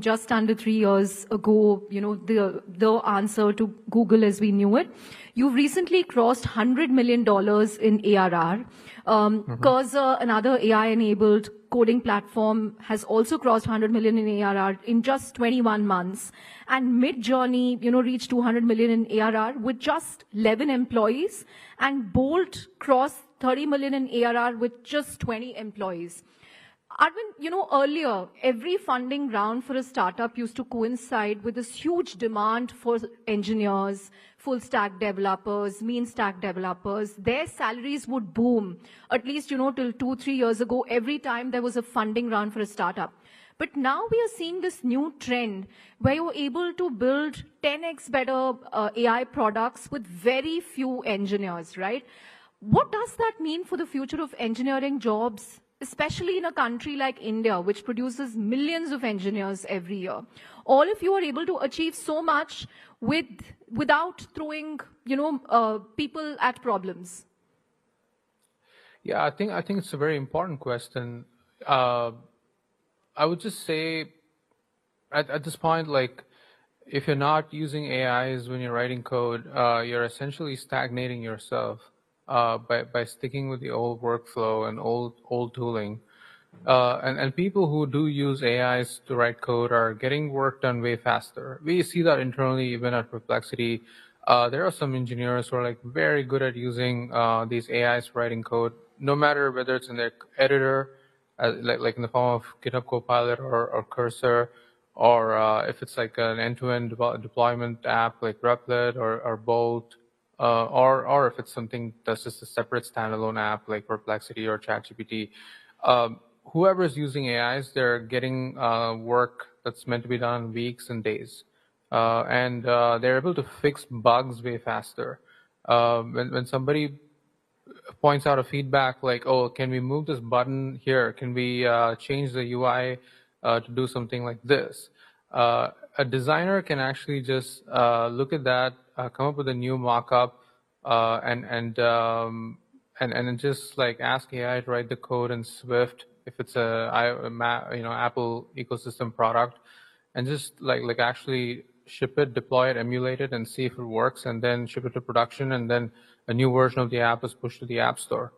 just under 3 years ago, the answer to Google as we knew it. You've recently crossed $100 million in ARR. Cursor, another AI-enabled coding platform, has also crossed 100 million in ARR in just 21 months. And Midjourney, reached 200 million in ARR with just 11 employees. And Bolt crossed 30 million in ARR with just 20 employees. Arvind, earlier, every funding round for a startup used to coincide with this huge demand for engineers, full-stack developers, mean-stack developers. Their salaries would boom, at least, till 2-3 years ago, every time there was a funding round for a startup. But now we are seeing this new trend where you're able to build 10x better AI products with very few engineers, right? What does that mean for the future of engineering jobs, especially in a country like India, which produces millions of engineers every year? All of you are able to achieve so much without throwing, people at problems. Yeah, I think it's a very important question. I would just say, at this point, like, if you're not using AIs when you're writing code, you're essentially stagnating yourself. By sticking with the old workflow and old tooling. And people who do use AIs to write code are getting work done way faster. We see that internally, even at Perplexity. There are some engineers who are like very good at using these AIs for writing code, no matter whether it's in their editor, like in the form of GitHub Copilot or Cursor, or if it's like an end-to-end deployment app like Replit or Bolt. Or if it's something that's just a separate standalone app like Perplexity or ChatGPT, whoever is using AIs, they're getting work that's meant to be done in weeks and days, and they're able to fix bugs way faster. When somebody points out a feedback like, "Oh, can we move this button here? Can we change the UI to do something like this?" A designer can actually just look at that, come up with a new mock-up, and then just like ask AI to write the code in Swift if it's Apple ecosystem product, and just like actually ship it, deploy it, emulate it, and see if it works, and then ship it to production, and then a new version of the app is pushed to the App Store.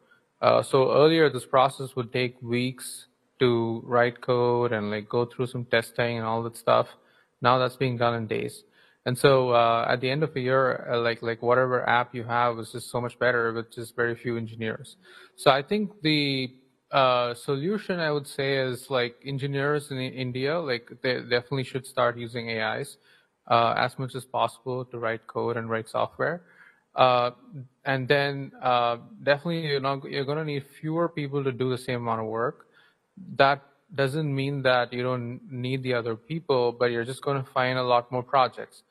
So earlier, this process would take weeks to write code and like go through some testing and all that stuff. Now that's being done in days. And so at the end of a year, like whatever app you have is just so much better with just very few engineers. So I think the solution, I would say, is like engineers in India, like they definitely should start using AIs as much as possible to write code and write software. And then definitely you're going to need fewer people to do the same amount of work. That doesn't mean that you don't need the other people, but you're just going to find a lot more projects.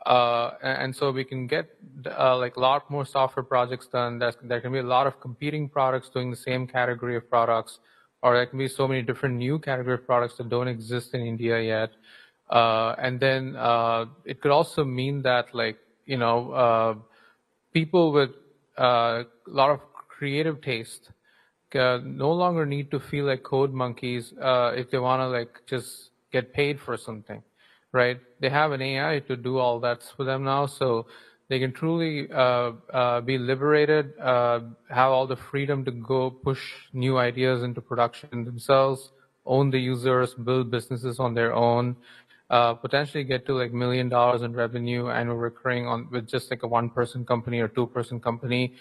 And so we can get like a lot more software projects done. There can be a lot of competing products doing the same category of products, or there can be so many different new category of products that don't exist in India yet. And then it could also mean that people with a lot of creative taste no longer need to feel like code monkeys if they want to like just get paid for something, right? They have an AI to do all that for them now, so they can truly be liberated, have all the freedom to go push new ideas into production themselves, own the users, build businesses on their own, potentially get to like $1 million in revenue annual recurring with just like a 1-person company or 2-person company.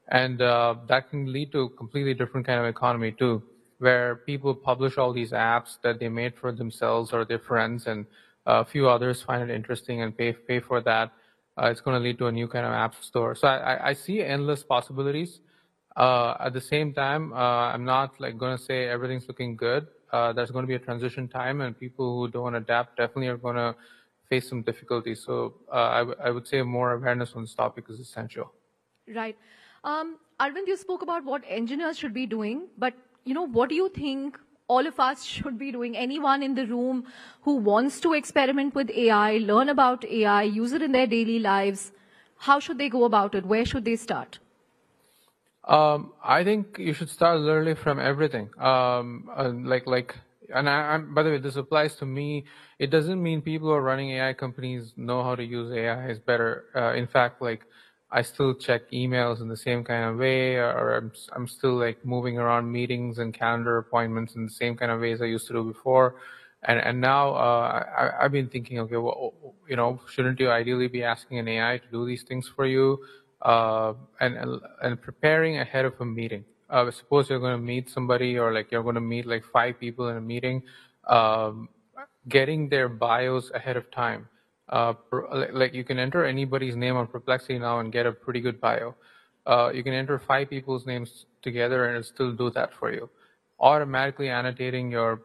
And that can lead to a completely different kind of economy too, where people publish all these apps that they made for themselves or their friends, and a few others find it interesting and pay for that. It's going to lead to a new kind of app store. So I see endless possibilities. At the same time, I'm not like going to say everything's looking good. There's going to be a transition time, and people who don't adapt definitely are going to face some difficulties. So I would say more awareness on this topic is essential. Right. Arvind, you spoke about what engineers should be doing, but what do you think all of us should be doing? Anyone in the room who wants to experiment with AI, learn about AI, use it in their daily lives, how should they go about it? Where should they start? I think you should start literally from everything. and by the way, this applies to me. It doesn't mean people who are running AI companies know how to use AI is better. In fact, like I still check emails in the same kind of way, or I'm still like moving around meetings and calendar appointments in the same kind of ways I used to do before. And now I've been thinking, okay, well, shouldn't you ideally be asking an AI to do these things for you, and preparing ahead of a meeting? Suppose you're going to meet somebody, or like you're going to meet like 5 people in a meeting, um, getting their bios ahead of time. Like you can enter anybody's name on Perplexity now and get a pretty good bio. You can enter 5 people's names together and it'll still do that for you. Automatically annotating your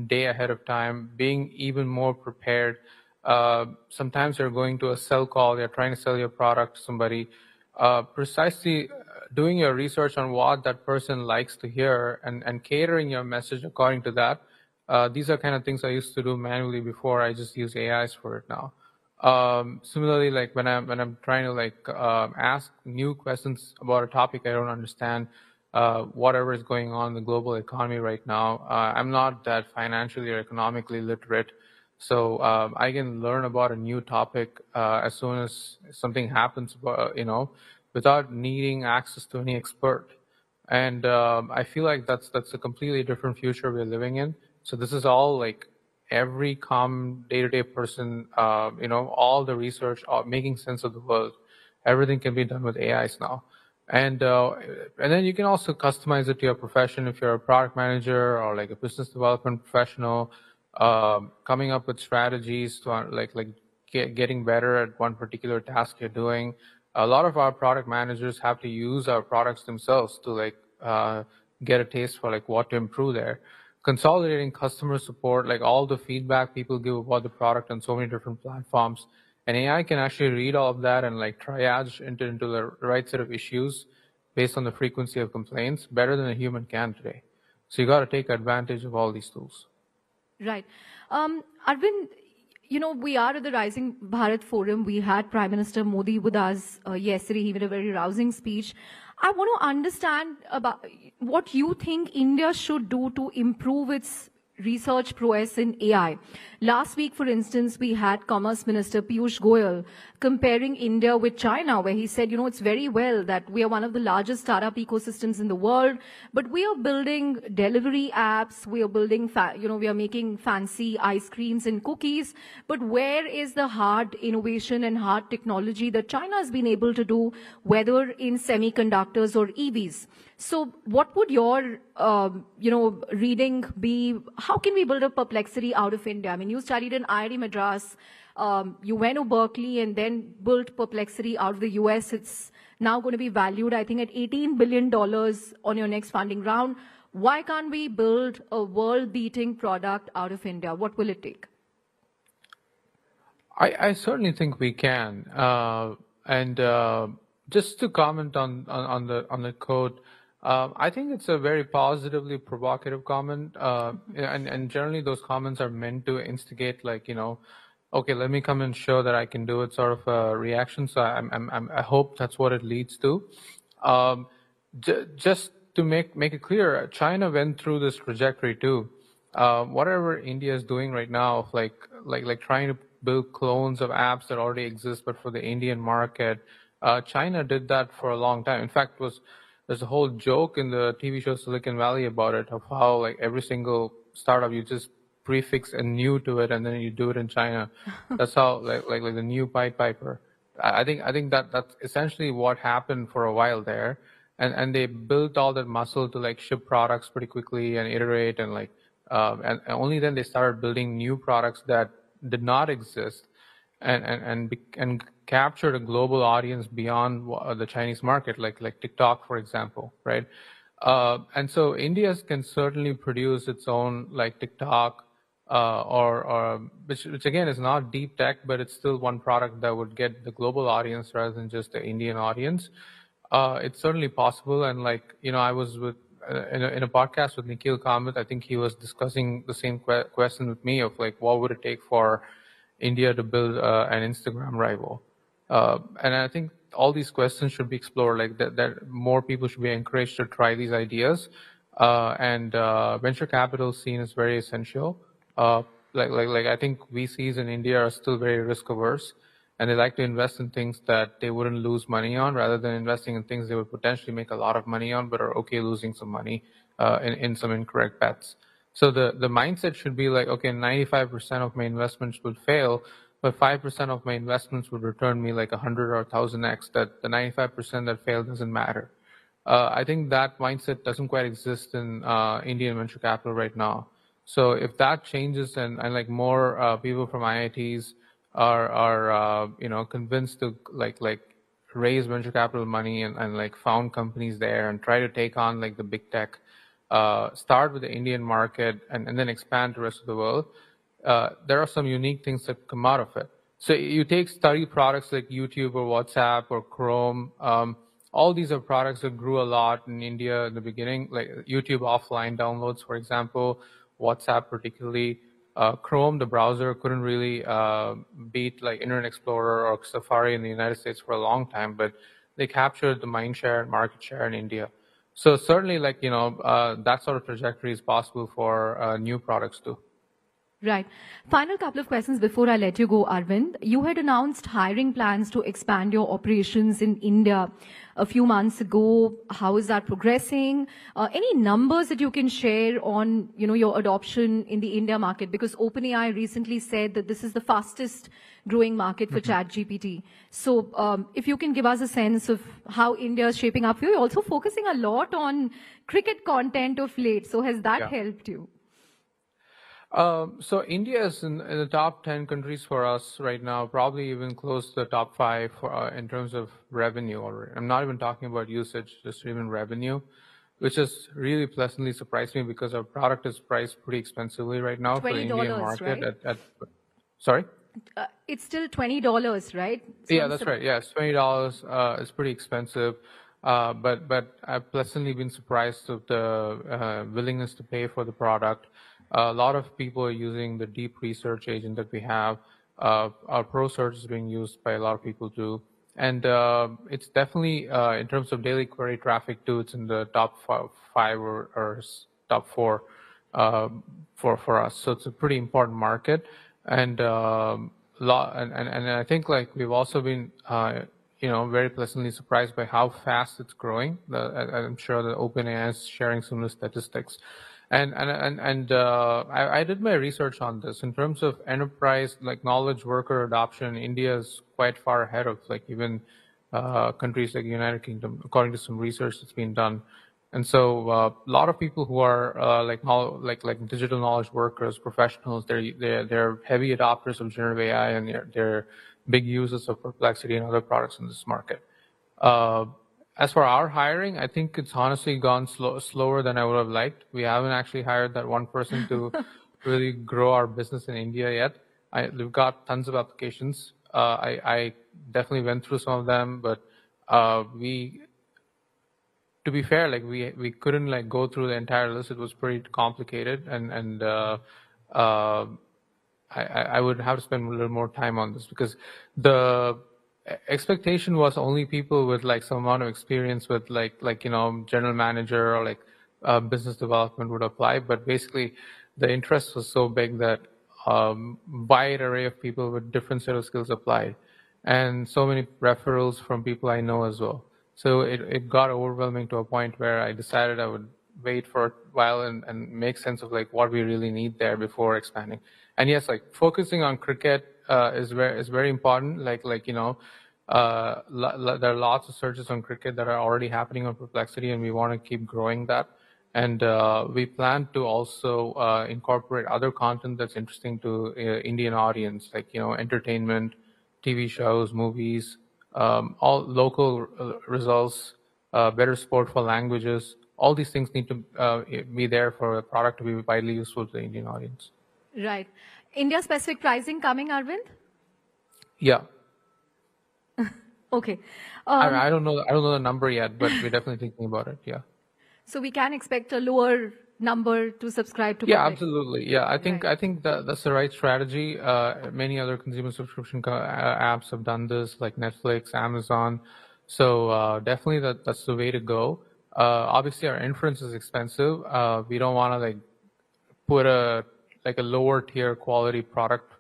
day ahead of time, being even more prepared. Sometimes you're going to a sell call, you're trying to sell your product to somebody. Precisely doing your research on what that person likes to hear, and catering your message according to that. These are kind of things I used to do manually before. I just use AIs for it now. Similarly, like when I'm trying to like ask new questions about a topic I don't understand, whatever is going on in the global economy right now, I'm not that financially or economically literate, so I can learn about a new topic as soon as something happens, without needing access to any expert. And I feel like that's a completely different future we're living in. So this is all like every common day-to-day person, all the research, making sense of the world. Everything can be done with AIs now. And then you can also customize it to your profession. If you're a product manager or like a business development professional, coming up with strategies to getting better at one particular task you're doing. A lot of our product managers have to use our products themselves to get a taste for like what to improve there. Consolidating customer support, like all the feedback people give about the product on so many different platforms, and AI can actually read all of that and like triage into the right set of issues based on the frequency of complaints better than a human can today. So you got to take advantage of all these tools. Right. Arvind, we are at the Rising Bharat Forum. We had Prime Minister Modi with us yesterday. He made a very rousing speech. I want to understand about what you think India should do to improve its research prowess in AI. Last week, for instance, we had Commerce Minister Piyush Goyal comparing India with China, where he said, it's very well that we are one of the largest startup ecosystems in the world, but we are building delivery apps, we are building, we are making fancy ice creams and cookies, but where is the hard innovation and hard technology that China has been able to do, whether in semiconductors or EVs? So what would your, reading be? How can we build a perplexity out of India? I mean, you studied in IIT Madras, you went to Berkeley and then built perplexity out of the US. It's now going to be valued, I think, at $18 billion on your next funding round. Why can't we build a world-beating product out of India? What will it take? I certainly think we can. And just to comment on the code, I think it's a very positively provocative comment, and generally those comments are meant to instigate, like, okay, let me come and show that I can do it, sort of a reaction. So I hope that's what it leads to. Just to make it clear, China went through this trajectory too. Whatever India is doing right now, of like trying to build clones of apps that already exist, but for the Indian market, China did that for a long time. In fact, there's a whole joke in the TV show Silicon Valley about it, of how like every single startup, you just prefix a new to it and then you do it in China. That's how like the new Pied Piper. I think that's essentially what happened for a while there, and they built all that muscle to like ship products pretty quickly and iterate, and and only then they started building new products that did not exist, and captured a global audience beyond the Chinese market, like TikTok, for example, right? And so India can certainly produce its own like TikTok, or which again is not deep tech, but it's still one product that would get the global audience rather than just the Indian audience. It's certainly possible, and I was with in a podcast with Nikhil Kamath. I think he was discussing the same question with me of like, what would it take for India to build an Instagram rival? And I think all these questions should be explored, like that more people should be encouraged to try these ideas. and venture capital scene is very essential. I think VCs in India are still very risk averse, and they like to invest in things that they wouldn't lose money on, rather than investing in things they would potentially make a lot of money on, but are okay losing some money in some incorrect bets. So the mindset should be like, okay, 95% of my investments would fail, but 5% of my investments would return me like 100 or 1000x. That the 95% that failed doesn't matter. I think that mindset doesn't quite exist in Indian venture capital right now. So if that changes and like more people from IITs are convinced to like raise venture capital money and like found companies there and try to take on like the big tech, start with the Indian market and then expand to the rest of the world, there are some unique things that come out of it. So you take study products like YouTube or WhatsApp or Chrome. All these are products that grew a lot in India in the beginning, like YouTube offline downloads, for example, WhatsApp particularly. Chrome, the browser, couldn't really beat like Internet Explorer or Safari in the United States for a long time, but they captured the mind share and market share in India. So certainly, that sort of trajectory is possible for new products too. Right. Final couple of questions before I let you go, Arvind. You had announced hiring plans to expand your operations in India a few months ago. How is that progressing? Any numbers that you can share on, your adoption in the India market? Because OpenAI recently said that this is the fastest growing market for ChatGPT. So if you can give us a sense of how India is shaping up for you. You're also focusing a lot on cricket content of late. So has that helped you? So India is in the top 10 countries for us right now, probably even close to the top 5 in terms of revenue already. I'm not even talking about usage, just even revenue, which has really pleasantly surprised me because our product is priced pretty expensively right now for the Indian market. Right? Sorry? It's still $20, right? So yeah, that's right. Yeah, it's $20. It's pretty expensive. But I've pleasantly been surprised of the willingness to pay for the product. A lot of people are using the deep research agent that we have. Our Pro Search is being used by a lot of people too. And it's definitely, in terms of daily query traffic too, it's in the top five or top 4 for us. So it's a pretty important market. And I think like we've also been very pleasantly surprised by how fast it's growing. I'm sure that OpenAI is sharing similar statistics. And I did my research on this in terms of enterprise like knowledge worker adoption. India is quite far ahead of like even countries like the United Kingdom, according to some research that's been done. And so a lot of people who are like digital knowledge workers, professionals, they're heavy adopters of generative AI, and they're big users of Perplexity and other products in this market. As for our hiring, I think it's honestly gone slower than I would have liked. We haven't actually hired that one person to really grow our business in India yet. We've got tons of applications. I definitely went through some of them, but to be fair, like we couldn't like go through the entire list. It was pretty complicated, and I would have to spend a little more time on this because the expectation was only people with like some amount of experience with like general manager or like business development would apply. But basically, the interest was so big that wide array of people with different set of skills applied, and so many referrals from people I know as well. So it got overwhelming to a point where I decided I would wait for a while and make sense of like what we really need there before expanding. And yes, like focusing on cricket is very important. There are lots of searches on cricket that are already happening on Perplexity, and we want to keep growing that. And we plan to also incorporate other content that's interesting to Indian audience, like entertainment, TV shows, movies, all local results, better support for languages. All these things need to be there for a product to be widely useful to the Indian audience. Right. India-specific pricing coming, Arvind? Yeah. Okay. I don't know the number yet, but we're definitely thinking about it. Yeah. So we can expect a lower number to subscribe to. Yeah, absolutely. Yeah, I think that's the right strategy. Many other consumer subscription apps have done this, like Netflix, Amazon. So definitely that's the way to go. Obviously, our inference is expensive. We don't want to like put a lower tier quality product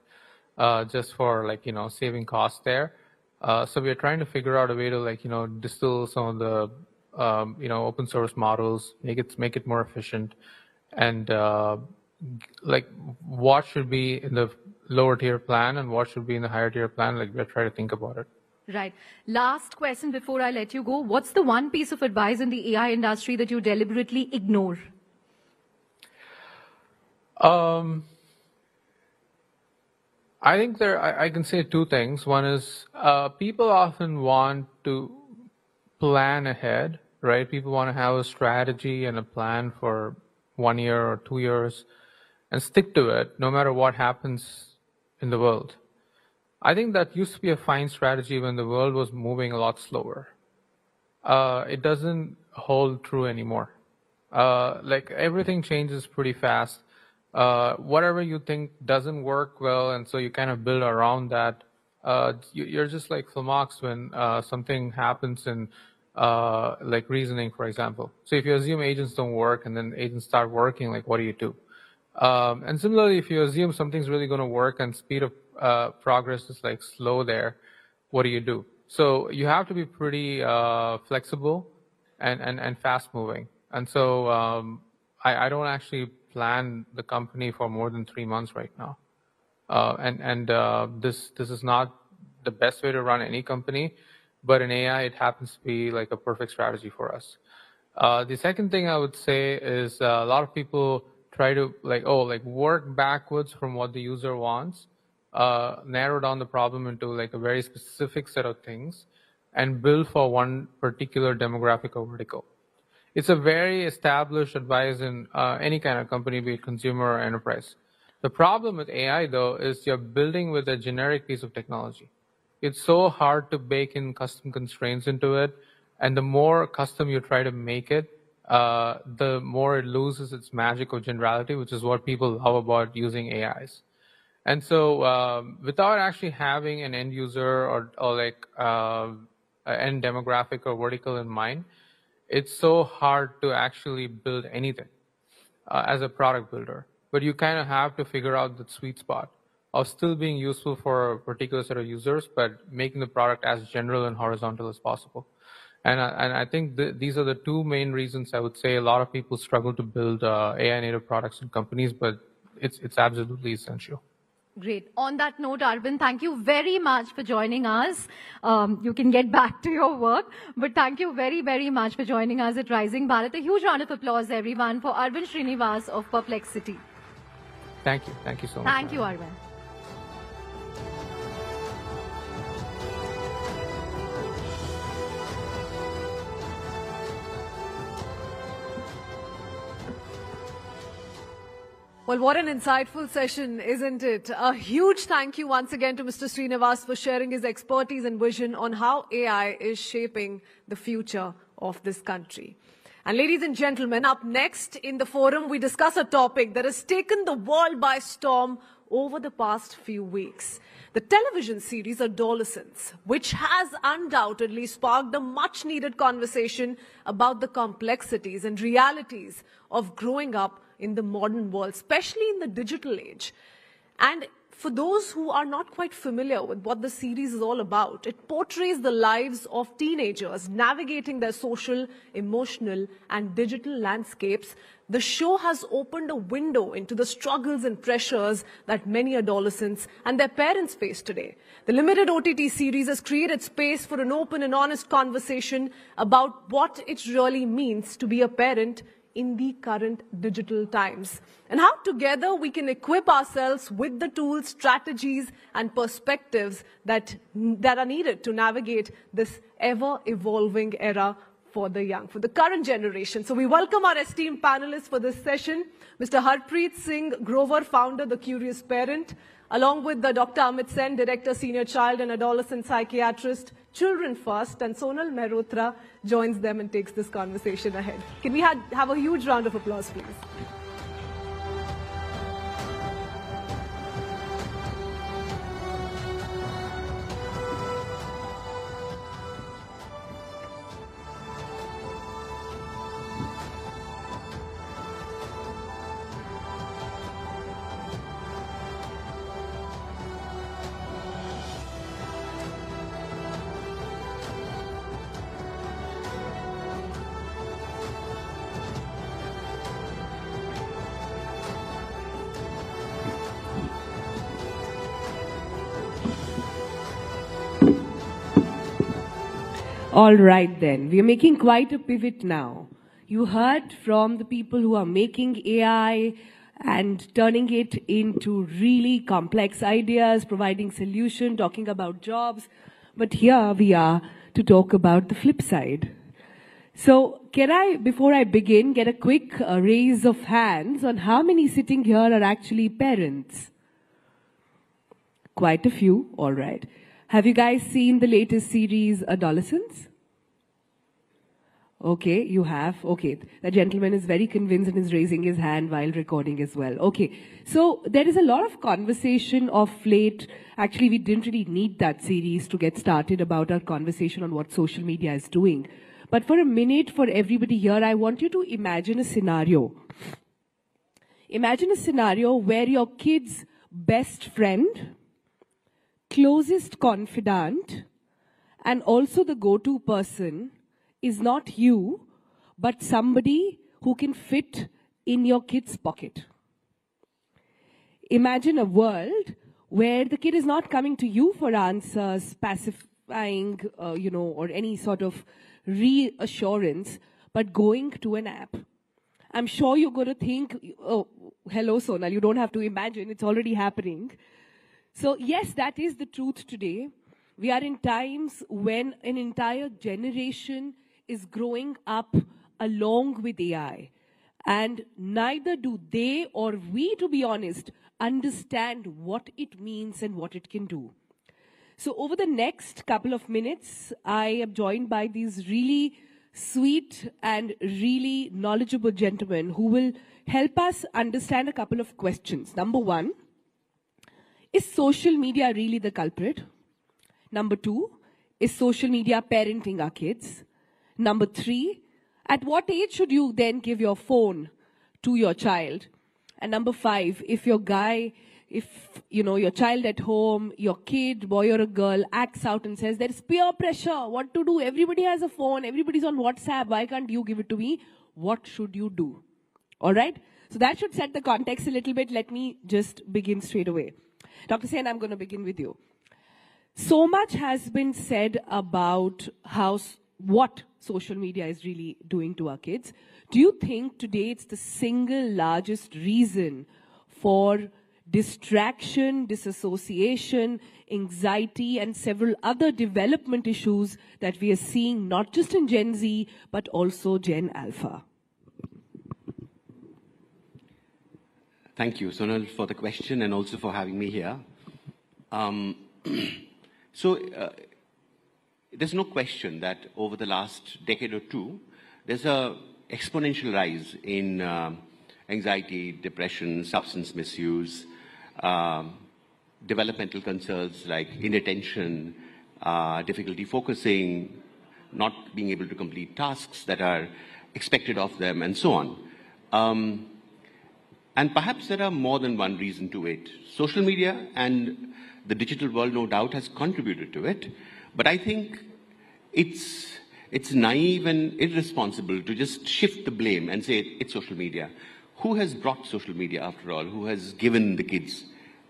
just for like saving costs there. So we are trying to figure out a way to like distill some of the open source models, make it more efficient, and like what should be in the lower tier plan and what should be in the higher tier plan. Like we're trying to think about it. Right. Last question before I let you go. What's the one piece of advice in the AI industry that you deliberately ignore? I think I can say two things. One is people often want to plan ahead, right? People want to have a strategy and a plan for 1 year or 2 years and stick to it no matter what happens in the world. I think that used to be a fine strategy when the world was moving a lot slower. It doesn't hold true anymore. Like everything changes pretty fast. Whatever you think doesn't work well, and so you kind of build around that. You're just like flummoxed when something happens in like reasoning, for example. So if you assume agents don't work and then agents start working, like what do you do? And similarly, if you assume something's really going to work and speed of progress is like slow there, what do you do? So you have to be pretty flexible and fast moving. And so I don't actually plan the company for more than 3 months right now. This is not the best way to run any company, but in AI, it happens to be like a perfect strategy for us. The second thing I would say is a lot of people try to work backwards from what the user wants, narrow down the problem into like a very specific set of things, and build for one particular demographic or vertical. It's a very established advice in any kind of company, be it consumer or enterprise. The problem with AI, though, is you're building with a generic piece of technology. It's so hard to bake in custom constraints into it, and the more custom you try to make it, the more it loses its magic of generality, which is what people love about using AIs. And so without actually having an end user or like an end demographic or vertical in mind, it's so hard to actually build anything as a product builder. But you kind of have to figure out the sweet spot of still being useful for a particular set of users, but making the product as general and horizontal as possible. And I think these are the two main reasons I would say a lot of people struggle to build AI native products in companies, but it's absolutely essential. Great. On that note, Arvind, thank you very much for joining us. You can get back to your work, but thank you very, very much for joining us at Rising Bharat. A huge round of applause, everyone, for Arvind Srinivas of Perplexity. Thank you. Thank you so much. Thank you, Arvind. Well, what an insightful session, isn't it? A huge thank you once again to Mr. Srinivas for sharing his expertise and vision on how AI is shaping the future of this country. And ladies and gentlemen, up next in the forum, we discuss a topic that has taken the world by storm over the past few weeks. The television series Adolescence, which has undoubtedly sparked a much-needed conversation about the complexities and realities of growing up in the modern world, especially in the digital age. And for those who are not quite familiar with what the series is all about, it portrays the lives of teenagers navigating their social, emotional, and digital landscapes. The show has opened a window into the struggles and pressures that many adolescents and their parents face today. The limited OTT series has created space for an open and honest conversation about what it really means to be a parent in the current digital times, and how together we can equip ourselves with the tools, strategies, and perspectives that are needed to navigate this ever-evolving era for the young, for the current generation. So we welcome our esteemed panelists for this session, Mr. Harpreet Singh Grover, founder, The Curious Parent, along with the Dr. Amit Sen, Director, Senior Child and Adolescent Psychiatrist, Children First, and Sonal Mehrotra joins them and takes this conversation ahead. Can we have a huge round of applause, please? All right then, we are making quite a pivot now. You heard from the people who are making AI and turning it into really complex ideas, providing solution, talking about jobs. But here we are to talk about the flip side. So can I, before I begin, get a quick raise of hands on how many sitting here are actually parents? Quite a few, all right. Have you guys seen the latest series, Adolescents? Okay, you have. Okay, the gentleman is very convinced and is raising his hand while recording as well. Okay, so there is a lot of conversation of late. Actually, we didn't really need that series to get started about our conversation on what social media is doing. But for a minute, for everybody here, I want you to imagine a scenario. Imagine a scenario where your kid's best friend, closest confidant, and also the go-to person is not you, but somebody who can fit in your kid's pocket. Imagine a world where the kid is not coming to you for answers, pacifying, or any sort of reassurance, but going to an app. I'm sure you're going to think, oh, hello, Sonal, you don't have to imagine, it's already happening. So yes, that is the truth today. We are in times when an entire generation is growing up along with AI. And neither do they or we, to be honest, understand what it means and what it can do. So over the next couple of minutes, I am joined by these really sweet and really knowledgeable gentlemen who will help us understand a couple of questions. Number one, is social media really the culprit? Number two, is social media parenting our kids? Number three, at what age should you then give your phone to your child? And number five, if your child at home, your kid, boy or a girl, acts out and says, there's peer pressure, what to do? Everybody has a phone, everybody's on WhatsApp, why can't you give it to me? What should you do? All right? So that should set the context a little bit. Let me just begin straight away. Dr. Sen, I'm going to begin with you. So much has been said about what social media is really doing to our kids. Do you think today it's the single largest reason for distraction, disassociation, anxiety, and several other development issues that we are seeing not just in Gen Z, but also Gen Alpha? Thank you, Sonal, for the question and also for having me here. There's no question that over the last decade or two, there's an exponential rise in anxiety, depression, substance misuse, developmental concerns like inattention, difficulty focusing, not being able to complete tasks that are expected of them, and so on. And perhaps there are more than one reason to it. Social media and the digital world, no doubt, has contributed to it. But I think it's naive and irresponsible to just shift the blame and say it's social media. Who has brought social media after all? Who has given the kids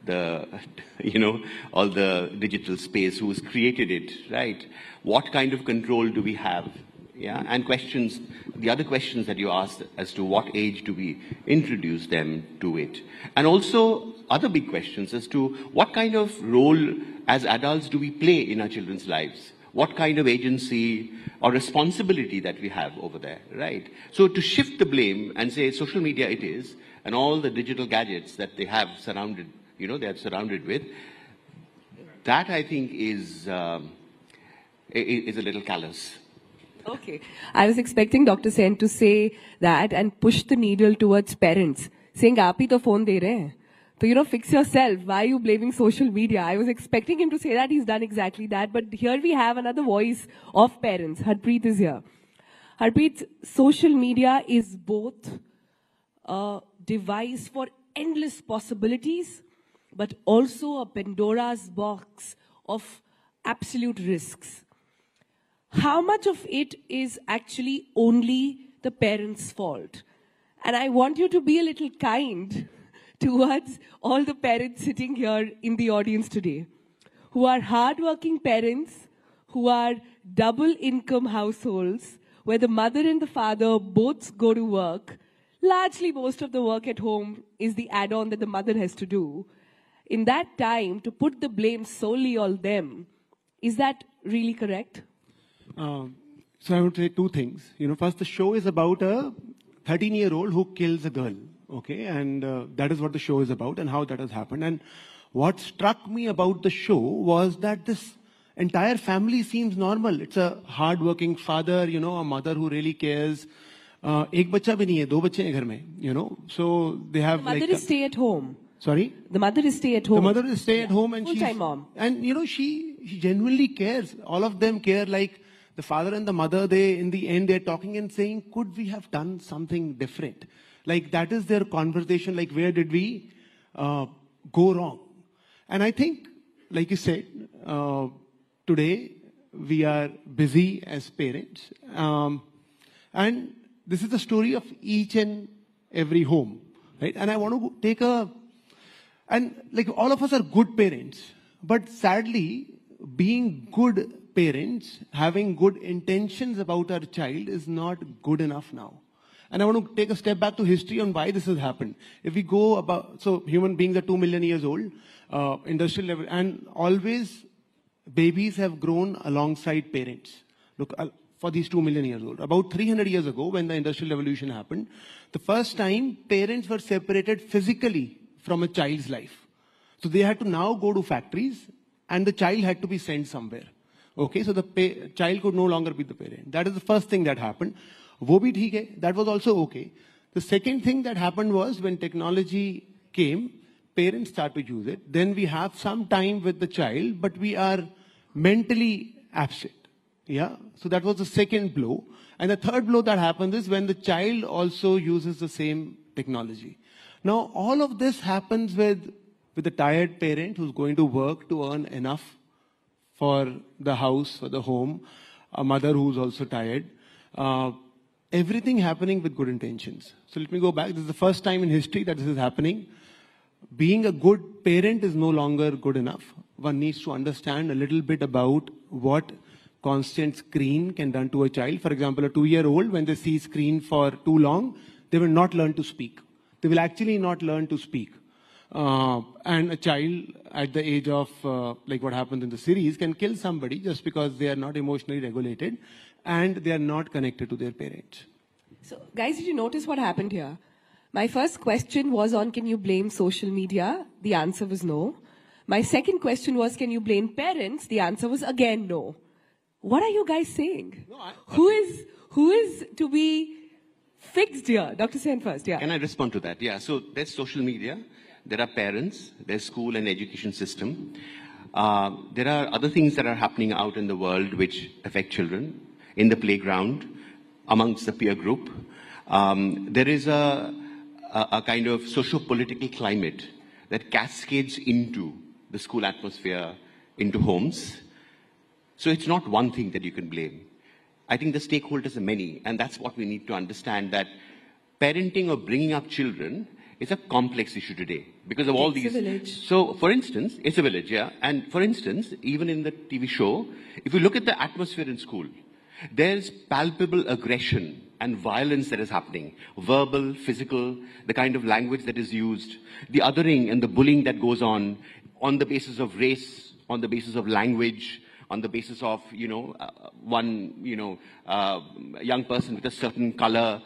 all the digital space? Who has created it, right? What kind of control do we have? Yeah, and the other questions that you asked as to what age do we introduce them to it? And also other big questions as to what kind of role as adults do we play in our children's lives? What kind of agency or responsibility that we have over there, right? So to shift the blame and say social media it is, and all the digital gadgets that they have surrounded, they are surrounded with, that I think is a little callous. Okay. I was expecting Dr. Sen to say that and push the needle towards parents, saying, "Aap hi to phone de rahe hain. So, fix yourself. Why are you blaming social media?" I was expecting him to say that. He's done exactly that. But here we have another voice of parents. Harpreet is here. Harpreet, social media is both a device for endless possibilities, but also a Pandora's box of absolute risks. How much of it is actually only the parents' fault? And I want you to be a little kind towards all the parents sitting here in the audience today, who are hardworking parents, who are double income households, where the mother and the father both go to work, largely most of the work at home is the add-on that the mother has to do. In that time, to put the blame solely on them, is that really correct? So I would say two things. First, the show is about a 13-year-old who kills a girl, okay? And that is what the show is about and how that has happened. And what struck me about the show was that this entire family seems normal. It's a hard-working father, a mother who really cares. एक बच्चा भी नहीं है, दो बच्चे हैं घर में, so they have the mother is stay at home. Sorry? The mother is stay at home. The mother is stay at home and full-time mom. And she genuinely cares. All of them care. Like the father and the mother, in the end, they're talking and saying, could we have done something different? Like that is their conversation. Like where did we go wrong? And I think, like you said, today we are busy as parents. And this is the story of each and every home, right? And I want to take and like all of us are good parents, but sadly, being good parents, having good intentions about our child is not good enough now. And I want to take a step back to history on why this has happened. If we go so human beings are 2 million years old, industrial level, and always babies have grown alongside parents. Look, for these 2 million years old. About 300 years ago, when the Industrial Revolution happened, the first time parents were separated physically from a child's life. So they had to now go to factories and the child had to be sent somewhere. Okay, so the child could no longer be the parent. That is the first thing that happened. Wo bhi theek hai, that was also okay. The second thing that happened was when technology came, parents start to use it. Then we have some time with the child, but we are mentally absent. Yeah, so that was the second blow. And the third blow that happens is when the child also uses the same technology. Now, all of this happens with a tired parent who's going to work to earn enough for the house, for the home, a mother who's also tired. Everything happening with good intentions. So let me go back. This is the first time in history that this is happening. Being a good parent is no longer good enough. One needs to understand a little bit about what constant screen can done to a child. For example, a 2-year-old, when they see screen for too long, they will not learn to speak. They will actually not learn to speak. And a child at the age of, like what happens in the series, can kill somebody just because they are not emotionally regulated and they are not connected to their parents. So, guys, did you notice what happened here? My first question was on, can you blame social media? The answer was no. My second question was, can you blame parents? The answer was again no. What are you guys saying? No, who is to be fixed here? Dr. Sen first, yeah. Can I respond to that? Yeah, so there's social media, there are parents, there's school and education system. There are other things that are happening out in the world which affect children, in the playground, amongst the peer group. There is a kind of socio-political climate that cascades into the school atmosphere, into homes. So it's not one thing that you can blame. I think the stakeholders are many, and that's what we need to understand, that parenting or bringing up children is a complex issue today because of all these. It's a village. So, for instance, it's a village, yeah. And for instance, even in the TV show, if you look at the atmosphere in school, there's palpable aggression and violence that is happening. Verbal, physical, the kind of language that is used, the othering and the bullying that goes on the basis of race, on the basis of language, on the basis of, one, young person with a certain color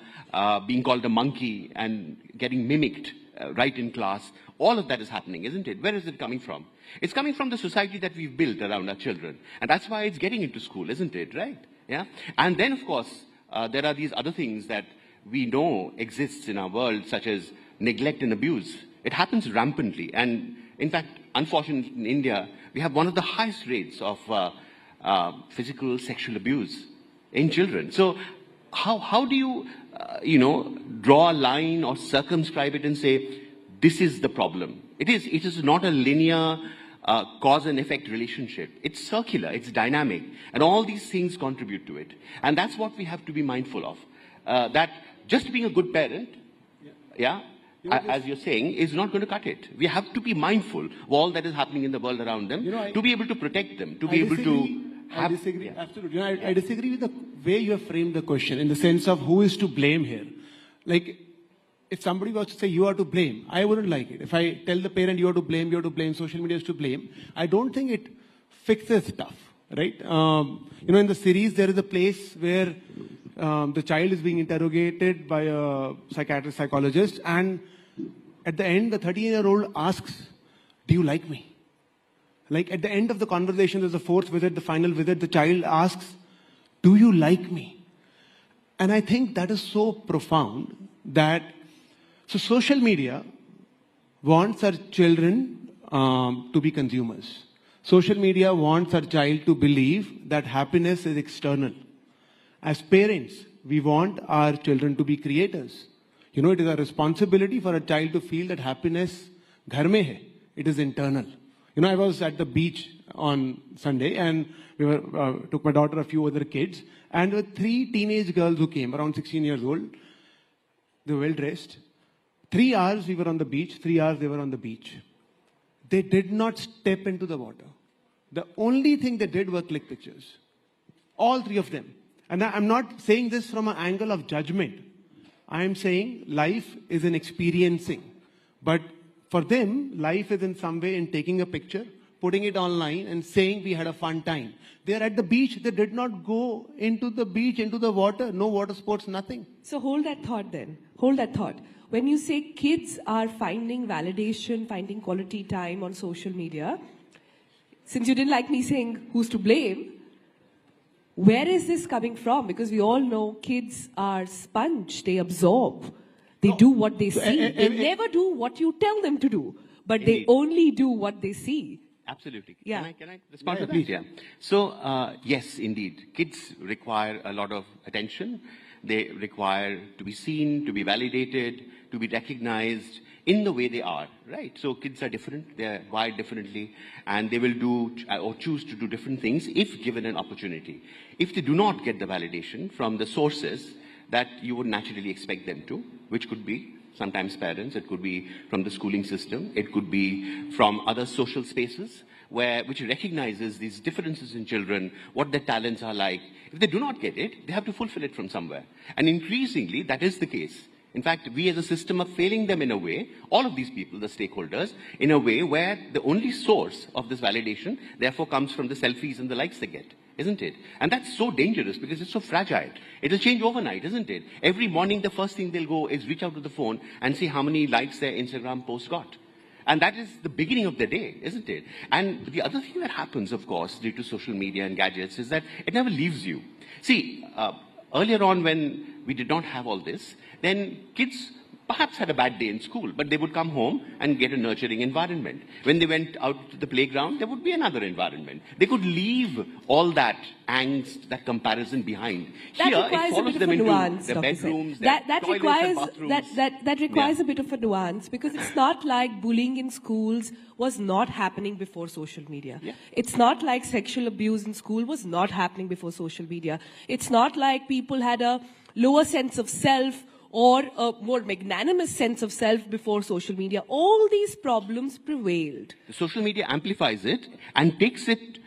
being called a monkey and getting mimicked right in class. All of that is happening, isn't it? Where is it coming from? It's coming from the society that we've built around our children. And that's why it's getting into school, isn't it? Right? Yeah. And then, of course, there are these other things that we know exists in our world, such as neglect and abuse. It happens rampantly. And in fact, unfortunately, in India, we have one of the highest rates of physical sexual abuse in children. So how do you, draw a line or circumscribe it and say, this is the problem? It is not a linear cause and effect relationship. It's circular, it's dynamic, and all these things contribute to it. And that's what we have to be mindful of. That just being a good parent, as you're saying, is not going to cut it. We have to be mindful of all that is happening in the world around them, to be able to protect them, to be able to have... I disagree, absolutely. I disagree with the way you have framed the question in the sense of who is to blame here. Like, if somebody was to say you are to blame, I wouldn't like it. If I tell the parent you are to blame, social media is to blame, I don't think it fixes stuff, right? In the series, there is a place where the child is being interrogated by a psychiatrist, psychologist, and at the end, the 13-year-old asks, do you like me? Like at the end of the conversation, there's the fourth visit, the final visit, the child asks, do you like me? And I think that is so profound that, so social media wants our children to be consumers. Social media wants our child to believe that happiness is external. As parents, we want our children to be creators. It is a responsibility for a child to feel that happiness ghar mein hai. It is internal. I was at the beach on Sunday and we took my daughter, a few other kids, and with 3 teenage girls who came, around 16 years old. They were well dressed. 3 hours we were on the beach, 3 hours they were on the beach. They did not step into the water. The only thing they did was click pictures. All 3 of them. And I'm not saying this from an angle of judgment. I am saying life is an experiencing. But for them, life is in some way in taking a picture, putting it online and saying we had a fun time. They are at the beach. They did not go into the beach, into the water. No water sports, nothing. So hold that thought then. Hold that thought. When you say kids are finding validation, finding quality time on social media, since you didn't like me saying who's to blame, where is this coming from? Because we all know kids are sponge. They absorb. They do what they see. They never do what you tell them to do. But they only do what they see. Absolutely. Yeah. Can I respond to that? Please, yeah. So, yes, indeed. Kids require a lot of attention. They require to be seen, to be validated, to be recognized in the way they are, right? So kids are different, they're wired differently, and they will do or choose to do different things if given an opportunity. If they do not get the validation from the sources that you would naturally expect them to, which could be sometimes parents, it could be from the schooling system, it could be from other social spaces, which recognizes these differences in children, what their talents are like. If they do not get it, they have to fulfill it from somewhere. And increasingly, that is the case. In fact, we as a system are failing them in a way, all of these people, the stakeholders, in a way where the only source of this validation, therefore, comes from the selfies and the likes they get, isn't it? And that's so dangerous because it's so fragile. It'll change overnight, isn't it? Every morning, the first thing they'll go is reach out to the phone and see how many likes their Instagram post got. And that is the beginning of the day, isn't it? And the other thing that happens, of course, due to social media and gadgets is that it never leaves you. See, earlier on when we did not have all this, then kids perhaps had a bad day in school, but they would come home and get a nurturing environment. When they went out to the playground, there would be another environment. They could leave all that angst, that comparison behind. That Here, requires it follows them into nuance, their Dr. bedrooms, that their toilets requires, and bathrooms. That requires a bit of a nuance, because it's not like bullying in schools was not happening before social media. Yeah. It's not like sexual abuse in school was not happening before social media. It's not like people had a lower sense of self or a more magnanimous sense of self before social media. All these problems prevailed. The social media amplifies it and takes it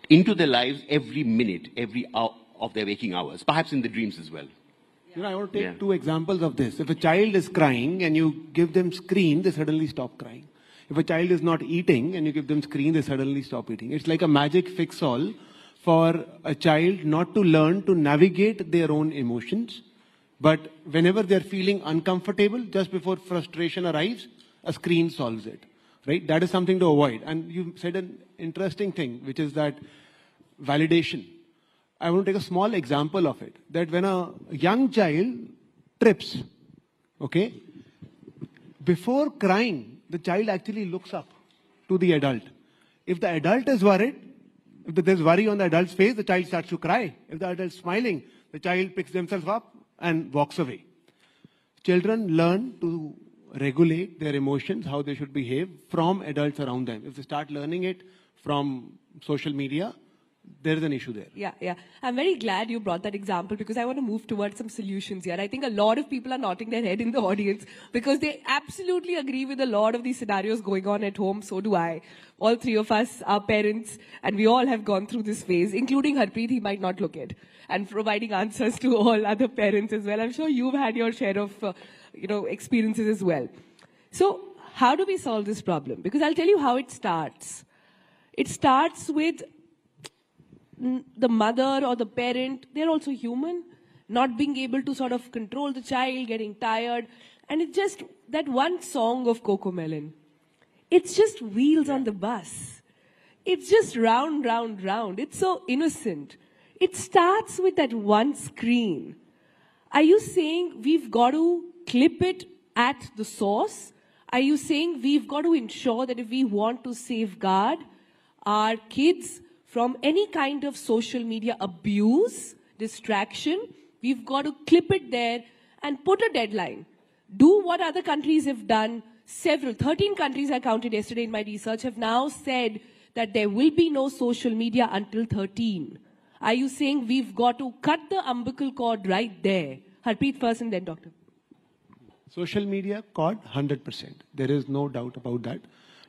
into their lives every minute, every hour of their waking hours, perhaps in the dreams as well. I want to take 2 examples of this. If a child is crying and you give them screen, they suddenly stop crying. If a child is not eating and you give them screen, they suddenly stop eating. It's like a magic fix-all for a child not to learn to navigate their own emotions. But whenever they're feeling uncomfortable, just before frustration arrives, a screen solves it, right? That is something to avoid. And you said an interesting thing, which is that validation. I want to take a small example of it. That when a young child trips, okay, before crying, the child actually looks up to the adult. If the adult is worried, if there's worry on the adult's face, the child starts to cry. If the adult is smiling, the child picks themselves up and walks away. Children learn to regulate their emotions, how they should behave from adults around them. If they start learning it from social media, there is an issue there. Yeah. I'm very glad you brought that example because I want to move towards some solutions here. I think a lot of people are nodding their head in the audience because they absolutely agree with a lot of these scenarios going on at home. So do I. All three of us are parents and we all have gone through this phase, including Harpreet, he might not look at, and providing answers to all other parents as well. I'm sure you've had your share of, experiences as well. So how do we solve this problem? Because I'll tell you how it starts. It starts with the mother or the parent, they're also human, not being able to sort of control the child, getting tired. And it's just that one song of Cocomelon. It's just wheels on the bus. It's just round, round, round. It's so innocent. It starts with that one screen. Are you saying we've got to clip it at the source? Are you saying we've got to ensure that if we want to safeguard our kids from any kind of social media abuse, distraction, we've got to clip it there and put a deadline? Do what other countries have done. 13 countries I counted yesterday in my research have now said that there will be no social media until 13. Are you saying we've got to cut the umbilical cord right there? Harpreet first and then Doctor. Social media cord, 100%. There is no doubt about that.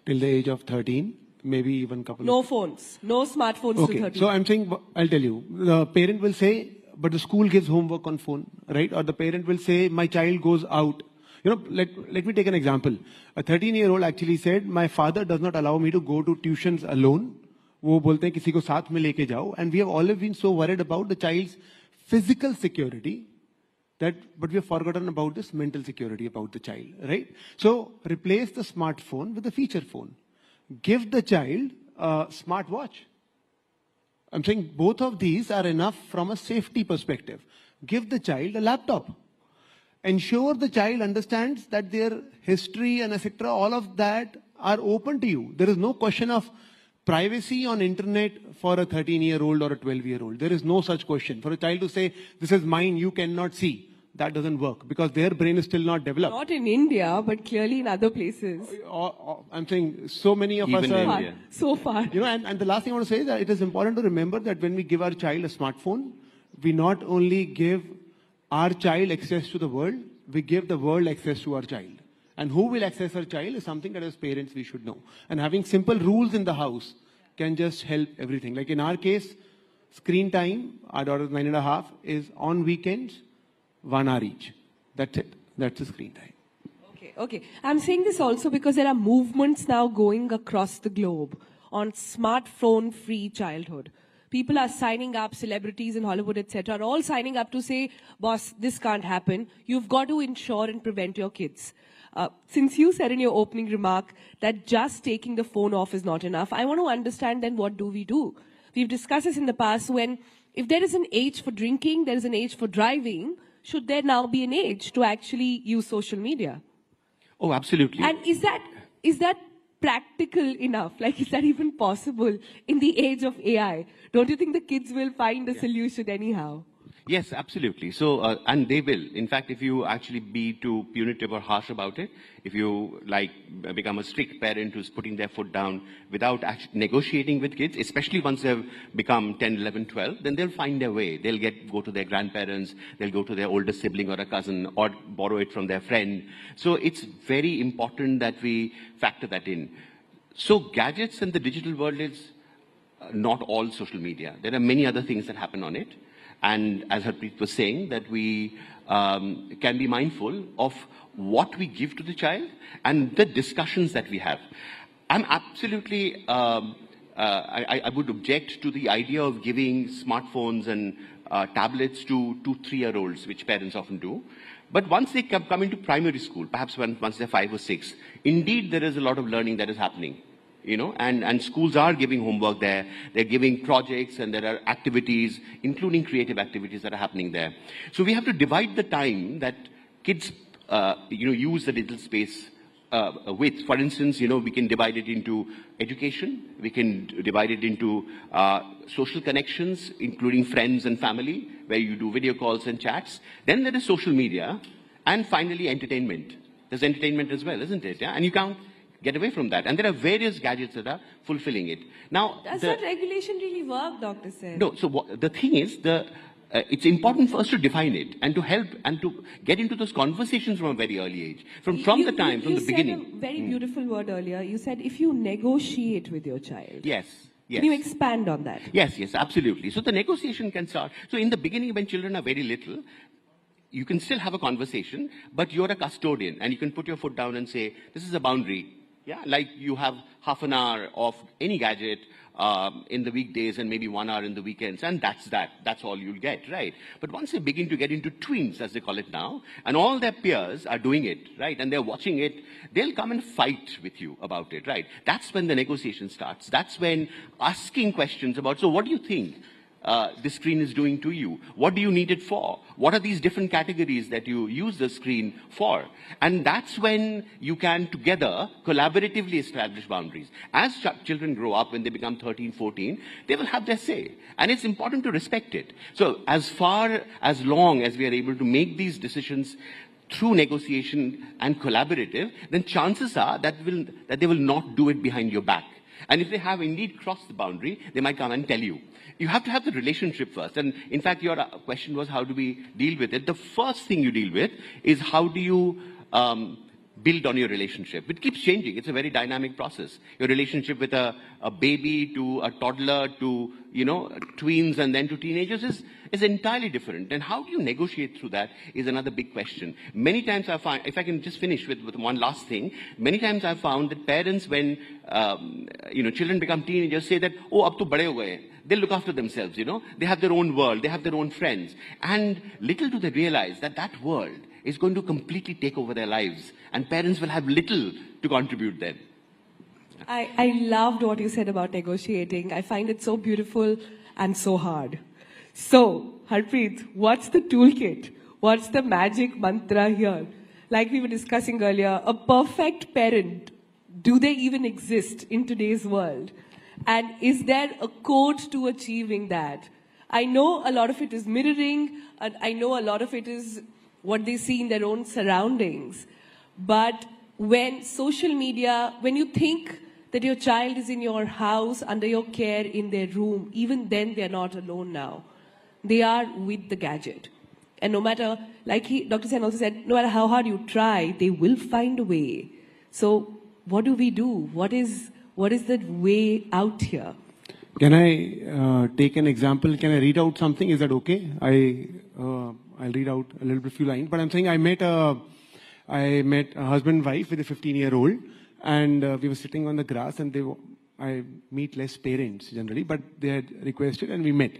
Till the age of 13, maybe even couple No of... phones. No smartphones Okay, to 13. so I'm saying, I'll tell you, the parent will say, but the school gives homework on phone, right? Or the parent will say, my child goes out. Let me take an example. A 13-year-old actually said, my father does not allow me to go to tuitions alone. वो बोलते हैं किसी को साथ में लेके जाओ. And we have always been so worried about the child's physical security but we have forgotten about this mental security about the child, right? So replace the smartphone with a feature phone. Give the child a smartwatch. I'm saying both of these are enough from a safety perspective. Give the child a laptop. Ensure the child understands that their history and etc., all of that are open to you. There is no question of privacy on internet for a 13-year-old or a 12-year-old. There is no such question. For a child to say, this is mine, you cannot see. That doesn't work because their brain is still not developed. Not in India, but clearly in other places. I'm saying so many of Even us are... in India. So far. And the last thing I want to say is that it is important to remember that when we give our child a smartphone, we not only give our child access to the world, we give the world access to our child. And who will access our child is something that as parents we should know. And having simple rules in the house can just help everything. Like in our case, screen time, our daughter's 9.5, is on weekends, 1 hour each. That's it. That's the screen time. Okay. I'm saying this also because there are movements now going across the globe on smartphone-free childhood. People are signing up, celebrities in Hollywood, etc., are all signing up to say, boss, this can't happen. You've got to ensure and prevent your kids. Since you said in your opening remark that just taking the phone off is not enough, I want to understand then what do we do? We've discussed this in the past when if there is an age for drinking, there is an age for driving, should there now be an age to actually use social media? Oh, absolutely. And is that practical enough? Like, is that even possible in the age of AI? Don't you think the kids will find a solution anyhow? Yes, absolutely. So, and they will. In fact, if you actually be too punitive or harsh about it, if you become a strict parent who's putting their foot down without actually negotiating with kids, especially once they've become 10, 11, 12, then they'll find their way. They'll go to their grandparents, they'll go to their older sibling or a cousin or borrow it from their friend. So it's very important that we factor that in. So gadgets and the digital world is not all social media. There are many other things that happen on it. And as Harpreet was saying, that we can be mindful of what we give to the child and the discussions that we have. I'm absolutely, I would object to the idea of giving smartphones and tablets to 2, 3-year-olds, which parents often do. But once they come into primary school, perhaps once they're 5 or 6, indeed there is a lot of learning that is happening. And schools are giving homework there. They're giving projects and there are activities, including creative activities that are happening there. So we have to divide the time that kids, use the digital space with. For instance, we can divide it into education. We can divide it into social connections, including friends and family, where you do video calls and chats. Then there is social media. And finally, entertainment. There's entertainment as well, isn't it? Yeah? And you can't get away from that. And there are various gadgets that are fulfilling it. Now, does that regulation really work, Dr. Sen? No, so the thing is, it's important for us to define it and to help and to get into those conversations from a very early age, from the beginning. You said a very beautiful word earlier. You said if you negotiate with your child. Yes. Yes. Can you expand on that? Yes, absolutely. So the negotiation can start. So in the beginning, when children are very little, you can still have a conversation, but you're a custodian and you can put your foot down and say, this is a boundary. Yeah, like you have half an hour of any gadget in the weekdays and maybe 1 hour in the weekends, and that's all you'll get, right? But once they begin to get into tweens, as they call it now, and all their peers are doing it, right, and they're watching it, they'll come and fight with you about it, right? That's when the negotiation starts. That's when asking questions about, so what do you think the screen is doing to you? What do you need it for? What are these different categories that you use the screen for? And that's when you can together collaboratively establish boundaries. As children grow up, when they become 13, 14, they will have their say. And it's important to respect it. So as long as we are able to make these decisions through negotiation and collaborative, then chances are that they will not do it behind your back. And if they have indeed crossed the boundary, they might come and tell you. You have to have the relationship first. And in fact, your question was, how do we deal with it? The first thing you deal with is how do you build on your relationship. It keeps changing. It's a very dynamic process. Your relationship with a baby to a toddler to, tweens and then to teenagers is entirely different. And how do you negotiate through that is another big question. Many times I find, if I can just finish with one last thing, many times I've found that parents, when, children become teenagers, say that, oh, ab to bade ho gaye. They look after themselves, They have their own world. They have their own friends. And little do they realize that that world is going to completely take over their lives. And parents will have little to contribute then. I loved what you said about negotiating. I find it so beautiful and so hard. So, Harpreet, what's the toolkit? What's the magic mantra here? Like we were discussing earlier, a perfect parent, do they even exist in today's world? And is there a code to achieving that? I know a lot of it is mirroring, and I know a lot of it is what they see in their own surroundings. But when social media, when you think that your child is in your house, under your care, in their room, even then they're not alone now. They are with the gadget. And no matter, like Dr. Sen also said, no matter how hard you try, they will find a way. So what do we do? What is the way out here? Can I take an example? Can I read out something? Is that okay? I'll read out a little bit few lines. But I'm saying I met a husband and wife with a 15-year-old, and we were sitting on the grass, and I meet less parents generally, but they had requested, and we met.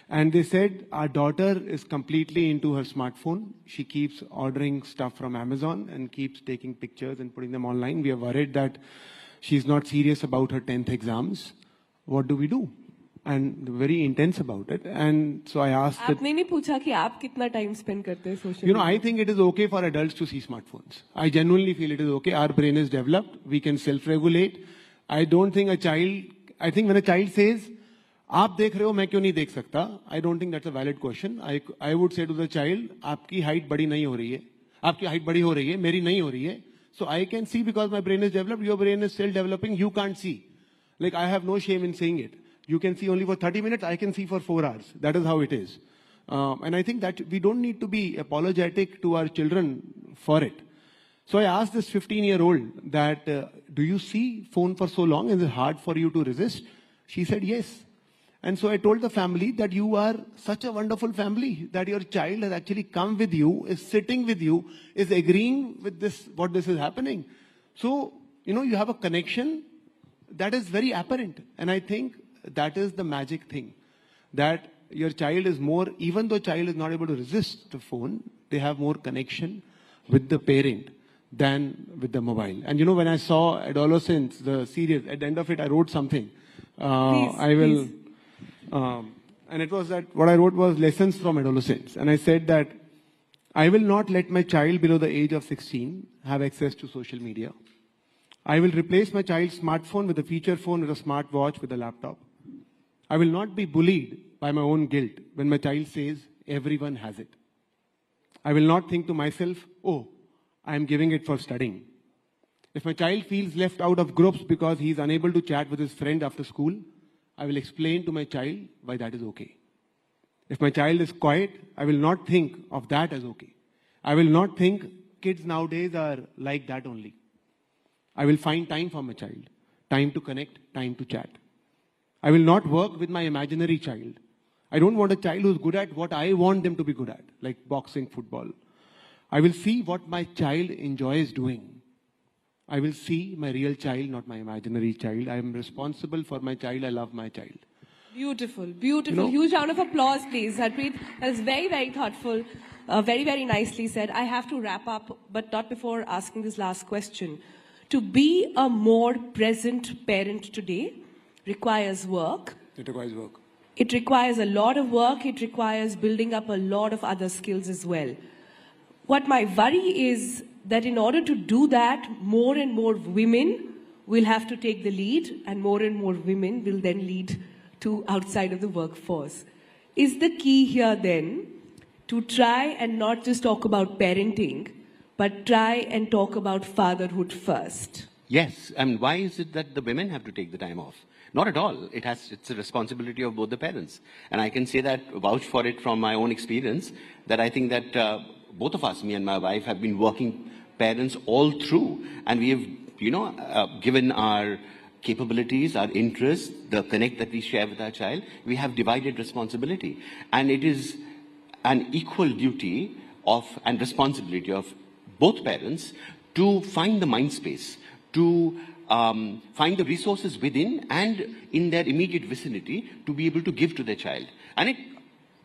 And they said, our daughter is completely into her smartphone. She keeps ordering stuff from Amazon and keeps taking pictures and putting them online. We are worried that she's not serious about her 10th exams. What do we do? And very intense about it. And so I asked that, आपने नहीं पूछा कि आप कितना time spend करते हैं social media? I think it is okay for adults to see smartphones. I genuinely feel it is okay. Our brain is developed. We can self-regulate. I don't think I think when a child says, आप देख रहे हो मैं क्यों नहीं देख सकता, I don't think that's a valid question. I would say to the child, आपकी height बड़ी नहीं हो रही है, आपकी height बड़ी हो रही है, मेरी नहीं हो रही है. So I can see because my brain is developed, your brain is still developing, you can't see. Like I have no shame in saying it. You can see only for 30 minutes, I can see for 4 hours. That is how it is. And I think that we don't need to be apologetic to our children for it. So I asked this 15-year-old that, do you see phone for so long? Is it hard for you to resist? She said yes. And so I told the family that you are such a wonderful family, that your child has actually come with you, is sitting with you, is agreeing with this, what this is happening. So, you have a connection that is very apparent. And I think that is the magic thing, that your child is more, even though child is not able to resist the phone, they have more connection with the parent than with the mobile. And when I saw Adolescence, the series, at the end of it, I wrote something. Please. And it was that what I wrote was lessons from adolescence. And I said that I will not let my child below the age of 16 have access to social media. I will replace my child's smartphone with a feature phone, with a smart watch, with a laptop. I will not be bullied by my own guilt when my child says everyone has it. I will not think to myself, oh, I am giving it for studying. If my child feels left out of groups because he is unable to chat with his friend after school, I will explain to my child why that is okay. If my child is quiet, I will not think of that as okay. I will not think kids nowadays are like that only. I will find time for my child, time to connect, time to chat. I will not work with my imaginary child. I don't want a child who's good at what I want them to be good at, like boxing, football. I will see what my child enjoys doing. I will see my real child, not my imaginary child. I am responsible for my child. I love my child. Beautiful, beautiful. Huge round of applause, please. Harpreet, that is very, very thoughtful. Very, very nicely said. I have to wrap up, but not before asking this last question. To be a more present parent today requires work. It requires work. It requires a lot of work. It requires building up a lot of other skills as well. What my worry is that in order to do that, more and more women will have to take the lead, and more women will then lead to outside of the workforce. Is the key here then to try and not just talk about parenting, but try and talk about fatherhood first? Yes, and why is it that the women have to take the time off? Not at all. It's a responsibility of both the parents. And I can say that, vouch for it from my own experience, that I think that both of us, me and my wife, have been working parents all through. And we have, given our capabilities, our interests, the connect that we share with our child, we have divided responsibility. And it is an equal duty and responsibility of both parents to find the mind space, to find the resources within and in their immediate vicinity to be able to give to their child. And it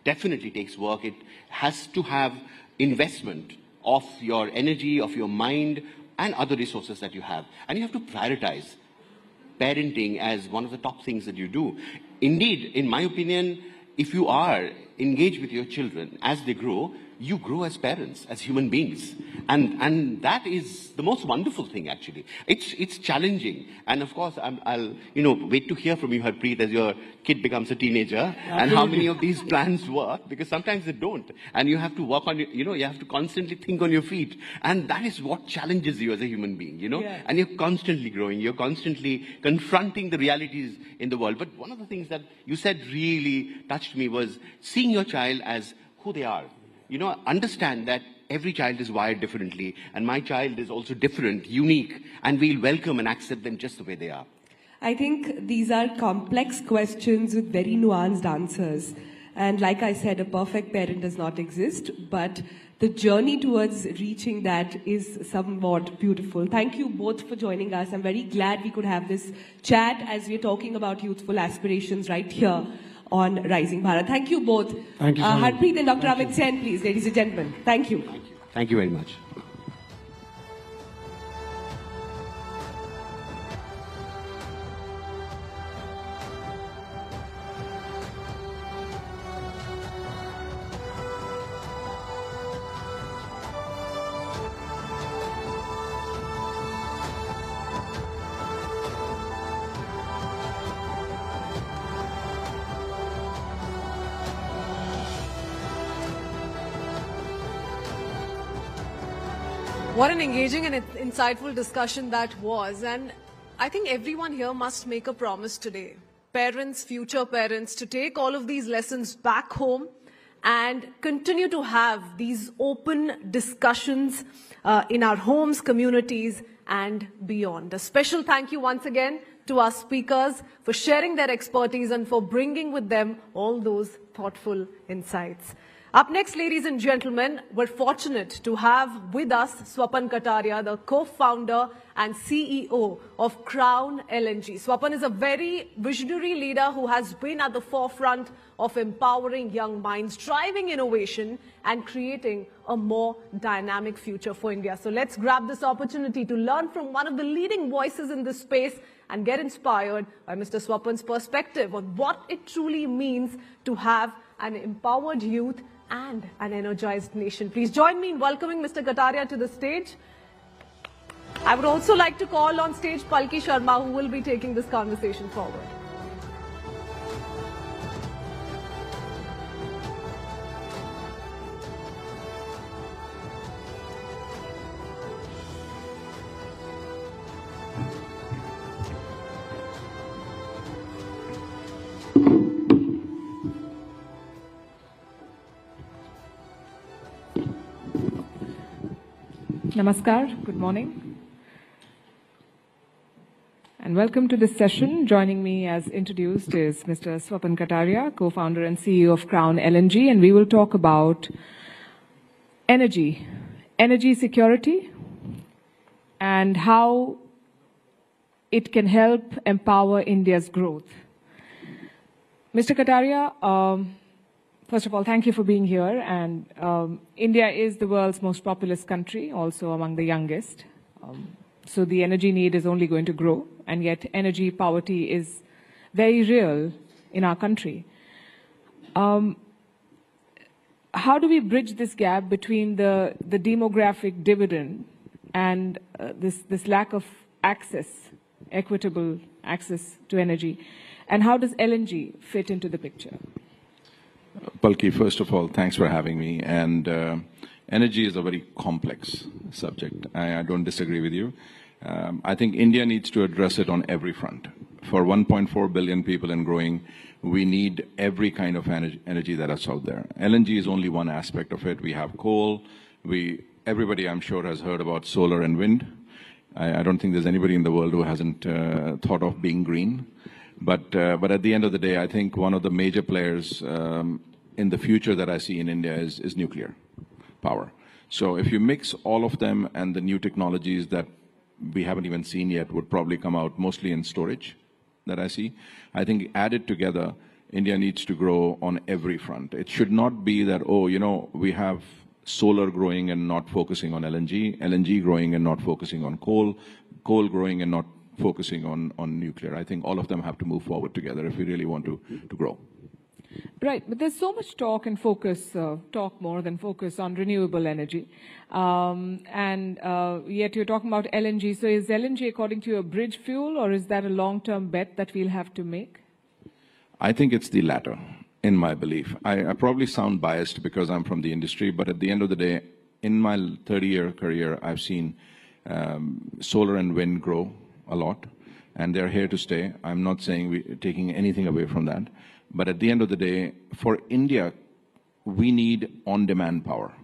definitely takes work. It has to have investment of your energy, of your mind, and other resources that you have. And you have to prioritize parenting as one of the top things that you do. Indeed, in my opinion, if you are engaged with your children as they grow, you grow as parents, as human beings. And that is the most wonderful thing, actually. It's challenging. And of course, I'll wait to hear from you, Harpreet, as your kid becomes a teenager, and how many of these plans work, because sometimes they don't. And you have to work on, you have to constantly think on your feet. And that is what challenges you as a human being, Yeah. And you're constantly growing. You're constantly confronting the realities in the world. But one of the things that you said really touched me was seeing your child as who they are. Understand that every child is wired differently, and my child is also different, unique, and we'll welcome and accept them just the way they are. I think these are complex questions with very nuanced answers. And like I said, a perfect parent does not exist, but the journey towards reaching that is somewhat beautiful. Thank you both for joining us. I'm very glad we could have this chat as we're talking about youthful aspirations right here on Rising Bharat. Thank you both. Thank you so much. Harpreet and Dr. Amit Sen, please, ladies and gentlemen. Thank you. Thank you very much. What an engaging and insightful discussion that was. And I think everyone here must make a promise today. Parents, future parents, to take all of these lessons back home and continue to have these open discussions in our homes, communities, and beyond. A special thank you once again to our speakers for sharing their expertise and for bringing with them all those thoughtful insights. Up next, ladies and gentlemen, we're fortunate to have with us Swapan Kataria, the co-founder and CEO of Crown LNG. Swapan is a very visionary leader who has been at the forefront of empowering young minds, driving innovation and creating a more dynamic future for India. So let's grab this opportunity to learn from one of the leading voices in this space and get inspired by Mr. Swapan's perspective on what it truly means to have an empowered youth and an energized nation. Please join me in welcoming Mr. Kataria to the stage. I would also like to call on stage Palki Sharma, who will be taking this conversation forward. Namaskar, good morning. And welcome to this session. Joining me as introduced is Mr. Swapan Kataria, co-founder and CEO of Crown LNG, and we will talk about energy security, and how it can help empower India's growth. Mr. Kataria, first of all, thank you for being here. And India is the world's most populous country, also among the youngest. So the energy need is only going to grow, and yet energy poverty is very real in our country. How do we bridge this gap between the demographic dividend and this lack of access, equitable access to energy? And how does LNG fit into the picture? Palki, first of all, thanks for having me. And energy is a very complex subject. I don't disagree with you. I think India needs to address it on every front. For 1.4 billion people and growing, we need every kind of energy that is out there. LNG is only one aspect of it. We have coal. Everybody, I'm sure, has heard about solar and wind. I don't think there's anybody in the world who hasn't thought of being green. But at the end of the day, I think one of the major players in the future that I see in India is nuclear power. So if you mix all of them, and the new technologies that we haven't even seen yet would probably come out mostly in storage that I see, I think added together, India needs to grow on every front. It should not be that, oh, you know, we have solar growing and not focusing on LNG, LNG growing and not focusing on coal, coal growing and not focusing on nuclear. I think all of them have to move forward together if we really want to grow. Right, but there's so much talk and focus, talk more than focus on renewable energy. Yet you're talking about LNG. So is LNG, according to you, a bridge fuel, or is that a long-term bet that we'll have to make? I think it's the latter, in my belief. I probably sound biased because I'm from the industry, but at the end of the day, in my 30-year career, I've seen solar and wind grow a lot, and they're here to stay. I'm not saying we're taking anything away from that. But at the end of the day, for India, we need on-demand power.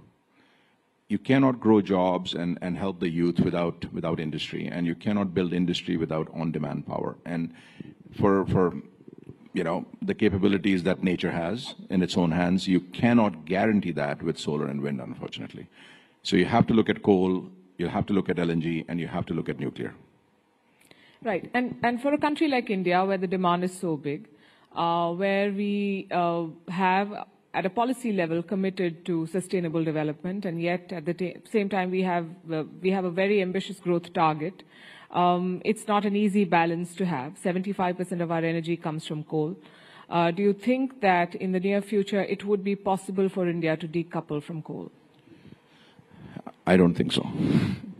You cannot grow jobs and help the youth without industry, and you cannot build industry without on-demand power. And for you know, the capabilities that nature has in its own hands, you cannot guarantee that with solar and wind, unfortunately. So you have to look at coal, you have to look at LNG, and you have to look at nuclear. Right, and for a country like India, where the demand is so big, where we have, at a policy level, committed to sustainable development, and yet at the same time we have a very ambitious growth target. It's not an easy balance to have. 75% of our energy comes from coal. Do you think that in the near future it would be possible for India to decouple from coal? I don't think so.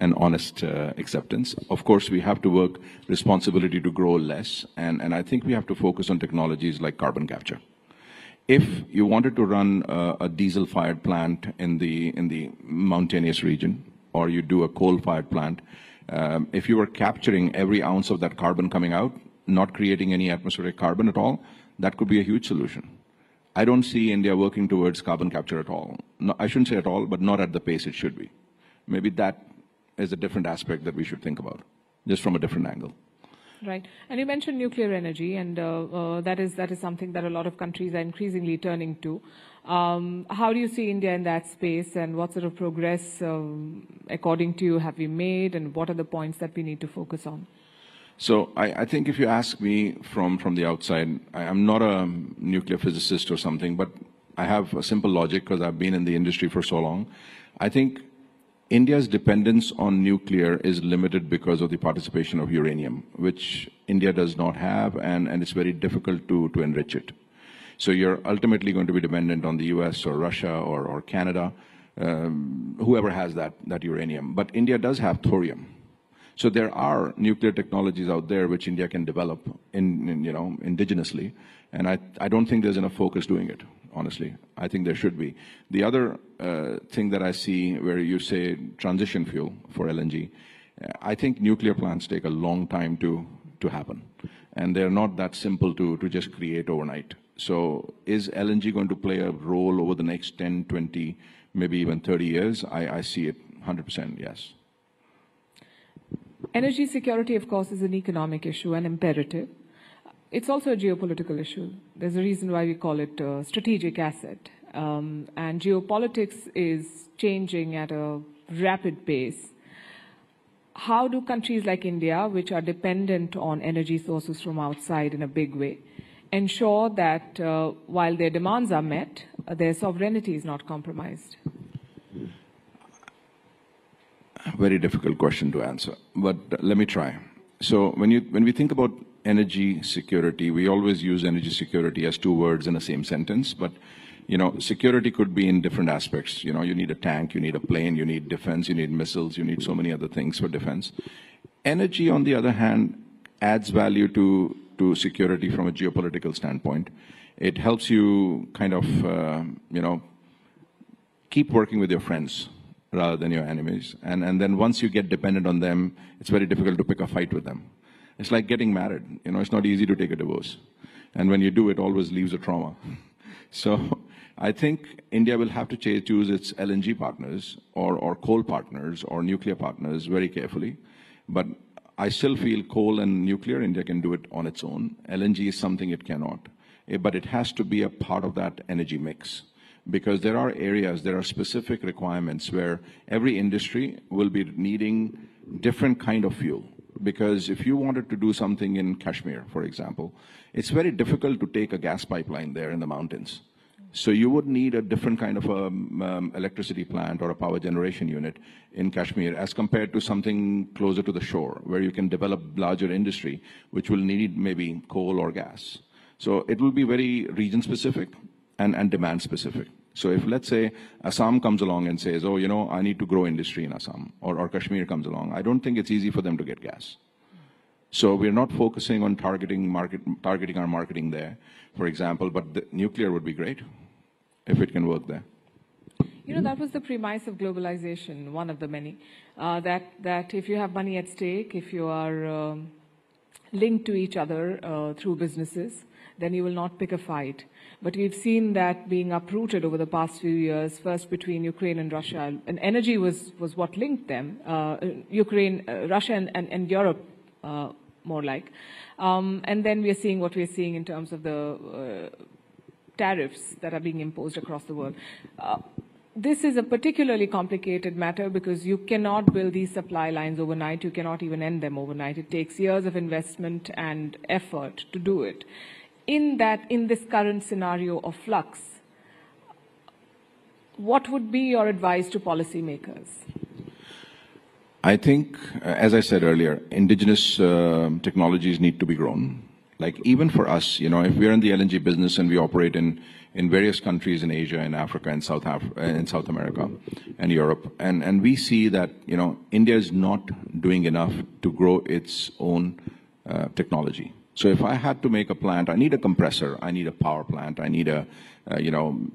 An honest acceptance. Of course, we have to work responsibility to grow less, and I think we have to focus on technologies like carbon capture. If you wanted to run a diesel-fired plant in the mountainous region, or you do a coal-fired plant, if you were capturing every ounce of that carbon coming out, not creating any atmospheric carbon at all, that could be a huge solution. I don't see India working towards carbon capture at all. No, I shouldn't say at all, but not at the pace it should be. Maybe that is a different aspect that we should think about, just from a different angle. Right. And you mentioned nuclear energy, and that is something that a lot of countries are increasingly turning to. How do you see India in that space, and what sort of progress, according to you, have we made, and what are the points that we need to focus on? So I think if you ask me from the outside, I'm not a nuclear physicist or something, but I have a simple logic because I've been in the industry for so long. I think India's dependence on nuclear is limited because of the participation of uranium, which India does not have, and it's very difficult to enrich it. So you're ultimately going to be dependent on the US or Russia or Canada, whoever has that uranium. But India does have thorium. So there are nuclear technologies out there which India can develop indigenously, and I don't think there's enough focus doing it, honestly. I think there should be. The other thing that I see where you say transition fuel for LNG, I think nuclear plants take a long time to happen, and they're not that simple to just create overnight. So is LNG going to play a role over the next 10, 20, maybe even 30 years? I see it 100%, yes. Energy security, of course, is an economic issue, an imperative. It's also a geopolitical issue. There's a reason why we call it a strategic asset. And geopolitics is changing at a rapid pace. How do countries like India, which are dependent on energy sources from outside in a big way, ensure that while their demands are met, their sovereignty is not compromised? Very difficult question to answer, but let me try. So when we think about energy security, we always use energy security as two words in the same sentence, but security could be in different aspects. You need a tank, you need a plane, you need defense, you need missiles, you need so many other things for defense. Energy, on the other hand, adds value to security from a geopolitical standpoint. It helps you kind of, keep working with your friends rather than your enemies. And then once you get dependent on them, it's very difficult to pick a fight with them. It's like getting married. It's not easy to take a divorce. And when you do, it always leaves a trauma. So I think India will have to choose its LNG partners or coal partners or nuclear partners very carefully. But I still feel coal and nuclear, India can do it on its own. LNG is something it cannot. But it has to be a part of that energy mix. Because there are areas, there are specific requirements where every industry will be needing different kind of fuel. Because if you wanted to do something in Kashmir, for example, it's very difficult to take a gas pipeline there in the mountains. So you would need a different kind of electricity plant or a power generation unit in Kashmir as compared to something closer to the shore where you can develop larger industry, which will need maybe coal or gas. So it will be very region specific and demand specific. So if, let's say, Assam comes along and says, oh, I need to grow industry in Assam, or Kashmir comes along, I don't think it's easy for them to get gas. So we're not focusing on targeting our marketing there, for example, but the nuclear would be great if it can work there. That was the premise of globalization, one of the many, that if you have money at stake, if you are linked to each other through businesses, then you will not pick a fight. But we've seen that being uprooted over the past few years, first between Ukraine and Russia. And energy was what linked them, Russia and Europe, more like. And then we are seeing what we are seeing in terms of the tariffs that are being imposed across the world. This is a particularly complicated matter because you cannot build these supply lines overnight. You cannot even end them overnight. It takes years of investment and effort to do it. In this current scenario of flux, what would be your advice to policymakers? I think, as I said earlier, indigenous technologies need to be grown. Like even for us, if we're in the LNG business and we operate in various countries in Asia and Africa and South America and Europe, and we see that, India is not doing enough to grow its own technology. So if I had to make a plant, I need a compressor, I need a power plant, I need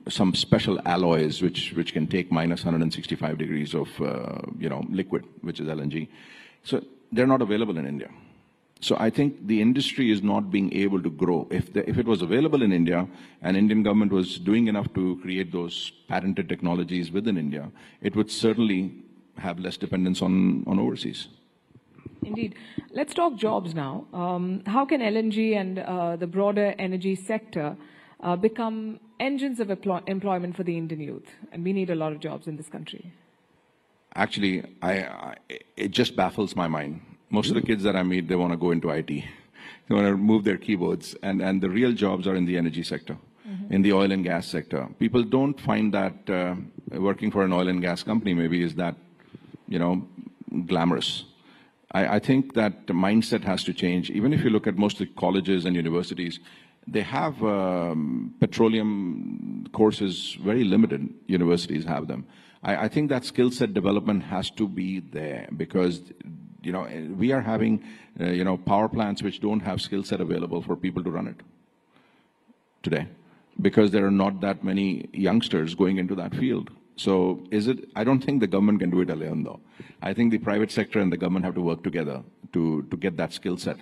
some special alloys which can take minus 165 degrees of liquid, which is LNG. So they're not available in India. So I think the industry is not being able to grow. If it was available in India and Indian government was doing enough to create those patented technologies within India, it would certainly have less dependence on overseas. Indeed. Let's talk jobs now. How can LNG and the broader energy sector become engines of employment for the Indian youth? And we need a lot of jobs in this country. Actually, it just baffles my mind. Most of the kids that I meet, they want to go into IT. They want to move their keyboards. And the real jobs are in the energy sector, in the oil and gas sector. People don't find that working for an oil and gas company maybe is that, glamorous. I think that the mindset has to change. Even if you look at most of the colleges and universities, they have petroleum courses, very limited universities have them. I think that skill set development has to be there because, we are having, power plants which don't have skill set available for people to run it today because there are not that many youngsters going into that field. So I don't think the government can do it alone though. I think the private sector and the government have to work together to get that skill set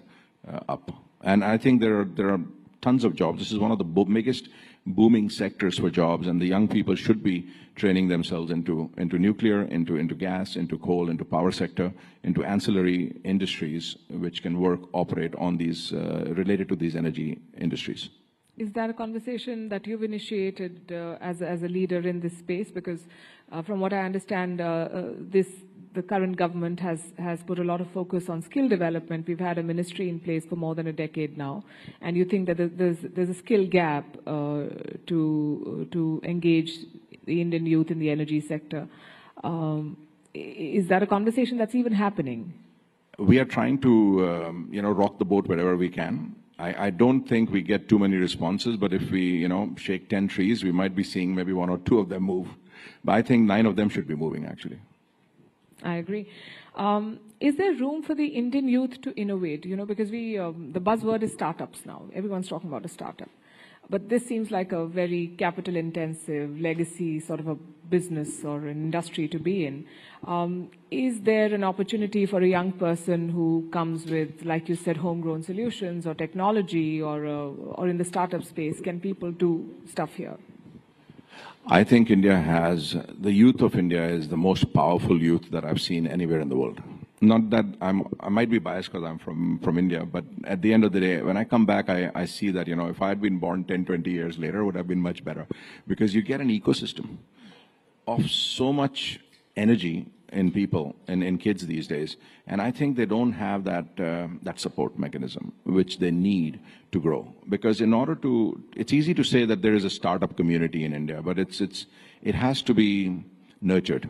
up. And I think there are tons of jobs. This is one of the biggest booming sectors for jobs, and the young people should be training themselves into nuclear, into gas, into coal, into power sector, into ancillary industries which can operate on these, related to these energy industries. Is that a conversation that you've initiated as a leader in this space? Because from what I understand, the current government has put a lot of focus on skill development. We've had a ministry in place for more than a decade now, and you think that there's a skill gap to engage the Indian youth in the energy sector. Is that a conversation that's even happening? We are trying to rock the boat wherever we can. I don't think we get too many responses, but if we, shake 10 trees, we might be seeing maybe 1 or 2 of them move. But I think 9 of them should be moving, actually. I agree. Is there room for the Indian youth to innovate? Because the buzzword is startups now. Everyone's talking about a startup. But this seems like a very capital-intensive, legacy sort of a business or an industry to be in. Is there an opportunity for a young person who comes with, like you said, homegrown solutions or technology or in the startup space? Can people do stuff here? I think the youth of India is the most powerful youth that I've seen anywhere in the world. Not that I might be biased because I'm from India, but at the end of the day, when I come back, I see that, if I had been born 10, 20 years later, it would have been much better. Because you get an ecosystem of so much energy in people and in kids these days. And I think they don't have that support mechanism, which they need to grow. Because it's easy to say that there is a startup community in India, but it has to be nurtured.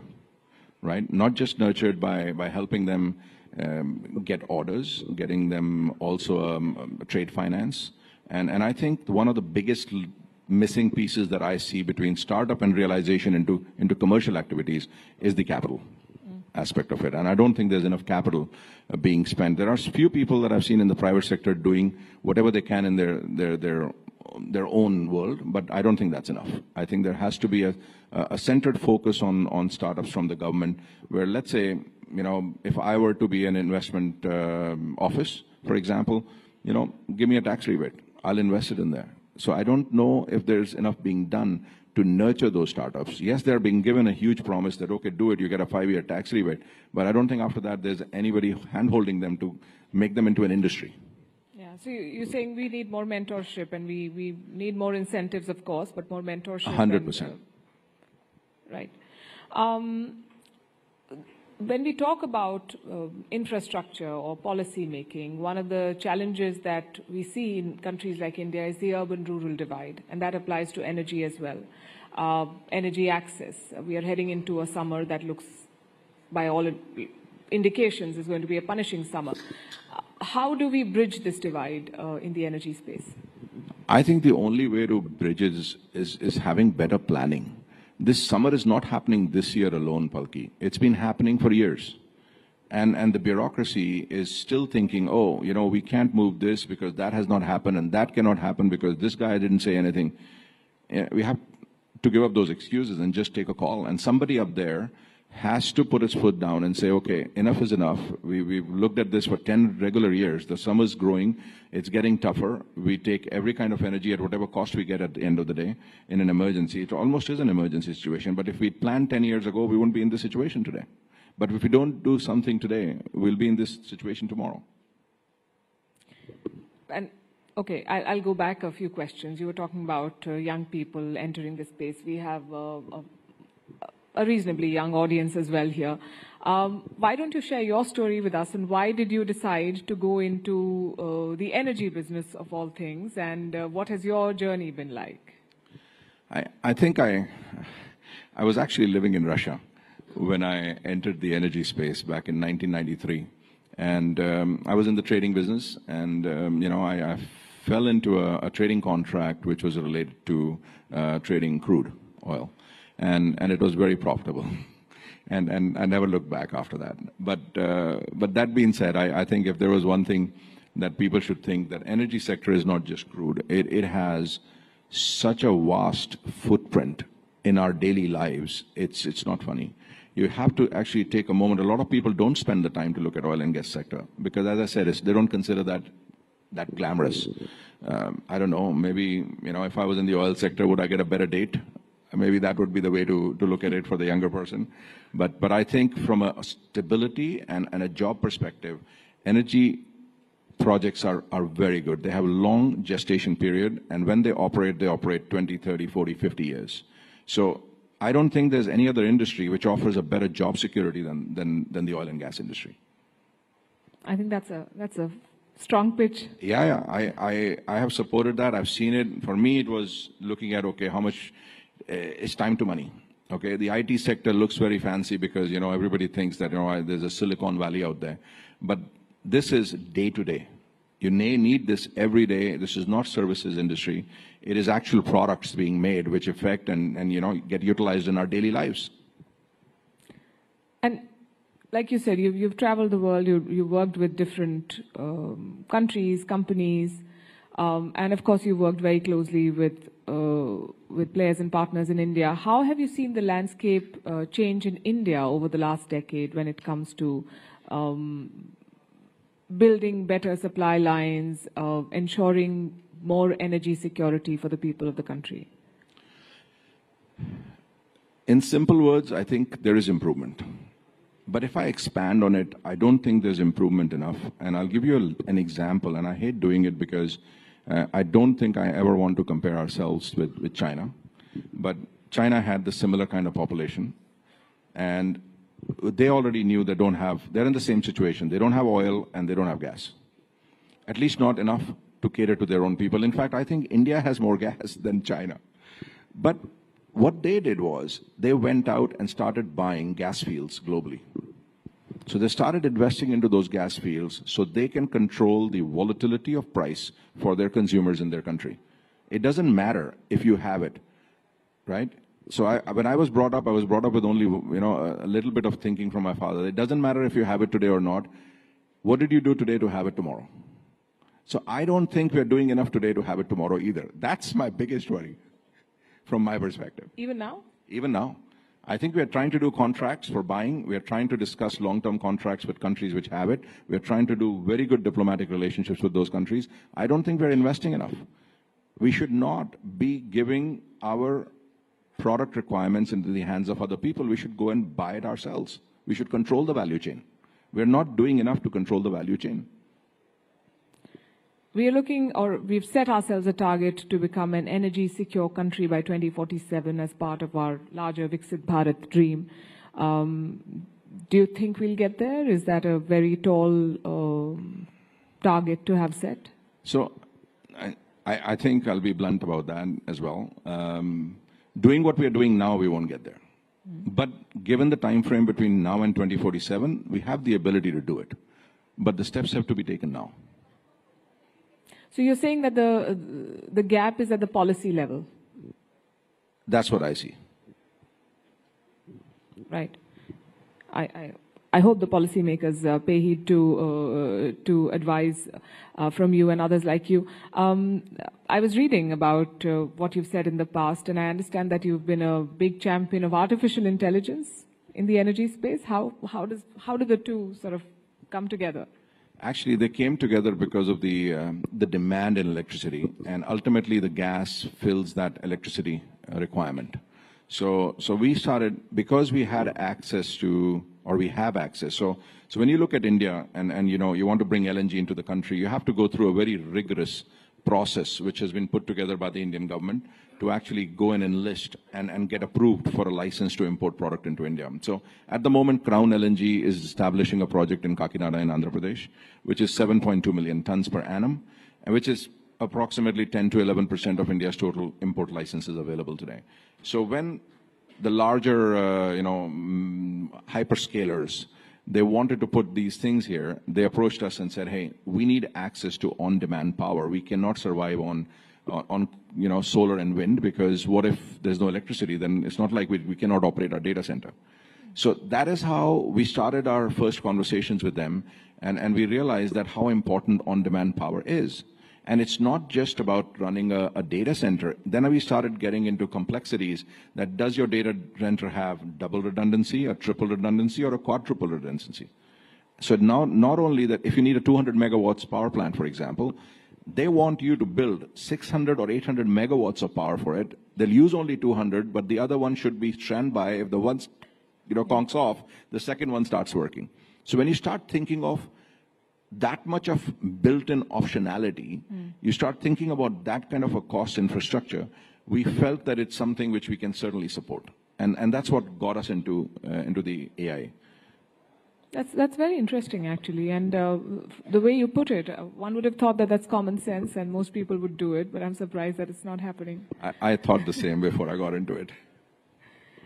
Right? Not just nurtured by helping them get orders, getting them also trade finance. And I think one of the biggest missing pieces that I see between startup and realization into commercial activities is the capital aspect of it. And I don't think there's enough capital being spent. There are few people that I've seen in the private sector doing whatever they can in their own world, but I don't think that's enough. I think there has to be a centered focus on startups from the government, where, let's say, if I were to be an investment office, for example, give me a tax rebate. I'll invest it in there. So I don't know if there's enough being done to nurture those startups. Yes, they're being given a huge promise that, okay, do it, you get a 5-year tax rebate. But I don't think after that there's anybody hand-holding them to make them into an industry. So you're saying we need more mentorship, and we need more incentives, of course, but more mentorship. 100%. Right. When we talk about infrastructure or policy making, one of the challenges that we see in countries like India is the urban-rural divide, and that applies to energy as well. Energy access. We are heading into a summer that looks, by all indications, is going to be a punishing summer. How do we bridge this divide in the energy space? I think the only way to bridge it is having better planning. This summer is not happening this year alone, Palki. It's been happening for years. And the bureaucracy is still thinking, we can't move this because that has not happened, and that cannot happen because this guy didn't say anything. We have to give up those excuses and just take a call. And somebody up there has to put its foot down and say, okay, enough is enough. We've looked at this for 10 regular years. The summer's growing. It's getting tougher. We take every kind of energy at whatever cost we get at the end of the day in an emergency. It almost is an emergency situation. But if we planned 10 years ago, we wouldn't be in this situation today. But if we don't do something today, we'll be in this situation tomorrow. And okay, I'll go back a few questions. You were talking about young people entering the space. We have a reasonably young audience as well here. Why don't you share your story with us, and why did you decide to go into the energy business of all things, and what has your journey been like? I think I was actually living in Russia when I entered the energy space back in 1993. And I was in the trading business, and I fell into a trading contract which was related to trading crude oil. And it was very profitable, and I never looked back after that. But that being said, I think if there was one thing that people should think, that energy sector is not just crude. It has such a vast footprint in our daily lives. It's not funny. You have to actually take a moment. A lot of people don't spend the time to look at oil and gas sector because, as I said, they don't consider that that glamorous. I don't know, maybe, if I was in the oil sector, would I get a better date? Maybe that would be the way to look at it for the younger person. But I think from a stability and a job perspective, energy projects are very good. They have a long gestation period, and when they operate 20, 30, 40, 50 years. So I don't think there's any other industry which offers a better job security than the oil and gas industry. I think that's a strong pitch. Yeah. I have supported that. I've seen it. For me, it was looking at, okay, how much it's time to money. Okay, the IT sector looks very fancy because, everybody thinks that, there's a Silicon Valley out there. But this is day to day. You may need this every day. This is not services industry. It is actual products being made which affect and get utilized in our daily lives. And like you said, you've traveled the world, you've worked with different countries, companies, and of course you worked very closely with players and partners in India. How have you seen the landscape change in India over the last decade when it comes to building better supply lines, ensuring more energy security for the people of the country? In simple words, I think there is improvement. But if I expand on it, I don't think there's improvement enough. And I'll give you an example, and I hate doing it because I don't think I ever want to compare ourselves with China. But China had the similar kind of population, and they already knew they're in the same situation. They don't have oil and they don't have gas. At least not enough to cater to their own people. In fact, I think India has more gas than China. But what they did was they went out and started buying gas fields globally. So they started investing into those gas fields so they can control the volatility of price for their consumers in their country. It doesn't matter if you have it, right? So when I was brought up with only a little bit of thinking from my father. It doesn't matter if you have it today or not. What did you do today to have it tomorrow? So I don't think we're doing enough today to have it tomorrow either. That's my biggest worry from my perspective. Even now? Even now. I think we are trying to do contracts for buying. We are trying to discuss long-term contracts with countries which have it. We are trying to do very good diplomatic relationships with those countries. I don't think we're investing enough. We should not be giving our product requirements into the hands of other people. We should go and buy it ourselves. We should control the value chain. We're not doing enough to control the value chain. We've set ourselves a target to become an energy secure country by 2047 as part of our larger Viksit Bharat dream. Do you think we'll get there? Is that a very tall target to have set? So I think I'll be blunt about that as well. Doing what we are doing now, we won't get there. But given the time frame between now and 2047, we have the ability to do it. But the steps have to be taken now. So you're saying that the gap is at the policy level? That's what I see. Right. I hope the policymakers pay heed to advice from you and others like you. I was reading about what you've said in the past, and I understand that you've been a big champion of artificial intelligence in the energy space. How do the two sort of come together? Actually, they came together because of the demand in electricity, and ultimately the gas fills that electricity requirement. So we started, because we had access to, or we have access. So when you look at India and you want to bring LNG into the country, you have to go through a very rigorous process which has been put together by the Indian government to actually go and enlist and get approved for a license to import product into India. So at the moment, Crown LNG is establishing a project in Kakinada in Andhra Pradesh, which is 7.2 million tons per annum, and which is approximately 10 to 11% of India's total import licenses available today. So when the larger, hyperscalers, they wanted to put these things here, they approached us and said, hey, we need access to on-demand power. We cannot survive on solar and wind, because what if there's no electricity? Then it's not like we cannot operate our data center. So that is how we started our first conversations with them, and we realized that how important on-demand power is. And it's not just about running a data center. Then we started getting into complexities that does your data center have double redundancy, a triple redundancy, or a quadruple redundancy? So now, not only that, if you need a 200 megawatts power plant, for example, they want you to build 600 or 800 megawatts of power for it. They'll use only 200, but the other one should be standby. If the one, conks off, the second one starts working. So when you start thinking of that much of built-in optionality, you start thinking about that kind of a cost infrastructure. We felt that it's something which we can certainly support. And that's what got us into the AI. That's very interesting, actually. And the way you put it, one would have thought that that's common sense and most people would do it, but I'm surprised that it's not happening. I thought the same before I got into it.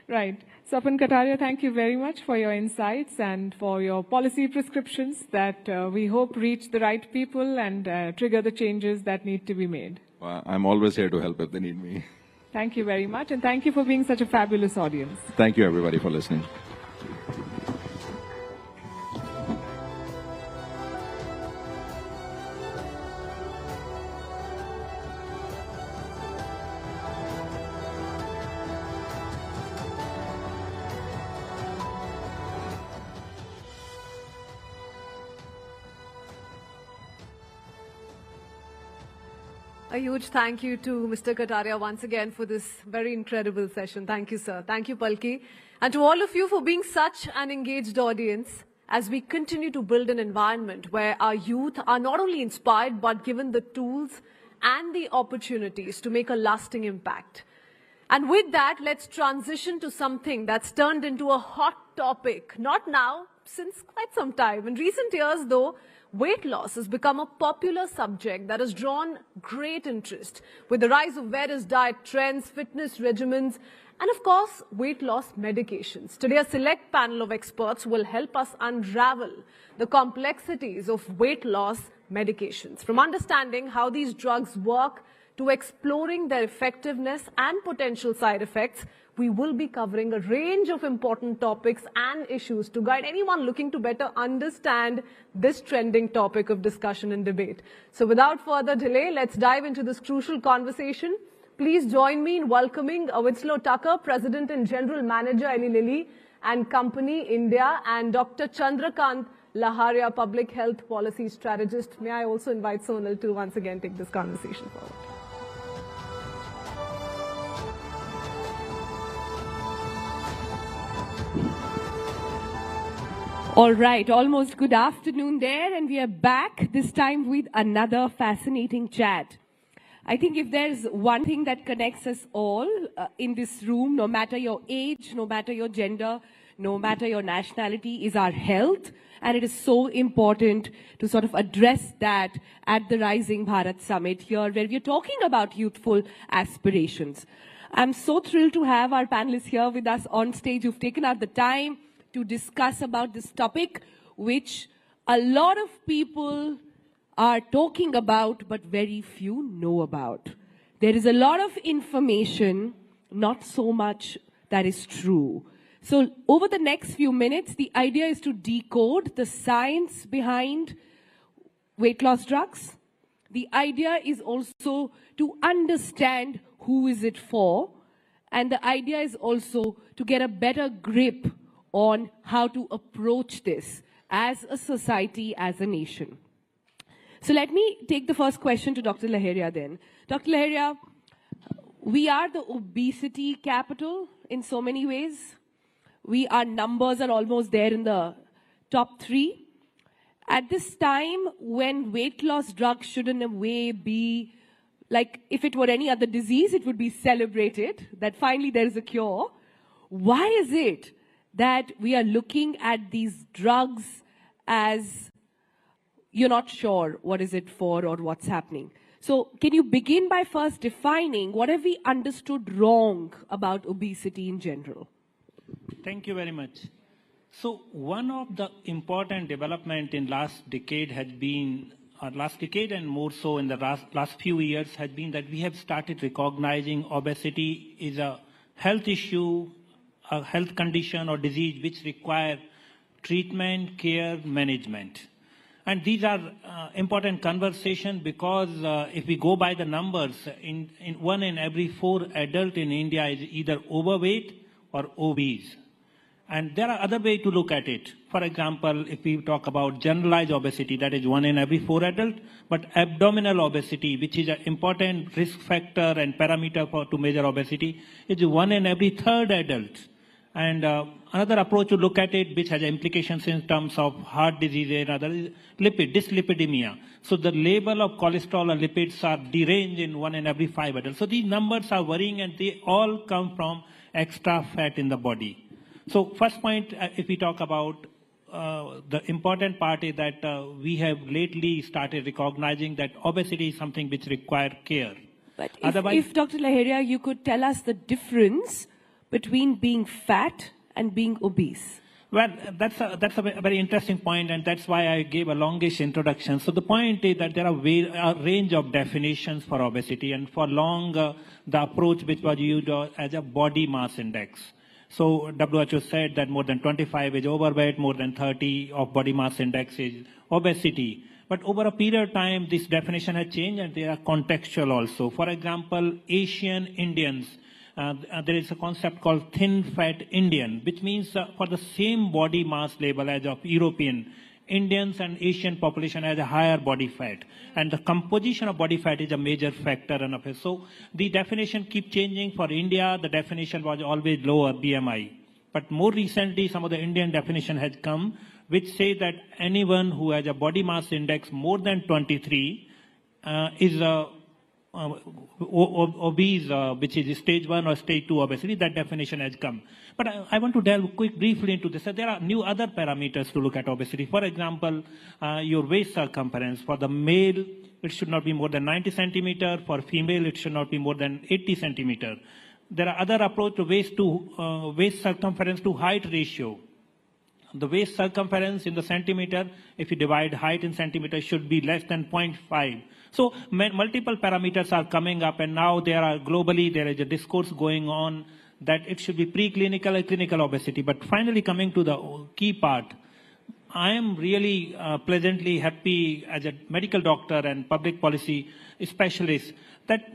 Right. Swapan Kataria, thank you very much for your insights and for your policy prescriptions that we hope reach the right people and trigger the changes that need to be made. Well, I'm always here to help if they need me. Thank you very much, and thank you for being such a fabulous audience. Thank you, everybody, for listening. A huge thank you to Mr. Kataria once again for this very incredible session. Thank you, sir. Thank you, Palki. And to all of you for being such an engaged audience as we continue to build an environment where our youth are not only inspired but given the tools and the opportunities to make a lasting impact. And with that, let's transition to something that's turned into a hot topic. Not now, since quite some time. In recent years, though, weight loss has become a popular subject that has drawn great interest with the rise of various diet trends, fitness regimens, and of course, weight loss medications. Today, a select panel of experts will help us unravel the complexities of weight loss medications, from understanding how these drugs work to exploring their effectiveness and potential side effects. We will be covering a range of important topics and issues to guide anyone looking to better understand this trending topic of discussion and debate. So without further delay, let's dive into this crucial conversation. Please join me in welcoming Winslow Tucker, President and General Manager, Eli Lilly and Company, India, and Dr. Chandrakant Laharia, Public Health Policy Strategist. May I also invite Sonal to once again take this conversation forward. All right, almost good afternoon there, and we are back this time with another fascinating chat. I think if there's one thing that connects us all in this room, no matter your age, no matter your gender, no matter your nationality, is our health. And it is so important to sort of address that at the Rising Bharat Summit here, where we're talking about youthful aspirations. I'm so thrilled to have our panelists here with us on stage who've taken out the time to discuss about this topic, which a lot of people are talking about, but very few know about. There is a lot of information, not so much that is true. So over the next few minutes, the idea is to decode the science behind weight loss drugs. The idea is also to understand who is it for. And the idea is also to get a better grip on how to approach this as a society, as a nation. So let me take the first question to Dr. Laharia then. Dr. Laharia, we are the obesity capital in so many ways. Our numbers are almost there in the top 3. At this time, when weight loss drugs should in a way be, like if it were any other disease, it would be celebrated, that finally there is a cure. Why is it that we are looking at these drugs as you're not sure what is it for or what's happening? So can you begin by first defining what have we understood wrong about obesity in general? Thank you very much. So one of the important development in last decade has been, last decade and more so in the last few years, has been that we have started recognizing obesity is a health issue, a health condition or disease which require treatment, care, management. And these are important conversations because if we go by the numbers, in 1 in every 4 adults in India is either overweight or obese. And there are other ways to look at it. For example, if we talk about generalized obesity, that is 1 in every 4 adults, but abdominal obesity, which is an important risk factor and parameter to measure obesity, is 1 in every 3rd adult. And another approach to look at it, which has implications in terms of heart disease and other, is dyslipidemia. So the level of cholesterol and lipids are deranged in 1 in every 5 adults. So these numbers are worrying, and they all come from extra fat in the body. So first point, if we talk about the important part is that we have lately started recognizing that obesity is something which requires care. But if Dr. Laheria, you could tell us the difference between being fat and being obese. Well, that's a very interesting point, and that's why I gave a longish introduction. So the point is that there are a range of definitions for obesity, and for long, the approach which was used as a body mass index. So WHO said that more than 25 is overweight, more than 30 of body mass index is obesity. But over a period of time, this definition has changed, and they are contextual also. For example, Asian Indians, there is a concept called thin fat Indian, which means for the same body mass level as of European, Indians and Asian population has a higher body fat. And the composition of body fat is a major factor in it. So the definition keeps changing. For India, the definition was always lower BMI. But more recently, some of the Indian definition has come, which say that anyone who has a body mass index more than 23 is obese, which is stage 1 or stage 2 obesity. That definition has come. But I want to delve briefly into this. There are new other parameters to look at obesity. For example, your waist circumference. For the male, it should not be more than 90 centimeter. For female, it should not be more than 80 centimeter. There are other approach to waist circumference to height ratio. The waist circumference in the centimeter, if you divide height in centimeter, should be less than 0.5. So multiple parameters are coming up, and now globally there is a discourse going on that it should be preclinical and clinical obesity. But finally, coming to the key part, I am really pleasantly happy as a medical doctor and public policy specialist that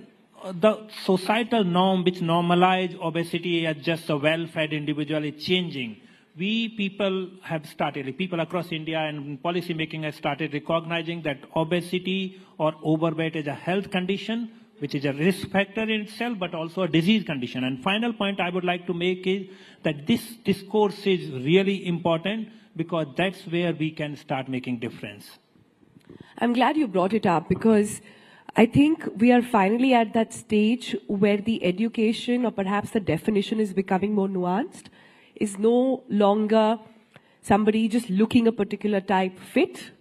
the societal norm which normalized obesity as just a well-fed individual is changing. We people have started, people across India and policy making have started recognizing that obesity or overweight is a health condition, which is a risk factor in itself, but also a disease condition. And final point I would like to make is that this discourse is really important because that's where we can start making difference. I'm glad you brought it up because I think we are finally at that stage where the education or perhaps the definition is becoming more nuanced. Is no longer somebody just looking a particular type fit.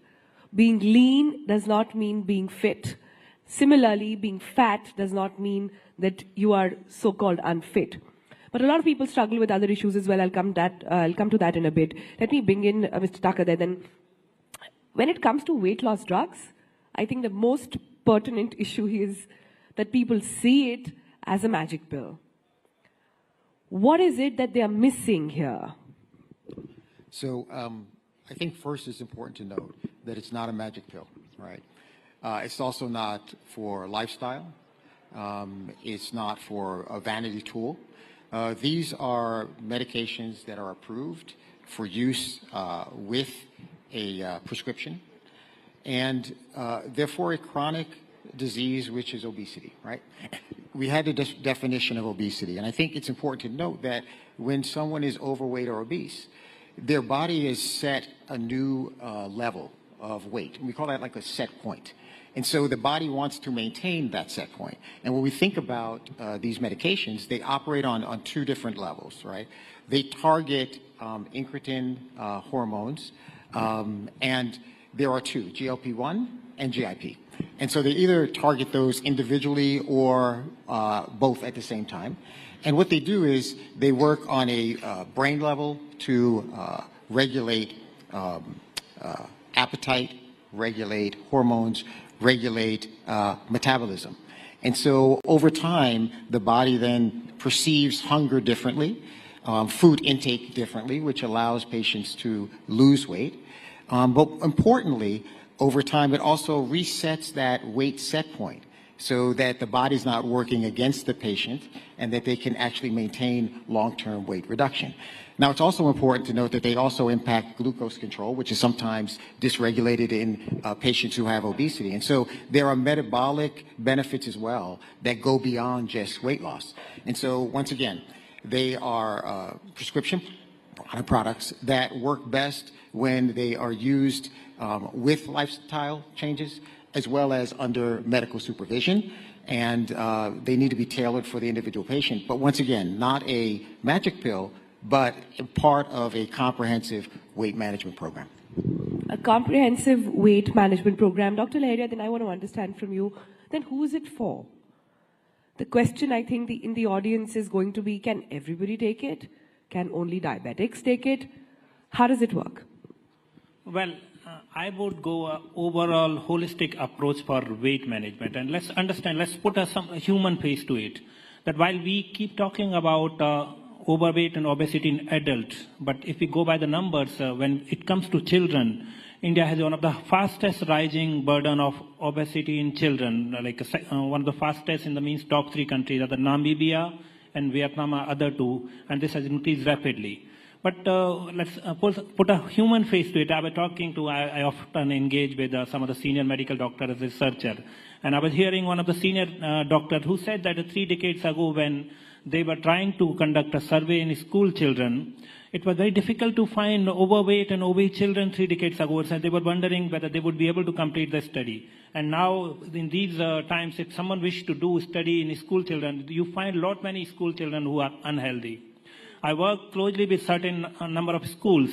Being lean does not mean being fit. Similarly, being fat does not mean that you are so-called unfit. But a lot of people struggle with other issues as well. I'll come to that in a bit. Let me bring in Mr. Thakur there. Then, when it comes to weight loss drugs, I think the most pertinent issue is that people see it as a magic pill. What is it that they are missing here? So I think first it's important to note that it's not a magic pill, right? It's also not for lifestyle. It's not for a vanity tool. These are medications that are approved for use with a prescription, and therefore a chronic disease, which is obesity, right? We had a definition of obesity, and I think it's important to note that when someone is overweight or obese, their body is set a new level of weight. We call that like a set point. And so the body wants to maintain that set point. And when we think about these medications, they operate on two different levels, right? They target incretin hormones, and there are two, GLP-1 and GIP. And so they either target those individually or both at the same time. And what they do is they work on a brain level to regulate appetite, regulate hormones, regulate metabolism. And so over time, the body then perceives hunger differently, food intake differently, which allows patients to lose weight. But importantly, over time, it also resets that weight set point. so that the body's not working against the patient and that they can actually maintain long-term weight reduction. Now, it's also important to note that they also impact glucose control, which is sometimes dysregulated in patients who have obesity. And so there are metabolic benefits as well that go beyond just weight loss. And so, once again, they are prescription products that work best when they are used with lifestyle changes as well as under medical supervision. And they need to be tailored for the individual patient. But once again, not a magic pill, but part of a comprehensive weight management program. A comprehensive weight management program. Dr. Laharia, then I want to understand from you, then who is it for? The question I think in the audience is going to be, can everybody take it? Can only diabetics take it? How does it work? Well, I would go overall holistic approach for weight management. And let's understand, let's put some human face to it. That while we keep talking about overweight and obesity in adults, but if we go by the numbers, when it comes to children, India has one of the fastest rising burden of obesity in children, one of the fastest in the means top 3 countries are the Namibia and Vietnam are other 2, and this has increased rapidly. But let's put a human face to it. I often engage with some of the senior medical doctors as a researcher, and I was hearing one of the senior doctors who said that 3 decades ago when they were trying to conduct a survey in school children, it was very difficult to find overweight and obese children 3 decades ago. So they were wondering whether they would be able to complete the study. And now, in these times, if someone wished to do study in school children, you find many school children who are unhealthy. I work closely with certain number of schools,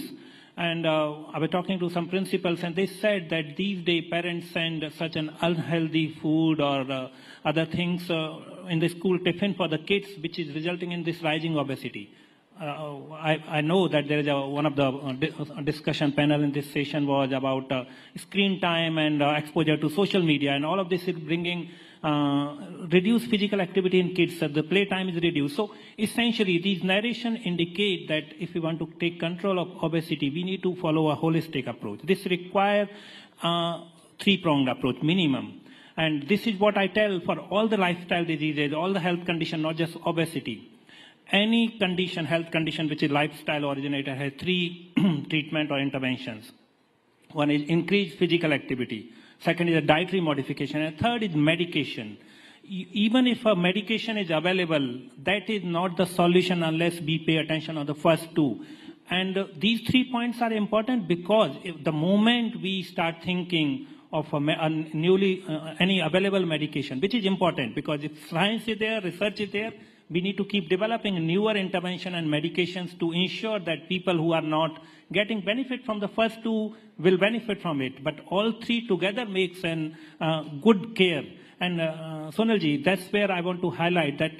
and I was talking to some principals, and they said that these days parents send such an unhealthy food or other things in the school tiffin for the kids, which is resulting in this rising obesity. I know that there is one of the discussion panel in this session was about screen time and exposure to social media, and all of this is bringing reduced physical activity in kids. The play time is reduced. So essentially, these narration indicate that if we want to take control of obesity, we need to follow a holistic approach. This requires three-pronged approach minimum. And this is what I tell for all the lifestyle diseases, all the health conditions, not just obesity. Any condition, health condition which is lifestyle originated has 3 treatment or interventions. One is increased physical activity. Second is a dietary modification. And third is medication. Even if a medication is available, that is not the solution unless we pay attention on the first 2. And these 3 points are important because if the moment we start thinking of any available medication, which is important because if science is there, research is there, we need to keep developing newer intervention and medications to ensure that people who are not getting benefit from the first 2 will benefit from it. But all 3 together makes an good care. And Sonalji, that's where I want to highlight that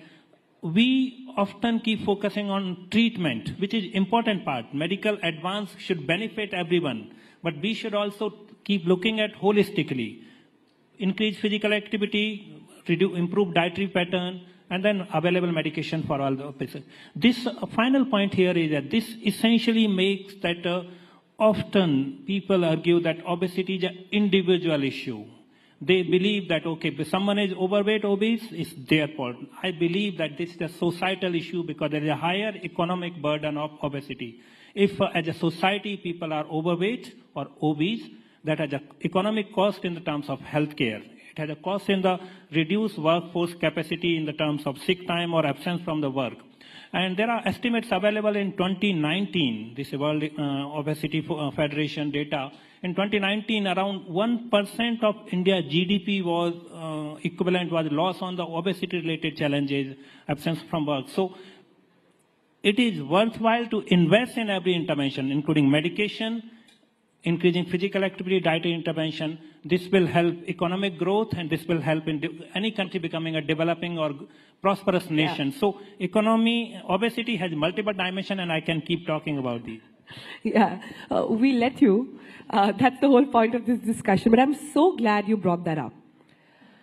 we often keep focusing on treatment, which is important part. Medical advance should benefit everyone, but we should also keep looking at holistically. Increase physical activity, improve dietary pattern, and then available medication for all the patients. This final point here is that this essentially makes that often people argue that obesity is an individual issue. They believe that, okay, if someone is overweight, obese, it's their fault. I believe that this is a societal issue because there is a higher economic burden of obesity. If as a society people are overweight or obese, that has an economic cost in the terms of healthcare. It has a cost in the reduced workforce capacity in the terms of sick time or absence from the work. And there are estimates available in 2019, this is World Obesity Federation data. In 2019, around 1% of India's GDP was was loss on the obesity-related challenges, absence from work. So it is worthwhile to invest in every intervention, including medication, increasing physical activity, dietary intervention. This will help economic growth, and this will help in any country becoming a developing or prosperous nation. Yeah. So obesity has multiple dimensions, and I can keep talking about these. Yeah, we let you. That's the whole point of this discussion. But I'm so glad you brought that up.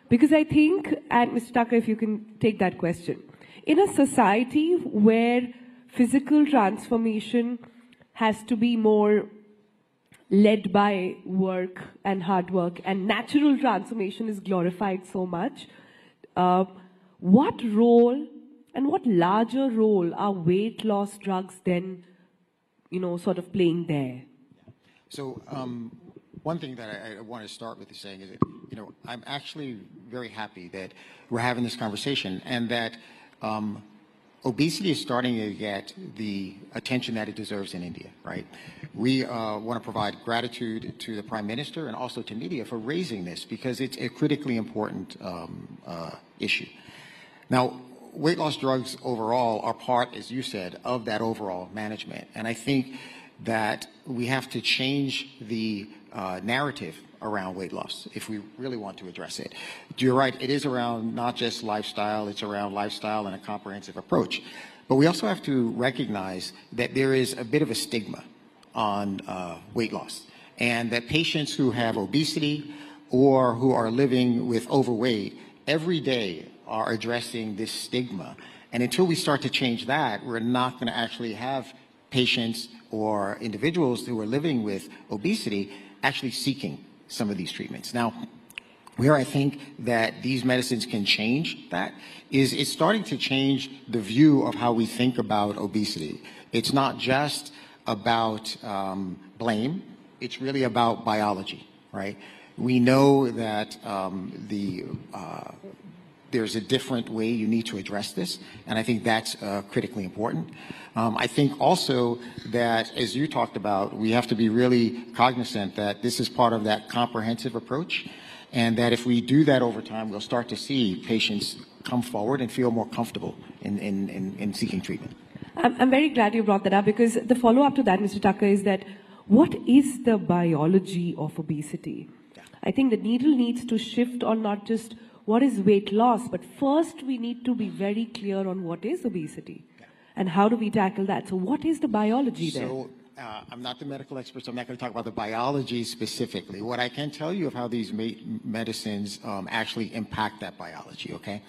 Because I think, and Mr. Thakur, if you can take that question. In a society where physical transformation has to be more led by work and hard work, and natural transformation is glorified so much, What role and what larger role are weight loss drugs then, sort of playing there? So one thing that I want to start with is saying is that, I'm actually very happy that we're having this conversation and that obesity is starting to get the attention that it deserves in India, right? We want to provide gratitude to the Prime Minister and also to media for raising this because it's a critically important issue. Now, weight loss drugs overall are part, as you said, of that overall management. And I think that we have to change the narrative around weight loss if we really want to address it. You're right, it is around not just lifestyle, it's around lifestyle and a comprehensive approach. But we also have to recognize that there is a bit of a stigma on weight loss, and that patients who have obesity or who are living with overweight every day are addressing this stigma. And until we start to change that, we're not going to actually have patients or individuals who are living with obesity actually seeking some of these treatments. Now, where I think that these medicines can change that is it's starting to change the view of how we think about obesity. It's not just about blame, it's really about biology, right? We know that there's a different way you need to address this, and I think that's critically important. I think also that, as you talked about, we have to be really cognizant that this is part of that comprehensive approach, and that if we do that over time, we'll start to see patients come forward and feel more comfortable in seeking treatment. I'm very glad you brought that up, because the follow-up to that, Mr. Tucker, is that what is the biology of obesity? Yeah. I think the needle needs to shift on not just what is weight loss, but first we need to be very clear on what is obesity. Yeah. And how do we tackle that? So what is the biology there? So I'm not the medical expert, so I'm not going to talk about the biology specifically. What I can tell you of how these medicines actually impact that biology, okay?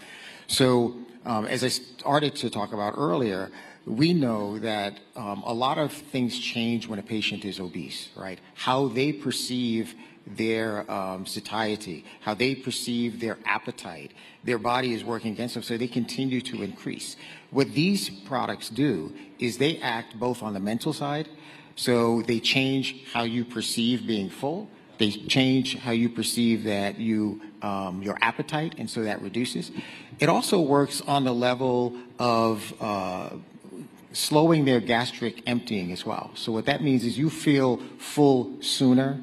So as I started to talk about earlier, we know that a lot of things change when a patient is obese, right? How they perceive their satiety, how they perceive their appetite, their body is working against them, so they continue to increase. What these products do is they act both on the mental side, so they change how you perceive being full, they change how you perceive that your appetite, and so that reduces. It also works on the level of slowing their gastric emptying as well. So what that means is you feel full sooner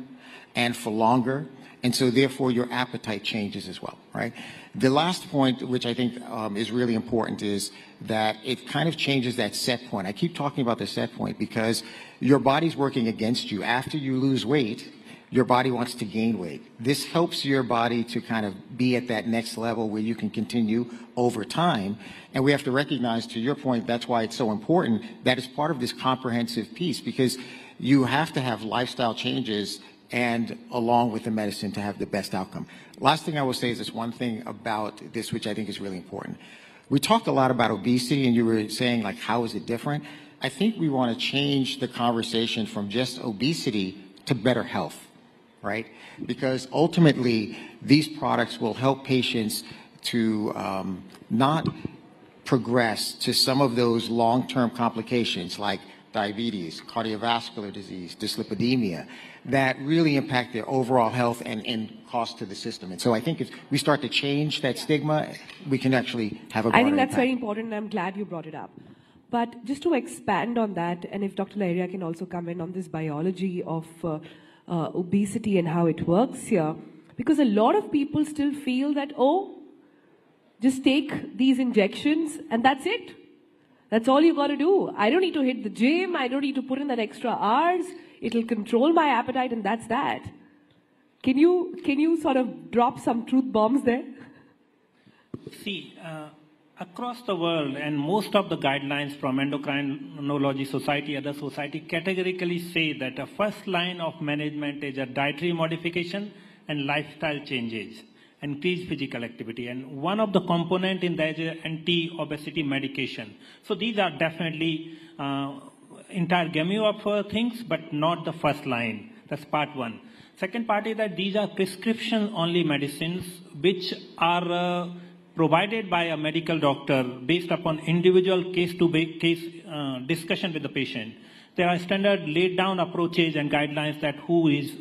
and for longer, and so therefore your appetite changes as well, right? The last point, which I think is really important, is that it kind of changes that set point. I keep talking about the set point because your body's working against you. After you lose weight, your body wants to gain weight. This helps your body to kind of be at that next level where you can continue over time. And we have to recognize, to your point, that's why it's so important that it's part of this comprehensive piece, because you have to have lifestyle changes and along with the medicine to have the best outcome. Last thing I will say is this one thing about this, which I think is really important. We talked a lot about obesity, and you were saying, like, how is it different? I think we want to change the conversation from just obesity to better health, right? Because ultimately, these products will help patients to not progress to some of those long-term complications like diabetes, cardiovascular disease, dyslipidemia, that really impact their overall health and cost to the system. And so I think if we start to change that stigma, we can actually have a broader I think that's impact. very important, and I'm glad you brought it up. But just to expand on that, and if Dr. Lahiriya can also come in on this biology of obesity and how it works here, because a lot of people still feel that, oh, just take these injections and that's it. That's all you got to do. I don't need to hit the gym. I don't need to put in that extra hours. It'll control my appetite, and that's that. Can you sort of drop some truth bombs there? See, across the world, and most of the guidelines from Endocrinology Society, other society, categorically say that a first line of management is a dietary modification and lifestyle changes, increased physical activity. And one of the component in that is anti-obesity medication. So these are definitely entire gamut of things, but not the first line. That's part one. Second part is that these are prescription-only medicines which are provided by a medical doctor based upon individual case-to-case discussion with the patient. There are standard laid down approaches and guidelines that who is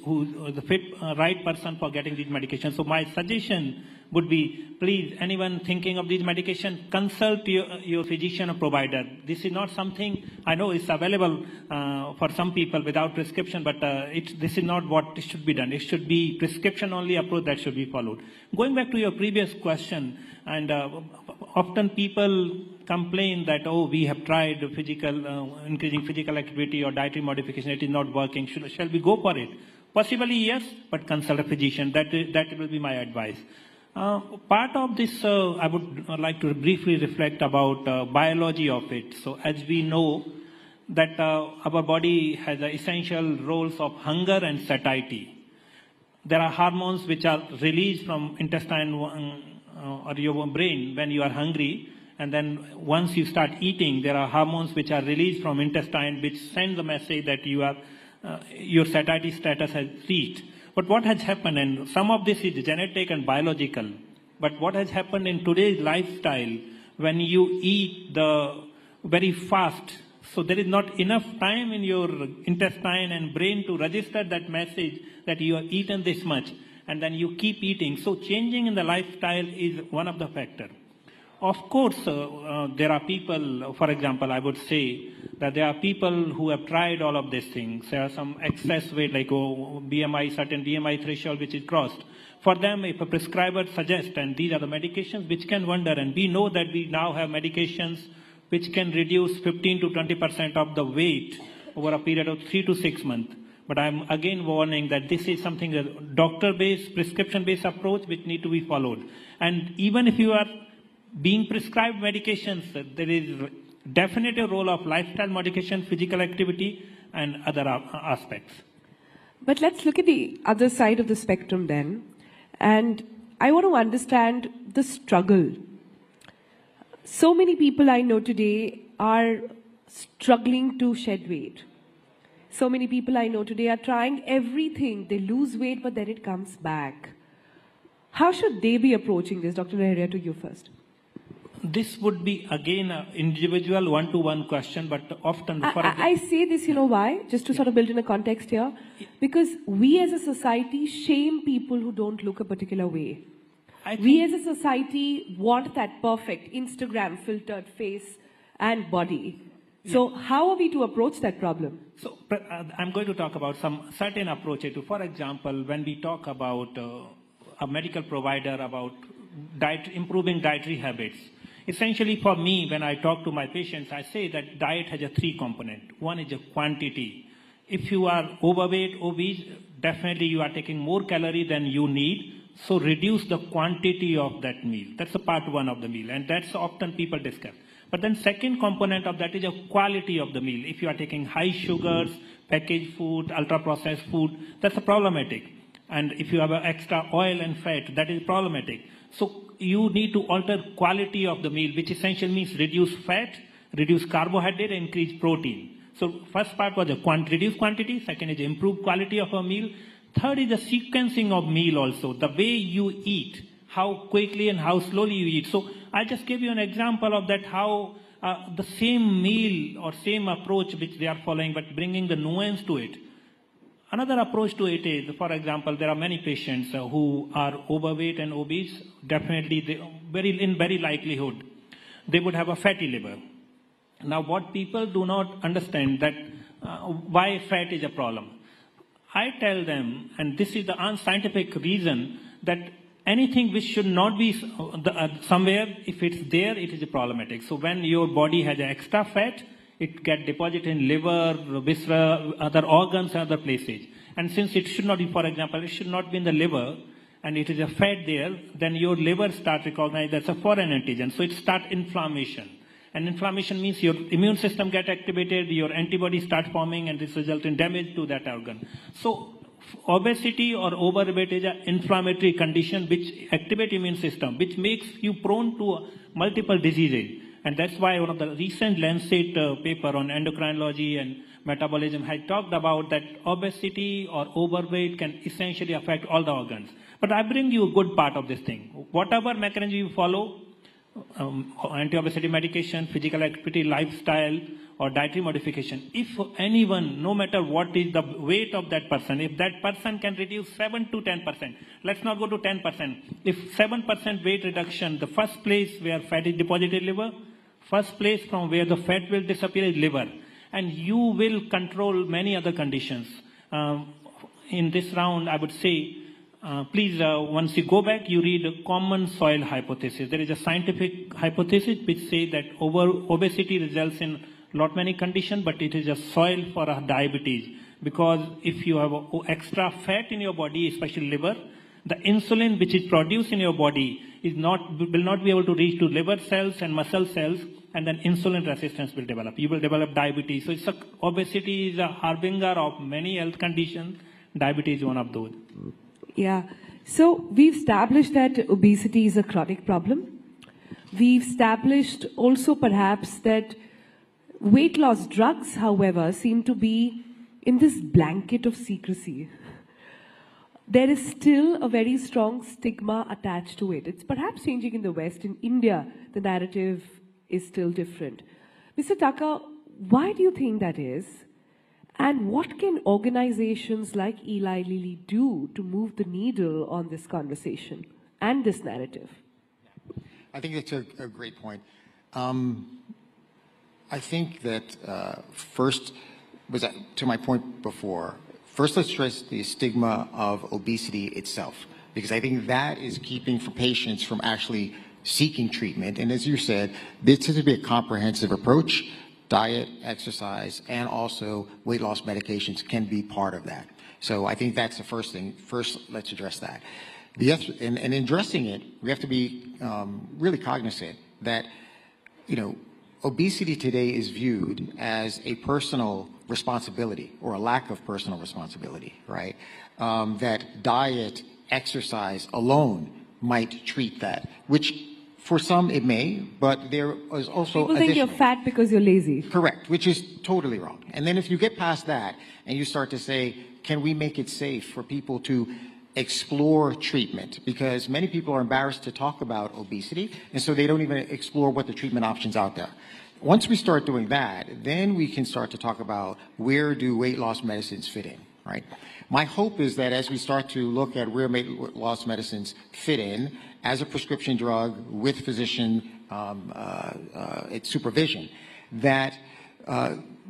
the right person for getting these medications. So my suggestion would be, please, anyone thinking of these medications, consult your physician or provider. This is not something, I know it's available for some people without prescription, but this is not what should be done. It should be prescription only approach that should be followed. Going back to your previous question, and often people complain that, oh, we have tried increasing physical activity or dietary modification, it is not working. Shall we go for it? Possibly yes, but consult a physician. That will be my advice. Part of this, I would like to briefly reflect about biology of it. So as we know that our body has essential roles of hunger and satiety. There are hormones which are released from intestine or your brain when you are hungry, and then once you start eating, there are hormones which are released from intestine which send the message that your satiety status has reached. But what has happened, and some of this is genetic and biological, but what has happened in today's lifestyle, when you eat very fast, so there is not enough time in your intestine and brain to register that message that you have eaten this much, and then you keep eating. So changing in the lifestyle is one of the factors. Of course, there are people, for example, I would say that there are people who have tried all of these things. There are some excess weight, like BMI, certain BMI threshold which is crossed. For them, if a prescriber suggests, and these are the medications which can wonder, and we know that we now have medications which can reduce 15 to 20% of the weight over a period of 3 to 6 months. But I'm again warning that this is something that doctor-based, prescription-based approach which need to be followed. And even if you are being prescribed medications, there is definitely a role of lifestyle modification, physical activity, and other aspects. But let's look at the other side of the spectrum then. And I want to understand the struggle. So many people I know today are struggling to shed weight. So many people I know today are trying everything. They lose weight, but then it comes back. How should they be approaching this? Dr. Neharia, to you first. This would be, again, an individual one-to-one question, but often... I say this, you know why? Just to sort of build in a context here. Because we as a society shame people who don't look a particular way. We as a society want that perfect Instagram filtered face and body. So how are we to approach that problem? So I'm going to talk about some certain approaches to, for example, when we talk about a medical provider about improving dietary habits. Essentially for me, when I talk to my patients, I say that diet has a 3 components. One is a quantity. If you are overweight, obese, definitely you are taking more calories than you need. So reduce the quantity of that meal. That's a part 1 of the meal, and that's often people discuss. But then second component of that is a quality of the meal. If you are taking high sugars, packaged food, ultra-processed food, that's a problematic. And if you have extra oil and fat, that is problematic. So you need to alter quality of the meal, which essentially means reduce fat, reduce carbohydrate, and increase protein. So first part was reduce quantity, second is improve quality of a meal. Third is the sequencing of meal also, the way you eat, how quickly and how slowly you eat. So I just gave you an example of that, how the same meal or same approach which they are following, but bringing the nuance to it. Another approach to it is, for example, there are many patients who are overweight and obese. Definitely, in very likelihood, they would have a fatty liver. Now, what people do not understand that why fat is a problem. I tell them, and this is the unscientific reason, that anything which should not be somewhere, if it's there, it is problematic. So when your body has extra fat, it gets deposited in liver, viscera, other organs, and other places. And since it should not be, for example, it should not be in the liver, and it is a fat there, then your liver starts recognize that's a foreign antigen. So it starts inflammation. And inflammation means your immune system gets activated, your antibodies start forming, and this results in damage to that organ. So obesity or overweight is an inflammatory condition which activates immune system, which makes you prone to multiple diseases. And that's why one of the recent Lancet paper on endocrinology and metabolism has talked about that obesity or overweight can essentially affect all the organs. But I bring you a good part of this thing. Whatever mechanism you follow, anti-obesity medication, physical activity, lifestyle, or dietary modification. If anyone, no matter what is the weight of that person, if that person can reduce 7 to 10%, let's not go to 10%. If 7% weight reduction, the first place where fat is deposited liver, first place from where the fat will disappear is liver. And you will control many other conditions. In this round, I would say, please, once you go back, you read a common soil hypothesis. There is a scientific hypothesis which says that obesity results in lot many conditions, but it is a soil for diabetes. Because if you have extra fat in your body, especially liver, the insulin which is produced in your body will not be able to reach to liver cells and muscle cells, and then insulin resistance will develop. You will develop diabetes. So obesity is a harbinger of many health conditions. Diabetes is one of those. Yeah. So we've established that obesity is a chronic problem. We've established also perhaps that weight loss drugs, however, seem to be in this blanket of secrecy. There is still a very strong stigma attached to it. It's perhaps changing in the West. In India, the narrative is still different. Mr. Tucker, why do you think that is? And what can organizations like Eli Lilly do to move the needle on this conversation and this narrative? I think that's a great point. I think that first, to my point before, first let's address the stigma of obesity itself, because I think that is keeping for patients from actually seeking treatment. And as you said, this has to be a comprehensive approach. Diet, exercise, and also weight loss medications can be part of that. So I think that's the first thing. First, let's address that. And in addressing it, we have to be really cognizant that, obesity today is viewed as a personal responsibility or a lack of personal responsibility, right? That diet, exercise alone might treat that, which for some it may, but there is also people think you're fat because you're lazy. Correct, which is totally wrong. And then if you get past that and you start to say, can we make it safe for people to explore treatment? Because many people are embarrassed to talk about obesity, and so they don't even explore what the treatment options out there. Once we start doing that, then we can start to talk about where do weight loss medicines fit in, right? My hope is that as we start to look at where weight loss medicines fit in as a prescription drug with physician supervision, that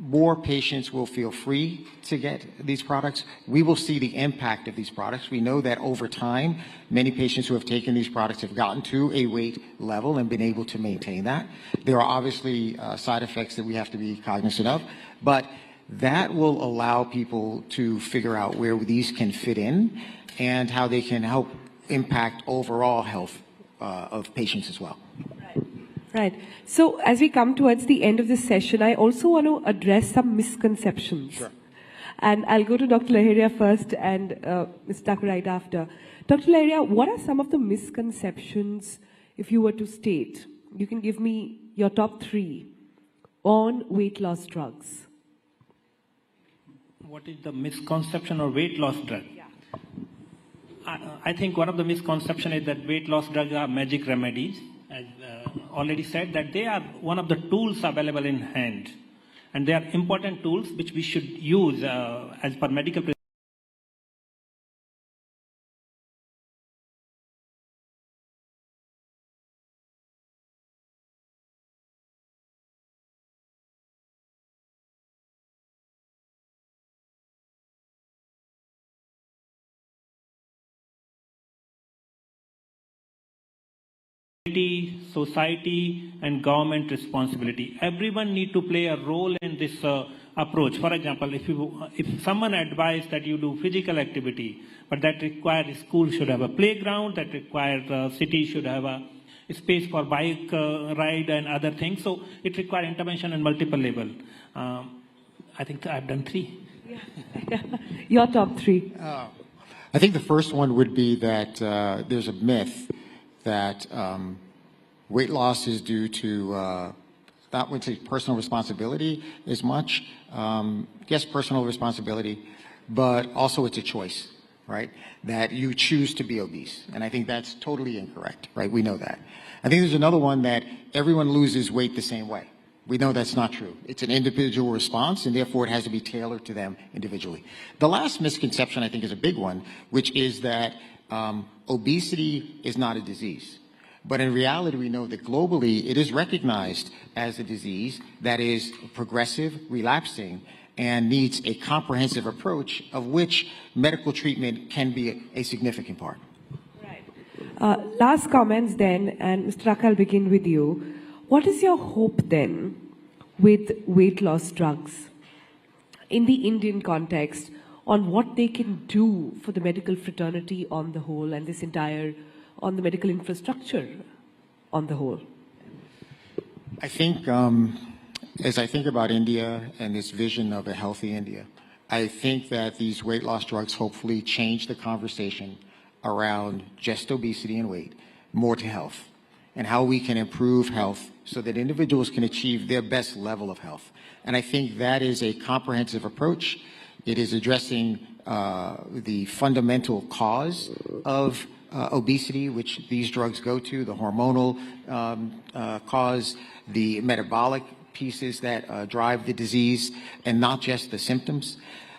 more patients will feel free to get these products. We will see the impact of these products. We know that over time, many patients who have taken these products have gotten to a weight level and been able to maintain that. There are obviously side effects that we have to be cognizant of, but that will allow people to figure out where these can fit in and how they can help impact overall health of patients as well. Right. So as we come towards the end of this session, I also want to address some misconceptions. Sure. And I'll go to Dr. Laheria first and Ms. Tucker right after. Dr. Laheria, what are some of the misconceptions, if you were to state? You can give me your top 3 on weight loss drugs. What is the misconception of weight loss drug? Yeah. I think one of the misconceptions is that weight loss drugs are magic remedies. As already said, that they are one of the tools available in hand. And they are important tools which we should use as per medical society and government responsibility. Everyone need to play a role in this approach. For example, if someone advised that you do physical activity, but that requires school should have a playground, that requires city should have a space for bike ride and other things. So it requires intervention on multiple levels. I think I've done 3. Yeah. Your top 3. I think the first one would be that there's a myth that weight loss is due to not would say personal responsibility as much. Yes, personal responsibility, but also it's a choice, right, that you choose to be obese. And I think that's totally incorrect, right? We know that. I think there's another one that everyone loses weight the same way. We know that's not true. It's an individual response, and therefore it has to be tailored to them individually. The last misconception, I think, is a big one, which is that obesity is not a disease. But in reality, we know that globally it is recognized as a disease that is progressive, relapsing, and needs a comprehensive approach, of which medical treatment can be a significant part. Right. Last comments then, and Mr. Raka, I'll begin with you. What is your hope then with weight loss drugs in the Indian context on what they can do for the medical fraternity on the whole and this entire, on the medical infrastructure on the whole? I think, as I think about India and this vision of a healthy India, I think that these weight loss drugs hopefully change the conversation around just obesity and weight more to health, and how we can improve health so that individuals can achieve their best level of health. And I think that is a comprehensive approach. It is addressing the fundamental cause of obesity, which these drugs go to, the hormonal cause, the metabolic pieces that drive the disease, and not just the symptoms.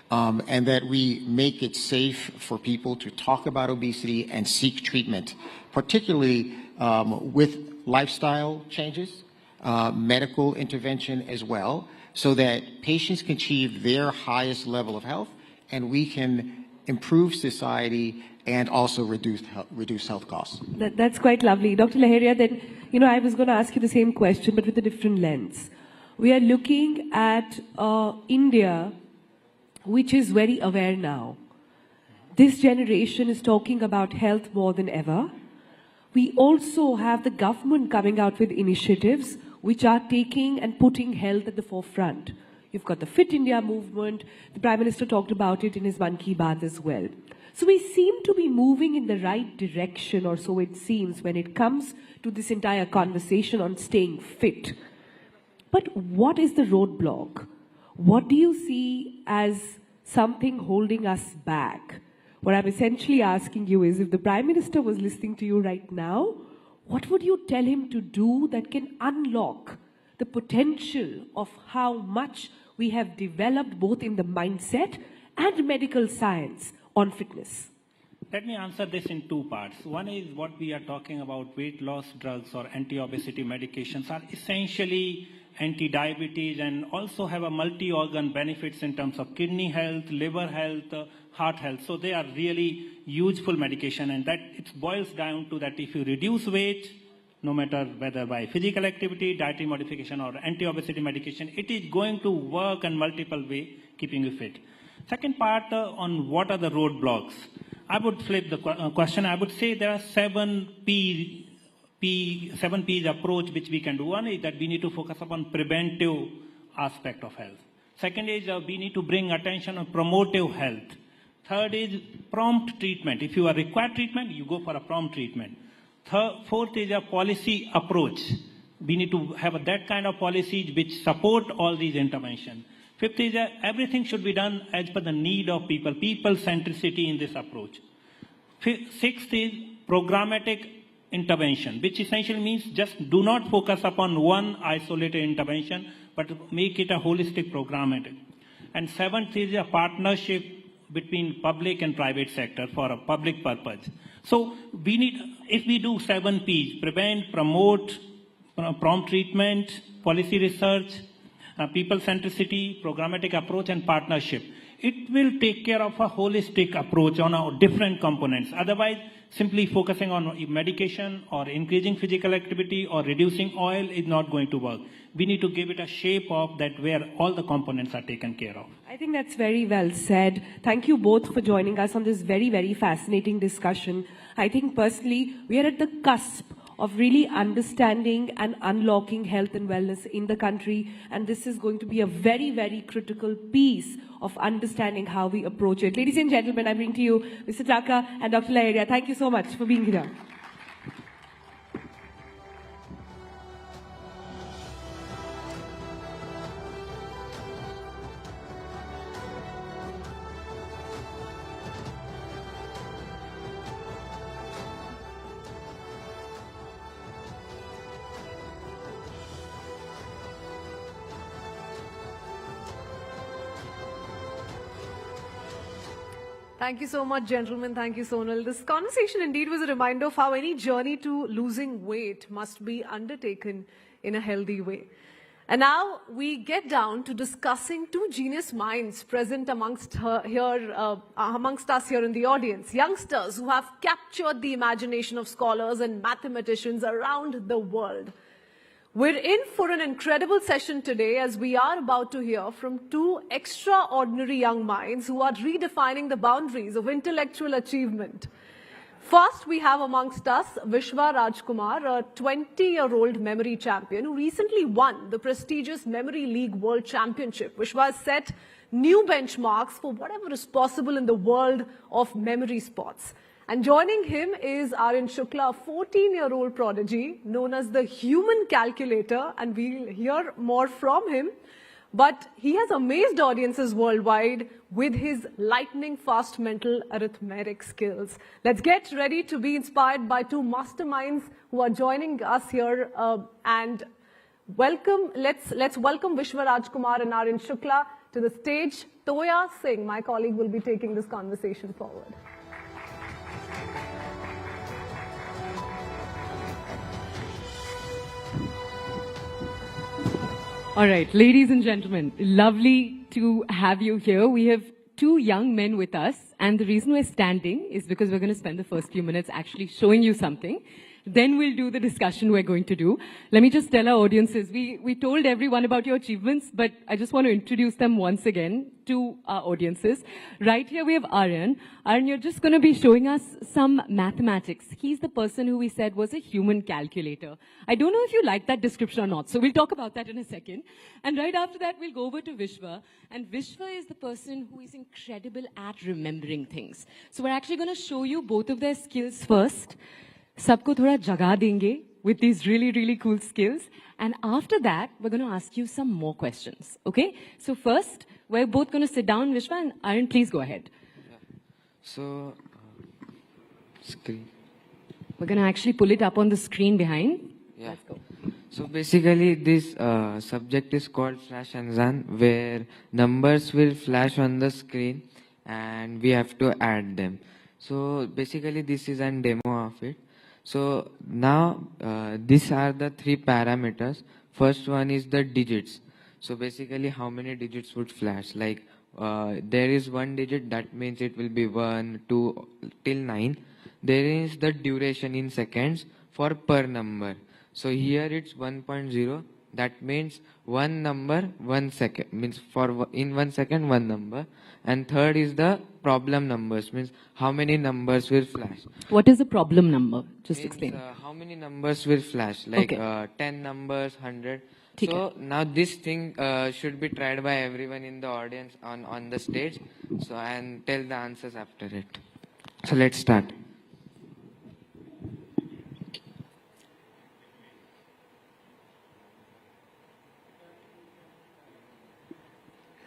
And that we make it safe for people to talk about obesity and seek treatment, particularly with lifestyle changes, medical intervention as well, so that patients can achieve their highest level of health, and we can improve society and also reduce health costs. That's quite lovely. Dr. Laheria, then, I was going to ask you the same question, but with a different lens. We are looking at India, which is very aware now. This generation is talking about health more than ever. We also have the government coming out with initiatives which are taking and putting health at the forefront. You've got the Fit India movement. The Prime Minister talked about it in his Mann Ki Baat as well. So we seem to be moving in the right direction, or so it seems, when it comes to this entire conversation on staying fit. But what is the roadblock? What do you see as something holding us back? What I'm essentially asking you is, if the Prime Minister was listening to you right now, what would you tell him to do that can unlock the potential of how much we have developed both in the mindset and medical science on fitness? Let me answer this in two parts. One is what we are talking about, weight loss drugs or anti-obesity medications are essentially anti-diabetes and also have a multi-organ benefits in terms of kidney health, liver health, heart health. So they are really useful medication, and that it boils down to that if you reduce weight, no matter whether by physical activity, dietary modification or anti-obesity medication, it is going to work in multiple ways, keeping you fit. Second part on what are the roadblocks. I would flip the question. I would say there are 7 P's approach which we can do. One is that we need to focus upon preventive aspect of health. Second is we need to bring attention on promotive health. Third is prompt treatment. If you are required treatment, you go for a prompt treatment. Fourth is a policy approach. We need to have that kind of policies which support all these interventions. Fifth is that everything should be done as per the need of people, people centricity in this approach. Sixth is programmatic intervention, which essentially means just do not focus upon one isolated intervention, but make it a holistic programmatic. And seventh is a partnership between public and private sector for a public purpose. So we need, if we do 7 P's, prevent, promote, prompt treatment, policy research, people centricity, programmatic approach and partnership, it will take care of a holistic approach on our different components. Otherwise, simply focusing on medication or increasing physical activity or reducing oil is not going to work. We need to give it a shape of that where all the components are taken care of. I think that's very well said. Thank you both for joining us on this very, very fascinating discussion. I think personally, we are at the cusp of really understanding and unlocking health and wellness in the country. And this is going to be a very, very critical piece of understanding how we approach it. Ladies and gentlemen, I bring to you Mr. Taka and Dr. Laheria. Thank you so much for being here. Thank you so much, gentlemen. Thank you, Sonal. This conversation indeed was a reminder of how any journey to losing weight must be undertaken in a healthy way. And now we get down to discussing two genius minds present amongst us here in the audience. Youngsters who have captured the imagination of scholars and mathematicians around the world. We're in for an incredible session today as we are about to hear from two extraordinary young minds who are redefining the boundaries of intellectual achievement. First, we have amongst us Vishwa Rajkumar, a 20-year-old memory champion who recently won the prestigious Memory League World Championship. Vishwa has set new benchmarks for whatever is possible in the world of memory sports. And joining him is Aryan Shukla, a 14-year-old prodigy known as the human calculator, and we'll hear more from him. But he has amazed audiences worldwide with his lightning-fast mental arithmetic skills. Let's get ready to be inspired by two masterminds who are joining us here. And welcome, let's welcome Vishwa Rajkumar and Aryan Shukla to the stage. Toya Singh, my colleague, will be taking this conversation forward. All right, ladies and gentlemen, lovely to have you here. We have two young men with us, and the reason we're standing is because we're going to spend the first few minutes actually showing you something. Then we'll do the discussion we're going to do. Let me just tell our audiences, we told everyone about your achievements, but I just want to introduce them once again to our audiences. Right here we have Aryan. Aryan, you're just going to be showing us some mathematics. He's the person who we said was a human calculator. I don't know if you like that description or not, so we'll talk about that in a second. And right after that, we'll go over to Vishwa. And Vishwa is the person who is incredible at remembering things. So we're actually going to show you both of their skills first. Sabko thoda jaga denge with these really, really cool skills. And after that, we're going to ask you some more questions. Okay? So first, we're both going to sit down, Vishwa, and Aryan, please go ahead. So, screen. We're going to actually pull it up on the screen behind. Yeah. Let's go. So basically this subject is called Flash and Zan, where numbers will flash on the screen and we have to add them. So basically this is a demo of it. So now these are the three parameters. First one is the digits. So basically how many digits would flash? Like there is one digit, that means it will be 1, 2 till 9. There is the duration in seconds for per number. So here it's 1.0. That means one number, 1 second, means for in 1 second, one number. And third is the problem numbers, means how many numbers will flash. What is the problem number? Just Means, explain. how many numbers will flash, like Okay. 10 numbers, 100. Okay. So now this thing should be tried by everyone in the audience on the stage. So and tell the answers after it. So let's start.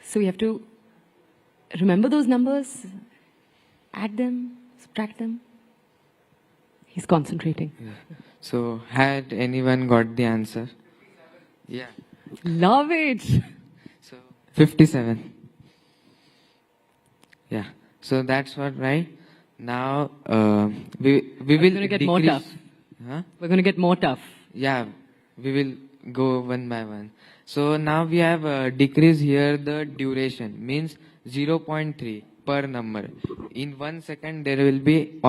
So we have to remember those numbers, add them, subtract them. He's concentrating. Yeah. So had anyone got the answer? Yeah. Love it. So 57. Yeah. So that's what, right? Now we will going to get more decrease- tough. Huh? We're going to get more tough. Yeah, we will go one by one. So now we have decreased here the duration, means 0.3 per number. In 1 second there will be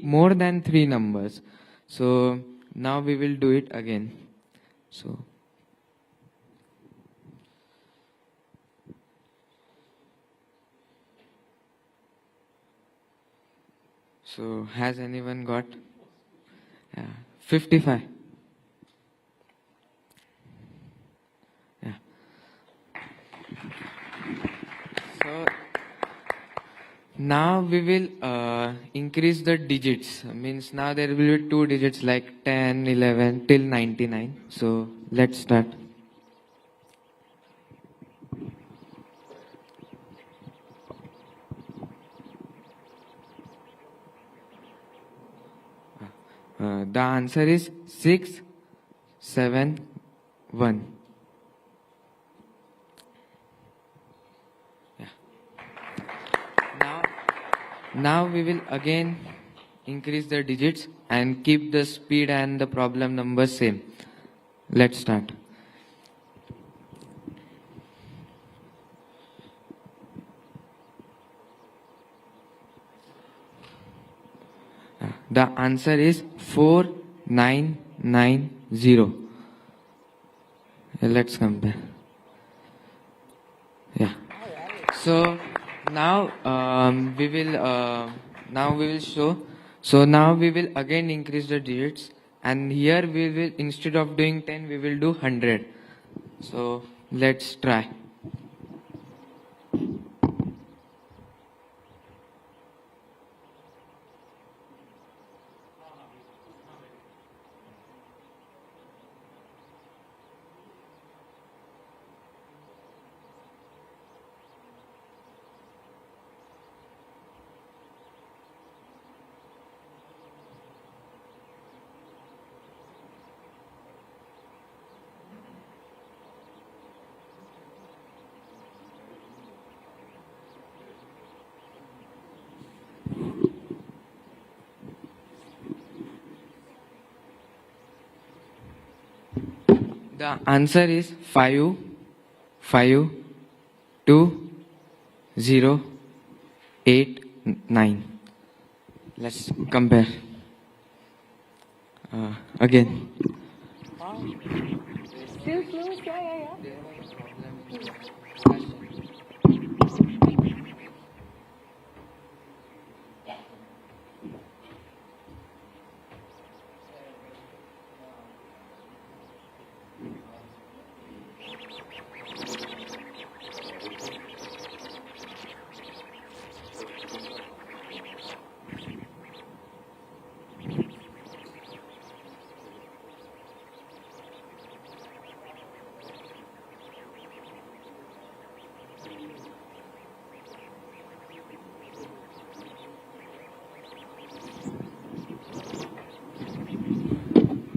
more than 3 numbers. So now we will do it again. So has anyone got? 55. Yeah. So now we will increase the digits. Means now there will be 2 digits like 10, 11 till 99. So let's start. The answer is 6, 7, 1. Yeah. Now we will again increase the digits and keep the speed and the problem number same. Let's start. The answer is 4990. Let's compare. Yeah. So now we will show. So now we will again increase the digits, and here we will, instead of doing 10, we will do 100. So let's try. The answer is 5, 5, 2, 0, 8, 9. Let's compare. Again. Still close? Yeah.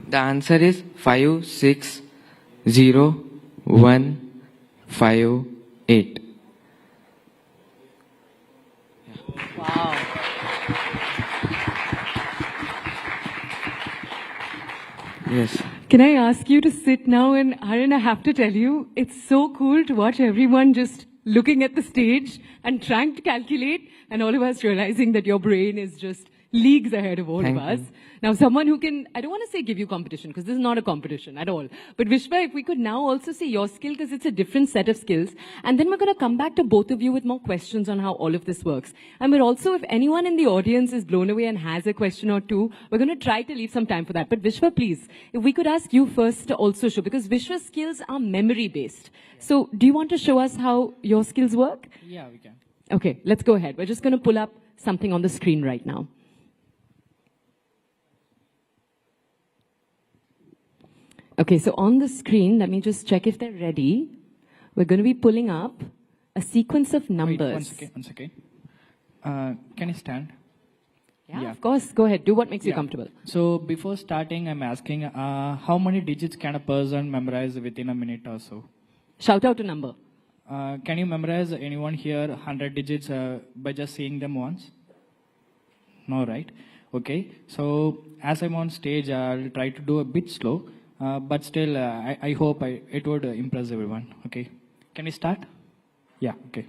The answer is 5, 6, 0, 1, 5, 8. Wow. Yes. Can I ask you to sit now? And Haran, I have to tell you, it's so cool to watch everyone just looking at the stage and trying to calculate, and all of us realizing that your brain is just leagues ahead of all Thank of us. you. Now, someone who can, I don't want to say give you competition, because this is not a competition at all. But Vishwa, if we could now also say your skill, because it's a different set of skills. And then we're going to come back to both of you with more questions on how all of this works. And we're also, if anyone in the audience is blown away and has a question or two, we're going to try to leave some time for that. But Vishwa, please, if we could ask you first to also show, because Vishwa's skills are memory-based. So do you want to show us how your skills work? Yeah, we can. Okay, let's go ahead. We're just going to pull up something on the screen right now. Okay, so on the screen, let me just check if they're ready. We're going to be pulling up a sequence of numbers. Wait, one second. Can I stand? Yeah, of course. Go ahead. Do what makes you comfortable. So before starting, I'm asking, how many digits can a person memorize within a minute or so? Shout out a number. Can you memorize anyone here 100 digits by just seeing them once? No, right? Okay. So as I'm on stage, I'll try to do a bit slow. But still, I hope it would impress everyone. Okay. Can we start? Yeah, okay.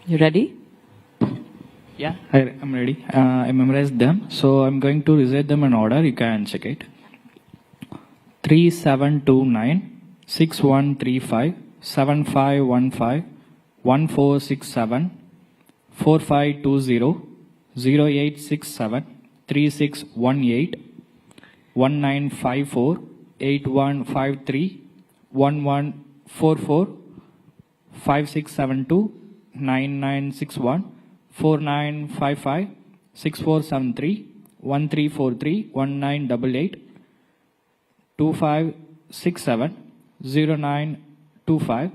You ready? Yeah, I'm ready. I memorized them, so I'm going to recite them in order. You can check it. 3729 6135 7515 1467 4520 0867 3618 1954 8153 1144 5672 9961 4955 6473 1343 1988 2567 0925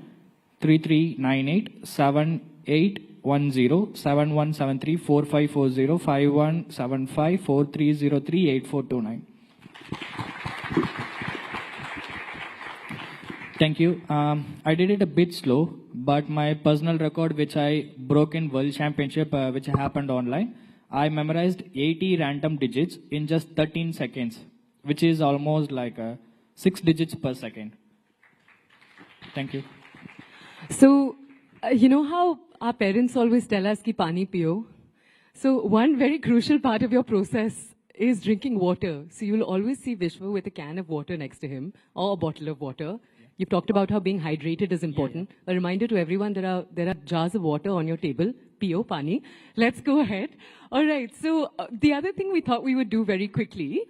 3398 7810 7173 4540 5175 4303 8429. Thank you. I did it a bit slow, but my personal record, which I broke in World Championship, which happened online, I memorized 80 random digits in just 13 seconds, which is almost like 6 digits per second. Thank you. So, you know how our parents always tell us ki pani piyo? So, one very crucial part of your process is drinking water. So, you'll always see Vishwa with a can of water next to him or a bottle of water. You've talked about how being hydrated is important. Yeah. A reminder to everyone, there are jars of water on your table. Piyo, pani. Let's go ahead. All right. So the other thing we thought we would do very quickly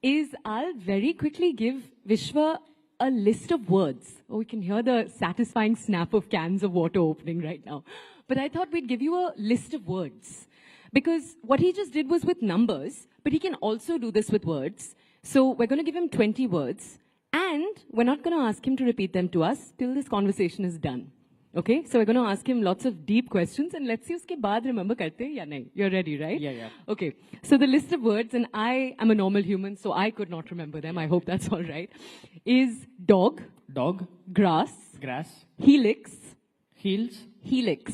is I'll very quickly give Vishwa a list of words. Oh, we can hear the satisfying snap of cans of water opening right now. But I thought we'd give you a list of words. Because what he just did was with numbers, but he can also do this with words. So we're going to give him 20 words. And we're not going to ask him to repeat them to us till this conversation is done. Okay? So we're going to ask him lots of deep questions and let's see uske baad remember karte ya nahi. You're ready, right? Yeah. Okay. So the list of words, and I am a normal human, so I could not remember them. I hope that's all right. Is dog. Dog. Grass. Grass. Helix. Heels. Helix.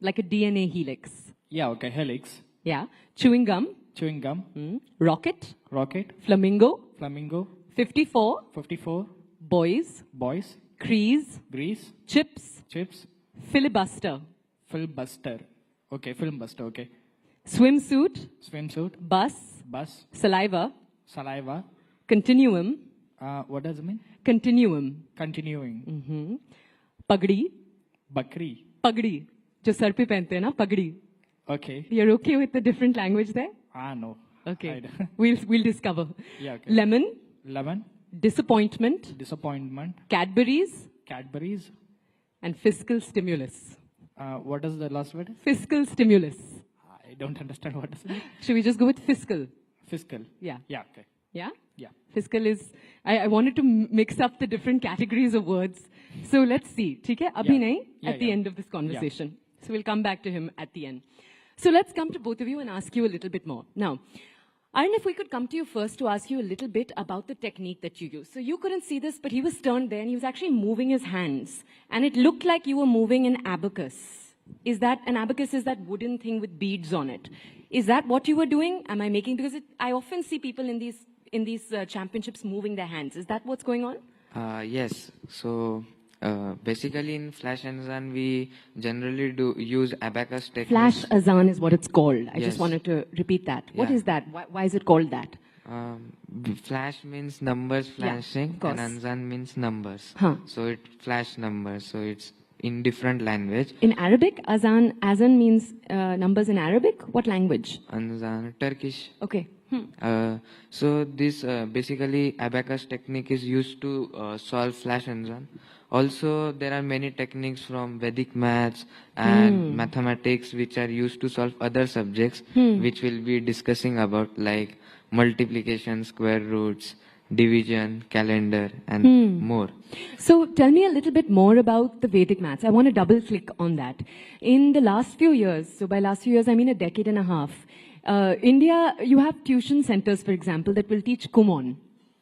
Like a DNA helix. Yeah, okay. Helix. Yeah. Chewing gum. Chewing gum. Rocket. Rocket. Flamingo. Flamingo. 54. 54. Boys. Boys. Crease. Grease. Chips. Chips. Filibuster. Filibuster. Okay, filibuster, okay. Swimsuit. Swimsuit. Bus. Bus. Saliva. Saliva. Continuum. What does it mean? Continuum. Continuing. Pagdi. Bakri. Pagdi. जो sir पे पहनते हैं ना पगड़ी. Okay. You're okay with the different language there? No. Okay. We'll discover. Yeah, okay. Lemon. Lemon. Disappointment. Disappointment. Cadbury's. Cadbury's. And fiscal stimulus. What is the last word? Fiscal stimulus. I don't understand what is it. Should we just go with fiscal? Fiscal. Yeah. Yeah, okay. Yeah? Yeah. Fiscal is, I wanted to mix up the different categories of words. So let's see. ठीक है? अभी नहीं, at the end of this conversation. So we'll come back to him at the end. So let's come to both of you and ask you a little bit more. Now, Arun, if we could come to you first to ask you a little bit about the technique that you use. So you couldn't see this, but he was turned there and he was actually moving his hands. And it looked like you were moving an abacus. Is that, an abacus is that wooden thing with beads on it. Is that what you were doing? Am I making, because I often see people in these championships moving their hands. Is that what's going on? Yes. So basically in Flash Azan we generally use abacus technique. Flash Azan is what it's called. I just wanted to repeat that. What is that? Why is it called that? Flash means numbers flashing and Azan means numbers. So it flash numbers. So it's in different language. In Arabic, Azan means numbers in Arabic. What language? Azan, Turkish. Okay. So this basically abacus technique is used to solve Flash Azan. Also, there are many techniques from Vedic maths and mathematics which are used to solve other subjects, which we'll be discussing about, like multiplication, square roots, division, calendar, and more. So tell me a little bit more about the Vedic maths. I want to double click on that. In the last few years, so by last few years, I mean a decade and a half, India, you have tuition centers, for example, that will teach Kumon,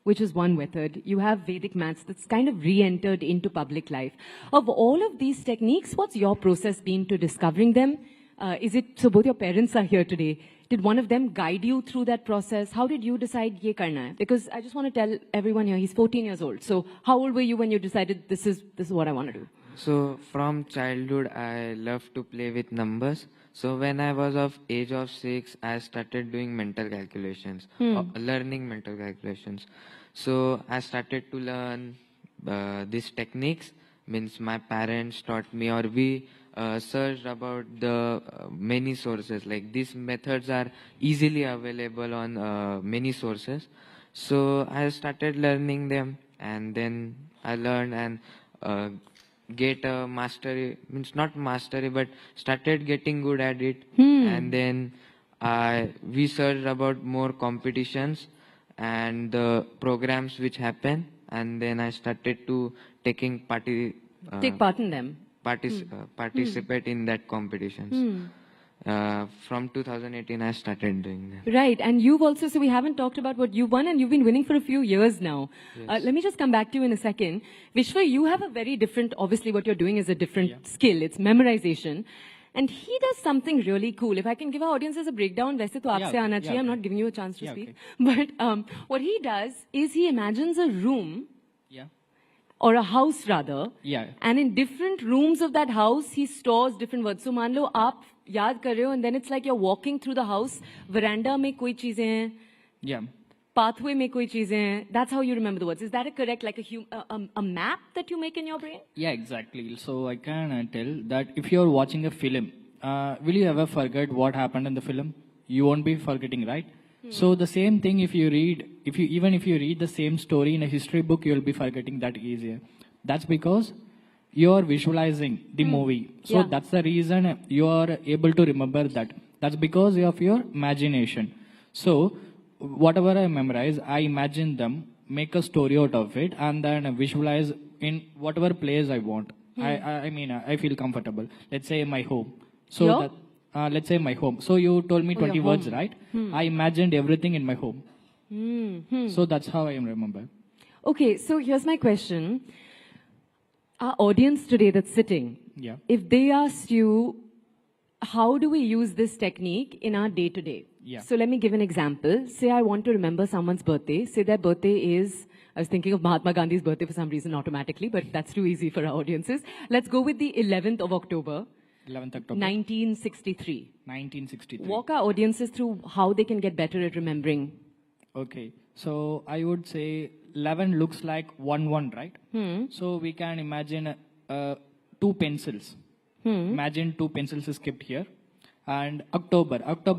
which is one method. You have Vedic maths that's kind of re-entered into public life. Of all of these techniques, what's your process been to discovering them? So both your parents are here today. Did one of them guide you through that process? How did you decide ye karna hai? Because I just want to tell everyone here, he's 14 years old. So how old were you when you decided this is what I want to do? So from childhood, I love to play with numbers. So when I was of age of 6, I started doing mental calculations, learning mental calculations. So I started to learn these techniques. Means my parents taught me, or we searched about the many sources. Like these methods are easily available on many sources. So I started learning them, and then I learned and get a mastery, means not mastery, but started getting good at it. And then I researched about more competitions and the programs which happen, and then I started to take part in them, participate in that competitions. From 2018 I started doing that. Right, and you've also, so we haven't talked about what you've won, and you've been winning for a few years now. Yes. Let me just come back to you in a second. Vishwa, you have a very different, obviously what you're doing is a different skill, it's memorization. And he does something really cool. If I can give our audiences a breakdown, वैसे तो आपसे आना चाहिए. I'm not giving you a chance to speak. But what he does is he imagines a room, or a house rather, and in different rooms of that house, he stores different words. So मान लो आप याद कर रहे हो, and then it's like you're walking through the house, veranda में कोई चीजें हैं, pathway में कोई चीजें हैं. That's how you remember the words. Is that a correct, like a map that you make in your brain? Yeah, exactly. So I can tell that if you're watching a film, will you ever forget what happened in the film? You won't be forgetting, right? So the same thing, if you read, even if you read the same story in a history book, you'll be forgetting that easier. That's because you're visualizing the movie. So that's the reason you're able to remember that. That's because of your imagination. So whatever I memorize, I imagine them, make a story out of it, and then visualize in whatever place I want. I mean, I feel comfortable. Let's say my home. So that, let's say my home. So you told me 20 words, right? I imagined everything in my home. So that's how I remember. Okay, so here's my question. Our audience today that's sitting, if they asked you, how do we use this technique in our day-to-day? So let me give an example. Say I want to remember someone's birthday. Say their birthday is, I was thinking of Mahatma Gandhi's birthday for some reason automatically, but that's too easy for our audiences. Let's go with the 11th of October. 11th October. 1963. 1963. Walk our audiences through how they can get better at remembering. Okay. So I would say 11 looks like 1, right? So we can imagine 2 pencils. Imagine 2 pencils is kept here. And October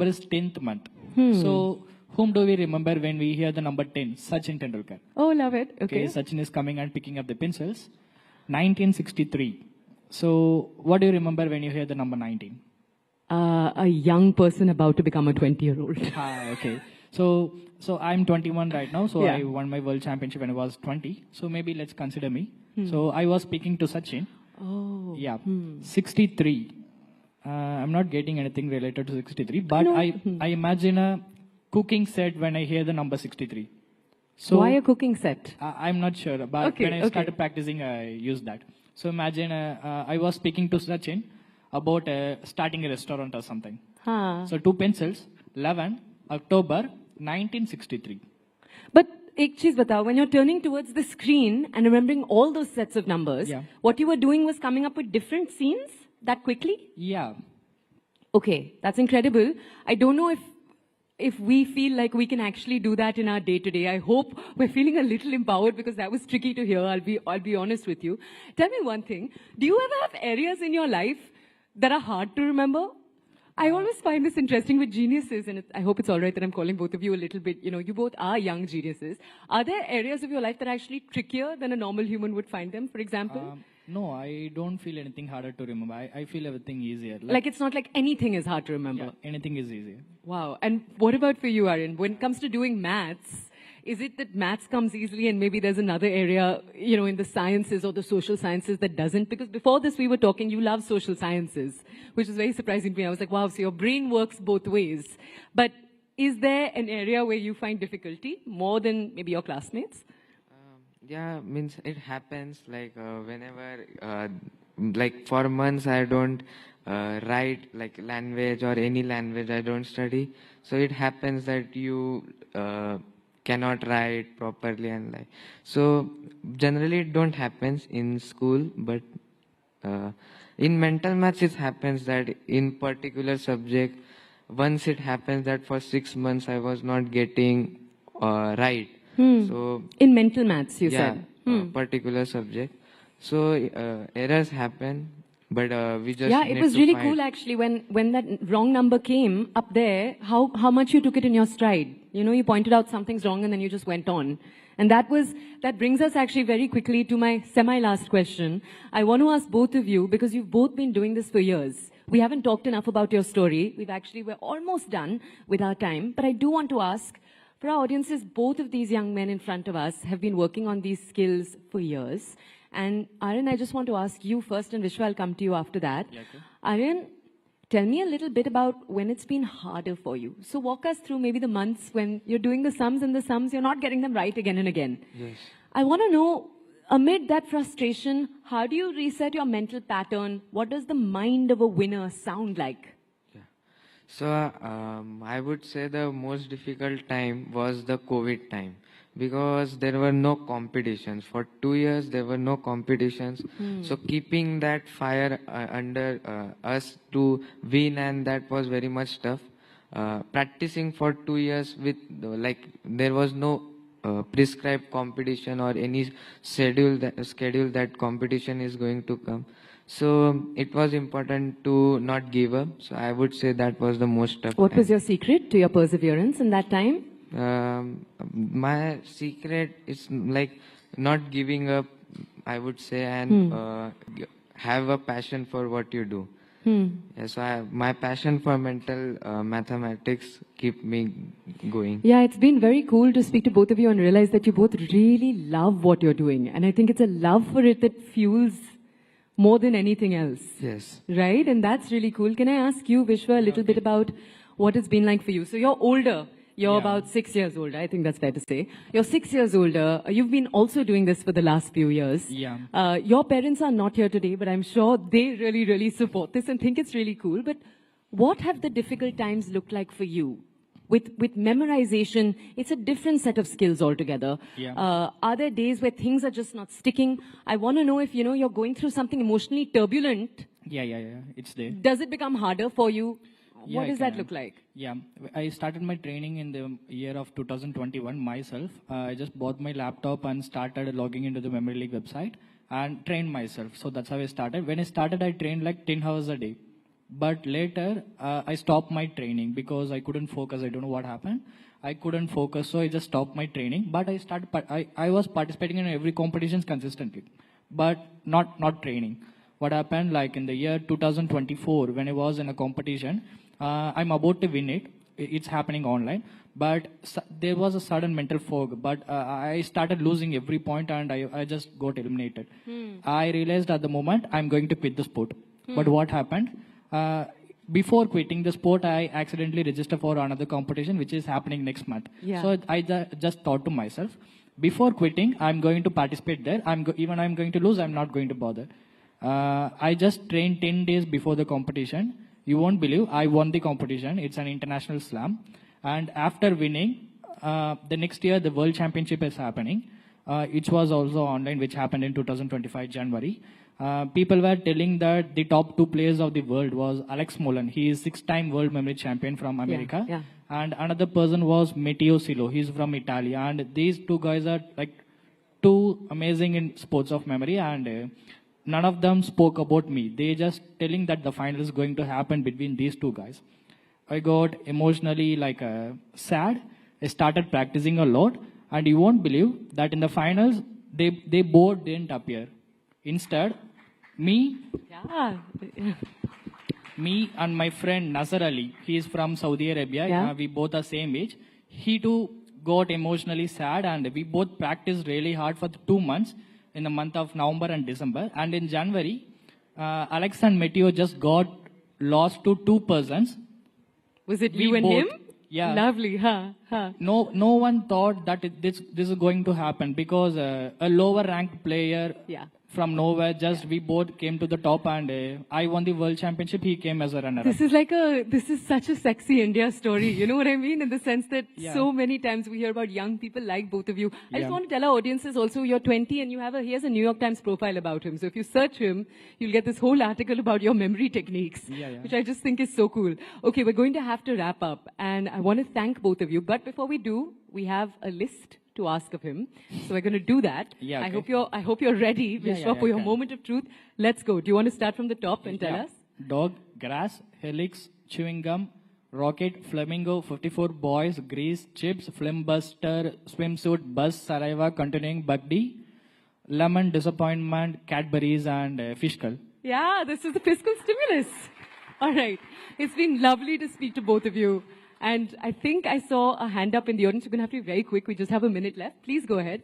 is 10th month. So whom do we remember when we hear the number 10? Sachin Tendulkar. Oh, love it. Okay. Sachin is coming and picking up the pencils. 1963. So what do you remember when you hear the number 19? A young person about to become a 20-year-old. Okay. So I'm 21 right now. So I won my world championship when I was 20. So maybe let's consider me. So I was speaking to Sachin. Oh. 63. I'm not getting anything related to 63, but I imagine a cooking set when I hear the number 63. So why a cooking set? I'm not sure, but when I started practicing, I used that. So imagine I was speaking to Sachin about starting a restaurant or something. So 2 pencils, 11 October 1963. But ek cheez batao, when you're turning towards the screen and remembering all those sets of numbers, what you were doing was coming up with different scenes that quickly? Yeah. Okay, that's incredible. I don't know if we feel like we can actually do that in our day-to-day. I hope we're feeling a little empowered because that was tricky to hear. I'll be honest with you. Tell me one thing. Do you ever have areas in your life that are hard to remember? I always find this interesting with geniuses, and I hope it's all right that I'm calling both of you a little bit, you both are young geniuses. Are there areas of your life that are actually trickier than a normal human would find them, for example? No, I don't feel anything harder to remember. I feel everything easier. Like it's not like anything is hard to remember? Yeah, anything is easier. Wow. And what about for you, Aryan? When it comes to doing maths, is it that maths comes easily and maybe there's another area, in the sciences or the social sciences that doesn't? Because before this we were talking, you love social sciences, which is very surprising to me. I was like, wow, so your brain works both ways. But is there an area where you find difficulty more than maybe your classmates? Yeah, means it happens like whenever, like for months I don't write like language or any language I don't study. So it happens that you cannot write properly and like. So generally it don't happens in school, but in mental maths it happens that in particular subject, once it happens that for 6 months I was not getting right. So in mental maths, you yeah, said. particular subject. So errors happen, but we just Yeah, need it was to really find. cool actually when that wrong number came up there, how much you took it in your stride. You know, you pointed out something's wrong and then you just went on. And that brings us actually very quickly to my semi-last question. I want to ask both of you, because you've both been doing this for years. We haven't talked enough about your story. We're almost done with our time. But I do want to ask, for our audiences, both of these young men in front of us have been working on these skills for years. And Aryan, I just want to ask you first, and Vishwa, I'll come to you after that. Yeah, okay. Aryan, tell me a little bit about when it's been harder for you. So walk us through maybe the months when you're doing the sums and the sums, you're not getting them right again and again. Yes. I want to know, amid that frustration, how do you reset your mental pattern? What does the mind of a winner sound like? So I would say the most difficult time was the COVID time, because there were no competitions. For 2 years, there were no competitions. So keeping that fire under us to win, and that was very much tough. Practicing for 2 years with, there was no prescribed competition or any schedule that competition is going to come. So it was important to not give up. So I would say that was the most tough What time. was your secret to your perseverance in that time? My secret is like not giving up, I would say, and have a passion for what you do. Yeah, so my passion for mental mathematics keep me going. Yeah, it's been very cool to speak to both of you and realize that you both really love what you're doing. And I think it's a love for it that fuels more than anything else. Yes. Right? And that's really cool. Can I ask you, Vishwa, a little bit about what it's been like for you? So you're older. You're about 6 years older. I think that's fair to say. You're 6 years older. You've been also doing this for the last few years. Yeah. Your parents are not here today, but I'm sure they really, really support this and think it's really cool. But what have the difficult times looked like for you? With memorization, it's a different set of skills altogether. Yeah. Are there days where things are just not sticking? I want to know if, you're going through something emotionally turbulent. Yeah. It's there. Does it become harder for you? Yeah, What does that look like? Yeah, I started my training in the year of 2021 myself. I just bought my laptop and started logging into the Memory League website and trained myself. So that's how I started. When I started, I trained like 10 hours a day. But later, I stopped my training because I couldn't focus. I don't know what happened. I couldn't focus, so I just stopped my training. But I was participating in every competitions consistently, but not training. What happened, like in the year 2024, when I was in a competition, I'm about to win it. It's happening online, but there was a sudden mental fog. But I started losing every point, and I just got eliminated. I realized at the moment I'm going to quit the sport. But what happened? Before quitting the sport, I accidentally registered for another competition, which is happening next month. Yeah. So I just thought to myself, before quitting, I'm going to participate there. Even I'm going to lose, I'm not going to bother. I just trained 10 days before the competition. You won't believe, I won the competition. It's an international slam. And after winning, the next year, the World Championship is happening. It was also online, which happened in 2025 January. People were telling that the top 2 players of the world was Alex Molan. He is 6-time world memory champion from America. Yeah. And another person was Matteo Silo. He's from Italy. And these 2 guys are like too amazing in sports of memory. And none of them spoke about me. They just telling that the final is going to happen between these 2 guys. I got emotionally sad. I started practicing a lot. And you won't believe that in the finals, they both didn't appear. Instead, me and my friend Nasser Ali, he is from Saudi Arabia. Yeah. We both are same age. He too got emotionally sad, and we both practiced really hard for 2 months in the month of November and December. And in January, Alex and Matteo just got lost to 2 persons. Was it We you and both. him? Yeah. Lovely, huh? No one thought that this is going to happen, because a lower ranked player from nowhere. Just we both came to the top, and I won the world championship. He came as a runner-up. This is such a sexy India story. You know what I mean? In the sense that so many times we hear about young people like both of you. I just want to tell our audiences also, you're 20 and he has a New York Times profile about him. So if you search him, you'll get this whole article about your memory techniques, which I just think is so cool. Okay, we're going to have to wrap up, and I want to thank both of you. But before we do, we have a list to ask of him. So we're going to do that. Okay. I hope you're ready, Vishwa, for your moment of truth. Let's go. Do you want to start from the top and tell us? Dog, grass, helix, chewing gum, rocket, flamingo, 54 boys, grease, chips, flimbuster, swimsuit, bus, saliva, continuing, bugdy, lemon, disappointment, Cadbury's, and fish skull. Yeah, this is the fiscal stimulus. All right. It's been lovely to speak to both of you. And I think I saw a hand up in the audience. You're going to have to be very quick. We just have a minute left. Please go ahead.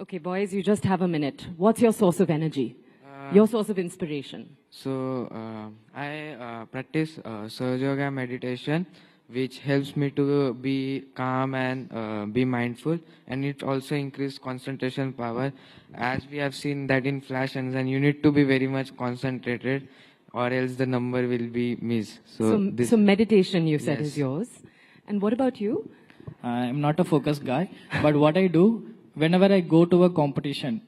Okay, boys, you just have a minute. What's your source of energy? Your source of inspiration? So, I practice Sahaja Yoga meditation, which helps me to be calm and be mindful, and it also increases concentration power. As we have seen that in flash and then you need to be very much concentrated, or else the number will be missed. So meditation, you said, is yours. And what about you? I'm not a focused guy, but what I do, whenever I go to a competition,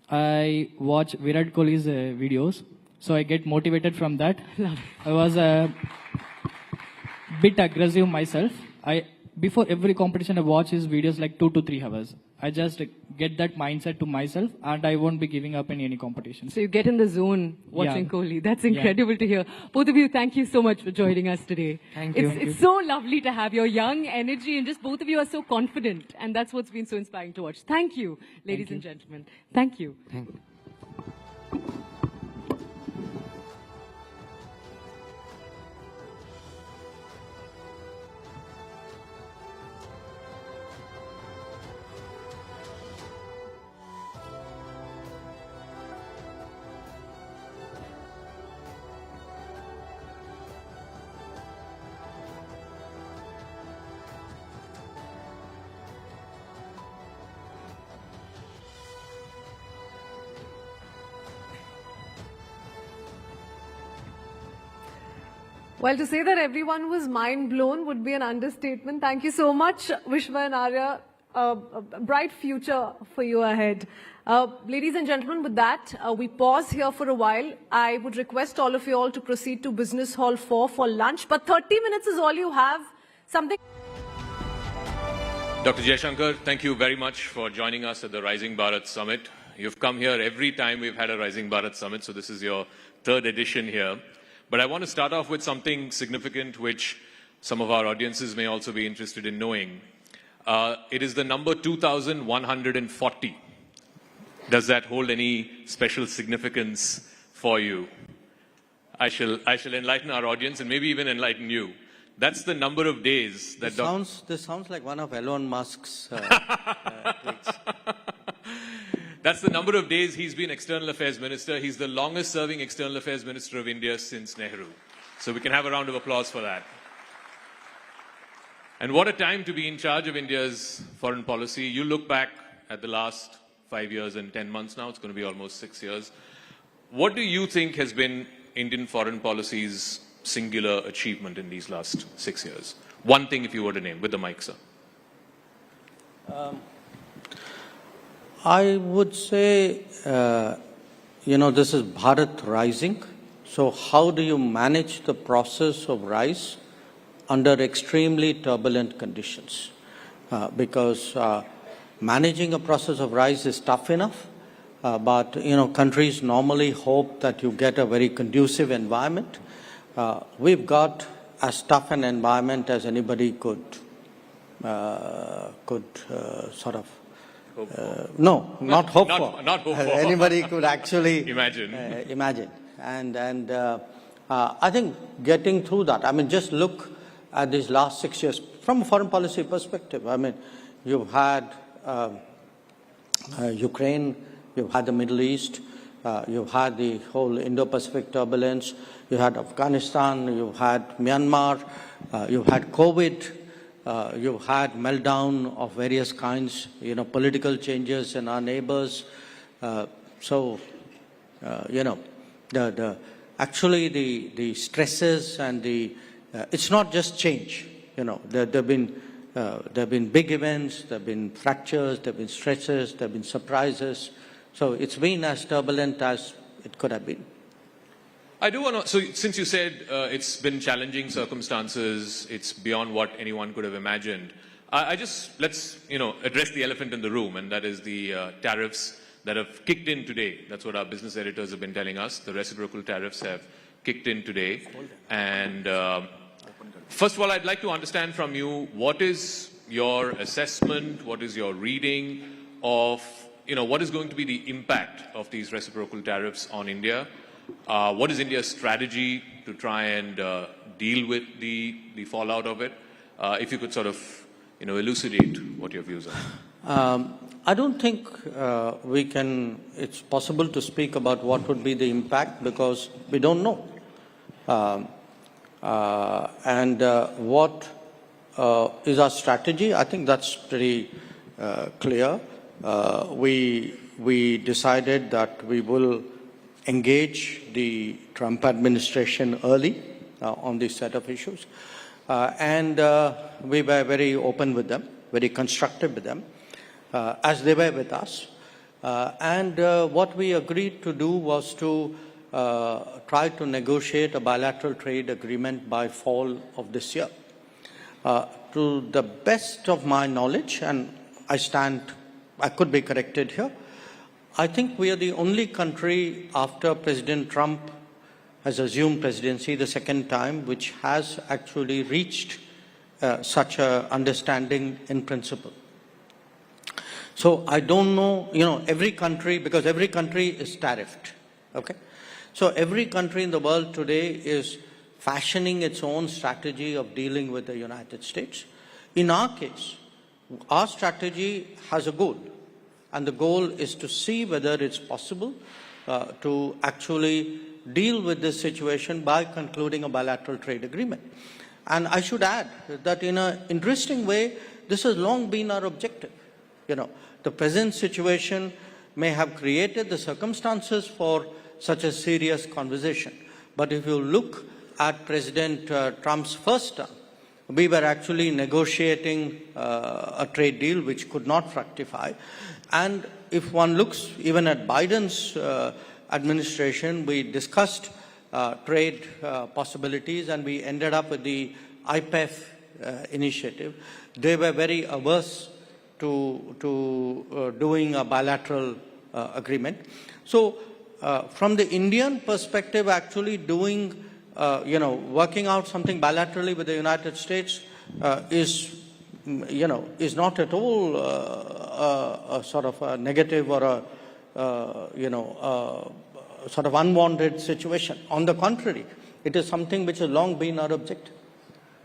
I watch Virat Kohli's videos, so I get motivated from that. I was a bit aggressive myself. Before every competition, I watch his videos like 2 to 3 hours. I just get that mindset to myself, and I won't be giving up in any competition. So you get in the zone watching Kohli. That's incredible to hear. Both of you, thank you so much for joining us today. Thank you. It's so lovely to have your young energy, and just both of you are so confident, and that's what's been so inspiring to watch. Thank you, ladies and gentlemen. Thank you. Thank you. Well, to say that everyone was mind blown would be an understatement. Thank you so much, Vishwa and Arya. A bright future for you ahead. Ladies and gentlemen, with that, we pause here for a while. I would request all of you all to proceed to Business Hall 4 for lunch, but 30 minutes is all you have. Something. Dr. Jaishankar, thank you very much for joining us at the Rising Bharat Summit. You've come here every time we've had a Rising Bharat Summit, so this is your 3rd edition here. But I want to start off with something significant which some of our audiences may also be interested in knowing. It is the number 2,140. Does that hold any special significance for you? I shall enlighten our audience and maybe even enlighten you. That's the number of days that... This sounds like one of Elon Musk's tweets. That's the number of days he's been External Affairs Minister. He's the longest serving External Affairs Minister of India since Nehru. So we can have a round of applause for that. And what a time to be in charge of India's foreign policy. You look back at the last 5 years and 10 months now, it's going to be almost 6 years. What do you think has been Indian foreign policy's singular achievement in these last 6 years? One thing if you were to name, with the mic, sir. I would say, this is Bharat Rising. So how do you manage the process of rise under extremely turbulent conditions? Because managing a process of rise is tough enough, but, countries normally hope that you get a very conducive environment. We've got as tough an environment as anybody could sort of no, not hope for. Not hope for. Anybody could actually imagine. Imagine. And I think getting through that, just look at these last 6 years from a foreign policy perspective. You've had Ukraine, you've had the Middle East, You've had the whole Indo-Pacific turbulence. You had Afghanistan. You had Myanmar. You had COVID. You've had meltdown of various kinds, political changes in our neighbors. Actually the stresses and it's not just change. There have been big events, there have been fractures, there have been stresses, there have been surprises. So it's been as turbulent as it could have been. I do want to, so since you said it's been challenging circumstances, it's beyond what anyone could have imagined, let's address the elephant in the room, and that is the tariffs that have kicked in today. That's what our business editors have been telling us. The reciprocal tariffs have kicked in today. And first of all, I'd like to understand from you, what is your assessment, what is your reading of, what is going to be the impact of these reciprocal tariffs on India? What is India's strategy to try and deal with the fallout of it? If you could sort of, elucidate what your views are. I don't think it's possible to speak about what would be the impact because we don't know. What is our strategy? I think that's pretty clear. We decided that we will engage the Trump administration early on this set of issues. We were very open with them, very constructive with them, as they were with us. What we agreed to do was to try to negotiate a bilateral trade agreement by fall of this year. To the best of my knowledge, and I could be corrected here, I think we are the only country after President Trump has assumed presidency the second time, which has actually reached such an understanding in principle. So I don't know, every country, because every country is tariffed, okay? So every country in the world today is fashioning its own strategy of dealing with the United States. In our case, our strategy has a goal, and the goal is to see whether it's possible to actually deal with this situation by concluding a bilateral trade agreement. And I should add that in an interesting way, this has long been our objective. The present situation may have created the circumstances for such a serious conversation. But if you look at President Trump's first term, we were actually negotiating a trade deal which could not fructify. And if one looks even at Biden's administration, we discussed trade possibilities and we ended up with the IPEF initiative. They were very averse to doing a bilateral agreement. So from the Indian perspective, actually doing, working out something bilaterally with the United States is not at all a sort of a negative or a sort of unwanted situation. On the contrary, it is something which has long been our objective.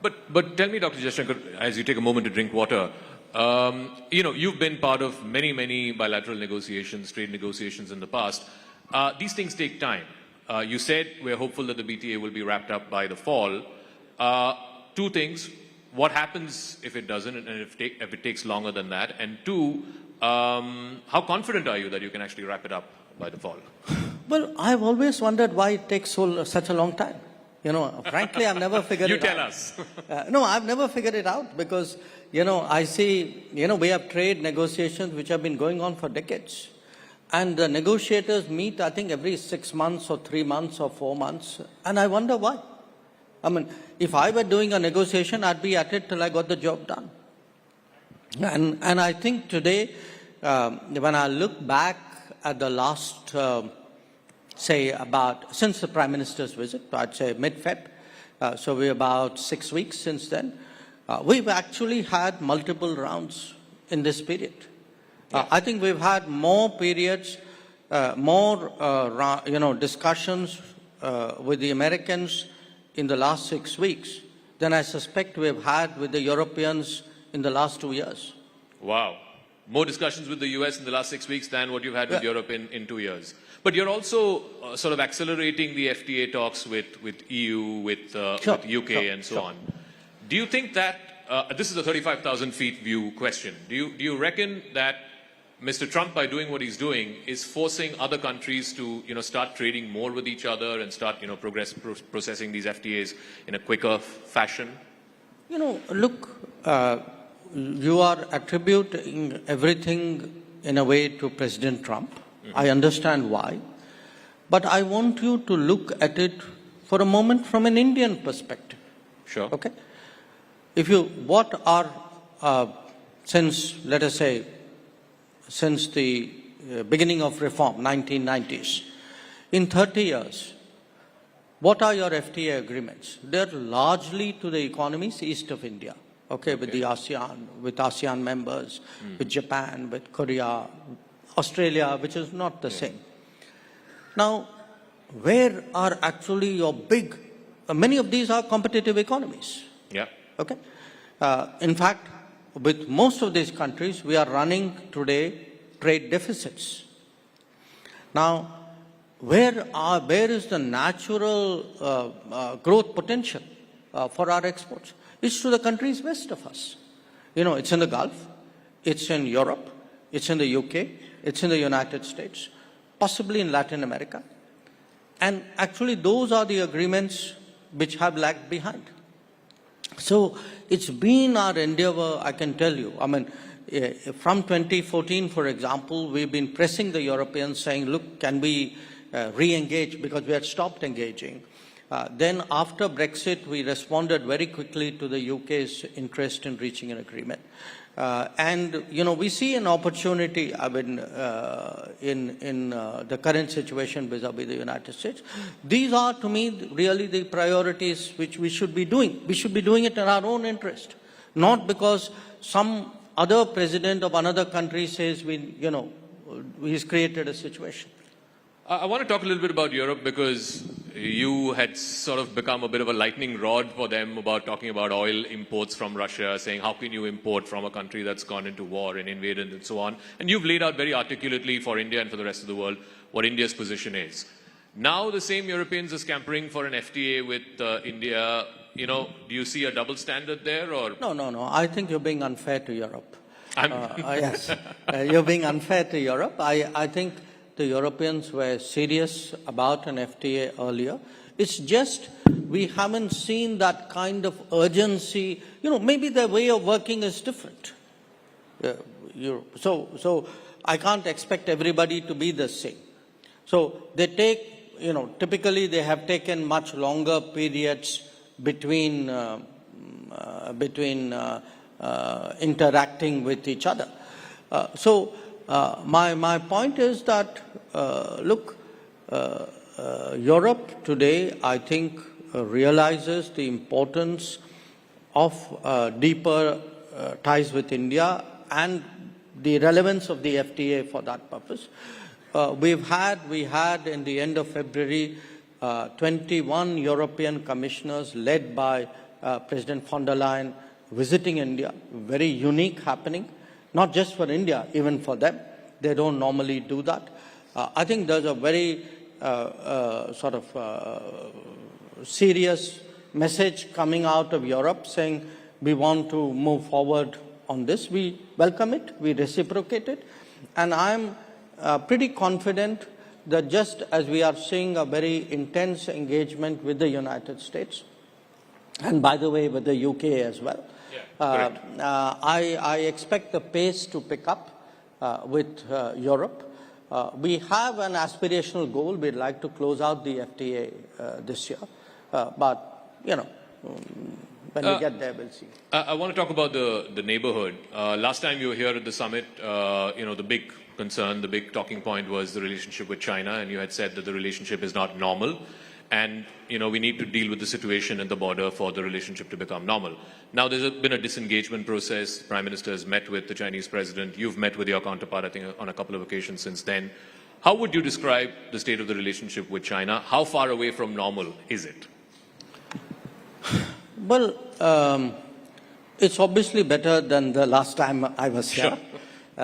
But tell me, Dr. Jaishankar, as you take a moment to drink water, you've been part of many bilateral negotiations, trade negotiations in the past. These things take time. You said we're hopeful that the BTA will be wrapped up by the fall. Two things. What happens if it doesn't and if it takes longer than that? And two, how confident are you that you can actually wrap it up by the fall? Well, I've always wondered why it takes such a long time. Frankly, I've never figured it out. You tell us. No, I've never figured it out because, I see, we have trade negotiations which have been going on for decades. And the negotiators meet, I think, every 6 months or 3 months or 4 months. And I wonder why. I mean, if I were doing a negotiation, I'd be at it till I got the job done. And I think today, when I look back at the last, since the Prime Minister's visit, I'd say mid-Feb, so we're about 6 weeks since then, we've actually had multiple rounds in this period. I think we've had more periods, discussions with the Americans in the last 6 weeks than I suspect we've had with the Europeans in the last 2 years. Wow. more discussions with the US in the last 6 weeks than what you've had with Europe in 2 years. But you're also sort of accelerating the FTA talks with EU, with UK and so on. Do you think that, this is a 35,000 feet view question, do you reckon that Mr. Trump, by doing what he's doing, is forcing other countries to start trading more with each other and start processing these FTAs in a quicker fashion? Look, you are attributing everything in a way to President Trump. I understand why. But I want you to look at it for a moment from an Indian perspective. Sure. Okay? Let us say, since the beginning of reform, 1990s, in 30 years, what are your FTA agreements? They're largely to the economies east of India, with the ASEAN, with ASEAN members, with Japan, with Korea, Australia, which is not the same. Now, where are actually your big, many of these are competitive economies. Yeah. Okay? In fact, with most of these countries, we are running today trade deficits. Now, where is the natural growth potential for our exports? It's to the countries west of us. It's in the Gulf, it's in Europe, it's in the UK, it's in the United States, possibly in Latin America. And actually, those are the agreements which have lagged behind. So it's been our endeavor, I can tell you. From 2014, for example, we've been pressing the Europeans saying, look, can we re-engage, because we had stopped engaging. Then after Brexit, we responded very quickly to the UK's interest in reaching an agreement. We see an opportunity in the current situation vis-a-vis the United States. These are, to me, really the priorities which we should be doing. We should be doing it in our own interest, not because some other president of another country says he's created a situation. I want to talk a little bit about Europe, because you had sort of become a bit of a lightning rod for them about talking about oil imports from Russia, saying how can you import from a country that's gone into war and invaded and so on. And you've laid out very articulately for India and for the rest of the world what India's position is. Now the same Europeans are scampering for an FTA with India. Do you see a double standard there? Or? No. I think you're being unfair to Europe. Yes, you're being unfair to Europe. I think the Europeans were serious about an FTA earlier. It's just we haven't seen that kind of urgency. Maybe their way of working is different. So I can't expect everybody to be the same. So they take, typically they have taken much longer periods between interacting with each other. My point is that, Europe today, I think, realizes the importance of deeper ties with India and the relevance of the FTA for that purpose. We had in the end of February 21 European commissioners led by President von der Leyen visiting India. Very unique happening, not just for India, even for them. They don't normally do that. I think there's a very serious message coming out of Europe saying we want to move forward on this. We welcome it, we reciprocate it, and I'm pretty confident that just as we are seeing a very intense engagement with the United States, and by the way with the UK as well, I expect the pace to pick up with Europe. We have an aspirational goal. We'd like to close out the FTA this year. But, when we get there, we'll see. I want to talk about the neighborhood. Last time you were here at the summit, the big concern, the big talking point was the relationship with China, and you had said that the relationship is not normal. And, we need to deal with the situation at the border for the relationship to become normal. Now, there's been a disengagement process. The Prime Minister has met with the Chinese President. You've met with your counterpart, I think, on a couple of occasions since then. How would you describe the state of the relationship with China? How far away from normal is it? Well, it's obviously better than the last time I was here. Sure.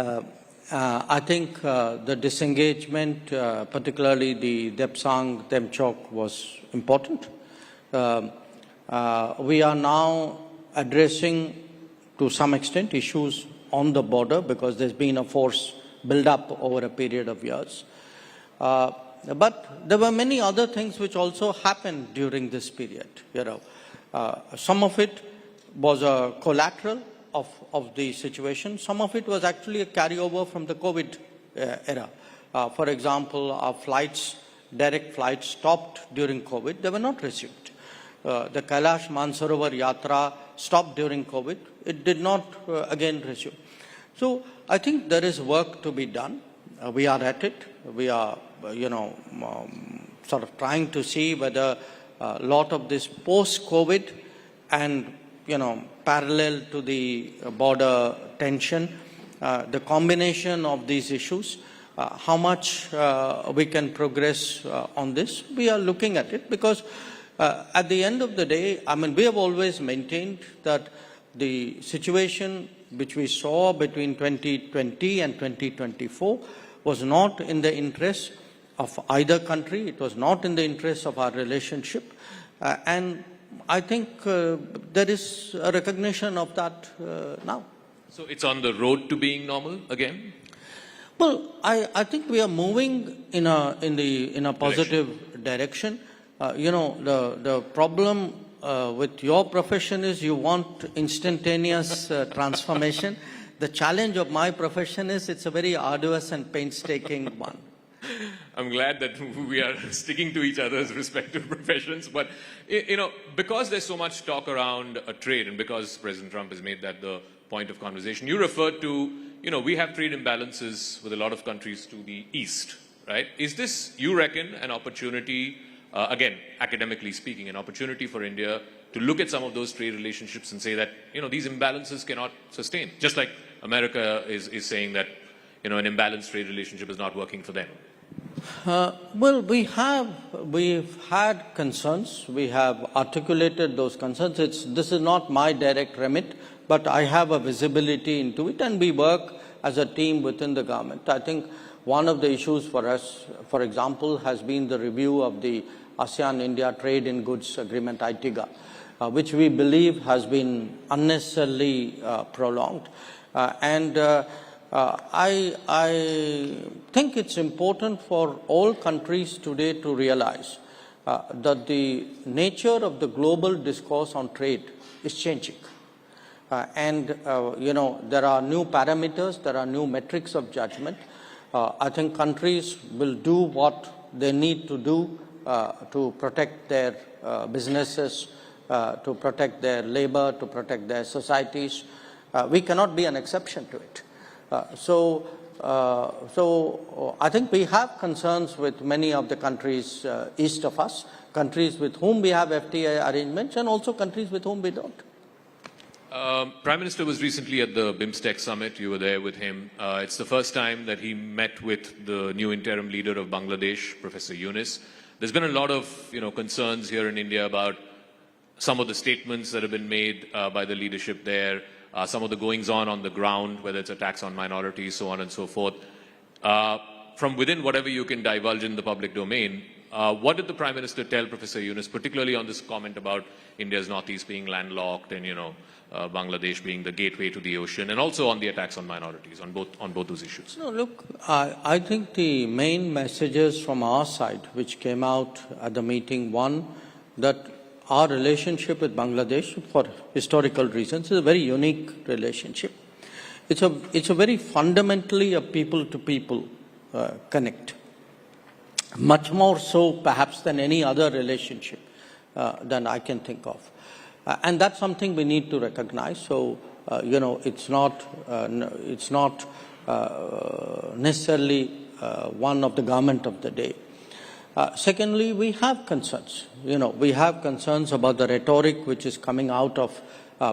I think the disengagement, particularly the Depsang Demchok, was important. We are now addressing, to some extent, issues on the border because there's been a force build-up over a period of years. But there were many other things which also happened during this period. Some of it was a collateral of the situation. Some of it was actually a carryover from the COVID era. For example, our flights, direct flights, stopped during COVID. They were not resumed. The Kailash Mansarovar Yatra stopped during COVID. It did not again resume. So I think there is work to be done. We are at it. We are, sort of trying to see whether a lot of this post-COVID and, parallel to the border tension, the combination of these issues, how much we can progress on this. We are looking at it because at the end of the day, we have always maintained that the situation which we saw between 2020 and 2024 was not in the interest of either country. It was not in the interest of our relationship. And I think there is a recognition of that now. So it's on the road to being normal again? Well, I think we are moving in a positive direction. The problem with your profession is you want instantaneous transformation. The challenge of my profession is it's a very arduous and painstaking one. I'm glad that we are sticking to each other's respective professions. But, because there's so much talk around trade and because President Trump has made that the point of conversation, you referred to, we have trade imbalances with a lot of countries to the east, right? Is this, you reckon, an opportunity, again, academically speaking, an opportunity for India to look at some of those trade relationships and say that, these imbalances cannot sustain, just like America is saying that, an imbalanced trade relationship is not working for them? Well, we've had concerns. We have articulated those concerns. This is not my direct remit, but I have a visibility into it, and we work as a team within the government. I think one of the issues for us, for example, has been the review of the ASEAN-India Trade in Goods Agreement, ITIGA, which we believe has been unnecessarily prolonged. I think it's important for all countries today to realize that the nature of the global discourse on trade is changing. There are new parameters, there are new metrics of judgment. I think countries will do what they need to do to protect their businesses, to protect their labor, to protect their societies. We cannot be an exception to it. So I think we have concerns with many of the countries east of us, countries with whom we have FTA arrangements, and also countries with whom we don't. Prime Minister was recently at the BIMSTEC summit. You were there with him. It's the first time that he met with the new interim leader of Bangladesh, Professor Yunus. There's been a lot of concerns here in India about some of the statements that have been made by the leadership there. Some of the goings-on on the ground, whether it's attacks on minorities, so on and so forth. From within whatever you can divulge in the public domain, what did the Prime Minister tell Professor Yunus, particularly on this comment about India's northeast being landlocked and, Bangladesh being the gateway to the ocean, and also on the attacks on minorities, on both those issues? No, look, I think the main messages from our side, which came out at the meeting, one, that our relationship with Bangladesh, for historical reasons, is a very unique relationship. It's a very fundamentally a people-to-people connect. Much more so, perhaps, than any other relationship than I can think of. And that's something we need to recognize. So, it's not necessarily one of the government of the day. Secondly, we have concerns. We have concerns about the rhetoric which is coming out of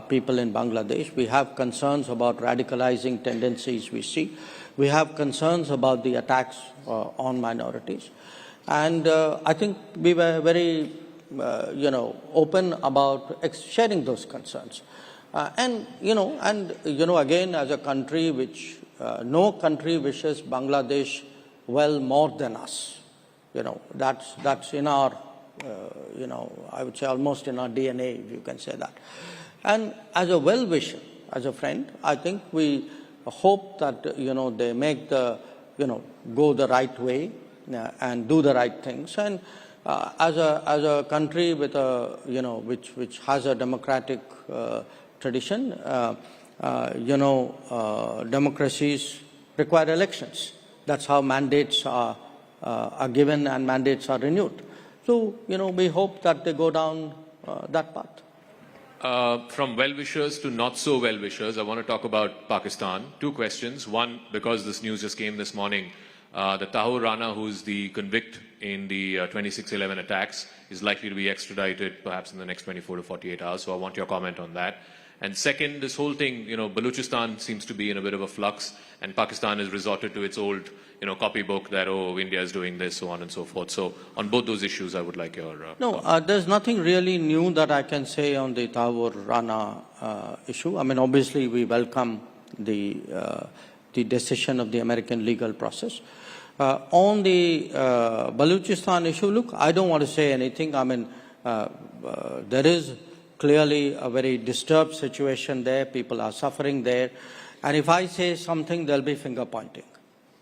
people in Bangladesh. We have concerns about radicalizing tendencies we see. We have concerns about the attacks on minorities. And I think we were very, open about sharing those concerns. Again, as a country which no country wishes Bangladesh well more than us. That's in our, I would say almost in our DNA, if you can say that. And as a well-wisher, as a friend, I think we hope that, they make the, go the right way and do the right things. And as a country with a, which has a democratic tradition, democracies require elections. That's how mandates are given and mandates are renewed. So, we hope that they go down that path. From well-wishers to not-so-well-wishers, I want to talk about Pakistan. Two questions. One, because this news just came this morning, the Tahir Rana, who's the convict in the 26/11 attacks, is likely to be extradited perhaps in the next 24 to 48 hours. So I want your comment on that. And second, this whole thing, Balochistan seems to be in a bit of a flux, and Pakistan has resorted to its old, copybook that, India is doing this, so on and so forth. So on both those issues, I would like your there's nothing really new that I can say on the Tahir Rana issue. I mean, obviously, we welcome the decision of the American legal process. On the Balochistan issue, look, I don't want to say anything. I mean, there is clearly a very disturbed situation there. People are suffering there. And if I say something, there'll be finger pointing.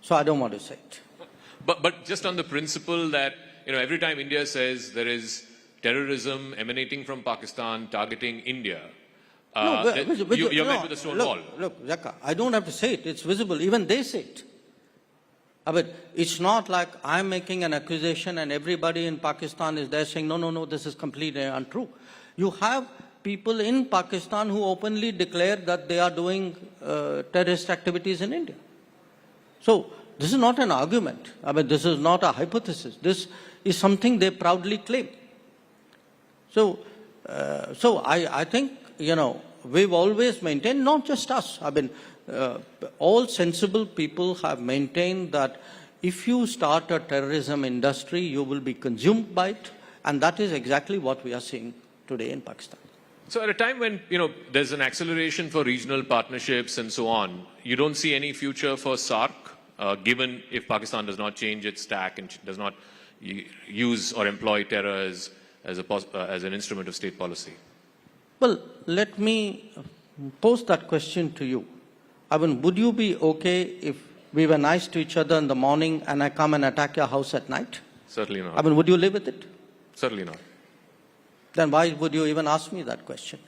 So I don't want to say it. But just on the principle that, every time India says there is terrorism emanating from Pakistan targeting India, you're met with a stone wall. Look, Zaka, I don't have to say it. It's visible. Even they say it. But it's not like I'm making an accusation and everybody in Pakistan is there saying, no, this is completely untrue. You have people in Pakistan who openly declare that they are doing terrorist activities in India. So this is not an argument. I mean, this is not a hypothesis. This is something they proudly claim. So I think, we've always maintained, not just us, I mean, all sensible people have maintained that if you start a terrorism industry, you will be consumed by it. And that is exactly what we are seeing today in Pakistan. So at a time when, there's an acceleration for regional partnerships and so on, you don't see any future for SAARC, given if Pakistan does not change its tack and does not use or employ terror as an instrument of state policy? Well, let me pose that question to you. I mean, would you be okay if we were nice to each other in the morning and I come and attack your house at night? Certainly not. I mean, would you live with it? Certainly not. Then why would you even ask me that question?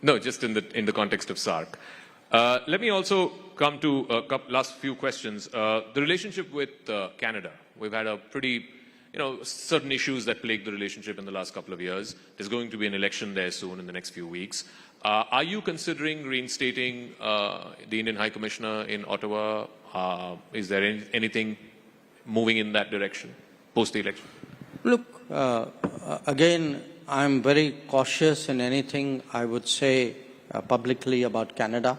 No, just in the context of SAARC. Let me also come to last few questions. The relationship with Canada. We've had a pretty, certain issues that plague the relationship in the last couple of years. There's going to be an election there soon in the next few weeks. Are you considering reinstating the Indian High Commissioner in Ottawa? Is there anything moving in that direction post the election? Look, again, I'm very cautious in anything I would say publicly about Canada.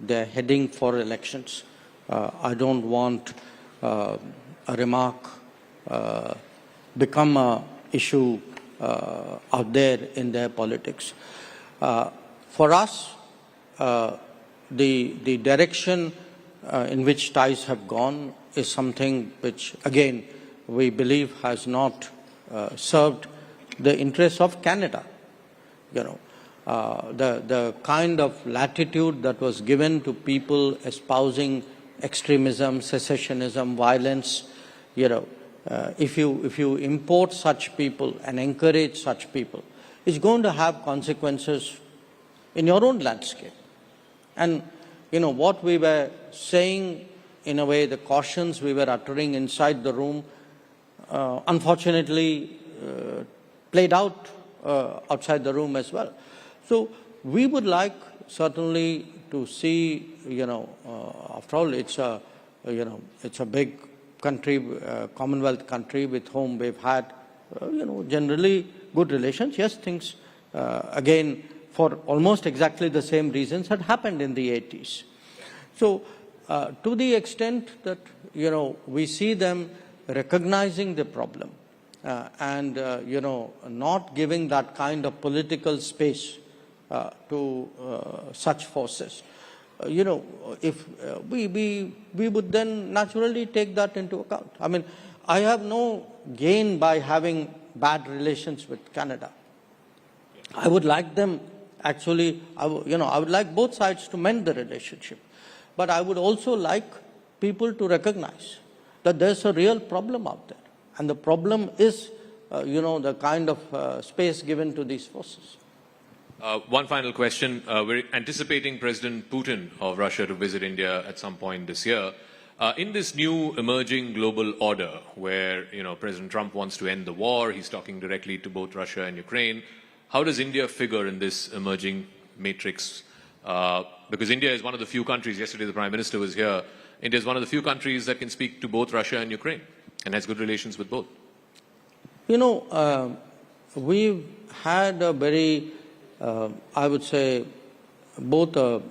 They're heading for elections. I don't want a remark become an issue out there in their politics. For us, the direction in which ties have gone is something which, again, we believe has not served the interests of Canada. The kind of latitude that was given to people espousing extremism, secessionism, violence, if you import such people and encourage such people, it's going to have consequences in your own landscape. And, what we were saying, in a way, the cautions we were uttering inside the room, unfortunately, played out outside the room as well. So we would like certainly to see, after all, it's a big country, Commonwealth country with whom we've had, generally good relations. Yes, things, again, for almost exactly the same reasons had happened in the 80s. So to the extent that, we see them recognizing the problem and, not giving that kind of political space to such forces, if we would then naturally take that into account. I mean, I have no gain by having bad relations with Canada. I would like them actually, I would like both sides to mend the relationship. But I would also like people to recognize that there's a real problem out there. And the problem is, the kind of space given to these forces. One final question. We're anticipating President Putin of Russia to visit India at some point this year. In this new emerging global order where, President Trump wants to end the war, he's talking directly to both Russia and Ukraine, how does India figure in this emerging matrix? Because India is one of the few countries, yesterday the Prime Minister was here, India is one of the few countries that can speak to both Russia and Ukraine and has good relations with both. We've had a very, I would say, both a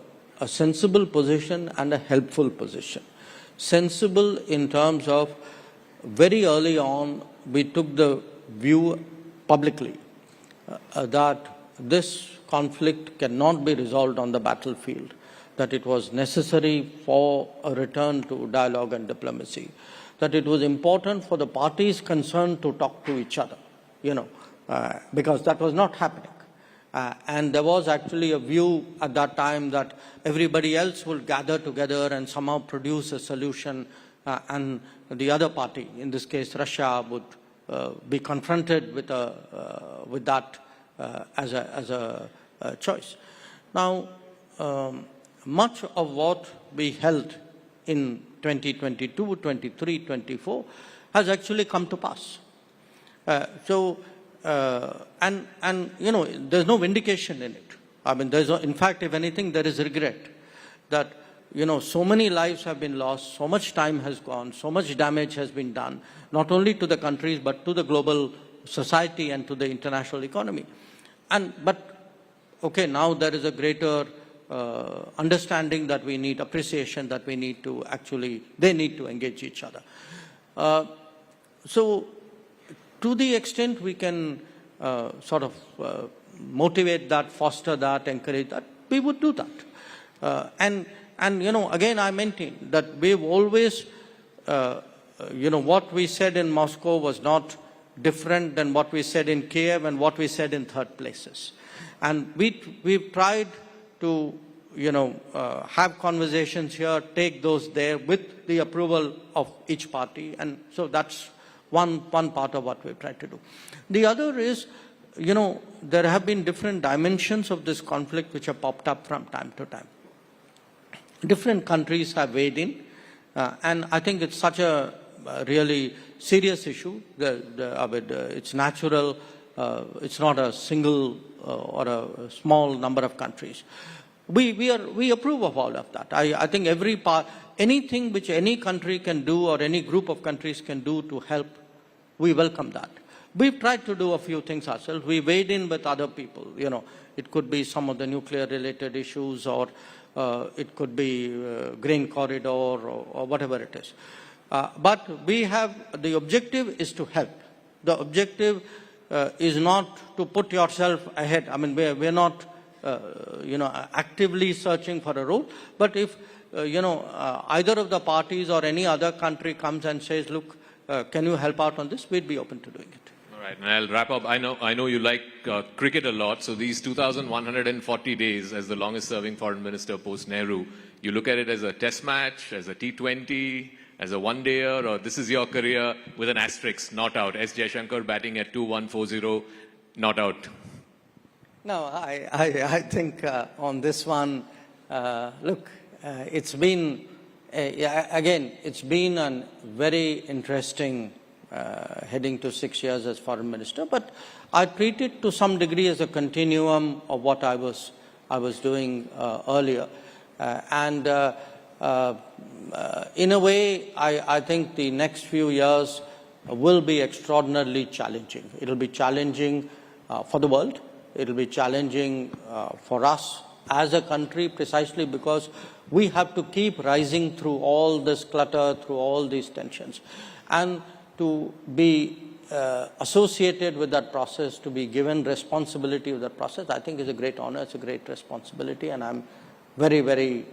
sensible position and a helpful position. Sensible in terms of very early on, we took the view publicly that this conflict cannot be resolved on the battlefield, that it was necessary for a return to dialogue and diplomacy, that it was important for the parties concerned to talk to each other, because that was not happening. And there was actually a view at that time that everybody else will gather together and somehow produce a solution, and the other party, in this case Russia, would be confronted with that as a choice. Now, much of what we held in 2022, 23, 24 has actually come to pass. There's no vindication in it. I mean, in fact, if anything, there is regret that, so many lives have been lost, so much time has gone, so much damage has been done, not only to the countries, but to the global society and to the international economy. But now there is a greater understanding that we need appreciation, that we need to they need to engage each other. So to the extent we can motivate that, foster that, encourage that, we would do that. Again, I maintain that we've always, what we said in Moscow was not different than what we said in Kiev and what we said in third places. And we've tried to, have conversations here, take those there with the approval of each party. And so that's one part of what we've tried to do. The other is, there have been different dimensions of this conflict which have popped up from time to time. Different countries have weighed in, and I think it's such a really serious issue. It's natural. It's not a single or a small number of countries. We approve of all of that. I think anything which any country can do or any group of countries can do to help, we welcome that. We've tried to do a few things ourselves. We weighed in with other people. It could be some of the nuclear-related issues, or it could be grain corridor, or whatever it is. But the objective is to help. The objective is not to put yourself ahead. I mean, we're not, actively searching for a role. But if, either of the parties or any other country comes and says, look, can you help out on this? We'd be open to doing it. All right, and I'll wrap up. I know you like cricket a lot, so these 2,140 days as the longest-serving foreign minister post-Nehru, you look at it as a test match, as a T20, as a one-dayer, or this is your career with an asterisk, not out. S. Jaishankar batting at 2-1-4-0, not out. No, I think on this one, look, it's been, again, it's been a very interesting heading to 6 years as foreign minister, but I treat it to some degree as a continuum of what I was doing earlier. In a way, I think the next few years will be extraordinarily challenging. It'll be challenging for the world. It'll be challenging for us as a country, precisely because we have to keep rising through all this clutter, through all these tensions. And to be associated with that process, to be given responsibility of that process, I think is a great honor, it's a great responsibility, and I'm very, very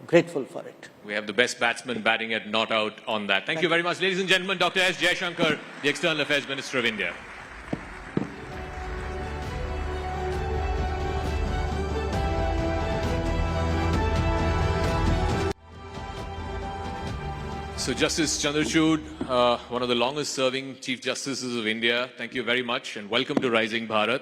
grateful for it. We have the best batsman batting at not out on that. Thank you very much. Ladies and gentlemen, Dr. S. Jaishankar, the External Affairs Minister of India. So Justice Chandrachud, one of the longest serving Chief Justices of India, thank you very much and welcome to Rising Bharat.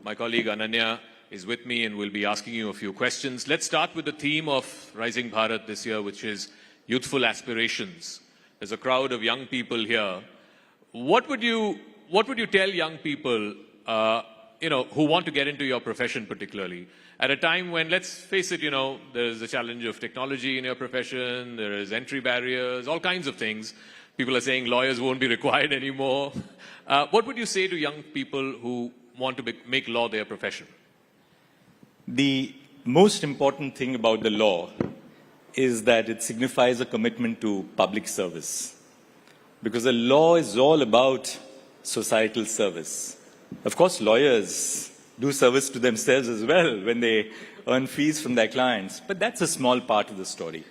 My colleague Ananya is with me and will be asking you a few questions. Let's start with the theme of Rising Bharat this year, which is Youthful Aspirations. There's a crowd of young people here. What would you tell young people, who want to get into your profession particularly, at a time when, let's face it, there's a challenge of technology in your profession, there is entry barriers, all kinds of things. People are saying lawyers won't be required anymore. What would you say to young people who want to make law their profession? The most important thing about the law is that it signifies a commitment to public service. Because the law is all about societal service. Of course, lawyers do service to themselves as well when they earn fees from their clients. But that's a small part of the story.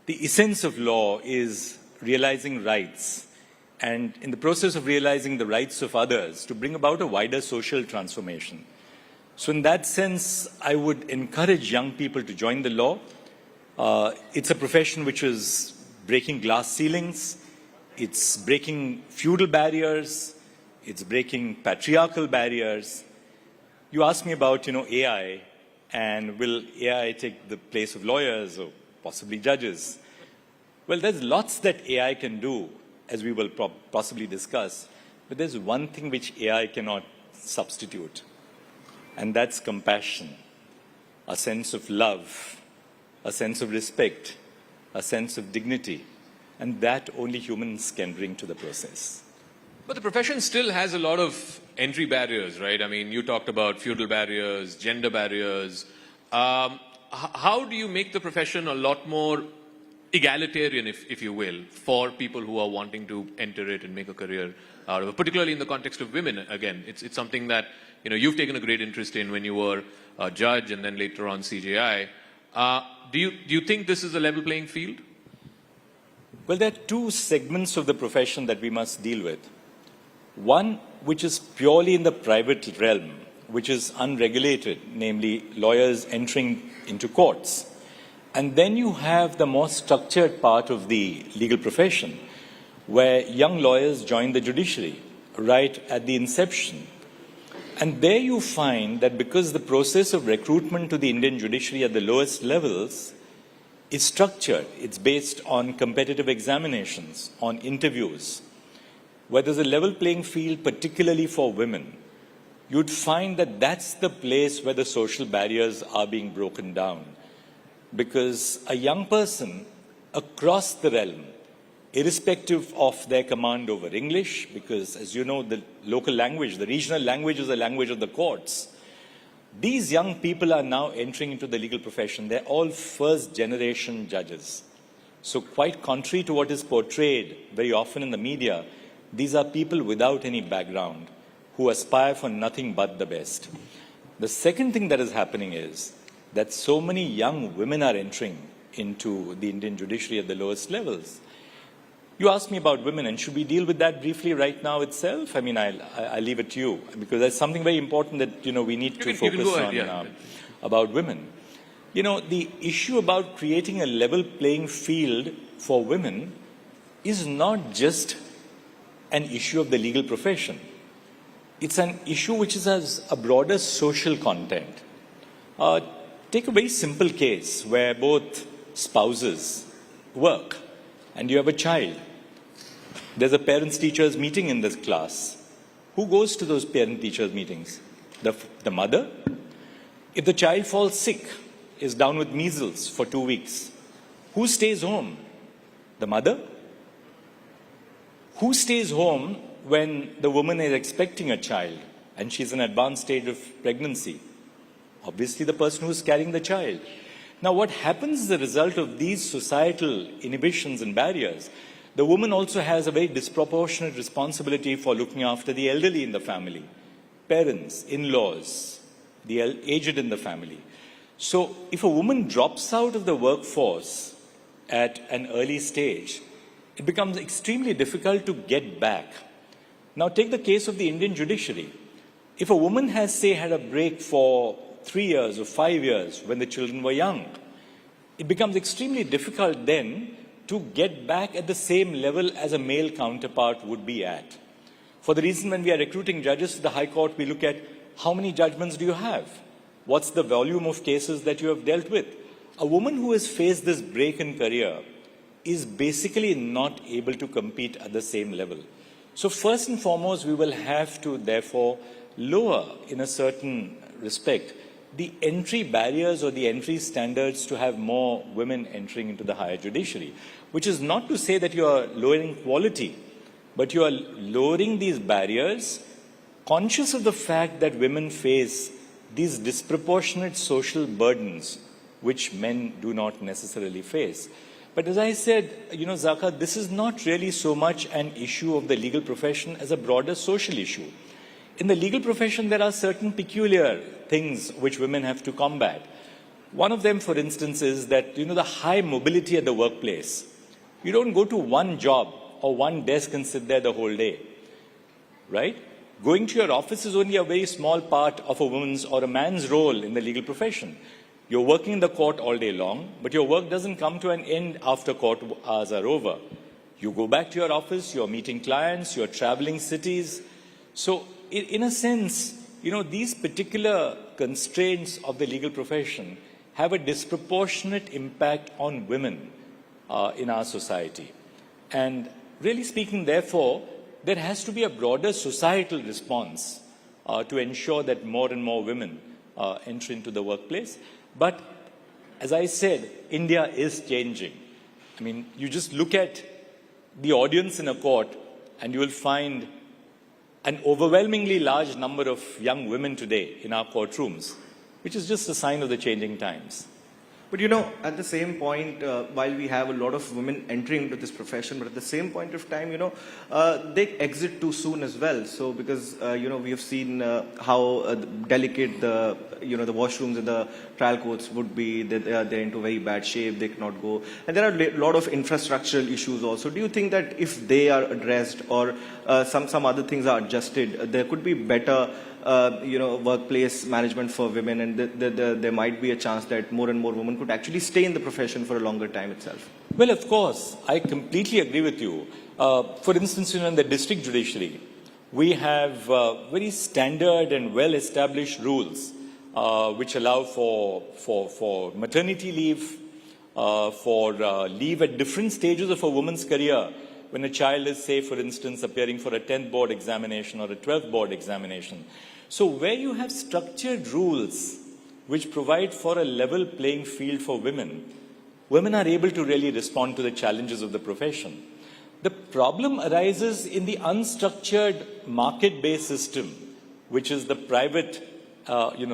The essence of law is realizing rights, and in the process of realizing the rights of others, to bring about a wider social transformation. So in that sense, I would encourage young people to join the law. It's a profession which is breaking glass ceilings, it's breaking feudal barriers, it's breaking patriarchal barriers. You asked me about, AI, and will AI take the place of lawyers or possibly judges? Well, there's lots that AI can do, as we will possibly discuss, but there's one thing which AI cannot substitute, and that's compassion, a sense of love, a sense of respect, a sense of dignity, and that only humans can bring to the process. But the profession still has a lot of entry barriers, right? I mean, you talked about feudal barriers, gender barriers. How do you make the profession a lot more egalitarian, if you will, for people who are wanting to enter it and make a career out of it, particularly in the context of women? Again, it's something that you've taken a great interest in when you were a judge and then later on CJI. Do you think this is a level playing field? Well, there are two segments of the profession that we must deal with. One, which is purely in the private realm, which is unregulated, namely lawyers entering into courts. And then you have the more structured part of the legal profession, where young lawyers join the judiciary right at the inception. And there you find that because the process of recruitment to the Indian judiciary at the lowest levels is structured, it's based on competitive examinations, on interviews, where there's a level playing field, particularly for women, you'd find that that's the place where the social barriers are being broken down. Because a young person across the realm, irrespective of their command over English, because as you know, the local language, the regional language is the language of the courts. These young people are now entering into the legal profession. They're all first-generation judges. So quite contrary to what is portrayed very often in the media, these are people without any background who aspire for nothing but the best. The second thing that is happening is that so many young women are entering into the Indian judiciary at the lowest levels. You asked me about women, and should we deal with that briefly right now itself? I mean, I'll leave it to you, because there's something very important that, we need to focus on about women. The issue about creating a level playing field for women is not just an issue of the legal profession. It's an issue which has a broader social content. Take a very simple case where both spouses work and you have a child. There's a parents-teachers meeting in this class. Who goes to those parent-teachers meetings? The mother? If the child falls sick, is down with measles for 2 weeks, who stays home? The mother? Who stays home when the woman is expecting a child and she's in an advanced stage of pregnancy? Obviously, the person who's carrying the child. Now, what happens as a result of these societal inhibitions and barriers? The woman also has a very disproportionate responsibility for looking after the elderly in the family, parents, in-laws, the aged in the family. So if a woman drops out of the workforce at an early stage, it becomes extremely difficult to get back. Now take the case of the Indian judiciary. If a woman has, say, had a break for 3 years or 5 years when the children were young, it becomes extremely difficult then to get back at the same level as a male counterpart would be at. For the reason when we are recruiting judges to the High Court, we look at how many judgments do you have? What's the volume of cases that you have dealt with? A woman who has faced this break in career is basically not able to compete at the same level. So first and foremost, we will have to therefore lower, in a certain respect, the entry barriers or the entry standards to have more women entering into the higher judiciary, which is not to say that you are lowering quality, but you are lowering these barriers, conscious of the fact that women face these disproportionate social burdens which men do not necessarily face. But as I said, Zaka, this is not really so much an issue of the legal profession as a broader social issue. In the legal profession, there are certain peculiar things which women have to combat. One of them, for instance, is that, the high mobility at the workplace. You don't go to one job or one desk and sit there the whole day, right? Going to your office is only a very small part of a woman's or a man's role in the legal profession. You're working in the court all day long, but your work doesn't come to an end after court hours are over. You go back to your office, you're meeting clients, you're traveling cities. So in a sense, these particular constraints of the legal profession have a disproportionate impact on women in our society. And really speaking, therefore, there has to be a broader societal response to ensure that more and more women enter into the workplace. But as I said, India is changing. I mean, you just look at the audience in a court and you will find an overwhelmingly large number of young women today in our courtrooms, which is just a sign of the changing times. But at the same point, while we have a lot of women entering into this profession, but at the same point of time, they exit too soon as well. So because, we have seen how delicate the washrooms in the trial courts would be. They're into very bad shape. They cannot go. And there are a lot of infrastructural issues also. Do you think that if they are addressed or some other things are adjusted, there could be better workplace management for women, and there might be a chance that more and more women could actually stay in the profession for a longer time itself? Well, of course, I completely agree with you. For instance, in the district judiciary, we have very standard and well-established rules which allow for maternity leave, for leave at different stages of a woman's career. When a child is, say, for instance, appearing for a 10th board examination or a 12th board examination. So where you have structured rules which provide for a level playing field for women, women are able to really respond to the challenges of the profession. The problem arises in the unstructured market-based system, which is the private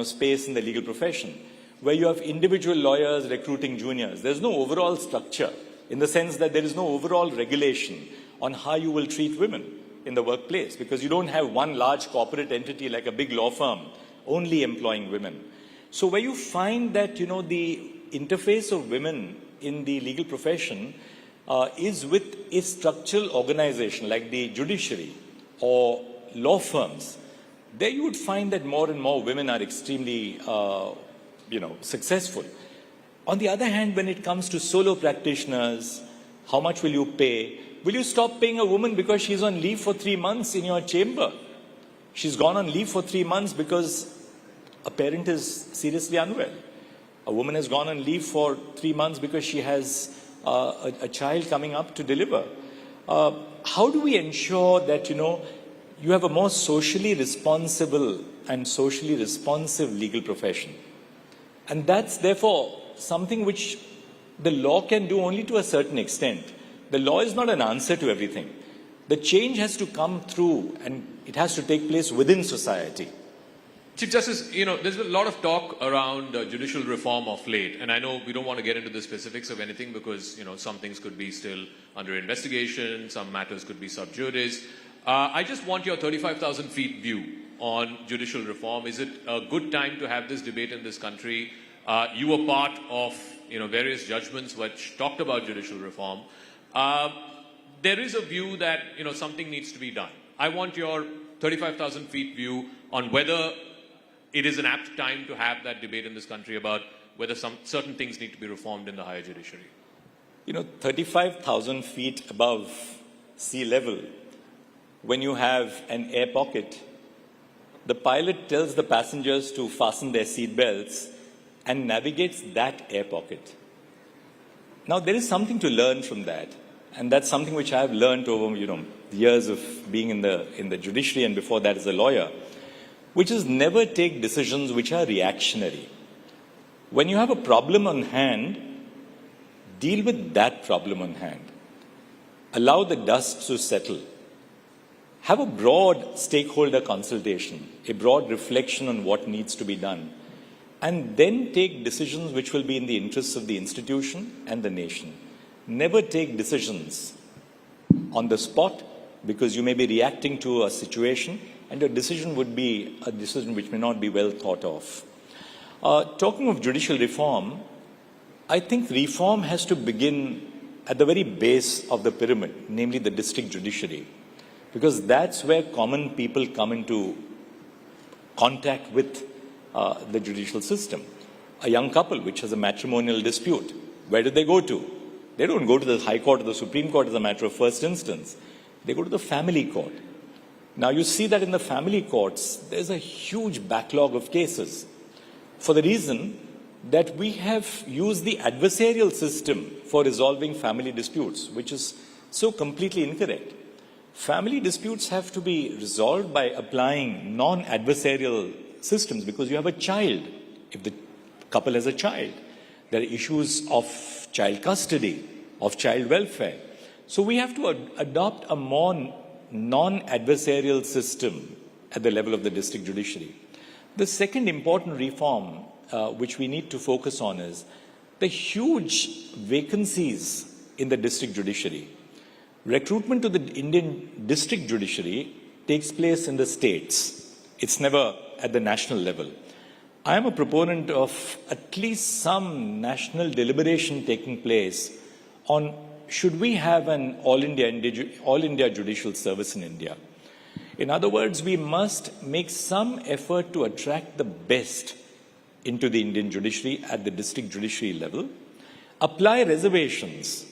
space in the legal profession, where you have individual lawyers recruiting juniors. There's no overall structure, in the sense that there is no overall regulation on how you will treat women in the workplace, because you don't have one large corporate entity like a big law firm only employing women. So where you find that, the interface of women in the legal profession is with a structural organization like the judiciary or law firms, there you would find that more and more women are extremely, successful. On the other hand, when it comes to solo practitioners, how much will you pay? Will you stop paying a woman because she's on leave for 3 months in your chamber? She's gone on leave for 3 months because a parent is seriously unwell. A woman has gone on leave for 3 months because she has a child coming up to deliver. How do we ensure that, you have a more socially responsible and socially responsive legal profession? And that's therefore something which the law can do only to a certain extent. The law is not an answer to everything. The change has to come through, and it has to take place within society. Chief Justice, there's a lot of talk around judicial reform of late, and I know we don't want to get into the specifics of anything because, some things could be still under investigation, some matters could be sub judice. I just want your 35,000 feet view on judicial reform. Is it a good time to have this debate in this country? You were part of various judgments which talked about judicial reform. There is a view that something needs to be done. I want your 35,000 feet view on whether it is an apt time to have that debate in this country about whether certain things need to be reformed in the higher judiciary. 35,000 feet above sea level, when you have an air pocket, the pilot tells the passengers to fasten their seat belts and navigates that air pocket. Now, there is something to learn from that, and that's something which I have learned over, years of being in the judiciary and before that as a lawyer, which is never take decisions which are reactionary. When you have a problem on hand, deal with that problem on hand. Allow the dust to settle. Have a broad stakeholder consultation, a broad reflection on what needs to be done, and then take decisions which will be in the interests of the institution and the nation. Never take decisions on the spot because you may be reacting to a situation and your decision would be a decision which may not be well thought of. Talking of judicial reform, I think reform has to begin at the very base of the pyramid, namely the district judiciary, because that's where common people come into contact with the judicial system. A young couple which has a matrimonial dispute, where do they go to? They don't go to the High Court or the Supreme Court as a matter of first instance. They go to the family court. Now you see that in the family courts, there's a huge backlog of cases for the reason that we have used the adversarial system for resolving family disputes, which is so completely incorrect. Family disputes have to be resolved by applying non-adversarial systems because you have a child. If the couple has a child, there are issues of child custody, of child welfare. So we have to adopt a more non-adversarial system at the level of the district judiciary. The second important reform which we need to focus on is the huge vacancies in the district judiciary. Recruitment to the Indian district judiciary takes place in the states. It's never at the national level. I am a proponent of at least some national deliberation taking place on should we have an all India judicial service in India. In other words, we must make some effort to attract the best into the Indian judiciary at the district judiciary level, apply reservations.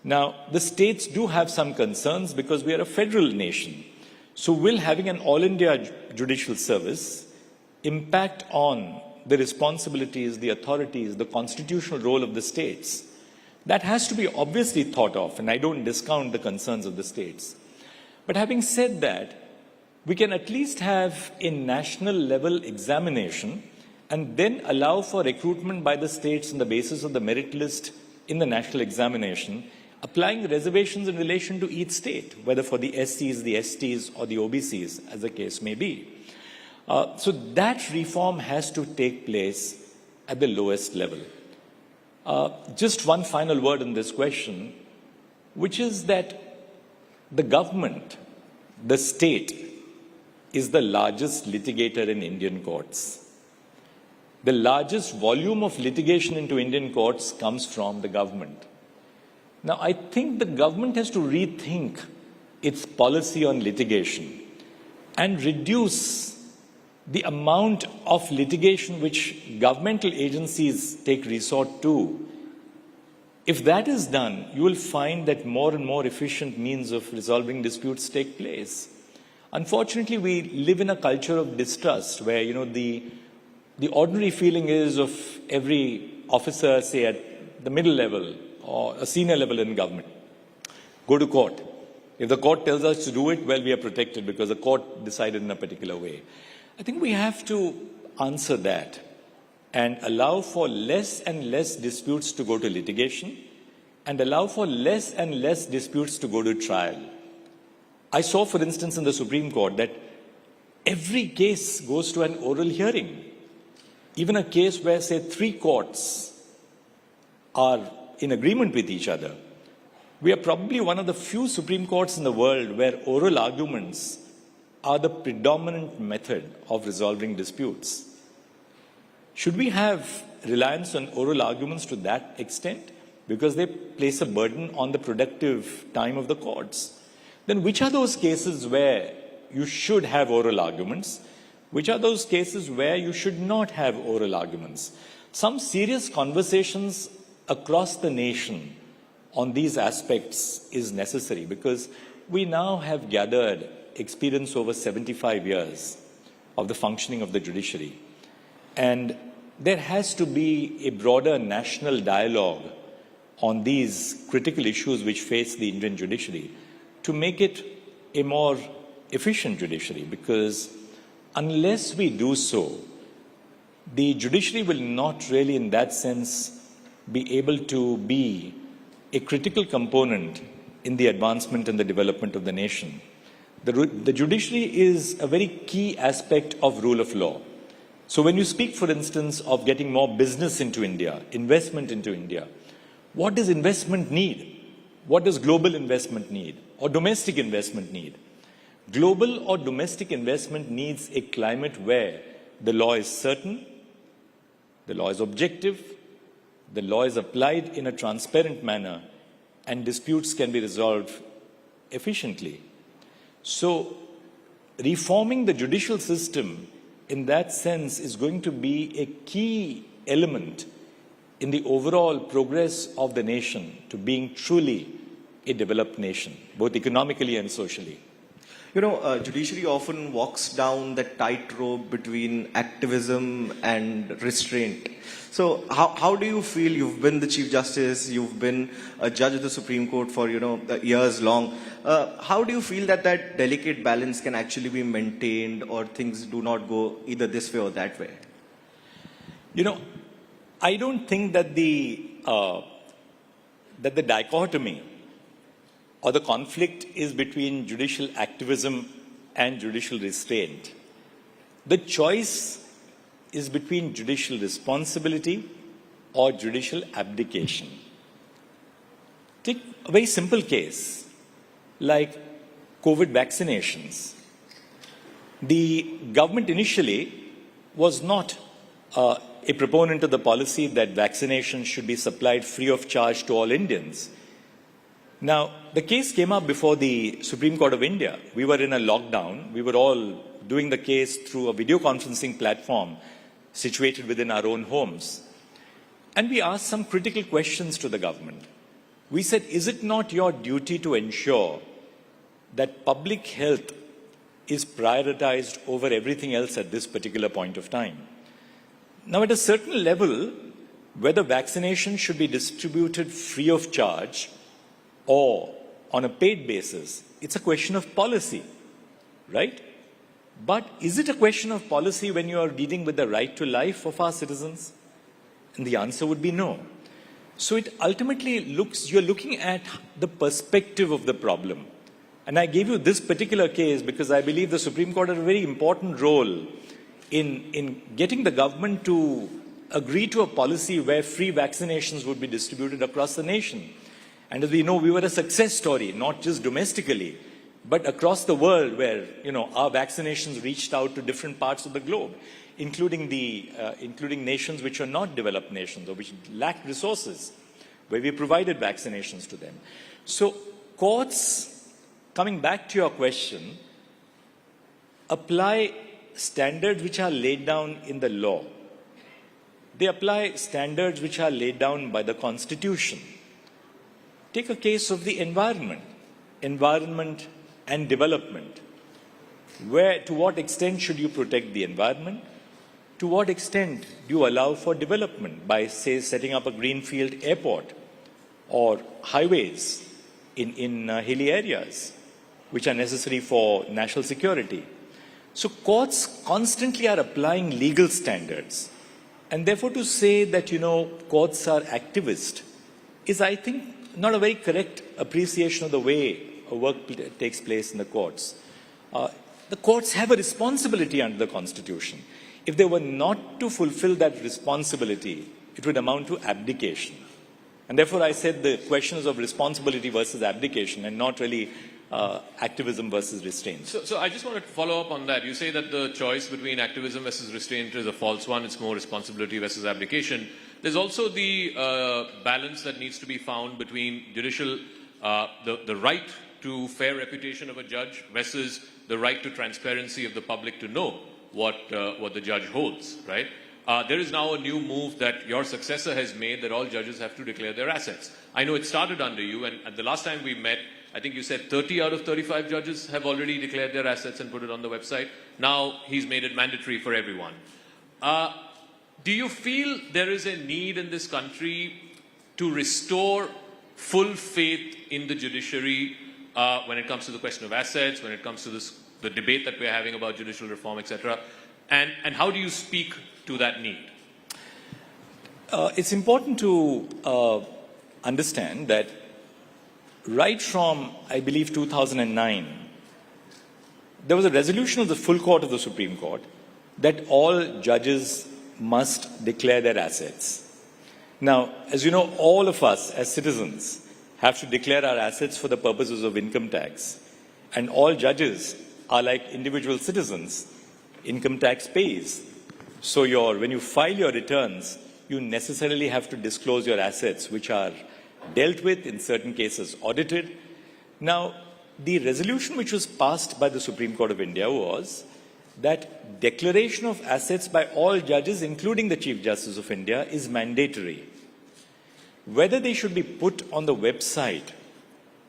Now, the states do have some concerns because we are a federal nation. So will having an all India judicial service impact on the responsibilities, the authorities, the constitutional role of the states? That has to be obviously thought of, and I don't discount the concerns of the states. But having said that, we can at least have a national level examination and then allow for recruitment by the states on the basis of the merit list in the national examination, applying reservations in relation to each state, whether for the SCs, the STs, or the OBCs, as the case may be. So that reform has to take place at the lowest level. Just one final word on this question, which is that the government, the state, is the largest litigator in Indian courts. The largest volume of litigation into Indian courts comes from the government. Now, I think the government has to rethink its policy on litigation and reduce the amount of litigation which governmental agencies take resort to. If that is done, you will find that more and more efficient means of resolving disputes take place. Unfortunately, we live in a culture of distrust where, the ordinary feeling is of every officer, say at the middle level or a senior level in government, go to court. If the court tells us to do it, well, we are protected because the court decided in a particular way. I think we have to answer that and allow for less and less disputes to go to litigation and allow for less and less disputes to go to trial. I saw, for instance, in the Supreme Court that every case goes to an oral hearing. Even a case where, say, 3 courts are in agreement with each other. We are probably one of the few Supreme Courts in the world where oral arguments are the predominant method of resolving disputes. Should we have reliance on oral arguments to that extent? Because they place a burden on the productive time of the courts. Then which are those cases where you should have oral arguments? Which are those cases where you should not have oral arguments? Some serious conversations across the nation on these aspects is necessary, because we now have gathered experience over 75 years of the functioning of the judiciary. And there has to be a broader national dialogue on these critical issues which face the Indian judiciary to make it a more efficient judiciary, because unless we do so, the judiciary will not really in that sense be able to be a critical component in the advancement and the development of the nation. The judiciary is a very key aspect of rule of law. So when you speak, for instance, of getting more business into India, investment into India, what does investment need? What does global investment need? Or domestic investment need? Global or domestic investment needs a climate where the law is certain, the law is objective, the law is applied in a transparent manner, and disputes can be resolved efficiently. So, reforming the judicial system in that sense is going to be a key element in the overall progress of the nation to being truly a developed nation, both economically and socially. You know, judiciary often walks down the tightrope between activism and restraint. So how do you feel? You've been the Chief Justice, you've been a judge of the Supreme Court for, years long. How do you feel that that delicate balance can actually be maintained, or things do not go either this way or that way? I don't think that the dichotomy or the conflict is between judicial activism and judicial restraint. The choice is between judicial responsibility or judicial abdication. Take a very simple case like COVID vaccinations. The government initially was not a proponent of the policy that vaccinations should be supplied free of charge to all Indians. Now, the case came up before the Supreme Court of India. We were in a lockdown. We were all doing the case through a video conferencing platform situated within our own homes. And we asked some critical questions to the government. We said, is it not your duty to ensure that public health is prioritized over everything else at this particular point of time? Now, at a certain level, whether vaccination should be distributed free of charge or on a paid basis, it's a question of policy, right? But is it a question of policy when you are dealing with the right to life of our citizens? And the answer would be no. So it ultimately you're looking at the perspective of the problem. And I gave you this particular case because I believe the Supreme Court had a very important role in getting the government to agree to a policy where free vaccinations would be distributed across the nation. And as we know, we were a success story, not just domestically, but across the world where, our vaccinations reached out to different parts of the globe, including nations which are not developed nations or which lack resources, where we provided vaccinations to them. So courts, coming back to your question, apply standards which are laid down in the law. They apply standards which are laid down by the Constitution. Take a case of the environment and development. To what extent should you protect the environment? To what extent do you allow for development by, say, setting up a greenfield airport or highways in hilly areas, which are necessary for national security? So courts constantly are applying legal standards. And therefore to say that, courts are activist is, I think, not a very correct appreciation of the way work takes place in the courts. The courts have a responsibility under the Constitution. If they were not to fulfill that responsibility, it would amount to abdication. And therefore I said the question is of responsibility versus abdication and not really activism versus restraint. So I just wanted to follow up on that. You say that the choice between activism versus restraint is a false one. It's more responsibility versus abdication. There's also the balance that needs to be found between judicial, the right to fair reputation of a judge versus the right to transparency of the public to know what the judge holds, right? There is now a new move that your successor has made that all judges have to declare their assets. I know it started under you, and at the last time we met, I think you said 30 out of 35 judges have already declared their assets and put it on the website. Now he's made it mandatory for everyone. Do you feel there is a need in this country to restore full faith in the judiciary when it comes to the question of assets, when it comes to the debate that we're having about judicial reform, etc.? And how do you speak to that need? It's important to understand that right from, I believe, 2009, there was a resolution of the full court of the Supreme Court that all judges must declare their assets. Now, as you know, all of us as citizens have to declare our assets for the purposes of income tax. And all judges are like individual citizens. Income tax pays. So when you file your returns, you necessarily have to disclose your assets, which are dealt with, in certain cases audited. Now, the resolution which was passed by the Supreme Court of India was that declaration of assets by all judges, including the Chief Justice of India, is mandatory. Whether they should be put on the website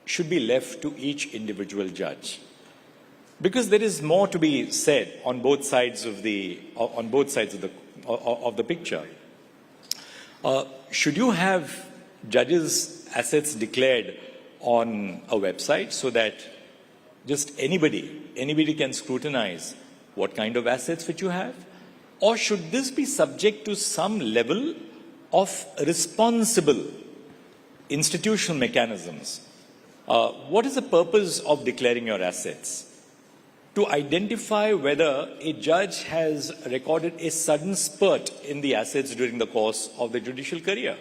should be left to each individual judge. Because there is more to be said on both sides of the picture. Should you have judges' assets declared on a website so that just anybody can scrutinize what kind of assets which you have? Or should this be subject to some level of responsible institutional mechanisms? What is the purpose of declaring your assets? To identify whether a judge has recorded a sudden spurt in the assets during the course of the judicial career.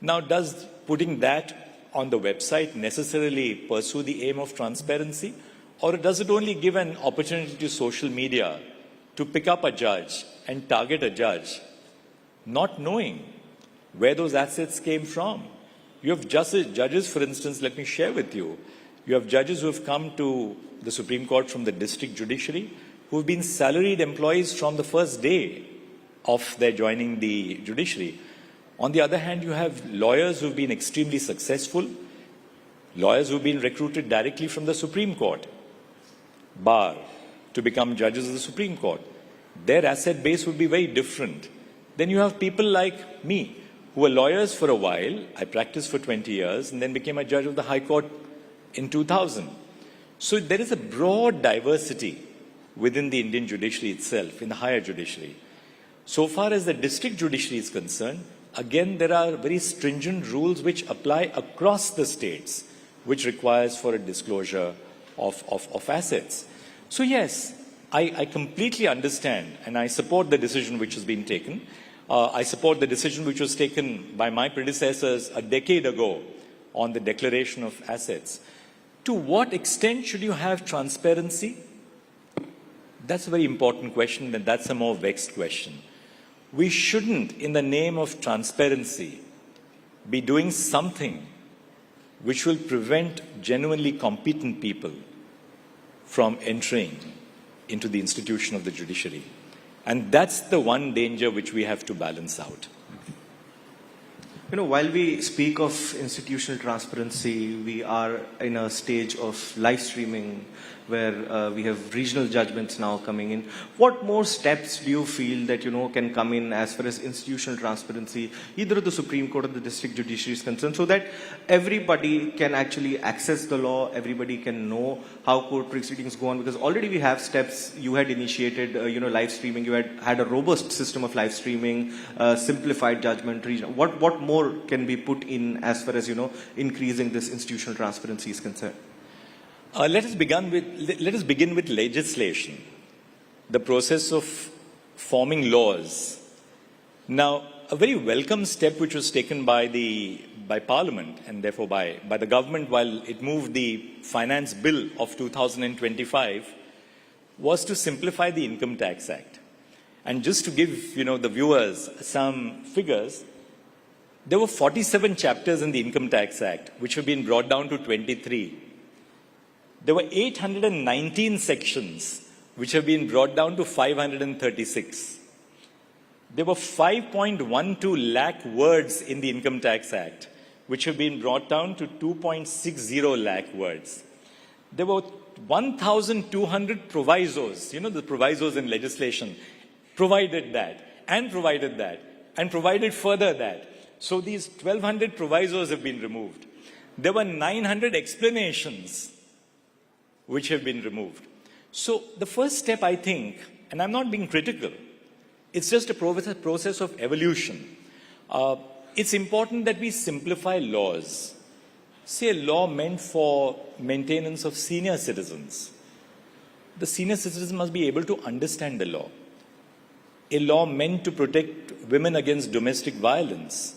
Now, does putting that on the website necessarily pursue the aim of transparency? Or does it only give an opportunity to social media to pick up a judge and target a judge, not knowing where those assets came from? You have judges, for instance, let me share with you. You have judges who have come to the Supreme Court from the district judiciary who have been salaried employees from the first day of their joining the judiciary. On the other hand, you have lawyers who have been extremely successful, lawyers who have been recruited directly from the Supreme Court, bar, to become judges of the Supreme Court. Their asset base would be very different. Then you have people like me, who were lawyers for a while. I practiced for 20 years and then became a judge of the High Court in 2000. So there is a broad diversity within the Indian judiciary itself, in the higher judiciary. So far as the district judiciary is concerned, again, there are very stringent rules which apply across the states, which requires for a disclosure of assets. So yes, I completely understand and I support the decision which has been taken. I support the decision which was taken by my predecessors a decade ago on the declaration of assets. To what extent should you have transparency? That's a very important question, and that's a more vexed question. We shouldn't, in the name of transparency, be doing something which will prevent genuinely competent people from entering into the institution of the judiciary. And that's the one danger which we have to balance out. You know, while we speak of institutional transparency, we are in a stage of live streaming where we have regional judgments now coming in. What more steps do you feel that, can come in as far as institutional transparency, either the Supreme Court or the district judiciary is concerned, so that everybody can actually access the law, everybody can know how court proceedings go on? Because already we have steps. You had initiated, live streaming. You had a robust system of live streaming, simplified judgment, regional. What more can be put in as far as, increasing this institutional transparency is concerned? Let us begin with legislation, the process of forming laws. Now, a very welcome step which was taken by Parliament and therefore by the government while it moved the Finance Bill of 2025 was to simplify the Income Tax Act. And just to give, the viewers some figures, there were 47 chapters in the Income Tax Act, which have been brought down to 23. There were 819 sections, which have been brought down to 536. There were 5.12 lakh words in the Income Tax Act, which have been brought down to 2.60 lakh words. There were 1,200 provisos, the provisos in legislation, provided that, and provided further that. So these 1,200 provisos have been removed. There were 900 explanations which have been removed. So the first step, I think, and I'm not being critical, it's just a process of evolution. It's important that we simplify laws. Say a law meant for maintenance of senior citizens. The senior citizen must be able to understand the law. A law meant to protect women against domestic violence.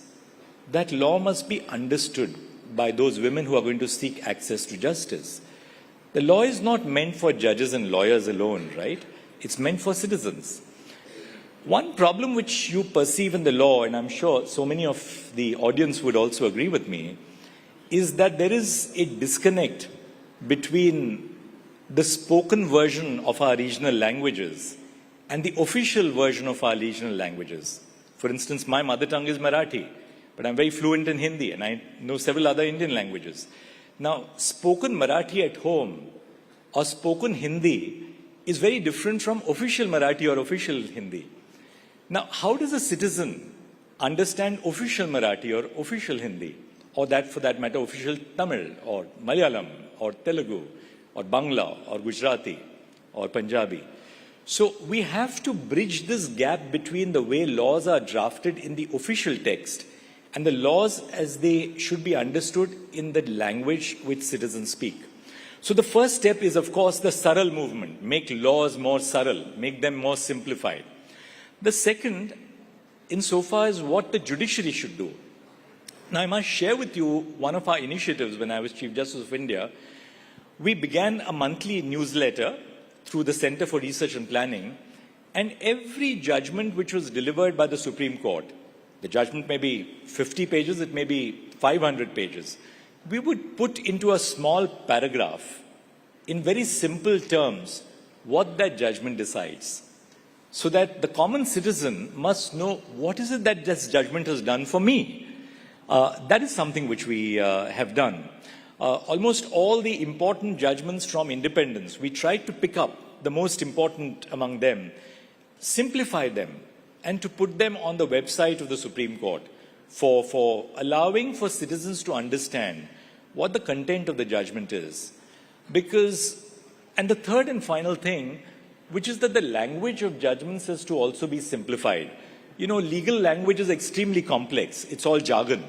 That law must be understood by those women who are going to seek access to justice. The law is not meant for judges and lawyers alone, right? It's meant for citizens. One problem which you perceive in the law, and I'm sure so many of the audience would also agree with me, is that there is a disconnect between the spoken version of our regional languages and the official version of our regional languages. For instance, my mother tongue is Marathi, but I'm very fluent in Hindi and I know several other Indian languages. Now, spoken Marathi at home or spoken Hindi is very different from official Marathi or official Hindi. Now, how does a citizen understand official Marathi or official Hindi, or that, for that matter, official Tamil or Malayalam or Telugu or Bangla or Gujarati or Punjabi? So we have to bridge this gap between the way laws are drafted in the official text and the laws as they should be understood in the language which citizens speak. So the first step is, of course, the Saral movement. Make laws more Saral, make them more simplified. The second, insofar as what the judiciary should do. Now, I must share with you one of our initiatives when I was Chief Justice of India. We began a monthly newsletter through the Center for Research and Planning, and every judgment which was delivered by the Supreme Court, the judgment may be 50 pages, it may be 500 pages, we would put into a small paragraph, in very simple terms, what that judgment decides, so that the common citizen must know what is it that this judgment has done for me. That is something which we have done. Almost all the important judgments from independence, we tried to pick up the most important among them, simplify them, and to put them on the website of the Supreme Court for allowing for citizens to understand what the content of the judgment is. Because, and the third and final thing, which is that the language of judgments has to also be simplified. Legal language is extremely complex. It's all jargon.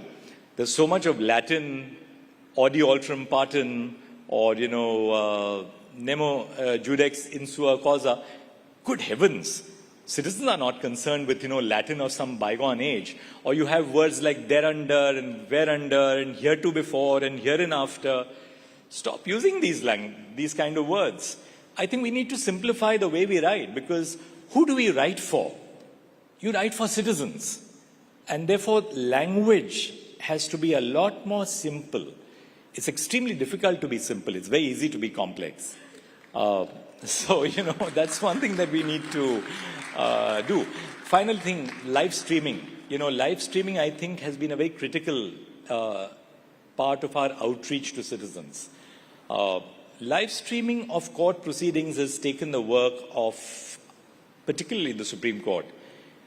There's so much of Latin, audi alterum partem, or, nemo judex in sua causa. Good heavens. Citizens are not concerned with, Latin of some bygone age. Or you have words like thereunder and whereunder and heretobefore and hereinafter. Stop using these kind of words. I think we need to simplify the way we write, because who do we write for? You write for citizens. And therefore, language has to be a lot more simple. It's extremely difficult to be simple. It's very easy to be complex. So, that's one thing that we need to do. Final thing, live streaming. Live streaming, I think, has been a very critical part of our outreach to citizens. Live streaming of court proceedings has taken the work of particularly the Supreme Court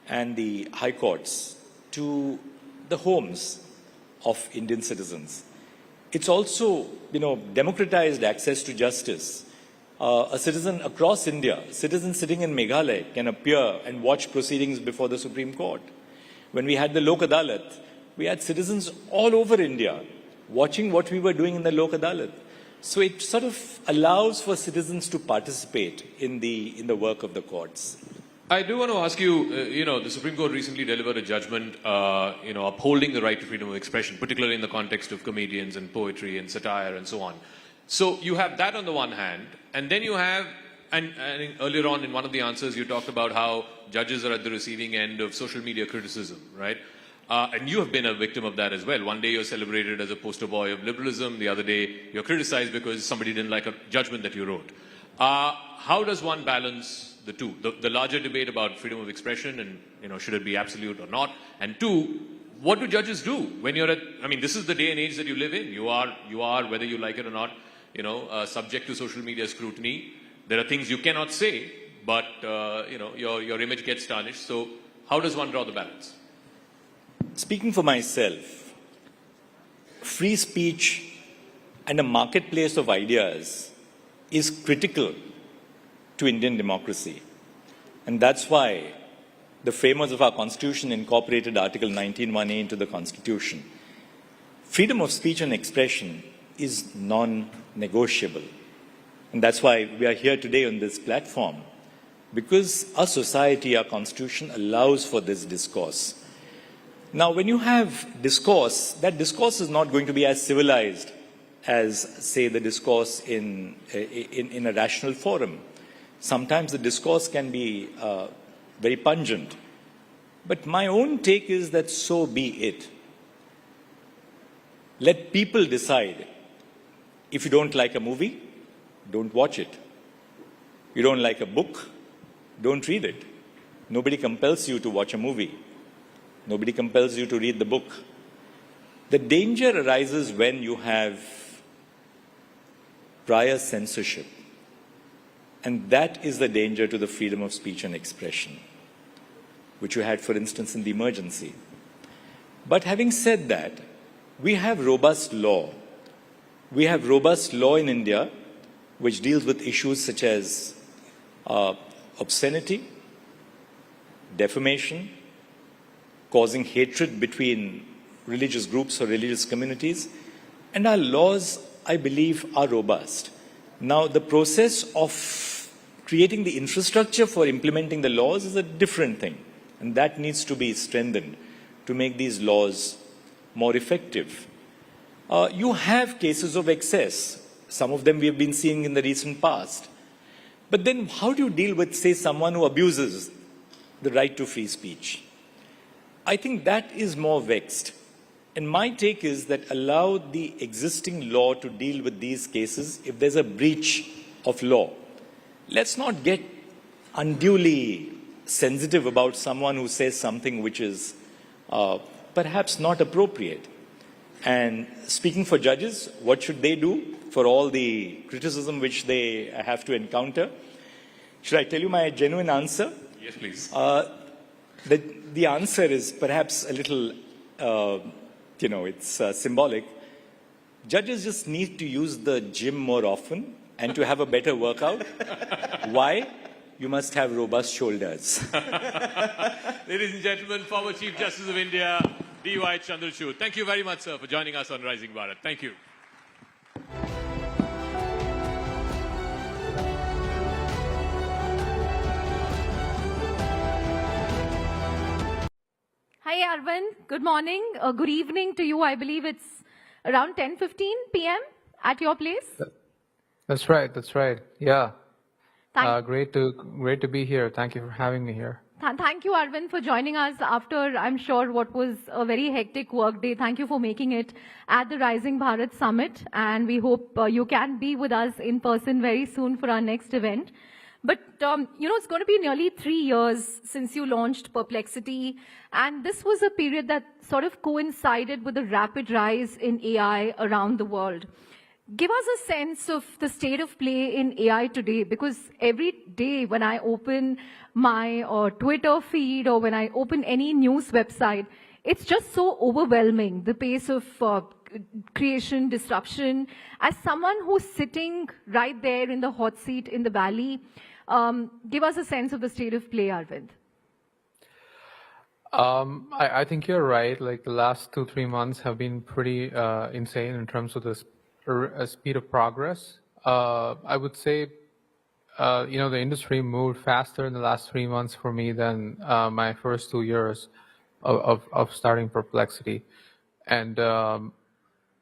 and the High Courts to the homes of Indian citizens. It's also, democratized access to justice. A citizen across India, citizen sitting in Meghalaya, can appear and watch proceedings before the Supreme Court. When we had the Lok Adalat, we had citizens all over India watching what we were doing in the Lok Adalat. So it sort of allows for citizens to participate in the work of the courts. I do want to ask you, the Supreme Court recently delivered a judgment, upholding the right to freedom of expression, particularly in the context of comedians and poetry and satire and so on. So you have that on the one hand, and then you have, and earlier on in one of the answers you talked about how judges are at the receiving end of social media criticism, right? And you have been a victim of that as well. One day you're celebrated as a poster boy of liberalism, the other day you're criticized because somebody didn't like a judgment that you wrote. How does one balance the two? The larger debate about freedom of expression and, should it be absolute or not? And two, what do judges do when you're this is the day and age that you live in. You are, whether you like it or not, subject to social media scrutiny. There are things you cannot say, but, your image gets tarnished. So how does one draw the balance? Speaking for myself, free speech and a marketplace of ideas is critical to Indian democracy. And that's why the framers of our Constitution incorporated Article 19(1)(a) into the Constitution. Freedom of speech and expression is non-negotiable. And that's why we are here today on this platform, because our society, our Constitution allows for this discourse. Now, when you have discourse, that discourse is not going to be as civilized as, say, the discourse in a rational forum. Sometimes the discourse can be very pungent. But my own take is that so be it. Let people decide. If you don't like a movie, don't watch it. You don't like a book, don't read it. Nobody compels you to watch a movie. Nobody compels you to read the book. The danger arises when you have prior censorship. And that is the danger to the freedom of speech and expression, which you had, for instance, in the emergency. But having said that, we have robust law. We have robust law in India which deals with issues such as obscenity, defamation, causing hatred between religious groups or religious communities. And our laws, I believe, are robust. Now, the process of creating the infrastructure for implementing the laws is a different thing. And that needs to be strengthened to make these laws more effective. You have cases of excess. Some of them we have been seeing in the recent past. But then how do you deal with, say, someone who abuses the right to free speech? I think that is more vexed. And my take is that allow the existing law to deal with these cases if there's a breach of law. Let's not get unduly sensitive about someone who says something which is perhaps not appropriate. And speaking for judges, what should they do for all the criticism which they have to encounter? Should I tell you my genuine answer? Yes, please. The answer is perhaps a little, it's symbolic. Judges just need to use the gym more often and to have a better workout. Why? You must have robust shoulders. Ladies and gentlemen, former Chief Justice of India, D.Y. Chandrachud. Thank you very much, sir, for joining us on Rising Bharat. Thank you. Hi, Arvind. Good morning. Good evening to you. I believe it's around 10:15 p.m. at your place. That's right. That's right. Yeah. Great to be here. Thank you for having me here. Thank you, Arvind, for joining us after, I'm sure, what was a very hectic work day. Thank you for making it at the Rising Bharat Summit. And we hope you can be with us in person very soon for our next event. But, it's going to be nearly 3 years since you launched Perplexity. And this was a period that sort of coincided with the rapid rise in AI around the world. Give us a sense of the state of play in AI today, because every day when I open my Twitter feed or when I open any news website, it's just so overwhelming, the pace of creation, disruption. As someone who's sitting right there in the hot seat in the valley, give us a sense of the state of play, Arvind. I think you're right. Like the last 2-3 months have been pretty insane in terms of the speed of progress. I would say the industry moved faster in the last 3 months for me than my first 2 years of starting Perplexity. And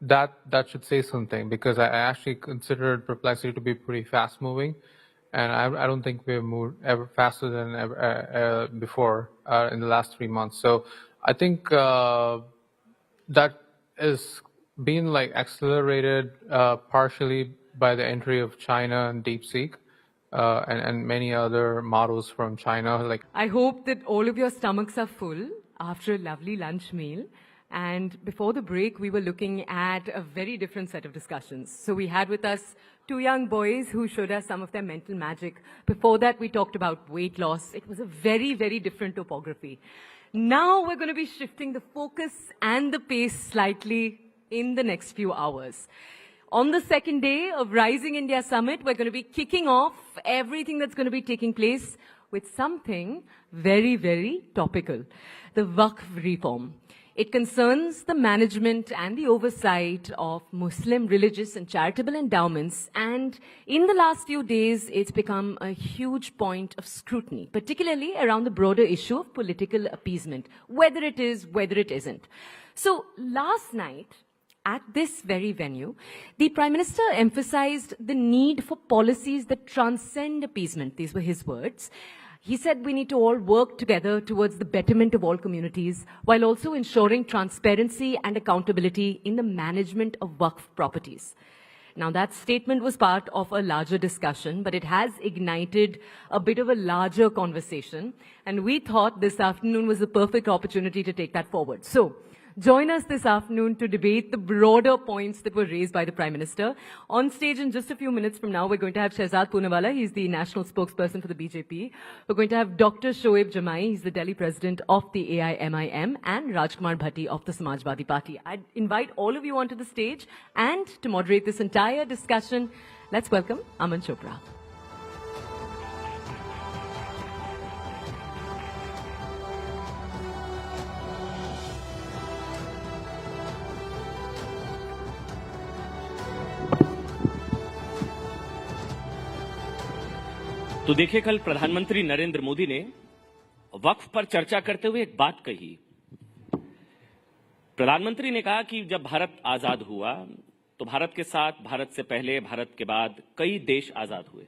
that should say something, because I actually considered Perplexity to be pretty fast moving. And I don't think we've moved ever faster than ever before in the last 3 months. So I think that is being like accelerated partially by the entry of China and DeepSeek and many other models from China. Like, I hope that all of your stomachs are full after a lovely lunch meal. And before the break, we were looking at a very different set of discussions. So we had with us 2 young boys who showed us some of their mental magic. Before that, we talked about weight loss. It was a very, very different topography. Now we're going to be shifting the focus and the pace slightly in the next few hours. On the second day of Rising India Summit, we're going to be kicking off everything that's going to be taking place with something very, very topical: the Wakaf reform. It concerns the management and the oversight of Muslim religious and charitable endowments, and in the last few days, it's become a huge point of scrutiny, particularly around the broader issue of political appeasement, whether it is, whether it isn't. So last night, at this very venue, the Prime Minister emphasized the need for policies that transcend appeasement. These were his words. He said we need to all work together towards the betterment of all communities, while also ensuring transparency and accountability in the management of Waqf properties. Now, that statement was part of a larger discussion, but it has ignited a bit of a larger conversation, and we thought this afternoon was the perfect opportunity to take that forward. So, join us this afternoon to debate the broader points that were raised by the Prime Minister. On stage in just a few minutes from now, we're going to have Shehzad Poonawala. He's the national spokesperson for the BJP. We're going to have Dr. Shoaib Jamai. He's the Delhi president of the AIMIM, and Rajkumar Bhatti of the Samajwadi Party. I'd invite all of you onto the stage, and to moderate this entire discussion, let's welcome Aman Chopra. तो देखिए, कल प्रधानमंत्री नरेंद्र मोदी ने वक्फ पर चर्चा करते हुए एक बात कही। प्रधानमंत्री ने कहा कि जब भारत आजाद हुआ तो भारत के साथ, भारत से पहले, भारत के बाद कई देश आजाद हुए,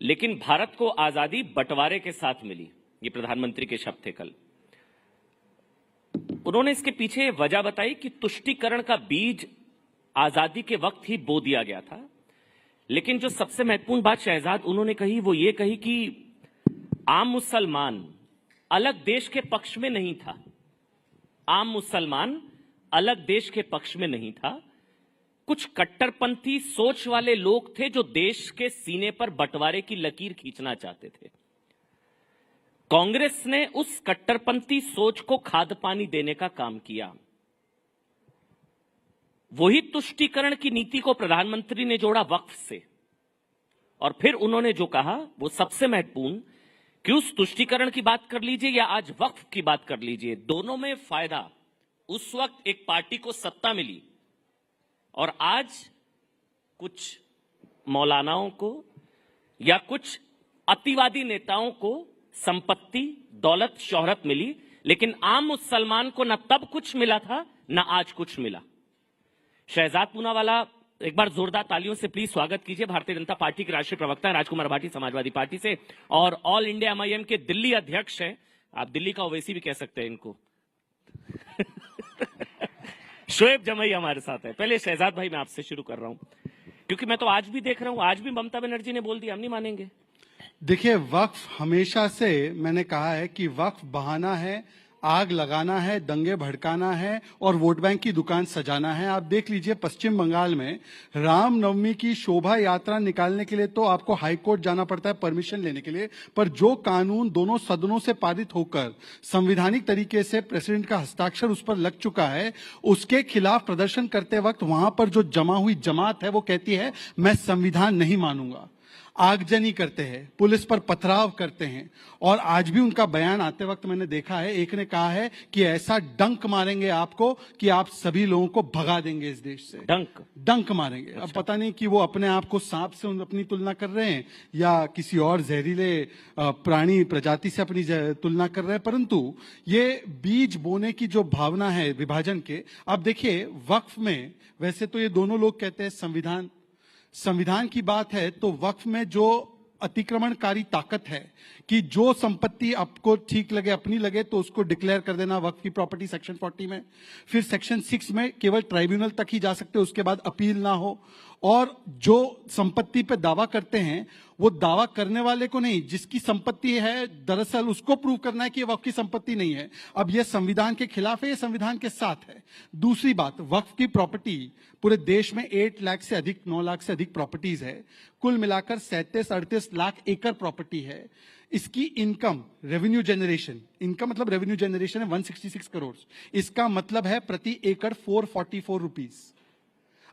लेकिन भारत को आजादी बंटवारे के साथ मिली। ये प्रधानमंत्री के शब्द थे कल। उन्होंने इसके पीछे वजह बताई कि तुष्टीकरण का बीज आजादी के वक्त ही बो दिया गया था। लेकिन जो सबसे महत्वपूर्ण बात शहजाद उन्होंने कही, वो ये कही कि आम मुसलमान अलग देश के पक्ष में नहीं था। आम मुसलमान अलग देश के पक्ष में नहीं था। कुछ कट्टरपंथी सोच वाले लोग थे जो देश के सीने पर बंटवारे की लकीर खींचना चाहते थे। कांग्रेस ने उस कट्टरपंथी सोच को खाद पानी देने का काम किया। वही तुष्टीकरण की नीति को प्रधानमंत्री ने जोड़ा वक्फ से, और फिर उन्होंने जो कहा वो सबसे महत्वपूर्ण कि उस तुष्टीकरण की बात कर लीजिए या आज वक्फ की बात कर लीजिए, दोनों में फायदा उस वक्त एक पार्टी को सत्ता मिली, और आज कुछ मौलानाओं को या कुछ अतिवादी नेताओं को संपत्ति, दौलत, शोहरत मिली, लेकिन आम मुसलमान को न तब कुछ मिला था न आज कुछ मिला। शहजाद पूनावाला, एक बार जोरदार तालियों से प्लीज स्वागत कीजिए। भारतीय जनता पार्टी के राष्ट्रीय प्रवक्ता राजकुमार भाटी समाजवादी पार्टी से, और ऑल इंडिया एमआईएम के दिल्ली अध्यक्ष हैं। आप दिल्ली का ओवैसी भी कह सकते हैं इनको। शोएब जमई हमारे साथ है। पहले शहजाद भाई, मैं आपसे शुरू कर रहा हूं, क्योंकि मैं तो आज भी देख रहा हूं, आज भी ममता बनर्जी ने बोल दिया, हम नहीं मानेंगे। देखिए, वक्फ हमेशा से मैंने कहा है कि वक्फ बहाना है, आग लगाना है, दंगे भड़काना है और वोट बैंक की दुकान सजाना है। आप देख लीजिए, पश्चिम बंगाल में रामनवमी की शोभा यात्रा निकालने के लिए तो आपको हाई कोर्ट जाना पड़ता है परमिशन लेने के लिए, पर जो कानून दोनों सदनों से पारित होकर संवैधानिक तरीके से प्रेसिडेंट का हस्ताक्षर उस पर लग चुका है, उसके खिलाफ प्रदर्शन करते वक्त वहां पर जो जमा हुई जमात है वो कहती है मैं संविधान नहीं मानूंगा। आगजनी करते हैं, पुलिस पर पथराव करते हैं। और आज भी उनका बयान आते वक्त मैंने देखा है, एक ने कहा है कि ऐसा डंक मारेंगे आपको कि आप सभी लोगों को भगा देंगे इस देश से। डंक मारेंगे। अब पता नहीं कि वो अपने आप को सांप से अपनी तुलना कर रहे हैं या किसी और जहरीले प्राणी प्रजाति से अपनी तुलना कर रहे हैं, परंतु ये बीज बोने की जो भावना है विभाजन के। अब देखिए वक्फ में, वैसे तो ये दोनों लोग कहते हैं संविधान की बात है, तो वक्फ में जो अतिक्रमणकारी ताकत है कि जो संपत्ति आपको ठीक लगे, अपनी लगे, तो उसको डिक्लेयर कर देना वक्फ की प्रॉपर्टी सेक्शन 40 में। फिर सेक्शन 6 में केवल ट्राइब्यूनल तक ही जा सकते, उसके बाद अपील ना हो। और जो संपत्ति पे दावा करते हैं वो दावा करने वाले को नहीं, जिसकी संपत्ति है दरअसल उसको प्रूव करना है कि ये वक्फ की संपत्ति नहीं है। अब ये संविधान के खिलाफ है, ये संविधान के साथ है। दूसरी बात, वक्फ की प्रॉपर्टी पूरे देश में 8 लाख से अधिक, 9 लाख से अधिक प्रॉपर्टीज है। कुल मिलाकर 37-38 लाख एकड़ प्रॉपर्टी है। इसकी इनकम, रेवेन्यू जनरेशन, इनकम मतलब रेवेन्यू जनरेशन है 166 करोड़। इसका मतलब है प्रति एकड़ 444 रुपीज।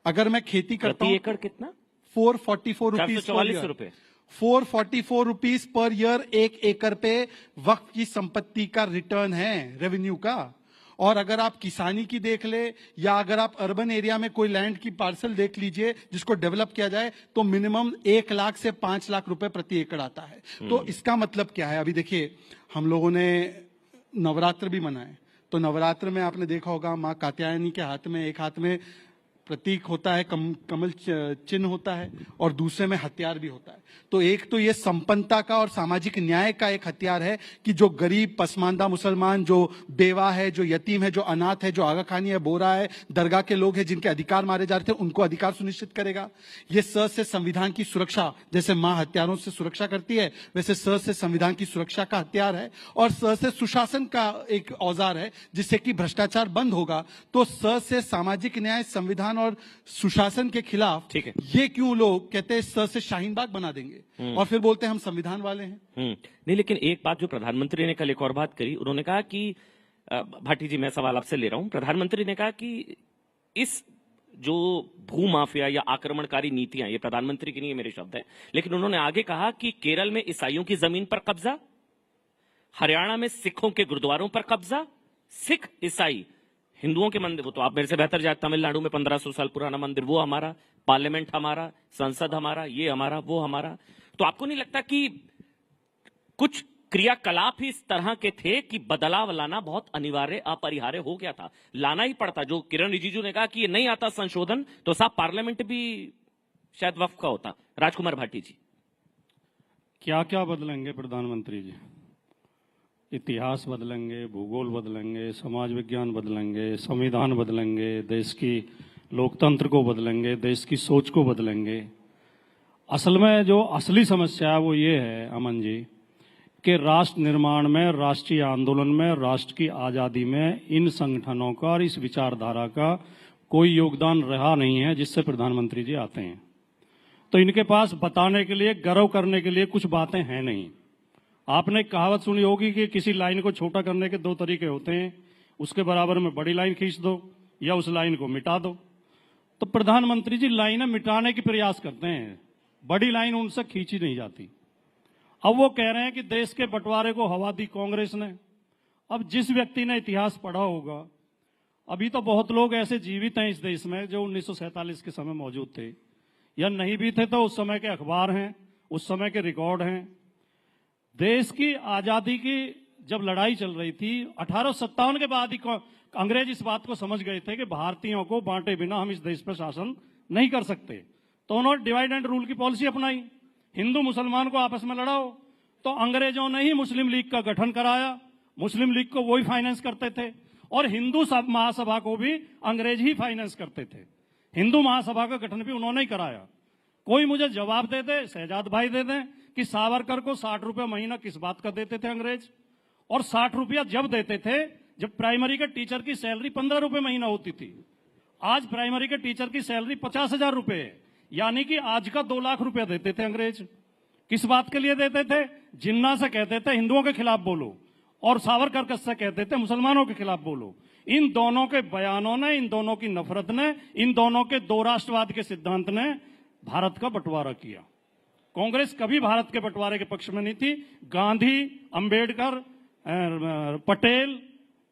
अगर मैं खेती करता हूं, एकड़ कितना? 444 रुपीज, 444 रुपए, 444 रुपीज पर ईयर एक एकड़ पे वक्फ की संपत्ति का रिटर्न है, रेवेन्यू का। और अगर आप किसानी की देख ले या अगर आप अर्बन एरिया में कोई लैंड की पार्सल देख लीजिए जिसको डेवलप किया जाए, तो मिनिमम 1 लाख से 5 लाख रुपए प्रति एकड़ आता है। तो इसका मतलब क्या है? अभी देखिए हम लोगों ने नवरात्र भी मनाए, तो नवरात्र में आपने देखा होगा माँ कात्यायनी के हाथ में, एक हाथ में प्रतीक होता है, कमल चिन्ह होता है, और दूसरे में हथियार भी होता है। तो एक तो ये संपन्नता का और सामाजिक न्याय का एक हथियार है कि जो गरीब, पसमानदा मुसलमान, जो बेवा है, जो यतीम है, जो अनाथ है, जो आगा खानी है, बोरा है, दरगाह के लोग हैं जिनके अधिकार मारे जा रहे थे, उनको अधिकार सुनिश्चित करेगा। ये स से संविधान की सुरक्षा, जैसे माँ हथियारों से सुरक्षा करती है, वैसे स से संविधान की सुरक्षा का हथियार है। और स से सुशासन का एक औजार है जिससे कि भ्रष्टाचार बंद होगा। तो स से सामाजिक न्याय, संविधान और सुशासन के खिलाफ ये क्यों लोग कहते हैं स से शाहीन बाग बना देंगे और फिर बोलते हैं हम संविधान वाले हैं। नहीं, लेकिन एक बात जो प्रधानमंत्री ने कल एक और बात करी, उन्होंने कहा कि भाटी जी मैं सवाल आपसे ले रहा हूं, प्रधानमंत्री ने कहा कि इस जो भू माफिया या आक्रमणकारी नीतियां, ये प्रधानमंत्री की नहीं है, मेरे शब्द है, लेकिन उन्होंने आगे कहा कि केरल में ईसाइयों की जमीन पर कब्जा, हरियाणा में सिखों के गुरुद्वारों पर कब्जा, सिख ईसाई हिंदुओं के मंदिर, वो तो आप मेरे से बेहतर जाए, तमिलनाडु में 1500 साल पुराना मंदिर, वो हमारा, पार्लियामेंट हमारा, संसद हमारा, ये हमारा, वो हमारा। तो आपको नहीं लगता कि कुछ क्रियाकलाप ही इस तरह के थे कि बदलाव लाना बहुत अनिवार्य, अपरिहार्य हो गया था, लाना ही पड़ता? जो किरण रिजिजू ने कहा कि ये नहीं आता संशोधन, तो साहब पार्लियामेंट भी शायद वक्फ का होता। राजकुमार भाटी जी, क्या क्या बदलेंगे प्रधानमंत्री जी? इतिहास बदलेंगे, भूगोल बदलेंगे, समाज विज्ञान बदलेंगे, संविधान बदलेंगे, देश की लोकतंत्र को बदलेंगे, देश की सोच को बदलेंगे। असल में जो असली समस्या है वो ये है अमन जी कि राष्ट्र निर्माण में, राष्ट्रीय आंदोलन में, राष्ट्र की आज़ादी में इन संगठनों का और इस विचारधारा का कोई योगदान रहा नहीं है जिससे प्रधानमंत्री जी आते हैं। तो इनके पास बताने के लिए, गर्व करने के लिए कुछ बातें हैं नहीं। आपने कहावत सुनी होगी कि किसी लाइन को छोटा करने के 2 तरीके होते हैं, उसके बराबर में बड़ी लाइन खींच दो या उस लाइन को मिटा दो। तो प्रधानमंत्री जी लाइनें मिटाने की प्रयास करते हैं, बड़ी लाइन उनसे खींची नहीं जाती। अब वो कह रहे हैं कि देश के बंटवारे को हवा दी कांग्रेस ने। अब जिस व्यक्ति ने इतिहास पढ़ा होगा, अभी तो बहुत लोग ऐसे जीवित हैं इस देश में जो 1947 के समय मौजूद थे, या नहीं भी थे तो उस समय के अखबार हैं, उस समय के रिकॉर्ड हैं। देश की आजादी की जब लड़ाई चल रही थी 1857 के बाद ही अंग्रेज इस बात को समझ गए थे कि भारतीयों को बांटे बिना हम इस देश पर शासन नहीं कर सकते, तो उन्होंने डिवाइड एंड रूल की पॉलिसी अपनाई। हिंदू मुसलमान को आपस में लड़ाओ, तो अंग्रेजों ने ही मुस्लिम लीग का गठन कराया। मुस्लिम लीग को वही फाइनेंस करते थे और हिंदू महासभा को भी अंग्रेज ही फाइनेंस करते थे। हिंदू महासभा का गठन भी उन्होंने ही कराया। कोई मुझे जवाब दे दे, शहजाद भाई दे दें कि सावरकर को 60 रुपया महीना किस बात का देते थे अंग्रेज? और 60 रुपया जब देते थे जब प्राइमरी के टीचर की सैलरी 15 रुपए महीना होती थी। आज प्राइमरी के टीचर की सैलरी 50,000 रुपए है, यानी कि आज का 2 लाख रुपया देते थे अंग्रेज। किस बात के लिए देते थे? जिन्ना से कहते थे हिंदुओं के खिलाफ बोलो, और सावरकर से कहते थे मुसलमानों के खिलाफ बोलो। इन दोनों के बयानों ने, इन दोनों की नफरत ने, इन दोनों के 2 राष्ट्रवाद के सिद्धांत ने भारत का बंटवारा किया। कांग्रेस कभी भारत के बंटवारे के पक्ष में नहीं थी। गांधी, अंबेडकर, पटेल,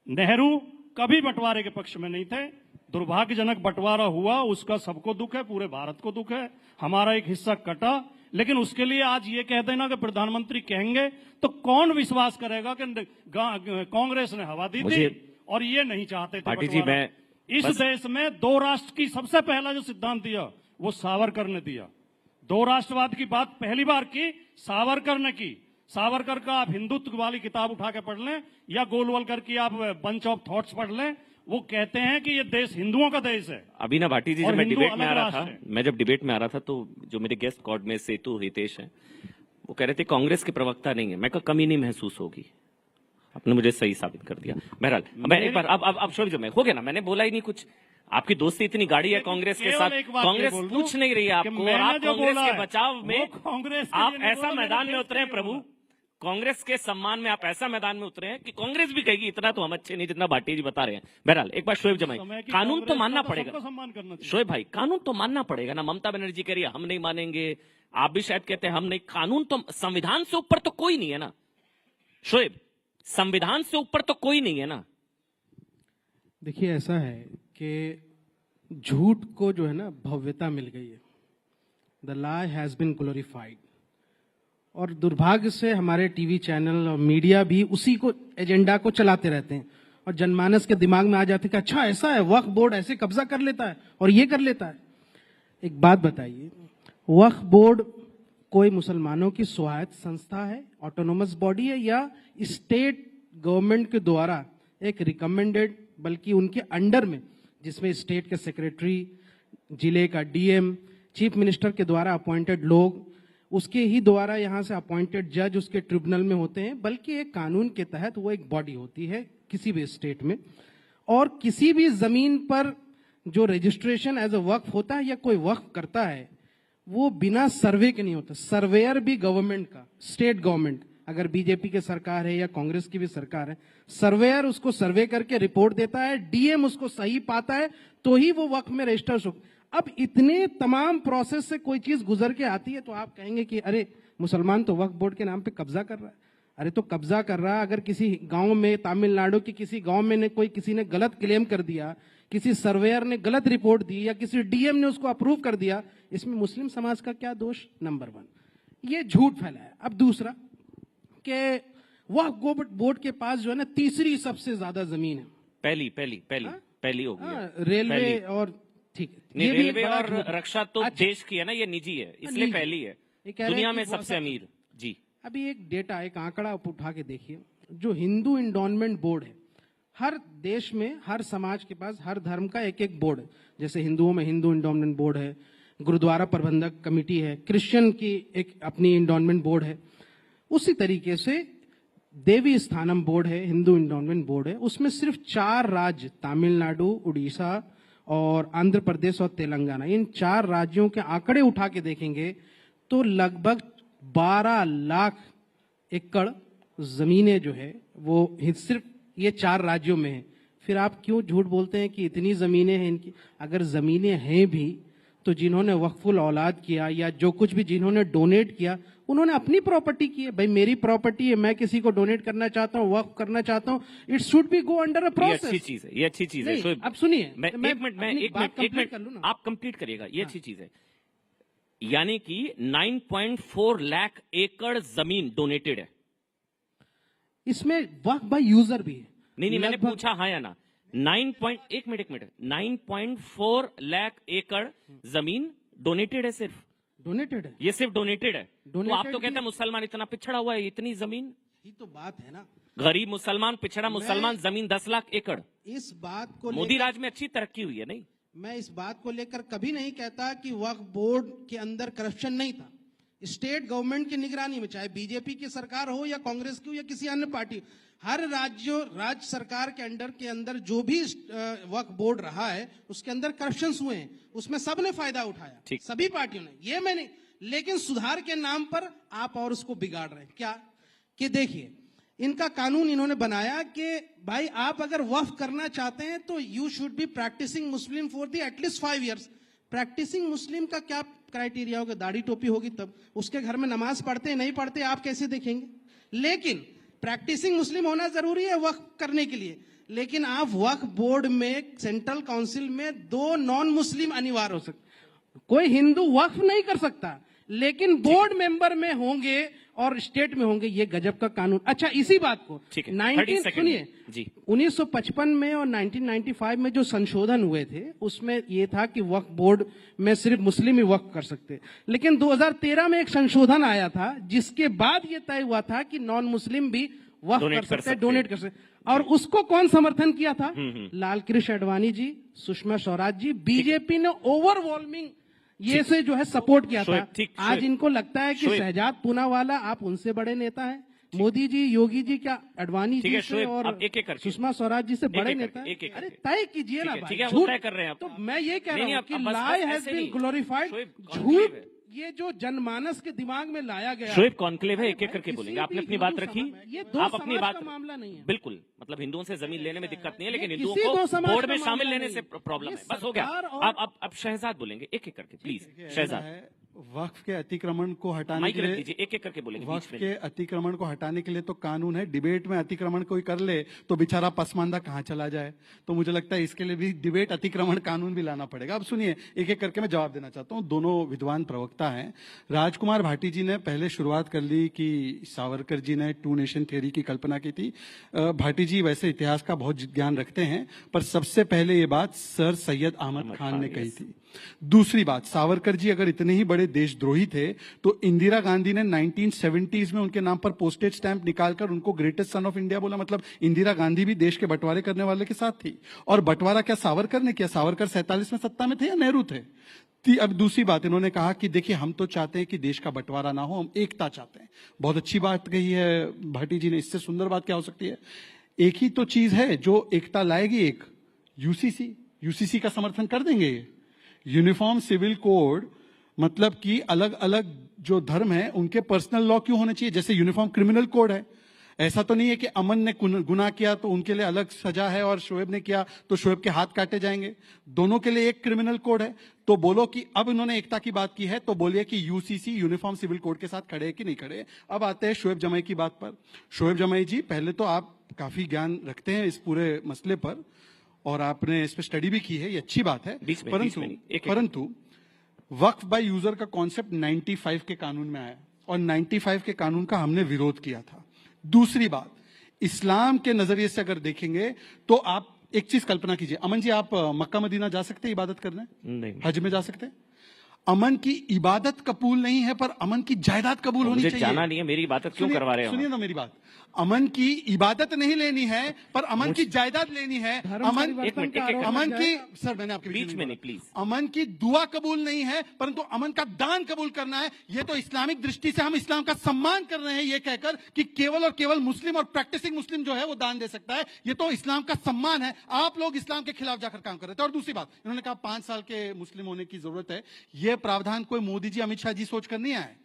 नेहरू कभी बंटवारे के पक्ष में नहीं थे। दुर्भाग्यजनक बंटवारा हुआ, उसका सबको दुख है, पूरे भारत को दुख है। हमारा एक हिस्सा कटा, लेकिन उसके लिए आज ये कह देना कि प्रधानमंत्री कहेंगे तो कौन विश्वास करेगा कि कांग्रेस ने हवा दी थी और ये नहीं चाहते थे। पार्टी जी, मैं इस देश में दो राष्ट्र की सबसे पहला जो सिद्धांत दिया वो सावरकर ने दिया। दो राष्ट्रवाद की बात पहली बार की सावरकर ने की। सावरकर का आप हिंदुत्व वाली किताब उठा के पढ़ लें या गोलवलकर की आप बंच ऑफ थॉट्स पढ़ लें, वो कहते हैं कि ये देश हिंदुओं का देश है। अभी ना भाटी जी, जब मैं डिबेट में आ रहा था, तो जो मेरे गेस्ट कॉर्ड में सेतु हितेश हैं, वो कह रहे थे कांग्रेस के प्रवक्ता नहीं है। मैं कहा कमी नहीं महसूस होगी। आपने मुझे सही साबित कर दिया। बहरहाल मैं एक बार अब शोभ जो मैं हो गया ना, मैंने बोला ही नहीं कुछ। आपकी दोस्ती इतनी गाढ़ी है कांग्रेस के साथ, कांग्रेस पूछ नहीं रही है आपको, और आप कांग्रेस के बचाव में आप ऐसा मैदान में उतरे हैं प्रभु, कांग्रेस के सम्मान में आप ऐसा मैदान में उतरे हैं कि कांग्रेस भी कहेगी इतना तो हम अच्छे नहीं जितना भाटी जी बता रहे हैं। बहरहाल एक बार शोएब जमाई, कानून तो मानना पड़ेगा। शोएब भाई, कानून तो मानना पड़ेगा ना। ममता बनर्जी कह रही है हम नहीं मानेंगे, आप भी शायद कहते हैं हम नहीं। कानून तो, संविधान से ऊपर तो कोई नहीं है ना शोएब, संविधान से ऊपर तो कोई नहीं है ना। देखिए, ऐसा है कि झूठ को जो है ना भव्यता मिल गई है। The lie has been glorified. और दुर्भाग्य से हमारे टीवी चैनल और मीडिया भी उसी को एजेंडा को चलाते रहते हैं और जनमानस के दिमाग में आ जाते हैं कि अच्छा ऐसा है, वक्फ बोर्ड ऐसे कब्जा कर लेता है और ये कर लेता है। एक बात बताइए, वक्फ बोर्ड कोई मुसलमानों की स्वायत्त संस्था है, ऑटोनोमस बॉडी है, या स्टेट गवर्नमेंट के द्वारा एक रिकमेंडेड, बल्कि उनके अंडर में, जिसमें स्टेट के सेक्रेटरी, जिले का डीएम, चीफ मिनिस्टर के द्वारा अपॉइंटेड लोग, उसके ही द्वारा यहाँ से अपॉइंटेड जज उसके ट्रिब्यूनल में होते हैं, बल्कि एक कानून के तहत वो एक बॉडी होती है किसी भी स्टेट में। और किसी भी जमीन पर जो रजिस्ट्रेशन एज अ वक्फ होता है या कोई वक्फ करता है, वो बिना सर्वे के नहीं होता। सर्वेयर भी गवर्नमेंट का, स्टेट गवर्नमेंट, अगर बीजेपी की सरकार है या कांग्रेस की भी सरकार है, सर्वेयर उसको सर्वे करके रिपोर्ट देता है, डीएम उसको सही पाता है तो ही वो वक्फ में रजिस्टर हो। अब इतने तमाम प्रोसेस से कोई चीज गुजर के आती है तो आप कहेंगे कि अरे मुसलमान तो वक्फ बोर्ड के नाम पे कब्जा कर रहा है। अरे तो कब्जा कर रहा है, अगर किसी गांव में, तमिलनाडु के किसी गांव में किसी ने गलत क्लेम कर दिया, किसी सर्वेयर ने गलत रिपोर्ट दी या किसी डीएम ने उसको अप्रूव कर दिया, इसमें मुस्लिम समाज का क्या दोष? नंबर 1, ये झूठ फैलाया। अब दूसरा कि वक्फ बोर्ड के पास जो है ना तीसरी सबसे ज्यादा जमीन है। पहली होगी रेलवे और ठीक है, नहीं, रेलवे और रक्षा तो देश की है ना, ये निजी है, इसलिए पहली है दुनिया में सबसे अमीर। जी, अभी एक डेटा, एक आंकड़ा उठा के देखिए, जो हिंदू इंडोनमेंट बोर्ड है, हर देश में, हर समाज के पास, हर धर्म का एक एक बोर्ड है। जैसे हिंदुओं में हिंदू इंडोनमेंट बोर्ड है, गुरुद्वारा प्रबंधक कमेटी है, क्रिश्चियन की एक अपनी इंडोनमेंट बोर्ड है। उसी तरीके से देवी स्थानम बोर्ड है, हिंदू इंडोनमेंट बोर्ड है। उसमें सिर्फ 4 राज्य, तमिलनाडु, उड़ीसा और आंध्र प्रदेश और तेलंगाना, इन 4 राज्यों के आंकड़े उठा के देखेंगे तो लगभग 12 लाख एकड़ जमीनें जो है वो सिर्फ ये 4 राज्यों में है। फिर आप क्यों झूठ बोलते हैं कि इतनी जमीनें हैं इनकी? अगर जमीनें हैं भी तो जिन्होंने वक्फुल औलाद किया या जो कुछ भी जिन्होंने डोनेट किया, उन्होंने अपनी प्रॉपर्टी की है। भाई मेरी प्रॉपर्टी है, मैं किसी को डोनेट करना चाहता हूँ, वक्फ करना चाहता हूँ, it should be go under a process. ये अच्छी चीज है, ये अच्छी चीज है। अब सुनिए, एक मिनट आप कंप्लीट करिएगा। ये अच्छी चीज है, यानी कि 9.4 लाख एकड़ जमीन डोनेटेड है। इसमें वक्फ बाय यूजर भी है। नहीं, मैंने पूछा हाँ या ना। 9.4 लाख एकड़ जमीन डोनेटेड है, सिर्फ डोनेटेड है, ये सिर्फ डोनेटेड है। तो आप तो कहते हैं मुसलमान इतना पिछड़ा हुआ है, इतनी जमीन, ही तो बात है ना। गरीब मुसलमान, पिछड़ा मुसलमान, जमीन 10 लाख एकड़। इस बात को मोदी राज में अच्छी तरक्की हुई है। नहीं, मैं इस बात को लेकर कभी नहीं कहता कि वक्फ बोर्ड के अंदर करप्शन नहीं था। स्टेट गवर्नमेंट की निगरानी में, चाहे बीजेपी की सरकार हो या कांग्रेस की हो या किसी अन्य पार्टी, हर राज्य सरकार के अंदर जो भी वक्फ बोर्ड रहा है उसके अंदर करप्शन हुए हैं, उसमें सबने फायदा उठाया, सभी पार्टियों ने, ये मैंने। लेकिन सुधार के नाम पर आप और उसको बिगाड़ रहे हैं। क्या कि देखिए, इनका कानून इन्होंने बनाया कि भाई आप अगर वक्फ करना चाहते हैं तो you should be practicing Muslim for the at least 5 years। Practicing Muslim का क्या क्राइटेरिया होगा? दाढ़ी टोपी होगी तब उसके घर में नमाज पढ़ते हैं नहीं पढ़ते आप कैसे देखेंगे? लेकिन प्रैक्टिसिंग मुस्लिम होना जरूरी है वक्फ करने के लिए, लेकिन आप वक्फ बोर्ड में सेंट्रल काउंसिल में 2 नॉन मुस्लिम अनिवार्य हो सकते। कोई हिंदू वक्फ नहीं कर सकता, लेकिन बोर्ड मेंबर में होंगे और स्टेट में होंगे। ये गजब का कानून। अच्छा, इसी बात को 1955 में और 1995 में जो संशोधन हुए थे उसमें ये था कि वक्फ बोर्ड में सिर्फ मुस्लिम ही वक्फ कर सकते, लेकिन 2013 में एक संशोधन आया था जिसके बाद ये तय हुआ था कि नॉन मुस्लिम भी वक्फ कर सकते हैं, डोनेट कर सकते। और उसको कौन समर्थन किया था? लाल कृष्ण आडवाणी जी, सुषमा स्वराज जी। बीजेपी ने ओवरवेलमिंग ये से जो है सपोर्ट किया था। आज इनको लगता है कि शहजाद पूनावाला आप उनसे बड़े नेता हैं, मोदी जी, योगी जी, क्या आडवाणी जी से और सुषमा स्वराज जी से बड़े नेता हैं? अरे तय कीजिए ना भाई, झूठ कर रहे हैं। तो मैं ये कह रहा हूँ कि लाई हैज बीन ग्लोरिफाइड। झूठ ये जो जनमानस के दिमाग में लाया गया। शोएब कॉन्क्लेव है, एक एक करके बोलेंगे। आपने अपनी बात रखी, ये आप अपनी बात मामला नहीं है। बिल्कुल, मतलब हिंदुओं से जमीन लेने में दिक्कत नहीं है, लेकिन हिंदुओं को बोर्ड में शामिल लेने से प्रॉब्लम है। बस हो गया। अब शहजाद बोलेंगे, एक एक करके प्लीज। शहजाद, वक्फ के अतिक्रमण को हटाने के लिए एक एक करके बोलेंगे। वक्फ के अतिक्रमण को हटाने के लिए तो कानून है। डिबेट में अतिक्रमण कोई कर ले तो बेचारा पसमानदा कहाँ चला जाए। तो मुझे लगता है इसके लिए भी डिबेट अतिक्रमण कानून भी लाना पड़ेगा। अब सुनिए, एक एक करके मैं जवाब देना चाहता हूँ। दोनों विद्वान प्रवक्ता हैं। राजकुमार भाटी जी ने पहले शुरुआत कर ली कि सावरकर जी ने 2 नेशन थ्योरी की कल्पना की थी। भाटी जी वैसे इतिहास का बहुत ज्ञान रखते हैं, पर सबसे पहले ये बात सर सैयद अहमद खान ने कही थी। दूसरी बात, सावरकर जी अगर इतने ही बड़े देशद्रोही थे तो इंदिरा गांधी ने 1970s में उनके नाम पर पोस्टेज स्टैंप निकालकर उनको ग्रेटेस्ट सन ऑफ इंडिया बोला। मतलब इंदिरा गांधी भी देश के बंटवारे करने वाले के साथ थी। और बंटवारा क्या सावरकर ने किया? सावरकर 47 में सत्ता में थे या नेहरू थे? अब दूसरी बात, इन्होंने कहा कि देखिए हम तो चाहते हैं कि देश का बंटवारा ना हो, हम एकता चाहते हैं। बहुत अच्छी बात कही है भाटी जी ने। इससे सुंदर बात क्या हो सकती है? एक ही तो चीज है जो एकता लाएगी, एक यूसीसी का समर्थन कर देंगे। यूनिफॉर्म सिविल कोड, मतलब कि अलग अलग जो धर्म है उनके पर्सनल लॉ क्यों होने चाहिए? जैसे यूनिफॉर्म क्रिमिनल कोड है। ऐसा तो नहीं है कि अमन ने गुनाह किया तो उनके लिए अलग सजा है और शोएब ने किया तो शोएब के हाथ काटे जाएंगे। दोनों के लिए एक क्रिमिनल कोड है। तो बोलो कि अब इन्होंने एकता की बात की है तो बोलिए कि यूसीसी यूनिफॉर्म सिविल कोड के साथ खड़े है कि नहीं खड़े। अब आते हैं शोएब जमाई की बात पर। शोएब जमाई जी, पहले तो आप काफी ज्ञान रखते हैं इस पूरे मसले पर और आपने इस पर स्टडी भी की है, ये अच्छी बात है। परंतु वक्फ बाय यूजर का कॉन्सेप्ट 95 के कानून में आया और 95 के कानून का हमने विरोध किया था। दूसरी बात, इस्लाम के नजरिए से अगर देखेंगे तो आप एक चीज कल्पना कीजिए। अमन जी, आप मक्का मदीना जा सकते हैं इबादत करने? नहीं। हज में जा सकते हैं? अमन की इबादत कबूल नहीं है पर अमन की जायदाद कबूल होनी चाहिए। जाना नहीं है, मेरी इबादत क्यों करवा रहे हो? सुनिए ना मेरी बात। अमन की इबादत नहीं लेनी है पर अमन की जायदाद लेनी है। अमन की, सर मैंने आपके बीच में नहीं प्लीज। अमन की दुआ कबूल नहीं है परंतु अमन का दान कबूल करना है। ये तो इस्लामिक दृष्टि से हम इस्लाम का सम्मान कर रहे हैं ये कहकर कि केवल और केवल मुस्लिम और प्रैक्टिसिंग मुस्लिम जो है वो दान दे सकता है। ये तो इस्लाम का सम्मान है। आप लोग इस्लाम के खिलाफ जाकर काम कर रहे थे। और दूसरी बात, इन्होंने कहा 5 साल के मुस्लिम होने की जरूरत है। यह प्रावधान कोई मोदी जी अमित शाह जी सोच कर नहीं आए।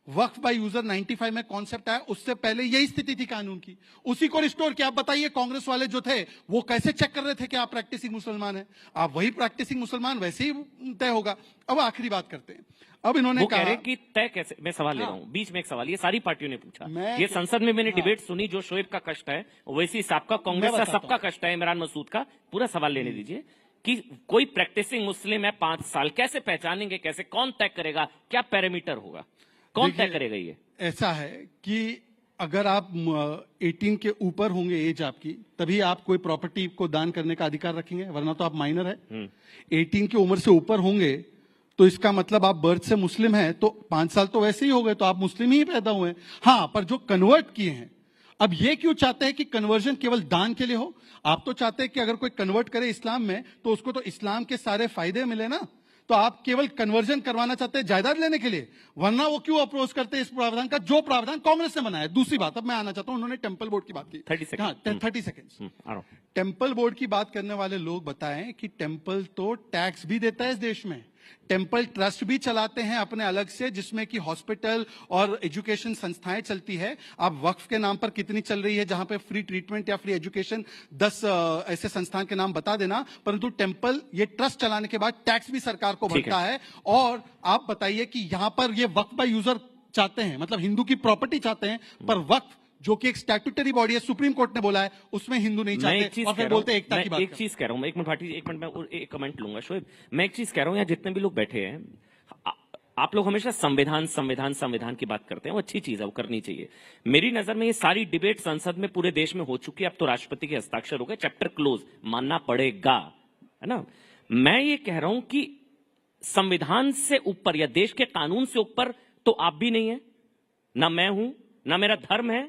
वक्फ बाय यूजर 95 में कॉन्सेप्ट आया, उससे पहले यही स्थिति थी कानून की, उसी को रिस्टोर किया। आप बताइए कांग्रेस वाले जो थे वो कैसे चेक कर रहे थे कि आप प्रैक्टिसिंग मुसलमान हैं? आप वही प्रैक्टिसिंग मुसलमान, वैसे ही तय होगा। अब आखिरी बात करते हैं। अब इन्होंने कहा कि तय कैसे, मैं सवाल ले रहा हूं बीच में एक सवाल, ये सारी पार्टियों ने पूछा। ये संसद में मैंने डिबेट सुनी, जो शोएब का कष्ट है वैसी सबका, कांग्रेस का सबका कष्ट है, इमरान मसूद का। पूरा सवाल लेने दीजिए कि कोई प्रैक्टिसिंग मुस्लिम है 5 साल, कैसे पहचानेंगे? कैसे, कौन तय करेगा? क्या पैरामीटर होगा? कौन तय करेगा? ये ऐसा है कि अगर आप 18 के ऊपर होंगे एज आपकी, तभी आप कोई प्रॉपर्टी को दान करने का अधिकार रखेंगे, वरना तो आप माइनर है। 18 की उम्र से ऊपर होंगे तो इसका मतलब आप बर्थ से मुस्लिम हैं, तो 5 साल तो वैसे ही हो गए, तो आप मुस्लिम ही पैदा हुए। हाँ, पर जो कन्वर्ट किए हैं, अब ये क्यों चाहते हैं कि कन्वर्जन केवल दान के लिए हो? आप तो चाहते हैं कि अगर कोई कन्वर्ट करे इस्लाम में तो उसको तो इस्लाम के सारे फायदे मिले ना। तो आप केवल कन्वर्जन करवाना चाहते हैं जायदाद लेने के लिए, वरना वो क्यों अप्रोच करते हैं इस प्रावधान का जो प्रावधान कांग्रेस ने बनाया। दूसरी बात, अब मैं आना चाहता हूं, उन्होंने टेम्पल बोर्ड की बात की। 30 सेकेंड। टेम्पल बोर्ड की बात करने वाले लोग बताएं कि टेम्पल तो टैक्स भी देता है इस देश में। टेम्पल ट्रस्ट भी चलाते हैं अपने अलग से, जिसमें कि हॉस्पिटल और एजुकेशन संस्थाएं चलती है। आप वक्फ के नाम पर कितनी चल रही है, जहां पे फ्री ट्रीटमेंट या फ्री एजुकेशन 10 ऐसे संस्थान के नाम बता देना, परंतु टेम्पल ये ट्रस्ट चलाने के बाद टैक्स भी सरकार को भरता है। और आप बताइए कि यहां पर ये वक्फ बाय यूजर चाहते हैं, मतलब हिंदू की प्रॉपर्टी चाहते हैं, पर वक्फ जो कि एक स्टैट्यूटरी बॉडी है, सुप्रीम कोर्ट ने बोला है, उसमें हिंदू नहीं चाहते, और फिर बोलते एकता की बात। एक चीज कह रहा हूं मैं, एक मिनट भाटी, एक मिनट में एक कमेंट लूंगा शोएब। मैं एक चीज कह रहा हूं, यहाँ जितने भी लोग बैठे हैं, आप लोग हमेशा संविधान संविधान संविधान की बात करते हैं, वो अच्छी चीज है, वो करनी चाहिए। मेरी नजर में ये सारी डिबेट संसद में पूरे देश में हो चुकी है, अब तो राष्ट्रपति के हस्ताक्षर हो गए, चैप्टर क्लोज, मानना पड़ेगा, है ना। मैं ये कह रहा हूं कि संविधान से ऊपर या देश के कानून से ऊपर तो आप भी नहीं है, ना मैं हूं, ना मेरा धर्म है,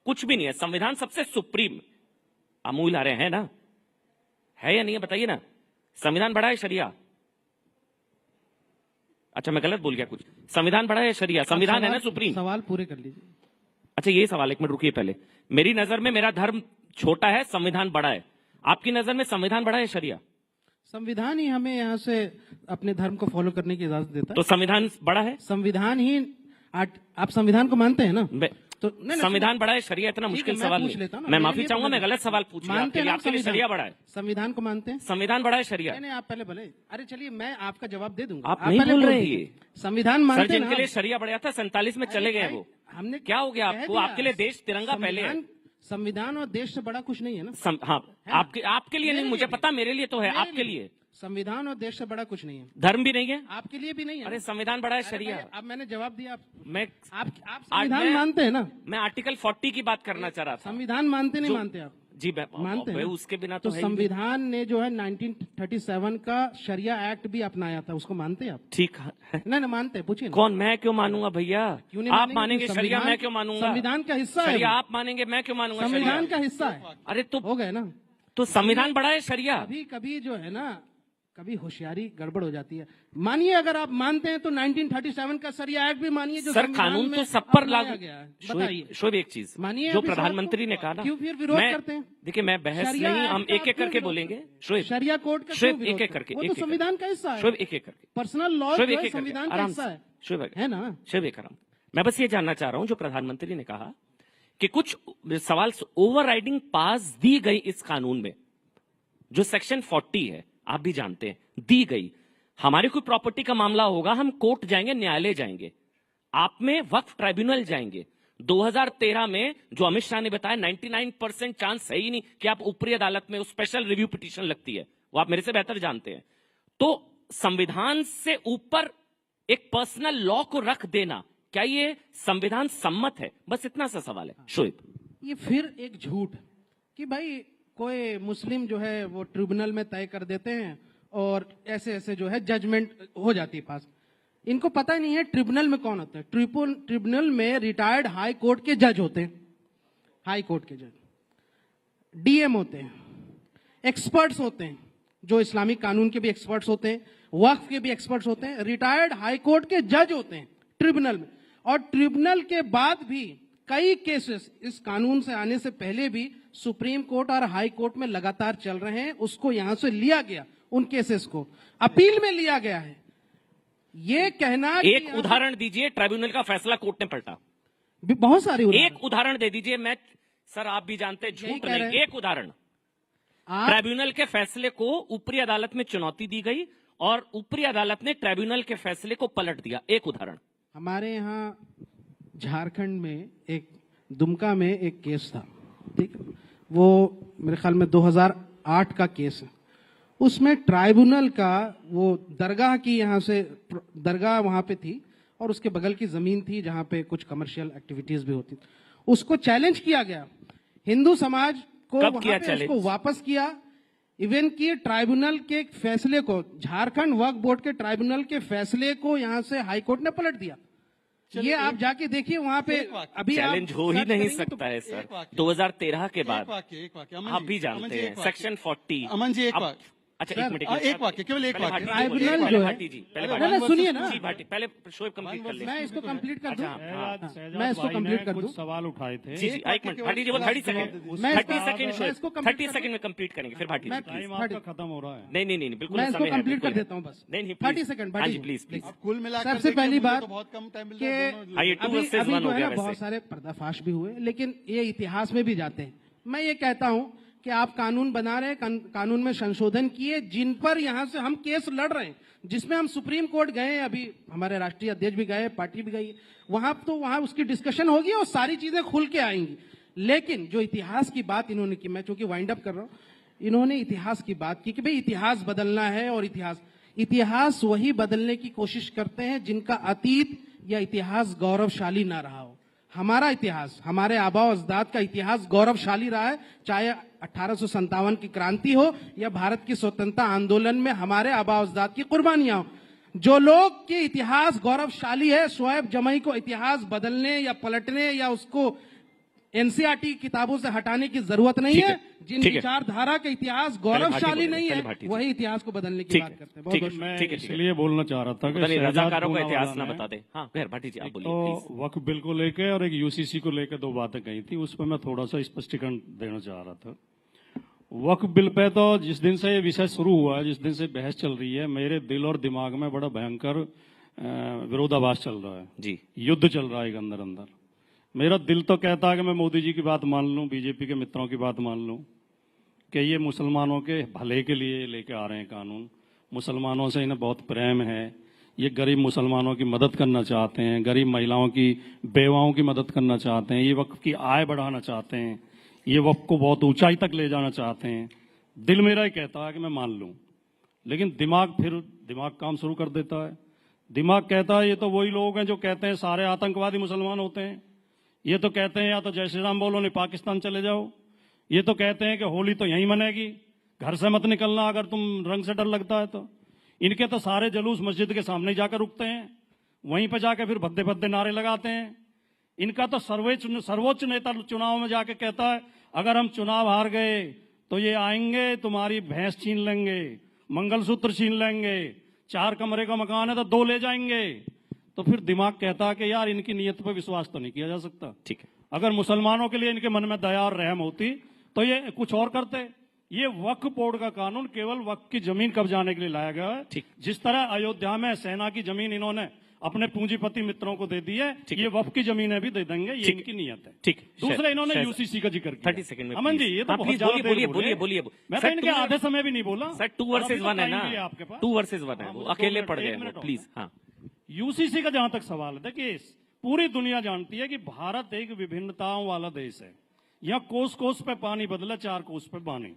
कुछ भी नहीं है। संविधान सबसे सुप्रीम अमूल आ रहे हैं ना, है या नहीं है बताइए ना। संविधान बड़ा है शरिया, अच्छा मैं गलत बोल गया कुछ, संविधान बड़ा है शरिया, संविधान है ना सुप्रीम। सवाल पूरे कर लीजिए। अच्छा ये सवाल, एक मिनट रुकिए पहले। मेरी नजर में मेरा धर्म छोटा है, संविधान बड़ा है। आपकी नजर में संविधान बड़ा है शरिया? संविधान ही हमें यहाँ से अपने धर्म को फॉलो करने की इजाजत देता है। तो संविधान बड़ा है? संविधान ही, आप संविधान को मानते हैं ना? तो संविधान बड़ा है शरिया इतना मुश्किल सवाल नहीं। मैं माफी चाहूंगा, मैं गलत सवाल पूछ लिया आपके लिए। आपके लिए शरिया बड़ा है? संविधान को मानते हैं? संविधान बड़ा है शरिया? नहीं आप पहले बोले। अरे चलिए मैं आपका जवाब दे दूंगा। आप नहीं बोल रहे हैं। संविधान मानते हैं? जिनके लिए शरिया बढ़िया था 47 में चले गए वो, हमने क्या हो गया आपको? आपके लिए देश तिरंगा पहले है। संविधान और देश से बड़ा कुछ नहीं है ना। हाँ, आपके लिए नहीं, मुझे पता, मेरे लिए तो है, आपके लिए संविधान और देश से बड़ा कुछ नहीं है। धर्म भी नहीं है आपके लिए भी नहीं है। अरे संविधान बड़ा है शरिया। अब मैंने जवाब दिया। आप संविधान मानते हैं ना? मैं आर्टिकल 40 की बात करना चाह रहा था। संविधान मानते नहीं मानते आप? जी मानते हैं। उसके बिना तो संविधान ने जो है 1937 का शरिया एक्ट भी अपनाया था, उसको मानते हैं आप? ठीक है। नहीं मानते, पूछिए। कौन? मैं क्यों मानूंगा भैया? आप मानेंगे शरिया, मैं क्यों मानूंगा? संविधान का हिस्सा है। शरिया आप मानेंगे, मैं क्यों मानूंगा? संविधान का हिस्सा है। अरे तो हो गए ना। तो संविधान बड़ा है शरिया? कभी कभी जो है ना, कभी होशियारी गड़बड़ हो जाती है। मानिए अगर आप मानते हैं तो 1937 का शरिया एक्ट भी मानिए, जो सर कानून तो सब पर लागू गया है। बताइए शोएब, एक चीज मानिए, जो प्रधानमंत्री ने कहा ना, क्यों फिर विरोध करते हैं? देखिए मैं बहस नहीं, हम एक एक करके बोलेंगे। शोएब शरिया कोर्ट का शोएब एक एक करके, वो तो संविधान का हिस्सा है। शोएब एक एक करके, पर्सनल लॉ संविधान का हिस्सा है। शोएब है ना? शोएब एक आराम। मैं बस ये जानना चाह रहा हूं, जो प्रधानमंत्री ने कहा कि कुछ सवाल ओवरराइडिंग पास दी गई इस कानून में, जो सेक्शन 40 है, आप भी जानते हैं, दी गई। हमारी कोई प्रॉपर्टी का मामला होगा, हम कोर्ट जाएंगे, न्यायालय जाएंगे, आप में वक्फ ट्राइब्यूनल जाएंगे। 2013 में जो अमित शाह ने बताया 99% चांस है ही नहीं कि आप ऊपरी अदालत में स्पेशल रिव्यू पिटीशन लगती है, वो आप मेरे से बेहतर जानते हैं। तो संविधान से ऊपर एक पर्सनल लॉ को रख देना, क्या ये संविधान सम्मत है? बस इतना सा सवाल है शोएब। ये फिर एक झूठ कि भाई कोई मुस्लिम जो है वो ट्रिब्यूनल में तय कर देते हैं और ऐसे ऐसे जो है जजमेंट हो जाती है पास। इनको पता ही नहीं है ट्रिब्यूनल में कौन होता है। ट्रिब्यूनल में रिटायर्ड हाई कोर्ट के जज होते हैं, हाई कोर्ट के जज, डीएम होते हैं, एक्सपर्ट्स होते हैं, जो इस्लामिक कानून के भी एक्सपर्ट्स होते हैं, वक्फ के भी एक्सपर्ट्स होते हैं, रिटायर्ड हाई कोर्ट के जज होते हैं ट्रिब्यूनल में। और ट्रिब्यूनल के बाद भी कई केसेस इस कानून से आने से पहले भी सुप्रीम कोर्ट और हाई कोर्ट में लगातार चल रहे हैं। उसको यहां से लिया गया, उन केसेस को अपील में लिया गया है। ये कहना, एक उदाहरण दीजिए ट्राइब्यूनल का फैसला कोर्ट ने पलटा। बहुत सारे एक उदाहरण दे दीजिए। मैं सर आप भी जानते हैं झूठ नहीं, एक उदाहरण। ट्राइब्यूनल के फैसले को ऊपरी अदालत में चुनौती दी गई और ऊपरी अदालत ने ट्राइब्यूनल के फैसले को पलट दिया। एक उदाहरण। हमारे यहाँ झारखंड में एक दुमका में एक केस था, ठीक है, वो मेरे ख्याल में 2008 का केस है। उसमें ट्राइब्यूनल का वो दरगाह की, यहाँ से दरगाह वहां पे थी और उसके बगल की जमीन थी जहां पे कुछ कमर्शियल एक्टिविटीज भी होती थी। उसको चैलेंज किया गया, हिंदू समाज को वहां पे उसको वापस किया। इवन कि ट्राइब्यूनल के फैसले को, झारखंड वक्फ बोर्ड के ट्राइब्यूनल के फैसले को यहाँ से हाईकोर्ट ने पलट दिया। ये आप जाके देखिए वहां पे। अभी चैलेंज हो ही नहीं सकता है सर। 2013 के बाद आप भी जानते हैं सेक्शन 40। अमन जी एक अच्छा एक वाक्य, केवल एक वाक्य। ट्राइब्यूनल जो है, सुनिए ना, पहले शोएब कंप्लीट कर ले। मैं इसको कंप्लीट कर दूं, मैं इसको कंप्लीट कर दूं। कुछ सवाल उठाए थे। जी एक मिनट भाटी जी, वो 30 सेकंड में कंप्लीट करेंगे, फिर भाटी जी टाइम आपका खत्म हो रहा है। नहीं बिल्कुल, मैं इसको कंप्लीट कर देता हूँ बस। नहीं 30 सेकंड भाटी जी, प्लीज कुल मिलाकर सबसे पहली बात बहुत कम टाइम कि अभी जो है ना बहुत सारे पर्दाफाश भी हुए, लेकिन ये इतिहास में भी जाते हैं। मैं ये कहता हूं कि आप कानून बना रहे हैं, कानून में संशोधन किए, जिन पर यहां से हम केस लड़ रहे हैं, जिसमें हम सुप्रीम कोर्ट गए, अभी हमारे राष्ट्रीय अध्यक्ष भी गए, पार्टी भी गई, वहां उसकी डिस्कशन होगी और सारी चीजें खुल के आएंगी। लेकिन जो इतिहास की बात इन्होंने की, मैं चूंकि वाइंड अप कर रहा हूं, इन्होंने इतिहास की बात की कि भाई इतिहास बदलना है, और इतिहास वही बदलने की कोशिश करते हैं जिनका अतीत या इतिहास गौरवशाली ना रहा हो। हमारा इतिहास, हमारे आबा अजदाद का इतिहास गौरवशाली रहा है, चाहे 1857 की क्रांति हो या भारत की स्वतंत्रता आंदोलन में हमारे आबा अजदाद की कुर्बानियां हो। जो लोग के इतिहास गौरवशाली है, शोएब जमई को इतिहास बदलने या पलटने या उसको एनसीईआरटी किताबों से हटाने की जरूरत नहीं है। जिन विचारधारा के इतिहास गौरवशाली नहीं है, वही इतिहास को बदलने की बात करते हैं। मैं इसलिए बोलना चाह रहा था कि रजाकारों का इतिहास ना बता दे। हाँ भाटी जी आप बोलिए। तो वक्फ बिल को लेकर और एक यूसीसी को लेकर दो बातें कही थी, उस पर मैं थोड़ा सा स्पष्टीकरण देना चाह रहा था। वक्फ बिल पे तो जिस दिन से ये विषय शुरू हुआ है, जिस दिन से बहस चल रही है, मेरे दिल और दिमाग में बड़ा भयंकर विरोधाभास चल रहा है जी, युद्ध चल रहा है अंदर अंदर। मेरा दिल तो कहता है कि मैं मोदी जी की बात मान लूं, बीजेपी के मित्रों की बात मान लूं कि ये मुसलमानों के भले के लिए लेके आ रहे हैं कानून, मुसलमानों से इन्हें बहुत प्रेम है, ये गरीब मुसलमानों की मदद करना चाहते हैं, गरीब महिलाओं की, बेवाओं की मदद करना चाहते हैं, ये वक्फ की आय बढ़ाना चाहते हैं, ये वक्फ को बहुत ऊंचाई तक ले जाना चाहते हैं। दिल मेरा ही कहता है कि मैं मान लूं, लेकिन दिमाग काम शुरू कर देता है। दिमाग कहता है ये तो वही लोग हैं जो कहते हैं सारे आतंकवादी मुसलमान होते हैं, ये तो कहते हैं या तो जय श्री राम बोलो नहीं पाकिस्तान चले जाओ, ये तो कहते हैं कि होली तो यहीं मनेगी, घर से मत निकलना अगर तुम रंग से डर लगता है तो। इनके तो सारे जलूस मस्जिद के सामने जाकर रुकते हैं, वहीं पर जाकर फिर भद्दे भद्दे नारे लगाते हैं। इनका तो सर्वोच्च नेता चुनाव में जाके कहता है अगर हम चुनाव हार गए तो ये आएंगे तुम्हारी भैंस छीन लेंगे, मंगलसूत्र छीन लेंगे, 4 कमरे का मकान है तो 2 ले जाएंगे। तो फिर दिमाग कहता है कि यार इनकी नीयत पर विश्वास तो नहीं किया जा सकता। ठीक है, अगर मुसलमानों के लिए इनके मन में दया और रहम होती तो ये कुछ और करते। ये वक्फ बोर्ड का कानून केवल वक्फ की जमीन कब्जाने के लिए लाया गया है। जिस तरह अयोध्या में सेना की जमीन इन्होंने अपने पूंजीपति मित्रों को दे दी है, ये वक्फ की जमीनें भी दे देंगे, ये इनकी नीयत है। ठीक, दूसरा इन्होंने यूसीसी का जिक्र किया। 30 सेकंड में अमन जी ये तो बहुत ज्यादा बोलिए। मैं तो इनके आधे समय भी नहीं बोला सर। 2 वर्सेस 1 है ना, 2 वर्सेस 1 है, वो अकेले पड़ गए प्लीज। हाँ, यूसीसी का जहां तक सवाल है, देखिए पूरी दुनिया जानती है कि भारत एक विभिन्नताओं वाला देश है। यहाँ कोस कोस पे पानी बदला, 4 कोस पे पानी।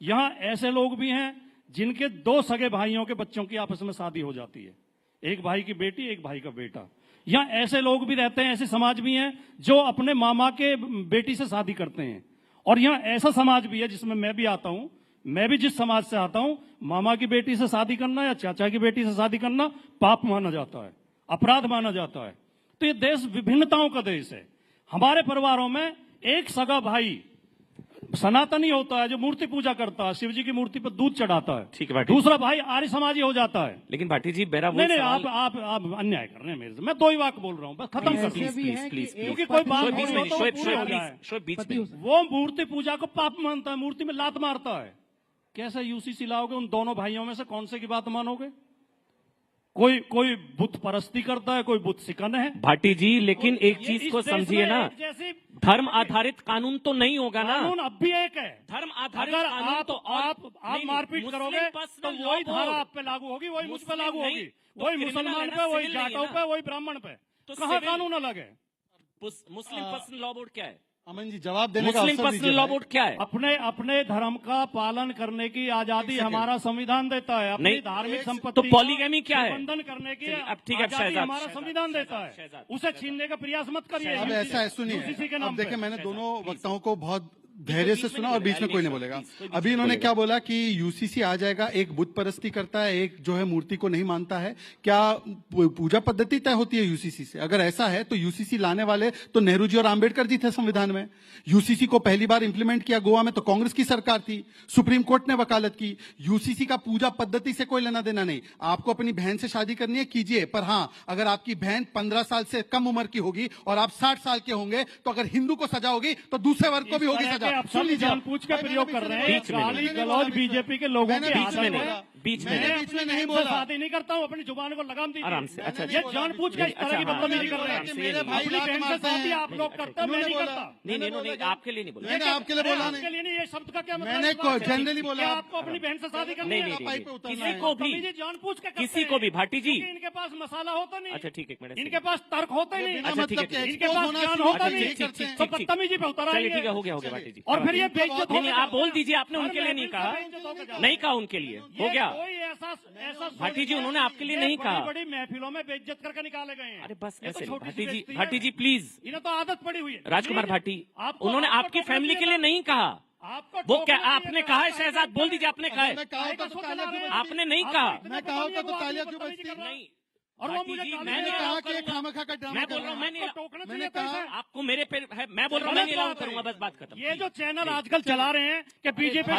यहाँ ऐसे लोग भी हैं जिनके 2 सगे भाइयों के बच्चों की आपस में शादी हो जाती है, एक भाई की बेटी एक भाई का बेटा। यहाँ ऐसे लोग भी रहते हैं, ऐसे समाज भी हैं जो अपने मामा के बेटी से शादी करते हैं। और यहाँ ऐसा समाज भी है जिसमें मैं भी आता हूं, मैं भी जिस समाज से आता हूं, मामा की बेटी से शादी करना या चाचा की बेटी से शादी करना पाप माना जाता है, अपराध माना जाता है। तो ये देश विभिन्नताओं का देश है। हमारे परिवारों में एक सगा भाई सनातनी होता है जो मूर्ति पूजा करता है, शिव जी की मूर्ति पर दूध चढ़ाता है। ठीक है, दूसरा भाई आर्य समाजी हो जाता है। लेकिन भाटी जी मेरा नहीं, आप अन्याय कर रहे हैं मेरे से। मैं 2 ही वाक्य बोल रहा हूँ, बस खत्म कर प्लीज, क्योंकि कोई बात वो मूर्ति पूजा को पाप मानता है, मूर्ति में लात मारता है। कैसे यूसीसी लाओगे? उन दोनों भाइयों में से कौन से की बात मानोगे? कोई बुत परस्ती करता है, कोई बुत सिकन है। भाटी जी लेकिन एक चीज को समझिए ना, धर्म आधारित कानून तो नहीं होगा ना। कानून अब भी एक है, धर्म आधारित अगर कानून तो आप मारपीट करोगे तो वही धारा आप पे लागू होगी, वही मुझ पे लागू होगी, वही मुसलमान पे, वही जाटों पे, वही ब्राह्मण पे। तो कहाँ कानून अलग है? मुस्लिम पर्सनल लॉ बोर्ड क्या है? अमन जी जवाब देने का मुस्लिम पर्सनल लॉ बोर्ड क्या है? अपने धर्म का पालन करने की आजादी हमारा संविधान देता है। अपनी धार्मिक संपत्ति तो पॉलीगैमी क्या है? प्रबंधन करने की ठीक है, आजादी हमारा संविधान देता है, उसे छीनने का प्रयास मत करिए। अब ऐसा है, सुनिए, अब देखिए मैंने दोनों वक्ताओं को बहुत धैर्य से सुना और बीच में कोई नहीं बोलेगा। अभी इन्होंने क्या बोला कि यूसीसी आ जाएगा, एक बुत परस्ती करता है, एक जो है मूर्ति को नहीं मानता है। क्या पूजा पद्धति तय होती है यूसीसी से? अगर ऐसा है तो यूसीसी लाने वाले तो नेहरू जी और आंबेडकर जी थे संविधान में। यूसीसी को पहली बार इंप्लीमेंट किया गोवा में तो कांग्रेस की सरकार थी, सुप्रीम कोर्ट ने वकालत की। यूसीसी का पूजा पद्धति से कोई लेना देना नहीं। आपको अपनी बहन से शादी करनी है, कीजिए, पर हाँ, अगर आपकी बहन 15 साल से कम उम्र की होगी और आप 60 साल के होंगे तो अगर हिंदू को सजा होगी तो दूसरे वर्ग को भी होगी सजा। जानबूझ के प्रयोग कर रहे हैं, गाली गलौज बीजेपी के लोगों के बीच में नहीं बोला, शादी नहीं करता हूँ, अपनी जुबान को लगाम दीजिए। आराम से। अच्छा, ये जानबूझ के इस तरह की बदतमीजी कर रहे हैं। मेरे भाई अपनी बहन से शादी आप लोग करते हैं, मैं नहीं करता। नहीं, आपके लिए नहीं बोला। मैंने आपके लिए बोला आपके लिए नहीं, ये शब्द का क्या मतलब? मैंने जनरली बोला आपको अपनी बहन से शादी करनी है। किसी को भी जानबूझ के किसी को भी भाटी जी, इनके पास मसाला होता नहीं। अच्छा ठीक है, इनके पास तर्क होता नहीं। अच्छा ठीक है, इनके पास ज्ञान होता नहीं, तो बदतमीजी पे उतर चलिए ठीक है, हो गया भाटी जी। और फिर ये बेइज्जत नहीं, आप बोल दीजिए, आपने उनके लिए नहीं कहा, नहीं कहा उनके लिए, हो गया भाटी जी, उन्होंने आपके लिए नहीं कहा। बड़ी महफिलों में बेइज्जत करके निकाले गए हैं। अरे बस ऐसे भाटी जी प्लीज, इन्हें तो आदत पड़ी हुई है। राजकुमार भाटी, उन्होंने आपकी फैमिली के लिए नहीं कहा। वो क्या आपने कहा है शहजाद? बोल दीजिए, आपने कहा है। आपने नहीं कहा। मैं कहा होता तो तालियां क्यों बजती? नहीं, और वो मुझे मैंने कहा कि खामखा का ड्रामा मैं बोल रहा हूँ, मैंने कहा आपको मेरे पे है, मैं बोल रहा हूँ, मैं नहीं करूंगा, बस बात खत्म। ये जो चैनल आजकल चला रहे हैं कि बीजेपी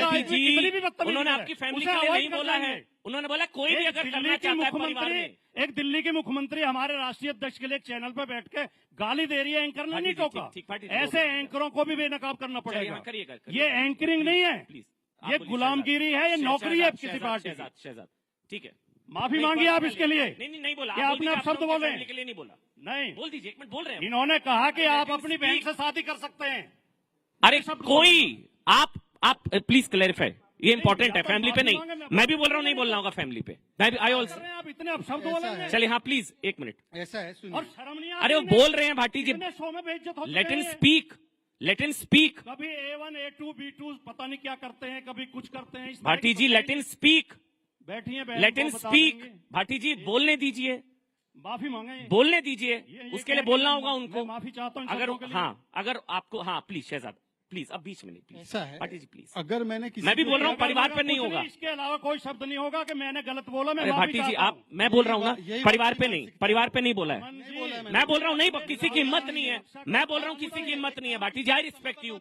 उन्होंने आपकी फैमिली के लिए नहीं बोला है। उन्होंने बोला कोई भी अगर करना चाहता है परिवार में। एक दिल्ली की मुख्यमंत्री हमारे राष्ट्रीय अध्यक्ष के लिए एक चैनल पर बैठ के गाली दे रही है, एंकर ने नहीं टोका। ऐसे एंकरों को भी बेनकाब करना पड़ेगा। ये एंकरिंग नहीं है, ये गुलामगिरी है, ये नौकरी है किसी पार्टी की। शहजाद ठीक है, माफी मांगी आप इसके लिए। नहीं बोला आपने अब शब्द बोले के लिए नहीं बोला। नहीं बोल दीजिए, एक मिनट बोल रहे हैं। इन्होंने कहा कि आप अपनी बहन से शादी कर सकते हैं। अरे कोई आप प्लीज क्लैरिफाई, ये इंपॉर्टेंट है, फैमिली पे नहीं। मैं भी बोल रहा हूँ, नहीं बोलना होगा फैमिली पे। मैं भी आई ऑल्सो। आप इतने अपशब्द बोलेंगे। चलिए हाँ प्लीज, एक मिनट। ऐसा है, और शर्म नहीं आती? अरे वो बोल रहे हैं भाटी जी, शो में बेइज्जत होती है। लेट इन स्पीक। कभी A1 A2 B2 पता नहीं क्या करते हैं, कभी कुछ करते हैं। भाटी जी लेट इन स्पीक, बैठिए, लेट इन स्पीक। भाटी जी बोलने दीजिए, माफी मांगे, बोलने दीजिए, उसके लिए बोलना होगा उनको। माफी चाहता हूँ अगर अगर आपको, हाँ प्लीज शहजाद प्लीज, अब बीच में नहीं प्लीज। ऐसा है भाटी जी प्लीज, अगर मैंने किसी मैं भी बोल रहा हूँ परिवार पे नहीं होगा। इसके अलावा कोई शब्द नहीं होगा कि मैंने गलत बोला। मैं भाटी जी आप, मैं बोल रहा हूँ ना, परिवार पे नहीं, परिवार पे नहीं बोला है। मैं बोल रहा हूँ नहीं, किसी की हिम्मत नहीं है। मैं बोल रहा हूँ किसी की हिम्मत नहीं है। भाटी जी आई रिस्पेक्ट यू।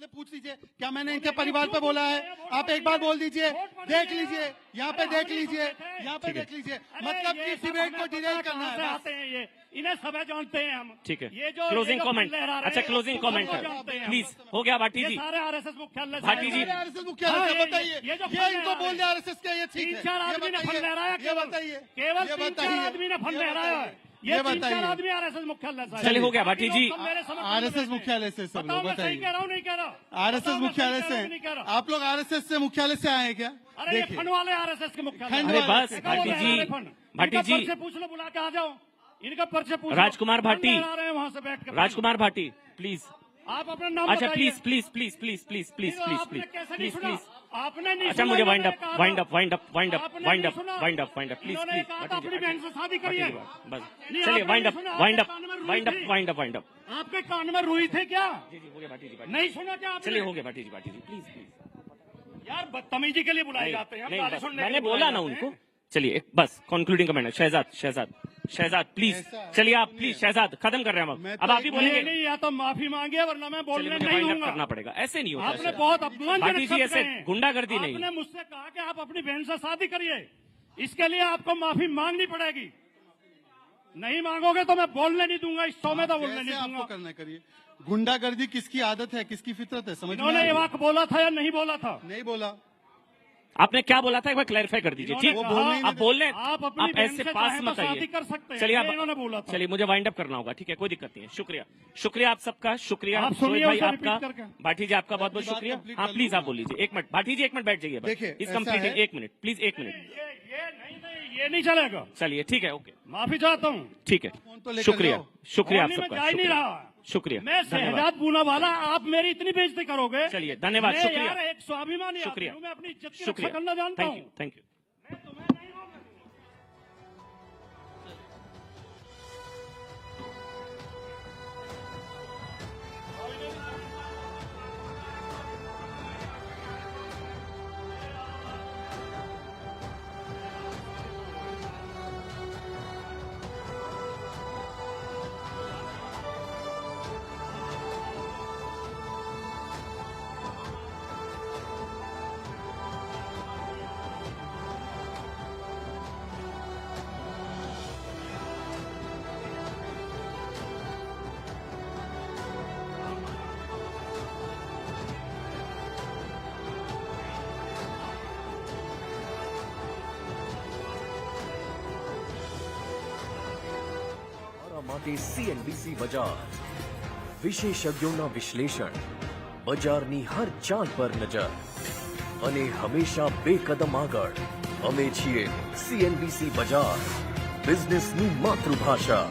पूछ लीजिए क्या मैंने इनके परिवार पे बोला है। आप एक बार बोल दीजिए, देख लीजिए, यहाँ पे देख लीजिए, यहाँ पे देख लीजिए। मतलब कि डिबेट को डिरेल करना है। इन्हें सब जानते हैं हम। ठीक है, ये जो क्लोजिंग कमेंट। अच्छा क्लोजिंग कमेंट प्लीज, हो गया भाटी जी। सारे आरएसएस मुख्यालय, भाटी जी आरएसएस मुख्यालय से बताइए, ये इनको बोल दे आरएसएस के, ये ठीक है। 3-4 आदमी ने फंड लहराया, ये बताइए, केवल 3-4 आदमी ने फंड लहराया है। ये 3-4 आदमी आरएसएस मुख्यालय से। चलिए हो गया भाटी जी, आरएसएस मुख्यालय से सब लोग बताइए। कह रहा हूँ, नहीं कह रहा। आरएसएस मुख्यालय से आप लोग आरएसएस से मुख्यालय से आए क्या? अरे ये फंड वाले आरएसएस के मुख्यालय। अरे बस भाटी जी, भाटी जी पूछ लो, बुला के आ जाओ, इनका पर्चे पूछ। राजकुमार भाटी, वहां से बैठ कर। राजकुमार भाटी प्लीज, आप अपना नाम अच्छा बताइए। Please please please please please please please please please. आपने नहीं अच्छा सुना, मुझे वाइंड मैंने अप कहा वाइंड था। Up wind up wind up आपने वाइंड नहीं अप सुना। Wind up wind up please इन्होंने प्लीज। कहा था अपनी बहन से शादी करिए। बस नहीं, चलिए आपने वाइंड अप नहीं सुना, वाइंड अप आपके कान में रुई वाइंड अप थी। Wind up wind up. आपके कान में रुई थे क्या? जी हो गया भाटी जी, नहीं सुना क्या आपने? चलिए हो गया भाटी जी प्लीज प्लीज। यार बदतमीजी के लिए बुलाए जाते हैं, गाली सुनने के लिए मैंने बुलाए बोला ना जाते हैं। उनको। चलिए बस कंक्लूडिंग कमेंट है। शहजाद प्लीज, चलिए आप प्लीज, शहजाद खत्म कर रहे हैं हम। अब आप ही बोलेंगे। नहीं, या तो माफी मांगे वरना मैं बोलने मुझे नहीं वाइंड अप दूंगा। करना पड़ेगा, ऐसे नहीं होता। आपने बहुत अपमानजनक भाटी जी शब्द ऐसे कहे हैं। गुंडागर्दी नहीं। आपने मुझसे कहा कि आप अपनी बहन से शादी करिए, इसके लिए आपको माफी मांगनी पड़ेगी। नहीं मांगोगे तो मैं बोलने नहीं दूंगा, इस शो में तो बोलने नहीं दूंगा। करना करिए। गुंडागर्दी किसकी आदत है, किसकी फितरत है, समझ में इन्होंने ये वाक्य बोला था या नहीं बोला था? नहीं बोला। आपने क्या बोला था एक बार क्लैरिफाई कर दीजिए। ठीक, आप बोल रहे आप ऐसे पास मत आइए। चलिए आप, चलिए मुझे वाइंड अप करना होगा। ठीक है, कोई दिक्कत नहीं है। शुक्रिया आप सबका, शुक्रिया सोहेल भाई आपका, भाटी जी आपका बहुत बहुत शुक्रिया। हाँ प्लीज आप बोल लीजिए। एक मिनट भाटी जी, एक मिनट बैठ जाइए। इस कंप्लीट, एक मिनट प्लीज, एक मिनट। ये नहीं चलेगा। चलिए ठीक है, ओके, माफी चाहता हूँ। ठीक है, शुक्रिया आप सबका, जा ही नहीं रहा। शुक्रिया। मैं शहजाद पूना वाला, आप मेरी इतनी बेइज्जती करोगे? चलिए धन्यवाद, शुक्रिया। यार एक स्वाभिमानी आदमी हूं, मैं अपनी इज्जत की रक्षा करना जानता हूँ। Thank you. સાથે CNBC બજાર, વિશેષજ્ઞોના વિશ્લેષણ, બજારની હર ચાલ પર નજર અને હંમેશા બે કદમ આગળ. અમે છીએ CNBC બજાર, બિઝનેસની માતૃભાષા.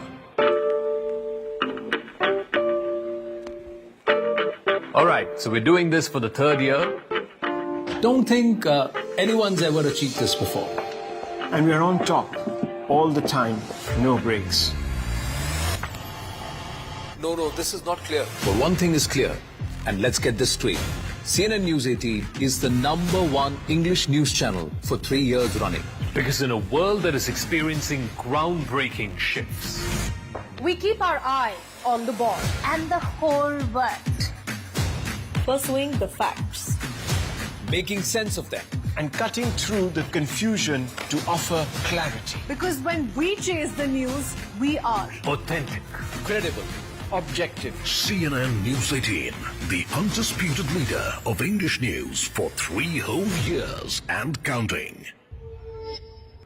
All right, so we're doing this for the third year. Don't think anyone's ever achieved this before. And we're on top all the time, no breaks. No, this is not clear. But one thing is clear, and let's get this straight. CNN News 18 is the #1 English news channel for 3 years running. Because in a world that is experiencing groundbreaking shifts, we keep our eye on the ball and the whole world, pursuing the facts, making sense of them, and cutting through the confusion to offer clarity. Because when we chase the news, we are authentic, credible, objective. CNN News 18, the undisputed leader of English news for 3 whole years and counting.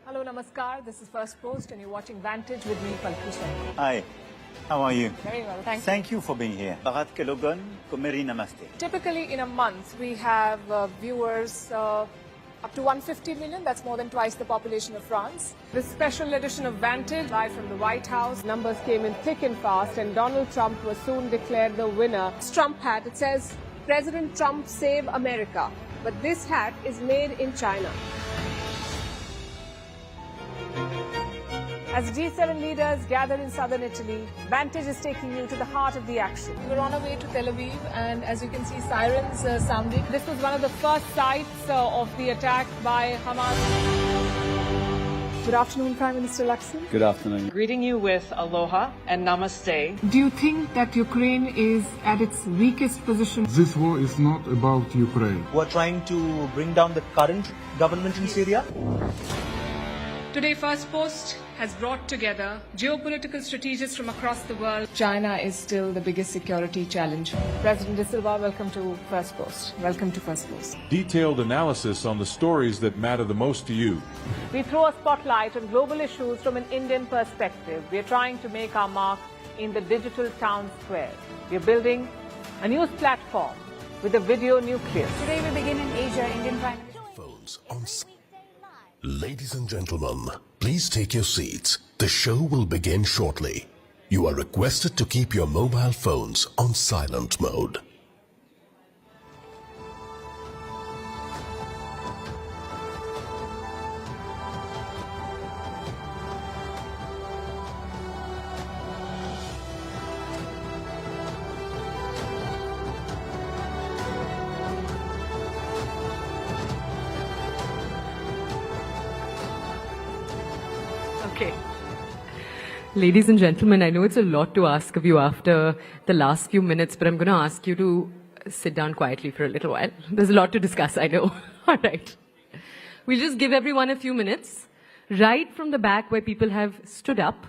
Hello, namaskar. This is First Post, and you're watching Vantage with me, Palki. Hi, how are you? Very well, thank you. Thank you for being here. Bharat ke logon ko meri namaste. Typically, in a month, we have viewers up to 150 million. That's more than twice the population of France. This special edition of Vantage, live from the White House. Numbers came in thick and fast, and Donald Trump was soon declared the winner. This Trump hat, it says, President Trump save America. But this hat is made in China. As G7 leaders gather in southern Italy, Vantage is taking you to the heart of the action. We're on our way to Tel Aviv, and as you can see, sirens sounding. This was one of the first sites of the attack by Hamas. Good afternoon, Prime Minister Lakshman. Good afternoon. Greeting you with aloha and namaste. Do you think that Ukraine is at its weakest position? This war is not about Ukraine. We're trying to bring down the current government in Syria. Today, First Post has brought together geopolitical strategists from across the world. China is still the biggest security challenge. President De Silva, welcome to First Post. Welcome to First Post. Detailed analysis on the stories that matter the most to you. We throw a spotlight on global issues from an Indian perspective. We are trying to make our mark in the digital town square. We are building a news platform with a video nucleus. Today we begin in Asia. Indian Prime Minister. Phones on. Ladies and gentlemen, please take your seats. The show will begin shortly. You are requested to keep your mobile phones on silent mode. Okay. Ladies and gentlemen, I know it's a lot to ask of you after the last few minutes, but I'm going to ask you to sit down quietly for a little while. There's a lot to discuss, I know. All right. We'll just give everyone a few minutes. Right from the back where people have stood up.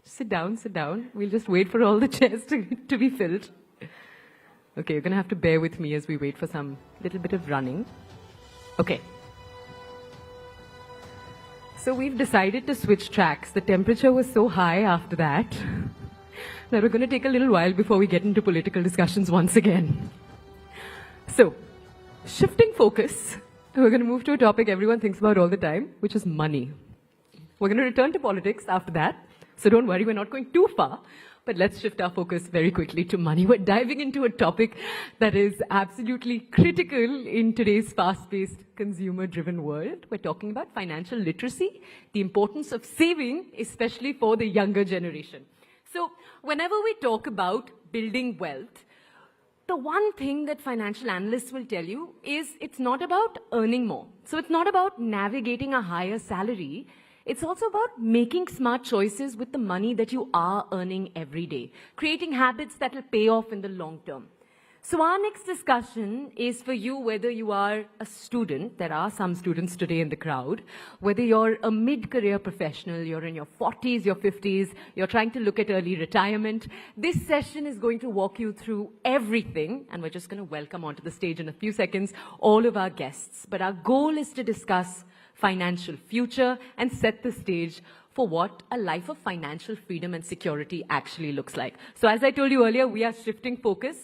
Sit down, sit down. We'll just wait for all the chairs to be filled. Okay, you're going to have to bear with me as we wait for some little bit of running. Okay. So we've decided to switch tracks. The temperature was so high after that that we're going to take a little while before we get into political discussions once again. So, shifting focus, we're going to move to a topic everyone thinks about all the time, which is money. We're going to return to politics after that. So don't worry, we're not going too far. But let's shift our focus very quickly to money. We're diving into a topic that is absolutely critical in today's fast-paced, consumer-driven world. We're talking about financial literacy, the importance of saving, especially for the younger generation. So whenever we talk about building wealth, the one thing that financial analysts will tell you is it's not about earning more. So it's not about navigating a higher salary. It's also about making smart choices with the money that you are earning every day, creating habits that will pay off in the long term. So our next discussion is for you, whether you are a student, there are some students today in the crowd, whether you're a mid-career professional, you're in your 40s, your 50s, you're trying to look at early retirement. This session is going to walk you through everything, and we're just going to welcome onto the stage in a few seconds all of our guests. But our goal is to discuss financial future and set the stage for what a life of financial freedom and security actually looks like. So as I told you earlier, we are shifting focus.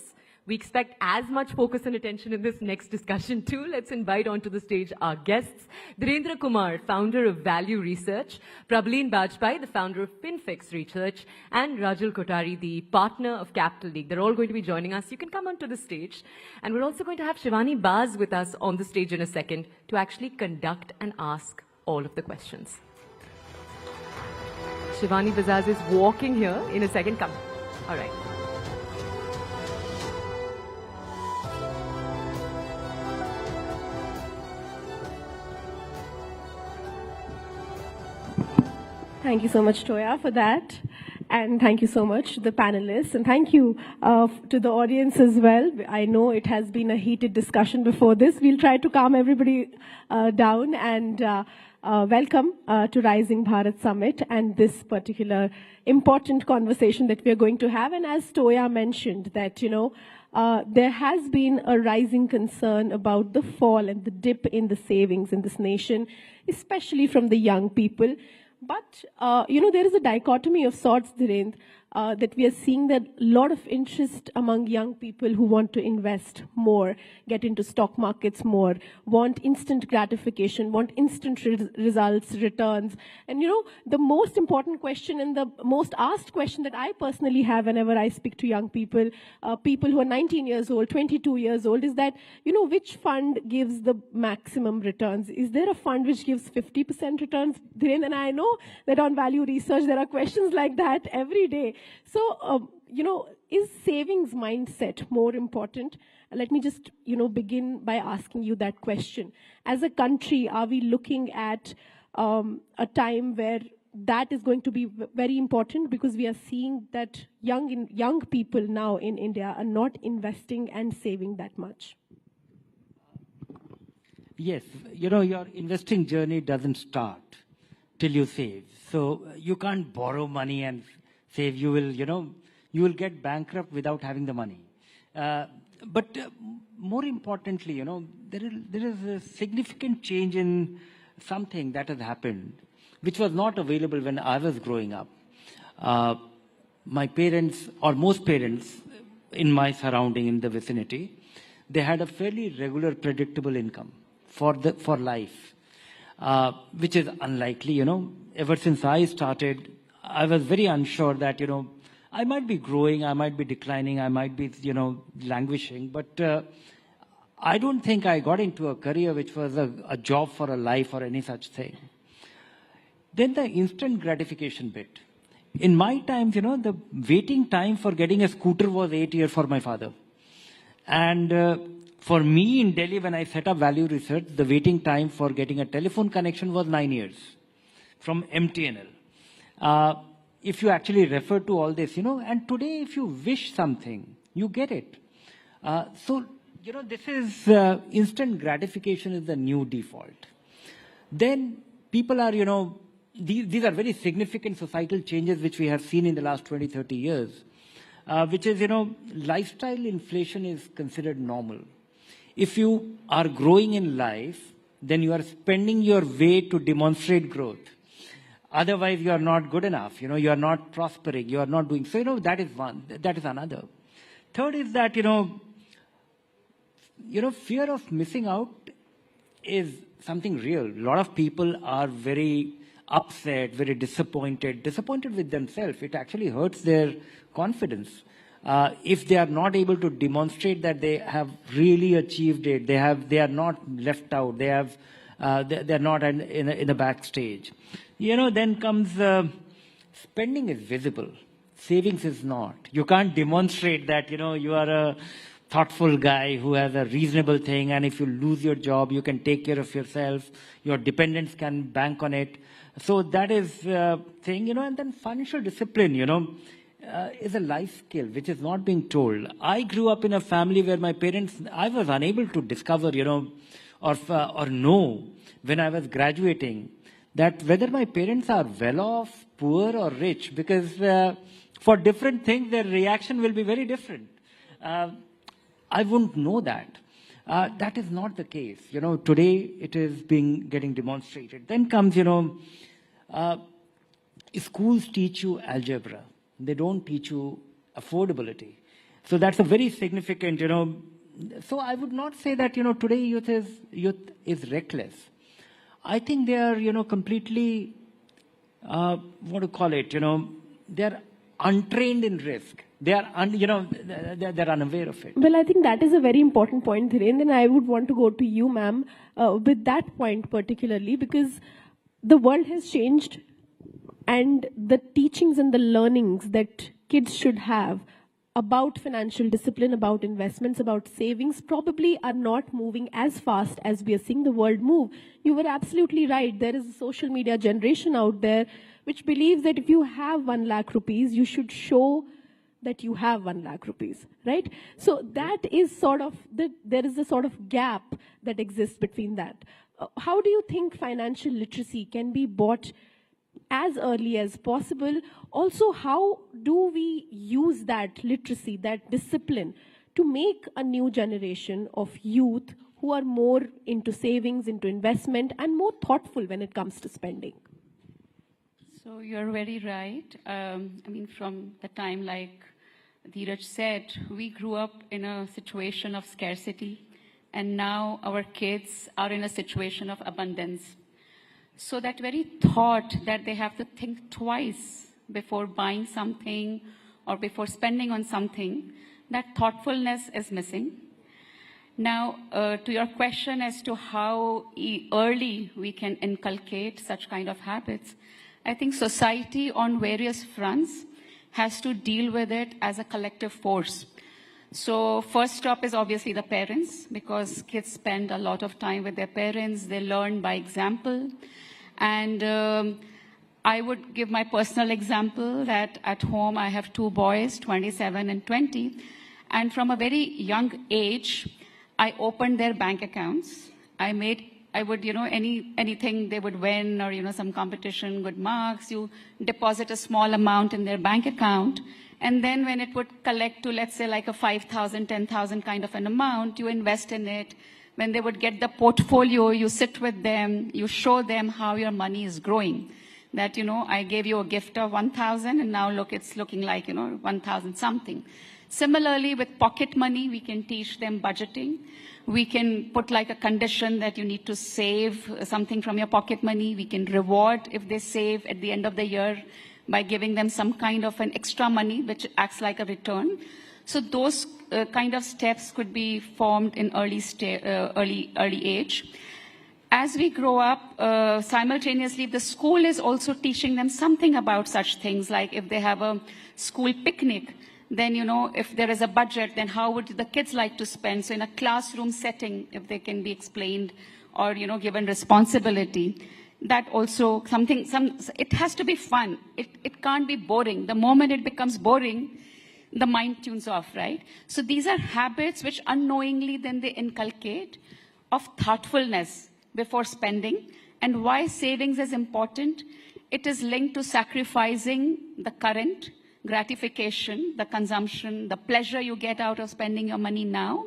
We expect as much focus and attention in this next discussion too. Let's invite onto the stage our guests. Dhirendra Kumar, founder of Value Research, Prableen Bajpai, the founder of FinFix Research, and Rajul Kotari, the partner of Capital League. They're all going to be joining us. You can come onto the stage. And we're also going to have Shivani Baz with us on the stage in a second to actually conduct and ask all of the questions. Shivani Baz is walking here in a second. Come. All right. Thank you so much, Toya, for that. And thank you so much to the panelists. And thank you to the audience as well. I know it has been a heated discussion before this. We'll try to calm everybody down and welcome to Rising Bharat Summit and this particular important conversation that we are going to have. And as Toya mentioned that, there has been a rising concern about the fall and the dip in the savings in this nation, especially from the young people. But, there is a dichotomy of sorts, Dhirendra, that we are seeing that a lot of interest among young people who want to invest more, get into stock markets more, want instant gratification, want instant results, returns. And, the most important question and the most asked question that I personally have whenever I speak to young people, people who are 19 years old, 22 years old, is that, which fund gives the maximum returns? Is there a fund which gives 50% returns? Dhirendra, and I know that on Value Research, there are questions like that every day. So, is savings mindset more important? Let me just, begin by asking you that question. As a country, are we looking at a time where that is going to be very important, because we are seeing that young people now in India are not investing and saving that much? Yes, your investing journey doesn't start till you save. So you can't borrow money and save. You will get bankrupt without having the money. But more importantly, there is a significant change in something that has happened, which was not available when I was growing up. My parents, or most parents in my surrounding, in the vicinity, they had a fairly regular, predictable income for life, which is unlikely. Ever since I started, I was very unsure that, I might be growing, I might be declining, I might be, languishing, but I don't think I got into a career which was a job for a life or any such thing. Then the instant gratification bit. In my times, the waiting time for getting a scooter was 8 years for my father. And for me in Delhi, when I set up Value Research, the waiting time for getting a telephone connection was 9 years from MTNL. If you actually refer to all this, and today if you wish something, you get it. So, this is instant gratification is the new default. Then people are, these are very significant societal changes which we have seen in the last 20, 30 years, which is, lifestyle inflation is considered normal. If you are growing in life, then you are spending your way to demonstrate growth. Otherwise, you are not good enough. You are not prospering. You are not doing. So, that is one. That is another. Third is that, fear of missing out is something real. A lot of people are very upset, very disappointed with themselves. It actually hurts their confidence. If they are not able to demonstrate that they have really achieved it, they are not left out. They are not in the backstage. Then comes spending is visible. Savings is not. You can't demonstrate that, you are a thoughtful guy who has a reasonable thing, and if you lose your job, you can take care of yourself. Your dependents can bank on it. So that is thing, and then financial discipline, is a life skill which is not being told. I grew up in a family where my parents, I was unable to discover, or know when I was graduating, that whether my parents are well off, poor or rich, because for different things, their reaction will be very different. I wouldn't know that. That is not the case. Today it is getting demonstrated. Then comes, schools teach you algebra. They don't teach you affordability. So that's a very significant, so I would not say that, today youth is reckless. I think they are, completely, what to call it, they're untrained in risk. They are, they're unaware of it. Well, I think that is a very important point, Dhiren. And I would want to go to you, ma'am, with that point particularly, because the world has changed and the teachings and the learnings that kids should have about financial discipline, about investments, about savings probably are not moving as fast as we are seeing the world move. You were absolutely right. There is a social media generation out there which believes that if you have 1 lakh rupees, you should show that you have 1 lakh rupees, right? So that is sort of, there is a sort of gap that exists between that. How do you think financial literacy can be brought as early as possible? Also, how do we use that literacy, that discipline, to make a new generation of youth who are more into savings, into investment, and more thoughtful when it comes to spending? So you're very right. From the time, like Dheeraj said, we grew up in a situation of scarcity, and now our kids are in a situation of abundance. So that very thought that they have to think twice before buying something or before spending on something, that thoughtfulness is missing. Now, to your question as to how early we can inculcate such kind of habits, I think society on various fronts has to deal with it as a collective force. So first stop is obviously the parents, because kids spend a lot of time with their parents. They learn by example. And I would give my personal example that at home I have 2 boys, 27 and 20. And from a very young age, I opened their bank accounts. I would, anything they would win or, some competition, good marks, you deposit a small amount in their bank account. And then when it would collect to, let's say, like a 5,000, 10,000 kind of an amount, you invest in it. When they would get the portfolio, you sit with them, you show them how your money is growing. That, I gave you a gift of 1,000 and now look, it's looking like, 1,000 something. Similarly, with pocket money, we can teach them budgeting. We can put like a condition that you need to save something from your pocket money. We can reward if they save at the end of the year by giving them some kind of an extra money, which acts like a return. So those kind of steps could be formed in early age. As we grow up, simultaneously, the school is also teaching them something about such things, like if they have a school picnic, then, if there is a budget, then how would the kids like to spend? So in a classroom setting, if they can be explained or, given responsibility, that also it has to be fun. It can't be boring. The moment it becomes boring, the mind tunes off, right? So these are habits which unknowingly then they inculcate of thoughtfulness before spending. And why savings is important? It is linked to sacrificing the current gratification, the consumption, the pleasure you get out of spending your money now.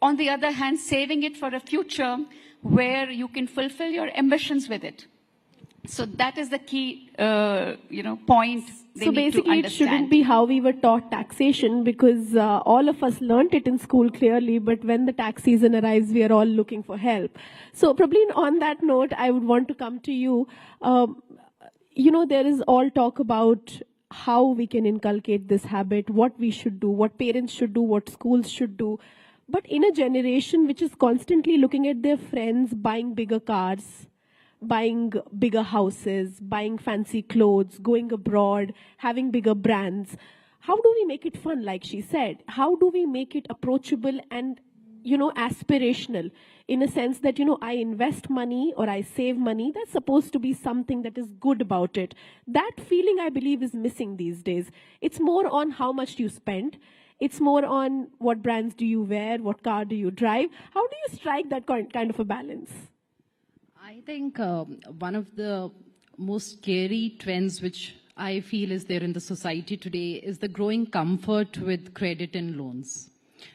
On the other hand, saving it for a future where you can fulfill your ambitions with it. So that is the key, point they so need to basically, it shouldn't be how we were taught taxation, because all of us learnt it in school clearly, but when the tax season arrives, we are all looking for help. So probably on that note, I would want to come to you. There is all talk about how we can inculcate this habit, what we should do, what parents should do, what schools should do. But in a generation which is constantly looking at their friends buying bigger cars, buying bigger houses, buying fancy clothes, going abroad, having bigger brands, how do we make it fun, like she said? How do we make it approachable and, aspirational, in a sense that, I invest money or I save money? That's supposed to be something that is good about it. That feeling, I believe, is missing these days. It's more on how much do you spend. It's more on what brands do you wear, what car do you drive. How do you strike that kind of a balance? I think one of the most scary trends which I feel is there in the society today is the growing comfort with credit and loans.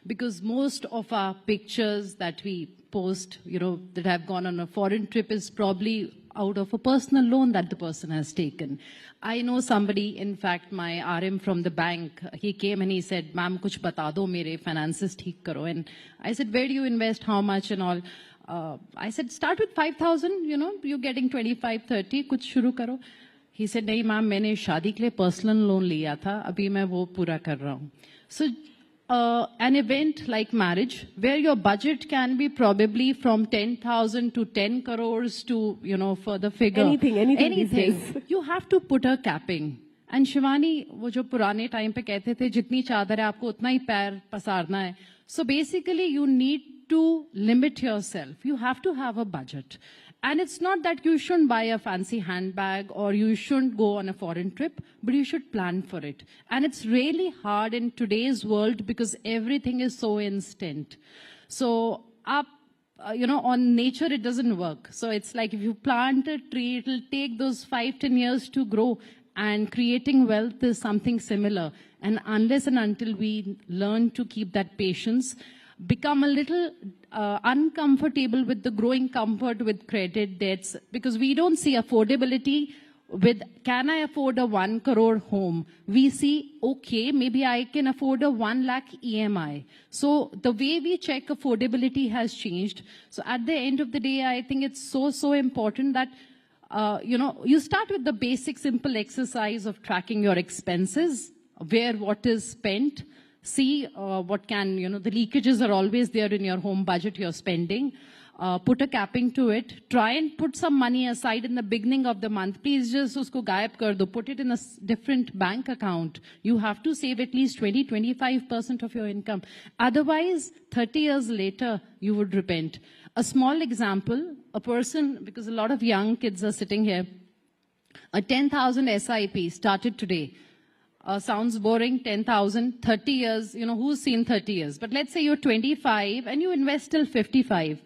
Because most of our pictures that we post, that have gone on a foreign trip is probably out of a personal loan that the person has taken. I know somebody, in fact, my RM from the bank, he came and he said, "Ma'am, kuch bata do, mere finances theek karo." And I said, "Where do you invest? How much and all?" I said, "Start with 5,000, you're getting 25, 30, kuch shuru karo." He said, "Nahi ma'am, maine shaadi ke liye personal loan liya tha, abhi main wo pura kar raha hu." So an event like marriage, where your budget can be probably from 10,000 to 10 crores to, for the figure. Anything. You have to put a capping. And Shivani, wo jo purane time pe kehte the, jitni chadar hai, aapko utna hi pair pasarna hai. So basically, you need to limit yourself. You have to have a budget. And it's not that you shouldn't buy a fancy handbag or you shouldn't go on a foreign trip, but you should plan for it. And it's really hard in today's world because everything is so instant. So, on nature, it doesn't work. So it's like if you plant a tree, it'll take those 5-10 years to grow. And creating wealth is something similar. And unless and until we learn to keep that patience, become a little uncomfortable with the growing comfort with credit debts, because we don't see affordability with, can I afford a 1 crore home? We see, okay, maybe I can afford a 1 lakh EMI. So the way we check affordability has changed. So at the end of the day, I think it's so important that you start with the basic simple exercise of tracking your expenses, where what is spent. See what can, the leakages are always there in your home budget, you're spending. Put a capping to it. Try and put some money aside in the beginning of the month. Please just usko gaayab kar do. Put it in a different bank account. You have to save at least 20-25% of your income. Otherwise, 30 years later, you would repent. A small example, a person, because a lot of young kids are sitting here, a 10,000 SIP started today. Sounds boring, 10,000, 30 years, who's seen 30 years? But let's say you're 25 and you invest till 55.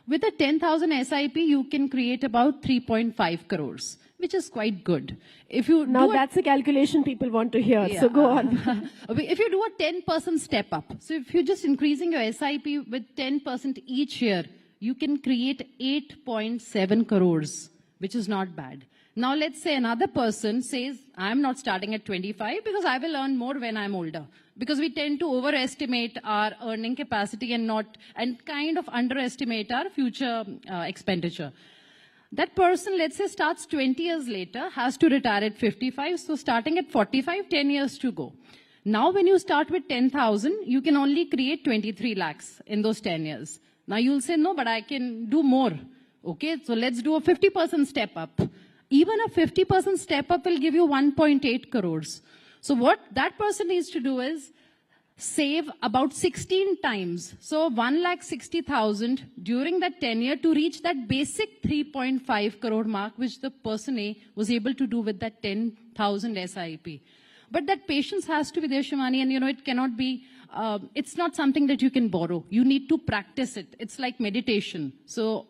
With a 10,000 SIP, you can create about 3.5 crores, which is quite good. If you now that's a calculation people want to hear, so go on. If you do a 10% step up, so if you're just increasing your SIP with 10% each year, you can create 8.7 crores, which is not bad. Now let's say another person says, I'm not starting at 25 because I will earn more when I'm older. Because we tend to overestimate our earning capacity and kind of underestimate our future expenditure. That person, let's say, starts 20 years later, has to retire at 55. So starting at 45, 10 years to go. Now when you start with 10,000, you can only create 23 lakhs in those 10 years. Now you'll say, no, but I can do more. Okay, so let's do a 50% step up. Even a 50% step up will give you 1.8 crores. So what that person needs to do is save about 16 times. So 1,60,000 during that 10 year to reach that basic 3.5 crore mark, which the person A was able to do with that 10,000 SIP. But that patience has to be there, Shivani, and it cannot be, it's not something that you can borrow. You need to practice it. It's like meditation. So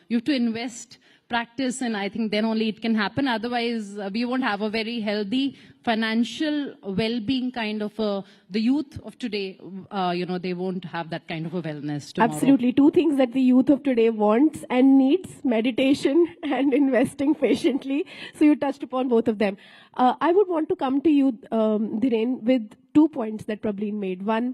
you have to invest, practice, and I think then only it can happen. Otherwise, we won't have a very healthy financial well-being kind of the youth of today, they won't have that kind of a wellness tomorrow. Absolutely. Two things that the youth of today wants and needs: meditation and investing patiently. So you touched upon both of them. I would want to come to you, Dhiren, with 2 points that Prableen made. One,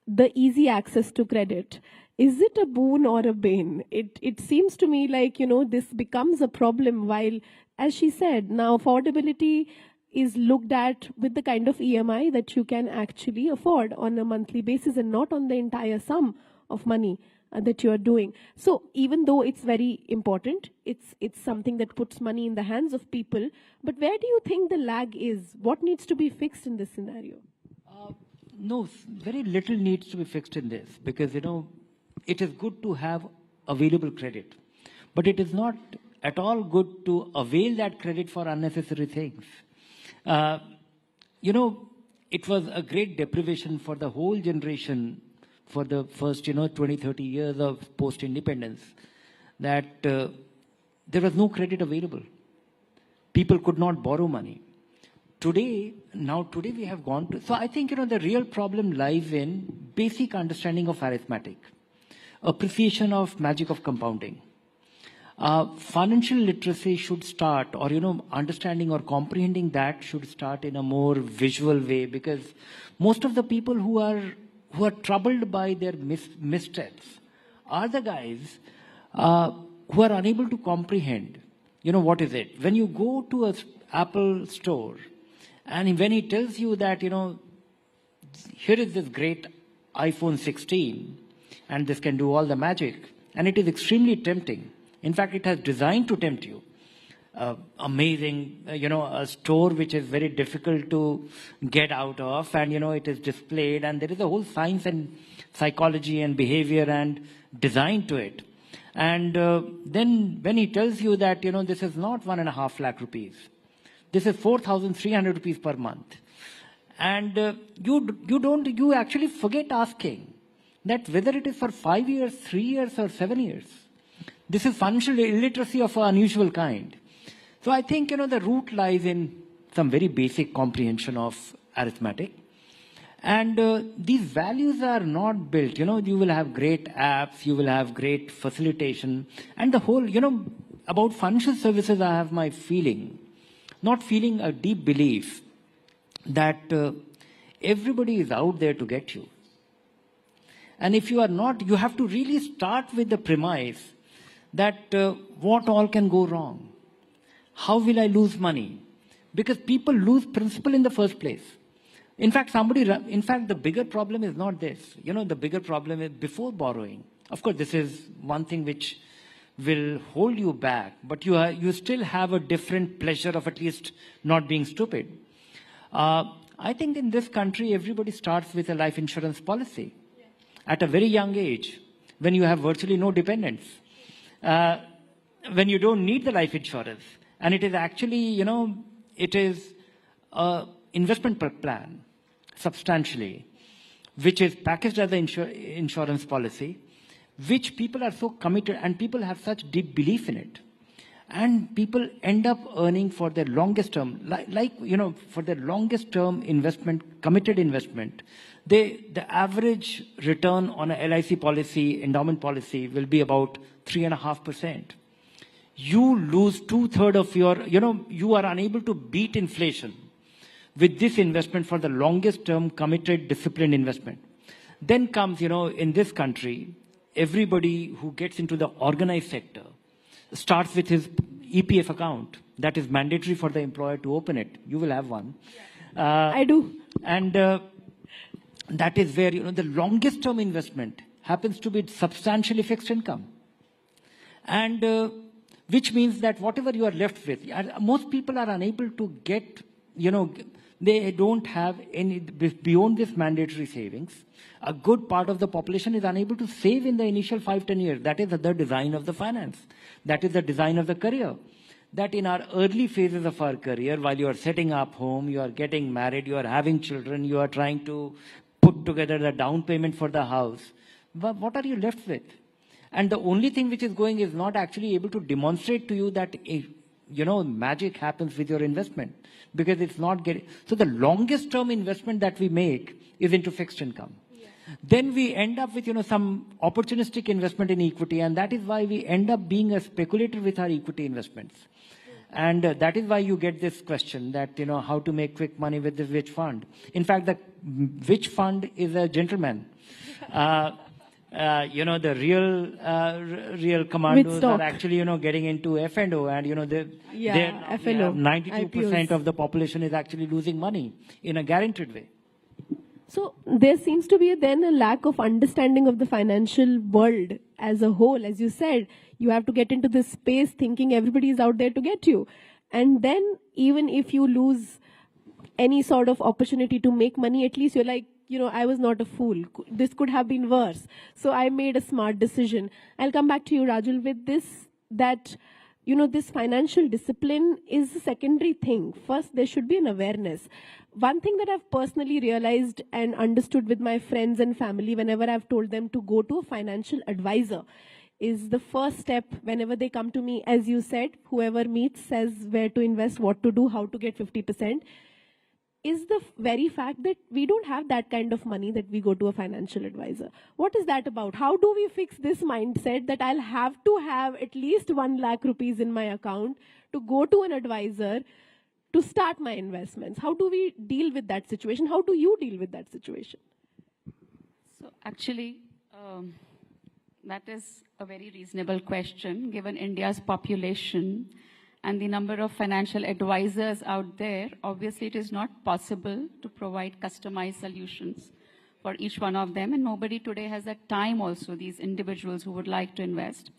the easy access to credit. Is it a boon or a bane? It seems to me like, this becomes a problem while, as she said, now affordability is looked at with the kind of EMI that you can actually afford on a monthly basis and not on the entire sum of money that you are doing. So even though it's very important, it's something that puts money in the hands of people, but where do you think the lag is? What needs to be fixed in this scenario? No, very little needs to be fixed in this because, it is good to have available credit, but it is not at all good to avail that credit for unnecessary things. It was a great deprivation for the whole generation for the first, 20, 30 years of post-independence that there was no credit available. People could not borrow money. Today we have gone to, so I think, the real problem lies in basic understanding of arithmetic. Appreciation of magic of compounding. Financial literacy should start, or, understanding or comprehending that should start in a more visual way, because most of the people who are troubled by their missteps are the guys who are unable to comprehend, what is it? When you go to a Apple store, and when he tells you that, here is this great iPhone 16, and this can do all the magic, and it is extremely tempting. In fact, it has designed to tempt you. Amazing, a store which is very difficult to get out of, and, it is displayed, and there is a whole science and psychology and behavior and design to it. And then when he tells you that, this is not 1.5 lakh rupees, this is 4,300 rupees per month. And you actually forget asking that whether it is for 5 years, 3 years, or 7 years. This is financial illiteracy of an unusual kind. So I think, the root lies in some very basic comprehension of arithmetic. And these values are not built. You will have great apps, you will have great facilitation. And the whole, about financial services, I have my feeling, not feeling, a deep belief that everybody is out there to get you. And if you are not, you have to really start with the premise that what all can go wrong? How will I lose money? Because people lose principle in the first place. In fact, the bigger problem is not this. The bigger problem is before borrowing. Of course, this is one thing which will hold you back, but you still have a different pleasure of at least not being stupid. I think in this country, everybody starts with a life insurance policy at a very young age, when you have virtually no dependents. When you don't need the life insurance. And it is actually, it is an investment plan, substantially, which is packaged as an insurance policy, which people are so committed, and people have such deep belief in it. And people end up earning for their longest term, for their longest term investment, committed investment. The average return on a LIC policy, endowment policy, will be about 3.5%. You lose 2/3 of your, you are unable to beat inflation with this investment for the longest term committed disciplined investment. Then comes, in this country, everybody who gets into the organized sector starts with his EPF account. That is mandatory for the employer to open it. You will have one. I do. And that is where, the longest term investment happens to be substantially fixed income. And which means that whatever you are left with, most people are unable to get, they don't have any, beyond this mandatory savings. A good part of the population is unable to save in the initial 5-10 years. That is the design of the finance. That is the design of the career. That in our early phases of our career, while you are setting up home, you are getting married, you are having children, you are trying to put together the down payment for the house, what are you left with? And the only thing which is going is not actually able to demonstrate to you that, magic happens with your investment, because it's not getting. So the longest term investment that we make is into fixed income. Yeah. Then we end up with, some opportunistic investment in equity, and that is why we end up being a speculator with our equity investments. Yeah. And that is why you get this question that, how to make quick money with this which fund. In fact, the which fund is a gentleman. The real commandos are actually, getting into F&O, and, F&O. 92% of the population is actually losing money in a guaranteed way. So there seems to be then a lack of understanding of the financial world as a whole. As you said, you have to get into this space thinking everybody is out there to get you. And then even if you lose any sort of opportunity to make money, at least you're like, I was not a fool. This could have been worse. So I made a smart decision. I'll come back to you, Rajul, with this, that, this financial discipline is a secondary thing. First, there should be an awareness. One thing that I've personally realized and understood with my friends and family whenever I've told them to go to a financial advisor is the first step whenever they come to me. As you said, whoever meets says where to invest, what to do, how to get 50%. is the very fact that we don't have that kind of money that we go to a financial advisor. What is that about? How do we fix this mindset that I'll have to have at least 1 lakh rupees in my account to go to an advisor to start my investments? How do we deal with that situation? How do you deal with that situation? So actually, that is a very reasonable question, given India's population and the number of financial advisors out there. Obviously, it is not possible to provide customized solutions for each one of them, and nobody today has the time also, these individuals who would like to invest.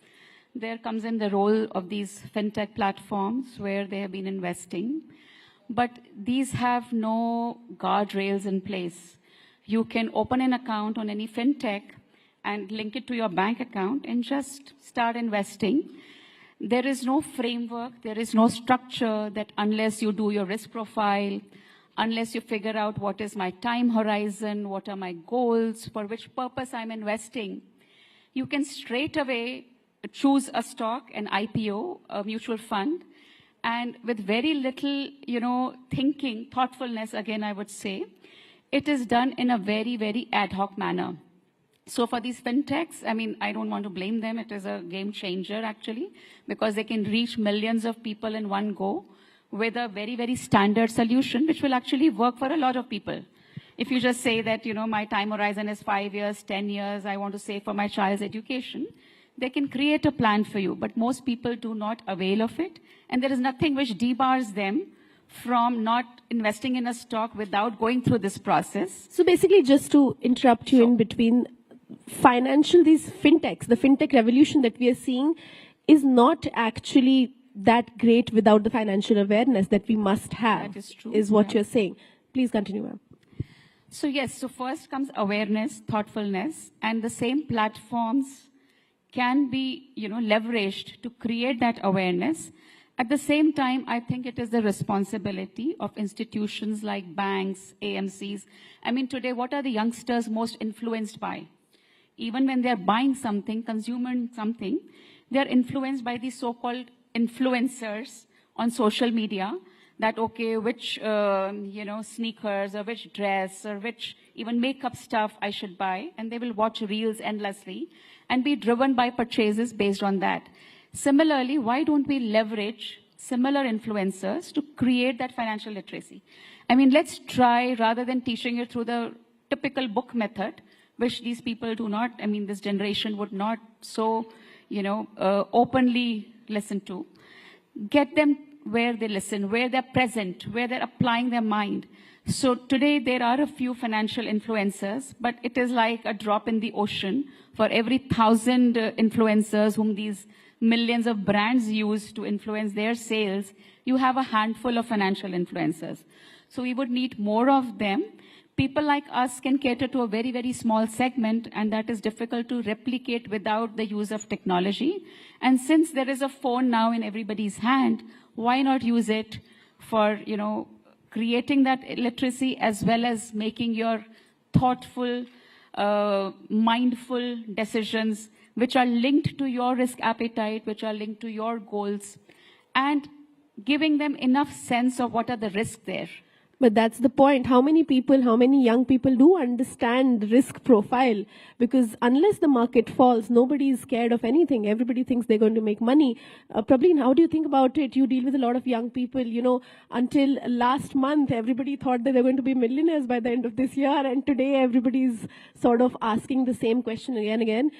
There comes in the role of these fintech platforms where they have been investing, but these have no guardrails in place. You can open an account on any fintech and link it to your bank account and just start investing. There is no framework, there is no structure that unless you do your risk profile, unless you figure out what is my time horizon, what are my goals, for which purpose I'm investing, you can straight away choose a stock, an IPO, a mutual fund, and with very little, thinking, thoughtfulness, again, I would say, it is done in a very, very ad hoc manner. So for these fintechs, I don't want to blame them. It is a game changer, actually, because they can reach millions of people in one go with a very, very standard solution, which will actually work for a lot of people. If you just say that, my time horizon is 5 years, 10 years, I want to save for my child's education, they can create a plan for you. But most people do not avail of it. And there is nothing which debars them from not investing in a stock without going through this process. So basically, just to interrupt you in between, these fintechs, the fintech revolution that we are seeing is not actually that great without the financial awareness that we must have, That is true, is what yeah. you're saying. Please continue, ma'am. So yes, so first comes awareness, thoughtfulness, and the same platforms can be, leveraged to create that awareness. At the same time, I think it is the responsibility of institutions like banks, AMCs. Today, what are the youngsters most influenced by? Even when they're buying something, consuming something, they're influenced by these so-called influencers on social media that, okay, which, sneakers or which dress or which even makeup stuff I should buy. And they will watch reels endlessly and be driven by purchases based on that. Similarly, why don't we leverage similar influencers to create that financial literacy? Let's try, rather than teaching it through the typical book method, which these people do not, this generation would not so, openly listen to. Get them where they listen, where they're present, where they're applying their mind. So today there are a few financial influencers, but it is like a drop in the ocean. For every 1,000 influencers whom these millions of brands use to influence their sales, you have a handful of financial influencers. So we would need more of them. People like us can cater to a very, very small segment, and that is difficult to replicate without the use of technology. And since there is a phone now in everybody's hand, why not use it for, creating that literacy as well as making your thoughtful, mindful decisions which are linked to your risk appetite, which are linked to your goals, and giving them enough sense of what are the risks there. But that's the point. How many young people do understand the risk profile? Because unless the market falls, nobody is scared of anything. Everybody thinks they're going to make money. Prableen, how do you think about it? You deal with a lot of young people. Until last month, everybody thought that they're going to be millionaires by the end of this year. And today, everybody's sort of asking the same question again.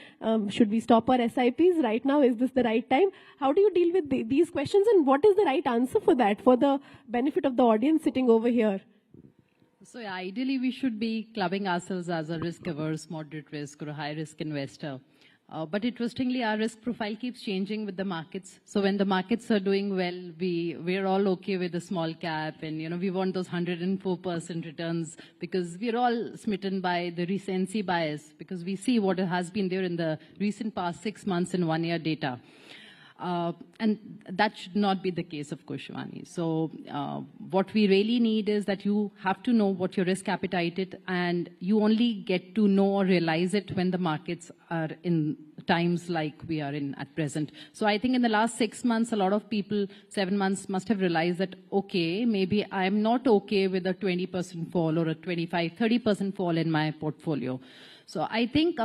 Should we stop our SIPs right now? Is this the right time? How do you deal with these questions? And what is the right answer for that, for the benefit of the audience sitting over here? So ideally, we should be clubbing ourselves as a risk-averse, moderate risk, or a high-risk investor. But interestingly, our risk profile keeps changing with the markets. So when the markets are doing well, we're all okay with a small cap, and we want those 104% returns because we're all smitten by the recency bias because we see what has been there in the recent past 6 months and 1 year data. And that should not be the case, of course, Shivani. So what we really need is that you have to know what your risk appetite is, and you only get to know or realize it when the markets are in times like we are in at present. So I think in the last 6 months, a lot of people, 7 months, must have realized that, okay, maybe I'm not okay with a 20% fall or a 25, 30% fall in my portfolio. So I think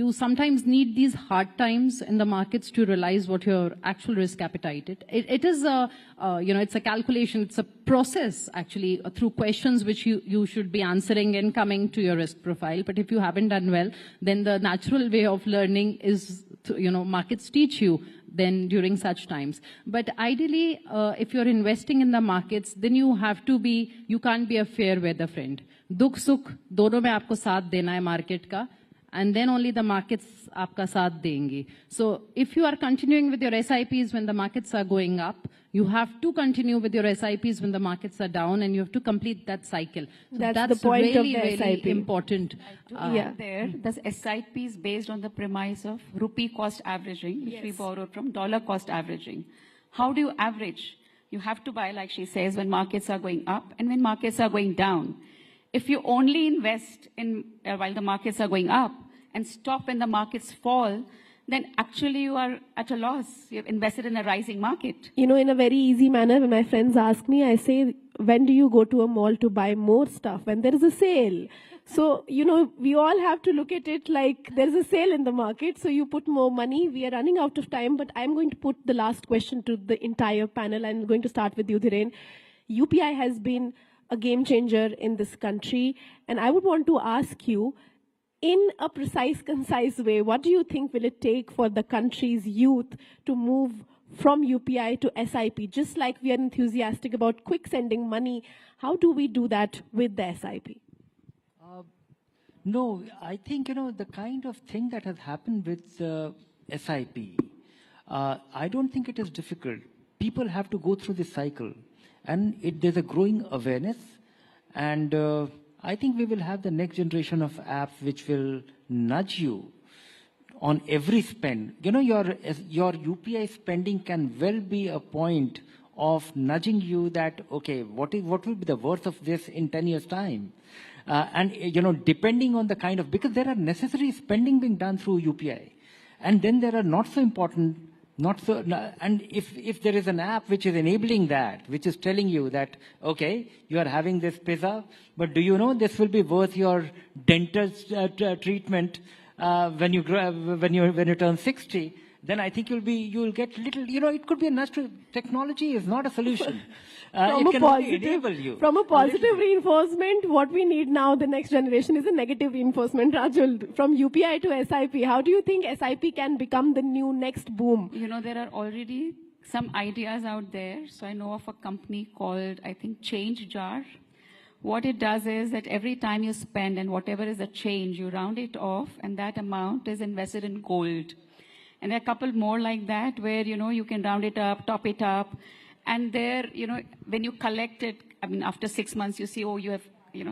you sometimes need these hard times in the markets to realize what your actual risk appetite is. It is it's a calculation, it's a process actually through questions which you should be answering and coming to your risk profile. But if you haven't done well, then the natural way of learning is, markets teach you then during such times. But ideally, if you're investing in the markets, then you can't be a fair weather friend. दुख सुख दोनों में आपको साथ देना है market का, and then only the markets आपका साथ देंगी. So if you are continuing with your SIPs when the markets are going up, you have to continue with your SIPs when the markets are down, and you have to complete that cycle. So that's the point really, of the really SIP. important. The SIP is based on the premise of rupee cost averaging, which we borrowed from dollar cost averaging. How do you average? You have to buy, like she says, when markets are going up and when markets are going down. If you only invest in while the markets are going up and stop when the markets fall, then actually you are at a loss. You've invested in a rising market. In a very easy manner, when my friends ask me, I say, when do you go to a mall to buy more stuff? When there is a sale. So, we all have to look at it like there's a sale in the market, so you put more money. We are running out of time, but I'm going to put the last question to the entire panel. I'm going to start with you, Dhiren. UPI has been a game changer in this country, and I would want to ask you, in a precise, concise way, what do you think will it take for the country's youth to move from UPI to SIP? Just like we are enthusiastic about quick sending money, how do we do that with the SIP? No, I think, the kind of thing that has happened with SIP, I don't think it is difficult. People have to go through this cycle. And there's a growing awareness, and I think we will have the next generation of apps which will nudge you on every spend. Your UPI spending can well be a point of nudging you that, okay, what will be the worth of this in 10 years' time? And depending on the kind of, because there are necessary spending being done through UPI, and then there are not so important. And if there is an app which is enabling that, which is telling you that, okay, you are having this pizza, but do you know this will be worth your dental treatment when you turn 60? Then I think you'll get little. It could be a natural. Technology is not a solution. It can only enable you. From a positive reinforcement, what we need now, the next generation, is a negative reinforcement. Rajul, from UPI to SIP, how do you think SIP can become the new next boom? There are already some ideas out there. So I know of a company called, I think, Change Jar. What it does is that every time you spend and whatever is the change, you round it off, and that amount is invested in gold. And there are a couple more like that where, you can round it up, top it up. And there, when you collect it, after 6 months, you see, oh, you have,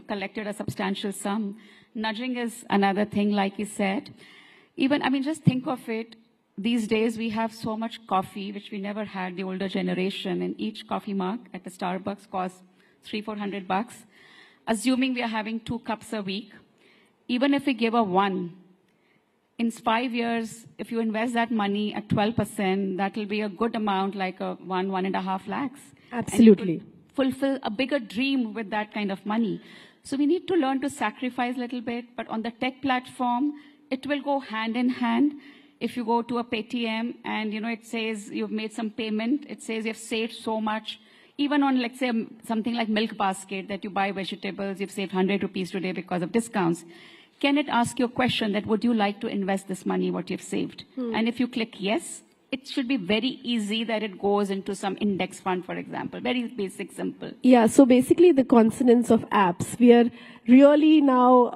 collected a substantial sum. Nudging is another thing, like you said. Even, just think of it. These days, we have so much coffee, which we never had, the older generation. And each coffee mug at the Starbucks costs $300-400. Assuming we are having 2 cups a week, even if we give a 1, in 5 years, if you invest that money at 12%, that will be a good amount, like 1.5 lakhs. Absolutely. And you could fulfill a bigger dream with that kind of money. So we need to learn to sacrifice a little bit, but on the tech platform, it will go hand in hand. If you go to a Paytm and, it says you've made some payment, it says you've saved so much. Even on, let's say, something like Milk Basket, that you buy vegetables, you've saved 100 rupees today because of discounts. Can it ask you a question that, would you like to invest this money, what you've saved? And if you click yes, it should be very easy that it goes into some index fund, for example. Very basic, simple. Yeah, so basically the consonants of apps. We are really now,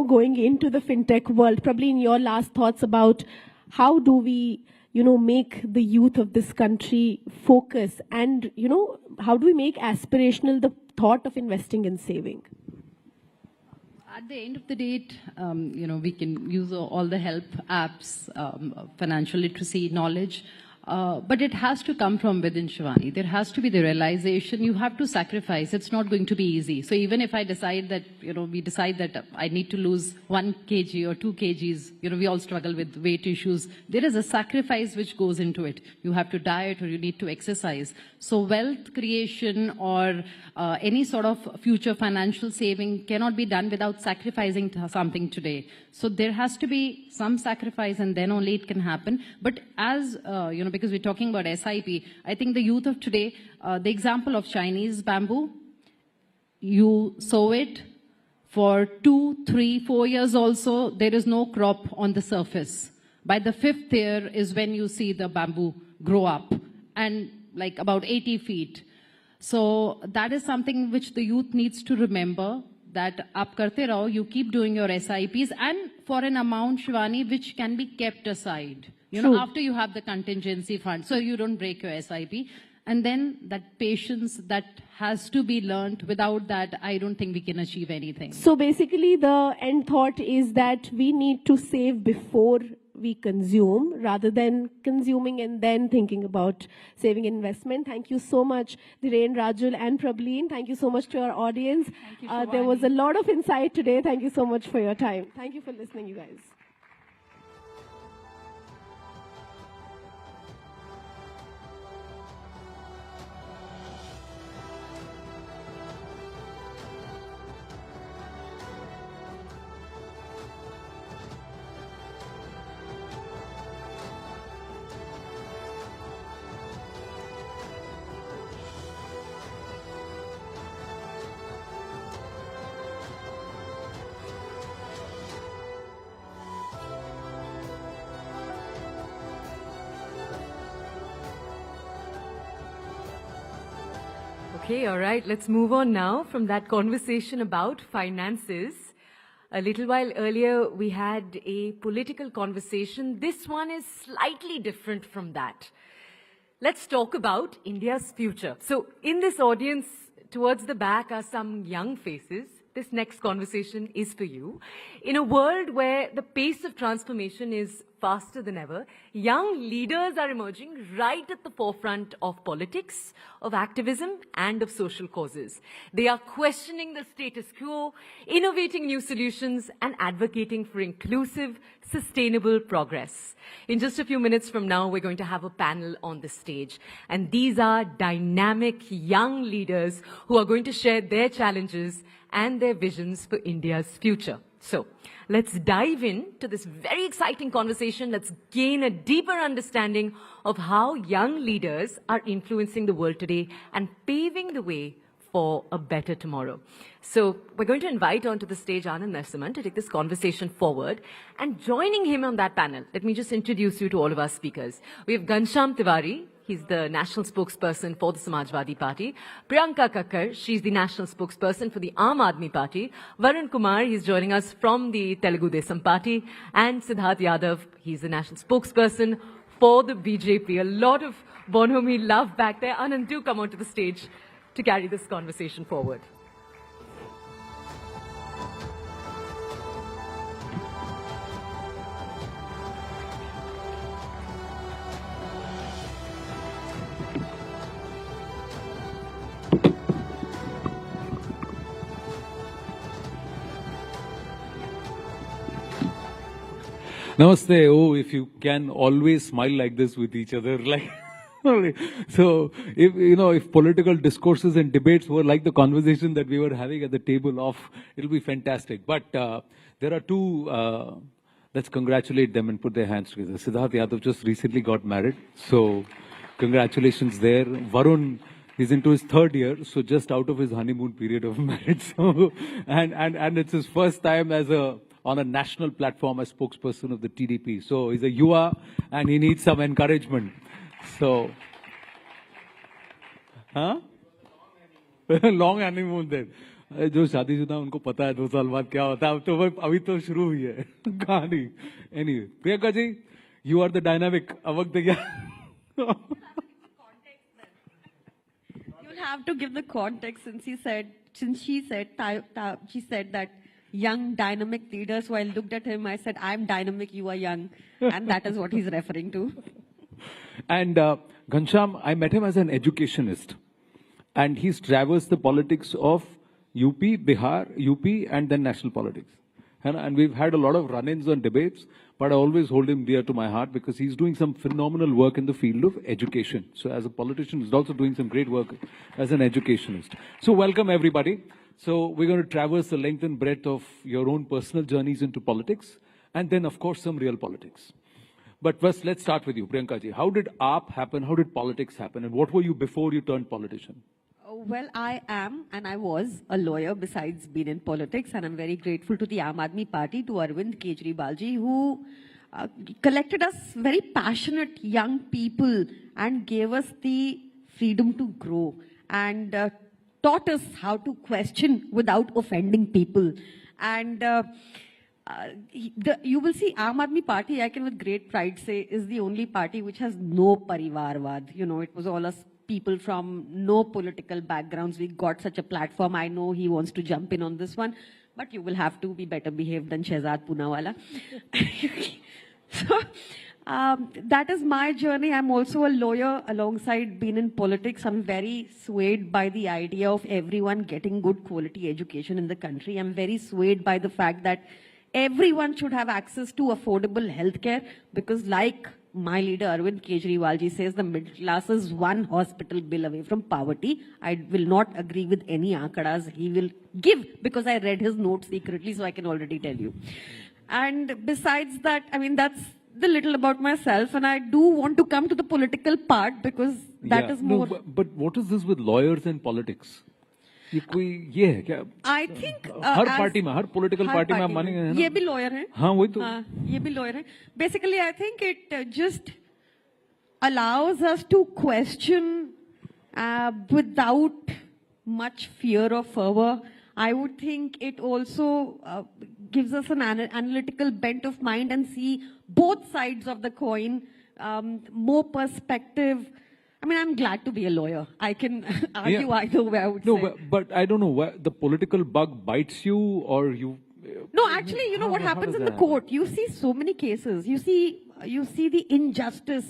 going into the fintech world. Probably in your last thoughts about how do we, make the youth of this country focus and, how do we make aspirational the thought of investing and saving? At the end of the day, we can use all the help apps, financial literacy, knowledge. But it has to come from within, Shivani. There has to be the realization you have to sacrifice. It's not going to be easy. So even if I decide that, we decide that I need to lose 1 kg or 2 kgs, we all struggle with weight issues. There is a sacrifice which goes into it. You have to diet or you need to exercise. So wealth creation or any sort of future financial saving cannot be done without sacrificing something today. So there has to be some sacrifice and then only it can happen. But as, because we're talking about SIP, I think the youth of today, the example of Chinese bamboo, you sow it for 2, 3, 4 years also, there is no crop on the surface. By the 5th year is when you see the bamboo grow up and like about 80 feet. So that is something which the youth needs to remember, that aap karte raho, you keep doing your SIPs and for an amount, Shivani, which can be kept aside. After you have the contingency fund, so you don't break your SIP. And then that patience that has to be learned. Without that, I don't think we can achieve anything. So basically the end thought is that we need to save before we consume rather than consuming and then thinking about saving investment. Thank you so much, Dhiren, Rajul and Prableen. Thank you so much to our audience. There was a lot of insight today. Thank you so much for your time. Thank you for listening, you guys. Okay, all right, let's move on now from that conversation about finances. A little while earlier, we had a political conversation. This one is slightly different from that. Let's talk about India's future. So in this audience, towards the back are some young faces. This next conversation is for you. In a world where the pace of transformation is faster than ever, young leaders are emerging right at the forefront of politics, of activism, and of social causes. They are questioning the status quo, innovating new solutions, and advocating for inclusive, sustainable progress. In just a few minutes from now, we're going to have a panel on the stage. And these are dynamic young leaders who are going to share their challenges and their visions for India's future. So let's dive into this very exciting conversation. Let's gain a deeper understanding of how young leaders are influencing the world today and paving the way for a better tomorrow. So we're going to invite onto the stage Anand Narasimhan to take this conversation forward. And joining him on that panel, let me just introduce you to all of our speakers. We have Ghanshyam Tiwari. He's the national spokesperson for the Samajwadi Party. Priyanka Kakkar, she's the national spokesperson for the Aam Aadmi Party. Varun Kumar, he's joining us from the Telugu Desam Party. And Siddharth Yadav, he's the national spokesperson for the BJP. A lot of Bonhomie love back there. Anand, do come onto the stage to carry this conversation forward. Namaste. Oh, if you can always smile like this with each other, like. So, if political discourses and debates were like the conversation that we were having at the table of, it'll be fantastic. But there are two, let's congratulate them and put their hands together. Siddharth Yadav just recently got married, so congratulations there. Varun is into his 3rd year, so just out of his honeymoon period of marriage. So, and it's his first time on a national platform as spokesperson of the TDP. So he's a Yuva and he needs some encouragement. So, long honeymoon then. जो शादीशुदा उनको पता है 2 साल बाद क्या होता है, अब तो अभी तो शुरू हुई है कहानी. Anyway, Priyanka ji, you are the dynamic. अब वक्त क्या? You'll have to give the context since she said that young dynamic leaders. So I looked at him. I said, "I'm dynamic. You are young," and that is what he's referring to. And Ghanshyam, I met him as an educationist. And he's traversed the politics of UP, Bihar, UP, and then national politics. And we've had a lot of run-ins on debates, but I always hold him dear to my heart because he's doing some phenomenal work in the field of education. So as a politician, he's also doing some great work as an educationist. So welcome, everybody. So we're going to traverse the length and breadth of your own personal journeys into politics, and then, of course, some real politics. But first, let's start with you, Priyanka ji. How did AAP happen? How did politics happen? And what were you before you turned politician? Well, I am and I was a lawyer besides being in politics, and I'm very grateful to the Aam Aadmi Party, to Arvind Kejriwal ji, who collected us very passionate young people and gave us the freedom to grow and taught us how to question without offending people. And you will see Aam Aadmi Party, I can with great pride say, is the only party which has no parivarvad. You know, it was all us people from no political backgrounds. We got such a platform. I know he wants to jump in on this one, but you will have to be better behaved than Shehzad Poonawala. So that is my journey. I'm also a lawyer alongside being in politics. I'm very swayed by the idea of everyone getting good quality education in the country. I'm very swayed by the fact that everyone should have access to affordable healthcare, because like my leader Arvind Kejriwal ji says, the middle class is one hospital bill away from poverty. I will not agree with any aankadas he will give, because I read his notes secretly, so I can already tell you. And besides that, I mean, that's the little about myself, and I do want to come to the political part because that is more... No, but what is this with lawyers and politics? I think her party में, हर political party में आप मानेंगे ना? ये भी lawyer हैं. हाँ, वही तो. ये भी lawyer हैं. Basically, I think it just allows us to question without much fear or fervor. I would think it also gives us an analytical bent of mind and see both sides of the coin, more perspective. I mean, I'm glad to be a lawyer. I can argue either way, I would say. But I don't know, the political bug bites you or you... No, actually, you know what happens in the court? You see so many cases. You see the injustice.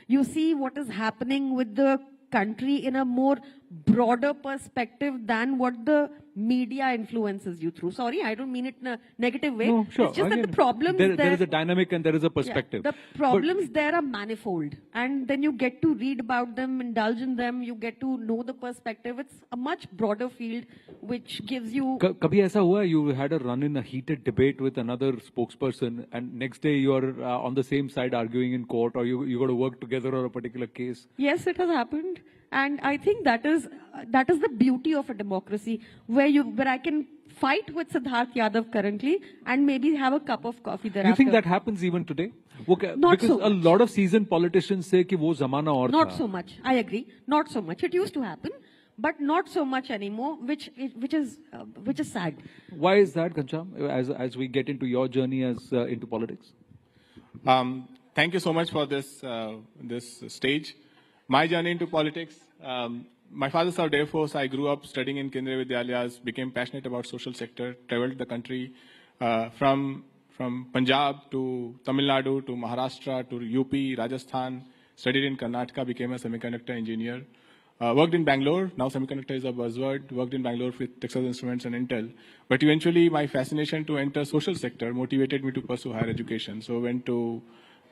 You see what is happening with the country in a more broader perspective than what the media influences you through. Sorry, I don't mean it in a negative way. No, sure. It's just that the problems there is a dynamic and there is a perspective. Yeah, the problems there are manifold. And then you get to read about them, indulge in them, you get to know the perspective. It's a much broader field which gives you... Kabhi aisa hua, you had a run in a heated debate with another spokesperson and next day you are on the same side arguing in court, or you got to work together on a particular case? Yes, it has happened. And I think that is the beauty of a democracy, where I can fight with Siddharth Yadav currently and maybe have a cup of coffee thereafter. You think that happens even today? Okay, Not because so a lot of seasoned politicians say कि वो ज़माना और Not था. so much. I agree. Not so much. It used to happen, but not so much anymore, which is sad. Why is that, Ghanshyam, as we get into your journey as into politics? Thank you so much for this stage. My journey into politics, my father served Air Force. I grew up studying in Kendriya Vidyalayas, became passionate about social sector, traveled the country from Punjab to Tamil Nadu to Maharashtra to UP, Rajasthan, studied in Karnataka, became a semiconductor engineer. Worked in Bangalore, now semiconductor is a buzzword, worked in Bangalore with Texas Instruments and Intel. But eventually my fascination to enter social sector motivated me to pursue higher education. So went to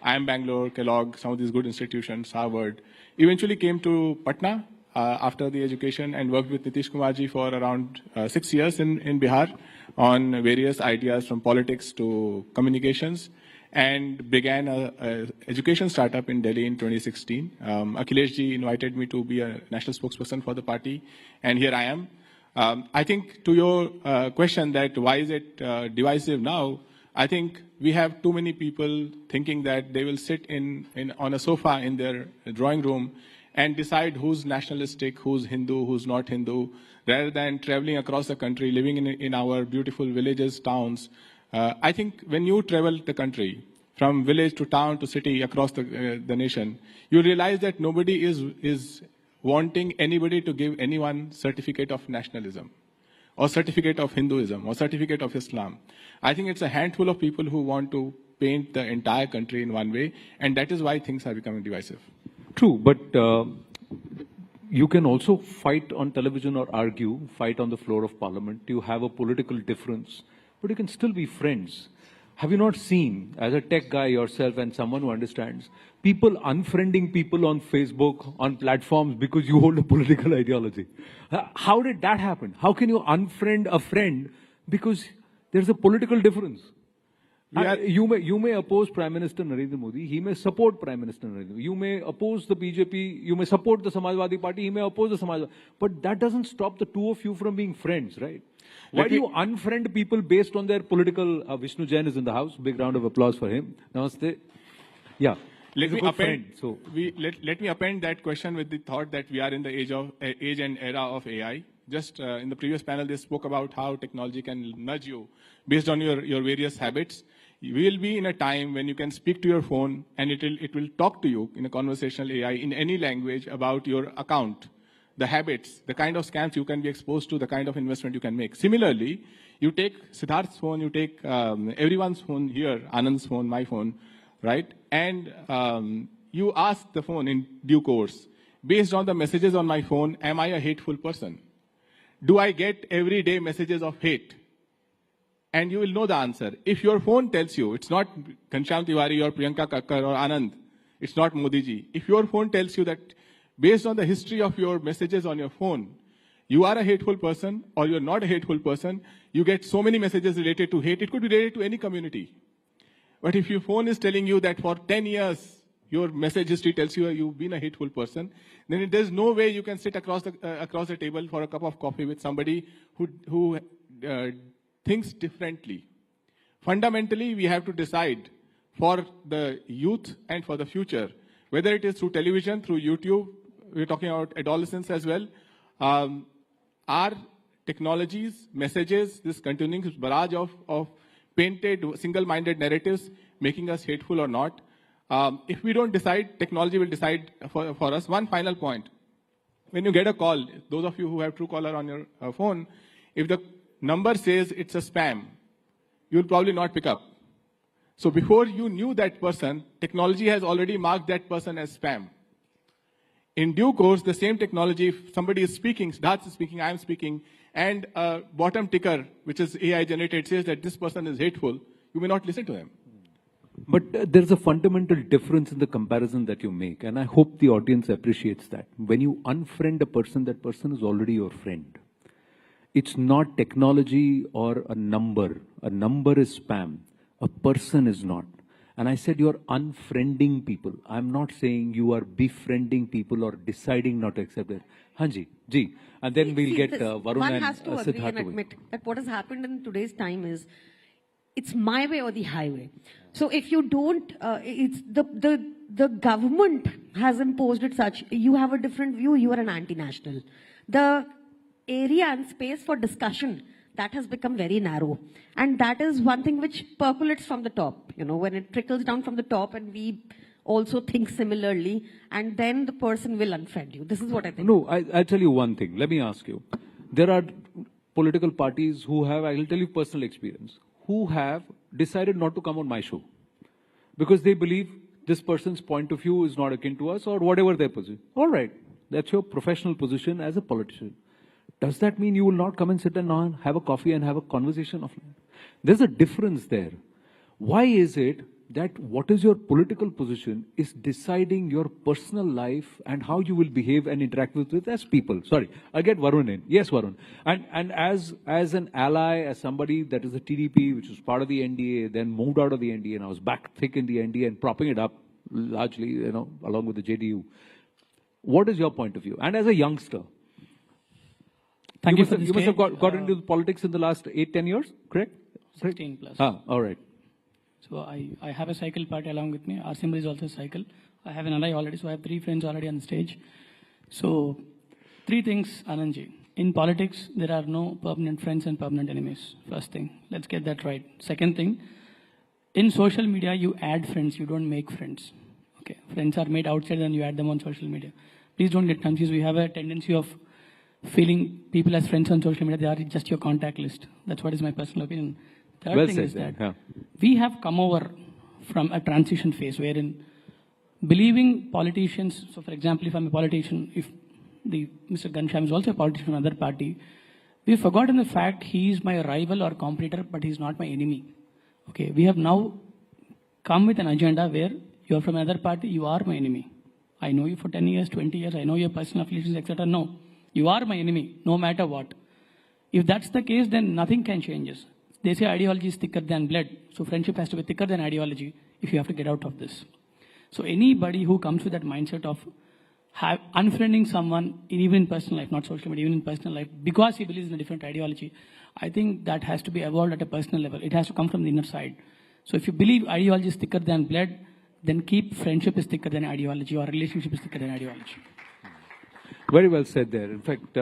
IIM Bangalore, Kellogg, some of these good institutions, Harvard. Eventually came to Patna after the education and worked with Nitish Kumar ji for around 6 years in Bihar on various ideas from politics to communications, and began a education startup in Delhi in 2016. Akhilesh ji invited me to be a national spokesperson for the party, and here I am. I think to your question that why is it divisive now, I think we have too many people thinking that they will sit on a sofa in their drawing room and decide who's nationalistic, who's Hindu, who's not Hindu, rather than traveling across the country, living in our beautiful villages, towns. I think when you travel the country, from village to town to city, across the nation, you realize that nobody is wanting anybody to give anyone certificate of nationalism, or certificate of Hinduism, or certificate of Islam. I think it's a handful of people who want to paint the entire country in one way, and that is why things are becoming divisive. True, but you can also fight on television or argue, fight on the floor of parliament. You have a political difference, but you can still be friends. Have you not seen, as a tech guy yourself and someone who understands, people unfriending people on Facebook, on platforms because you hold a political ideology? How did that happen? How can you unfriend a friend because there's a political difference? You may oppose Prime Minister Narendra Modi, he may support Prime Minister Narendra Modi. You may oppose the BJP, you may support the Samajwadi Party, he may oppose the Samajwadi. But that doesn't stop the two of you from being friends, right? Why do you unfriend people based on their political... Vishnu Jain is in the house. Big round of applause for him. Namaste. Yeah. Let me append that question with the thought that we are in the age and era of AI. Just in the previous panel, they spoke about how technology can nudge you based on your various habits. You will be in a time when you can speak to your phone and it will talk to you in a conversational AI in any language about your account, the habits, the kind of scams you can be exposed to, the kind of investment you can make. Similarly, you take Siddharth's phone, you take everyone's phone here, Anand's phone, my phone, right? And you ask the phone in due course, based on the messages on my phone, am I a hateful person? Do I get everyday messages of hate? And you will know the answer. If your phone tells you, it's not Ghanshyam Tiwari or Priyanka Kakkar or Anand, it's not Modi ji. If your phone tells you that based on the history of your messages on your phone, you are a hateful person or you're not a hateful person, you get so many messages related to hate, it could be related to any community. But if your phone is telling you that for 10 years, your message history tells you you've been a hateful person, then there's no way you can sit across the table for a cup of coffee with somebody who thinks differently. Fundamentally, we have to decide for the youth and for the future, whether it is through television, through YouTube, we're talking about adolescents as well, are technologies, messages, this continuing barrage of painted, single-minded narratives making us hateful or not. If we don't decide, technology will decide for us. One final point. When you get a call, those of you who have Truecaller on your phone, if the number says it's a spam, you'll probably not pick up. So before you knew that person, technology has already marked that person as spam. In due course, the same technology, if somebody is speaking, Siddharth is speaking, I am speaking, and a bottom ticker, which is AI generated, says that this person is hateful, you may not listen to him. But there's a fundamental difference in the comparison that you make, and I hope the audience appreciates that. When you unfriend a person, that person is already your friend. It's not technology or a number. A number is spam. A person is not. And I said you're unfriending people. I'm not saying you are befriending people or deciding not to accept it. Hanji, ji. And then we'll get Varun one and has to agree and Siddharth. admit that what has happened in today's time is it's my way or the highway. So if you don't, it's the government has imposed it such. You have a different view. You are an anti-national. The area and space for discussion, that has become very narrow. And that is one thing which percolates from the top, you know, when it trickles down from the top and we also think similarly, and then the person will unfriend you. This is what I think. No, I'll tell you one thing. Let me ask you. There are political parties who have, I will tell you personal experience, who have decided not to come on my show because they believe this person's point of view is not akin to us or whatever their position. All right, that's your professional position as a politician. Does that mean you will not come and sit and have a coffee and have a conversation offline? There's a difference there. Why is it that what is your political position is deciding your personal life and how you will behave and interact with as people? Sorry, I'll get Varun in. Yes, Varun. And as an ally, as somebody that is a TDP, which was part of the NDA, then moved out of the NDA, and I was back thick in the NDA and propping it up largely, you know, along with the JDU. What is your point of view? And as a youngster, Thank you for this. You must have got into politics in the last 8-10 years, correct? 16 plus. All right. So I have a cycle party along with me. Our symbol is also cycle. I have an ally already, so I have 3 friends already on stage. So 3 things, Anandji. In politics, there are no permanent friends and permanent enemies. First thing, let's get that right. Second thing, in social media, you add friends, you don't make friends. Okay, friends are made outside and you add them on social media. Please don't get confused. We have a tendency of feeling people as friends on social media, they are just your contact list. That's what is my personal opinion. Third thing is that we have come over from a transition phase wherein believing politicians, so for example, if I'm a politician, if Mr. Ghanshyam is also a politician from another party, we've forgotten the fact he is my rival or competitor, but he's not my enemy. Okay, we have now come with an agenda where you are from another party, you are my enemy. I know you for 10 years, 20 years, I know your personal affiliations, etc. No, you are my enemy, no matter what. If that's the case, then nothing can change us. They say ideology is thicker than blood, so friendship has to be thicker than ideology if you have to get out of this. So anybody who comes with that mindset of unfriending someone, even in personal life, not social media, even in personal life, because he believes in a different ideology, I think that has to be evolved at a personal level. It has to come from the inner side. So if you believe ideology is thicker than blood, then keep friendship is thicker than ideology or relationship is thicker than ideology. Very well said there. In fact,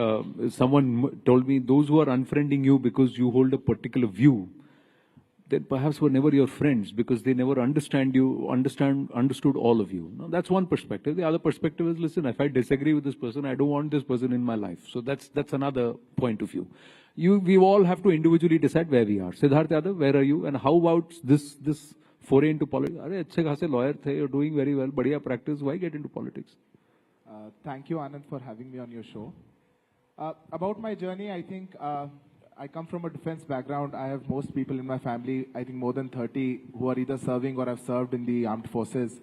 someone told me those who are unfriending you because you hold a particular view, then perhaps were never your friends because they never understood all of you. Now, that's one perspective. The other perspective is, listen, if I disagree with this person, I don't want this person in my life. So that's another point of view. We all have to individually decide where we are. Siddharth Yadav, where are you? And how about this foray into politics? Are achhe khase lawyer the, you're doing very well, badhiya practice, why get into politics? Thank you, Anand, for having me on your show. About my journey, I think I come from a defense background. I have most people in my family, I think more than 30, who are either serving or have served in the armed forces.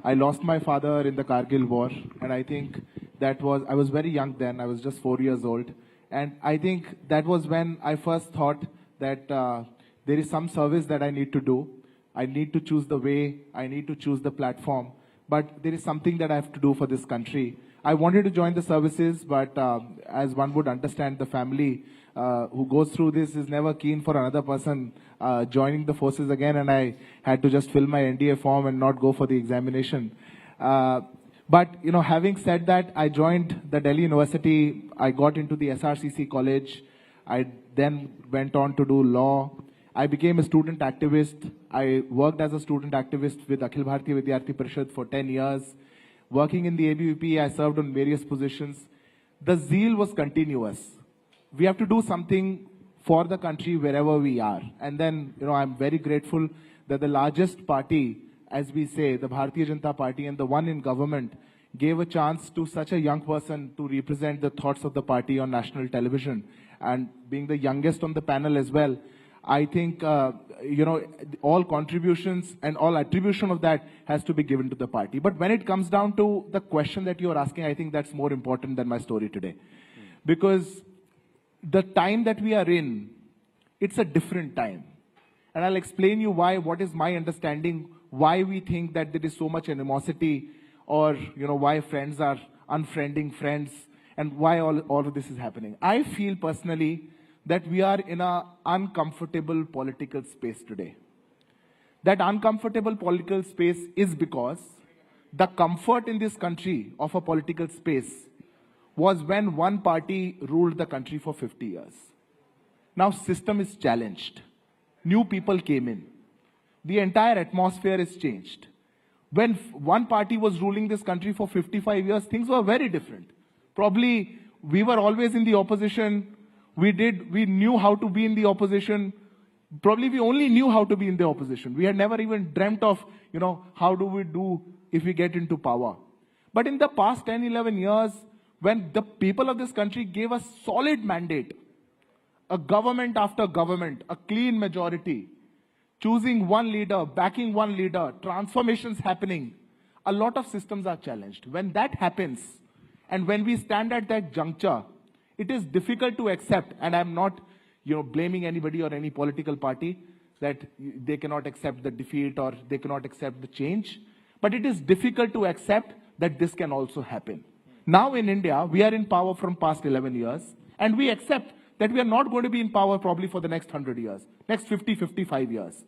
I lost my father in the Kargil war, and I think I was very young then, I was just 4 years old. And I think that was when I first thought that there is some service that I need to do. I need to choose the way, I need to choose the platform. But there is something that I have to do for this country. I wanted to join the services, but as one would understand, the family who goes through this is never keen for another person joining the forces again, and I had to just fill my NDA form and not go for the examination. But, having said that, I joined the Delhi University. I got into the SRCC college. I then went on to do law. I became a student activist. I worked as a student activist with Akhil Bharatiya Vidyarthi Parishad for 10 years. Working in the ABVP, I served on various positions. The zeal was continuous. We have to do something for the country wherever we are. And then, I'm very grateful that the largest party, as we say, the Bharatiya Janata Party and the one in government, gave a chance to such a young person to represent the thoughts of the party on national television. And being the youngest on the panel as well, I think, all contributions and all attribution of that has to be given to the party. But when it comes down to the question that you are asking, I think that's more important than my story today. Because the time that we are in, it's a different time. And I'll explain you why, what is my understanding, why we think that there is so much animosity, or, why friends are unfriending friends, and why all of this is happening. I feel personally that we are in an uncomfortable political space today. That uncomfortable political space is because the comfort in this country of a political space was when one party ruled the country for 50 years. Now system is challenged. New people came in. The entire atmosphere is changed. When one party was ruling this country for 55 years, things were very different. Probably we were always in the opposition. We knew how to be in the opposition. Probably we only knew how to be in the opposition. We had never even dreamt of, how do we do if we get into power. But in the past 10, 11 years, when the people of this country gave a solid mandate, a government after government, a clean majority, choosing one leader, backing one leader, transformations happening, a lot of systems are challenged. When that happens, and when we stand at that juncture, it is difficult to accept, and I'm not, blaming anybody or any political party that they cannot accept the defeat or they cannot accept the change. But it is difficult to accept that this can also happen. Now in India, we are in power from past 11 years, and we accept that we are not going to be in power probably for the next 100 years, next 50, 55 years.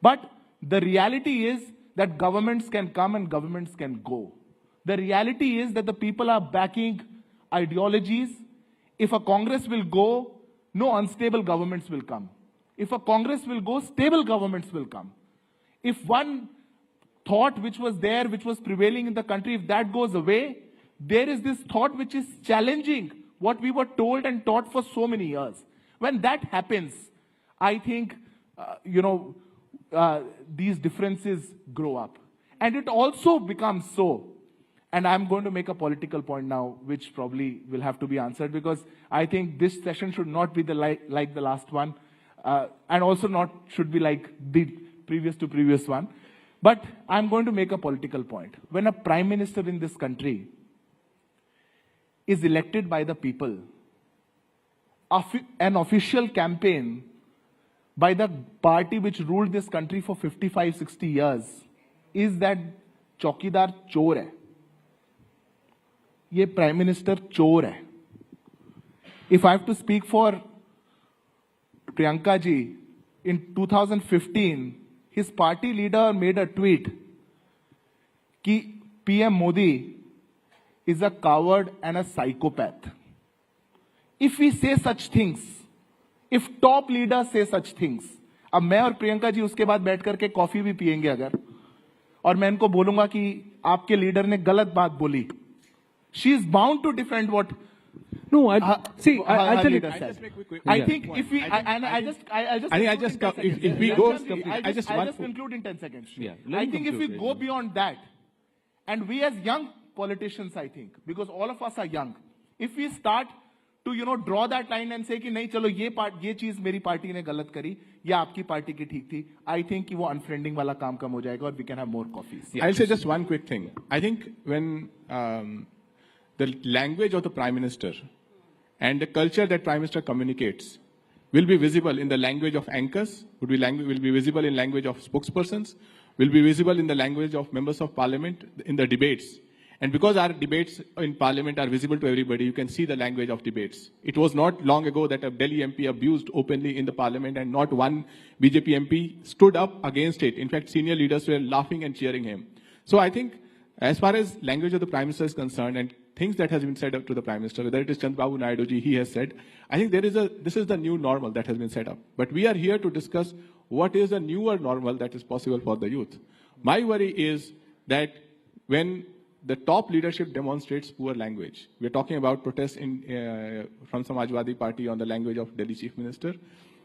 But the reality is that governments can come and governments can go. The reality is that the people are backing ideologies. If a Congress will go, no unstable governments will come. If a Congress will go, stable governments will come. If one thought which was there, which was prevailing in the country, if that goes away, there is this thought which is challenging what we were told and taught for so many years. When that happens, I think, these differences grow up. And it also becomes so, and I'm going to make a political point now, which probably will have to be answered, because I think this session should not be like the last one, and also not should be like the previous one. But I'm going to make a political point. When a prime minister in this country is elected by the people, an official campaign by the party which ruled this country for 55, 60 years is that Chaukidar chor hai. Ye Prime Minister chor hai. If I have to speak for Priyanka ji, in 2015, his party leader made a tweet कि PM Modi is a coward and a psychopath. If we say such things, if top leaders say such things, अब मैं और प्रियंका जी उसके बाद बैठ करके coffee भी पिएंगे अगर, और मैं इनको बोलूंगा कि आपके लीडर ने गलत बात बोली, she is bound to defend what. No, I'll tell you. I think if we, I'll just conclude in 10 seconds. Yeah, I think if we go beyond that, and we as young politicians, I think, because all of us are young, if we start to draw that line and say कि नहीं चलो ये चीज मेरी party ने गलत करी या आपकी पार्टी की ठीक थी, I think कि वो unfriending वाला काम कम हो जाएगा और we can have more coffees. Yeah. I'll say just one quick thing. I think when the language of the Prime Minister and the culture that Prime Minister communicates will be visible in the language of anchors, will be visible in language of spokespersons, will be visible in the language of members of parliament in the debates. And because our debates in parliament are visible to everybody, you can see the language of debates. It was not long ago that a Delhi MP abused openly in the parliament and not one BJP MP stood up against it. In fact, senior leaders were laughing and cheering him. So I think as far as language of the Prime Minister is concerned and things that has been said up to the Prime Minister, whether it is Chandrababu Naidu ji, he has said, I think this is the new normal that has been set up. But we are here to discuss what is a newer normal that is possible for the youth. My worry is that when the top leadership demonstrates poor language, we're talking about protests from Samajwadi Party on the language of Delhi Chief Minister,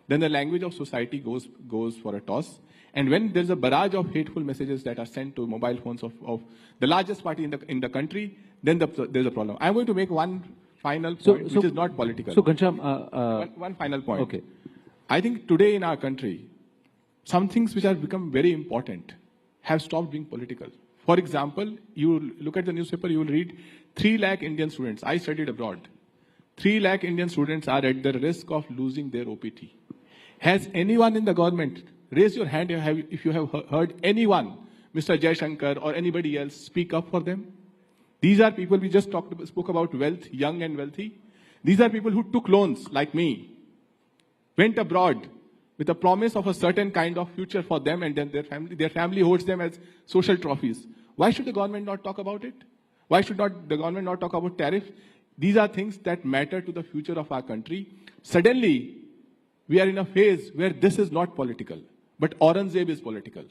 then the language of society goes for a toss. And when there's a barrage of hateful messages that are sent to mobile phones of the largest party in the country, then there's a problem. I'm going to make one final point, which is not political. So, Ghanshyam, one final point. Okay. I think today in our country, some things which have become very important have stopped being political. For example, you look at the newspaper, you will read 3 lakh Indian students. I studied abroad. 3 lakh Indian students are at the risk of losing their OPT. Has anyone in the government, raise your hand if you have heard anyone, Mr. Jaishankar or anybody else, speak up for them? These are people, we just spoke about wealth, young and wealthy. These are people who took loans like me, went abroad with a promise of a certain kind of future for them, and then their family holds them as social trophies. Why should the government not talk about it? Why should the government not talk about tariff? These are things that matter to the future of our country. Suddenly, we are in a phase where this is not political, but Aurangzeb is political.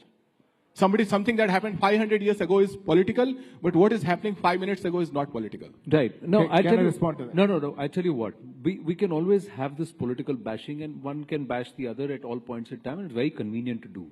Something that happened 500 years ago is political, but what is happening 5 minutes ago is not political. Right. No, can I respond to that? No. I tell you what. We can always have this political bashing, and one can bash the other at all points in time, and it's very convenient to do.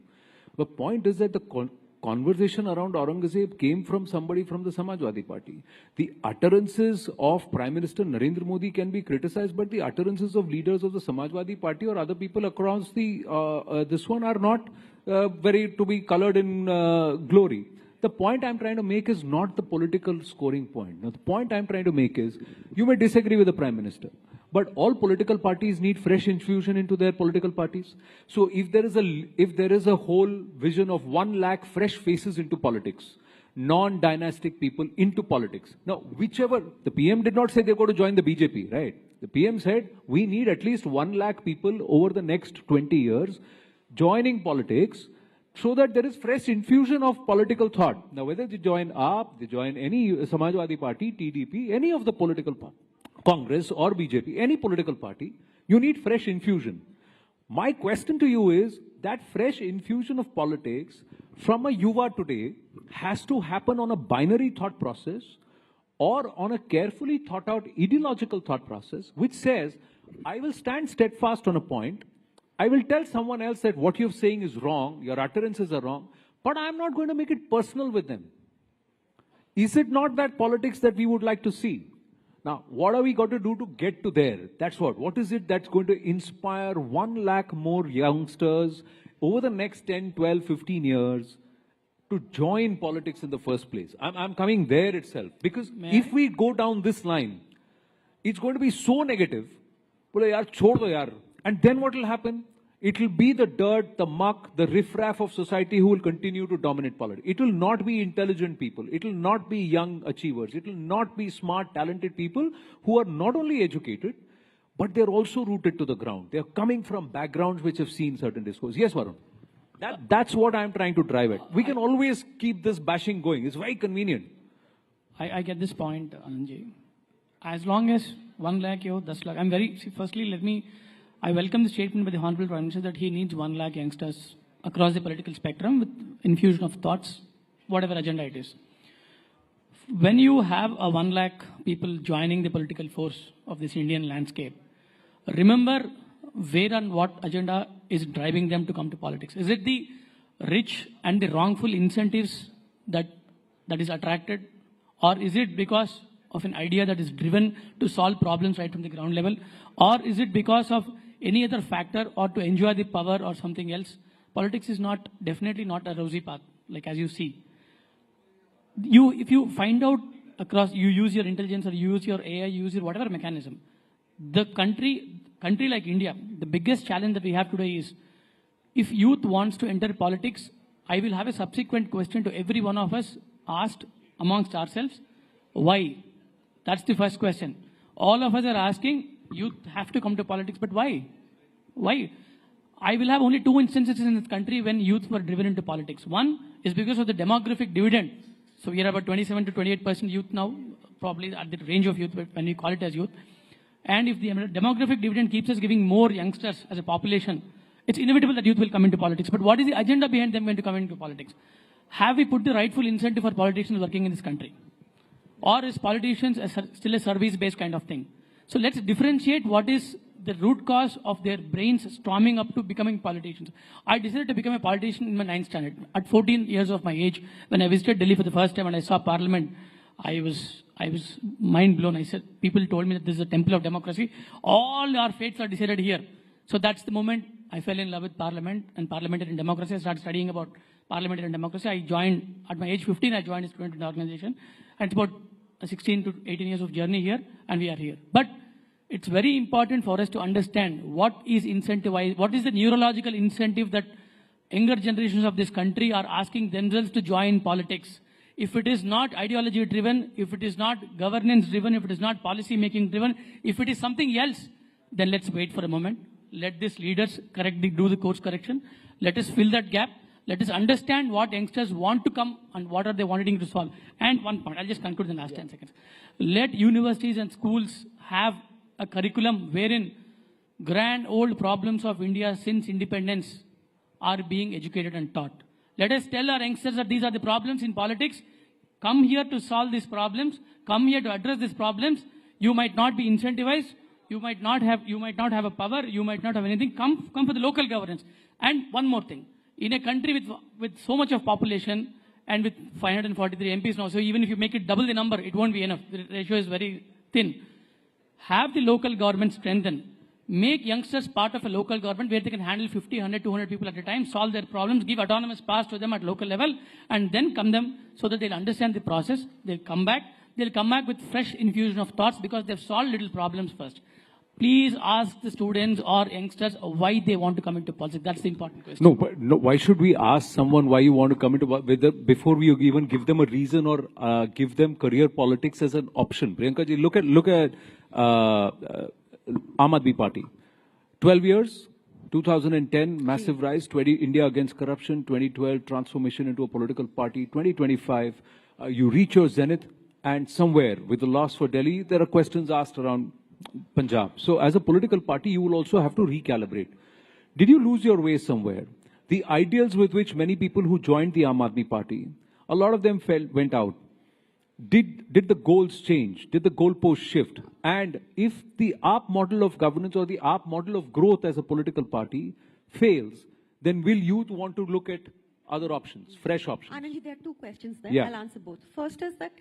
The point is that the conversation around Aurangzeb came from somebody from the Samajwadi Party. The utterances of Prime Minister Narendra Modi can be criticized, but the utterances of leaders of the Samajwadi Party or other people across this one are not very to be colored in glory. The point I'm trying to make is not the political scoring point. Now, the point I'm trying to make is, you may disagree with the Prime Minister, but all political parties need fresh infusion into their political parties. So if there is a whole vision of 1 lakh fresh faces into politics, non-dynastic people into politics. Now, the PM did not say they're going to join the BJP, right? The PM said, we need at least 1 lakh people over the next 20 years joining politics, so that there is fresh infusion of political thought. Now, whether they join AAP, they join any Samajwadi Party, TDP, any of the political party, Congress or BJP, any political party, you need fresh infusion. My question to you is, that fresh infusion of politics from a yuva today has to happen on a binary thought process or on a carefully thought out ideological thought process, which says, I will stand steadfast on a point, I will tell someone else that what you're saying is wrong, your utterances are wrong, but I'm not going to make it personal with them. Is it not that politics that we would like to see? Now, what are we got to do to get to there? That's what. What is it that's going to inspire 1 lakh more youngsters over the next 10, 12, 15 years to join politics in the first place? I'm coming there itself. Because if we go down this line, it's going to be so negative. And then what will happen? It will be the dirt, the muck, the riffraff of society who will continue to dominate politics. It will not be intelligent people. It will not be young achievers. It will not be smart, talented people who are not only educated, but they're also rooted to the ground. They're coming from backgrounds which have seen certain discourse. Yes, Varun. That's what I'm trying to drive at. We can always keep this bashing going. It's very convenient. I get this point, Anandji. As long as 1 lakh, 10 lakh, firstly, I welcome the statement by the Honorable Prime Minister that he needs 1 lakh youngsters across the political spectrum with infusion of thoughts, whatever agenda it is. When you have a 1 lakh people joining the political force of this Indian landscape, remember where and what agenda is driving them to come to politics. Is it the rich and the wrongful incentives that is attracted? Or is it because of an idea that is driven to solve problems right from the ground level? Or is it because of any other factor or to enjoy the power or something else? Politics is definitely not a rosy path, like as you see. If you find out across, you use your intelligence or you use your AI, you use your whatever mechanism, the country like India, the biggest challenge that we have today is, if youth wants to enter politics, I will have a subsequent question to every one of us asked amongst ourselves, why? That's the first question. All of us are asking, youth have to come to politics, but why? Why? I will have only 2 instances in this country when youth were driven into politics. One is because of the demographic dividend. So we are about 27 to 28% youth now, probably at the range of youth when we call it as youth. And if the demographic dividend keeps us giving more youngsters as a population, it's inevitable that youth will come into politics. But what is the agenda behind them going to come into politics? Have we put the rightful incentive for politicians working in this country? Or is politicians still a service-based kind of thing? So let's differentiate what is the root cause of their brains storming up to becoming politicians. I decided to become a politician in my 9th standard. At 14 years of my age, when I visited Delhi for the first time and I saw Parliament, I was mind blown. I said, people told me that this is a temple of democracy. All our fates are decided here. So that's the moment I fell in love with Parliament and parliamentarian democracy. I started studying about parliamentarian democracy. I joined, at my age 15, I joined a student organization. And it's about a 16 to 18 years of journey here, and we are here. But it's very important for us to understand what is incentivized, what is the neurological incentive that younger generations of this country are asking themselves to join politics. If it is not ideology driven, if it is not governance driven, if it is not policy making driven, if it is something else, then let's wait for a moment. Let these leaders do the course correction. Let us fill that gap. Let us understand what youngsters want to come and what are they wanting to solve. And one point, I'll just conclude in the last 10 seconds. Let universities and schools have a curriculum wherein grand old problems of India since independence are being educated and taught. Let us tell our youngsters that these are the problems in politics. Come here to solve these problems. Come here to address these problems. You might not be incentivized. You might not have a power. You might not have anything. Come for the local governance. And one more thing. In a country with so much of population and with 543 MPs now, so even if you make it double the number, it won't be enough. The ratio is very thin. Have the local government strengthen. Make youngsters part of a local government where they can handle 50, 100, 200 people at a time, solve their problems, give autonomous powers to them at local level, and then come them so that they'll understand the process. They'll come back with fresh infusion of thoughts because they've solved little problems first. Please ask the students or youngsters why they want to come into politics. That's the important question. No, why should we ask someone why you want to come into politics before we even give them a reason or give them career politics as an option? Priyanka ji, look at Aam Aadmi Party. 12 years, 2010, massive rise, India against corruption, 2012, transformation into a political party, 2025, you reach your zenith, and somewhere with the loss for Delhi, there are questions asked around Punjab. So as a political party, you will also have to recalibrate. Did you lose your way somewhere? The ideals with which many people who joined the Aam Aadmi Party, a lot of them went out. Did the goals change? Did the goalposts shift? And if the AAP model of governance or the AAP model of growth as a political party fails, then will youth want to look at other options, fresh options? Anandji, there are two questions there. Yeah. I'll answer both. First is that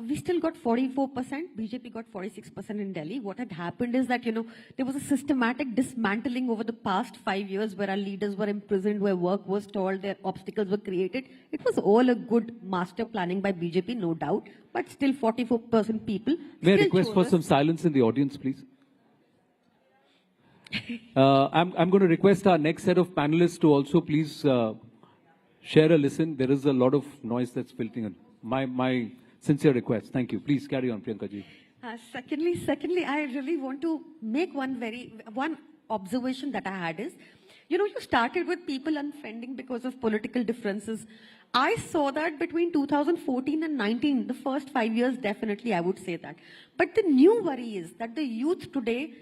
we still got 44%, BJP got 46% in Delhi. What had happened is that, there was a systematic dismantling over the past 5 years where our leaders were imprisoned, where work was stalled, their obstacles were created. It was all a good master planning by BJP, no doubt, but still 44% people. May I request for some silence in the audience, please? I'm going to request our next set of panelists to also please share a listen. There is a lot of noise that's filtering in. My sincere request. Thank you. Please carry on, Priyanka ji. Secondly, I really want to make one observation that I had is, you started with people unfriending because of political differences. I saw that between 2014 and 19, the first 5 years, definitely I would say that. But the new worry is that the youth today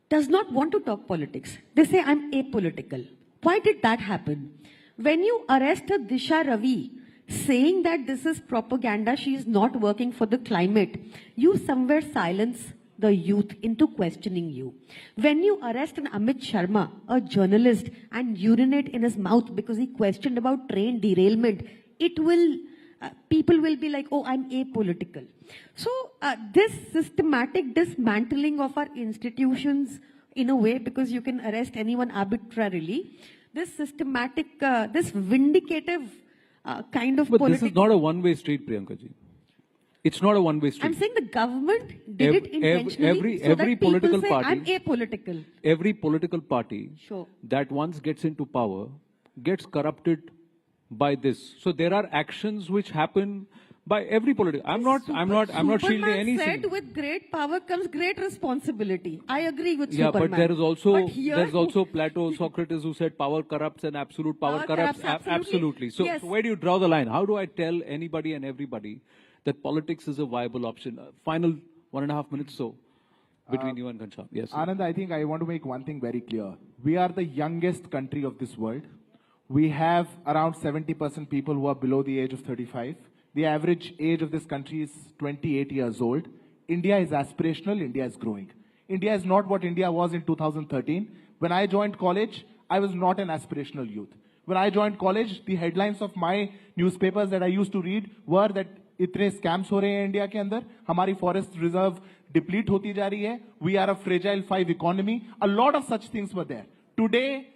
does not want to talk politics. They say, I'm apolitical. Why did that happen? When you arrest a Disha Ravi, saying that this is propaganda, she is not working for the climate, you somewhere silence the youth into questioning you. When you arrest an Amit Sharma, a journalist, and urinate in his mouth because he questioned about train derailment, people will be like, oh, I'm apolitical. So this systematic dismantling of our institutions in a way, because you can arrest anyone arbitrarily, this systematic, this vindicative kind of But politics. this is not a one-way street, Priyanka ji. It's not a one-way street. I'm saying the government did it intentionally every that political people say, party, I'm apolitical. Every political party Sure. that once gets into power gets corrupted by this. So there are actions which happen by every political. I'm not shielding Superman anything. said with great power comes great responsibility. I agree with Yeah, Superman. but there is also But Plato, Socrates, who said power corrupts and absolute power corrupts. corrupts, Absolutely. So, Yes. so where do you draw the line? How do I tell anybody and everybody that politics is a viable option? Final 1.5 minutes so between you and Ghanshyam. Yes. Anand, I think I want to make one thing very clear. We are the youngest country of this world. We have around 70% people who are below the age of 35. The average age of this country is 28 years old. India is aspirational. India is growing. India is not what India was in 2013. When I joined college, I was not an aspirational youth. When I joined college, the headlines of my newspapers that I used to read were that इतने scams हो रहे हैं India के अंदर, हमारी forest reserve deplete होती जा रही है, we are a fragile 5 economy. A lot of such things were there. Today,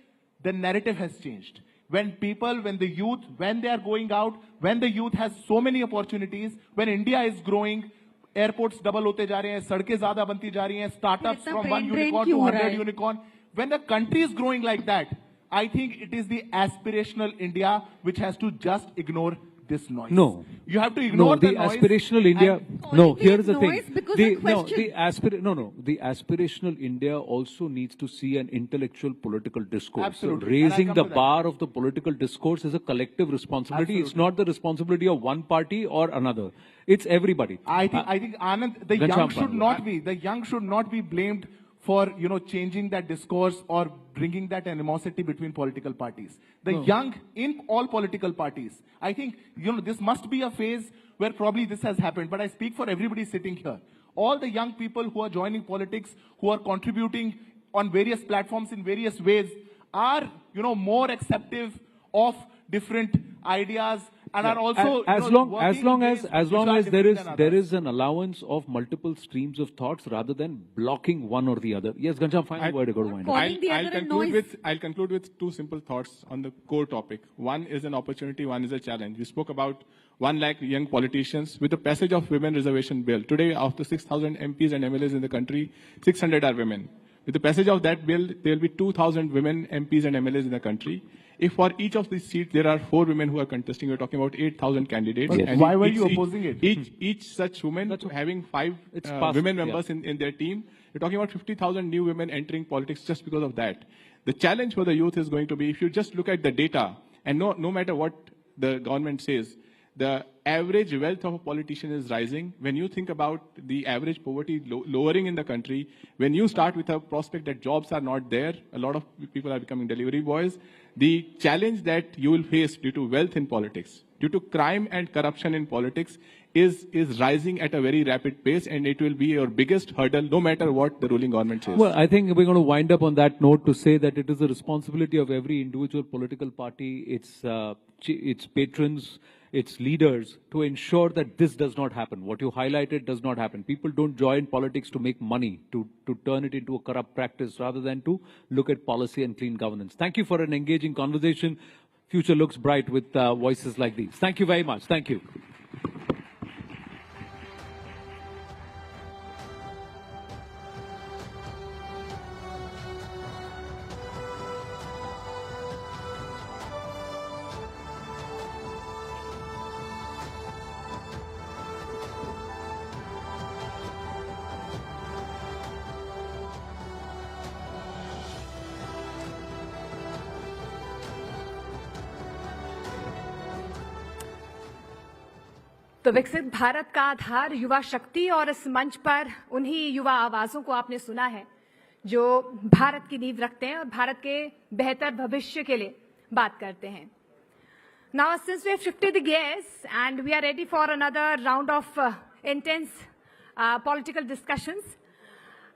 the narrative has changed. When the youth, when they are going out, when the youth has so many opportunities, when India is growing, airports double होते जा रहे हैं, सड़कें ज़्यादा बनती जा रही हैं, startups from 1 unicorn to 100 unicorn. When the country is growing like that, I think it is the aspirational India which has to just ignore this noise. No. You have to ignore the noise. aspirational India. No, here is the thing. The aspirational India also needs to see an intellectual political discourse. Absolutely. So raising the bar of the political discourse is a collective responsibility. Absolutely. It's not the responsibility of one party or another. It's everybody. I think Anand, the young should not be blamed for changing that discourse or bringing that animosity between political parties. The young in all political parties, I think this must be a phase where probably this has happened. But I speak for everybody sitting here. All the young people who are joining politics, who are contributing on various platforms in various ways, are more acceptive of different ideas. And are also as long as there is an allowance of multiple streams of thoughts rather than blocking one or the other. Yes, Ghanshyam, final word to go to wind up. I'll conclude with two simple thoughts on the core topic. One is an opportunity, one is a challenge. We spoke about 1 lakh young politicians. With the passage of Women Reservation Bill, today of the 6,000 MPs and MLAs in the country, 600 are women. With the passage of that bill, there will be 2,000 women MPs and MLAs in the country. If for each of these seats there are 4 women who are contesting, we're talking about 8,000 candidates. Yes. And Why were you opposing it? Each such woman having 5 women members in their team, we're talking about 50,000 new women entering politics just because of that. The challenge for the youth is going to be, if you just look at the data, and no matter what the government says, the average wealth of a politician is rising. When you think about the average poverty lowering in the country, when you start with a prospect that jobs are not there, a lot of people are becoming delivery boys, the challenge that you will face due to wealth in politics, due to crime and corruption in politics is rising at a very rapid pace, and it will be your biggest hurdle no matter what the ruling government says. Well, I think we're going to wind up on that note to say that it is the responsibility of every individual political party, its patrons, its leaders, to ensure that this does not happen. What you highlighted does not happen. People don't join politics to make money, to turn it into a corrupt practice, rather than to look at policy and clean governance. Thank you for an engaging conversation. Future looks bright with voices like these. Thank you very much. Thank you. तो विकसित भारत का आधार युवा शक्ति, और इस मंच पर उन्हीं युवा आवाजों को आपने सुना है जो भारत की नींव रखते हैं और भारत के बेहतर भविष्य के लिए बात करते हैं. Now, since we have shifted the gears and we are ready for another round of intense political discussions,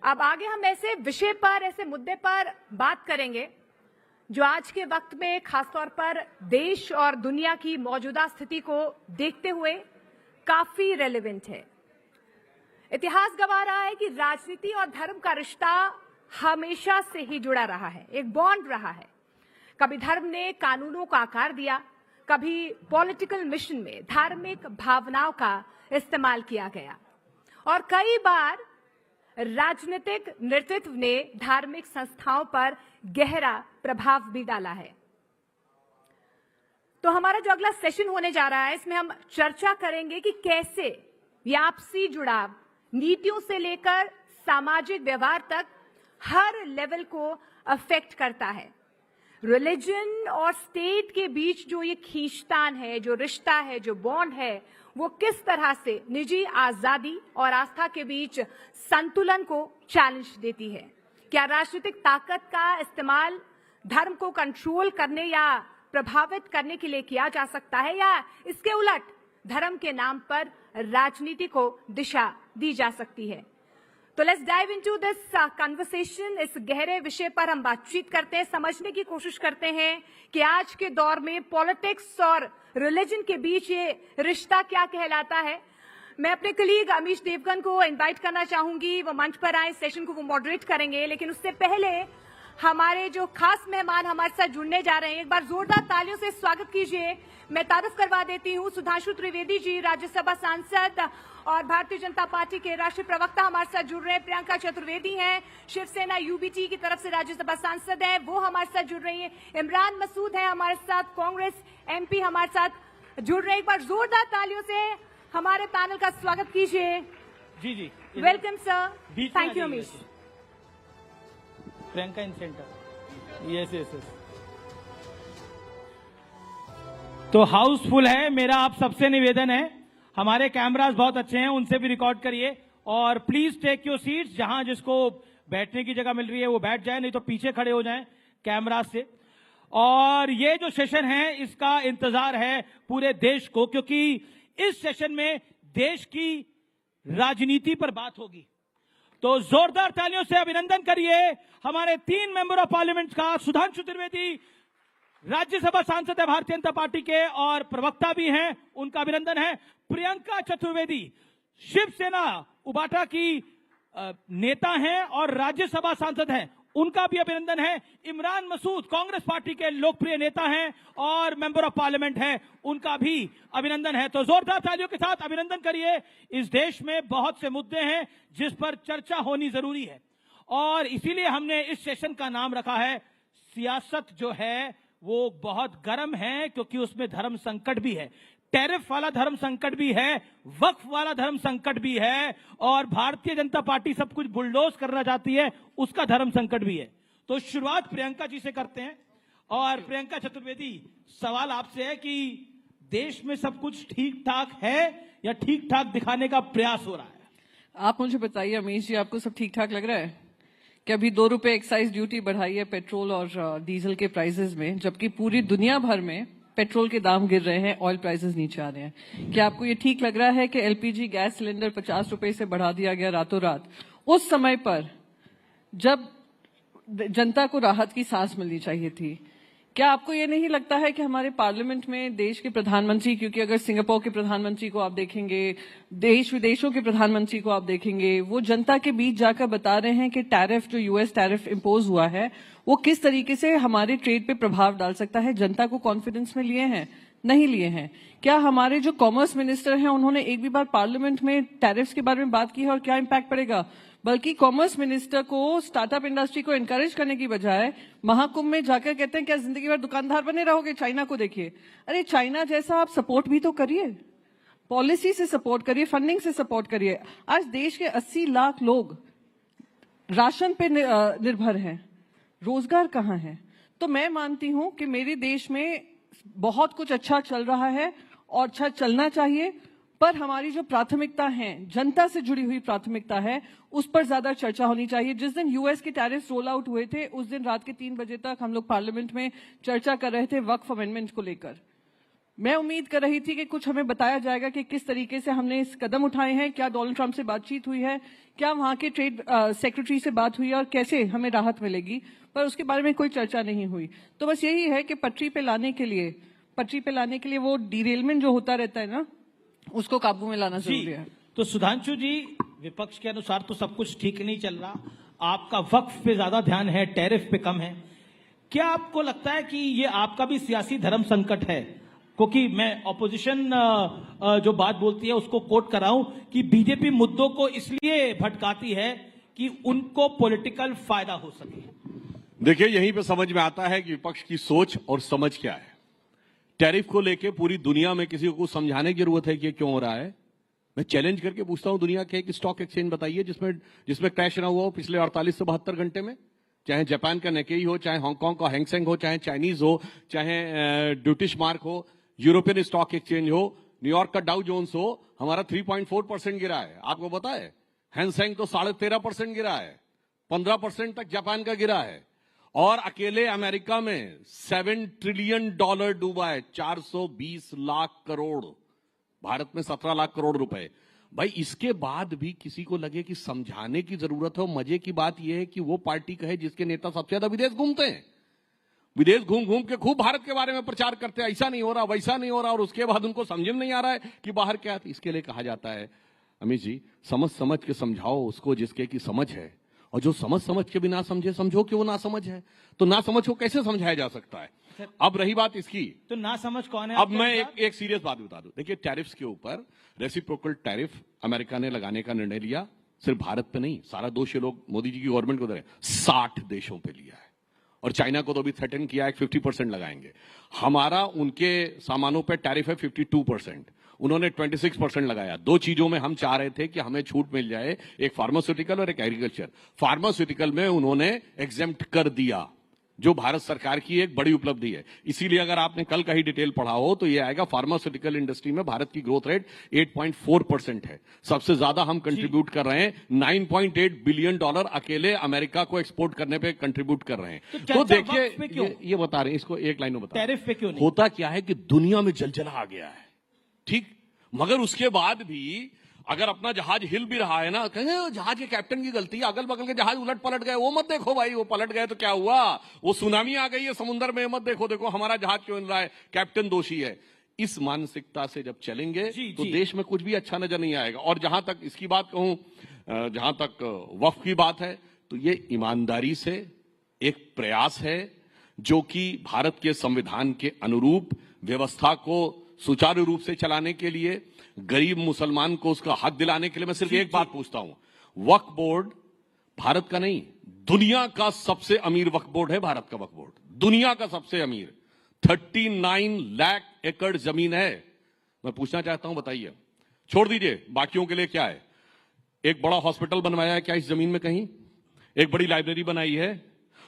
अब आगे हम ऐसे विषय पर, ऐसे मुद्दे पर बात करेंगे जो आज के वक्त में खासतौर पर देश और दुनिया की मौजूदा स्थिति को देखते हुए काफी रेलेवेंट है. इतिहास गवाह रहा है कि राजनीति और धर्म का रिश्ता हमेशा से ही जुड़ा रहा है, एक बॉन्ड रहा है. कभी धर्म ने कानूनों का आकार दिया, कभी पॉलिटिकल मिशन में धार्मिक भावनाओं का इस्तेमाल किया गया, और कई बार राजनीतिक नेतृत्व ने धार्मिक संस्थाओं पर गहरा प्रभाव भी डाला है. तो हमारा जो अगला सेशन होने जा रहा है, इसमें हम चर्चा करेंगे कि कैसे आपसी जुड़ाव नीतियों से लेकर सामाजिक व्यवहार तक हर लेवल को अफेक्ट करता है. रिलीजन और स्टेट के बीच जो ये खींचतान है, जो रिश्ता है, जो बॉन्ड है, वो किस तरह से निजी आजादी और आस्था के बीच संतुलन को चैलेंज देती है. क्या राजनीतिक ताकत का इस्तेमाल धर्म को कंट्रोल करने या प्रभावित करने के लिए किया जा सकता है, या इसके उलट धर्म के नाम पर राजनीति को दिशा दी जा सकती है. तो let's dive into this conversation. इस गहरे विषय पर हम बातचीत करते हैं, समझने की कोशिश करते हैं कि आज के दौर में पॉलिटिक्स और रिलीजन के बीच ये रिश्ता क्या कहलाता है. मैं अपने कलीग अमीश देवगन को इनवाइट करना चाहूंगी, वो मंच पर आए, सेशन को वो मॉडरेट करेंगे. लेकिन उससे पहले हमारे जो खास मेहमान हमारे साथ जुड़ने जा रहे हैं, एक बार जोरदार तालियों से स्वागत कीजिए. मैं तारुफ करवा देती हूँ सुधांशु त्रिवेदी जी, राज्यसभा सांसद और भारतीय जनता पार्टी के राष्ट्रीय प्रवक्ता हमारे साथ जुड़ रहे हैं. प्रियंका चतुर्वेदी हैं, शिवसेना यूबीटी की तरफ से राज्यसभा सांसद हैं, वो हमारे साथ जुड़ रही हैं. इमरान मसूद हैं हमारे साथ, कांग्रेस एमपी हमारे साथ जुड़ रहे हैं. एक बार जोरदार तालियों से हमारे पैनल का स्वागत कीजिए. जी जी, welcome sir. Thank you Amish. Priyanka in centre. Yes yes yes. तो हाउसफुल है. मेरा आप सबसे निवेदन है, हमारे कैमरास बहुत अच्छे हैं, उनसे भी रिकॉर्ड करिए, और प्लीज टेक योर सीट्स. जहां जिसको बैठने की जगह मिल रही है वो बैठ जाए, नहीं तो पीछे खड़े हो जाएं कैमरा से. और ये जो सेशन है इसका इंतजार है पूरे देश को, क्योंकि इस सेशन में देश की राजनीति पर बात होगी. तो जोरदार तालियों से अभिनंदन करिए हमारे 3 मेंबर ऑफ पार्लियामेंट का. सुधांशु त्रिवेदी राज्यसभा सांसद है भारतीय जनता पार्टी के और प्रवक्ता भी हैं, उनका अभिनंदन है. प्रियंका चतुर्वेदी शिवसेना उबाटा की नेता हैं और राज्यसभा सांसद हैं, उनका भी अभिनंदन है. इमरान मसूद कांग्रेस पार्टी के लोकप्रिय नेता हैं और मेंबर ऑफ पार्लियामेंट हैं, उनका भी अभिनंदन है. तो जोरदार तालियों के साथ अभिनंदन करिए. इस देश में बहुत से मुद्दे हैं जिस पर चर्चा होनी जरूरी है, और इसीलिए हमने इस सेशन का नाम रखा है सियासत जो है वो बहुत गर्म है, क्योंकि उसमें धर्म संकट भी है, टैरिफ वाला धर्म संकट भी है, वक्फ वाला धर्म संकट भी है, और भारतीय जनता पार्टी सब कुछ बुलडोज करना चाहती है, उसका धर्म संकट भी है. तो शुरुआत प्रियंका जी से करते हैं. और प्रियंका चतुर्वेदी, सवाल आपसे है कि देश में सब कुछ ठीक ठाक है या ठीक ठाक दिखाने का प्रयास हो रहा है? आप मुझे बताइए अमीश जी, आपको सब ठीक ठाक लग रहा है कि अभी 2 रुपए एक्साइज ड्यूटी बढ़ाई है पेट्रोल और डीजल के प्राइसेस में, जबकि पूरी दुनिया भर में पेट्रोल के दाम गिर रहे हैं, ऑयल प्राइसेस नीचे आ रहे हैं। क्या आपको ये ठीक लग रहा है कि एलपीजी गैस सिलेंडर 50 रुपए से बढ़ा दिया गया रातों रात, उस समय पर जब जनता को राहत की सांस मिलनी चाहिए थी? क्या आपको ये नहीं लगता है कि हमारे पार्लियामेंट में देश के प्रधानमंत्री, क्योंकि अगर सिंगापुर के प्रधानमंत्री को आप देखेंगे, देश विदेशों के प्रधानमंत्री को आप देखेंगे, वो जनता के बीच जाकर बता रहे हैं कि टैरिफ, जो यूएस टैरिफ इंपोज हुआ है, वो किस तरीके से हमारे ट्रेड पे प्रभाव डाल सकता है। जनता को कॉन्फिडेंस में लिए हैं? नहीं लिए हैं। क्या हमारे जो कॉमर्स मिनिस्टर हैं उन्होंने एक भी बार पार्लियामेंट में टैरिफ्स के बारे में बात की है और क्या इम्पैक्ट पड़ेगा? बल्कि कॉमर्स मिनिस्टर को स्टार्टअप इंडस्ट्री को एनकरेज करने की बजाय महाकुंभ में जाकर कहते हैं क्या जिंदगी भर दुकानदार बने रहोगे, चाइना को देखिए। अरे चाइना जैसा आप सपोर्ट भी तो करिए, पॉलिसी से सपोर्ट करिए, फंडिंग से सपोर्ट करिए। आज देश के 80 लाख लोग राशन पे निर्भर हैं, रोजगार कहाँ है? तो मैं मानती हूं कि मेरे देश में बहुत कुछ अच्छा चल रहा है और अच्छा चलना चाहिए, पर हमारी जो प्राथमिकता है, जनता से जुड़ी हुई प्राथमिकता है, उस पर ज्यादा चर्चा होनी चाहिए। जिस दिन यूएस के टैरिफ रोल आउट हुए थे, उस दिन रात के 3 बजे तक हम लोग पार्लियामेंट में चर्चा कर रहे थे वक्फ अमेंडमेंट को लेकर। मैं उम्मीद कर रही थी कि कुछ हमें बताया जाएगा कि किस तरीके से हमने इस कदम उठाए हैं, क्या डोनाल्ड ट्रंप से बातचीत हुई है, क्या वहां के ट्रेड सेक्रेटरी से बात हुई है और कैसे हमें राहत मिलेगी, पर उसके बारे में कोई चर्चा नहीं हुई। तो बस यही है कि पटरी पे लाने के लिए वो डिरेलमेंट जो होता रहता है ना, उसको काबू में लाना जरूरी है। तो सुधांशु जी, विपक्ष के अनुसार तो सब कुछ ठीक नहीं चल रहा, आपका वक्फ पे ज्यादा ध्यान है, टैरिफ पे कम है। क्या आपको लगता है कि ये आपका भी सियासी धर्म संकट है? क्योंकि मैं ऑपोजिशन जो बात बोलती है उसको कोट कर रहा हूं कि बीजेपी मुद्दों को इसलिए भटकाती है कि उनको पॉलिटिकल फायदा हो सके। देखिए, यहीं पे समझ में आता है कि विपक्ष की सोच और समझ क्या है। टैरिफ को लेके पूरी दुनिया में किसी को समझाने की जरूरत है कि क्यों हो रहा है? मैं चैलेंज करके पूछता हूं, दुनिया के एक स्टॉक एक्सचेंज बताइए जिसमें क्रैश ना हुआ हो पिछले 48 से 72 घंटे में। चाहे जापान का नेकेई हो, चाहे हांगकांग का हैंगसेंग हो, चाहे चाइनीज हो, चाहे ड्यूटिश मार्क हो, यूरोपियन स्टॉक एक्सचेंज हो, न्यूयॉर्क का डाउ जोन्स हो, हमारा 3.4% गिरा है। आपको पता है हैंगसेंग तो 13.5% गिरा है, 15% तक जापान का गिरा है, और अकेले अमेरिका में $7 ट्रिलियन डूबा है, 420 लाख करोड़। भारत में 17 लाख करोड़ रुपए। भाई, इसके बाद भी किसी को लगे कि समझाने की जरूरत है। मजे की बात यह है कि वो पार्टी कहे जिसके नेता सबसे ज्यादा विदेश घूमते हैं, विदेश घूम घूम के खूब भारत के बारे में प्रचार करते हैं, ऐसा नहीं हो रहा, वैसा नहीं हो रहा, और उसके बाद उनको समझ में नहीं आ रहा है कि बाहर क्या है। इसके लिए कहा जाता है, अमित जी, समझ समझ के समझाओ उसको जिसके की समझ है, और जो समझ समझ के भी ना समझे, समझो कि वो ना समझ है। तो ना समझ को कैसे समझाया जा सकता है? अब रही बात इसकी, तो ना समझ कौन है? अब मैं एक सीरियस बात बता दूं। देखिए, टैरिफ्स के ऊपर रेसिप्रोकल टैरिफ अमेरिका ने लगाने का निर्णय लिया। सिर्फ भारत पे नहीं, सारा दोष ये लोग मोदी जी की गवर्नमेंट को दे रहे हैं, 60 देशों पे लिया है। और चाइना को तो अभी थ्रेटन किया है 50% लगाएंगे। हमारा उनके सामानों पे टैरिफ है 52%, उन्होंने 26% लगाया। दो चीजों में हम चाह रहे थे कि हमें छूट मिल जाए, एक फार्मास्यूटिकल और एक एग्रीकल्चर। फार्मास्यूटिकल में उन्होंने एग्जेम्प्ट कर दिया, जो भारत सरकार की एक बड़ी उपलब्धि है। इसीलिए अगर आपने कल का ही डिटेल पढ़ा हो तो ये आएगा, फार्मास्यूटिकल इंडस्ट्री में भारत की ग्रोथ रेट 8.4% है। सबसे ज्यादा हम कंट्रीब्यूट कर रहे हैं, $9.8 बिलियन अकेले अमेरिका को एक्सपोर्ट करने पे कंट्रीब्यूट कर रहे हैं। तो देखिए, ये बता रहे हैं, इसको एक लाइन में बता, टैरिफ पे क्यों नहीं? होता क्या है कि दुनिया में जलजला आ गया है, ठीक, मगर उसके बाद भी अगर अपना जहाज हिल भी रहा है ना, कहेंगे जहाज के कैप्टन की गलती है, अगल बगल के जहाज उलट पलट गए, वो मत देखो भाई, वो पलट गए तो क्या हुआ, वो सुनामी आ गई है समुद्र में, मत देखो, देखो हमारा जहाज क्यों हिल रहा है, कैप्टन दोषी है। इस मानसिकता से जब चलेंगे तो देश में कुछ भी अच्छा नजर नहीं आएगा। और जहां तक इसकी बात कहूं, जहां तक वक्फ की बात है, तो ये ईमानदारी से एक प्रयास है जो कि भारत के संविधान के अनुरूप व्यवस्था को सुचारू रूप से चलाने के लिए, गरीब मुसलमान को उसका हक दिलाने के लिए। मैं सिर्फ एक बात पूछता हूं, वक्फ बोर्ड भारत का नहीं, दुनिया का सबसे अमीर वक्फ बोर्ड है। भारत का वक्फ बोर्ड दुनिया का सबसे अमीर, 39 लाख एकड़ जमीन है। मैं पूछना चाहता हूं, बताइए, छोड़ दीजिए बाकियों के लिए क्या है, एक बड़ा हॉस्पिटल बनवाया है क्या इस जमीन में? कहीं एक बड़ी लाइब्रेरी बनाई है?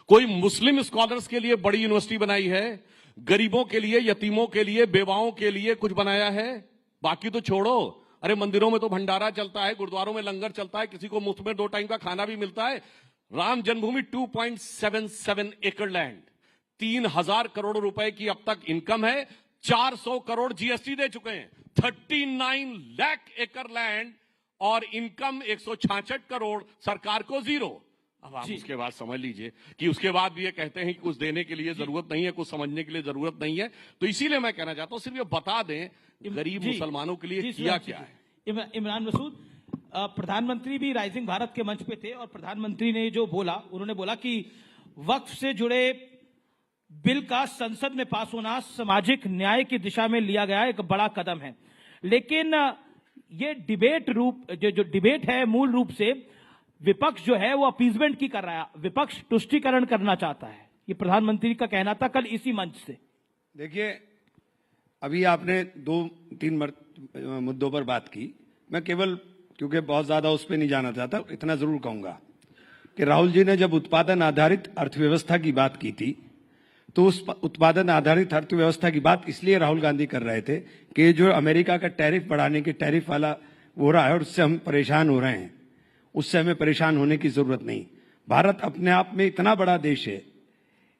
कोई मुस्लिम स्कॉलर्स के लिए बड़ी यूनिवर्सिटी बनाई है? गरीबों के लिए, यतीमों के लिए, बेवाओं के लिए कुछ बनाया है? बाकी तो छोड़ो, अरे मंदिरों में तो भंडारा चलता है, गुरुद्वारों में लंगर चलता है, किसी को मुफ्त में 2 टाइम का खाना भी मिलता है। राम जन्मभूमि 2.77 एकड़ लैंड, 3000 करोड़ रुपए की अब तक इनकम है, 400 करोड़ जीएसटी दे चुके हैं, 39 लाख एकड़ लैंड और इनकम 166 करोड़, सरकार को जीरो। अब आप उसके बाद समझ लीजिए कि उसके बाद भी ये कहते हैं कि कुछ देने के लिए जरूरत नहीं है, कुछ समझने के लिए जरूरत नहीं है। तो इसीलिए मैं कहना चाहता हूं, सिर्फ ये बता दें गरीब मुसलमानों के लिए किया क्या है। इमरान मसूद, प्रधानमंत्री भी राइजिंग भारत के मंच पे थे और प्रधानमंत्री ने जो बोला, उन्होंने बोला कि वक्फ से जुड़े बिल का संसद में पास होना सामाजिक न्याय की दिशा में लिया गया एक बड़ा कदम है। लेकिन ये जो डिबेट है मूल रूप से विपक्ष जो है वो अपीजमेंट की कर रहा है, विपक्ष तुष्टीकरण करना चाहता है, ये प्रधानमंत्री का कहना था कल इसी मंच से। देखिए, अभी आपने 2-3 मुद्दों पर बात की, मैं केवल क्योंकि बहुत ज्यादा उस पर नहीं जाना चाहता, इतना जरूर कहूंगा कि राहुल जी ने जब उत्पादन आधारित अर्थव्यवस्था की बात की थी, तो उस उत्पादन आधारित अर्थव्यवस्था की बात इसलिए राहुल गांधी कर रहे थे कि जो अमेरिका का टैरिफ बढ़ाने की टैरिफ वाला हो रहा है और उससे हम परेशान हो रहे हैं, उससे हमें परेशान होने की जरूरत नहीं। भारत अपने आप में इतना बड़ा देश है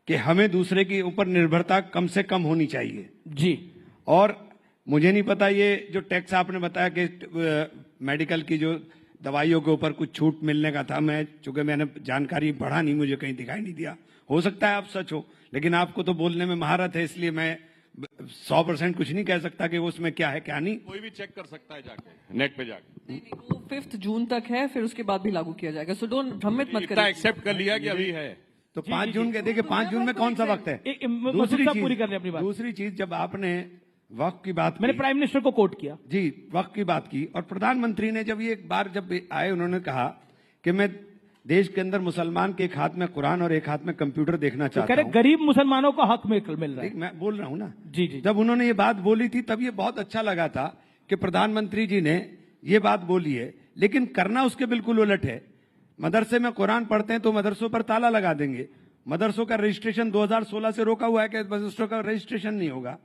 कि हमें दूसरे के ऊपर निर्भरता कम से कम होनी चाहिए जी। और मुझे नहीं पता ये जो टैक्स आपने बताया कि मेडिकल की जो दवाइयों के ऊपर कुछ छूट मिलने का था, मैं चूंकि मैंने जानकारी बढ़ा नहीं, मुझे कहीं दिखाई नहीं दिया, हो सकता है आप सच हो, लेकिन आपको तो बोलने में महारत है, इसलिए मैं 100% कुछ नहीं कह सकता कि उसमें क्या है क्या नहीं। कोई भी चेक कर सकता है जाके, नेट पे जाके। नहीं, वो 5 जून तक है, फिर उसके बाद भी लागू किया जाएगा, सो डोंट भ्रमित मत करिए। एक्सेप्ट कर लिया कि अभी है तो 5 जून के, देखिए 5 जून में कौन सा वक्त है। दूसरी चीज जब आपने वक्त की बात, मैंने प्राइम मिनिस्टर को कोट किया जी, वक्त की बात की, और प्रधानमंत्री ने जब ये एक बार जब आए, उन्होंने कहा कि मैं देश के अंदर मुसलमान के एक हाथ में कुरान और एक हाथ में कंप्यूटर देखना चाहता हूं। गरीब मुसलमानों को हक मिल रहा है। मैं बोल रहा हूं ना जी जी। जब उन्होंने ये बात बोली थी तब ये बहुत अच्छा लगा था कि प्रधानमंत्री जी ने ये बात बोली है, लेकिन करना उसके बिल्कुल उलट है। मदरसे में कुरान पढ़ते हैं तो मदरसों पर ताला लगा देंगे, मदरसों का रजिस्ट्रेशन 2016 से रोका हुआ है कि मदरसों का रजिस्ट्रेशन नहीं होगा,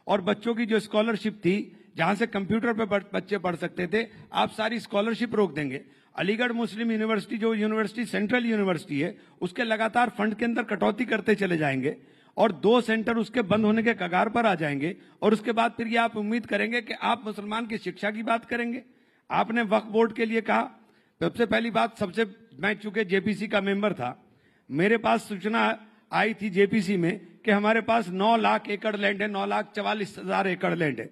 और बच्चों की जो स्कॉलरशिप थी जहां से कंप्यूटर पे बच्चे पढ़ सकते थे, आप सारी स्कॉलरशिप रोक देंगे। अलीगढ़ मुस्लिम यूनिवर्सिटी जो यूनिवर्सिटी सेंट्रल यूनिवर्सिटी है, उसके लगातार फंड के अंदर कटौती करते चले जाएंगे और 2 सेंटर उसके बंद होने के कगार पर आ जाएंगे, और उसके बाद फिर ये आप उम्मीद करेंगे कि आप मुसलमान की शिक्षा की बात करेंगे। आपने वक्फ बोर्ड के लिए कहा, सबसे पहली बात, मैं चूंकि जेपीसी का मेंबर था, मेरे पास सूचना आई थी जेपीसी में कि हमारे पास 9 लाख एकड़ लैंड है, 9,44,000 एकड़ लैंड है,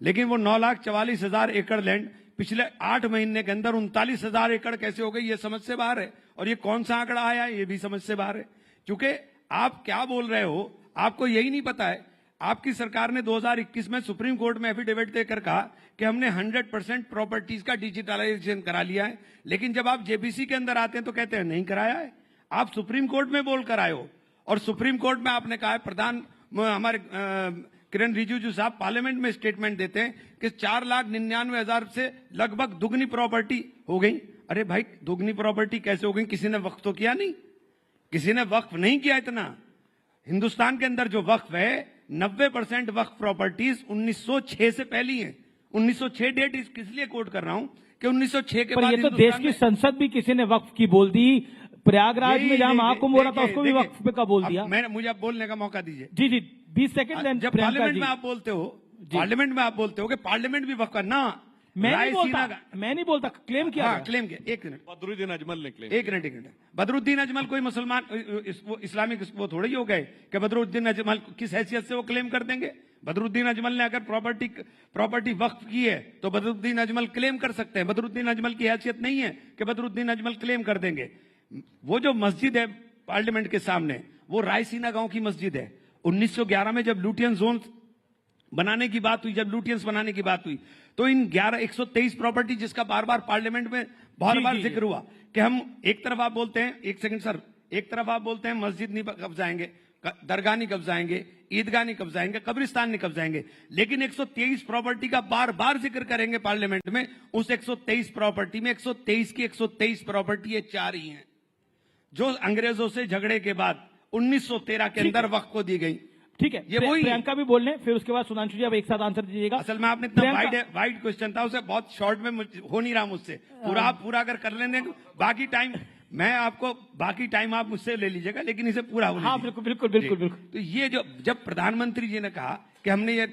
लेकिन वो 9,44,000 एकड़ लैंड पिछले 8 महीने के अंदर 39,000 एकड़ कैसे हो गई, ये समझ से बाहर है। और ये कौन सा आंकड़ा आया है, ये भी समझ से बाहर है, क्योंकि आप क्या बोल रहे हो आपको यही नहीं पता है। आपकी सरकार ने 2021 में सुप्रीम कोर्ट में एफिडेविट देकर कहा कि हमने 100% प्रॉपर्टीज का डिजिटलाइजेशन करा लिया है, लेकिन जब आप जेपीसी के अंदर आते हैं तो कहते हैं नहीं कराया है। आप सुप्रीम कोर्ट में बोल कर आए हो, और सुप्रीम कोर्ट में आपने कहा है, हमारे किरण रिजिजू साहब पार्लियामेंट में स्टेटमेंट देते हैं कि 4,99,000 से लगभग दुगनी प्रॉपर्टी हो गई। अरे भाई, दुगनी प्रॉपर्टी कैसे हो गई? किसी ने वक्फ तो किया नहीं, किसी ने वक्फ नहीं किया इतना। हिंदुस्तान के अंदर जो वक्फ है, 90% वक्फ प्रॉपर्टीज 1906 से पहली है। 1906 डेट किस लिए कोट कर रहा हूं कि 1906 के बाद ये तो देश की संसद भी किसी ने वक्फ की बोल दी। प्रयागराज में जहां महाकुंभ हो रहा था उसको भी वक्फ पे का बोल दिया। मुझे आप बोलने का मौका दीजिए। जी जी, 20 सेकंड। जब पार्लियामेंट में आप बोलते हो कि पार्लियामेंट भी वक्फ का ना, मैं नहीं बोलता, क्लेम किया। हाँ, क्लेम किया। एक मिनट, बदरुद्दीन अजमल ने क्लेम। एक मिनट। बदरुद्दीन अजमल कोई मुसलमान इस्लामिक वो थोड़े ही हो गए कि बदरुद्दीन अजमल किस हैसियत से वो क्लेम कर देंगे। बदरुद्दीन अजमल ने अगर प्रॉपर्टी वक्फ की है तो बदरुद्दीन अजमल क्लेम कर सकते हैं। बदरुद्दीन अजमल की हैसियत नहीं है कि बदरुद्दीन अजमल क्लेम कर देंगे। वो जो मस्जिद है पार्लियामेंट के सामने, वो रायसीना गांव की मस्जिद है। 1911 में जब लुटियन जोन बनाने की बात हुई, जब लुटियंस बनाने की बात हुई, तो इन 123 प्रॉपर्टी जिसका बार बार पार्लियामेंट में बहुत बार जिक्र हुआ कि हम एक तरफ आप बोलते हैं, एक सेकंड सर, एक तरफ आप बोलते हैं मस्जिद नहीं कब्जाएंगे, दरगाह नहीं कब्जाएंगे, ईदगाह नहीं कब्जाएंगे, कब्रिस्तान नहीं कब्जाएंगे, लेकिन 123 प्रॉपर्टी का बार बार जिक्र करेंगे पार्लियामेंट में। उस 123 प्रॉपर्टी में 123 की 123 प्रॉपर्टी ये 4 ही हैं जो अंग्रेजों से झगड़े के बाद 1913 के अंदर वक्फ को दी गई। ठीक है, ये वही प्रियंका भी बोल रहे, फिर उसके बाद सुधांशु जी आप एक साथ आंसर दीजिएगा। असल में आपने इतना वाइड क्वेश्चन था, उसे बहुत शॉर्ट में हो नहीं रहा मुझसे। पूरा अगर कर लेने, बाकी टाइम मैं आपको, बाकी टाइम आप मुझसे ले लीजिएगा, लेकिन इसे पूरा हो। हाँ, बिल्कुल। तो ये जब प्रधानमंत्री जी ने कहा कि हमने ये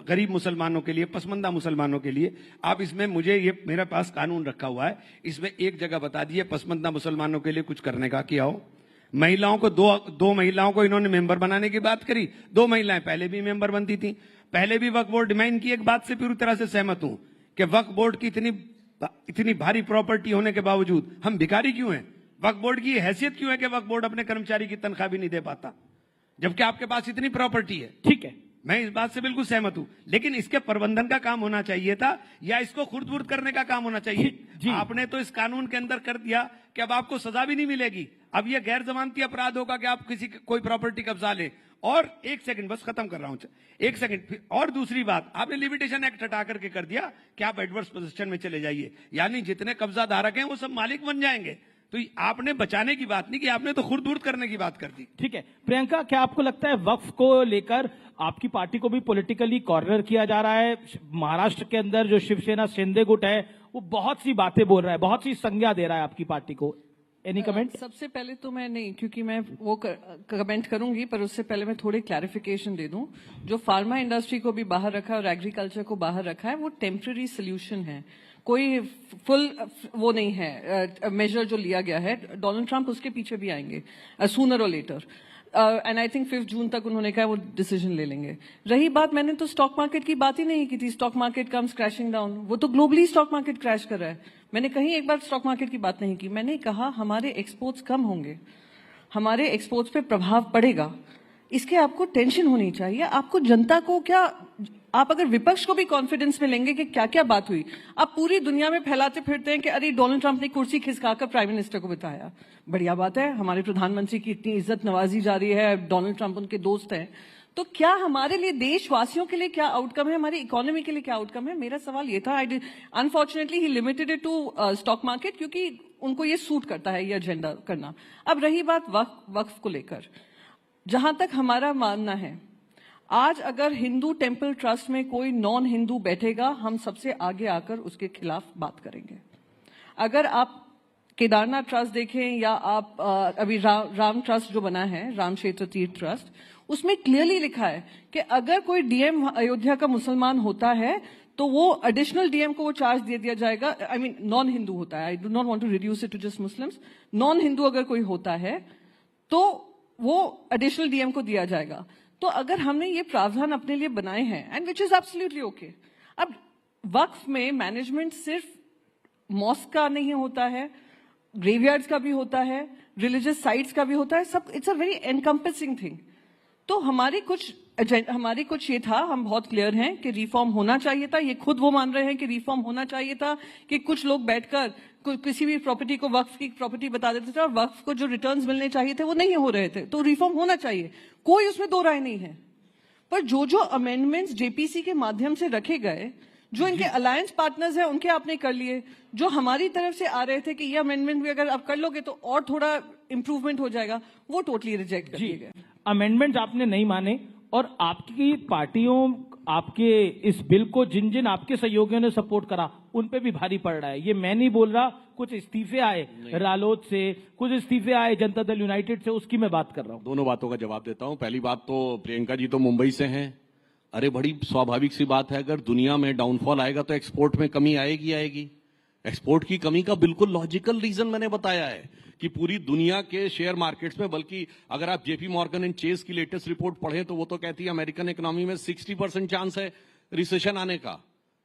गरीब मुसलमानों के लिए, पसमंदा मुसलमानों के लिए, आप इसमें मुझे ये मेरे पास कानून रखा हुआ है, इसमें एक जगह बता दिए पसमंदा मुसलमानों के लिए कुछ करने का किया हो। महिलाओं को दो महिलाओं को इन्होंने मेंबर बनाने की बात करी, 2 महिलाएं पहले भी मेंबर बनती थी। पहले भी वक्फ बोर्ड डिमांड की एक बात से पूरी तरह से सहमत हूं कि वक्फ बोर्ड की इतनी भारी प्रॉपर्टी होने के बावजूद हम भिखारी क्यों हैं? वक्फ बोर्ड की हैसियत क्यों है कि वक्फ बोर्ड अपने कर्मचारी की तनख्वाह भी नहीं दे पाता, जबकि आपके पास इतनी प्रॉपर्टी है? ठीक है, मैं इस बात से बिल्कुल सहमत हूं, लेकिन इसके प्रबंधन का काम होना चाहिए था या इसको खुर्द-बुर्द करने का काम होना चाहिए। आपने तो इस कानून के अंदर कर दिया कि अब आपको सजा भी नहीं मिलेगी, अब यह गैर जमानती अपराध होगा कि आप कोई प्रॉपर्टी कब्जा ले। और एक सेकंड, बस खत्म कर रहा हूं, एक सेकंड। और दूसरी बात, आपने लिमिटेशन एक्ट हटा करके कर दिया कि आप एडवर्स पोजीशन में चले जाइए, यानी जितने कब्जा धारक हैं वो सब मालिक बन जाएंगे। तो आपने बचाने की बात नहीं की, आपने तो खुर्द-बुर्द करने की बात कर दी। ठीक है प्रियंका, क्या आपको लगता है वक्फ को लेकर आपकी पार्टी को भी पॉलिटिकली कॉर्नर किया जा रहा है? महाराष्ट्र के अंदर जो शिवसेना शिंदे गुट है वो बहुत सी बातें बोल रहा है, बहुत सी संज्ञा दे रहा है आपकी पार्टी को। Any comment? सबसे पहले तो मैं नहीं, क्योंकि मैं वो कमेंट करूंगी, पर उससे पहले मैं थोड़ी क्लैरिफिकेशन दे दूं। जो फार्मा इंडस्ट्री को भी बाहर रखा है और एग्रीकल्चर को बाहर रखा है वो टेम्पररी सोल्यूशन है, कोई फुल वो नहीं है मेजर जो लिया गया है। डोनाल्ड ट्रंप उसके पीछे भी आएंगे सूनर और लेटर, एंड आई थिंक 5 जून तक उन्होंने कहा वो डिसीजन ले लेंगे। रही बात, मैंने तो स्टॉक मार्केट की बात ही नहीं की थी, stock market comes crashing down, वो तो ग्लोबली स्टॉक मार्केट क्रैश कर रहा है। मैंने कहीं एक बार स्टॉक मार्केट की बात नहीं की, मैंने कहा हमारे एक्सपोर्ट्स कम होंगे, हमारे एक्सपोर्ट्स पे प्रभाव पड़ेगा, इसके आपको टेंशन होनी चाहिए। आपको जनता को क्या, आप अगर विपक्ष को भी कॉन्फिडेंस में लेंगे कि क्या क्या बात हुई, आप पूरी दुनिया में फैलाते फिरते हैं कि अरे डोनाल्ड ट्रंप ने कुर्सी खिसकाकर प्राइम मिनिस्टर को बिठाया, बढ़िया बात है, हमारे प्रधानमंत्री की इतनी इज्जत नवाजी जा रही है, डोनाल्ड ट्रंप उनके दोस्त हैं, तो क्या हमारे लिए, देशवासियों के लिए क्या आउटकम है, हमारी इकोनॉमी के लिए क्या आउटकम है? मेरा सवाल ये था। Unfortunately he limited it to stock market, क्योंकि उनको ये सूट करता है ये एजेंडा करना। अब रही बात वक्फ को लेकर, जहां तक हमारा मानना है, आज अगर हिंदू टेंपल ट्रस्ट में कोई नॉन हिंदू बैठेगा, हम सबसे आगे आकर उसके खिलाफ बात करेंगे। अगर आप केदारनाथ ट्रस्ट देखें या आप अभी राम ट्रस्ट जो बना है, राम क्षेत्र तीर्थ ट्रस्ट, उसमें क्लियरली लिखा है कि अगर कोई डीएम अयोध्या का मुसलमान होता है तो वो एडिशनल डीएम को वो चार्ज दे दिया जाएगा। आई मीन नॉन हिंदू होता है, I do not want to reduce it to just Muslims, non Hindu अगर कोई होता है तो वो एडिशनल डीएम को दिया जाएगा। तो अगर हमने ये प्रावधान अपने लिए बनाए हैं, and which is absolutely okay. अब वक्फ में मैनेजमेंट सिर्फ मॉस्क का नहीं होता है, ग्रेवयार्ड्स का भी होता है, रिलीजियस साइट्स का भी होता है, सब it's a very encompassing thing. तो हमारी कुछ ये था, हम बहुत क्लियर हैं कि रिफॉर्म होना चाहिए था, ये खुद वो मान रहे हैं कि रिफॉर्म होना चाहिए था, कि कुछ लोग बैठकर किसी भी प्रॉपर्टी को वक्फ की प्रॉपर्टी बता देते थे और वक्फ को जो रिटर्न्स मिलने चाहिए थे वो नहीं हो रहे थे, तो रिफॉर्म होना चाहिए, कोई उसमें दो राय नहीं है। पर जो अमेंडमेंट्स जेपीसी के माध्यम से रखे गए, जो इनके अलायंस पार्टनर्स हैं उनके आपने कर लिए, जो हमारी तरफ से आ रहे थे कि ये अमेंडमेंट भी अगर आप कर लोगे तो और थोड़ा इंप्रूवमेंट हो जाएगा, वो टोटली रिजेक्ट कर दिए गए। अमेंडमेंट आपने नहीं माने और आपकी पार्टियों, आपके इस बिल को जिन जिन आपके सहयोगियों ने सपोर्ट करा उन पे भी भारी पड़ रहा है। ये मैं नहीं बोल रहा, कुछ इस्तीफे आए रालोद से, कुछ इस्तीफे आए जनता दल यूनाइटेड से, उसकी मैं बात कर रहा हूँ। दोनों बातों का जवाब देता हूँ। पहली बात तो प्रियंका जी तो मुंबई से हैं, अरे बड़ी स्वाभाविक सी बात है, अगर दुनिया में डाउनफॉल आएगा तो एक्सपोर्ट में कमी आएगी। एक्सपोर्ट की कमी का बिल्कुल लॉजिकल रीजन मैंने बताया है कि पूरी दुनिया के शेयर मार्केट्स में, बल्कि अगर आप जेपी मॉर्गन एंड चेस की लेटेस्ट रिपोर्ट पढ़ें तो वो तो कहती है अमेरिकन इकोनॉमी में 60% चांस है रिसेशन आने का,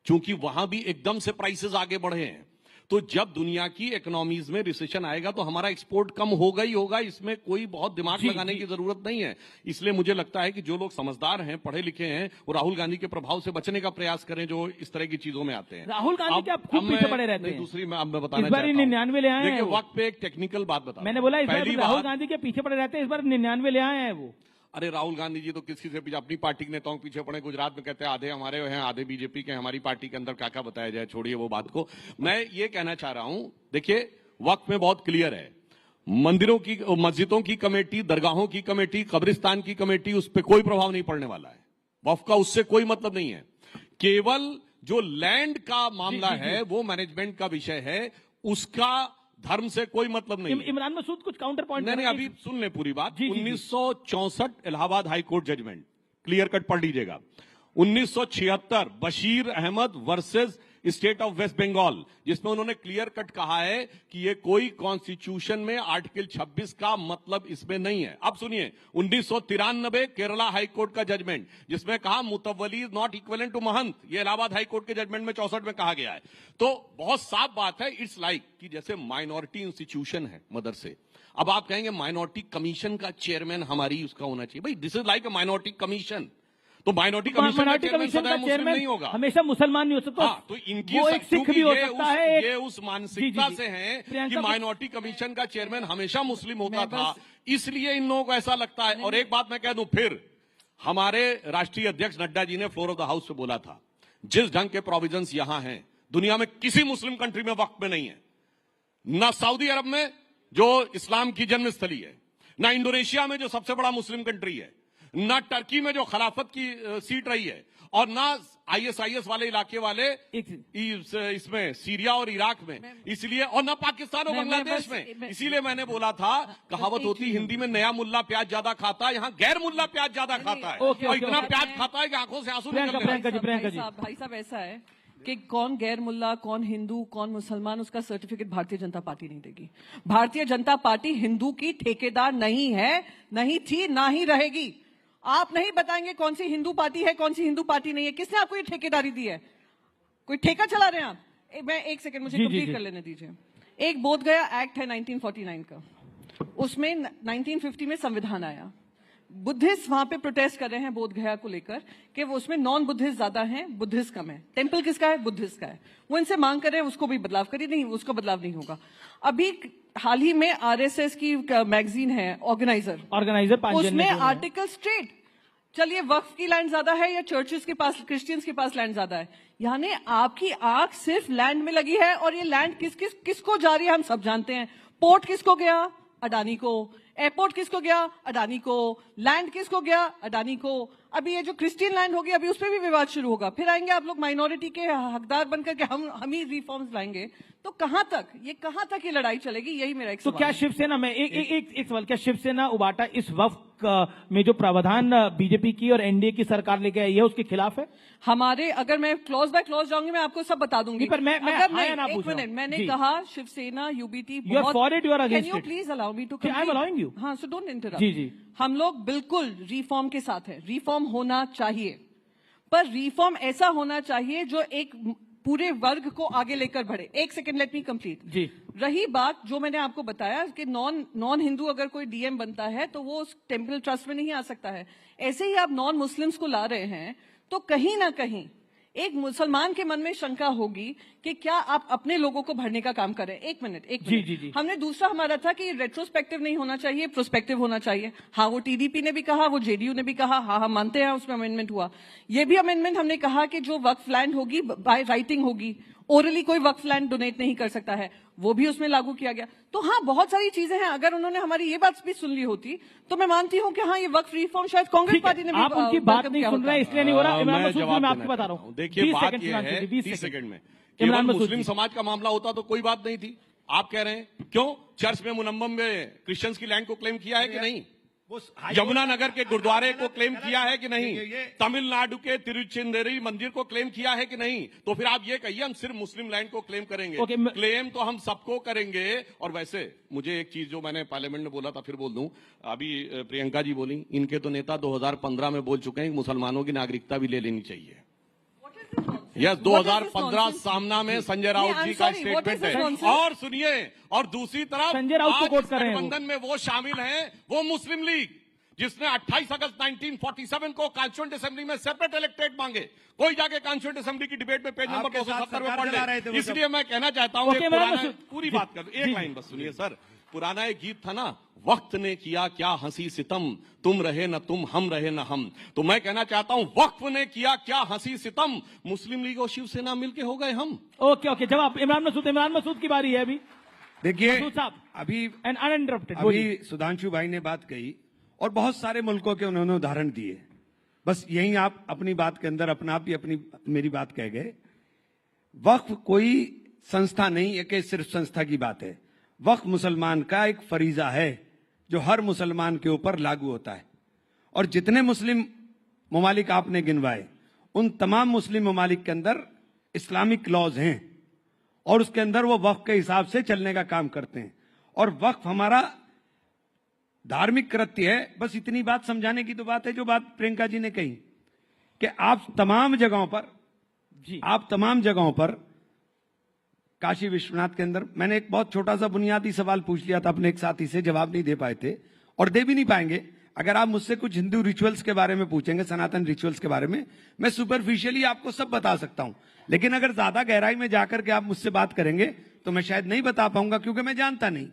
क्योंकि वहां भी एकदम से प्राइसेस आगे बढ़े हैं। तो जब दुनिया की इकोनॉमीज में रिसेशन आएगा तो हमारा एक्सपोर्ट कम होगा ही होगा, इसमें कोई बहुत दिमाग लगाने की जरूरत नहीं है। इसलिए मुझे लगता है कि जो लोग समझदार हैं, पढ़े लिखे हैं, वो राहुल गांधी के प्रभाव से बचने का प्रयास करें जो इस तरह की चीजों में आते हैं। राहुल गांधी के आप खूब पीछे पड़े रहते हैं। दूसरी मैं बताना इस बार 99 ले आए हैं। देखिए वक्त पे एक टेक्निकल बात बता, मैंने बोला इस बार राहुल गांधी के पीछे पड़े रहते हैं, इस बार 99 ले आए हैं वो। अरे राहुल गांधी जी तो किसी से पीछे, अपनी पार्टी के नेताओं के पीछे पड़े। गुजरात में कहते हैं आधे हमारे हैं आधे बीजेपी के, हमारी पार्टी के अंदर क्या बताया जाए, छोड़िए वो बात को। मैं ये कहना चाह रहा हूं, देखिए वक्त में बहुत क्लियर है, मंदिरों की, मस्जिदों की कमेटी, दरगाहों की कमेटी, कब्रिस्तान की कमेटी, उस पर कोई प्रभाव नहीं पड़ने वाला है। वक्फ का उससे कोई मतलब नहीं है। केवल जो लैंड का मामला है वो मैनेजमेंट का विषय है, उसका धर्म से कोई मतलब नहीं। इमरान मसूद कुछ काउंटर पॉइंट नहीं, अभी सुन ले पूरी बात। 1964 Allahabad high court judgement, clear cut पढ़ लीजिएगा। 1976 Bashir Ahmed versus state of West Bengal, जिसमें उन्होंने क्लियर कट कहा है कि ये कोई कॉन्स्टिट्यूशन में आर्टिकल 26 का मतलब इसमें नहीं है। अब सुनिए 1993 केरला हाई कोर्ट का जजमेंट, जिसमें कहा मुतवली इज नॉट इक्विवेलेंट टू महंत, ये इलाहाबाद हाई कोर्ट के जजमेंट में 64 में कहा गया है। तो बहुत साफ बात है, इट्स लाइक कि जैसे माइनॉरिटी इंस्टीट्यूशन है मदरसे, अब आप कहेंगे माइनॉरिटी कमीशन का चेयरमैन हमारी उसका होना चाहिए। भाई this is like a minority commission, तो माइनॉरिटी कमीशन का चेयरमैन नहीं होगा, हमेशा मुसलमान नहीं हो सकता। हाँ, तो इनकी वो एक सिख भी हो सकता है, ये उस मानसिकता से हैं कि माइनॉरिटी कमीशन का चेयरमैन हमेशा मुस्लिम होता था, इसलिए इन लोगों को ऐसा लगता है। और एक बात मैं कह दूं, फिर हमारे राष्ट्रीय अध्यक्ष नड्डा जी ने फ्लोर ऑफ द हाउस पे बोला था, जिस ढंग के प्रोविजंस यहां हैं दुनिया में किसी मुस्लिम कंट्री में वक्त में नहीं है, ना सऊदी अरब में जो इस्लाम की जन्मस्थली है, ना इंडोनेशिया में जो सबसे बड़ा मुस्लिम कंट्री है, ना टर्की में जो खिलाफत की सीट रही है, और ना आईएसआईएस वाले इलाके वाले इसमें सीरिया और इराक में, इसलिए, और ना पाकिस्तान और बांग्लादेश में। इसीलिए मैंने बोला था, कहावत होती हिंदी में, नया मुल्ला प्याज ज्यादा खाता है, यहाँ गैर मुल्ला प्याज ज्यादा खाता है, और इतना प्याज खाता है कि आंखों से आंसू निकलते हैं। भाई साहब ऐसा है कि कौन गैर मुल्ला, कौन हिंदू, कौन मुसलमान, उसका सर्टिफिकेट भारतीय जनता पार्टी नहीं देगी। भारतीय जनता पार्टी हिंदू की ठेकेदार नहीं है, नहीं थी, ना ही रहेगी। आप नहीं बताएंगे कौन सी हिंदू पार्टी है, कौन सी हिंदू पार्टी नहीं है। किसने आपको ये ठेकेदारी दी है? कोई ठेका चला रहे हैं आप? मैं एक सेकंड मुझे कंप्लीट कर लेने दीजिए। एक बोध गया एक्ट है 1949 का, उसमें 1950 में संविधान आया। बुद्धिस्ट वहां पे प्रोटेस्ट कर रहे हैं बोध गया को लेकर कि वो उसमें नॉन बुद्धिस्ट ज्यादा हैं, बुद्धिस्ट कम है। टेंपल किसका है? बुद्धिस्ट का है। वो इनसे मांग कर रहे हैं उसको भी बदलाव करिए, नहीं उसको बदलाव नहीं होगा। अभी हाल ही में आरएसएस की मैगजीन है ऑर्गेनाइजर, उसमें आर्टिकल स्ट्रेट, चलिए वक्फ की लैंड ज्यादा है या चर्चेस के पास, क्रिश्चियंस के पास लैंड ज्यादा है। यानी आपकी आंख सिर्फ लैंड में लगी है, और ये लैंड किसको जा रही है हम सब जानते हैं। पोर्ट किसको गया? अडानी को। एयरपोर्ट किसको गया? अडानी को। लैंड किसको गया? अडानी को। अभी ये जो क्रिश्चियन लैंड होगी, अभी उस पर भी विवाद शुरू होगा। फिर आएंगे आप लोग माइनॉरिटी के हकदार बनकर के हम ही रिफॉर्म्स लाएंगे। तो कहां तक ये लड़ाई चलेगी? यही मेरा एक सवाल। तो क्या शिवसेना में एक सवाल, क्या शिवसेना उबाटा इस वक्त में जो प्रावधान बीजेपी की और एनडीए की सरकार लेके आई है उसके खिलाफ है? हमारे, अगर मैं क्लॉज बाय क्लॉज जाऊंगी मैं आपको सब बता दूंगी। पर मैं एक मिनट, मैंने कहा Shiv Sena UBT please allow me to complete. हाँ, सो डोंट इंटरप्ट। जी, हम लोग बिल्कुल रिफॉर्म के साथ हैं। रिफॉर्म होना चाहिए, पर रिफॉर्म ऐसा होना चाहिए जो एक पूरे वर्ग को आगे लेकर बढ़े। एक सेकंड, लेट मी कंप्लीट। जी, रही बात जो मैंने आपको बताया कि नॉन हिंदू अगर कोई डीएम बनता है तो वो उस टेम्पल ट्रस्ट में नहीं आ सकता है। ऐसे ही आप नॉन मुस्लिम्स को ला रहे हैं, तो कहीं ना कहीं एक मुसलमान के मन में शंका होगी कि क्या आप अपने लोगों को भरने का काम करें। एक मिनट। जी। हमने दूसरा हमारा था कि रेट्रोस्पेक्टिव नहीं होना चाहिए, प्रोस्पेक्टिव होना चाहिए। हाँ, वो टीडीपी ने भी कहा, वो जेडीयू ने भी कहा, हाँ हम मानते हैं उसमें अमेंडमेंट हुआ। ये भी अमेंडमेंट हमने कहा कि जो वक्फ लैंड होगी बाय राइटिंग होगी, ओरली कोई वक्फ लैंड डोनेट नहीं कर सकता है, वो भी उसमें लागू किया गया। तो हाँ, बहुत सारी चीजें हैं। अगर उन्होंने हमारी ये बात भी सुन ली होती तो मैं मानती हूँ कि हाँ, ये वक्फ रिफॉर्म शायद कांग्रेस पार्टी ने भी। आप उनकी बात नहीं सुन रहे हैं इसलिए नहीं हो रहा। इमरान मसूद, मैं आपको बता रहा हूँ, देखिए बात ये है 20 सेकंड में, केवल मुस्लिम समाज का मामला होता तो कोई बात नहीं थी। आप कह रहे हैं क्यों चर्च में मुनम्मम में क्रिश्चियंस की लैंड को क्लेम किया है कि नहीं? यमुनानगर के गुरुद्वारे को क्लेम किया है कि नहीं? तमिलनाडु के तिरुचेंदुरी मंदिर को क्लेम किया है कि नहीं? तो फिर आप ये कहिए हम सिर्फ मुस्लिम लैंड को क्लेम करेंगे। क्लेम तो हम सबको करेंगे। और वैसे मुझे एक चीज जो मैंने पार्लियामेंट में बोला था फिर बोल दूं, अभी प्रियंका जी बोली, इनके तो नेता 2015 में बोल चुके हैं कि मुसलमानों की नागरिकता भी ले लेनी चाहिए। यस, 2015 सामना में संजय राउत जी का स्टेटमेंट है। और सुनिए, और दूसरी तरफ संजय राउत को कोट कर रहे हैं, गठबंधन में वो शामिल हैं, वो मुस्लिम लीग, जिसने 28 अगस्त 1947 को कॉन्स्टिट्यूएंट असेंबली में सेपरेट इलेक्टेड मांगे। कोई जाके कॉन्स्टिट्यूएंट असेंबली की डिबेट में पेज नंबर 270 में पढ़ ले। इसलिए मैं कहना चाहता हूँ, पूरी बात कर, एक लाइन बस सुनिए सर। पुराना एक गीत था ना, वक्त ने किया क्या हंसी सितम, तुम रहे न तुम, हम रहे न हम। तो मैं कहना चाहता हूं, वक्त ने किया क्या हंसी सितम, मुस्लिम लीग और शिवसेना मिलके हो गए हम। ओके, जवाब इमरान मसूद की बारी है अभी। देखिए अभी सुधांशु भाई ने बात कही और बहुत सारे मुल्कों के उन्होंने उदाहरण दिए। बस यही आप अपनी बात के अंदर अपना आप ही अपनी मेरी बात कह गए। वक्फ कोई संस्था नहीं है कि सिर्फ संस्था की बात है। वक्फ मुसलमान का एक फरीजा है जो हर मुसलमान के ऊपर लागू होता है। और जितने मुस्लिम ममालिक आपने गिनवाए, उन तमाम मुस्लिम ममालिक के अंदर इस्लामिक लॉज हैं और उसके अंदर वो वक्फ के हिसाब से चलने का काम करते हैं। और वक्फ हमारा धार्मिक कृत्य है। बस इतनी बात समझाने की तो बात है जो बात प्रियंका जी ने कही कि आप तमाम जगहों पर काशी विश्वनाथ के अंदर, मैंने एक बहुत छोटा सा बुनियादी सवाल पूछ लिया था अपने एक साथी से, जवाब नहीं दे पाए थे और दे भी नहीं पाएंगे। अगर आप मुझसे कुछ हिंदू रिचुअल्स के बारे में पूछेंगे, सनातन रिचुअल्स के बारे में, मैं सुपरफिशियली आपको सब बता सकता हूं, लेकिन अगर ज्यादा गहराई में जाकर के आप मुझसे बात करेंगे तो मैं शायद नहीं बता पाऊंगा क्योंकि मैं जानता नहीं।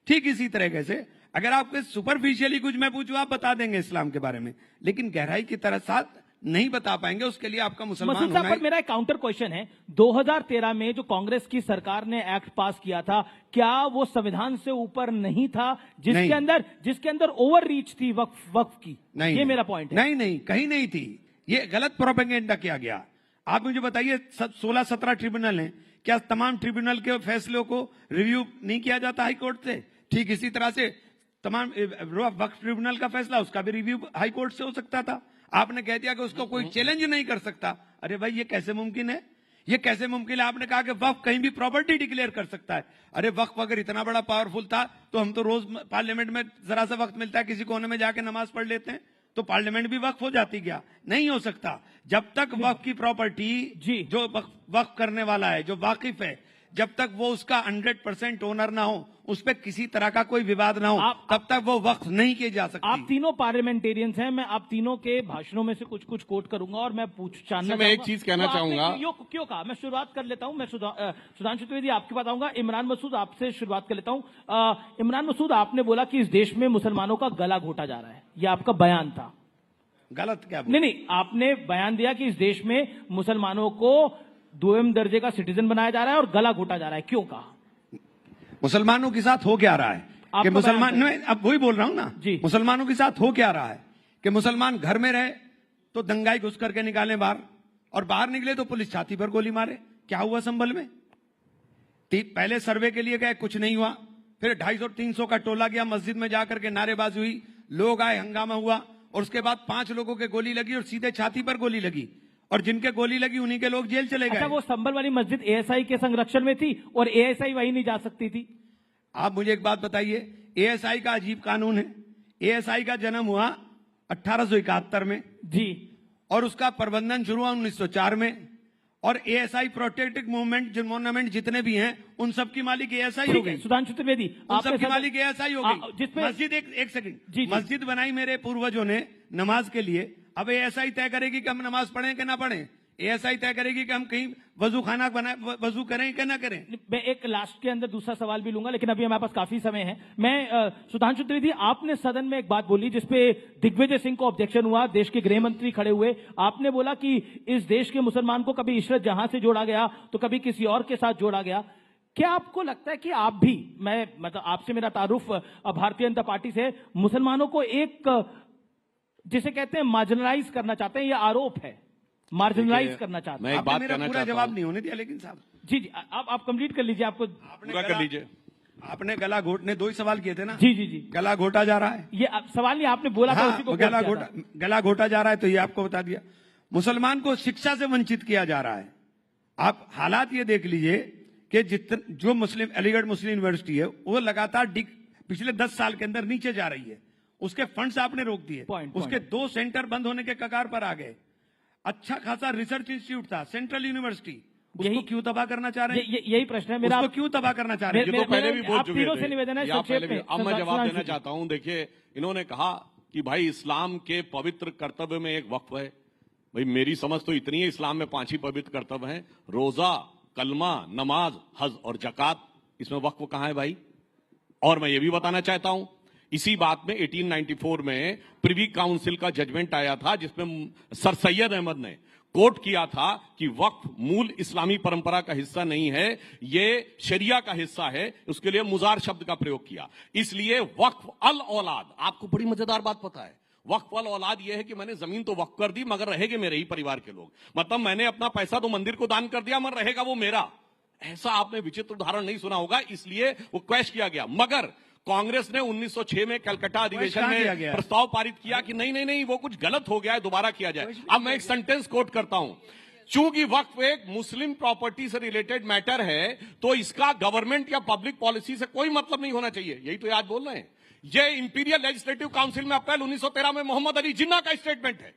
ठीक इसी तरीके से अगर आपके सुपरफिशियली कुछ मैं पूछूं आप बता देंगे इस्लाम के बारे में, लेकिन गहराई की तरह साथ नहीं बता पाएंगे। उसके लिए आपका मुसलमान मसूद साहब, पर मेरा एक काउंटर क्वेश्चन है, 2013 में जो कांग्रेस की सरकार ने एक्ट पास किया था, क्या वो संविधान से ऊपर नहीं था जिसके अंदर ओवर रीच थी वक्फ की? नहीं, ये मेरा पॉइंट है। नहीं, कहीं नहीं थी। ये गलत प्रोपेगेंडा किया गया। आप मुझे बताइए 16-17 ट्रिब्यूनल हैं, क्या तमाम ट्रिब्यूनल के फैसलों को रिव्यू नहीं किया जाता हाई कोर्ट से? ठीक इसी तरह से तमाम वक्फ ट्रिब्यूनल का फैसला, उसका भी रिव्यू हाई कोर्ट से हो सकता था। आपने कह दिया कि उसको कोई चैलेंज नहीं कर सकता। अरे भाई, ये कैसे मुमकिन है? ये कैसे मुमकिन है? आपने कहा कि वक्फ कहीं भी प्रॉपर्टी डिक्लेयर कर सकता है। अरे वक्फ अगर इतना बड़ा पावरफुल था तो हम तो रोज पार्लियामेंट में जरा सा वक्त मिलता है, किसी कोने में जाके नमाज पढ़ लेते हैं, तो पार्लियामेंट भी वक्फ हो जाती। क्या नहीं हो सकता? जब तक वक्फ की प्रॉपर्टी जो वक्फ करने वाला है, जो वाकिफ है, जब तक वो उसका 100% ओनर ना हो, उस पर किसी तरह का कोई विवाद ना हो, तब तक वो वक्फ नहीं किए जा सकती। आप तीनों पार्लियामेंटियंस हैं, मैं आप तीनों के भाषणों में से कुछ कोट करूंगा और मैं मैं एक चीज कहना चाहूंगा। क्यों कहा? मैं शुरुआत कर लेता हूं। मैं सुधांशु त्रिवेदी आपके पास आऊंगा। इमरान मसूद, आपसे शुरुआत कर लेता हूं। इमरान मसूद, आपने बोला कि इस देश में मुसलमानों का गला घोटा जा रहा है, यह आपका बयान था। गलत क्या? नहीं, आपने बयान दिया कि इस देश में मुसलमानों को 2वे दर्जे का सिटीजन बनाया जा रहा है और गला घोटा जा रहा है, क्यों कहा? मुसलमानों के साथ हो क्या रहा है कि मुसलमान, अब वही बोल रहा हूं ना, मुसलमानों के साथ हो क्या रहा है कि मुसलमान घर में रहे तो दंगाई घुस करके निकाले बाहर, और बाहर निकले तो पुलिस छाती पर गोली मारे। क्या हुआ संभल में? पहले सर्वे के लिए गए, कुछ नहीं हुआ, फिर 250-300 का टोला गया, मस्जिद में जाकर के नारेबाजी हुई, लोग आए, हंगामा हुआ, और उसके बाद 5 लोगों के गोली लगी और सीधे छाती पर गोली लगी, और जिनके गोली लगी उन्हीं के लोग जेल चले गए। अच्छा, वो संभल वाली मस्जिद एएसआई के संरक्षण में थी और एएसआई वहीं नहीं जा सकती थी? आप मुझे एक बात बताइए, एएसआई का अजीब कानून है। एएसआई का जन्म हुआ 1871 में जी, और उसका प्रबंधन शुरू हुआ 1904 में, और एएसआई प्रोटेक्टिव मूवमेंट जितने भी हैं उन सबकी मालिक एएसआई हो गई। सुधांशु त्रिवेदी, उन सबकी मालिक एएसआई हो गई। मस्जिद, एक सेकंड, मस्जिद बनाई मेरे पूर्वजों ने नमाज के लिए। अब एएसआई तय करेगी कि हम नमाज पढ़ें कि ना पढ़ें? एएसआई तय करेगी कि हम कहीं वजू खाना वजू करें कि ना करें? मैं एक लास्ट के अंदर दूसरा सवाल भी लूंगा, लेकिन अभी हमारे पास काफी समय है। मैं सुधांशु त्रिवेदी, आपने सदन में एक बात बोली जिसपे दिग्विजय सिंह को ऑब्जेक्शन हुआ, देश के गृह मंत्री खड़े हुए। आपने बोला कि इस देश के मुसलमान को कभी इशरत जहां से जोड़ा गया तो कभी किसी और के साथ जोड़ा गया। क्या आपको लगता है कि आप भी, मैं मतलब आपसे मेरा तारुफ भारतीय जनता पार्टी से, मुसलमानों को एक जिसे कहते हैं मार्जिनलाइज करना चाहते हैं? यह आरोप है, मार्जिनलाइज करना चाहते हैं। मैं एक बात कहना चाहता हूं, जवाब नहीं होने दिया लेकिन साहब। जी, आप कंप्लीट कर लीजिए, आपको पूरा कर लीजिए। आपने गला घोटने 2 ही सवाल किए थे ना? जी, गला घोटा जा रहा है, ये सवाल नहीं, आपने बोला था उसी को। गला घोटा जा रहा है तो ये आपको बता दिया। मुसलमान को शिक्षा से वंचित किया जा रहा है। आप हालात ये देख लीजिए कि जो अलीगढ़ मुस्लिम यूनिवर्सिटी है वो लगातार पिछले 10 साल के अंदर नीचे जा रही है। उसके फंड्स आपने रोक दिए, उसके 2 सेंटर बंद होने के कगार पर आ गए। अच्छा खासा रिसर्च इंस्टीट्यूट था, सेंट्रल यूनिवर्सिटी, उसको क्यों तबाह करना चाह रहे हैं? यही प्रश्न है मेरा। उसको क्यों तबाह करना चाह रहे हैं? ये तो पहले भी बोल चुके थे। अब मैं जवाब देना चाहता हूं। देखिए, इन्होंने कहा कि भाई इस्लाम के पवित्र कर्तव्य में एक वक्फ है। भाई मेरी समझ तो इतनी है, इस्लाम में 5 ही पवित्र कर्तव्य हैं, रोजा, कलमा, नमाज, हज और जकात। इसमें वक्फ कहां है भाई? और मैं ये भी बताना चाहता हूं, इसी बात में 1894 में प्रिवी काउंसिल का जजमेंट आया था जिसमें सर सैयद अहमद ने कोट किया था कि वक्फ मूल इस्लामी परंपरा का हिस्सा नहीं है, ये शरिया का हिस्सा है। उसके लिए मुजार शब्द का प्रयोग किया। इसलिए वक्फ अल औलाद, आपको बड़ी मजेदार बात पता है, वक्फ अल औलाद यह है कि मैंने जमीन तो वक्फ कर दी मगर रहेंगे मेरे ही परिवार के लोग। मतलब मैंने अपना पैसा तो मंदिर को दान कर दिया मगर रहेगा वो मेरा। ऐसा आपने विचित्र उदाहरण नहीं सुना होगा, इसलिए वो क्वैश किया गया। मगर कांग्रेस ने 1906 में कलकत्ता अधिवेशन में प्रस्ताव पारित किया कि नहीं वो कुछ गलत हो गया है, दोबारा किया जाए। अब मैं एक सेंटेंस कोट करता हूं, चूंकि वक्फ एक मुस्लिम प्रॉपर्टी से रिलेटेड मैटर है तो इसका गवर्नमेंट या पब्लिक पॉलिसी से कोई मतलब नहीं होना चाहिए। यही तो आज बोल रहे हैं। ये इंपीरियल लेजिस्लेटिव काउंसिल में अप्रैल 1913 में मोहम्मद अली जिन्ना का स्टेटमेंट है,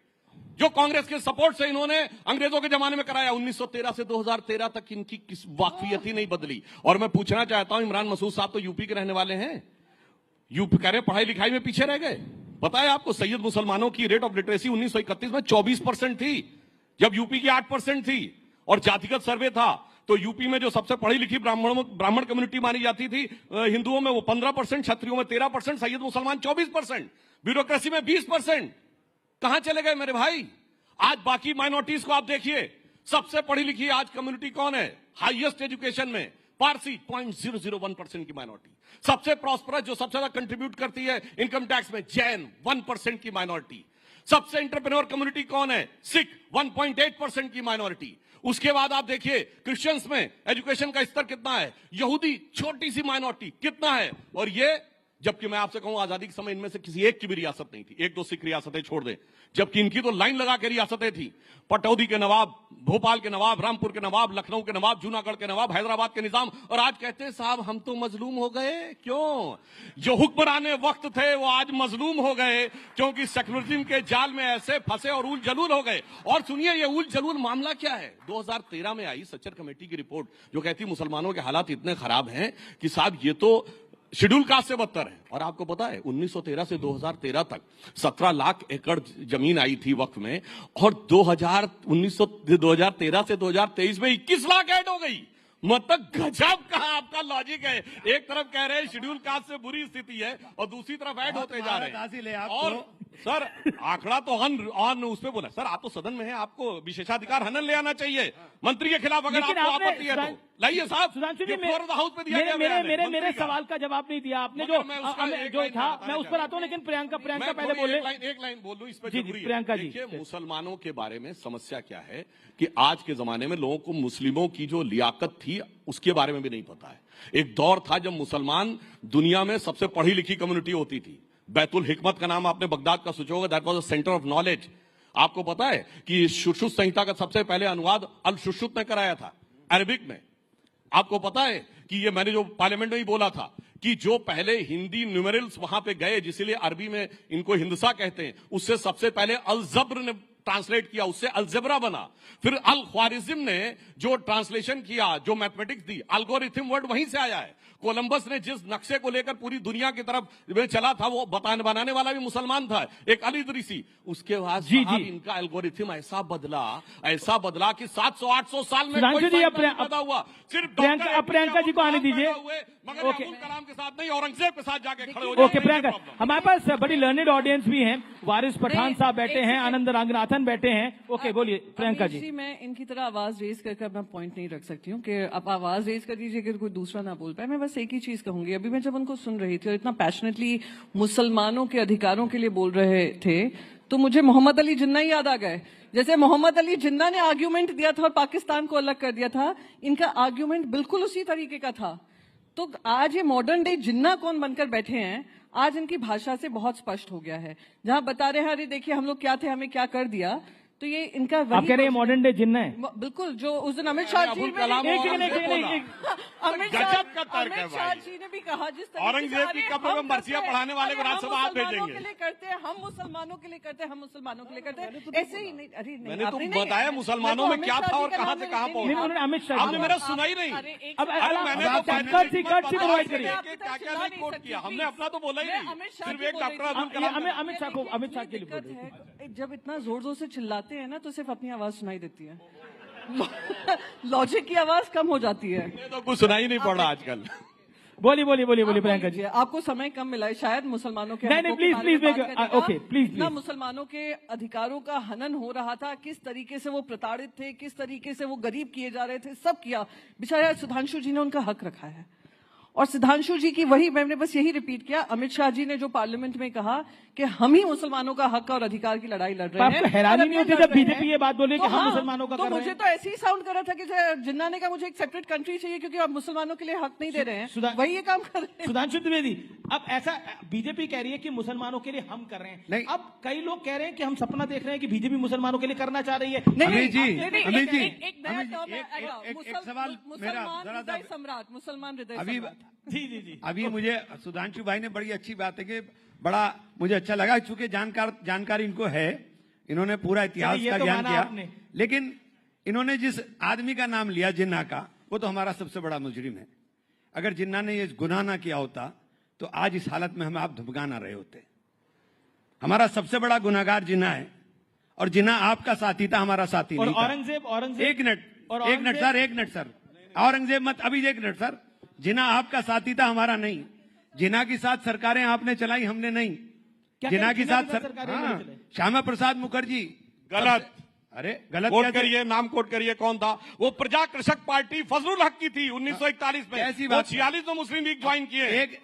जो कांग्रेस के सपोर्ट से इन्होंने अंग्रेजों के जमाने में कराया। 1913 से 2013 तक इनकी किस वाकफियत ही नहीं बदली। और मैं पूछना चाहता हूं, इमरान मसूद साहब तो यूपी के रहने वाले हैं, यूपी कह रहे पढ़ाई लिखाई में पीछे रह गए। पता है आपको, सैयद मुसलमानों की रेट ऑफ लिटरेसी 1931 में 24% थी, जब यूपी की 8% थी। और जातिगत सर्वे था तो यूपी में जो सबसे पढ़ी लिखी ब्राह्मण कम्युनिटी मानी जाती थी हिंदुओं में, वो 15%, क्षत्रियों में 13%, सैयद मुसलमान 24%, ब्यूरोक्रेसी में 20%। कहां चले गए मेरे भाई? आज बाकी माइनॉरिटीज को आप देखिए, सबसे पढ़ी लिखी आज कम्युनिटी कौन है? हाईएस्ट एजुकेशन में पारसी 0.001% की माइनॉरिटी। सबसे प्रॉस्परस, जो सबसे ज्यादा कंट्रीब्यूट करती है इनकम टैक्स में, जैन 1% की माइनॉरिटी। सबसे एंटरप्रेन्योर कम्युनिटी कौन है? सिख 1.8% की माइनॉरिटी। उसके बाद आप देखिए क्रिश्चियंस में एजुकेशन का स्तर कितना है, यहूदी छोटी सी माइनॉरिटी कितना है। और ये, जबकि मैं आपसे कहूं आजादी के समय इनमें से किसी एक की भी रियासत नहीं थी, 1-2 सिख रियासतें छोड़ दें, जबकि इनकी तो लाइन लगा के रियासतें थी। पटौदी के नवाब, भोपाल के नवाब, रामपुर के नवाब, लखनऊ के नवाब, जूनागढ़ के नवाब, हैदराबाद के निजाम। और आज कहते हैं साहब हम तो मजलूम हो गए। क्यों? जो हुक्मराने वक्त थे वो आज मजलूम हो गए, क्योंकि सेक्युलरिज्म के जाल में ऐसे फंसे और उल जलूल हो गए। और सुनिए ये उल जलूल मामला क्या है। 2013 में आई सच्चर कमेटी की रिपोर्ट जो कहती मुसलमानों के हालात इतने खराब हैं कि साहब ये तो शेड्यूल कास्ट से बदतर है। और आपको पता है 1913 से 2013 तक 17 लाख एकड़ जमीन आई थी वक्फ में, और 2013 से 2023 में 21 लाख ऐड हो गई। मतलब गजब का आपका लॉजिक है। एक तरफ कह रहे हैं शेड्यूल कास्ट से बुरी स्थिति है और दूसरी तरफ ऐड होते जा रहे हैं। और सर आंकड़ा तो ऑन उस पे बोला। सर आप तो सदन में हैं, आपको विशेषाधिकार हनन ले आना चाहिए मंत्री के खिलाफ, अगर आपको आपत्ति है तो लाइए साहब। सुधांशु जी, हाउस पे दिया गया मेरे सवाल का जवाब नहीं दिया आपने, जो था मैं उस पर आता हूँ। लेकिन प्रियंका पहले बोले, एक लाइन बोल दूं इस पे। प्रियंका जी, देखिए मुसलमानों के बारे में समस्या क्या है कि आज के जमाने में लोगों को मुस्लिमों की जो लियाकत थी उसके बारे में भी नहीं पता है। एक दौर था जब मुसलमान दुनिया में सबसे पढ़ी लिखी कम्युनिटी होती थी। बैतुल हिकमत का नाम आपने बगदाद का सोचा होगा, that was a centre of knowledge. आपको पता है कि शुश्रुत संहिता का सबसे पहले अनुवाद अल शुश्रुत ने कराया था अरबिक में। आपको पता है कि ये मैंने जो पार्लियामेंट में ही बोला था कि जो पहले हिंदी न्यूमेरल्स वहां पे गए, जिसलिए अरबी में इनको हिंदसा कहते हैं, उससे सबसे पहले अल जब्र ने ट्रांसलेट किया, उससे अलजेब्रा बना। फिर अल ख्वारिज्म ने जो ट्रांसलेशन किया, जो मैथमेटिक्स दी, एल्गोरिथम वर्ड वहीं से आया है। कोलंबस ने जिस नक्शे को लेकर पूरी दुनिया की तरफ चला था, वो बनाने वाला भी मुसलमान था, एक अल इदरीसी। उसके बाद इनका एल्गोरिथम ऐसा बदला कि 700-800 साल में कोई पैदा हुआ। सिर्फ प्रियंका जी को आने दीजिए, मगर अब्दुल कलाम के साथ नहीं, औरंगजेब के साथ जाके खड़े हो जाए। ओके प्रियंका, हमारे पास बड़ी लर्नेड ऑडियंस भी है, वारिस पठान साहब बैठे हैं, आनंद रंगनाथन बैठे हैं। ओके बोलिए प्रियंका जी। मैं इनकी तरह आवाज रेज करके अपना पॉइंट नहीं रख सकती हूँ कि आप आवाज रेज कर दीजिए कि कोई दूसरा ना बोल पाए। मैं बस एक ही चीज कहूंगी, अभी मैं जब उनको सुन रही थी और इतना पैशनेटली मुसलमानों के अधिकारों के लिए बोल रहे थे, तो मुझे मोहम्मद अली जिन्ना ही याद आ गए। जैसे मोहम्मद अली जिन्ना ने आर्ग्यूमेंट दिया था और पाकिस्तान को अलग कर दिया था, इनका आर्ग्यूमेंट बिल्कुल उसी तरीके का था। तो आज ये मॉडर्न डे जिन्ना कौन बनकर बैठे हैं, आज इनकी भाषा से बहुत स्पष्ट हो गया है। जहां बता रहे हैं अरे देखिए हम लोग क्या थे, हमें क्या कर दिया, तो ये इनका आप कह रहे हैं मॉडर्न डे जिन्ना है। बिल्कुल, जो उस दिन अमित शाह जी ने भी कहा, जिस औरंगजेब की कब्र में मरसिया पढ़ाने वाले को राज्यसभा आप भेजेंगे। के लिए करते हैं, हम मुसलमानों के लिए करते हैं, हम मुसलमानों के लिए करते हैं, ऐसे ही नहीं। अरे नहीं, मैंने तो बताया मुसलमानों में क्या था और कहां से कहां पहुंचे। उन्होंने अमित शाह, आपने मेरा सुना ही नहीं। अब मैंने प्रोवाइड करिए, क्या कोट किया हमने, अपना तो बोला ही नहीं। सिर्फ एक डॉक्टर अब्दुल कलाम, अमित शाह के लिए। जब इतना जोर जोर से चिल्लाते हैं ना, तो सिर्फ अपनी आवाज सुनाई देती है, लॉजिक की आवाज कम हो जाती है। तो कुछ सुनाई नहीं पड़ रहा आजकल। बोलिए प्रियंका जी। आपको समय कम मिला है शायद मुसलमानों के, नहीं प्लीज ना, मुसलमानों के अधिकारों का हनन हो रहा था, किस तरीके से वो प्रताड़ित थे, किस तरीके से वो गरीब किए जा रहे थे, सब किया। बेचारा सुधांशु जी ने उनका हक रखा है और सिद्धांशु जी की वही मैंने बस यही रिपीट किया, अमित शाह जी ने जो पार्लियामेंट में कहा कि हम ही मुसलमानों का हक और अधिकार की लड़ाई लड़ रहे हैं। आपको हैरानी नहीं होती जब बीजेपी ये बात बोले कि हम मुसलमानों का तो कर रहे मुझे हैं? तो ऐसे ही साउंड कर रहा था कि जिन्ना ने कहा मुझे एक सेपरेट कंट्री चाहिए क्योंकि आप मुसलमानों के लिए हक नहीं दे रहे हैं, वही ये काम कर रहे हैं। सुधांशु द्विवेदी, अब ऐसा बीजेपी कह रही है कि मुसलमानों के लिए हम कर रहे हैं, अब कई लोग कह रहे हैं कि हम सपना देख रहे हैं कि बीजेपी मुसलमानों के लिए करना चाह रही है। अमित जी, अमित जी, एक नया टर्म आएगा, मुसलमान सम्राट, मुसलमान हृदय सम्राट। जी। अभी मुझे सुधांशु भाई ने बड़ी अच्छी बात है कि बड़ा मुझे अच्छा लगा, चूंकि जानकारी इनको है, इन्होंने पूरा इतिहास का ज्ञान किया, लेकिन इन्होंने जिस आदमी का नाम लिया जिन्ना का, वो तो हमारा सबसे बड़ा मुजरिम है। अगर जिन्ना ने ये गुनाह ना किया होता तो आज इस हालत में हम आप धमका ना रहे होते। हमारा सबसे बड़ा गुनाहगार जिन्ना है, और जिन्ना आपका साथी था, हमारा साथी नहीं था। औरंगजेब एक मिनट सर, औरंगजेब मत, अभी एक मिनट सर, जिन्ना आपका साथी था, हमारा नहीं। जिन्ना के साथ सरकारें आपने चलाई, हमने नहीं। जिन्ना के साथ श्यामा प्रसाद मुखर्जी। गलत, अरे गलत कोट करिए, नाम कोट करिए, कौन था वो? प्रजा कृषक पार्टी फजलुल हक की थी 1941 में, ऐसी बात 46 में मुस्लिम लीग ज्वाइन किए। एक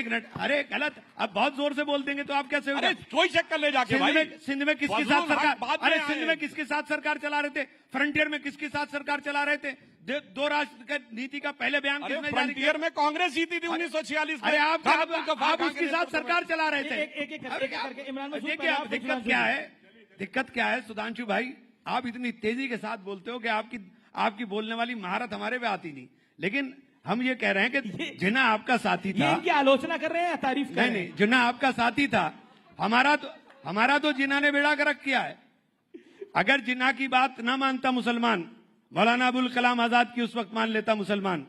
मिनट, अरे गलत, अब बहुत जोर से बोल देंगे तो आप कैसे? अरे कोई चेक कर ले जाके भाई। सिंध में किसके साथ सरकार, अरे सिंध में किसके साथ सरकार चला रहे थे? फ्रंटियर में किसके साथ सरकार चला रहे थे? दो राष्ट्र नीति का पहले बयान किसने जारी किया? फ्रंटियर में कांग्रेस जीती थी 1946 में। अरे आप उसके साथ सरकार चला रहे थे। दिक्कत क्या है सुधांशु भाई? आप इतनी तेजी के साथ बोलते हो कि आपकी बोलने वाली महारत हमारे पे आती नहीं, लेकिन हम ये कह रहे हैं कि जिन्ना आपका साथी था। इनकी आलोचना कर रहे हैं, तारीफ कर रहे हैं? नहीं, जिन्ना आपका साथी था, हमारा तो जिन्ना ने बेड़ा गर्क किया है। अगर जिन्ना की बात ना मानता मुसलमान, मौलाना अबुल कलाम आजाद की उस वक्त मान लेता मुसलमान,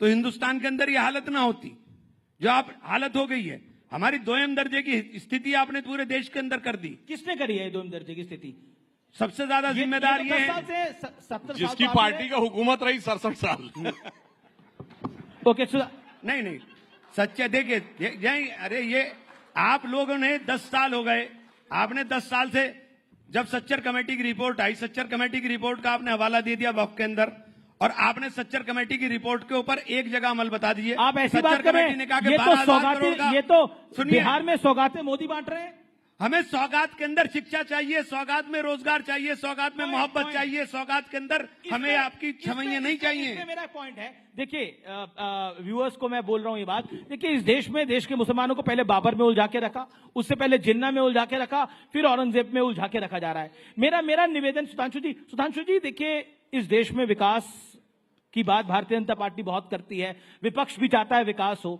तो हिंदुस्तान के अंदर ये हालत ना होती जो आप हालत हो गई है। हमारी दोयम दर्जे की स्थिति आपने पूरे देश के अंदर कर दी। किसने करी है दोयम दर्जे की स्थिति? सबसे ज्यादा जिम्मेदार ये है जिसकी पार्टी का हुकूमत रही 67 साल। ओके, नहीं सच्चे देखिए, अरे ये आप लोगों ने 10 साल हो गए, आपने 10 साल से जब सच्चर कमेटी की रिपोर्ट आई, सच्चर कमेटी की रिपोर्ट का आपने हवाला दे दिया वक्त के अंदर, और आपने सच्चर कमेटी की रिपोर्ट के ऊपर एक जगह अमल बता दीजिए। आप ऐसी बात कर रहे हैं, ये तो बिहार में सौगातें मोदी बांट रहे हैं। हमें सौगात के अंदर शिक्षा चाहिए, सौगात में रोजगार चाहिए, सौगात में मोहब्बत चाहिए, सौगात के अंदर हमें आपकी छवैया नहीं चाहिए। मेरा पॉइंट है, देखिए व्यूअर्स को मैं बोल रहा हूं ये बात, देखिए इस देश में देश के मुसलमानों को पहले बाबर में उलझा के रखा, उससे पहले जिन्ना में उलझा के रखा, फिर औरंगजेब में उलझा के रखा जा रहा है। मेरा निवेदन सुधांशु जी देखिए, इस देश में विकास की बात भारतीय जनता पार्टी बहुत करती है, विपक्ष भी चाहता है विकास हो।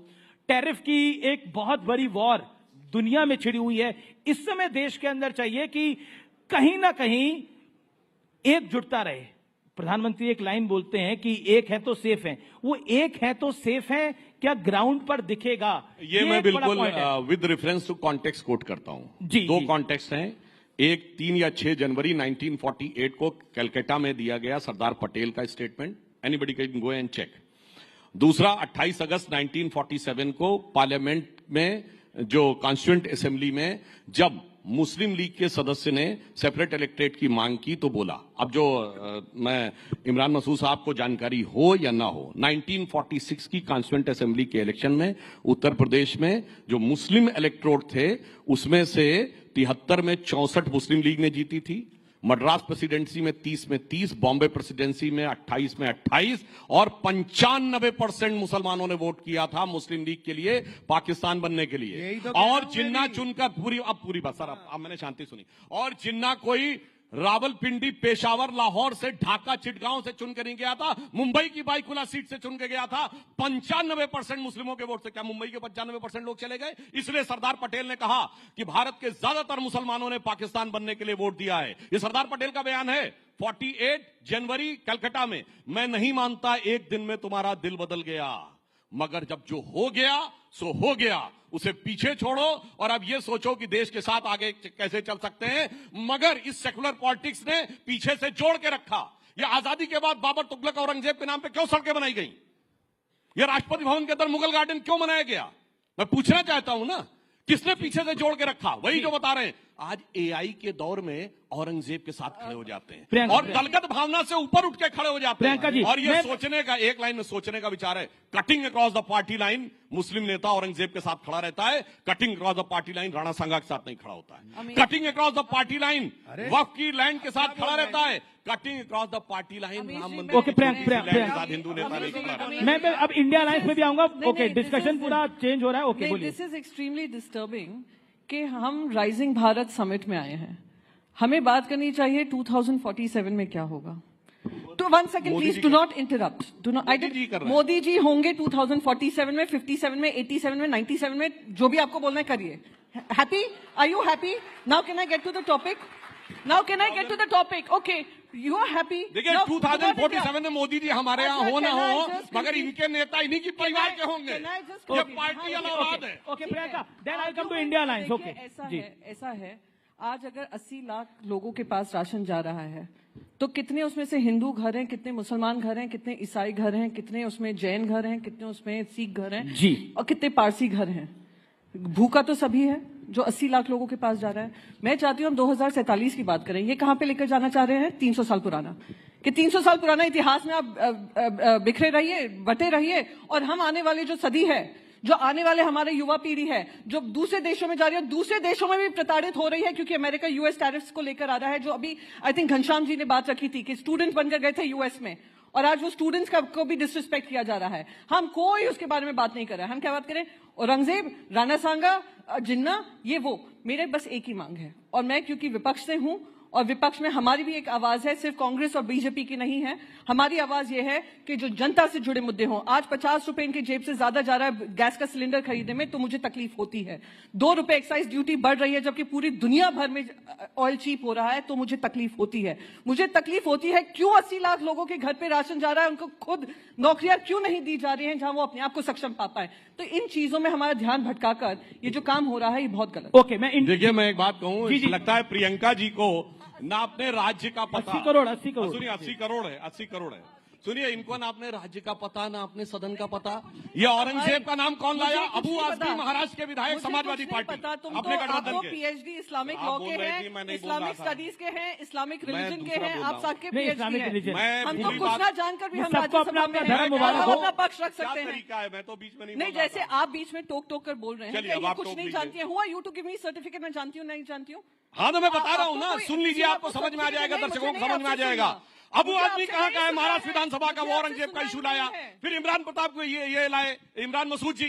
टैरिफ की एक बहुत बड़ी वॉर दुनिया में छिड़ी हुई है। इस समय देश के अंदर चाहिए कि कहीं ना कहीं एकजुटता रहे। प्रधानमंत्री एक लाइन बोलते हैं कि एक है तो सेफ है, वो एक है तो सेफ है, क्या ग्राउंड पर दिखेगा? ये मैं बिल्कुल with reference to context quote करता हूं। दो कॉन्टेक्स्ट हैं, एक 3 या 6 जनवरी 1948 को कलकत्ता में दिया गया सरदार पटेल का statement, anybody can go and check. दूसरा 28 अगस्त 1947 को पार्लियामेंट में जो कॉन्स्टिट्यूएंट असेंबली में जब मुस्लिम लीग के सदस्य ने सेपरेट इलेक्ट्रेट की मांग की तो बोला, अब जो मैं इमरान मसूद साहब को जानकारी हो या ना हो, 1946 की कॉन्स्टिट्यूएंट असेंबली के इलेक्शन में उत्तर प्रदेश में जो मुस्लिम इलेक्टोरेट थे उसमें से 73 में 64 मुस्लिम लीग ने जीती थी, मद्रास प्रेसिडेंसी में 30 में 30, बॉम्बे प्रेसिडेंसी में 28 में 28, और 95% मुसलमानों ने वोट किया था मुस्लिम लीग के लिए, पाकिस्तान बनने के लिए। और जिन्ना चुनकर पूरी बात सर, अब मैंने शांति सुनी, और जिन्ना कोई रावलपिंडी, पेशावर, लाहौर से, ढाका, चिटगांव से चुन के नहीं गया था, मुंबई की बाईकुला सीट से चुन के गया था। 95% मुस्लिमों के वोट से, क्या मुंबई के 95% लोग चले गए? इसलिए सरदार पटेल ने कहा कि भारत के ज्यादातर मुसलमानों ने पाकिस्तान बनने के लिए वोट दिया है। ये सरदार पटेल का बयान है, 48 जनवरी कलकत्ता में। मैं नहीं मानता एक दिन में तुम्हारा दिल बदल गया, मगर जब जो हो गया सो हो गया, उसे पीछे छोड़ो और अब यह सोचो कि देश के साथ आगे कैसे चल सकते हैं। मगर इस सेकुलर पॉलिटिक्स ने पीछे से जोड़ के रखा। यह आजादी के बाद बाबर, तुगलक, औरंगजेब के नाम पे क्यों सड़कें बनाई गई? यह राष्ट्रपति भवन के अंदर मुगल गार्डन क्यों बनाया गया? मैं पूछना चाहता हूं ना, किसने पीछे से जोड़ के रखा? वही जो बता रहे हैं आज एआई के दौर में औरंगजेब के साथ खड़े हो जाते हैं प्रियंका, और दलगत भावना से ऊपर उठ के खड़े हो जाते प्रियंका जी, हैं। और ये सोचने का, एक लाइन में सोचने का विचार है, cutting across the party line Muslim नेता औरंगजेब के साथ खड़ा रहता है, cutting across the party line Rana Sanga के साथ नहीं खड़ा होता है। Cutting across the party line वक्फ की लैंड के साथ खड़ा रहता है, cutting across the party line Ram Mandir okay Priyanka, Hindu नेता नहीं खड़ा रहता है। मैं अब इंडिया अलायंस में भी आऊंगा। ओके, डिस्कशन पूरा चेंज हो रहा है। ओके, बोलिए। दिस इज एक्सट्रीमली डिस्टर्बिंग कि हम राइजिंग भारत समिट में आए हैं। हमें बात करनी चाहिए 2047 में क्या होगा। तो 1 second please, do not interrupt, do not. Modi ji होंगे 2047 में, 57 में, 87 में, 97 में, जो भी आपको बोलना है करिए। Happy? Are you happy? Now can I get to the topic? Now can I get to the topic? Okay, you are happy? देखिए 2047 में मोदी जी हमारे यहाँ हो ना हो, मगर इनके नेता इन्हीं की परिवार के होंगे। ये पार्टी अलग है। Okay Priyanka, then I come to India alliance. Okay, ऐसा है, आज अगर 80 लाख लोगों के पास राशन जा रहा है, तो कितने उसमें से हिंदू घर हैं, कितने मुसलमान घर हैं, कितने ईसाई घर हैं, कितने उसमें जैन घर हैं, कितने उसमें सिख घर हैं जी, और कितने पारसी घर हैं? भूखा तो सभी है जो 80 लाख लोगों के पास जा रहा है। मैं चाहती हूँ हम 2047 की बात करें। ये कहां पे लेकर जाना चाह रहे हैं? 300 साल पुराना, कि 300 साल पुराना इतिहास में आप बिखरे रहिए, बटे रहिए, और हम आने वाले जो सदी है, जो आने वाले हमारे युवा पीढ़ी है, जो दूसरे देशों में जा रही है, दूसरे देशों में भी प्रताड़ित हो रही है, क्योंकि अमेरिका यूएस टैरिफ्स को लेकर आ रहा है, जो अभी आई थिंक घनश्याम जी ने बात रखी थी कि स्टूडेंट बनकर गए थे यूएस में, और आज वो स्टूडेंट्स को भी डिसरिस्पेक्ट किया जा रहा है। हम कोई उसके बारे में बात नहीं कर रहे हैं। हम क्या बात करें? औरंगजेब, राणा सांगा, जिन्ना, ये वो। मेरे बस एक ही मांग है, और मैं क्योंकि विपक्ष से हूं, और विपक्ष में हमारी भी एक आवाज है, सिर्फ कांग्रेस और बीजेपी की नहीं है। हमारी आवाज यह है कि जो जनता से जुड़े मुद्दे हों। आज 50 रुपए इनके जेब से ज्यादा जा रहा है गैस का सिलेंडर खरीदने में, तो मुझे तकलीफ होती है। 2 रुपए एक्साइज ड्यूटी बढ़ रही है, जबकि पूरी दुनिया भर में ऑयल चीप हो रहा है, तो मुझे तकलीफ होती है। मुझे तकलीफ होती है क्यों 80 लाख लोगों के घर पे राशन जा रहा है, उनको खुद नौकरियां क्यों नहीं दी जा रही हैं जहां वो अपने आप को सक्षम पा पाए। तो इन चीजों में हमारा ध्यान भटकाकर ये जो काम हो रहा है, ये बहुत गलत। ओके, देखिए मैं एक बात कहूं, लगता है प्रियंका जी को ना अपने राज्य का पता, 80 करोड़ सुनिए 80 करोड़ है, 80 करोड़ है। सुनिए, इनको ना अपने राज्य का पता, ना अपने सदन का पता। ये औरंगजेब का नाम कौन लाया? अबू आजमी, महाराष्ट्र के विधायक, समाजवादी पार्टी, अपने गठबंधन के। पीएचडी इस्लामिक लॉ के हैं, इस्लामिक स्टडीज के हैं, इस्लामिक रिलीजन के हैं, आप सबके पीएचडी हैं। हम तो कुछ ना जानकर भी हम राज्यसभा में अपना पक्ष रख सकते हैं। मैं तो बीच में नहीं, जैसे आप बीच में टोक टोक कर बोल रहे हैं, ये कुछ नहीं जानती है। हुआ you to give me certificate, मैं जानती हूँ नहीं जानती हूँ? हाँ, तो मैं बता रहा हूँ ना, सुन लीजिए, आपको समझ में आ जाएगा, दर्शकों को समझ में आ जाएगा। अबू आदमी कहाँ का है? महाराष्ट्र विधानसभा का, वो औरंगजेब का इशू लाया। फिर इमरान प्रताप को ये लाए, इमरान मसूद जी,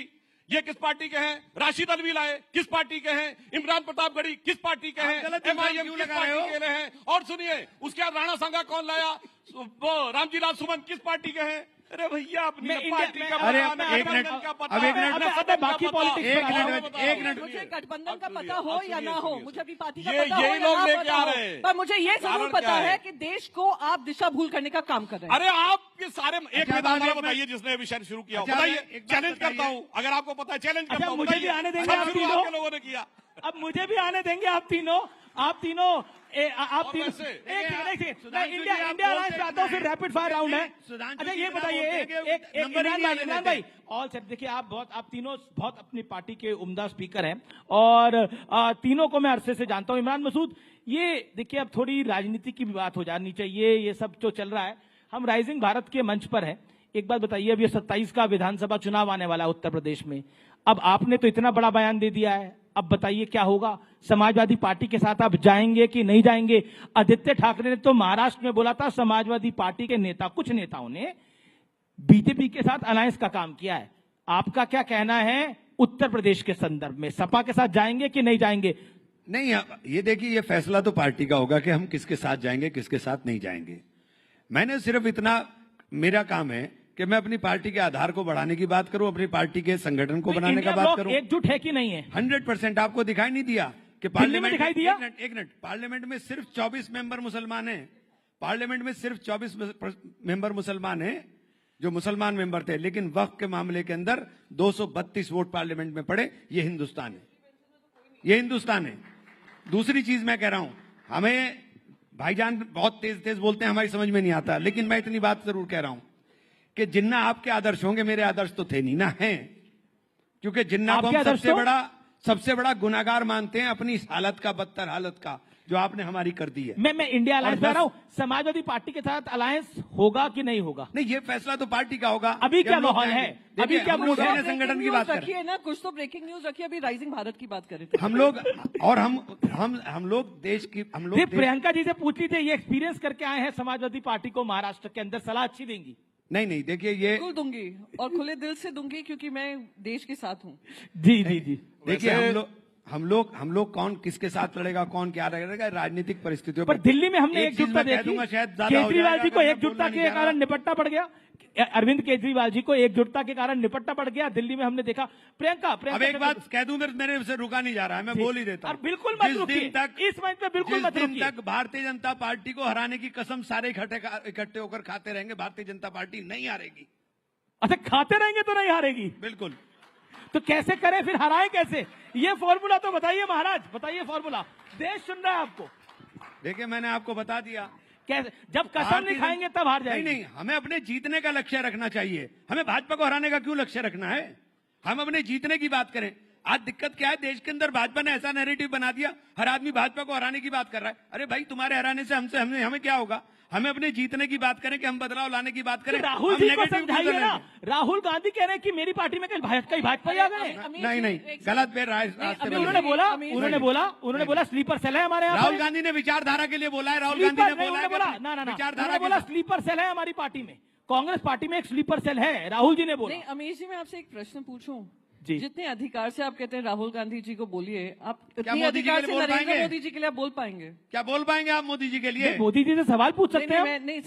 ये किस पार्टी के हैं? राशिद अलवी लाए, किस पार्टी के हैं? इमरान प्रतापगढ़ी किस पार्टी के हैं? MIM किस पार्टी के हैं? और सुनिए, उसके बाद राणा सांगा कौन लाया? वो रामजी लाल सुमन किस पार्टी के हैं? अरे भैया, अपनी पार्टी का अरे एक मिनट, अब एक मिनट, बाकी पॉलिटिक्स, एक मिनट, मुझे गठबंधन का पता हो या ना हो, मुझे अपनी पार्टी का ये पता हो या लोग ना लेके पता आ हो, रहे हैं। पर मुझे ये जरूर पता है कि देश को आप दिशा भूल करने का काम कर रहे हैं। अरे आपके सारे एक मिनट बताइए, जिसने विषय शुरू किया, बताइए। चैलेंज करता हूँ, अगर आपको पता है, चैलेंज करता हूँ। मुझे भी आने देंगे आप तीनों लोगों ने किया, अब मुझे भी आने देंगे आप तीनों। इंडिया अलायंस पे आता हूँ, फिर रैपिड फायर राउंड है। अच्छा ये बताइए, इमरान भाई, ऑल सेट। देखिए आप तीनों बहुत अपनी पार्टी के उम्दा स्पीकर हैं, और तीनों को मैं अरसे से जानता हूँ। इमरान मसूद, ये देखिए अब थोड़ी राजनीति की भी बात हो जानी चाहिए। ये सब जो चल रहा है, हम राइजिंग भारत के मंच पर है। एक बात बताइए, अब ये 27 का विधानसभा चुनाव आने वाला है उत्तर प्रदेश में। अब आपने तो इतना बड़ा बयान दे दिया है, अब बताइए क्या होगा? समाजवादी पार्टी के साथ आप जाएंगे कि नहीं जाएंगे? आदित्य ठाकरे ने तो महाराष्ट्र में बोला था, समाजवादी पार्टी के कुछ नेताओं ने बीजेपी के साथ अलायंस का काम किया है। आपका क्या कहना है उत्तर प्रदेश के संदर्भ में? सपा के साथ जाएंगे कि नहीं जाएंगे? नहीं, ये देखिए, ये फैसला तो पार्टी का होगा कि हम किसके साथ जाएंगे, किसके साथ नहीं जाएंगे। मैंने सिर्फ इतना, मेरा काम है कि मैं अपनी पार्टी के आधार को बढ़ाने की बात करूं, अपनी पार्टी के संगठन को बनाने का बात करूं। एकजुट है कि नहीं है? 100%। आपको दिखाई नहीं दिया कि पार्लियामेंट दिखाई दिया? एक मिनट, पार्लियामेंट में सिर्फ 24 मेंबर मुसलमान हैं। पार्लियामेंट में सिर्फ 24 मेंबर मुसलमान हैं, जो मुसलमान मेंबर थे, लेकिन वक्फ के मामले के अंदर 232 वोट पार्लियामेंट में पड़े। ये हिंदुस्तान है, ये हिंदुस्तान है। दूसरी चीज मैं कह रहा हूं, हमें भाईजान बहुत तेज तेज बोलते हैं, हमारी समझ में नहीं आता, लेकिन मैं इतनी बात जरूर कह रहा हूं कि जिन्ना आपके आदर्श होंगे, मेरे आदर्श तो थे नहीं ना, हैं। क्योंकि जिन्ना को हम सबसे बड़ा गुनाहगार मानते हैं अपनी इस हालत का, बदतर हालत का जो आपने हमारी कर दी है। मैं इंडिया अलायंस में आ रहा हूं, समाजवादी पार्टी के साथ अलायंस होगा कि नहीं होगा? नहीं, ये फैसला तो पार्टी का होगा। अभी क्या माहौल है? अभी क्या मूड है? संगठन की बात रखिए ना, कुछ तो ब्रेकिंग न्यूज रखिए। अभी राइजिंग भारत की बात कर रहे थे हम लोग, और हम लोग देश की, हम लोग प्रियंका जी से पूछ लीजिए, ये एक्सपीरियंस करके आए हैं समाजवादी पार्टी को महाराष्ट्र के अंदर, सलाह अच्छी देंगी? नहीं, देखिए ये बिल्कुल दूंगी और खुले दिल से दूंगी, क्योंकि मैं देश के साथ हूँ। जी। देखिए हम लोग कौन किसके साथ लड़ेगा, कौन क्या लड़ेगा, राजनीतिक परिस्थितियों पर दिल्ली में हमने एकजुटता देखी। केजरीवाल जी को एकजुटता के कारण निपटना पड़ गया। अरविंद केजरीवाल जी को एकजुटता के कारण निपटना पड़ गया। दिल्ली में हमने देखा। प्रियंका अब एक बात कह दूं, मेरे से रुका नहीं जा रहा है, मैं बोल ही देता हूं। बिल्कुल मत रुकिए, इस मंच पे बिल्कुल मत रुकिए। जिस दिन तक भारतीय जनता पार्टी को हराने की कसम सारे इकट्ठे होकर खाते रहेंगे, भारतीय जनता पार्टी नहीं हारेगी। अच्छा, खाते रहेंगे तो नहीं हारेगी? बिल्कुल। तो कैसे करें फिर, हराएं कैसे? ये फॉर्मूला तो बताइए महाराज, बताइए फॉर्मूला। देश सुन रहा है आपको। देखिए मैंने आपको बता दिया, कैसे? जब कसम नहीं खाएंगे तब हार जाएंगे। नहीं, हमें अपने जीतने का लक्ष्य रखना चाहिए। हमें भाजपा को हराने का क्यों लक्ष्य रखना है? हम अपने जीतने की बात करें। आज दिक्कत क्या है, देश के अंदर भाजपा ने ऐसा नैरेटिव बना दिया, हर आदमी भाजपा को हराने की बात कर रहा है। अरे भाई, तुम्हारे हराने से हमें क्या होगा? हमें अपने जीतने की बात करें कि हम बदलाव लाने की बात करें। राहुल जी को समझाइए ना। राहुल गांधी कह रहे हैं कि मेरी पार्टी में कहीं भाजपा ही आ गए। नहीं, गलत पे उन्होंने बोला स्लीपर सेल है हमारे यहाँ। राहुल गांधी ने विचारधारा के लिए बोला है। राहुल गांधी ने बोला स्लीपर सेल है हमारी पार्टी में। कांग्रेस पार्टी में एक स्लीपर सेल है, राहुल जी ने बोला। नहीं, अमीश जी, मैं आपसे एक प्रश्न पूछूं। जितने अधिकार से आप कहते हैं राहुल गांधी जी को बोलिए, आप इतने अधिकार से नरेंद्र मोदी जी के लिए आप बोल पाएंगे? क्या बोल पाएंगे आप मोदी जी के लिए? मोदी जी से सवाल पूछ सकते हैं? नहीं,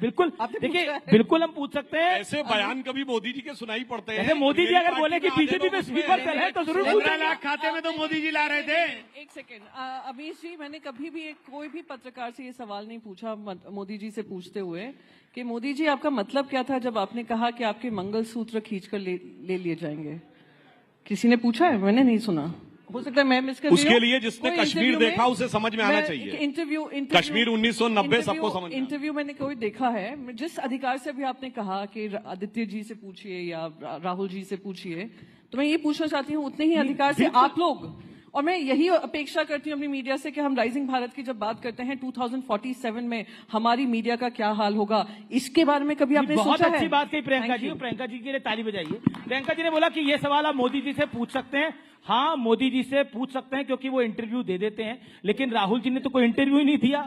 बिल्कुल। देखिए, बिल्कुल हम पूछ सकते हैं। ऐसे बयान कभी मोदी जी के सुनाई पड़ते हैं। मोदी जी अगर बोले कि बीजेपी में स्लीपर सेल है तो जरूर 15 लाख खाते में तो मोदी जी ला रहे थे। एक सेकेंड, अमीश जी, मैंने कभी भी कोई भी पत्रकार से ये सवाल नहीं पूछा मोदी जी से पूछते हुए कि मोदी जी आपका मतलब क्या था जब आपने कहा कि आपके मंगलसूत्र खींचकर ले लिए जाएंगे? किसी ने पूछा है? मैंने नहीं सुना। हो सकता है मैं मिस कर रही हूं। उसके लिए जिसने कश्मीर देखा उसे समझ में आना चाहिए। इंटरव्यू कश्मीर 1990 सबको समझ में। इंटरव्यू मैंने कोई देखा है। जिस अधिकार से भी आपने कहा कि आदित्य जी से पूछिए या राहुल जी से पूछिए, तो मैं ये पूछना चाहती हूँ उतने ही अधिकार से आप लोग, और मैं यही अपेक्षा करती हूँ अपनी मीडिया से कि हम राइजिंग भारत की जब बात करते हैं 2047 में हमारी मीडिया का क्या हाल होगा, इसके बारे में कभी आपने सोचा है? बहुत अच्छी बात कही प्रियंका जी। प्रियंका जी के लिए ताली बजाइए। प्रियंका जी ने बोला कि ये सवाल आप मोदी जी से पूछ सकते हैं। हाँ, मोदी जी से पूछ सकते हैं क्योंकि वो इंटरव्यू दे देते हैं, लेकिन राहुल जी ने तो कोई इंटरव्यू ही नहीं दिया।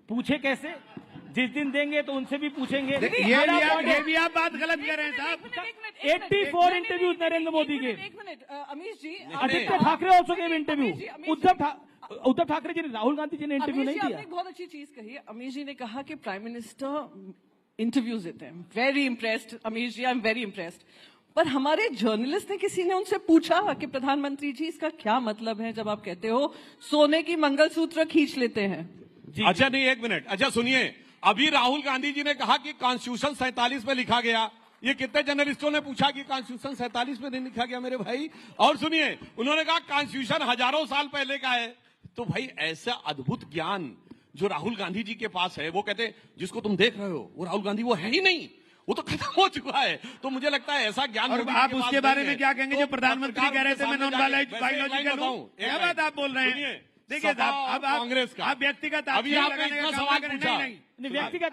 पूछे कैसे? जिस दिन देंगे तो उनसे भी पूछेंगे। ये भी आप बात गलत कर रहे हैं साहब। 84 इंटरव्यू नरेंद्र मोदी के। एक minute Amish ji, Aditya Thackeray also gave interview. Uddhav Thackeray ji ने, राहुल गांधी जी ने इंटरव्यू नहीं दिया। आपने एक बहुत अच्छी चीज कही है। अमीश जी ने कहा कि प्राइम मिनिस्टर इंटरव्यूज देते हैं। Very impressed Amish ji, I am very impressed. पर हमारे जर्नलिस्ट ने, किसी ने उनसे पूछा कि प्रधानमंत्री जी इसका क्या मतलब है जब आप कहते हो सोने की मंगलसूत्र खींच लेते हैं? अच्छा नहीं, एक मिनट, अच्छा सुनिए, अभी राहुल गांधी जी ने कहा कि कॉन्स्टिट्यूशन 47 में लिखा गया। ये कितने जर्नलिस्टों ने पूछा कि कॉन्स्टिट्यूशन 47 में नहीं लिखा गया मेरे भाई? और सुनिए, उन्होंने कहा कॉन्स्टिट्यूशन हजारों साल पहले का है। तो भाई ऐसा अद्भुत ज्ञान जो राहुल गांधी जी के पास है, वो कहते जिसको तुम देख रहे हो वो राहुल गांधी वो है ही नहीं, वो तो खत्म हो चुका है। तो मुझे लगता है ऐसा ज्ञान। और आप उसके बारे में क्या कहेंगे जो प्रधानमंत्री कह रहे थे मैं नॉन बायोलॉजिकल हूं? क्या बात आप बोल रहे हैं? देखिए साहब, अब कांग्रेस का आप व्यक्तिगत अभी आपने इतना सवाल पूछा। व्यक्तिगत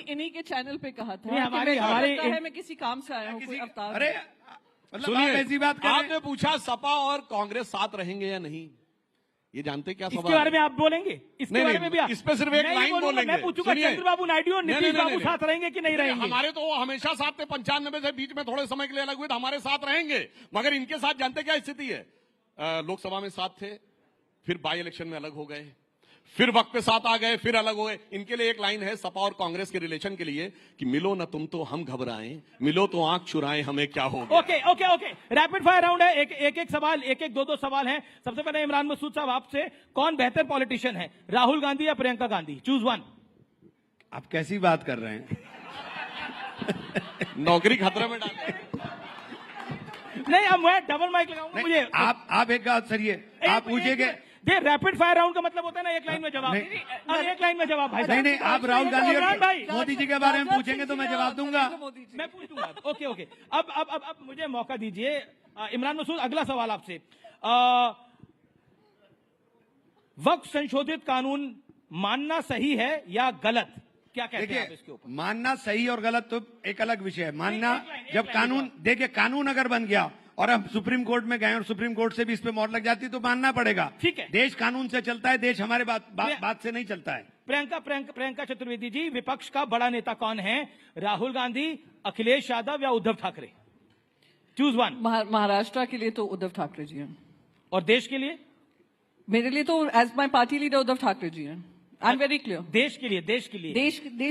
इन्हीं के चैनल पे कहा था हमारे मैं किसी काम से आया हूँ, कोई अवतार। अरे मतलब ऐसी बात कर रहे हैं। आपने पूछा सपा और कांग्रेस साथ रहेंगे या नहीं, ये जानते क्या सवाल? इसके बारे में आप बोलेंगे? इसके बारे में भी इस पे सिर्फ एक लाइन बोलेंगे। मैं पूछूंगा चंद्रबाबू नायडू और नीतीश बाबू साथ रहेंगे कि नहीं रहेंगे? हमारे तो हमेशा साथ थे, 95 से बीच में थोड़े समय के लिए अलग हुए तो हमारे साथ रहेंगे। मगर इनके साथ जानते क्या स्थिति है? लोकसभा में साथ थे, फिर बाई इलेक्शन में अलग हो गए, फिर वक्त पे साथ आ गए, फिर अलग हो गए। इनके लिए एक लाइन है सपा और कांग्रेस के रिलेशन के लिए कि मिलो न तुम तो हम घबराएं, मिलो तो आंख चुराएं हमें क्या होगा। ओके रैपिड फायर राउंड है। एक सवाल, दो सवाल हैं। सबसे पहले इमरान मसूद साहब आपसे, कौन बेहतर पॉलिटिशियन है, राहुल गांधी या प्रियंका गांधी? Choose one. आप कैसी बात कर रहे हैं? नौकरी खतरे में डाल नहीं, अब मैं डबल माइक लगाऊंगा। मुझे आप एक बात सरिए, आप पूछेंगे ये रैपिड फायर राउंड का मतलब होता है ना, एक लाइन में जवाब। अब एक लाइन में जवाब भाई। नहीं, आप राहुल गांधी और मोदी जी के बारे में पूछेंगे तो मैं जवाब दूंगा। मैं पूछ दूंगा। ओके। अब मुझे मौका दीजिए। इमरान मसूद, अगला सवाल आपसे। वक्फ संशोधित कानून मानना सही है या गलत, क्या कहते हैं आप इसके ऊपर? मानना सही और गलत तो एक अलग विषय है। मानना जब कानून, देखिए कानून अगर बन गया और हम सुप्रीम कोर्ट में गए और सुप्रीम कोर्ट से भी इस पे मोहर लग जाती तो मानना पड़ेगा। ठीक है, देश कानून से चलता है, देश हमारे बात से नहीं चलता है। प्रियंका चतुर्वेदी जी, विपक्ष का बड़ा नेता कौन है? राहुल गांधी, अखिलेश यादव या उद्धव ठाकरे? Choose one. महाराष्ट्र के लिए तो उद्धव ठाकरे जी हैं। और देश के लिए? मेरे लिए तो as my party leader Uddhav Thackeray ji हैं। I am very clear. देश के लिए देश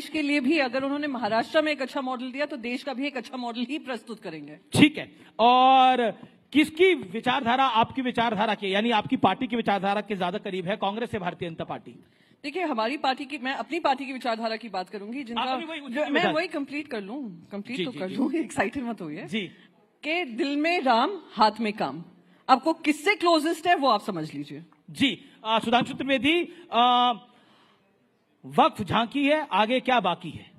के लिए भी अगर उन्होंने महाराष्ट्र में एक अच्छा मॉडल दिया तो देश का भी एक अच्छा मॉडल ही प्रस्तुत करेंगे। ठीक है। और किसकी विचारधारा आपकी विचारधारा के, यानी आपकी पार्टी की विचारधारा के ज्यादा करीब है, कांग्रेस या भारतीय जनता पार्टी? देखिए, हमारी पार्टी की, मैं अपनी पार्टी की विचारधारा की बात करूंगी, जिनका मैं वही कंप्लीट कर लूं, एक्साइटेड मत होइए जी। के दिल में राम, हाथ में काम, आपको किससे क्लोजेस्ट है वो आप समझ लीजिए जी। सुधांशु त्रिवेदी, वक्फ झांकी है, आगे क्या बाकी है?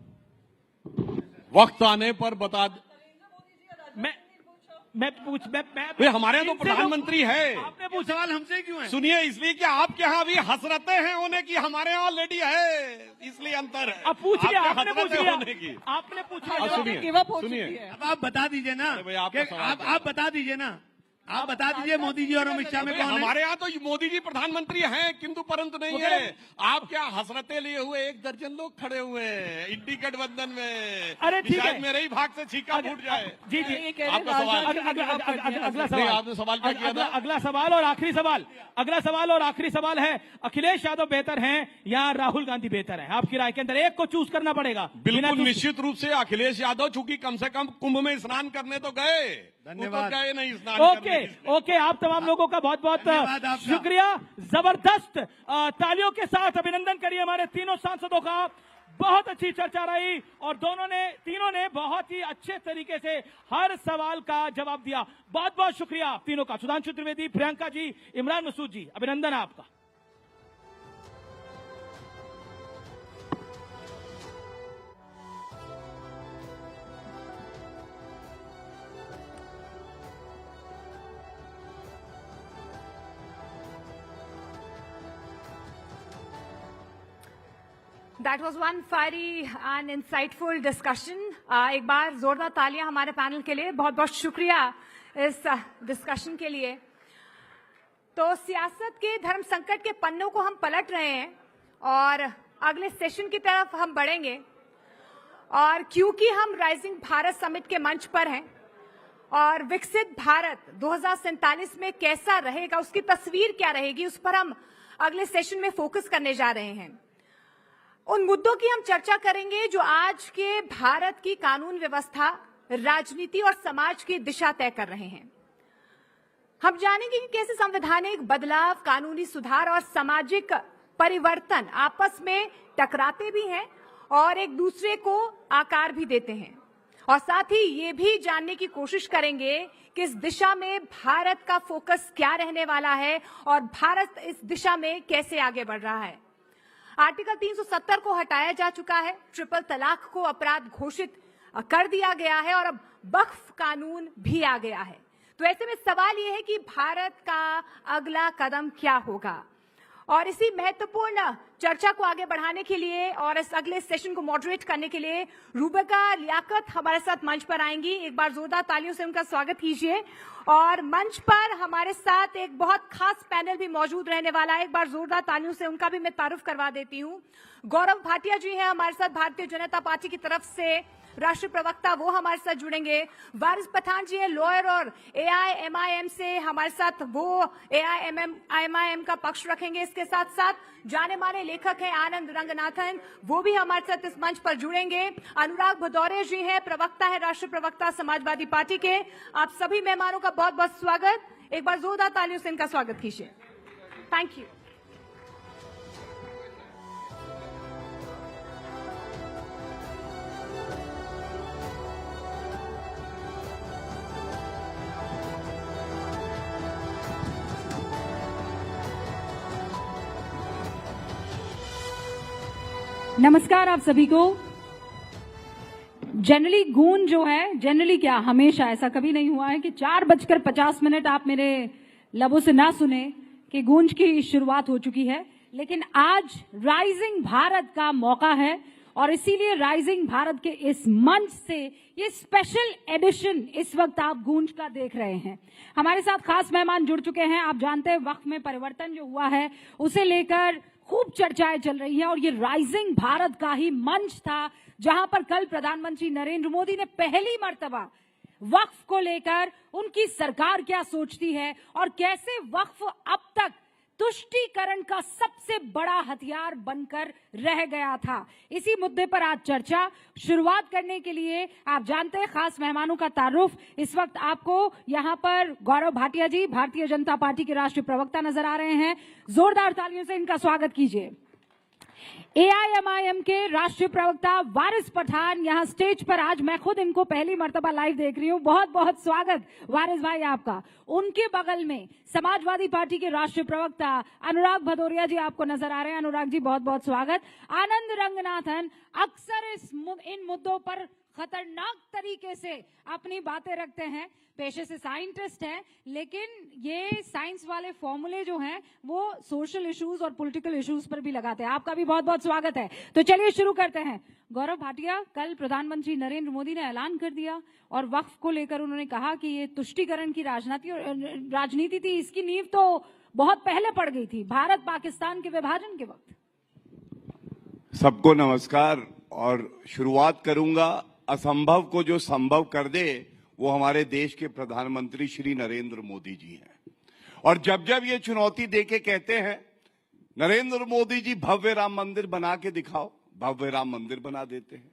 वक्त आने पर बता। मैं हमारे यहाँ तो प्रधानमंत्री है। आपने पूछा, सवाल हमसे क्यों है? सुनिए, इसलिए कि आपके यहाँ अभी हसरतें हैं होने की, हमारे यहाँ ऑलरेडी है, इसलिए अंतर है। अब पूछ लिया, आपने पूछ लिया, आपने पूछा। सुनिए, अब आप बता दीजिए ना, आप बता दीजिए ना, आप बता दीजिए मोदी जी और अमित शाह में कौन है? हमारे यहाँ तो मोदी जी प्रधानमंत्री हैं, किंतु परंतु नहीं है। आप क्या हसरतें लिए हुए 1 दर्जन लोग खड़े हुए हैं इंडी गठबंधन में। अरे ठीक है, मेरे ही भाग से छीका फूट जाए। जी, आपका सवाल, अगला सवाल, आपने सवाल क्या किया था? अगला सवाल और आखिरी सवाल है, अखिलेश यादव बेहतर हैं या राहुल गांधी बेहतर है? आपकी राय के अंदर एक को चूज करना पड़ेगा। बिल्कुल निश्चित रूप से अखिलेश यादव, चूंकि कम से कम कुंभ में स्नान करने तो गए, धन्यवाद। गए नहीं स्नान। ओके, आप तमाम लोगों का बहुत बहुत शुक्रिया। जबरदस्त तालियों के साथ अभिनंदन करिए हमारे तीनों सांसदों का। बहुत अच्छी चर्चा रही और तीनों ने बहुत ही अच्छे तरीके से हर सवाल का जवाब दिया। बहुत बहुत शुक्रिया तीनों का। सुधांशु त्रिवेदी, प्रियंका जी, इमरान मसूद जी, अभिनंदन आपका। That was one fiery and insightful discussion. एक बार जोरदार तालियां हमारे पैनल के लिए। बहुत बहुत शुक्रिया इस डिस्कशन के लिए। तो सियासत के धर्म संकट के पन्नों को हम पलट रहे हैं और अगले सेशन की तरफ हम बढ़ेंगे। और क्योंकि हम राइजिंग भारत समिट के मंच पर हैं और विकसित भारत 2047 में कैसा रहेगा, उसकी तस्वीर क्या रहेगी, उस पर हम अगले सेशन में फोकस करने जा रहे हैं। उन मुद्दों की हम चर्चा करेंगे जो आज के भारत की कानून व्यवस्था, राजनीति और समाज की दिशा तय कर रहे हैं। हम जानेंगे कि कैसे संवैधानिक बदलाव, कानूनी सुधार और सामाजिक परिवर्तन आपस में टकराते भी हैं और एक दूसरे को आकार भी देते हैं। और साथ ही ये भी जानने की कोशिश करेंगे कि इस दिशा में भारत का फोकस क्या रहने वाला है और भारत इस दिशा में कैसे आगे बढ़ रहा है। आर्टिकल 370 को हटाया जा चुका है, ट्रिपल तलाक को अपराध घोषित कर दिया गया है और अब वक्फ कानून भी आ गया है। तो ऐसे में सवाल ये है कि भारत का अगला कदम क्या होगा। और इसी महत्वपूर्ण चर्चा को आगे बढ़ाने के लिए और इस अगले सेशन को मॉडरेट करने के लिए रूबिका लियाकत हमारे साथ मंच पर आएंगी। एक बार जोरदार तालियों से उनका स्वागत कीजिए। और मंच पर हमारे साथ एक बहुत खास पैनल भी मौजूद रहने वाला है। एक बार जोरदार तालियों से उनका भी मैं तारुफ करवा देती हूँ। गौरव भाटिया जी हैं हमारे साथ, भारतीय जनता पार्टी की तरफ से राष्ट्रीय प्रवक्ता, वो हमारे साथ जुड़ेंगे। वारिस पठान जी है लॉयर और AIMIM से हमारे साथ, वो AIMIM का पक्ष रखेंगे। इसके साथ साथ जाने माने लेखक हैं आनंद रंगनाथन, वो भी हमारे साथ इस मंच पर जुड़ेंगे। अनुराग भदौरे जी हैं, प्रवक्ता है, राष्ट्रीय प्रवक्ता समाजवादी पार्टी के। आप सभी मेहमानों का बहुत बहुत स्वागत। एक बार जोरदार तालियों से इनका स्वागत कीजिए। Thank you. नमस्कार आप सभी को। जनरली गूंज जो है, जनरली क्या, हमेशा ऐसा कभी नहीं हुआ है कि 4:50 आप मेरे लबों से ना सुने कि गूंज की शुरुआत हो चुकी है। लेकिन आज राइजिंग भारत का मौका है और इसीलिए राइजिंग भारत के इस मंच से ये स्पेशल एडिशन इस वक्त आप गूंज का देख रहे हैं। हमारे साथ खास मेहमान जुड़ चुके हैं। आप जानते हैं वक्फ में परिवर्तन जो हुआ है उसे लेकर खूब चर्चाएं चल रही हैं और ये राइजिंग भारत का ही मंच था जहां पर कल प्रधानमंत्री नरेंद्र मोदी ने पहली मर्तबा वक्फ को लेकर उनकी सरकार क्या सोचती है और कैसे वक्फ अब तक तुष्टीकरण का सबसे बड़ा हथियार बनकर रह गया था, इसी मुद्दे पर आज चर्चा। शुरुआत करने के लिए आप जानते हैं खास मेहमानों का तारुफ इस वक्त आपको यहाँ पर गौरव भाटिया जी, भारतीय जनता पार्टी के राष्ट्रीय प्रवक्ता नजर आ रहे हैं। जोरदार तालियों से इनका स्वागत कीजिए। AIMIM के राष्ट्रीय प्रवक्ता वारिस पठान यहाँ स्टेज पर, आज मैं खुद इनको पहली मर्तबा लाइव देख रही हूँ। बहुत बहुत स्वागत वारिस भाई आपका। उनके बगल में समाजवादी पार्टी के राष्ट्रीय प्रवक्ता अनुराग भदौरिया जी आपको नजर आ रहे हैं। अनुराग जी बहुत बहुत स्वागत। आनंद रंगनाथन अक्सर इन मुद्दों पर खतरनाक तरीके से अपनी बातें रखते हैं, पेशे से साइंटिस्ट हैं, लेकिन ये साइंस वाले फॉर्मूले जो हैं वो सोशल इश्यूज और पॉलिटिकल इश्यूज पर भी लगाते हैं। आपका भी बहुत बहुत स्वागत है। तो चलिए शुरू करते हैं। गौरव भाटिया, कल प्रधानमंत्री नरेंद्र मोदी ने ऐलान कर दिया और वक्फ को लेकर उन्होंने कहा कि ये तुष्टीकरण की राजनीति थी, इसकी नींव तो बहुत पहले पड़ गई थी, भारत पाकिस्तान के विभाजन के वक्त। सबको नमस्कार और शुरुआत करूंगा, असंभव को जो संभव कर दे वो हमारे देश के प्रधानमंत्री श्री नरेंद्र मोदी जी हैं। और जब जब ये चुनौती देके कहते हैं नरेंद्र मोदी जी भव्य राम मंदिर बना के दिखाओ, भव्य राम मंदिर बना देते हैं।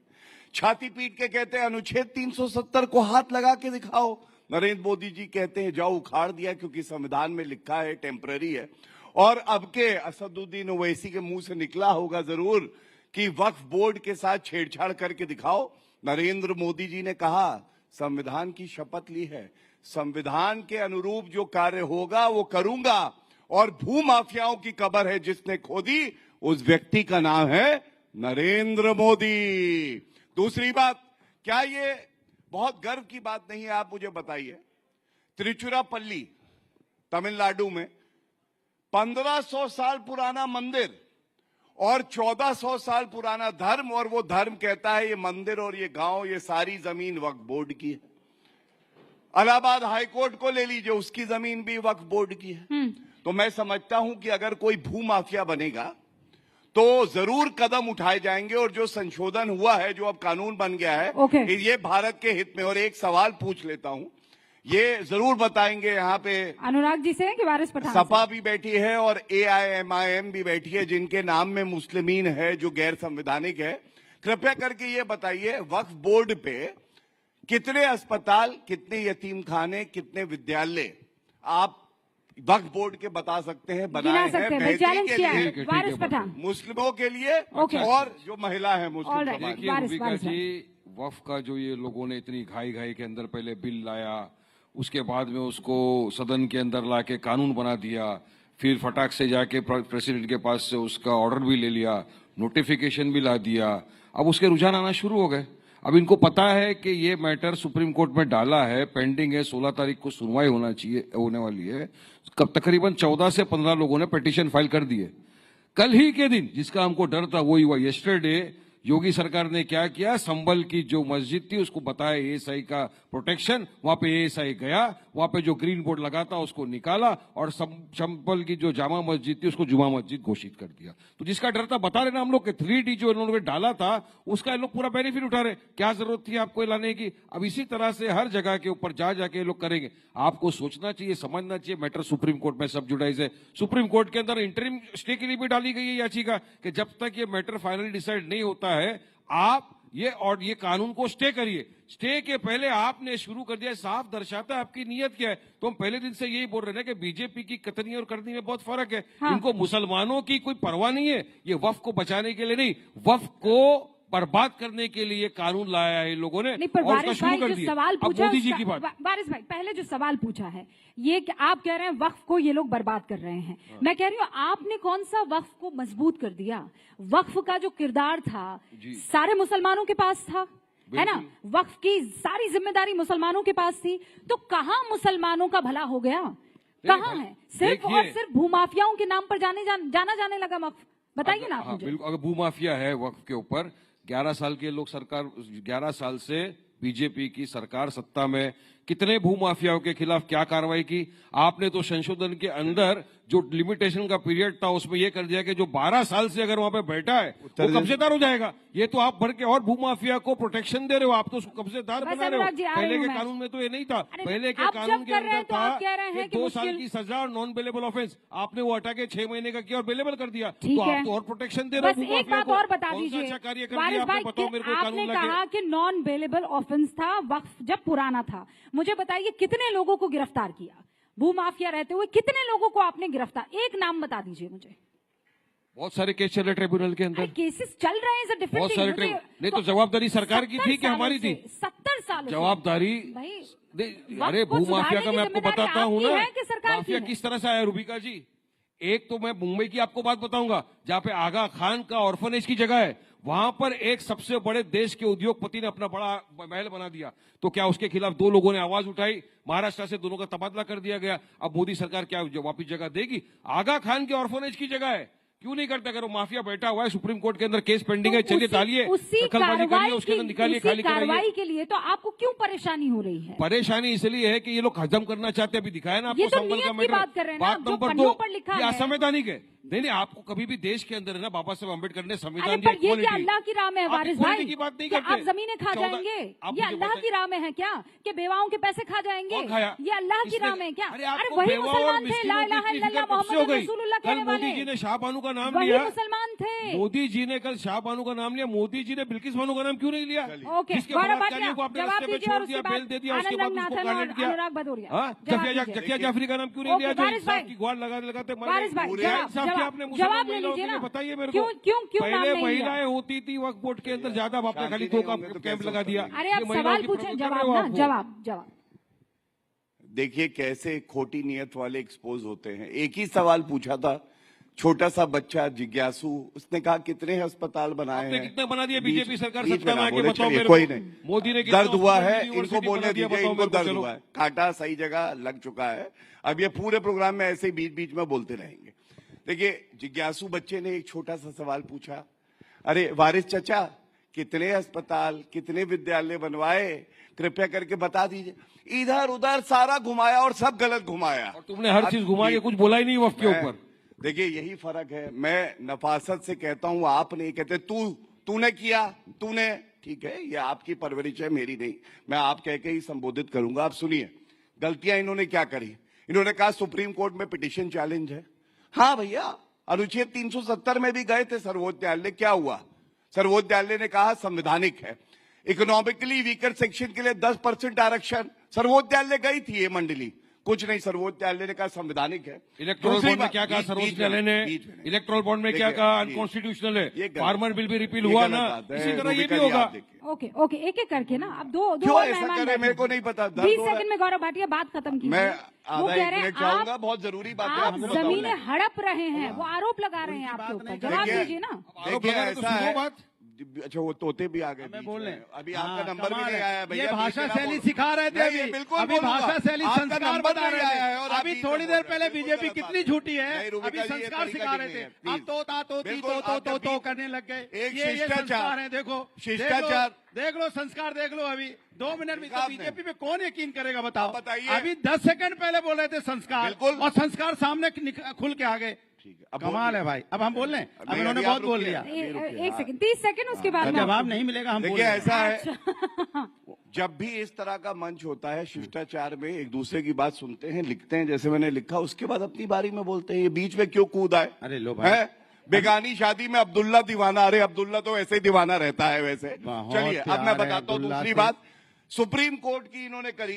छाती पीट के कहते हैं अनुच्छेद 370 को हाथ लगा के दिखाओ, नरेंद्र मोदी जी कहते हैं जाओ उखाड़ दिया क्योंकि संविधान में लिखा है टेम्पररी है। और अब के असदुद्दीन ओवैसी के मुंह से निकला होगा जरूर कि वक्फ बोर्ड के साथ छेड़छाड़ करके दिखाओ। नरेंद्र मोदी जी ने कहा संविधान की शपथ ली है, संविधान के अनुरूप जो कार्य होगा वो करूंगा, और भूमाफियाओं की कब्र है जिसने खोदी उस व्यक्ति का नाम है नरेंद्र मोदी। दूसरी बात, क्या ये बहुत गर्व की बात नहीं है? आप मुझे बताइए, तिरुचिरापल्ली तमिलनाडु में 1500 साल पुराना मंदिर और 1400 साल पुराना धर्म, और वो धर्म कहता है ये मंदिर और ये गांव, ये सारी जमीन वक्फ बोर्ड की है। इलाहाबाद हाईकोर्ट को ले लीजिए, उसकी जमीन भी वक्फ बोर्ड की है। तो मैं समझता हूं कि अगर कोई भूमाफिया बनेगा तो जरूर कदम उठाए जाएंगे, और जो संशोधन हुआ है, जो अब कानून बन गया है, ये भारत के हित में। और एक सवाल पूछ लेता हूं, ये जरूर बताएंगे यहाँ पे अनुराग जी से कि वारिस पठान सपा भी बैठी है और AIMIM भी बैठी है जिनके नाम में मुस्लिमीन है जो गैर संवैधानिक है। कृपया करके ये बताइए, वक्फ बोर्ड पे कितने अस्पताल, कितने यतीम खाने, कितने विद्यालय आप वक्फ बोर्ड के बता सकते हैं बनाए हैं बेहतरी के लिए, मुस्लिमों के लिए और जो महिला है मुस्लिम समाज। वक्फ का जो ये लोगों ने इतनी घाई के अंदर पहले बिल लाया, उसके बाद में उसको सदन के अंदर लाके कानून बना दिया, फिर फटाक से जाके प्रेसिडेंट के पास से उसका ऑर्डर भी ले लिया, नोटिफिकेशन भी ला दिया। अब उसके रुझान आना शुरू हो गए। अब इनको पता है कि ये मैटर सुप्रीम कोर्ट में डाला है, पेंडिंग है, 16 तारीख को सुनवाई होने वाली है। कब तकरीबन 14 से 15 लोगों ने पिटीशन फाइल कर दिए। कल ही के दिन जिसका हमको डर था वही हुआ। यस्टरडे योगी सरकार ने क्या किया, संभल की जो मस्जिद थी उसको बताया ASI का प्रोटेक्शन, वहां पे ASI गया, वहां पे जो ग्रीन बोर्ड लगा था उसको निकाला और संभल की जो जामा मस्जिद थी उसको जुमा मस्जिद घोषित कर दिया। तो जिसका डर था, बता रहे ना हम लोग कि 3D जो इन्होंने डाला था उसका लोग पूरा बेनिफिट उठा रहे। क्या जरूरत थी आपको लाने की? अब इसी तरह से हर जगह के ऊपर जा जाके लोग करेंगे। आपको सोचना चाहिए, समझना चाहिए, मैटर सुप्रीम कोर्ट में सब जुडाइज है। सुप्रीम कोर्ट के अंदर इंटरिम स्टे के लिए भी डाली गई है याचिका कि जब तक ये मैटर फाइनली डिसाइड नहीं होता है आप ये कानून को स्टे करिए। स्टे के पहले आपने शुरू कर दिया, साफ दर्शाता है आपकी नीयत क्या है। तो हम पहले दिन से यही बोल रहे हैं कि बीजेपी की कथनी और करनी में बहुत फर्क है। हाँ। इनको मुसलमानों की कोई परवाह नहीं है, ये वक्फ को बचाने के लिए नहीं, वक्फ को बर्बाद करने के लिए कानून लाया है इन लोगों ने नहीं, पर और उसका वारिस शुरू भाई कर जो दिया। सवाल अब पूछा मोदी जी की बात। वारिस भाई पहले जो सवाल पूछा है ये कि आप कह रहे हैं वक्फ को ये लोग बर्बाद कर रहे हैं। मैं कह रही हूँ आपने कौन सा वक्फ को मजबूत कर दिया? वक्फ का जो किरदार था सारे मुसलमानों के पास था, है ना? वक्फ की सारी जिम्मेदारी मुसलमानों के पास थी, तो कहाँ मुसलमानों का भला हो गया? कहाँ है? सिर्फ और सिर्फ भूमाफियाओं के नाम पर जाना जाने लगा वक्फ। बताइए ना आप मुझे। बिल्कुल, अगर भूमाफिया है वक्फ के ऊपर, 11 साल के लोग सरकार, 11 साल से बीजेपी की सरकार सत्ता में, कितने भूमाफियाओं के खिलाफ क्या कार्रवाई की? आपने तो संशोधन के अंदर जो लिमिटेशन का पीरियड था उसमें यह कर दिया कि जो 12 साल से अगर वहां पे बैठा है वो कब्जेदार हो जाएगा। ये तो आप भर के और भूमाफिया को प्रोटेक्शन दे रहे हो, आप तो उसको कब्जेदार बना रहे हो। पहले के कानून में तो ये नहीं था। पहले के कानून के अंदर था कि 2 साल की सजा और नॉन बेलेबल ऑफेंस, आपने वो हटा के 6 महीने का किया और बेलेबल कर दिया। तो आप तो और प्रोटेक्शन दे रहे हो। एक बात और बता दीजिए, आपने कहा कि नॉन बेलेबल ऑफेंस था वक्फ जब पुराना था। मुझे बताइए कितने लोगों को गिरफ्तार किया भूमाफिया रहते हुए? कितने लोगों को आपने गिरफ्तार, एक नाम बता दीजिए मुझे। बहुत सारे केस चल रहे ट्रिब्यूनल के अंदर, केसेस चल रहे हैं, बहुत सारे नहीं तो जवाबदारी सरकार की थी कि हमारी थी? 70 साल जवाबदारी। अरे भूमाफिया का मैं आपको बताता हूँ ना, माफिया किस तरह से आया रूबिका जी। एक तो मैं मुंबई की आपको बात बताऊंगा, जहाँ पे आगा खान का ऑर्फनेज की जगह है, वहां पर एक सबसे बड़े देश के उद्योगपति ने अपना बड़ा महल बना दिया। तो क्या उसके खिलाफ 2 लोगों ने आवाज उठाई? महाराष्ट्र से दोनों का तबादला कर दिया गया। अब मोदी सरकार क्या वापिस जगह देगी? आगा खान के ऑर्फनेज की जगह है, क्यों नहीं करता? अगर वो माफिया बैठा हुआ है, सुप्रीम कोर्ट के अंदर केस पेंडिंग है, चलिए डालिए, दखलबाजी करिए, उसके अंदर निकालिए, खाली कार्रवाई के लिए तो आपको क्यों परेशानी हो रही है? परेशानी इसलिए है कि ये लोग हजम करना चाहते हैं। अभी दिखाया ना आपको संबल का मैटर। बात नंबर 2, ये असंवैधानिक है। नहीं, आपको कभी भी देश के अंदर है ना, बाबा साहब अम्बेडकर ने संविधान दिया, ये क्या अल्लाह की राह में है वारिस भाई? की बात नहीं क्या करते? आप जमीनें खा जाएंगे? ये अल्लाह की राह में है क्या कि बेवाओं के पैसे खा जाएंगे? ये अल्लाह की राह में है क्या? अरे वही मुसलमान थे, ला इलाहा इल्लल्लाह मोहम्मद रसूलुल्लाह कहने वाले। मोदी जी ने शाह बानू का नाम वही लिया, मुसलमान थे। मोदी जी ने कल शाह बानू का नाम लिया, मोदी जी ने बिल्किस बानू का नाम क्यों नहीं लिया? ओके, जिसके बलात्कारियों को आपने रास्ते पे छोड़ दिया, बेल दे दिया, उसके बाद उसको गार्डेड किया। जकिया जाफरी का नाम क्यों नहीं लिया? जो इंसाफ की गुहार लगाते आपने महिलाओं के लिए बताइए मेरे को। पहले महिलाएं होती थी वक्फ बोर्ड के अंदर ज्यादा, आपने खाली 2 का कैंप लगा दिया। अरे आप सवाल पूछें, जवाब। देखिए कैसे खोटी नियत वाले एक्सपोज होते हैं। एक ही सवाल पूछा था, छोटा सा बच्चा जिज्ञासु, उसने कहा कितने अस्पताल बनाए हैं? कितने बना दिए बीजेपी सरकार सत्ता में आके? बताओ मेरे कोई को। नहीं, मोदी ने दर्द हुआ है, इनको बोलने दीजिए, इनको दर्द हुआ है, कांटा सही जगह लग चुका है। अब ये पूरे प्रोग्राम में ऐसे बीच बीच में बोलते रहेंगे। देखिए जिज्ञासु बच्चे ने एक छोटा सा सवाल पूछा, अरे वारिस चचा कितने अस्पताल, कितने विद्यालय बनवाए, कृपया करके बता दीजिए। इधर उधर सारा घुमाया और सब गलत घुमाया। और तुमने हर चीज घुमा के कुछ बोला ही नहीं वक्फ के ऊपर। देखिए यही फर्क है। मैं नफासत से कहता हूं, आप नहीं कहते। तूने किया, तूने, ठीक है, ये आपकी परवरिश है, मेरी नहीं। मैं आप कह के ही संबोधित करूंगा। आप सुनिए गलतियां इन्होंने क्या करी। इन्होंने कहा सुप्रीम कोर्ट में पिटीशन चैलेंज है। हाँ भैया, अनुच्छेद 370 में भी गए थे सर्वोच्च न्यायालय, क्या हुआ? सर्वोच्च न्यायालय ने कहा संवैधानिक है। इकोनॉमिकली वीकर सेक्शन के लिए 10% आरक्षण, सर्वोच्च न्यायालय गई थी ये मंडली, कुछ नहीं, सर्वोच्च न्यायालय ने कहा संवैधानिक है। इलेक्ट्रोल बॉन्ड में क्या कहा सर्वोच्च न्यायालय ने? इलेक्ट्रोल बॉन्ड में क्या कहा? अनकॉन्स्टिट्यूशनल है। फार्मर बिल भी रिपील हुआ ना, इसी तरह ये भी होगा। ओके, एक एक करके ना, अब दो ऐसा करे, मेरे को नहीं पता। 20 सेकंड में गौरव भाटिया बात खत्म कीजिए। मैं आधा 1 मिनट चाहूंगा, बहुत जरूरी बात है। आप जमीनें हड़प रहे हैं, वो आरोप लगा रहे हैं आपके ऊपर, जवाब दीजिए ना। ऐसा है, अच्छा वो तोते भी आ गए, मैं बोल रहे हैं अभी आपका नंबर भी नहीं आया भैया। ये भाषा शैली सिखा रहे थे अभी, बिल्कुल अभी भाषा शैली संस्कार बता रहे थे। और अभी थोड़ी देर पहले बीजेपी कितनी झूठी है, अभी संस्कार सिखा रहे थे। अब तो करने लग गए। ये संस्कार है, देखो शिष्टाचार, देख लो संस्कार, देख लो। अभी 2 मिनट में बीजेपी पे कौन यकीन करेगा बताओ? बताइए। अभी 10 सेकंड पहले बोल रहे थे संस्कार, और संस्कार सामने खुल के आ गए। कमाल है भाई। अब हम बोल रहे हैं, अब इन्होंने बहुत बोल लिया। 1 सेकंड, 30 सेकंड, उसके बाद जवाब नहीं मिलेगा। हम देखिए ऐसा है, जब भी इस तरह का मंच होता है शिष्टाचार में, एक दूसरे की बात सुनते हैं, लिखते हैं, जैसे मैंने लिखा, उसके बाद अपनी बारी में बोलते हैं। ये बीच में क्यों कूद आए? अरे लो भाई, बेगानी शादी में अब्दुल्ला दीवाना। अरे अब्दुल्ला तो ऐसे ही दीवाना रहता है वैसे। चलिए अब मैं बताता हूँ दूसरी बात। सुप्रीम कोर्ट की इन्होंने करी,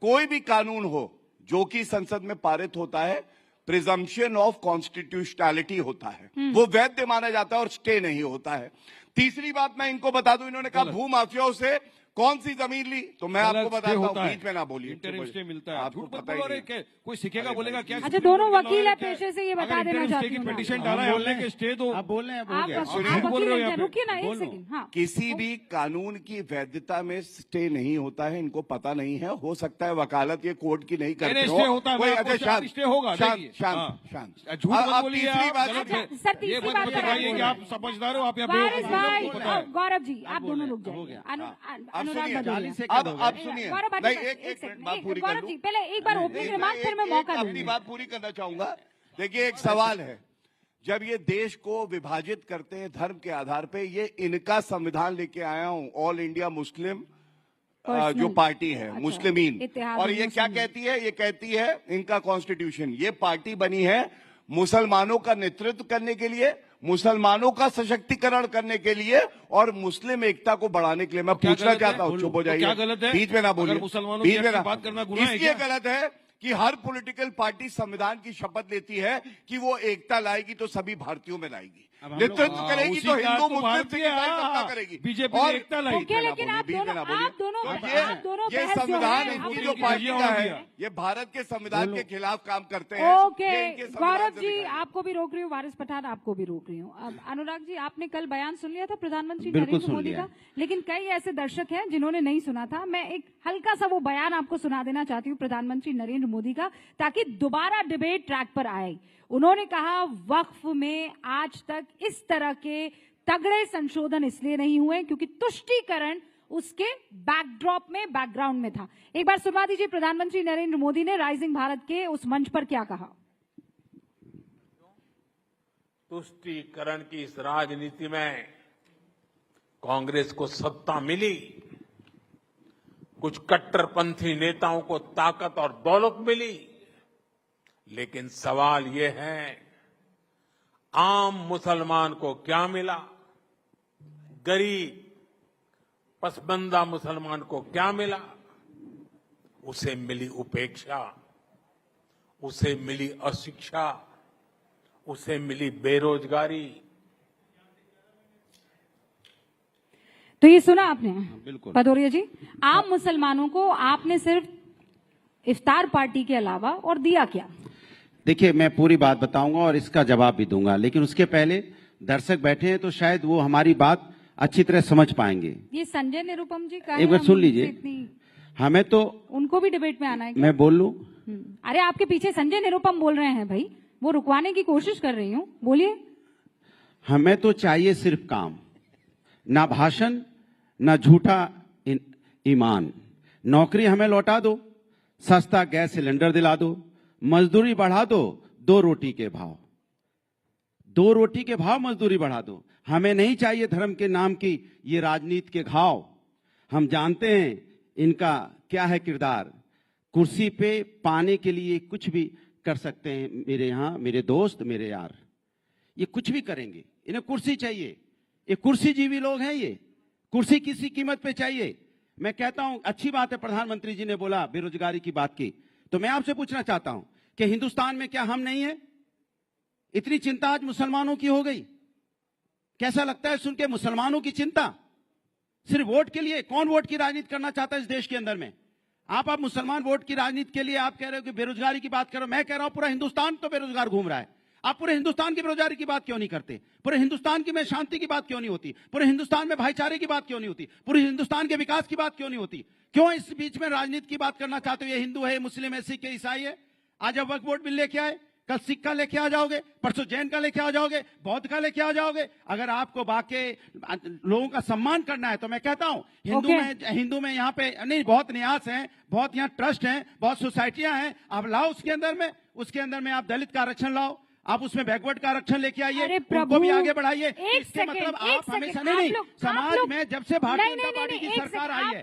कोई भी कानून हो जो कि संसद में पारित होता है, प्रिजम्पशन ऑफ कॉन्स्टिट्यूशनैलिटी होता है, वो वैध माना जाता है और स्टे नहीं होता है। तीसरी बात मैं इनको बता दूं, इन्होंने कहा भू माफियाओं से कौन सी जमीन ली, तो मैं आपको बताता हूँ, बीच में ना बोलिए, इंटरिम स्टे मिलता है, आपको झूठ मत पता ही बोलो रे, नहीं। कोई सीखेगा बोलेगा क्या? अच्छा, दोनों वकील है पेशे से, ये बता देना चाहती हूँ। पिटीशन डाला है, बोलने के स्टे दो, आप बोल रहे हैं, रुकिए ना एक सेकंड। हाँ, किसी भी कानून की वैधता में स्टे नहीं होता है, इनको पता नहीं है। हो सकता है वकालत ये कोर्ट की नहीं करते हो। अच्छा, शांत, स्टे होगा, शांत शांत शांत। झूठ मत बोलिए आप, सर तीसरी बात बताइए कि आप समझदार हो, आप गौरव जी आप दोनों रुक जाइए। अनुराग भदौरिया, अब सुनिए, नहीं एक मिनट बात पूरी कर लूं। पहले एक बार ओपनिंग रिमार्क, फिर मैं मौका दूंगी। अपनी बात पूरी करना चाहूंगा। देखिए, एक सवाल है, जब ये देश को विभाजित करते हैं धर्म के आधार पे, ये इनका संविधान लेके आया हूं, ऑल इंडिया मुस्लिम जो पार्टी है, मुस्लिमीन, और ये क्या कहती है? ये कहती है इनका कॉन्स्टिट्यूशन, ये पार्टी बनी है मुसलमानों का नेतृत्व करने के लिए, मुसलमानों का सशक्तिकरण करने के लिए और मुस्लिम एकता को बढ़ाने के लिए। मैं पूछना चाहता हूँ, चुप हो जाइए, क्या गलत है? बीच में ना बोलिए, मुसलमानों बीच में ना बात करना गुनाह है इसलिए क्या? गलत है कि हर पॉलिटिकल पार्टी संविधान की शपथ लेती है कि वो एकता लाएगी तो सभी भारतीयों में लाएगी, नेतृत्व करेगी तो हिंदू मुस्लिम करेगी, बीजेपी और एकता लाएगी। लेकिन आप दोनों ये संविधान इनकी जो पार्टी का है, ये भारत के संविधान के खिलाफ काम करते हैं। ओके, गौरव जी आपको भी रोक रही हूँ, वारिस पठान आपको भी रोक रही हूँ। अब अनुराग जी, आपने कल बयान सुन लिया था प्रधानमंत्री नरेंद्र मोदी का, लेकिन कई ऐसे दर्शक हैं जिन्होंने नहीं सुना था। मैं एक हल्का सा वो बयान आपको सुना देना चाहती हूँ प्रधानमंत्री नरेंद्र मोदी का, ताकि दोबारा डिबेट ट्रैक पर आए। उन्होंने कहा, वक्फ में आज तक इस तरह के तगड़े संशोधन इसलिए नहीं हुए क्योंकि तुष्टीकरण उसके बैकड्रॉप में, बैकग्राउंड में था। एक बार सुनवा दीजिए प्रधानमंत्री नरेंद्र मोदी ने राइजिंग भारत के उस मंच पर क्या कहा। तुष्टीकरण की इस राजनीति में कांग्रेस को सत्ता मिली, कुछ कट्टरपंथी नेताओं को ताकत और दौलत मिली, लेकिन सवाल ये है, आम मुसलमान को क्या मिला? गरीब पसबंदा मुसलमान को क्या मिला? उसे मिली उपेक्षा, उसे मिली अशिक्षा, उसे मिली बेरोजगारी। तो ये सुना आपने भदौरिया जी, आम मुसलमानों को आपने सिर्फ इफ्तार पार्टी के अलावा और दिया क्या? देखिए, मैं पूरी बात बताऊंगा और इसका जवाब भी दूंगा, लेकिन उसके पहले दर्शक बैठे हैं तो शायद वो हमारी बात अच्छी तरह समझ पाएंगे। ये संजय निरुपम जी का एक बार सुन लीजिए, हमें तो उनको भी डिबेट में आना है क्या? मैं बोल लूं? अरे आपके पीछे संजय निरुपम बोल रहे हैं भाई, वो रुकवाने की कोशिश कर रही हूँ, बोलिए। हमें तो चाहिए सिर्फ काम, ना भाषण, ना झूठा ईमान। नौकरी हमें लौटा दो, सस्ता गैस सिलेंडर दिला दो, मजदूरी बढ़ा दो 2 रोटी के भाव, 2 रोटी के भाव मजदूरी बढ़ा दो। हमें नहीं चाहिए धर्म के नाम की ये राजनीति के घाव। हम जानते हैं इनका क्या है किरदार, कुर्सी पे पाने के लिए कुछ भी कर सकते हैं। मेरे यहाँ मेरे दोस्त, मेरे यार, ये कुछ भी करेंगे, इन्हें कुर्सी चाहिए। ये कुर्सी जीवी लोग हैं, ये कुर्सी किसी कीमत पे चाहिए। मैं कहता हूं, अच्छी बात है प्रधानमंत्री जी ने बोला बेरोजगारी की बात की, तो मैं आपसे पूछना चाहता हूं कि हिंदुस्तान में क्या हम नहीं है? इतनी चिंता आज मुसलमानों की हो गई। कैसा लगता है सुन के मुसलमानों की चिंता? सिर्फ वोट के लिए? कौन वोट की राजनीति करना चाहता है इस देश के अंदर में? आप मुसलमान वोट की राजनीति के लिए आप कह रहे हो कि बेरोजगारी की बात करो। मैं कह रहा हूं पूरा हिंदुस्तान तो बेरोजगार घूम रहा है। आप पूरे हिंदुस्तान की बेरोजगारी की बात क्यों नहीं करते? पूरे हिंदुस्तान की में शांति की बात क्यों नहीं होती? पूरे हिंदुस्तान में भाईचारे की बात क्यों नहीं होती? पूरे हिंदुस्तान के विकास की बात क्यों नहीं होती? क्यों इस बीच में राजनीति की बात करना चाहते हो? ये हिंदू है, मुस्लिम है, सिख है, ईसाई है। आज अब वक्फ बोर्ड बिल लेके आए, कल सिख का लेके आ जाओगे, परसों जैन का लेके आ जाओगे, बौद्ध का लेके आ जाओगे। अगर आपको बाकी लोगों का सम्मान करना है तो मैं कहता हूं हिंदू में यहाँ पे नहीं, बहुत न्यास हैं, बहुत यहाँ ट्रस्ट हैं, बहुत सोसाइटियां हैं। आप लाओ उसके अंदर में आप दलित का आरक्षण लाओ, आप उसमें बैकवर्ड का आरक्षण लेके आइए, उनको भी आगे बढ़ाइए। इसके मतलब आप हमेशा नहीं, समाज में जब से भारतीय जनता पार्टी की सरकार आई है,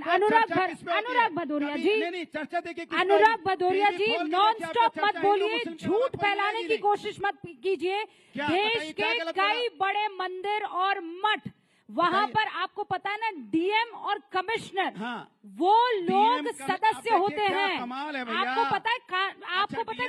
अनुराग भदौरिया जी, चर्चा देखिए, अनुराग भदौरिया जी नॉन स्टॉप मत बोलिए, झूठ फैलाने की कोशिश मत कीजिए। देश के कई बड़े मंदिर और मठ, वहां पर आपको पता है ना, डीएम और कमिश्नर वो लोग सदस्य होते हैं। कमाल है भैया, आपको पता है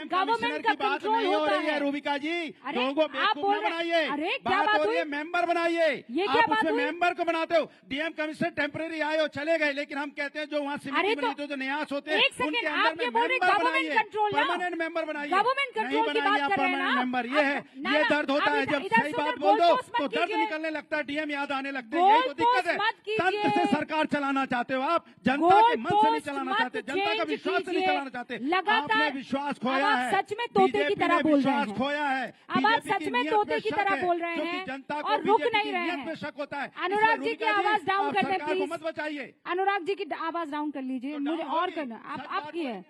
गवर्नमेंट का कंट्रोल होता है। रूबिका जी, लोगों को बेवकूफ न बनाइए। अरे क्या बात हुई? मेंबर बनाइए। ये क्या बात हुई? मेंबर को बनाते हो। डीएम कमिश्नर टेम्परेरी आए हो, चले गए, लेकिन हम कहते हैं जो वहाँ समिति बनी तो जो न्यास होते हैं उनके अंदर में मेंबर बनाइए, परमानेंट मेंबर बनाइए। गवर्नमेंट कंट्रोल की बात कर रहे हैं ना मेंबर। ये है, ये दर्द होता है जब सही बात बोल दो तो दर्द निकलने लगता है, डीएम याद आने लगते हैं। यही तो दिक्कत है। तंत्र से सरकार चलाना चाहते हो आप, जनता के मन से नहीं चलाना चाहते, जनता का विश्वास से नहीं चलाना चाहते। आपने विश्वास खोया है, सच में तोते की तरह बोल रहे हैं। खोया है। अब आप सच में तोते की तरह बोल रहे हैं जनता और रुक नहीं रहे हैं। शक होता है। अनुराग जी की आवाज डाउन कर दें प्लीज। मत बचाइए। अनुराग जी की आवाज डाउन कर लीजिए, मुझे और करना। आप की है,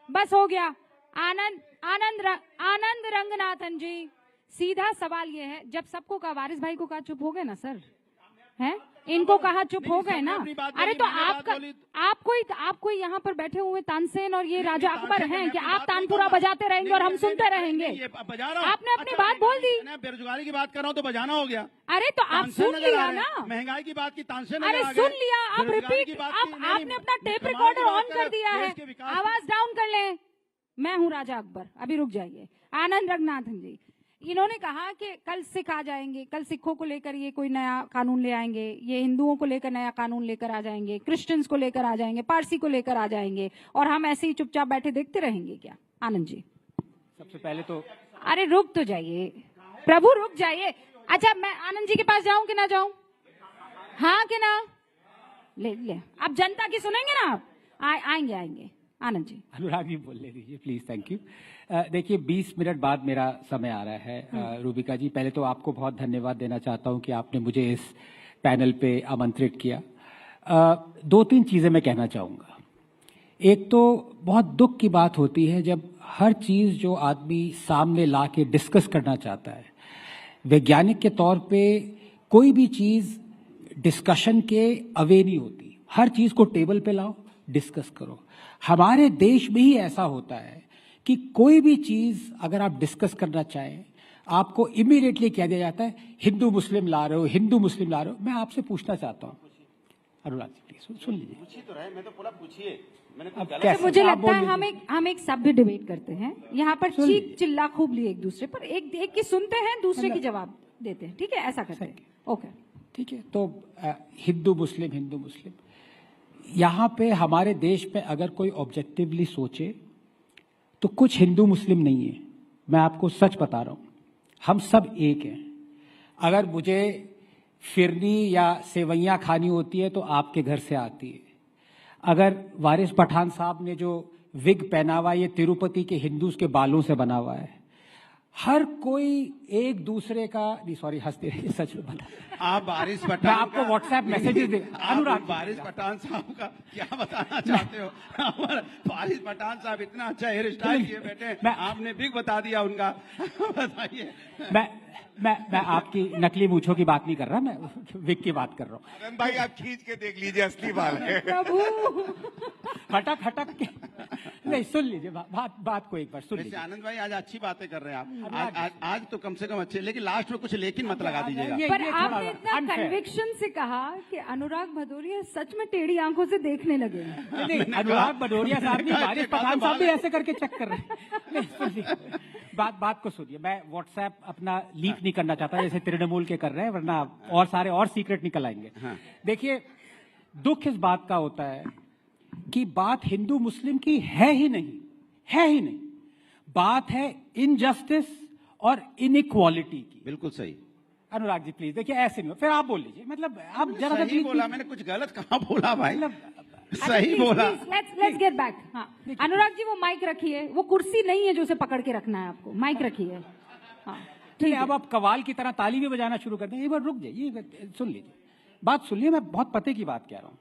बस हो गया। आनंद रंगनाथन जी, सीधा सवाल ये है, जब सबको कहा, वारिस भाई को कहा चुप हो गए ना सर, हैं? इनको कहा चुप हो गए ना। अरे तो आपको यहाँ पर बैठे हुए तानसेन और ये राजा अकबर हैं कि आप तानपुरा बजाते रहेंगे और हम सुनते रहेंगे? आपने अपनी बात बोल दी। बेरोजगारी की बात कर रहा हूँ तो बजाना हो गया। अरे तो आप सुन लिया ना, महंगाई की बात की तानसेन। अरे सुन लिया, आप रिपीट, आपने अपना टेप रिकॉर्डर ऑन कर दिया है। आवाज डाउन कर लें। मैं हूँ राजा अकबर, अभी रुक जाइए। आनंद रंगनाथन जी, इन्होंने कहा कि कल सिख आ जाएंगे, कल सिखों को लेकर ये कोई नया कानून ले आएंगे, ये हिंदुओं को लेकर नया कानून लेकर आ जाएंगे, क्रिश्चियंस को लेकर आ जाएंगे, पारसी को लेकर आ जाएंगे, और हम ऐसे ही चुपचाप बैठे देखते रहेंगे क्या? आनंद जी, सबसे पहले तो अरे रुक तो जाइए प्रभु, रुक जाइए। अच्छा, मैं आनंद जी के पास जाऊं कि ना जाऊं? हाँ कि ना? ले अब जनता की सुनेंगे ना आप? आएंगे आनंद जी। अनुराग जी बोल ले दीजिए प्लीज, थैंक यू। देखिए 20 मिनट बाद मेरा समय आ रहा है। रूबिका जी, पहले तो आपको बहुत धन्यवाद देना चाहता हूं कि आपने मुझे इस पैनल पे आमंत्रित किया। 2-3 चीजें मैं कहना चाहूंगा। एक तो बहुत दुख की बात होती है जब हर चीज जो आदमी सामने ला के डिस्कस करना चाहता है, वैज्ञानिक के तौर पे कोई भी चीज डिस्कशन के अवे नहीं होती। हर चीज को टेबल पे लाओ, डिस्कस करो। हमारे देश में ही ऐसा होता है कि कोई भी चीज अगर आप डिस्कस करना चाहें, आपको इमीडिएटली कह दिया जाता है हिंदू मुस्लिम ला रहे हो, हिंदू मुस्लिम ला रहे हो। मैं आपसे पूछना चाहता हूँ अनुराग जी, प्लीज सुन लीजिए। पूछिए तो रहे, मैं तो पूरा पूछिए। मुझे लगता है हम एक सभ्य डिबेट करते हैं यहाँ पर, चीख चिल्ला खूब लिए एक दूसरे पर, एक की सुनते हैं, दूसरे की जवाब देते हैं। ठीक है, ऐसा करते हैं। ओके, ठीक है। तो हिंदू मुस्लिम, यहाँ पे हमारे देश में अगर कोई ऑब्जेक्टिवली सोचे तो कुछ हिंदू मुस्लिम नहीं है। मैं आपको सच बता रहा हूँ, हम सब एक हैं। अगर मुझे फिरनी या सेवैयाँ खानी होती है तो आपके घर से आती है। अगर वारिस पठान साहब ने जो विग पहना हुआ, ये तिरुपति के हिंदूज के बालों से बना हुआ है। हर कोई एक दूसरे का, नहीं सॉरी, हंसते रहिए, सच में बता। आप वारिस पठान, मैं आपको व्हाट्सएप मैसेजेस दे। अनुराग, वारिस पठान साहब का क्या बताना चाहते हो? वारिस पठान साहब इतना अच्छा हेयर स्टाइल किए बैठे, आपने बिग बता दिया उनका। बताइए। मैं आपकी नकली मूछों की बात नहीं कर रहा, मैं विग की बात कर रहा हूँ। आनंद भाई, आप खींच के देख लीजिए, असली बाल है। हटक के नहीं, सुन लीजिए बात को एक बार सुन लीजिए। आनंद भाई, आज अच्छी बातें कर रहे हैं आप। आज तो कम से कम अच्छे, लेकिन लास्ट में कुछ लेकिन मत लगा दीजिएगा। पर आपने इतना कन्विक्शन से कहा कि अनुराग भदौरिया सच में टेढ़ी आंखों से देखने लगे। नहीं, अनुराग भदौरिया साहब नहीं, वारिस पठान साहब भी ऐसे करके चेक कर रहे हैं। बात को सुनिए। मैं व्हाट्सएप अपना लीक नहीं करना चाहता जैसे तृणमूल के कर रहे हैं, वरना और सारे और सीक्रेट निकल आएंगे। देखिए, दुख इस बात का होता है कि बात हिंदू मुस्लिम की है ही नहीं। बात है इनजस्टिस और इनइक्वालिटी की। बिल्कुल सही। अनुराग जी प्लीज, देखिए ऐसे नहीं, फिर आप बोल लीजिए। मतलब आप जरा सही बोला, मैंने कुछ गलत कहाँ बोला भाई? सही बोला। Let's get back. हाँ, अनुराग जी वो माइक रखिए, वो कुर्सी नहीं है जो उसे पकड़ के रखना है आपको, माइक रखिए। हाँ ठीक है, अब आप कवाल की तरह ताली भी बजाना शुरू कर दें। एक बार रुक जाइए, सुन लीजिए, बात सुन लीजिए। मैं बहुत पते की बात कह रहा हूं।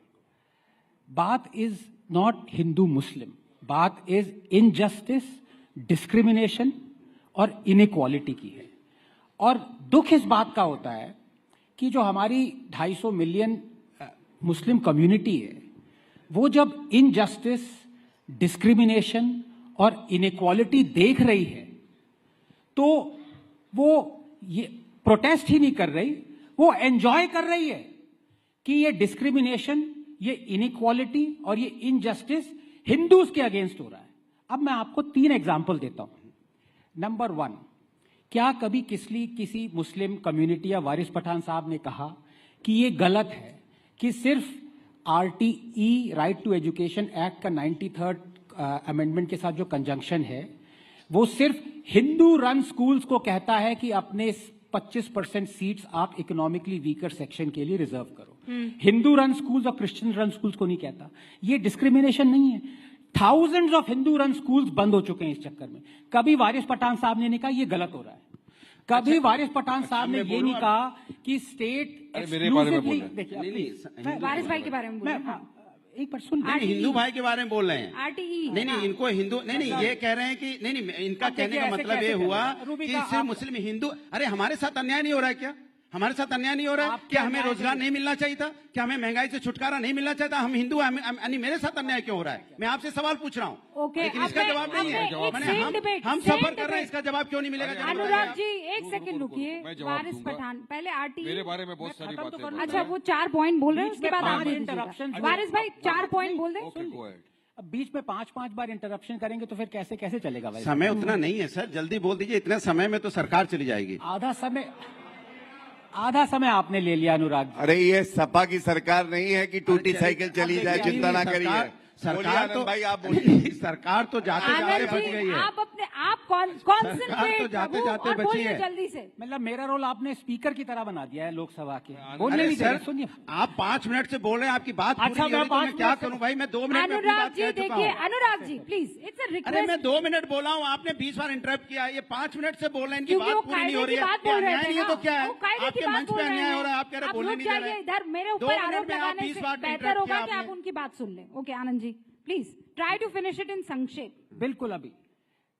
बात इज नॉट हिंदू मुस्लिम, बात इज इनजस्टिस, डिस्क्रिमिनेशन और इनइक्वालिटी की है। और दुख इस बात का होता है कि जो हमारी 250 मिलियन मुस्लिम कम्युनिटी है, वो जब इनजस्टिस, डिस्क्रिमिनेशन और इनइक्वालिटी देख रही है तो वो ये प्रोटेस्ट ही नहीं कर रही, वो एंजॉय कर रही है कि ये डिस्क्रिमिनेशन, ये इनइक्वालिटी और ये इनजस्टिस हिंदूज के अगेंस्ट हो रहा है। अब मैं आपको 3 एग्जाम्पल देता हूं। नंबर 1, क्या कभी किसी मुस्लिम कम्युनिटी या वारिस पठान साहब ने कहा कि ये गलत है कि सिर्फ RTE right to education act का 93rd अमेंडमेंट के साथ जो कंजंक्शन है वो सिर्फ हिंदू रन स्कूल्स को कहता है कि अपने 25% सीट्स आप इकोनॉमिकली वीकर सेक्शन के लिए रिजर्व करो, हिंदू रन स्कूल्स और क्रिश्चियन रन स्कूल्स को नहीं कहता। ये डिस्क्रिमिनेशन नहीं है। Thousands of Hindu run schools बंद हो चुके हैं इस चक्कर में। कभी वारिस पठान साहब ने नहीं कहा ये गलत हो रहा है, कभी वारिस पठान साहब ने ये नहीं कहा कि स्टेट एक्सक्लूसिवली। वारिस भाई के बारे में बोल, एक बार सुन, हिंदू भाई के बारे में बोल रहे हैं। RTE नहीं, इनको हिंदू नहीं, ये कह रहे हैं कि नहीं, इनका कहने का मतलब ये हुआ कि सिर्फ मुस्लिम हिंदू। अरे हमारे साथ अन्याय नहीं हो रहा है क्या? हमारे साथ अन्याय नहीं हो रहा है क्या? हमें रोजगार नहीं मिलना चाहिए था क्या? हमें महंगाई से छुटकारा नहीं मिलना चाहिए था? हम हिंदू मेरे साथ अन्याय क्यों हो रहा है? मैं आपसे सवाल पूछ रहा हूँ, लेकिन इसका जवाब नहीं है। हम सफर कर रहे हैं, इसका जवाब क्यों नहीं मिलेगा? अनुराग जी एक सेकंड रुकिए। वारिस पठान पहले RTE मेरे बारे में बहुत सारी बातें। अच्छा वो 4 पॉइंट बोल रहे हैं, उसके बाद आप इंटरप्शन। वारिस भाई 4 पॉइंट बोल दें। अब बीच में 5-5 बार इंटरप्शन करेंगे तो फिर कैसे चलेगा भाई? समय उतना नहीं है सर, जल्दी बोल दीजिए। इतने समय में तो सरकार चली जाएगी। आधा समय आपने ले लिया अनुराग। अरे ये सपा की सरकार नहीं है कि टूटी साइकिल चली जाए, चिंता ना करिए। सरकार तो भाई आप बोलिए, सरकार तो जाते जाते बच गई है। आप कॉन्सेंट्रेट तो जाते जाते बची है जल्दी से। मतलब मेरा रोल आपने स्पीकर की तरह बना दिया है लोकसभा के। बोलने सर सुनिए, आप 5 मिनट से बोल रहे हैं, आपकी बात अच्छा मैं क्या करूं भाई? मैं 2 मिनट में अपनी बात कह चुका हूं। Anurag ji please, it's a request. अरे मैं 2 मिनट बोला हूं, आपने 20 बार इंटरप्ट किया। ये 5 मिनट से बोल रहे हैं, इनकी बात पूरी नहीं हो रही है। अन्याय नहीं है तो क्या है? आपके मंच पे अन्याय हो रहा है, आप कह रहे बोलने नहीं दे रहे। इधर मेरे ऊपर आरोप लगाने से बेहतर होगा कि आप उनकी बात सुन लें। Okay Anand ji please try to finish it in संक्षेप। बिल्कुल। अभी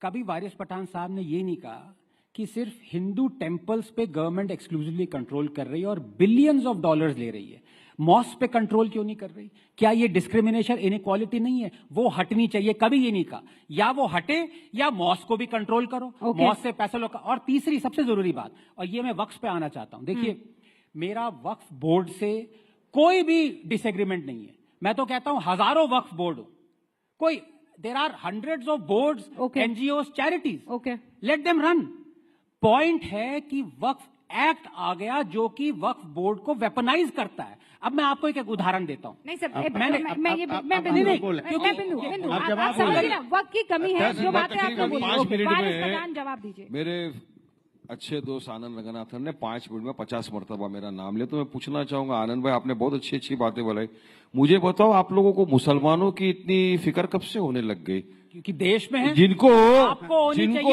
कभी वारिस पठान साहब ने ये नहीं कहा कि सिर्फ हिंदू टेम्पल्स पे गवर्नमेंट एक्सक्लूसिवली कंट्रोल कर रही है और बिलियंस ऑफ डॉलर्स ले रही है, मॉस्क पे कंट्रोल क्यों नहीं कर रही? क्या ये डिस्क्रिमिनेशन इनइक्वालिटी नहीं है? वो हटनी चाहिए, कभी ये नहीं कहा। या वो हटे या मॉस्क को भी कंट्रोल करो, मॉस्क से पैसा लो। और तीसरी सबसे जरूरी बात, और ये मैं वक्फ पे आना चाहता हूं। देखिए मेरा वक्फ बोर्ड से कोई भी डिसएग्रीमेंट नहीं है। मैं तो कहता हूं हजारों वक्फ बोर्ड हो, कोई there are hundreds of boards, NGOs, charities. Let them run. Point है कि वक्फ एक्ट आ गया जो कि वक्फ बोर्ड को वेपनाइज करता है। अब मैं आपको एक उदाहरण देता हूं। नहीं सर, वक्त की कमी है, जो बातें आपको बोलिए। जवाब दीजिए। मेरे अच्छे दोस्त आनंद रंगनाथन ने 5 मिनट में 50 मरतबा मेरा नाम लिया, तो मैं पूछना चाहूंगा आनंद भाई, आपने बहुत अच्छी अच्छी बातें बोलाई। मुझे बताओ आप लोगों को मुसलमानों की इतनी फिक्र कब से होने लग गई? क्योंकि देश में है। जिनको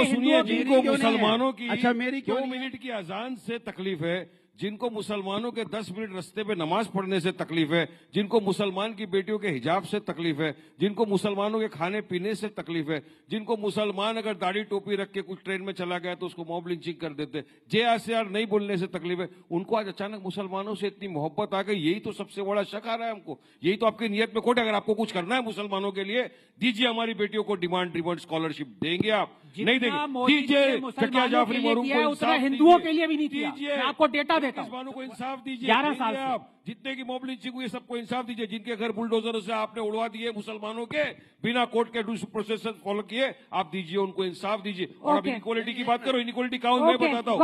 सुनिए, जिनको मुसलमानों की अच्छा मेरी 2 मिनट की अजान से तकलीफ है, जिनको मुसलमानों के 10 मिनट रास्ते पे नमाज पढ़ने से तकलीफ है, जिनको मुसलमान की बेटियों के हिजाब से तकलीफ है, जिनको मुसलमानों के खाने पीने से तकलीफ है, जिनको मुसलमान अगर दाढ़ी टोपी रख के कुछ ट्रेन में चला गया तो उसको मॉब लिंचिंग कर देते, JRCR नहीं बोलने से तकलीफ है, उनको आज अचानक मुसलमानों से इतनी मोहब्बत आ गई। यही तो सबसे बड़ा शक आ रहा है हमको। यही तो आपकी नियत में खोट है। अगर आपको कुछ करना है मुसलमानों के लिए, दीजिए हमारी बेटियों को डिमांड ड्रिवन स्कॉलरशिप। देंगे आप? नहीं देंगे। दीजिए। चकिया जाफरी मरूम को इंसाफ हिंदुओं के लिए भी नहीं दीजिए। मैं आपको डेटा देता हूं। को इंसाफ दीजिए। 11 साल आप जितने की मॉब लिंचिंग हुई सबको इंसाफ दीजिए। जिनके घर बुलडोजरों से आपने उड़वा दिए मुसलमानों के, बिना कोर्ट के ड्यू प्रोसेस फॉलो किए, आप दीजिए, उनको इंसाफ दीजिए। और अब इनइक्वालिटी की बात करो, इनइक्वालिटी काउंट मैं बताता हूँ।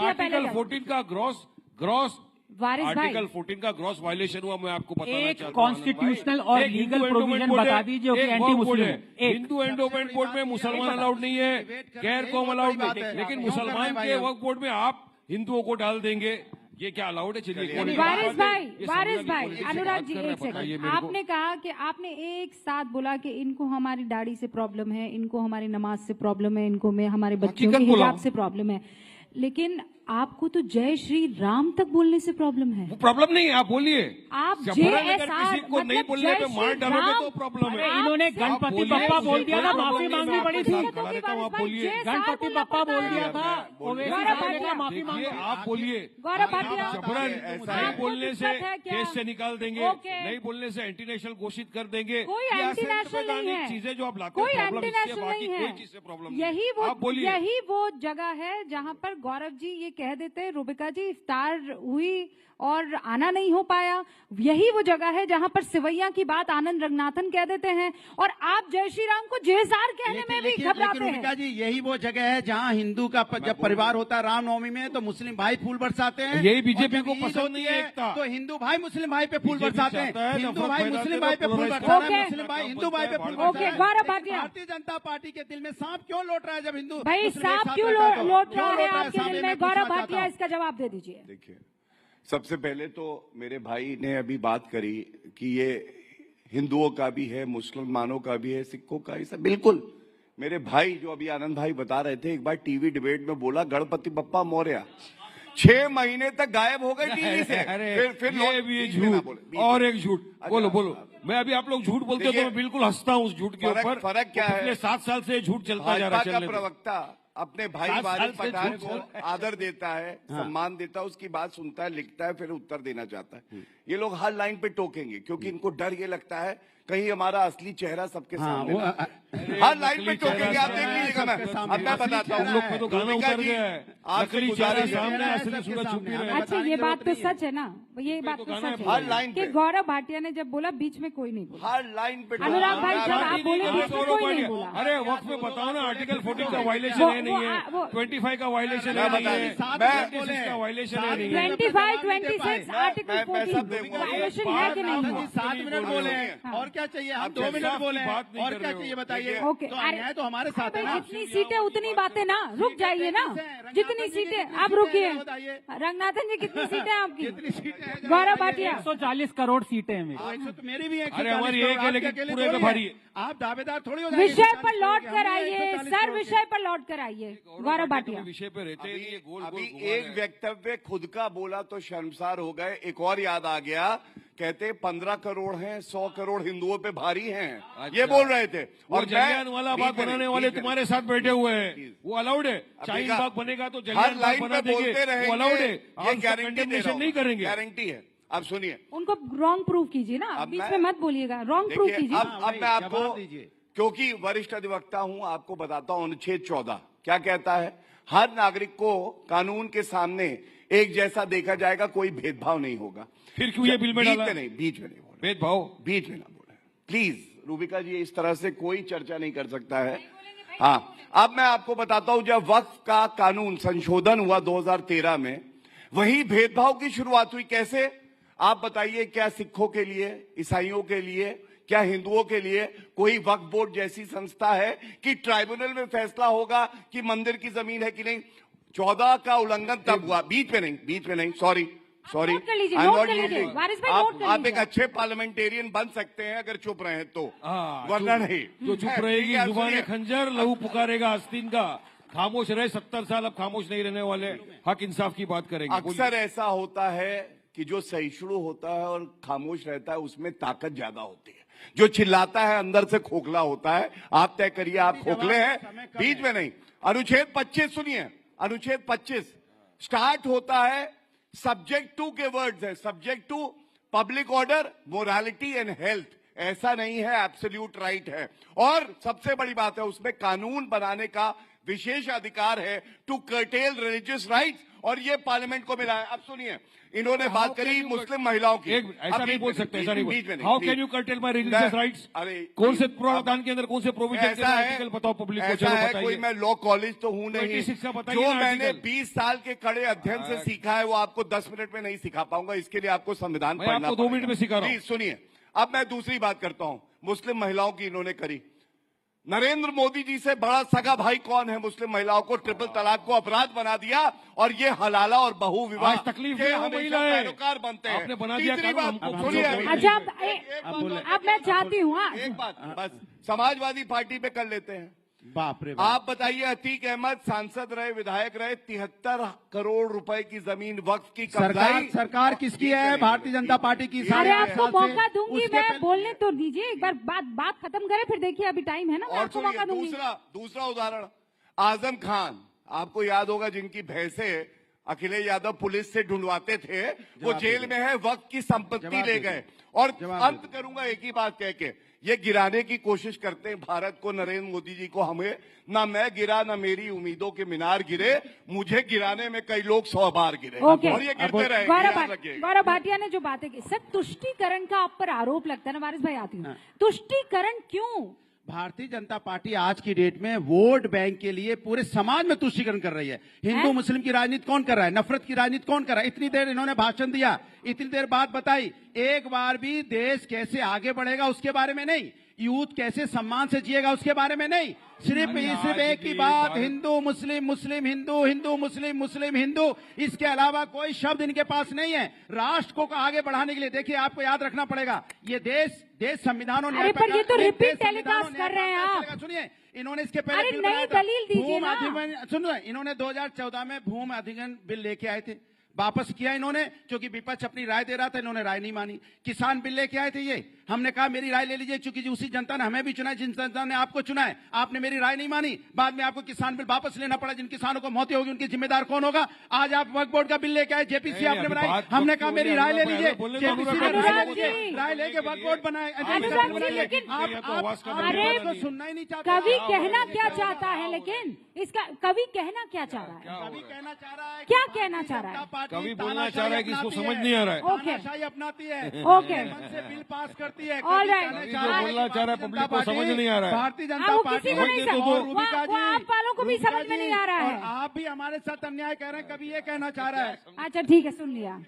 आर्टिकल 14 का ग्रॉस आर्टिकल 14 का ग्रॉस वायलेशन हुआ, मैं आपको बताना चाहता हूँ। कॉन्स्टिट्यूशनल और लीगल प्रोविजन बता दीजिए कि एंटी मुस्लिम है। हिंदू एंडोमेंट बोर्ड में मुसलमान अलाउड नहीं है, गैर कौम अलाउड नहीं है, लेकिन मुसलमान के वक्फ बोर्ड में आप हिंदुओं को डाल देंगे, ये क्या अलाउड है? चलिए वारिस भाई, अनुराग जी एक सेकंड। आपने कहा कि आपने एक साथ बोला कि इनको हमारी दाढ़ी से प्रॉब्लम है, इनको हमारी नमाज से प्रॉब्लम है, इनको में हमारे बच्चों के हिजाब से प्रॉब्लम है, लेकिन आपको तो जय श्री राम तक बोलने से प्रॉब्लम है। वो प्रॉब्लम नहीं है, आप बोलिए। आप किसी को नहीं बोलने पे मार डालोगे तो प्रॉब्लम है। इन्होंने गणपति बप्पा बोल दिया था, माफी मांगनी पड़ी थी। आप बोलिए। गणपति बप्पा बोल दिया था, माफी मांगे। आप बोलिए। जबरन बोलने से केस से निकाल देंगे, नहीं बोलने से एंटी नेशनल घोषित कर देंगे। चीजें जो आप लाते हैं, कोई चीज से प्रॉब्लम। यही वो जगह है जहाँ पर गौरव जी ये कह देते रूबिका जी इफ्तार हुई और आना नहीं हो पाया, यही वो जगह है जहां पर सिवैया की बात आनंद रंगनाथन कह देते हैं और आप जय श्री राम को जेसार कहने में भी घबराते हैं। रूबिका जी यही वो जगह है जहां हिंदू का जब परिवार होता है रामनवमी में तो मुस्लिम भाई फूल बरसाते हैं। यही बीजेपी को पसंद नहीं है एकता, तो हिंदू भाई मुस्लिम भाई पे फूल बरसाते हैं, हिंदू भाई मुस्लिम भाई पे फूल बरसाते हैं, मुस्लिम भाई हिंदू भाई पे फूल बरसाते हैं। गौरव भाटिया, भारतीय जनता पार्टी के दिल में सांप क्यों लौट रहा है जब हिंदू भाई सांप क्यों लौट रहा है आपके दिल में? गौरव भाटिया इसका जवाब दे दीजिए। देखिए, सबसे पहले तो मेरे भाई ने अभी बात करी कि ये हिंदुओं का भी है, मुसलमानों का भी है, सिखों का ही, सब बिल्कुल। मेरे भाई जो अभी आनंद भाई बता रहे थे, एक बार टीवी डिबेट में बोला गणपति बप्पा मौर्य, 6 महीने तक गायब हो गए टीवी से। फिर ये भी झूठ और एक झूठ। बोलो बोलो, मैं अभी आप लोग झूठ बोलते हो तो मैं बिल्कुल हंसता हूँ उस झूठ के ऊपर। फर्क क्या है? पिछले 7 साल से झूठ चलता जा रहा है। भाजपा का प्रवक्ता अपने भाई वारिस पठान को आदर देता है, सम्मान देता है, उसकी बात सुनता है, लिखता है, फिर उत्तर देना चाहता है। ये लोग हर लाइन पे टोकेंगे क्योंकि इनको डर ये लगता है कहीं हमारा असली चेहरा सबके सामने हर लाइन पे टोकेंगे। आप देख लीजिएगा, मैं अब मैं बताता हूँ। लोग तो गाना उतर गया है, असली चेहरा सामने, असली सूरज छुप रही है। अच्छा, ये बात तो सच है ना, ये बात तो सच है हर लाइन कि गौरव भाटिया ने जब बोला बीच में कोई नहीं बोला। हर लाइन पे अनुराग भाई जब आप बोले बीच में कोई नहीं बोला। अरे वक्त में बताओ ना, आर्टिकल 14 का वायलेशन है नहीं है, 25 का वायलेशन है नहीं है, 26 का वायलेशन है नहीं है, 25, 26 आर्टिकल 14 वायलेशन है कि नहीं है? 7 मिनट बोले हैं और क्या चाहिए? हम 2 मिनट बोले हैं और क्या चाहिए बताइए? तो अन्याय तो हमारे साथ है ना। जितनी सीटें उतनी बातें ना, रुक जाइए ना, जितनी सीटें आप रुकिए। रंगनाथन जी कितनी सीटें आपकी? गौरव भाटिया 140 करोड़ सीटें हैं मेरी भी। अरे हमारी एक है लेकिन पूरे में भारी है। आप दावेदार थोड़ी हो। विषय पर लौट कर आइए सर, विषय पर लौट कर आइए। गौरव भाटिया विषय पे रहते हैं, ये गोल अभी एक वक्तव्य खुद का बोला तो शर्मसार हो गए। एक और याद आ गया, कहते 15 करोड़ हैं, 100 करोड़ हिंदुओं पे भारी हैं, ये बोल रहे थे। और जलियांवाला बाग बनाने वाले तुम्हारे साथ बैठे हुए हैं, वो अलाउड है? शाहीन बाग बनेगा तो जलियान बाग बना देंगे, वो अलाउड है? ये गारंटी नहीं करेंगे, गारंटी है। अब सुनिए, उनको रॉन्ग प्रूफ कीजिए ना, बीच में मत बोलिएगा, रॉन्ग प्रूफ कीजिए। अब मैं आपको, क्योंकि वरिष्ठ अधिवक्ता हूं, आपको बताता हूं अनुच्छेद 14 क्या कहता है। हर नागरिक को कानून के सामने एक जैसा देखा जाएगा, कोई भेदभाव नहीं होगा। फिर क्यों ये बिल में डाला? बीच में नहीं बोले, भेदभाव बीच में ना बोले प्लीज। रूबिका जी, इस तरह से कोई चर्चा नहीं कर सकता है। हाँ, अब मैं आपको बताता हूं, जब वक्फ का कानून संशोधन हुआ 2013 में, वही भेदभाव की शुरुआत हुई। कैसे? आप बताइए, क्या सिखों के लिए, ईसाइयों के लिए, क्या हिंदुओं के लिए कोई वक्फ बोर्ड जैसी संस्था है कि ट्राइब्यूनल में फैसला होगा कि मंदिर की जमीन है कि नहीं? 14 का उल्लंघन तब हुआ, बीच में नहीं, सॉरी, आप एक अच्छे पार्लियामेंटेरियन बन सकते हैं अगर चुप रहे तो, वरना नहीं। जो चुप रहेगी जुबान खंजर, लहू पुकारेगा आस्तीन का। खामोश रहे 70 साल, अब खामोश नहीं रहने वाले, हक इंसाफ की बात करेंगे। अक्सर ऐसा होता है कि जो सहिष्णु होता है और खामोश रहता है उसमें ताकत ज्यादा होती है, जो चिल्लाता है अंदर से खोखला होता है। आप तय करिए, आप खोखले हैं? बीच में नहीं। अनुच्छेद 25 सुनिए, अनुच्छेद 25 स्टार्ट होता है, सब्जेक्ट टू के वर्ड्स है, subject to public order, morality and health. ऐसा नहीं है, एब्सोल्यूट राइट है। और सबसे बड़ी बात है, उसमें कानून बनाने का विशेष अधिकार है टू कर्टेल रिलीजियस राइट्स, और ये पार्लियामेंट को मिला है। अब सुनिए, इन्होंने बात करी मुस्लिम महिलाओं की। ऐसा नहीं बोल सकते, ऐसा नहीं बोल। How can you cartel my religious rights? अरे कौन से प्रावधान के अंदर कौन से प्रोविजन के आर्टिकल बताओ पब्लिक को, चलो बताइए। कोई मैं लॉ कॉलेज तो हूं नहीं, जो मैंने 20 साल के कड़े अध्ययन से सीखा है वो आपको 10 मिनट में नहीं सिखा पाऊंगा। इसके लिए आपको संविधान पढ़ना पड़ेगा। 2 मिनट में सिखा रहा हूं। सुनिए, अब मैं दूसरी बात करता हूं। मुस्लिम महिलाओं की इन्होंने करी। नरेंद्र मोदी जी से बड़ा सगा भाई कौन है? मुस्लिम महिलाओं को ट्रिपल तलाक को अपराध बना दिया, और ये हलाला और बहु विवाह तकलीफ के हमेशा पैरोकार बनते हैं। आपने बना दिया। तीसरी बात सुनिए, अच्छा अब मैं चाहती हूँ एक बात बस समाजवादी पार्टी पे कर लेते हैं। बाप रे, आप बताइए, अतीक अहमद सांसद रहे, विधायक रहे, 73 करोड़ रुपए की जमीन वक्फ की सरकार किसकी है? भारतीय जनता पार्टी की। अरे आपको मौका दूंगी, मैं बोलने तो दीजिए, एक बार बात खत्म करें, फिर देखिए अभी टाइम है ना, मैं आपको मौका दूंगी। दूसरा उदाहरण, आजम खान, आपको याद होगा, जिनकी भैंसे अखिलेश यादव पुलिस से ढूंढवाते थे, वो जेल में है, वक्त की संपत्ति ले गए। और अंत करूंगा एक ही बात कह के, ये गिराने की कोशिश करते हैं भारत को, नरेंद्र मोदी जी को, हमें। ना मैं गिरा, ना मेरी उम्मीदों के मीनार गिरे, मुझे गिराने में कई लोग 100 बार गिरे, और ये गिरते रहेंगे। गौरव भाटिया ने जो बातें की, सर तुष्टीकरण का आप पर आरोप लगता है ना, वारिस भाई आती हूँ, तुष्टीकरण क्यों? भारतीय जनता पार्टी आज की डेट में वोट बैंक के लिए पूरे समाज में तुष्टीकरण कर रही है। हिंदू मुस्लिम की राजनीति कौन कर रहा है? नफरत की राजनीति कौन कर रहा है? इतनी देर इन्होंने भाषण दिया, इतनी देर बात बताई, एक बार भी देश कैसे आगे बढ़ेगा उसके बारे में नहीं, यूथ कैसे सम्मान से जिएगा उसके बारे में नहीं, सिर्फ एक ही बात, हिंदू मुस्लिम, मुस्लिम हिंदू, हिंदू मुस्लिम, मुस्लिम हिंदू, इसके अलावा कोई शब्द इनके पास नहीं है। राष्ट्र को आगे बढ़ाने के लिए देखिए, आपको याद रखना पड़ेगा, ये देश संविधानों ने, पर ये तो रिपीट टेलीकास्ट कर रहे हैं आप। सुनिए, इन्होंने इसके पहले नई दलील दीजिए ना। सुनो, इन्होंने 2014 में भूमि अधिग्रहण बिल लेके आए थे, वापस किया इन्होंने, क्योंकि विपक्ष अपनी राय दे रहा था, इन्होंने राय नहीं मानी। किसान बिल लेके आए थे ये, हमने कहा मेरी राय ले लीजिए, क्योंकि उसी जनता ने हमें भी चुना है, जिन जनता ने आपको चुना है, आपने मेरी राय नहीं मानी, बाद में आपको किसान बिल वापस लेना पड़ा। जिन किसानों को मौतें होगी उनकी जिम्मेदार कौन होगा? आज आप वक्फ बोर्ड का बिल लेके आए, जेपीसी आपने बनाई, हमने कहा मेरी राय ले लीजिए, जेपीसी ने राय लेके वक्फ बोर्ड बनाए। आपको सुनना ही नहीं चाहता। कवि कहना क्या चाहता है, लेकिन इसका कवि कहना क्या चाह रहा है? कवि कहना चाह रहा है, क्या कहना चाह रहा है? कवि बोलना चाह रहा है कि इसको समझ नहीं आ रहा है। तानाशाही अपनाती है, ओके, बिल पास करती है, बोलना चाह रहा है, पब्लिक को समझ नहीं आ रहा है। भारतीय जनता पार्टी आप वालों को भी समझ में नहीं आ रहा है। आप भी हमारे साथ अन्याय कह रहे हैं, कभी ये कहना चाह रहा है। अच्छा ठीक है, सुन लिया,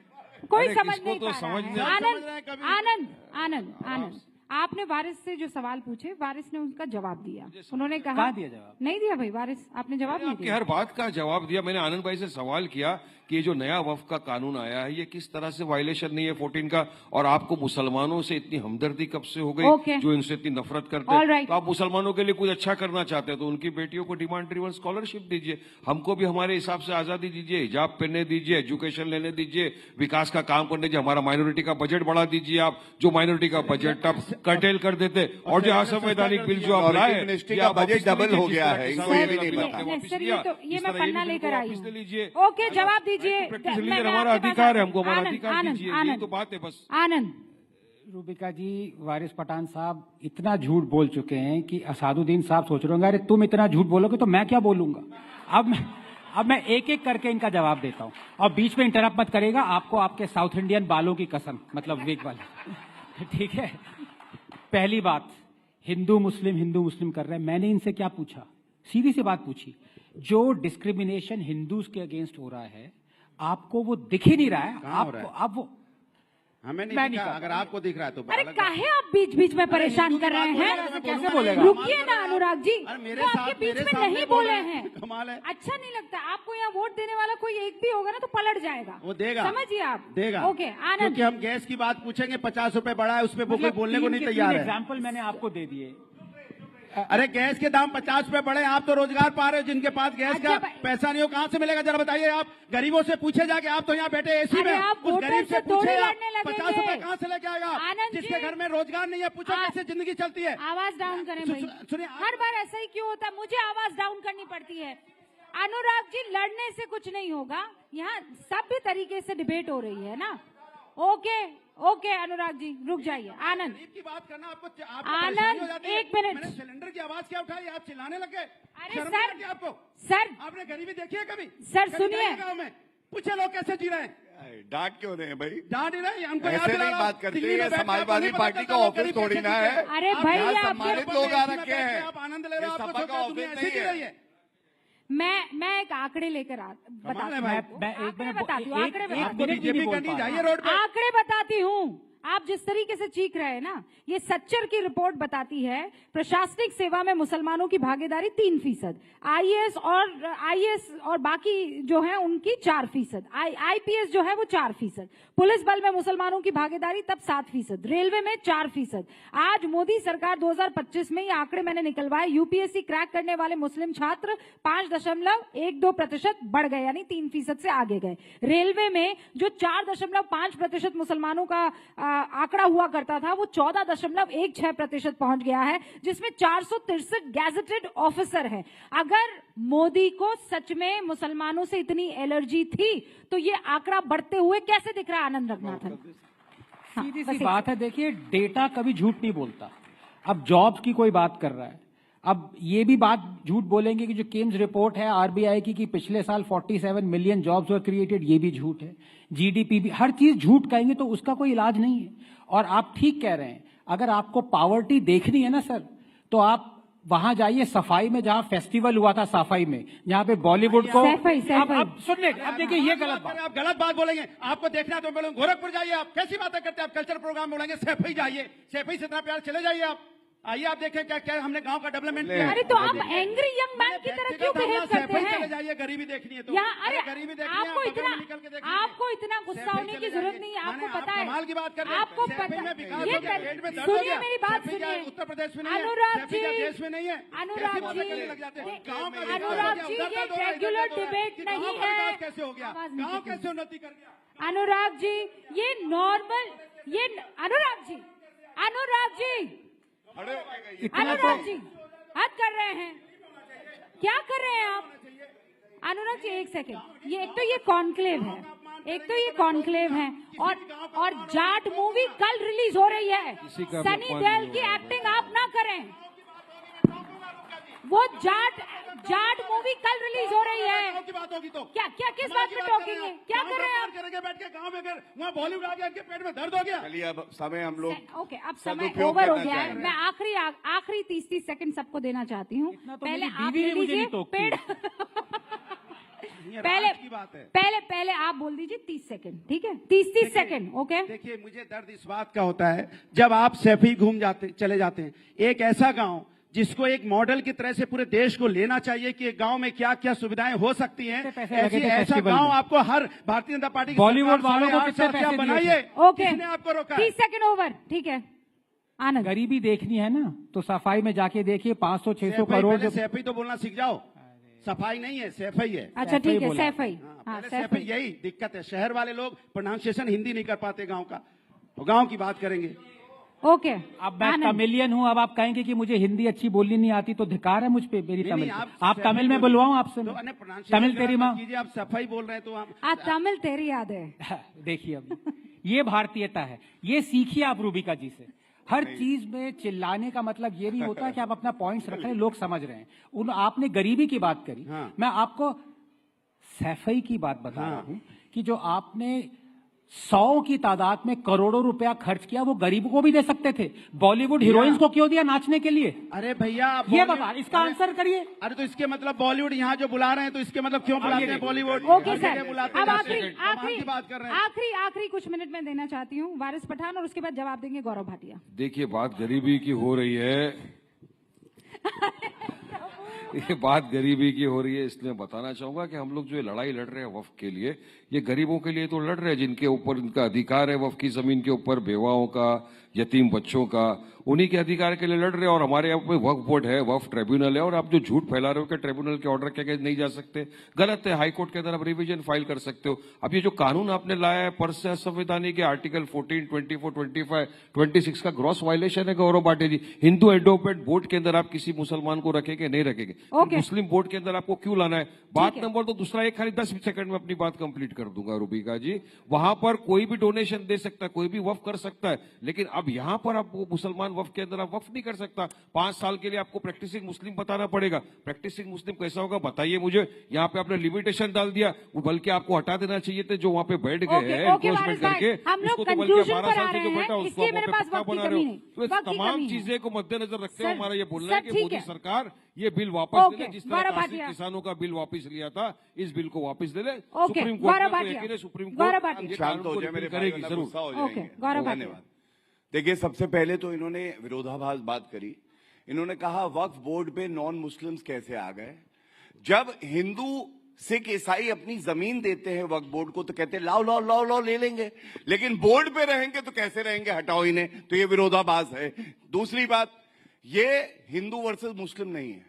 कोई समझ नहीं पा रहा है। आनंद, आनंद, आनंद, आपने वारिस से जो सवाल पूछे, वारिस ने उनका जवाब दिया। उन्होंने कहा दिया जवाब? नहीं दिया भाई, वारिस आपने जवाब नहीं दिया। हर बात का जवाब दिया मैंने। आनंद भाई से सवाल किया कि ये जो नया वक्फ का कानून आया है, ये किस तरह से वायलेशन नहीं है 14 का, और आपको मुसलमानों से इतनी हमदर्दी कब से हो गई, जो इनसे इतनी नफरत करते हैं। तो आप मुसलमानों के लिए कुछ अच्छा करना चाहते हैं तो उनकी बेटियों को डिमांड ड्रिवन स्कॉलरशिप दीजिए, हमको भी हमारे हिसाब से आजादी दीजिए, हिजाब पहनने दीजिए, एजुकेशन लेने दीजिए, विकास का काम करने दीजिए, हमारा माइनॉरिटी का बजट बढ़ा दीजिए। आप जो माइनॉरिटी का बजट आप कर्टेल कर देते, और जो असंवैधानिक बिल जो आप लाए, बजट डबल हो गया है, इनको ये भी नहीं पता। ये मैं पन्ना लेकर आई हूँ। ओके, जवाब दीजिए। हमारा अधिकार है, हमको हमारा अधिकार दीजिए, यही तो बात है बस। आनंद, रूबिका जी, वारिस पठान साहब इतना झूठ बोल चुके हैं कि असादुद्दीन साहब सोच रहे होंगे, अरे तुम इतना झूठ बोलोगे तो मैं क्या बोलूंगा। अब मैं एक एक करके इनका जवाब देता हूँ, और बीच में इंटरप्ट मत करेगा, आपको आपके साउथ इंडियन बालों की कसम, मतलब विग वाले, ठीक है। पहली बात, हिंदू मुस्लिम कर रहे हैं, मैंने इनसे क्या पूछा? सीधी सी बात पूछी, जो डिस्क्रिमिनेशन हिंदूज के अगेंस्ट हो रहा है, आपको वो दिख ही नहीं रहा है? आपको अब वो हमें नहीं दिखा, अगर आपको दिख रहा है तो अरे काहे आप बीच बीच में परेशान कर रहे हैं? कैसे बोलेगा? रुकिए ना अनुराग जी, मेरे आपके बीच में नहीं बोले हैं, कमाल है। अच्छा नहीं लगता आपको? यहाँ वोट देने वाला कोई एक भी होगा ना तो पलट जाएगा, वो देगा, समझिए आप, देगा। ओके आनंद, क्योंकि हम गैस की बात पूछेंगे, 50 रुपए बढ़ा है, उस पर कोई बोलने को नहीं तैयार है। एग्जाम्पल मैंने आपको दे दिए। अरे गैस के दाम 50 रुपए बढ़े, आप तो रोजगार पा रहे हो, जिनके पास गैस का पैसा नहीं हो कहां से मिलेगा? जरा बताइए आप, गरीबों से पूछे जाके, आप तो यहाँ बैठे एसी में, उस गरीब से पूछे 50 रुपए कहां से लेके आएगा? जिसके घर में रोजगार नहीं है, पूछो कैसे जिंदगी चलती है? आवाज डाउन करें भाई, सुनिए, हर बार ऐसा ही क्यों होता है? मुझे आवाज डाउन करनी पड़ती है। अनुराग जी, लड़ने से कुछ नहीं होगा, यहाँ सभ्य तरीके से डिबेट हो रही है ना। ओके ओके अनुराग जी, रुक जाइए। आनंद की बात करना आपको, आनंद एक मिनट, सिलेंडर की आवाज क्या उठाई, आप चिल्लाने लगे? अरे सर, आपको सर, आपने गरीबी देखी है कभी? सर सुनिए, गाँव में पूछे लोग कैसे जी रहे हैं? डांट क्यों रहे हैं भाई? डांट ही रहे, हमको ऐसे नहीं बात करते हैं, समाजवादी पार्टी का ऑफिस थोड़ी ना है। अरे भाई, सम्मानित लोग आ रखे हैं, आप आनंद ले रहे हो, सपा का ऑफिस नहीं है। मैं एक आंकड़े लेकर बताती हूँ, आंकड़े बताती हूँ। आप जिस तरीके से चीख रहे हैं ना, ये सच्चर की रिपोर्ट बताती है प्रशासनिक सेवा में मुसलमानों की भागीदारी 3%, आईएएस और बाकी जो है उनकी 4%, आईपीएस जो है वो 4%, पुलिस बल में मुसलमानों की भागीदारी तब 7%, रेलवे में 4%। आज मोदी सरकार 2025 में ये आंकड़े मैंने निकलवाए, यूपीएससी क्रैक करने वाले मुस्लिम छात्र 5.12% बढ़ गए, यानी 3% से आगे गए। रेलवे में जो 4.5% मुसलमानों का आंकड़ा हुआ करता था वो 14.16% पहुंच गया है, जिसमें 463 गैजेटेड ऑफिसर है। अगर मोदी को सच में मुसलमानों से इतनी एलर्जी थी तो ये आंकड़ा बढ़ते हुए कैसे दिख रहा है आनंद रघुनाथन? सीधी सी बात है, देखिए डेटा कभी झूठ नहीं बोलता। अब जॉब्स की कोई बात कर रहा है, अब ये भी बात झूठ बोलेंगे कि जो केम्स रिपोर्ट है आरबीआई की कि पिछले साल 47 मिलियन जॉब्स वर क्रिएटेड, ये भी झूठ है। जीडीपी भी, हर चीज झूठ कहेंगे तो उसका कोई इलाज नहीं है। और आप ठीक कह रहे हैं, अगर आपको पावर्टी देखनी है ना सर, तो आप वहां जाइए सफाई में, जहां फेस्टिवल हुआ था सफाई में, जहां पे बॉलीवुड को अब सुन ले, अब देखिए ये गलत बात, आप गलत बात बोलेंगे। आपको देखना तो बोलेंगे गोरखपुर जाइए, आप कैसी बातें करते हैं? आप कल्चर प्रोग्राम बोलेंगे, सैफई जाइए, सैफई से इतना प्यार, चले जाइए आप, आइए आप देखें क्या क्या हमने गांव का डेवलपमेंट किया। अरे तो आप एंग्री यंग मैन की तरह क्यों बिहेव करते हैं? चले जाइए, गरीबी देखनी है तो। अरे गरीबी देखनी है, आपको इतना गुस्सा होने की जरूरत नहीं है। आपको पता है, कमाल की बात कर रहे हैं। आपको पता है, सुनिए मेरी बात सुनिए। उत्तर प्रदेश में नहीं है, अनुराग जी, देश में नहीं है। अनुराग जी, ये रेगुलर डिबेट नहीं है। कैसे हो गया गाँव, कैसे उन्नति कर गया अनुराग जी? ये नॉर्मल, ये अनुराग जी, अनुराग जी हद कर रहे हैं, क्या कर रहे हैं आप? अनुराग जी एक सेकेंड, ये एक तो ये कॉन्क्लेव है, और जाट मूवी कल रिलीज हो रही है। सनी देओल की एक्टिंग आप ना करें, वो जाट मूवी कल रिलीज हो रही है। की बात होगी तो क्या किस बात में टोकेंगे? क्या कर रहे हैं आप? करेंगे बैठ के गांव में, अगर वहाँ बॉलीवुड आ गया, इनके पेट में दर्द हो गया। चलिए अब समय हम लोग ओके, अब समय ओवर हो गया है। मैं आखिरी 30 सेकंड सबको देना चाहती हूँ। पहले आप ले लीजिए पेड़ पहले आप बोल दीजिए 30 सेकंड, ठीक है? 30 सेकंड, ओके? देखिए मुझे दर्द इस बात का होता है, जब आप सैफई चले जाते हैं, एक ऐसा गांव जिसको एक मॉडल की तरह से पूरे देश को लेना चाहिए कि एक गांव में क्या क्या सुविधाएं हो सकती हैं, ऐसा गांव आपको हर भारतीय जनता पार्टी बॉलीवुड वालों को कितने पैसे बनाइए। ओके, आपको रोका 30 सेकंड ओवर, ठीक है? आनंद, गरीबी देखनी है ना तो सफाई में जाके देखिए, 500-600 करोड़। सैफई तो बोलना सीख जाओ, सफाई नहीं है, सैफई है। अच्छा ठीक है, सैफई। सैफई, यही दिक्कत है। शहर वाले लोग प्रोनाउंसिएशन हिंदी नहीं कर पाते गाँव का, गाँव की बात करेंगे। ओके, अब मैं तमिलियन हूँ, अब आप कहेंगे कि मुझे हिंदी अच्छी बोलनी नहीं आती, तो धिक्कार है मुझ पे मेरी तमिल। आप तमिल में बुलवाऊं आपसे? तमिल तेरी माँ, आप सफाई बोल रहे हैं तो आप तमिल तेरी याद है। देखिए अब ये भारतीयता है, ये सीखिए आप रूबिका जी से। हर चीज में चिल्लाने का मतलब ये नहीं होता कि आप अपना पॉइंट्स रख रहे हैं, लोग समझ रहे हैं। आपने गरीबी की बात करी, मैं आपको सैफई की बात बता रहा हूँ कि जो आपने 100 की तादाद में करोड़ों रुपया खर्च किया, वो गरीबों को भी दे सकते थे। बॉलीवुड हीरोइंस को क्यों दिया नाचने के लिए? अरे भैया ये बता, इसका आंसर करिए। अरे तो इसके मतलब बॉलीवुड यहाँ जो बुला रहे हैं, तो इसके मतलब क्यों बुलाते हैं बॉलीवुड? ओके सर, अब आखिरी कुछ मिनट में देना चाहती हूँ वारिस पठान, और उसके बाद जवाब देंगे गौरव भाटिया। देखिए बात गरीबी की हो रही है ये बात गरीबी की हो रही है, इसलिए बताना चाहूंगा कि हम लोग जो लड़ाई लड़ रहे हैं वक्फ के लिए, ये गरीबों के लिए तो लड़ रहे हैं जिनके ऊपर इनका अधिकार है वक्फ की जमीन के ऊपर, बेवाओं का, यतीम बच्चों का, उन्हीं के अधिकार के लिए लड़ रहे हैं। और हमारे यहाँ पे वक्फ बोर्ड है, वक्फ ट्रिब्यूनल है, और आप जो झूठ फैला रहे हो कि ट्रिब्यूनल के ऑर्डर के नहीं जा सकते, गलत है। हाई कोर्ट के अंदर आप रिवीजन फाइल कर सकते हो। अब ये जो कानून आपने लाया है पर से असंवैधानिक, आर्टिकल 14, 24, 25, 26 का ग्रॉस वायलेशन है। गौरव भाटिया जी, हिंदू एडवोकेट बोर्ड के अंदर आप किसी मुसलमान को रखेंगे नहीं रखेंगे? मुस्लिम बोर्ड के अंदर आपको क्यों लाना है? बात नंबर 2। दूसरा, एक खाली 10 सेकंड में अपनी बात कंप्लीट कर दूंगा रूबिका जी। वहां पर कोई भी डोनेशन दे सकता है, कोई भी वक्फ कर सकता है, लेकिन अब यहाँ पर आपको मुसलमान वक्फ के अंदर आप वक्फ नहीं कर सकता। 5 साल के लिए आपको प्रैक्टिसिंग मुस्लिम बताना पड़ेगा। प्रैक्टिसिंग मुस्लिम कैसा होगा बताइए मुझे? यहाँ पे आपने लिमिटेशन डाल दिया, बल्कि आपको हटा देना चाहिए थे जो वहाँ पे बैठ गए हैं एनक्रोचमेंट करके, उसको तो बल्कि 12 साल से जो बैठा उसको आप बना रहे हो। तो तमाम चीजें को मद्देनजर रखते हुए हमारा ये बोलना है कि मोदी सरकार ये बिल वापस ले ले, जिस तरह किसानों का बिल वापस लिया था, इस बिल को वापस ले ले। सुप्रीम कोर्ट, सुप्रीम कोर्ट शांत हो जाए, मेरे करेगी जरूर। धन्यवाद। देखिए, सबसे पहले तो इन्होंने विरोधाभास बात करी। इन्होंने कहा वक्फ बोर्ड पे नॉन मुस्लिम्स कैसे आ गए। जब हिंदू सिख ईसाई अपनी जमीन देते हैं वक्फ बोर्ड को तो कहते हैं लाओ लाओ लाओ लाओ ले लेंगे, लेकिन बोर्ड पे रहेंगे तो कैसे रहेंगे, हटाओ इन्हें। तो ये विरोधाभास है। दूसरी बात, ये हिंदू वर्सेस मुस्लिम नहीं है,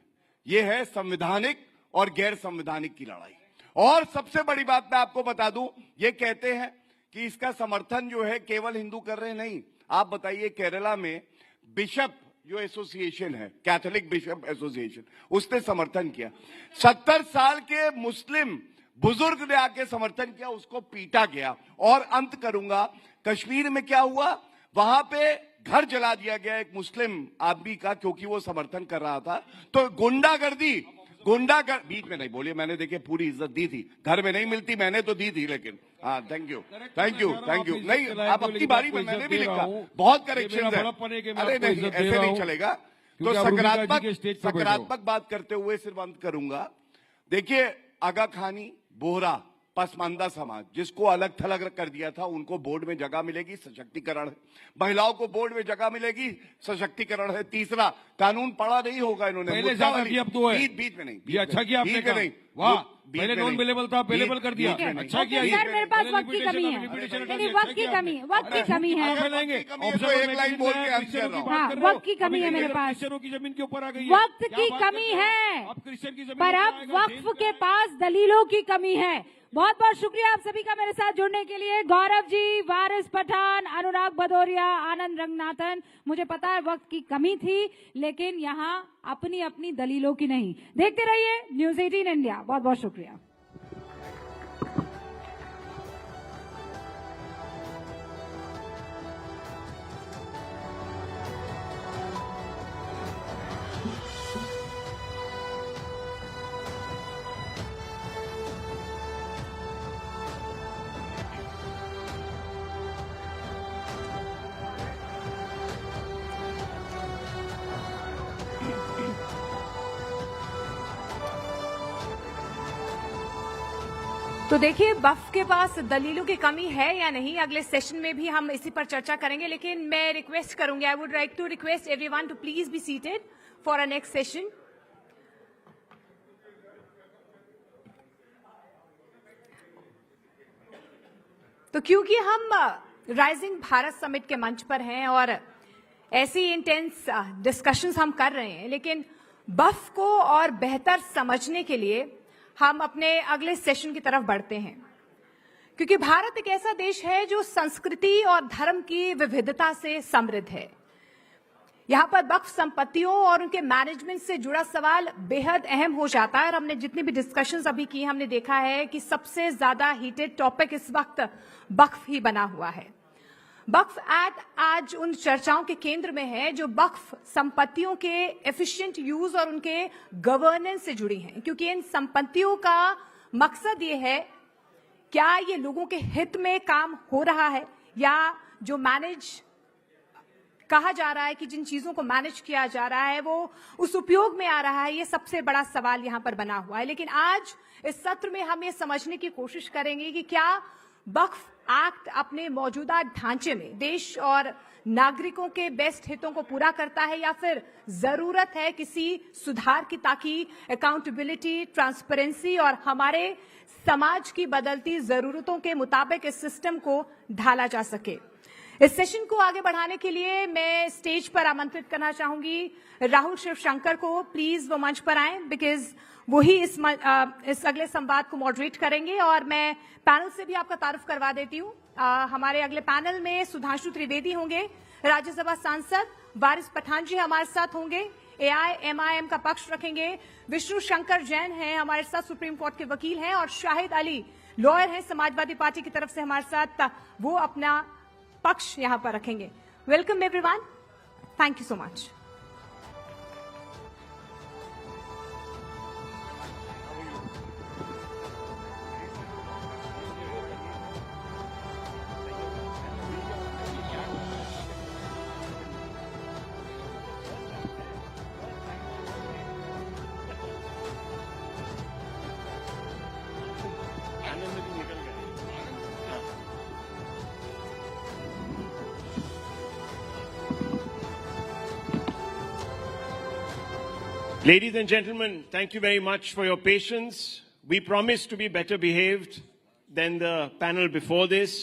ये है संवैधानिक और गैर संवैधानिक की लड़ाई। और सबसे बड़ी बात मैं आपको बता दूं, ये कहते हैं कि इसका समर्थन जो है केवल हिंदू कर रहे हैं, नहीं। आप बताइए, केरला में बिशप जो एसोसिएशन है, कैथोलिक बिशप एसोसिएशन, उसने समर्थन किया। 70 साल के मुस्लिम बुजुर्ग ने आके समर्थन किया, उसको पीटा गया। और अंत करूंगा, कश्मीर में क्या हुआ, वहां पे घर जला दिया गया एक मुस्लिम आदमी का, क्योंकि वो समर्थन कर रहा था। तो गुंडागर्दी बीच में नहीं बोलिए, मैंने देखिए पूरी इज्जत दी थी, घर में नहीं मिलती, मैंने तो दी थी, लेकिन हाँ, थैंक यू। नहीं, आप अपनी बारी में, मैंने भी लिखा, बहुत करेक्शन है। अरे नहीं, ऐसे नहीं चलेगा। तो सकारात्मक बात करते हुए सिर्फ अंत करूंगा। देखिए, आगा खानी, बोहरा, पसमानदा समाज, जिसको अलग थलग कर दिया था, उनको बोर्ड में जगह मिलेगी, सशक्तिकरण है। महिलाओं को बोर्ड में जगह मिलेगी, सशक्तिकरण है। तीसरा, कानून पढ़ा नहीं होगा इन्होंने, पहले ज्यादा किया, अब तो है। बीच में नहीं, ये अच्छा किया आपने, नहीं, वाह, पहले नॉन अवेलेबल था, अवेलेबल कर दिया, अच्छा किया। सर, मेरे पास वक्त की कमी है, वक्त की कमी है, वक्त की कमी है, वक्त की कमी है मेरे पास, की जमीन के ऊपर आ गई, वक्त की कमी है, पर अब वक्फ के पास दलीलों की कमी है। बहुत बहुत शुक्रिया आप सभी का मेरे साथ जुड़ने के लिए। गौरव जी, वारिस पठान, अनुराग भदौरिया, आनंद रंगनाथन। मुझे पता है वक्त की कमी थी, लेकिन यहाँ अपनी अपनी दलीलों की नहीं। देखते रहिए न्यूज़ 18 इंडिया। बहुत बहुत शुक्रिया। तो देखिए, वक्फ के पास दलीलों की कमी है या नहीं, अगले सेशन में भी हम इसी पर चर्चा करेंगे। लेकिन मैं रिक्वेस्ट करूंगी, I would like to request everyone to please be seated for a next session. तो क्योंकि हम राइजिंग भारत समिट के मंच पर हैं और ऐसी इंटेंस डिस्कशंस हम कर रहे हैं, लेकिन वक्फ को और बेहतर समझने के लिए हम अपने अगले सेशन की तरफ बढ़ते हैं। क्योंकि भारत एक ऐसा देश है जो संस्कृति और धर्म की विविधता से समृद्ध है। यहाँ पर वक्फ संपत्तियों और उनके मैनेजमेंट से जुड़ा सवाल बेहद अहम हो जाता है। और हमने जितनी भी डिस्कशंस अभी की, हमने देखा है कि सबसे ज्यादा हीटेड टॉपिक इस वक्त वक्फ ही बना हुआ है। वक्फ एक्ट आज उन चर्चाओं के केंद्र में है जो वक्फ संपत्तियों के एफिशिएंट यूज और उनके गवर्नेंस से जुड़ी हैं। क्योंकि इन संपत्तियों का मकसद ये है, क्या ये लोगों के हित में काम हो रहा है, या जो मैनेज कहा जा रहा है कि जिन चीजों को मैनेज किया जा रहा है वो उस उपयोग में आ रहा है। ये सबसे बड़ा सवाल यहाँ पर बना हुआ है। लेकिन आज इस सत्र में हम ये समझने की कोशिश करेंगे कि क्या वक्फ एक्ट अपने मौजूदा ढांचे में देश और नागरिकों के बेस्ट हितों को पूरा करता है, या फिर जरूरत है किसी सुधार की, ताकि अकाउंटेबिलिटी, ट्रांसपेरेंसी और हमारे समाज की बदलती जरूरतों के मुताबिक इस सिस्टम को ढाला जा सके। इस सेशन को आगे बढ़ाने के लिए मैं स्टेज पर आमंत्रित करना चाहूंगी राहुल शिवशंकर को। प्लीज वो मंच पर आए, बिकॉज वही इस अगले संवाद को मॉडरेट करेंगे। और मैं पैनल से भी आपका तारुफ करवा देती हूँ। हमारे अगले पैनल में सुधांशु त्रिवेदी होंगे, राज्यसभा सांसद। वारिस पठान जी हमारे साथ होंगे, AIMIM का पक्ष रखेंगे। विष्णु शंकर जैन हैं हमारे साथ, सुप्रीम कोर्ट के वकील हैं। और शाहिद अली लॉयर हैं, समाजवादी पार्टी की तरफ से हमारे साथ, वो अपना पक्ष यहां पर रखेंगे। Welcome everyone, thank you so much. Ladies and gentlemen, thank you very much for your patience. We promised to be better behaved than the panel before this.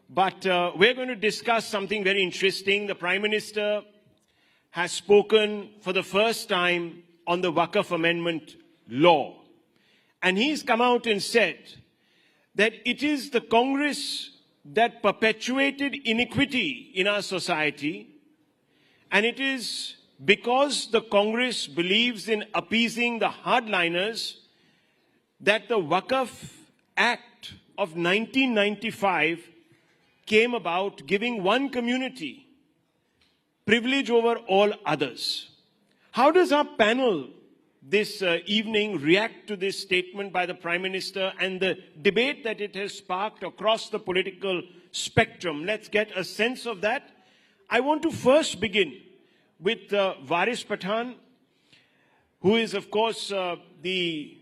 But we're going to discuss something very interesting. The Prime Minister has spoken for the first time on the Wakaf Amendment law. And he's come out and said that it is the Congress that perpetuated iniquity in our society, and it is because the Congress believes in appeasing the hardliners that the Wakaf Act of 1995 came about, giving one community privilege over all others. How does our panel this evening react to this statement by the Prime Minister and the debate that it has sparked across the political spectrum? Let's get a sense of that. I want to first begin with Varis Pathan, who is, of course, the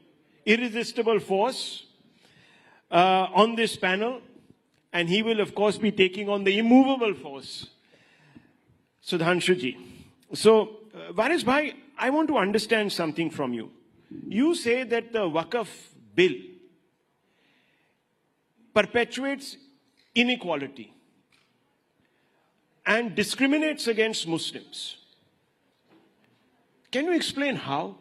irresistible force on this panel, and he will, of course, be taking on the immovable force, Sudhanshuji. So, Varis Bhai, I want to understand something from you. You say that the Wakaf bill perpetuates inequality and discriminates against Muslims. Can you explain how?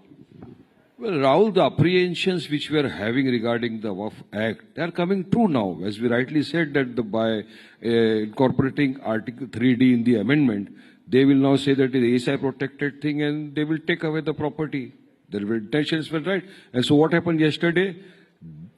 Well, Rahul, the apprehensions which we are having regarding the Wakaf Act, they are coming true now. As we rightly said, that by incorporating Article 3D in the amendment, they will now say that it is ASI protected thing and they will take away the property. Their intentions were right. And so what happened yesterday?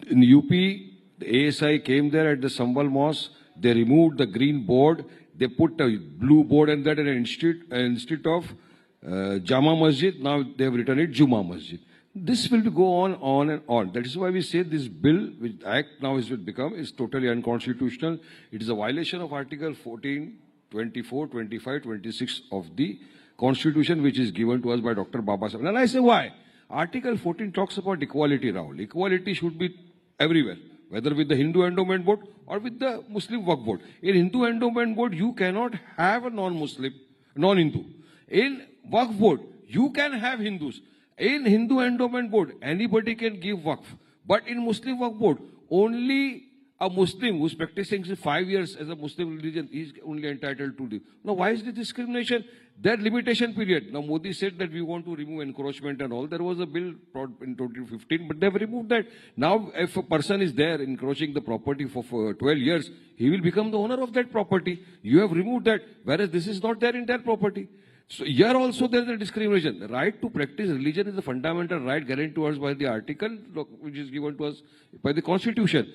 In UP, the ASI came there at the Sambal Mosque. They removed the green board. They put a blue board and that instead of Jama Masjid, now they have written it Juma Masjid. This will go on and on. That is why we say this bill, which Act now is totally unconstitutional. It is a violation of Article 14, 24, 25, 26 of the Constitution, which is given to us by Dr. Babasaheb. And I say why? Article 14 talks about equality, Rahul. Equality should be everywhere, whether with the Hindu Endowment Board or with the Muslim Waqf Board. In Hindu Endowment Board, you cannot have a non-Muslim, non-Hindu. In Waqf Board, you can have Hindus. In Hindu Endowment Board, anybody can give Waqf. But in Muslim Waqf Board, only a Muslim who is practicing 5 years as a Muslim religion is only entitled to live. Now, why is the discrimination? That limitation period. Now, Modi said that we want to remove encroachment and all. There was a bill in 2015, but they've removed that. Now, if a person is there encroaching the property for 12 years, he will become the owner of that property. You have removed that, whereas this is not there in that property. So here also there is a discrimination. The right to practice religion is a fundamental right guaranteed to us by the article which is given to us by the Constitution.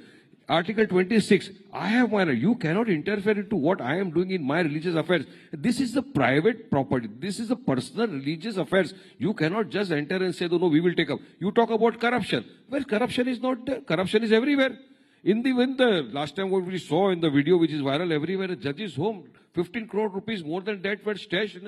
Article 26, I have my right. You cannot interfere into what I am doing in my religious affairs. This is the private property. This is the personal religious affairs. You cannot just enter and say, no, we will take up. You talk about corruption. Well, corruption is not there. Corruption is everywhere. When the last time what we saw in the video, which is viral everywhere, a judge's home, 15 crore rupees, more than that were stashed in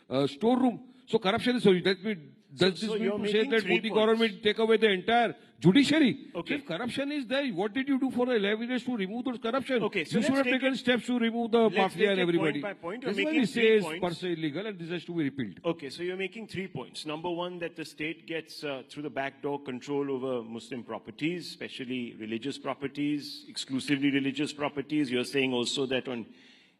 a storeroom. So corruption is, so let me, does this mean to say that Modi government take away the entire judiciary? Okay. If corruption is there, what did you do for 11 years to remove those corruption? Okay, so you should have taken steps to remove the mafia and everybody. Point by point. That's why we say it's per se illegal and this has to be repealed. Okay, so you're making 3 points. Number one, that the state gets through the back door control over Muslim properties, especially religious properties, exclusively religious properties. You're saying also that on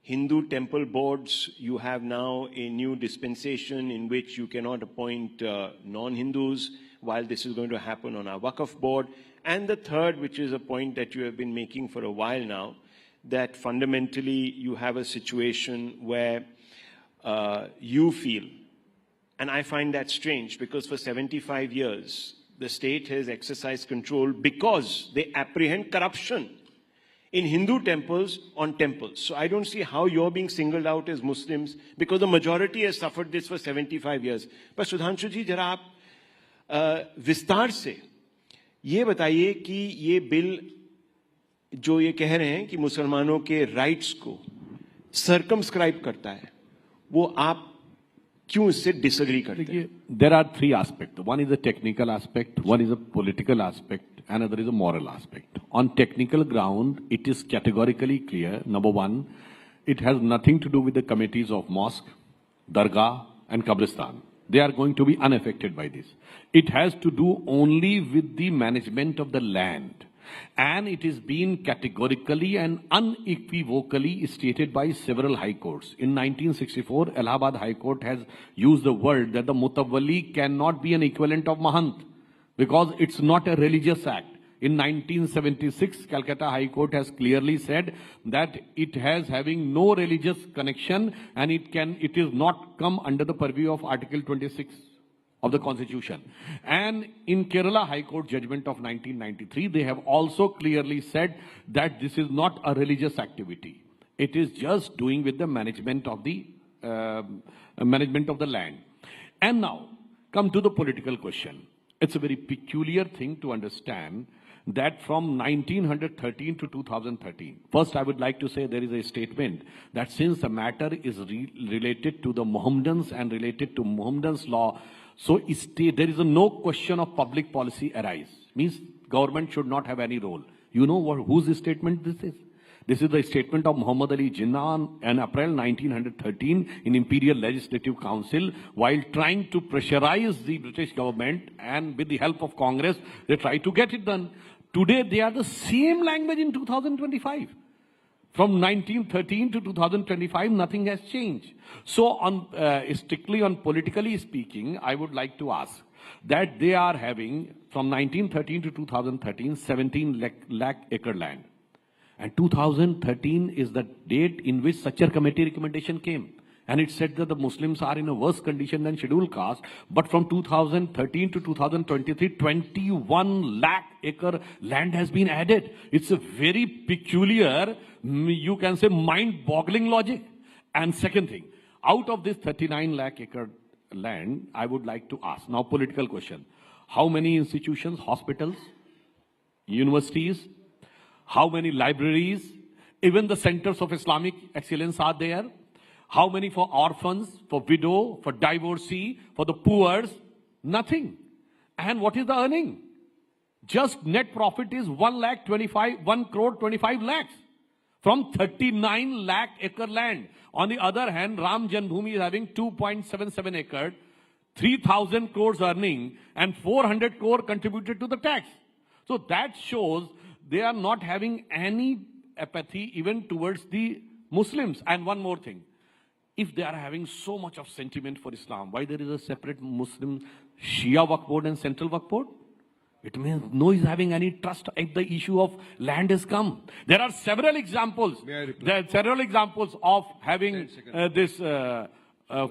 Hindu temple boards, you have now a new dispensation in which you cannot appoint non-Hindus, while this is going to happen on our Wakaf board. And the third, which is a point that you have been making for a while now, that fundamentally you have a situation where you feel, and I find that strange, because for 75 years, the state has exercised control because they apprehend corruption in Hindu temples on temples. So I don't see how you're being singled out as Muslims, because the majority has suffered this for 75 years. But Sudhanshu ji, जरा आप विस्तार से ये बताइए कि ये bill जो ये कह रहे हैं कि मुसलमानों के राइट्स को सर्कमस्क्राइब करता है, वो आप क्यों इससे डिसएग्री करते हैं? There are three aspects. One is a technical aspect, one is a political aspect, another is a moral aspect. On technical ground, it is categorically clear. Number one, it has nothing to do with the committees of mosque, dargah, and qabristan. They are going to be unaffected by this. It has to do only with the management of the land. And it is being categorically and unequivocally stated by several high courts. In 1964, Allahabad High Court has used the word that the mutawalli cannot be an equivalent of mahant, because it's not a religious act. In 1976, Calcutta High Court has clearly said that it has having no religious connection and it is not come under the purview of Article 26 of the Constitution. And in Kerala High Court judgment of 1993, they have also clearly said that this is not a religious activity. It is just doing with the management of the land. And now, come to the political question. It's a very peculiar thing to understand that from 1913 to 2013, first I would like to say there is a statement that since the matter is related to the Mohammedans and related to Mohammedans law, so there is no question of public policy arise. Means government should not have any role. You know whose statement this is? This is the statement of Muhammad Ali Jinnah in April 1913 in Imperial Legislative Council while trying to pressurize the British government, and with the help of Congress, they try to get it done. Today, they are the same language in 2025. From 1913 to 2025, nothing has changed. So, strictly on politically speaking, I would like to ask that they are having, from 1913 to 2013, 17 lakh acre land. And 2013 is the date in which such a committee recommendation came. And it said that the Muslims are in a worse condition than scheduled caste. But from 2013 to 2023, 21 lakh acre land has been added. It's a very peculiar, you can say, mind-boggling logic. And second thing, out of this 39 lakh acre land, I would like to ask, now political question. How many institutions, hospitals, universities, how many libraries, even the centers of Islamic excellence are there? How many for orphans, for widow, for divorcee, for the poor? Nothing. And what is the earning? Just net profit is 1 crore 25 lakhs from 39 lakh acre land. On the other hand, Ram Janmabhoomi is having 2.77 acres, 3,000 crores earning, and 400 crore contributed to the tax. So that shows they are not having any apathy even towards the Muslims. And one more thing. If they are having so much of sentiment for Islam, why there is a separate Muslim Shia Waqf Board and Central Waqf Board? It means no is having any trust if the issue of land has come. There are several examples. There are several examples of having this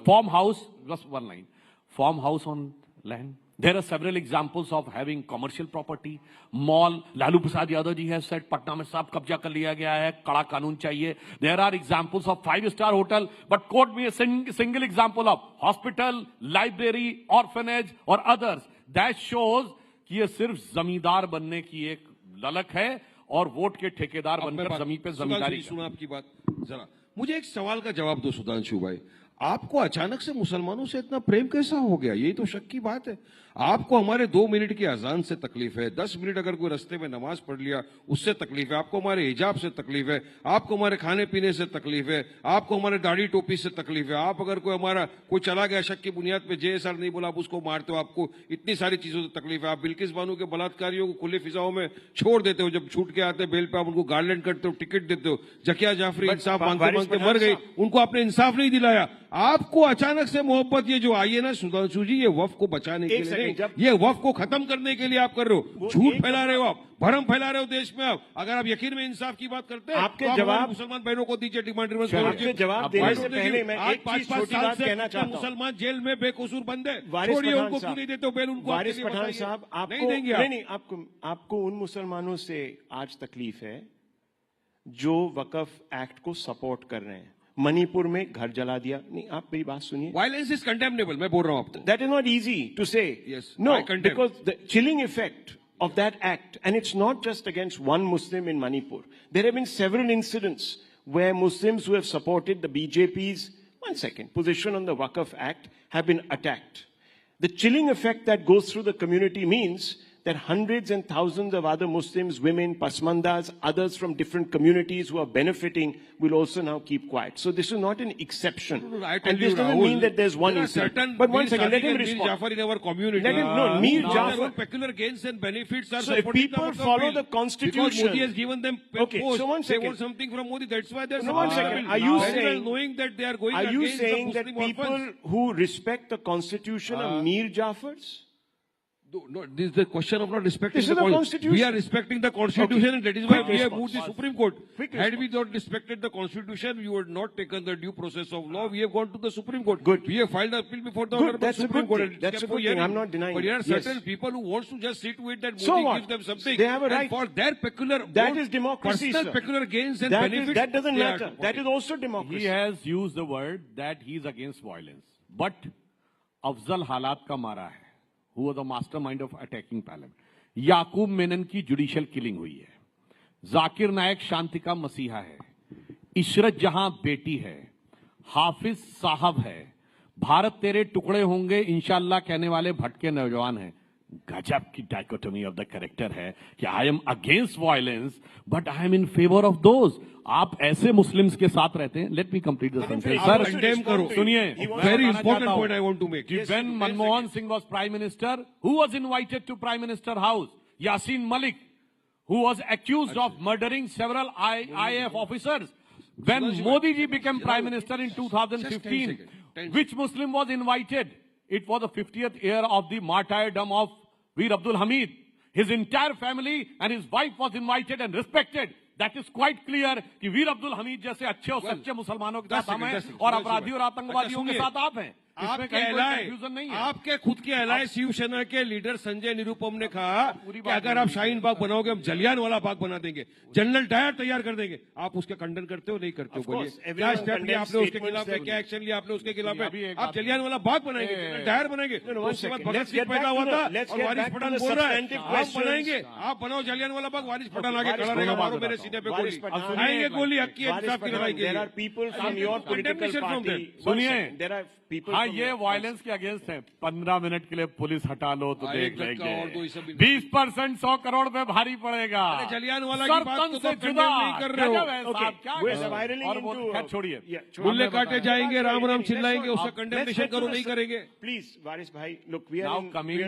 farmhouse, just one line, farmhouse on land. There are several examples of having commercial property, mall. Lalu Prasad Yadav ji has said, Patna mein sab kabja kar liya gaya hai, kada kanun chahiye. There are examples of 5-star hotel, but quote me a single example of hospital, library, orphanage or others. That shows कि ये सिर्फ जमींदार बनने की एक ललक है और वोट के ठेकेदार बनकर जमीन पे जमींदारी। सुना आपकी बात जरा, मुझे एक सवाल का जवाब दो सुधांशु भाई, आपको अचानक से मुसलमानों से इतना प्रेम कैसा हो गया? ये तो शक की बात है। आपको हमारे 2 मिनट की अजान से तकलीफ है, 10 मिनट अगर कोई रास्ते में नमाज पढ़ लिया उससे तकलीफ है, आपको हमारे हिजाब से तकलीफ है, आपको हमारे खाने पीने से तकलीफ है, आपको हमारे दाढ़ी टोपी से तकलीफ है, आप अगर कोई चला गया शक की बुनियाद पे JSR नहीं बोला आप उसको मारते हो, आपको इतनी सारी चीजों से तकलीफ है, आप बिल्किस बानो के बलात्कारियों को खुले फिजाओं में छोड़ देते हो, जब छूट के आते बेल पे आप उनको गार्लैंड करते हो, टिकट देते हो, जकिया जाफरी इंसाफ मांगते मर गई, उनको आपने इंसाफ नहीं दिलाया। आपको अचानक से मोहब्बत ये जो आई है ना सुधांशु जी, ये वफ को बचाने के लिए, ये वफ को खत्म करने के लिए आप कर रहे हो, झूठ फैला रहे हो, आप भरम फैला रहे हो देश में। आप अगर आप यकीन में इंसाफ की बात करते हैं आपके जवाब मुसलमान बहनों को दीजिए, डिमांड रिवर्स आपके जवाब देने से पहले मैं एक चीज छोटी बात कहना चाहता हूं। मुसलमान जेल में बेकसूर बंद है, छोड़िए उनको क्यों नहीं देते हो बेल? उनको वारिस पठान साहब नहीं देंगे। नहीं, आपको उन मुसलमानों से आज तकलीफ है जो वकफ एक्ट को सपोर्ट कर रहे हैं। मणिपुर में घर जला दिया, नहीं आप मेरी बात सुनिए। वायलेंस इज कंडेम्नेबल, मैं बोल रहा हूं आपको। That is not easy to say, no, because the chilling effect of that act, and it's not just against one Muslim in Manipur. There have been several incidents where Muslims who have supported the BJP's position on the Wakaf Act have been attacked. The chilling effect that goes through the community means that hundreds and thousands of other Muslims, women, pasmandas, others from different communities who are benefiting will also now keep quiet. So this is not an exception. And this doesn't mean that there's one incident. But one second, let him respond. Jafar in our community. Let him, no, Mir Jafar. Peculiar gains and benefits are so if people follow the constitution. Because Modi has given them okay, post. So one second. They want something from Modi, that's why they're no, one second. Are you saying, knowing that they are going against the Muslim that people who respect the constitution are Mir Jafars? No, this is the question of not respecting This is the Constitution. We are respecting the Constitution, and that is why Quick we have response. moved the Supreme Court. Quick Had we not respected the Constitution, we would not taken the due process of law. We have gone to the Supreme Court. Good. We have filed an appeal before the Good. Honorable That's a Supreme good Court. thing. and That's kept a good for thing. hearing. I'm not denying But there are it. Yes. certain people who wants to just sit with that So Modi what? gives them something. They have a and right. for their peculiar That own is democracy, personal sir. peculiar gains and That benefits. that doesn't they are matter. supporting. That is also democracy. He has used the word that he is against violence. But Afzal Halat ka mara hai, who was the mastermind of attacking parliament. याकूब मेनन की judicial killing हुई है, जाकिर नायक शांति का मसीहा है, इशरत जहां बेटी है, हाफिज साहब है, भारत तेरे टुकड़े होंगे इंशाल्लाह कहने वाले भटके नौजवान हैं. गजब की डाइकोटोमी ऑफ द कैरेक्टर है कि I am against violence but I am in favour of those. आप ऐसे मुस्लिम्स के साथ रहते हैं. Let me complete the sentence sir. Condemn करो. सुनिए, very important point I want to make. When Manmohan Singh was Prime Minister, who was invited to Prime Minister House? Yasin Malik, who was accused of murdering several IAF officers. When Modi ji became Prime Minister in 2015, which Muslim was invited? It was the 50th year of the martyrdom of Veer Abdul Hamid. His entire family and his wife was invited and respected. That is quite clear कि वीर अब्दुल हमीद जैसे अच्छे और सच्चे मुसलमानों के साथ हम हैं और अपराधी और आतंकवादियों के साथ आप हैं. आपके खुद के एलाय शिवसेना के लीडर संजय निरुपम ने कहा कि अगर आप शाहीन बाग बनाओगे हम जलियान वाला बाग बना देंगे, जनरल डायर तैयार कर देंगे. आप उसके खंडन करते हो नहीं करते हो? बोलिए क्या स्टेप लिया आपने उसके खिलाफ, क्या एक्शन लिया आपने उसके खिलाफ? आप जलियान वाला बाग बनाएंगे, जनरल डायर बनाएंगे. उसके बाद भगत सिंह पैदा हुआ था और वारिस पठान बोल रहा है आप बनाएंगे, आप बनाओ जलियान वाला बाग, वारिस पठान आगे खड़ा रहेगा, मारो मेरे सीने पे गोली, आएंगे गोली हक की इंसाफ की लड़ाई के लिए. सुनिए, हाँ ये वायलेंस के अगेंस्ट है. 15 मिनट के लिए पुलिस हटा लो तो देख लेंगे. 20% 100 करोड़ पे भारी पड़ेगा. जलियानवाला की बात तो जुदा नहीं कर रहे हो. क्या छोड़िए, मुल्ले काटे जाएंगे, राम राम चिल्लाएंगे, उसका कंडेमनेशन करो, नहीं करेंगे. Please, Varis bhai, look, we are Now coming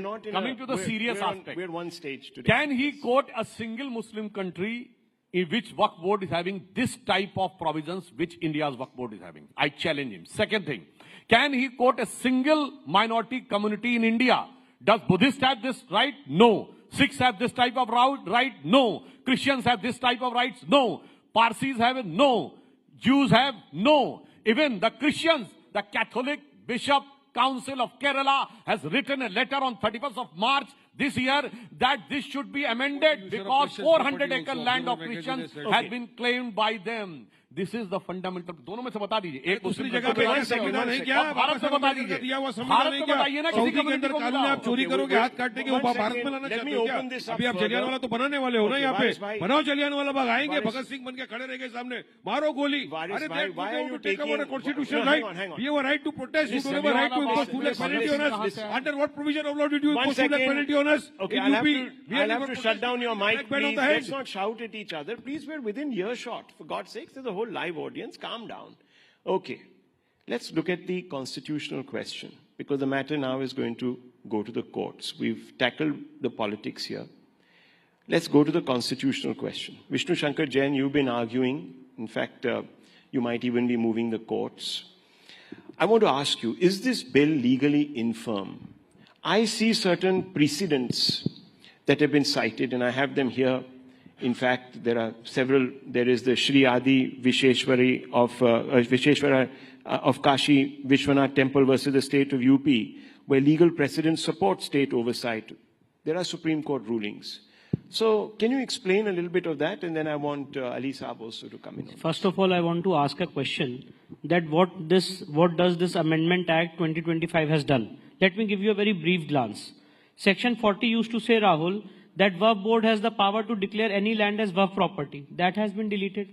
to the serious aspect. We're one stage today. Can he quote a single Muslim country in which Waqf board is having this type of provisions which India's Waqf board is having? I challenge him. Second thing, can he quote a single minority community in India? Does Buddhists have this right? No. Sikhs have this type of right? No. Christians have this type of rights? No. Parsis have it? No. Jews have? No. Even the Christians, the Catholic Bishop Council of Kerala has written a letter on 31st of March this year that this should be amended because 400-acre land of Christians has been claimed by them. This is the fundamental. दोनों में से बता दीजिए. एक दूसरी जगह पे संविधान नहीं क्या? भारत से बता दीजिए. दिया हुआ संविधान नहीं क्या? सऊदी के अंदर कानून आप चोरी करोगे, हाथ काटने के ऊपर भारत में लाना चाहते हो क्या? अभी आप जलियानवाला तो बनाने वाले हो ना यहाँ पे. बनाओ जलियानवाला बाग, आएंगे भगत सिंह बन के खड़े रहेंगे सामने, मारो गोली. अरे take over a constitutional right. We have a right to protest. You don't have a right to impose full penalty on us. Under what provision of law did you impose full penalty on us? Okay, I'll have to shut down your mic, please. Let's not shout at each other. Please, we're within earshot. For God's sakes, there's a whole live audience. Calm down. Okay, let's look at the constitutional question, because the matter now is going to go to the courts. We've tackled the politics here. Let's go to the constitutional question. Vishnu Shankar Jain, you've been arguing. In fact, you might even be moving the courts. I want to ask you, is this bill legally infirm? I see certain precedents that have been cited, and I have them here. In fact, there are several. There is the Shri Adi Visheshwari of Kashi Vishwanath Temple versus the state of UP, where legal precedents support state oversight. There are Supreme Court rulings. So can you explain a little bit of that? And then I want Ali Saab also to come in. First of all, I want to ask a question that what does this Amendment Act 2025 has done? Let me give you a very brief glance. Section 40 used to say, Rahul, that Waqf board has the power to declare any land as Waqf property. That has been deleted.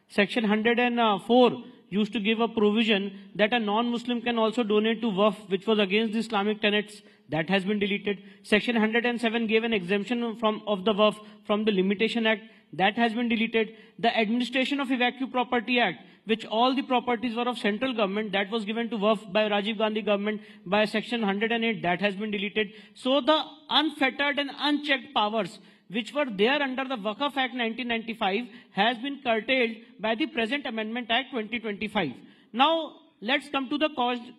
Section 104 used to give a provision that a non-Muslim can also donate to Waqf, which was against the Islamic tenets. That has been deleted. Section 107 gave an exemption of the Waqf from the Limitation Act. That has been deleted. The Administration of Evacuee Property Act, which all the properties were of central government, that was given to Waqf by Rajiv Gandhi government by Section 108. That has been deleted. So the unfettered and unchecked powers which were there under the Wakaf Act 1995 has been curtailed by the present Amendment Act 2025. Now, let's come to the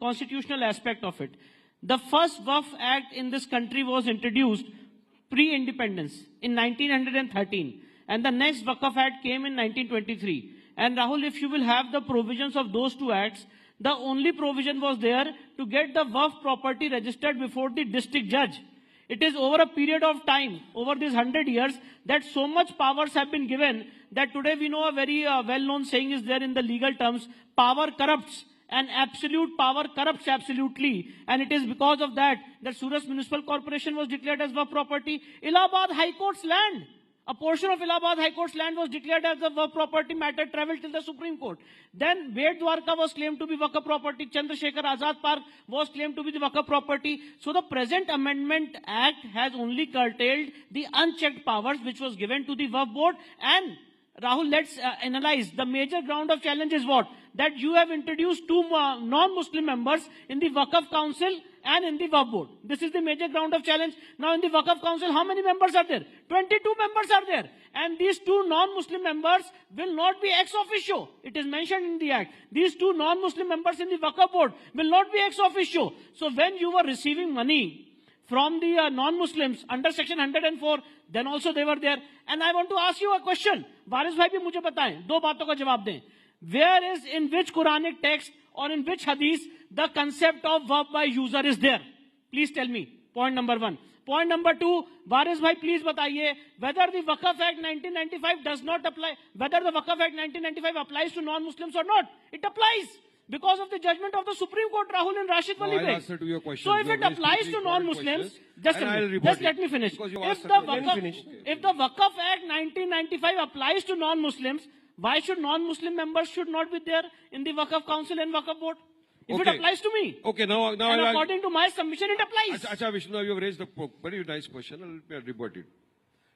constitutional aspect of it. The first Waqf Act in this country was introduced pre-independence in 1913, and the next Wakaf Act came in 1923. And Rahul, if you will have the provisions of those two acts, the only provision was there to get the Waqf property registered before the district judge. It is over a period of time, over these 100 years, that so much powers have been given that today we know a very well-known saying is there in the legal terms, power corrupts. And absolute power corrupts absolutely. And it is because of that Surat Municipal Corporation was declared as Waqf property. Allahabad High Court's land, a portion of Allahabad High Court's land was declared as a Waqf property matter, traveled till the Supreme Court. Then Bed Dwarka was claimed to be Waqf property. Chandrasekhar Azad Park was claimed to be the Waqf property. So the present Amendment Act has only curtailed the unchecked powers which was given to the Waqf board. And Rahul, let's analyze. The major ground of challenge is what? That you have introduced two non-Muslim members in the Wakaf Council and in the Waqf board. This is the major ground of challenge. Now in the Wakaf Council, how many members are there? 22 members are there. And these two non-Muslim members will not be ex officio. It is mentioned in the Act. These two non-Muslim members in the Wakaf board will not be ex officio. So when you were receiving money from the non-Muslims under section 104, then also they were there. And I want to ask you a question. Varis bhai bhi mujhe bataएं, दो बातों का जवाब दें. Where is, in which Quranic text or in which hadith the concept of Waqf by user is there? Please tell me. Point number one. Point number two, Varis bhai, please bataiye whether the Wakaf Act 1995 does not apply, whether the Wakaf Act 1995 applies to non-Muslims or not. It applies. Because of the judgment of the Supreme Court, Rahul and Rashid Wali bhai. answer to your question. So if it applies to non-Muslims, just let me finish. If the Wakaf Act 1995 applies to non-Muslims, why should non-Muslim members should not be there in the Wakaf Council and Wakaf Board? If it applies to me. Okay, now and according to my submission, it applies. Acha Vishnu, you have raised a very nice question. I'll rebut it.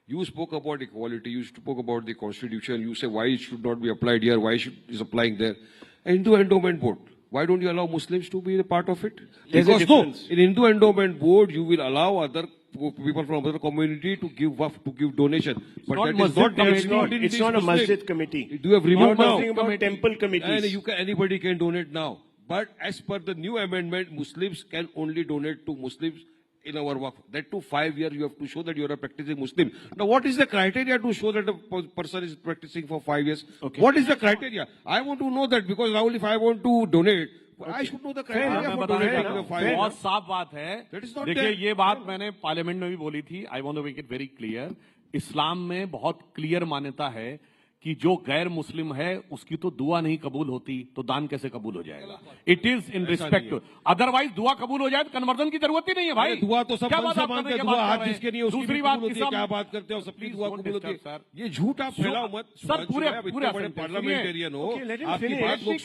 You spoke about equality. You spoke about the Constitution. You say why it should not be applied here, why is applying there. Hindu Endowment Board. Why don't you allow Muslims to be a part of it? Because no, in Hindu Endowment Board, you will allow other people from other community to give waqf, to give donation. But that is not it's not a masjid committee. Do you have removed now? Talking about temple committees. And anybody can donate now. But as per the new amendment, Muslims can only donate to Muslims in our waqf. That too 5 years you have to show that you are a practicing Muslim. Now what is the criteria to show that a person is practicing for 5 years? Okay. What is the criteria? I want to know that because Rahul, if I want to donate, I should know the criteria for donating for 5 years. बहुत साफ बात है. देखिए ये बात मैंने parliament में भी बोली थी. I want to make it very clear. इस्लाम में बहुत क्लियर मान्यता है कि जो गैर मुस्लिम है उसकी तो दुआ नहीं कबूल होती तो दान कैसे कबूल हो जाएगा. It is in respect. Otherwise दुआ कबूल हो जाए तो कन्वर्जन की जरूरत ही नहीं है भाई. दुआ तो सब मानते हैं. दुआ हाथ जिसके नहीं उसकी दूसरी बात क्या बात करते हो, सबकी दुआ कबूल होती है. ये झूठ आप फैलाओ मत. सर पूरे बड़े पार्लियामेंटेरियन हो, आपकी बात लोग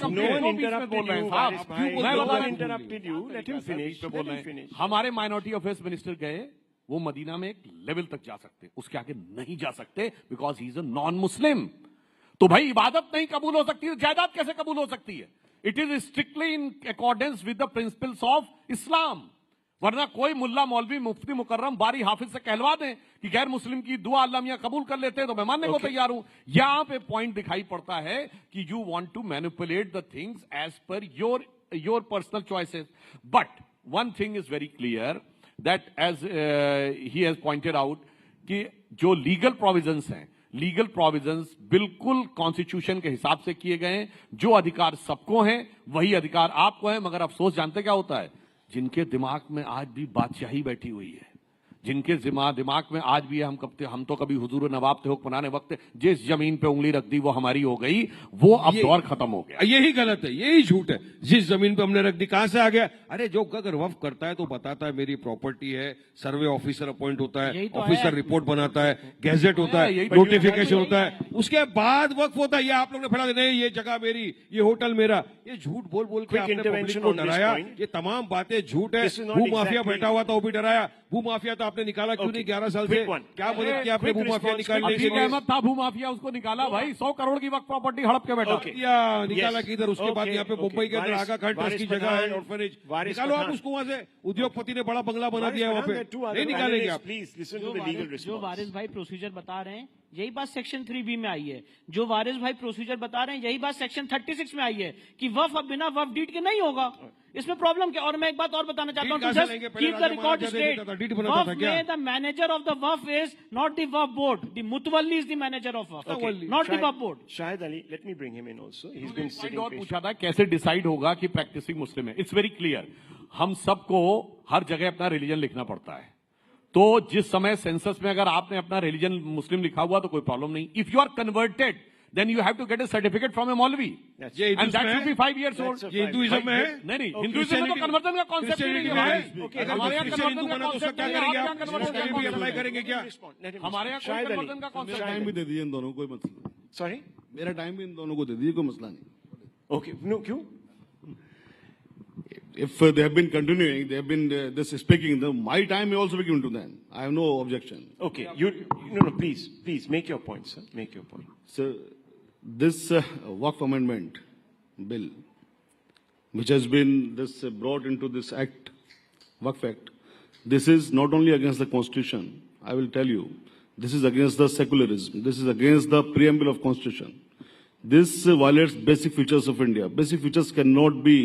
हमारे माइनॉरिटी अफेयर्स मिनिस्टर गए, वो मदीना में एक लेवल तक जा सकते, उसके आगे नहीं जा सकते because he is a non Muslim. तो भाई इबादत नहीं कबूल हो सकती, जायदाद कैसे कबूल हो सकती है? It is strictly in accordance with the principles of Islam. वरना कोई मुल्ला मौलवी मुफ्ती मुकर्रम बारी हाफिज से कहलवा दें कि गैर मुस्लिम की दुआ अल्लाह मियां कबूल कर लेते हैं तो मैं मानने को तैयार हूं. यहां पे पॉइंट दिखाई पड़ता है कि you want to manipulate the things as per your personal choices. But one thing is very clear that as he has pointed out कि जो लीगल प्रोविजंस हैं, लीगल प्रोविजंस बिल्कुल कॉन्स्टिट्यूशन के हिसाब से किए गए हैं. जो अधिकार सबको हैं वही अधिकार आपको है. मगर अफसोस जानते क्या होता है? जिनके दिमाग में आज भी बादशाही बैठी हुई है, जिनके दिमाग में आज भी हम तो कभी हुजूर नवाब थे हुक्मरान वक्त, जिस जमीन पे उंगली रख दी वो हमारी हो गई, वो अब दौर खत्म हो गया. यही गलत है, यही झूठ है. जिस जमीन पे हमने रख दी कहां से आ गया? अरे जो अगर वक्फ करता है तो बताता है मेरी प्रॉपर्टी है, सर्वे ऑफिसर अपॉइंट होता है, ऑफिसर रिपोर्ट बनाता है, गैजेट होता है, नोटिफिकेशन होता है, उसके बाद वक्फ होता है. ये आप लोग ने फैला नहीं, ये जगह मेरी, ये होटल मेरा. ये झूठ बोल के आपने पब्लिक को डराया. ये तमाम बातें झूठ है. भू माफिया बैठा हुआ था वो भी डराया. भू माफिया तो आपने निकाला क्यों नहीं 11 साल से? क्या मदद किया आपने भू माफिया निकालने के लिए? अहमद था भू माफिया, उसको निकाला भाई. 100 करोड़ की वक्त प्रॉपर्टी हड़प के बैठा. निकाला किधर? उसके बाद यहाँ पे मुंबई के अंदर आगा खान ट्रस्ट की जगह है, ऑर्फनेज. निकालो आप उसको वहां से. उद्योगपति ने बड़ा बंगला बना दिया वहां पे. नहीं निकालेंगे आप. जो वारिस भाई प्रोसीजर बता रहे हैं यही बात सेक्शन 3B में आई है। जो वारिस भाई प्रोसीजर बता रहे हैं, यही बात सेक्शन 36 में आई है कि वफ अब बिना वफ डीड के नहीं होगा। इसमें प्रॉब्लम क्या? और मैं एक बात और बताना चाहता हूँ, keep the record straight. Waqf में the manager of the waqf is not the waqf board, the mutawalli is the manager of waqf, not the waqf board. Shahid Ali, let me bring him in also. He has been sitting. और पूछा था कैसे डिसाइड होगा कि practising मुस्लिम है। It's very clear, हम सबको हर जगह अपना रिलीजन लिखना पड़ता है। तो जिस समय सेंसस में अगर आपने अपना रिलीजन मुस्लिम लिखा हुआ तो कोई प्रॉब्लम नहीं। If you are converted then you have to get a certificate from a Maulvi, and that should be 5 years old. ये हिंदुइज्म में है? नहीं, हिंदुइज्म में तो कन्वर्जन का कॉन्सेप्ट नहीं है। हमारे यहाँ कन्वर्जन का कॉन्सेप्ट क्या करेंगे आप? अप्लाई करेंगे क्या? हमारे यहाँ कोई कन्वर्जन का कॉन्सेप्ट टाइम भी दे दीजिए इन दोनों को, कोई मसला नहीं। सॉरी, मेरा टाइम भी इन दोनों को दे दीजिए, कोई मसला नहीं। ओके, नो, क्यों? If they have been continuing, they have been this speaking, my time may also be given to them. I have no objection. Okay, no, please make your point, sir. Make your point. Sir, this Wakaf amendment bill, which has been brought into this act, Wakaf Act, this is not only against the Constitution. I will tell you, this is against the secularism. This is against the preamble of Constitution. This violates basic features of India. Basic features cannot be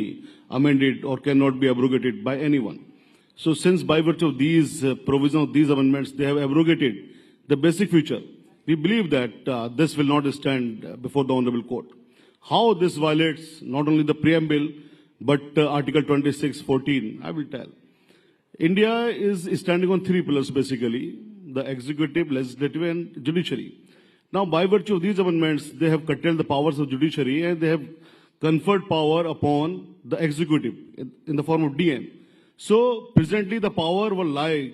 amended or cannot be abrogated by anyone. So since by virtue of these provisions of these amendments, they have abrogated the basic feature, we believe that this will not stand before the Honorable Court. How this violates not only the preamble, but Article 26(14), I will tell. India is standing on 3 pillars basically: the executive, legislative and judiciary. Now, by virtue of these amendments, they have curtailed the powers of judiciary and they have conferred power upon the executive in the form of DM. So, presently, the power will lie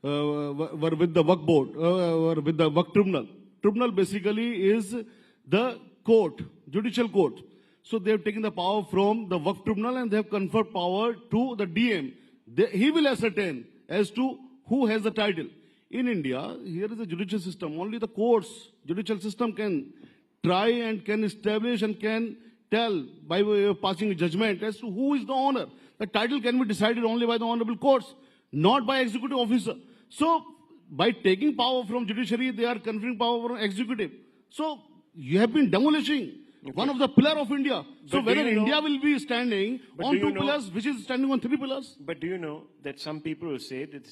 were with the Wakaf board, or with the Wakaf tribunal. Tribunal basically is the court, judicial court. So, they have taken the power from the Wakaf tribunal and they have conferred power to the DM. He will ascertain as to who has the title. In India, here is a judicial system. Only the courts, judicial system can try and can establish and can tell by way of passing a judgment as to who is the owner. The title can be decided only by the honorable courts, not by executive officer. So, by taking power from judiciary, they are conferring power from executive. So, you have been demolishing one of the pillars of India. So whether India will be standing on 2 pillars, which is standing on 3 pillars? But do you know that some people will say that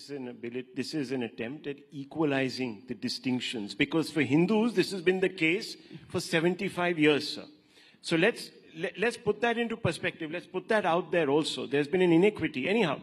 this is an attempt at equalizing the distinctions? Because for Hindus, this has been the case for 75 years, sir. So let's put that into perspective. Let's put that out there also. There's been an inequity. Anyhow,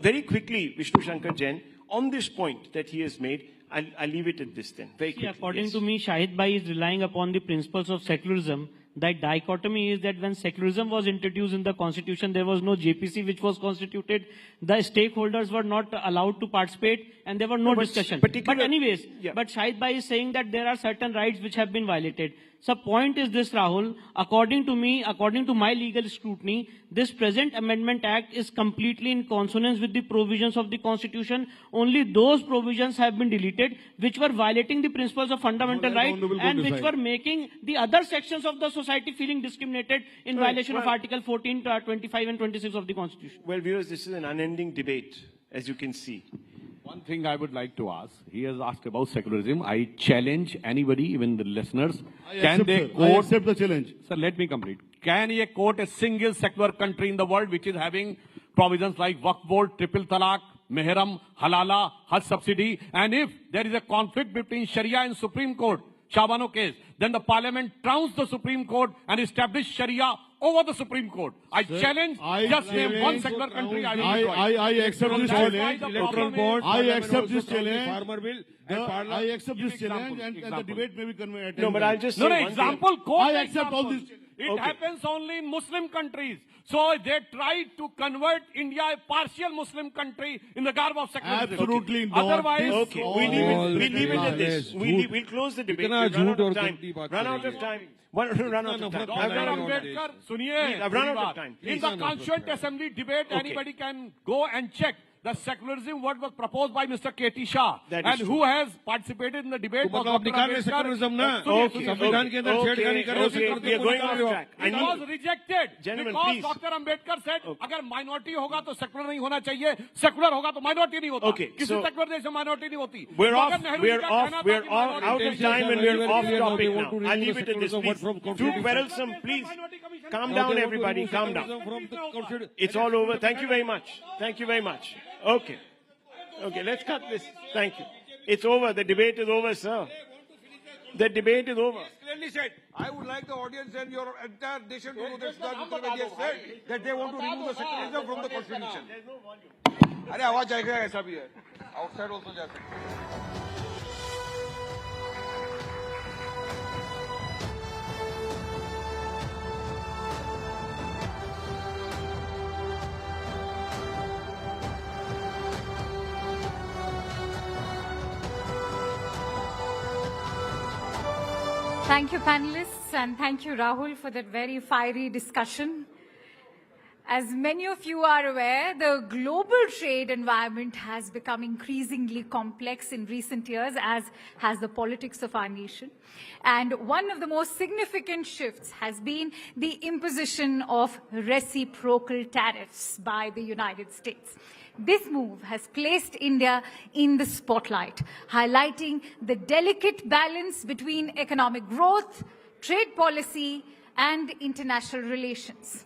very quickly, Vishnu Shankar Jain, on this point that he has made, I'll leave it at this then. Very quickly. According to me, Shahid Bhai is relying upon the principles of secularism. That dichotomy is that when secularism was introduced in the constitution, there was no JPC which was constituted. The stakeholders were not allowed to participate and there was no discussion. But anyways, but Shahid Bhai is saying that there are certain rights which have been violated. So point is this, Rahul, according to me, according to my legal scrutiny, this present Amendment Act is completely in consonance with the provisions of the Constitution. Only those provisions have been deleted which were violating the principles of fundamental rights and which were making the other sections of the society feeling discriminated in violation of Article 14, 25 and 26 of the Constitution. Well, viewers, this is an unending debate, as you can see. One thing I would like to ask, he has asked about secularism. I challenge anybody, even the listeners. I accept the challenge. Sir, let me complete. Can you quote a single secular country in the world which is having provisions like Waqf Board, Triple Talaq, Mehram, Halala, Hajj subsidy? And if there is a conflict between Sharia and Supreme Court, Shabano case, then the Parliament trounced the Supreme Court and established Sharia over the Supreme Court. I challenge, just name one secular country. I accept this challenge. I accept this challenge. I accept this challenge and the debate may be convenient. No, but I'll just say example. I accept all this. It happens only in Muslim countries. So they tried to convert India a partial Muslim country in the garb of secularism. Absolutely not. Otherwise, okay, we leave it at this. We'll close the debate. Run out of time. Run out of time. Run out of time. I've run out of time. In the Constituent Assembly debate, anybody can go and check. The secularism what was proposed by Mr. K.T. Shah That and is who has participated in the debate was मतलब निकाल रहे secularism ना संविधान के अंदर छेड़खानी कर रहे हो we are going off track. It was rejected Gentlemen, because please. Dr. Ambedkar said अगर minority होगा तो secular नहीं होना चाहिए, secular होगा तो minority नहीं होता. Okay, किसी so secular देश में minority नहीं होती. We're मगर off. नेहरू जी We're का off. कहना था We're कि off, out of time and we're off topic now. I'll leave it at this. Please. Too quarrelsome. Please calm down, everybody. Calm down. It's all over. Thank you very much. Thank you very much. Okay. Okay, let's cut this. Thank you. It's over. The debate is over, sir. The debate is over. Clearly said. I would like the audience and your entire nation to know that Sudhar said that they want to remove the secularism from the constitution. अरे आवाज जाएगा ऐसा भी है. Outside also जा सकते हैं. Thank you, panelists, and thank you, Rahul, for that very fiery discussion. As many of you are aware, the global trade environment has become increasingly complex in recent years, as has the politics of our nation. And one of the most significant shifts has been the imposition of reciprocal tariffs by the United States. This move has placed India in the spotlight, highlighting the delicate balance between economic growth, trade policy, and international relations.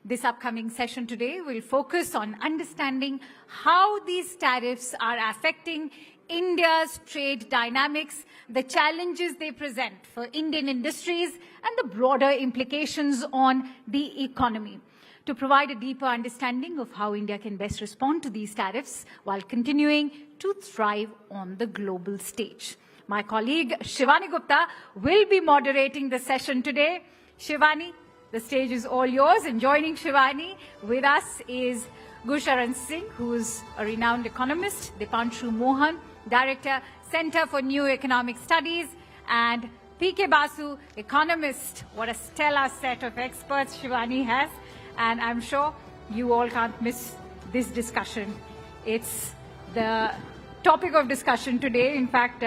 This upcoming session today will focus on understanding how these tariffs are affecting India's trade dynamics, the challenges they present for Indian industries, and the broader implications on the economy. To provide a deeper understanding of how India can best respond to these tariffs while continuing to thrive on the global stage. My colleague Shivani Gupta will be moderating the session today. Shivani, the stage is all yours. And joining Shivani with us is Gusharan Singh, who is a renowned economist, Dipanshu Mohan, Director, Center for New Economic Studies, and P.K. Basu, economist. What a stellar set of experts Shivani has. And I'm sure you all can't miss this discussion. It's the topic of discussion today. In fact,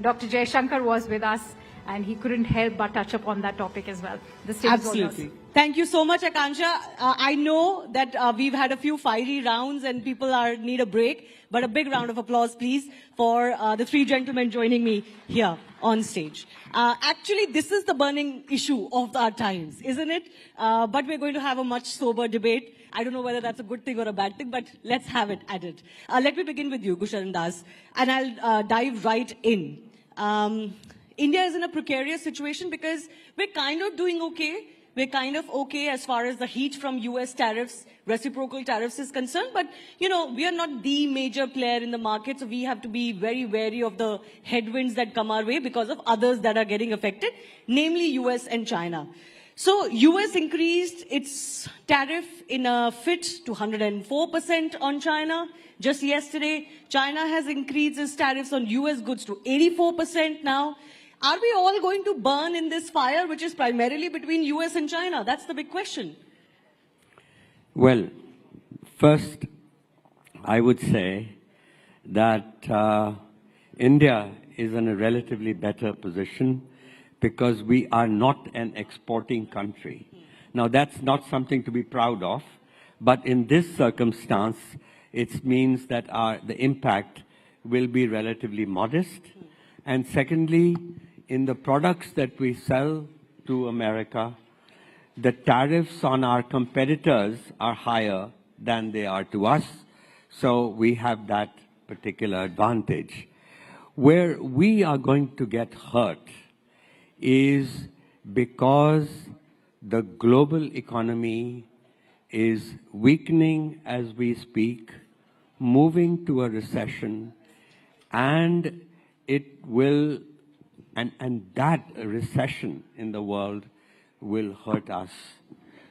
Dr. Jaishankar was with us, and he couldn't help but touch upon that topic as well. The stage is all yours. Absolutely. Thank you so much, Akansha. I know that we've had a few fiery rounds and people need a break, but a big round of applause, please, for the three gentlemen joining me here on stage. Actually, this is the burning issue of our times, isn't it? But we're going to have a much sober debate. I don't know whether that's a good thing or a bad thing, but let's have it at it. Let me begin with you, Gusharan Das, and I'll dive right in. India is in a precarious situation because we're kind of doing okay. We're kind of okay as far as the heat from US tariffs, reciprocal tariffs is concerned. But, you know, we are not the major player in the market. So we have to be very wary of the headwinds that come our way because of others that are getting affected, namely US and China. So US increased its tariff in a fit to 104% on China. Just yesterday, China has increased its tariffs on US goods to 84% now. Are we all going to burn in this fire, which is primarily between US and China? That's the big question. Well, first, I would say that India is in a relatively better position because we are not an exporting country. Now, that's not something to be proud of, but in this circumstance, it means that the impact will be relatively modest. And secondly, in the products that we sell to America, the tariffs on our competitors are higher than they are to us, so we have that particular advantage. Where we are going to get hurt is because the global economy is weakening as we speak, moving to a recession, and it will and that recession in the world will hurt us.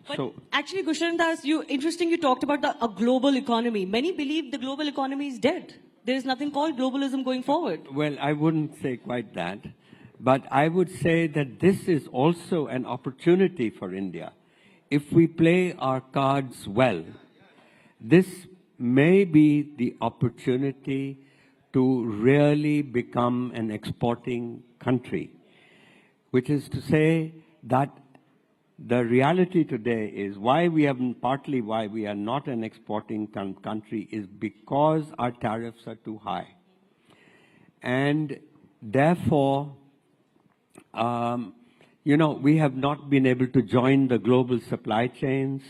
But so, actually, Gusharan Das, interesting you talked about a global economy. Many believe the global economy is dead. There is nothing called globalism going forward. Well, I wouldn't say quite that. But I would say that this is also an opportunity for India. If we play our cards well, this may be the opportunity to really become an exporting country, which is to say that the reality today is partly why we are not an exporting country is because our tariffs are too high. And therefore, we have not been able to join the global supply chains.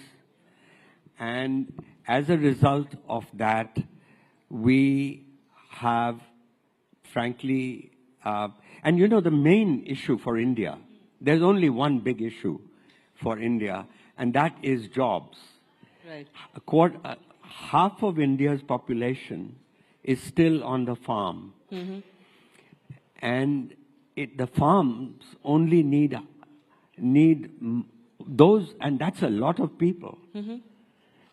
And as a result of that, we have, frankly, the main issue for India, there's only one big issue for India, and that is jobs. Right. Half of India's population is still on the farm. Mm-hmm. And the farms only need those, and that's a lot of people. Mm-hmm.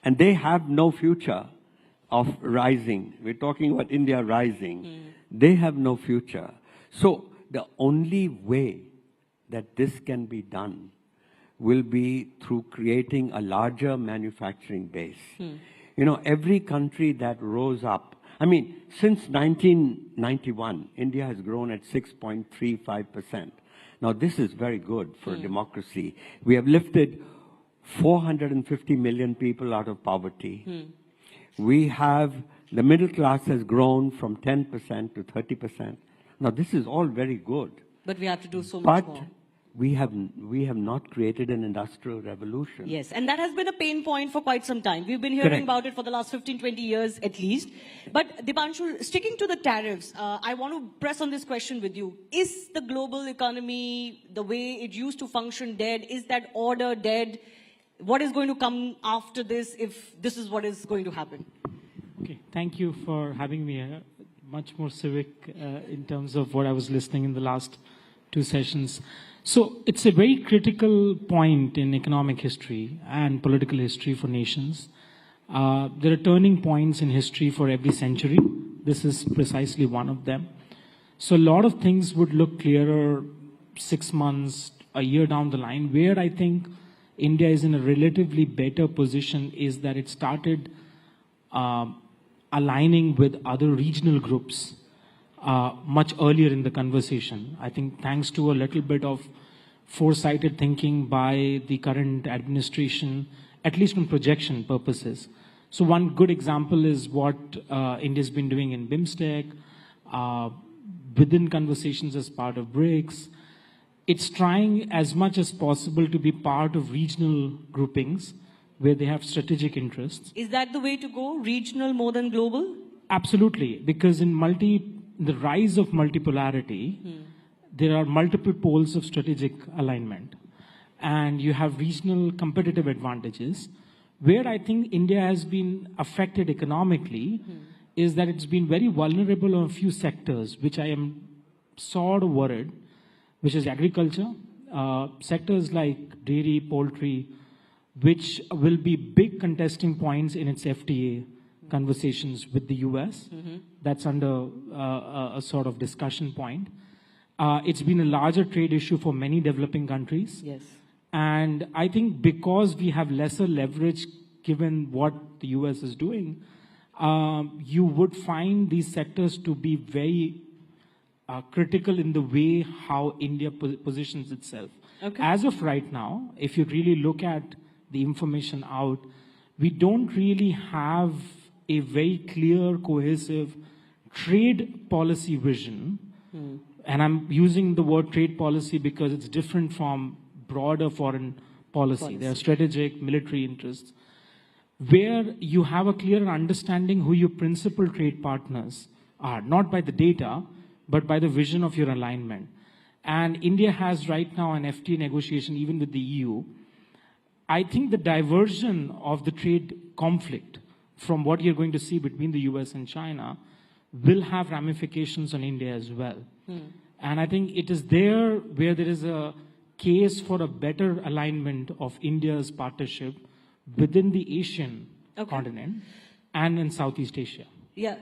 And they have no future of rising. We're talking about India rising. Mm. They have no future. So the only way that this can be done will be through creating a larger manufacturing base. Every country that rose up, since 1991, India has grown at 6.35%. Now, this is very good for democracy. We have lifted 450 million people out of poverty. The middle class has grown from 10% to 30%. Now, this is all very good. But we have to do so much more. We have not created an industrial revolution. Yes, and that has been a pain point for quite some time. We've been hearing about it for the last 15, 20 years at least. But Dipanshu, sticking to the tariffs, I want to press on this question with you. Is the global economy, the way it used to function, dead? Is that order dead? What is going to come after this if this is what is going to happen? Okay, thank you for having me here. Much more civic in terms of what I was listening in the last two sessions. So it's a very critical point in economic history and political history for nations. There are turning points in history for every century. This is precisely one of them. So a lot of things would look clearer 6 months, a year down the line. Where I think India is in a relatively better position is that it started aligning with other regional groups much earlier in the conversation. I think thanks to a little bit of foresighted thinking by the current administration, at least on projection purposes. So one good example is what India's been doing in BIMSTEC, within conversations as part of BRICS. It's trying as much as possible to be part of regional groupings where they have strategic interests. Is that the way to go, regional more than global? Absolutely, because in the rise of multipolarity, there are multiple poles of strategic alignment. And you have regional competitive advantages. Where I think India has been affected economically is that it's been very vulnerable on a few sectors, which I am sort of worried, which is agriculture, sectors like dairy, poultry, which will be big contesting points in its FTA conversations with the US. That's under a sort of discussion point. It's been a larger trade issue for many developing countries. Yes. And I think because we have lesser leverage given what the US is doing, you would find these sectors to be very critical in the way how India positions itself. Okay. As of right now, if you really look at the information out, we don't really have a very clear, cohesive trade policy vision. And I'm using the word trade policy because it's different from broader foreign policy. There are strategic, military interests, where you have a clear understanding who your principal trade partners are, not by the data, but by the vision of your alignment. And India has right now an FTA negotiation even with the EU. I think the diversion of the trade conflict from what you're going to see between the US and China will have ramifications on India as well. And I think it is there where there is a case for a better alignment of India's partnership within the Asian continent and in Southeast Asia. Yeah,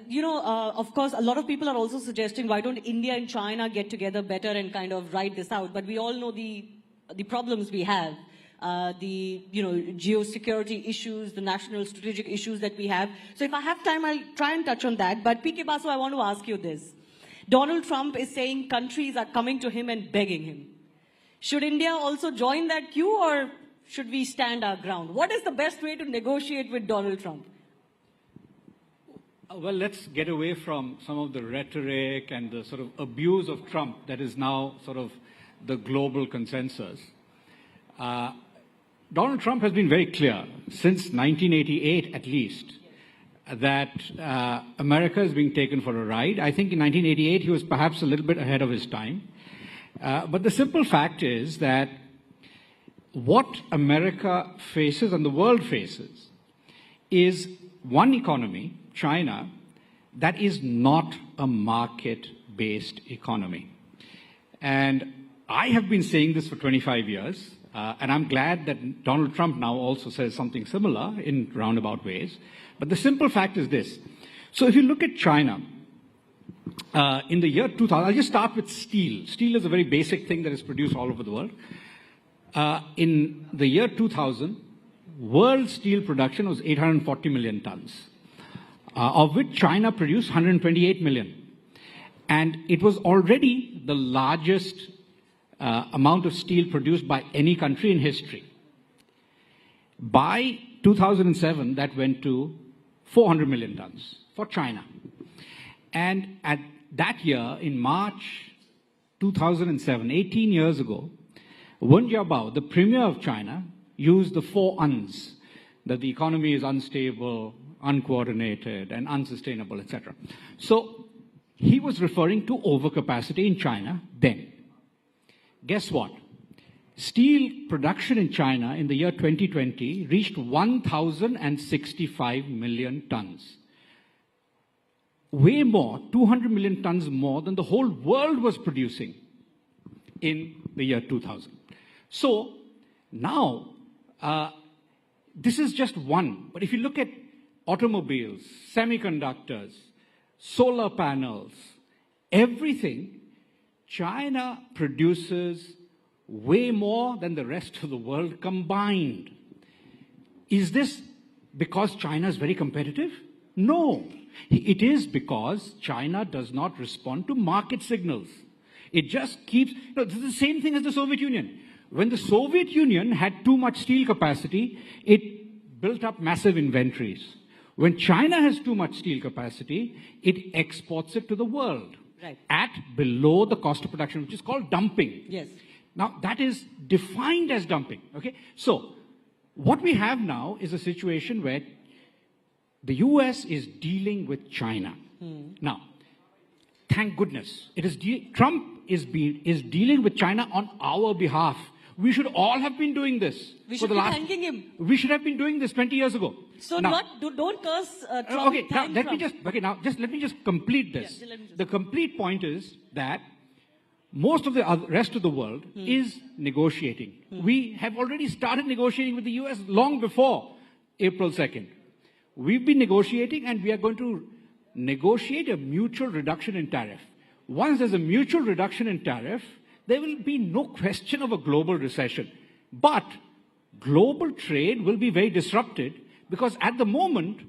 of course, a lot of people are also suggesting why don't India and China get together better and kind of ride this out. But we all know the problems we have the geosecurity issues, the national strategic issues that we have. So if I have time, I'll try and touch on that. But PK Basu, I want to ask you this. Donald Trump is saying countries are coming to him and begging him. Should India also join that queue, or should we stand our ground? What is the best way to negotiate with Donald Trump? Well, let's get away from some of the rhetoric and the sort of abuse of Trump that is now sort of the global consensus. Donald Trump has been very clear, since 1988 at least, that America is being taken for a ride. I think in 1988 he was perhaps a little bit ahead of his time. But the simple fact is that what America faces and the world faces is one economy, China, that is not a market-based economy. And I have been saying this for 25 years, and I'm glad that Donald Trump now also says something similar in roundabout ways. But the simple fact is this. So if you look at China, in the year 2000, I'll just start with steel. Steel is a very basic thing that is produced all over the world. In the year 2000, world steel production was 840 million tons, of which China produced 128 million. And it was already the largest amount of steel produced by any country in history. By 2007, that went to 400 million tons for China. And at that year, in March 2007, 18 years ago, Wen Jiabao, the premier of China, used the 4 uns, that the economy is unstable, uncoordinated, and unsustainable, etc. So he was referring to overcapacity in China then. Guess what? Steel production in China in the year 2020 reached 1,065 million tons. Way more, 200 million tons more than the whole world was producing in the year 2000. So now, this is just one. But if you look at automobiles, semiconductors, solar panels, everything, China produces way more than the rest of the world combined. Is this because China is very competitive? No. It is because China does not respond to market signals. It just keeps... No, this is the same thing as the Soviet Union. When the Soviet Union had too much steel capacity, it built up massive inventories. When China has too much steel capacity, it exports it to the world at below the cost of production, which is called dumping. Yes. Now, that is defined as dumping. Okay? So, what we have now is a situation where the US is dealing with China. Now, thank goodness. Trump is dealing with China on our behalf. We should all have been doing this. We should be thanking him. We should have been doing this 20 years ago. So now, don't curse Trump. Okay, now let me just complete this. Yeah, the complete point is that most of the rest of the world is negotiating. We have already started negotiating with the US long before April 2nd. We've been negotiating, and we are going to negotiate a mutual reduction in tariff. Once there's a mutual reduction in tariff, there will be no question of a global recession. But global trade will be very disrupted, because at the moment,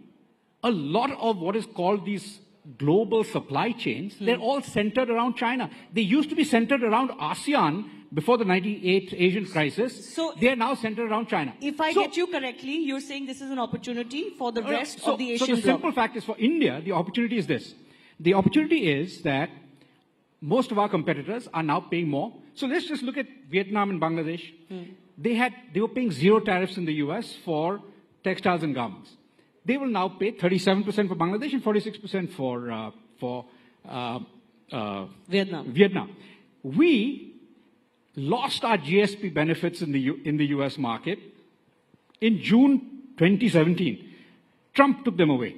a lot of what is called these global supply chains, they're all centered around China. They used to be centered around ASEAN before the 98 Asian crisis. So they are now centered around China. If I get you correctly, you're saying this is an opportunity for the rest of the Asian bloc. So the simple fact is, for India, the opportunity is this. The opportunity is that most of our competitors are now paying more. So let's just look at Vietnam and Bangladesh. They were paying 0 tariffs in the US for textiles and garments. They will now pay 37% for Bangladesh and 46% for Vietnam. We lost our GSP benefits in the US market in June 2017. Trump took them away.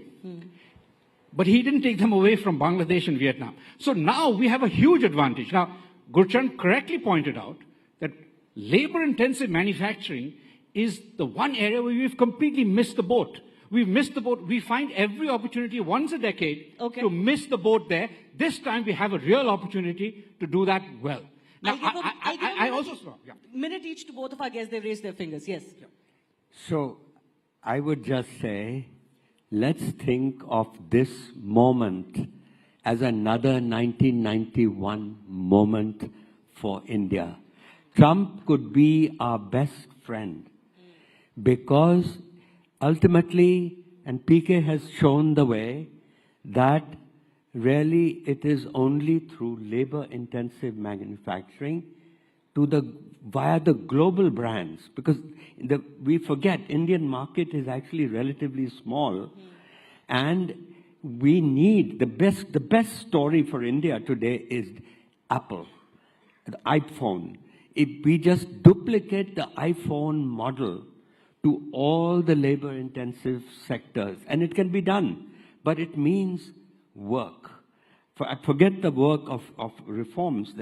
But he didn't take them away from Bangladesh and Vietnam. So now we have a huge advantage. Now, Gurchan correctly pointed out that labor-intensive manufacturing is the one area where we've completely missed the boat. We've missed the boat. We find every opportunity once a decade to miss the boat there. This time we have a real opportunity to do that well. I'll give I also saw. Yeah. minute each to both of our guests. They've raised their fingers. Yes. Yeah. So I would just say, let's think of this moment as another 1991 moment for India. Trump could be our best friend because ultimately, and PK has shown the way, that really it is only through labor-intensive manufacturing via the global brands, because we forget Indian market is actually relatively small, and we need the best story for India today is Apple, the iPhone. If we just duplicate the iPhone model to all the labor-intensive sectors, and it can be done, but it means work. Forget the work of reforms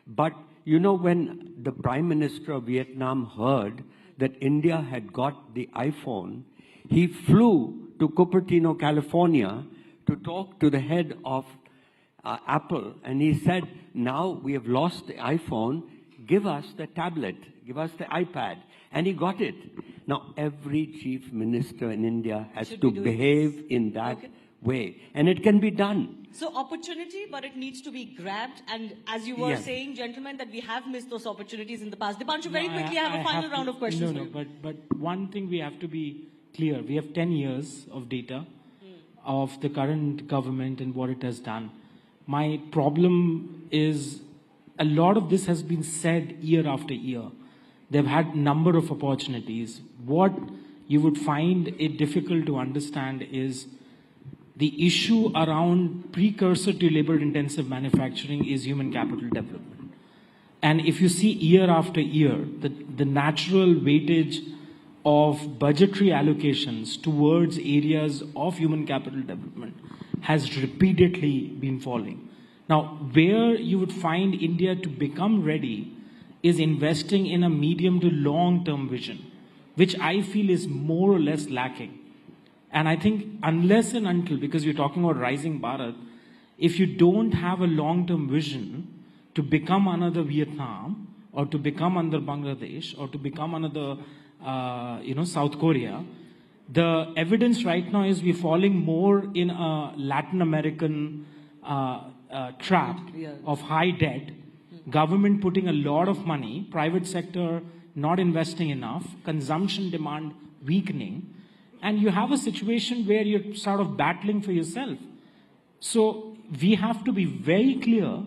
but you know, when the Prime Minister of Vietnam heard that India had got the iPhone, he flew to Cupertino, California to talk to the head of Apple, and he said, now we have lost the iPhone, give us the tablet, give us the iPad. And he got it. Now, every chief minister in India has to behave in that way. And it can be done. So opportunity, but it needs to be grabbed. And as you were saying, gentlemen, that we have missed those opportunities in the past. Dipanshu, very quickly, I have a final round of questions for you. But one thing we have to be clear. We have 10 years of data of the current government and what it has done. My problem is a lot of this has been said year after year. They've had a number of opportunities. What you would find it difficult to understand is the issue around precursor to labor-intensive manufacturing is human capital development. And if you see year after year, the natural weightage of budgetary allocations towards areas of human capital development has repeatedly been falling. Now, where you would find India to become ready is investing in a medium to long-term vision, which I feel is more or less lacking. And I think unless and until, because you're talking about Rising Bharat, if you don't have a long-term vision to become another Vietnam, or to become another Bangladesh, or to become another, South Korea, the evidence right now is we're falling more in a Latin American trap of high debt, government putting a lot of money, private sector not investing enough, consumption demand weakening, and you have a situation where you're sort of battling for yourself. So we have to be very clear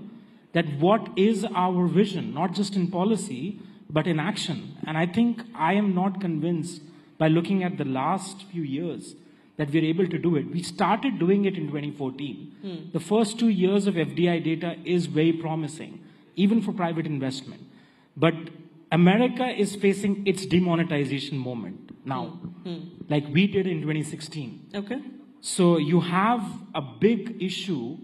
that what is our vision, not just in policy, but in action. And I think I am not convinced by looking at the last few years that we're able to do it. We started doing it in 2014. The first 2 years of FDI data is very promising, even for private investment. But America is facing its demonetization moment now, like we did in 2016. Okay. So you have a big issue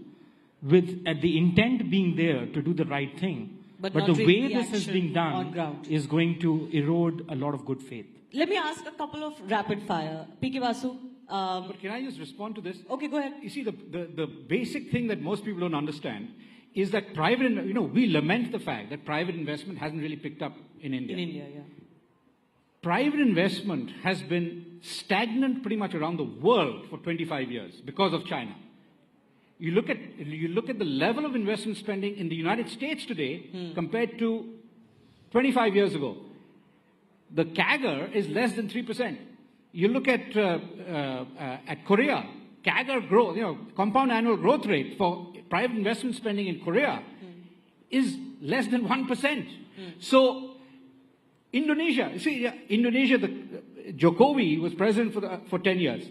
with the intent being there to do the right thing. But the way this is being done is going to erode a lot of good faith. Let me ask a couple of rapid fire. P.K. Vasu. But can I just respond to this? Okay, go ahead. You see, the basic thing that most people don't understand is that we lament the fact that private investment hasn't really picked up in India. In India, yeah. Private investment has been stagnant pretty much around the world for 25 years because of China. You look at the level of investment spending in the United States today compared to 25 years ago. The CAGR is less than 3%. You look at Korea, CAGR growth, compound annual growth rate for private investment spending in Korea is less than 1%. So Indonesia, Jokowi was president for 10 years.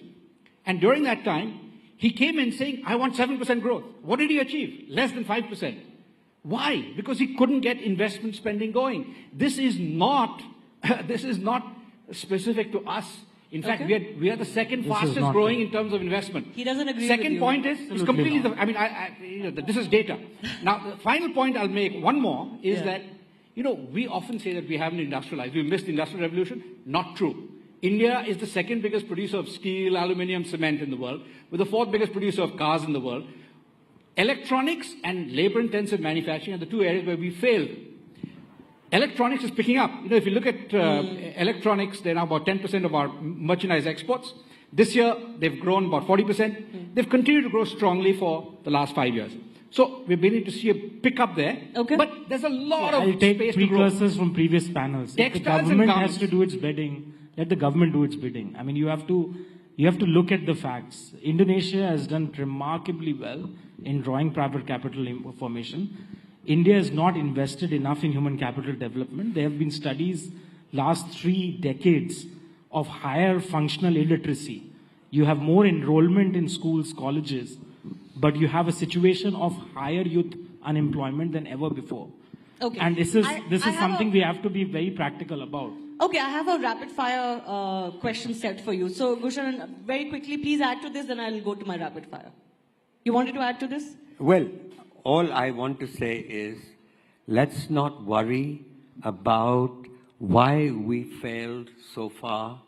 And during that time, he came in saying, I want 7% growth. What did he achieve? Less than 5%. Why? Because he couldn't get investment spending going. This is not specific to us. In fact, we are the second fastest growing in terms of investment. He doesn't agree with you. Second point is, it's completely, this is data. Now, the final point I'll make, one more, is that, we often say that we haven't industrialized. We missed the industrial revolution. Not true. India is the second biggest producer of steel, aluminum, cement in the world. We're the fourth biggest producer of cars in the world. Electronics and labor-intensive manufacturing are the two areas where we failed. Electronics is picking up. You know, if you look at electronics, they're now about 10% of our merchandise exports. This year, they've grown about 40%. They've continued to grow strongly for the last 5 years. So we're beginning to see a pickup there. Okay. But there's a lot of I'll take space to grow. precursors from previous panels. If the government has to do its bidding, let the government do its bidding. I mean, you have to look at the facts. Indonesia has done remarkably well in drawing private capital formation. India has not invested enough in human capital development. There have been studies last 3 decades of higher functional illiteracy. You have more enrollment in schools, colleges, but you have a situation of higher youth unemployment than ever before. Okay. And this is something we have to be very practical about. Okay, I have a rapid fire question set for you. So, Bhushan, very quickly, please add to this, then I'll go to my rapid fire. You wanted to add to this? Well, all I want to say is, let's not worry about why we failed so far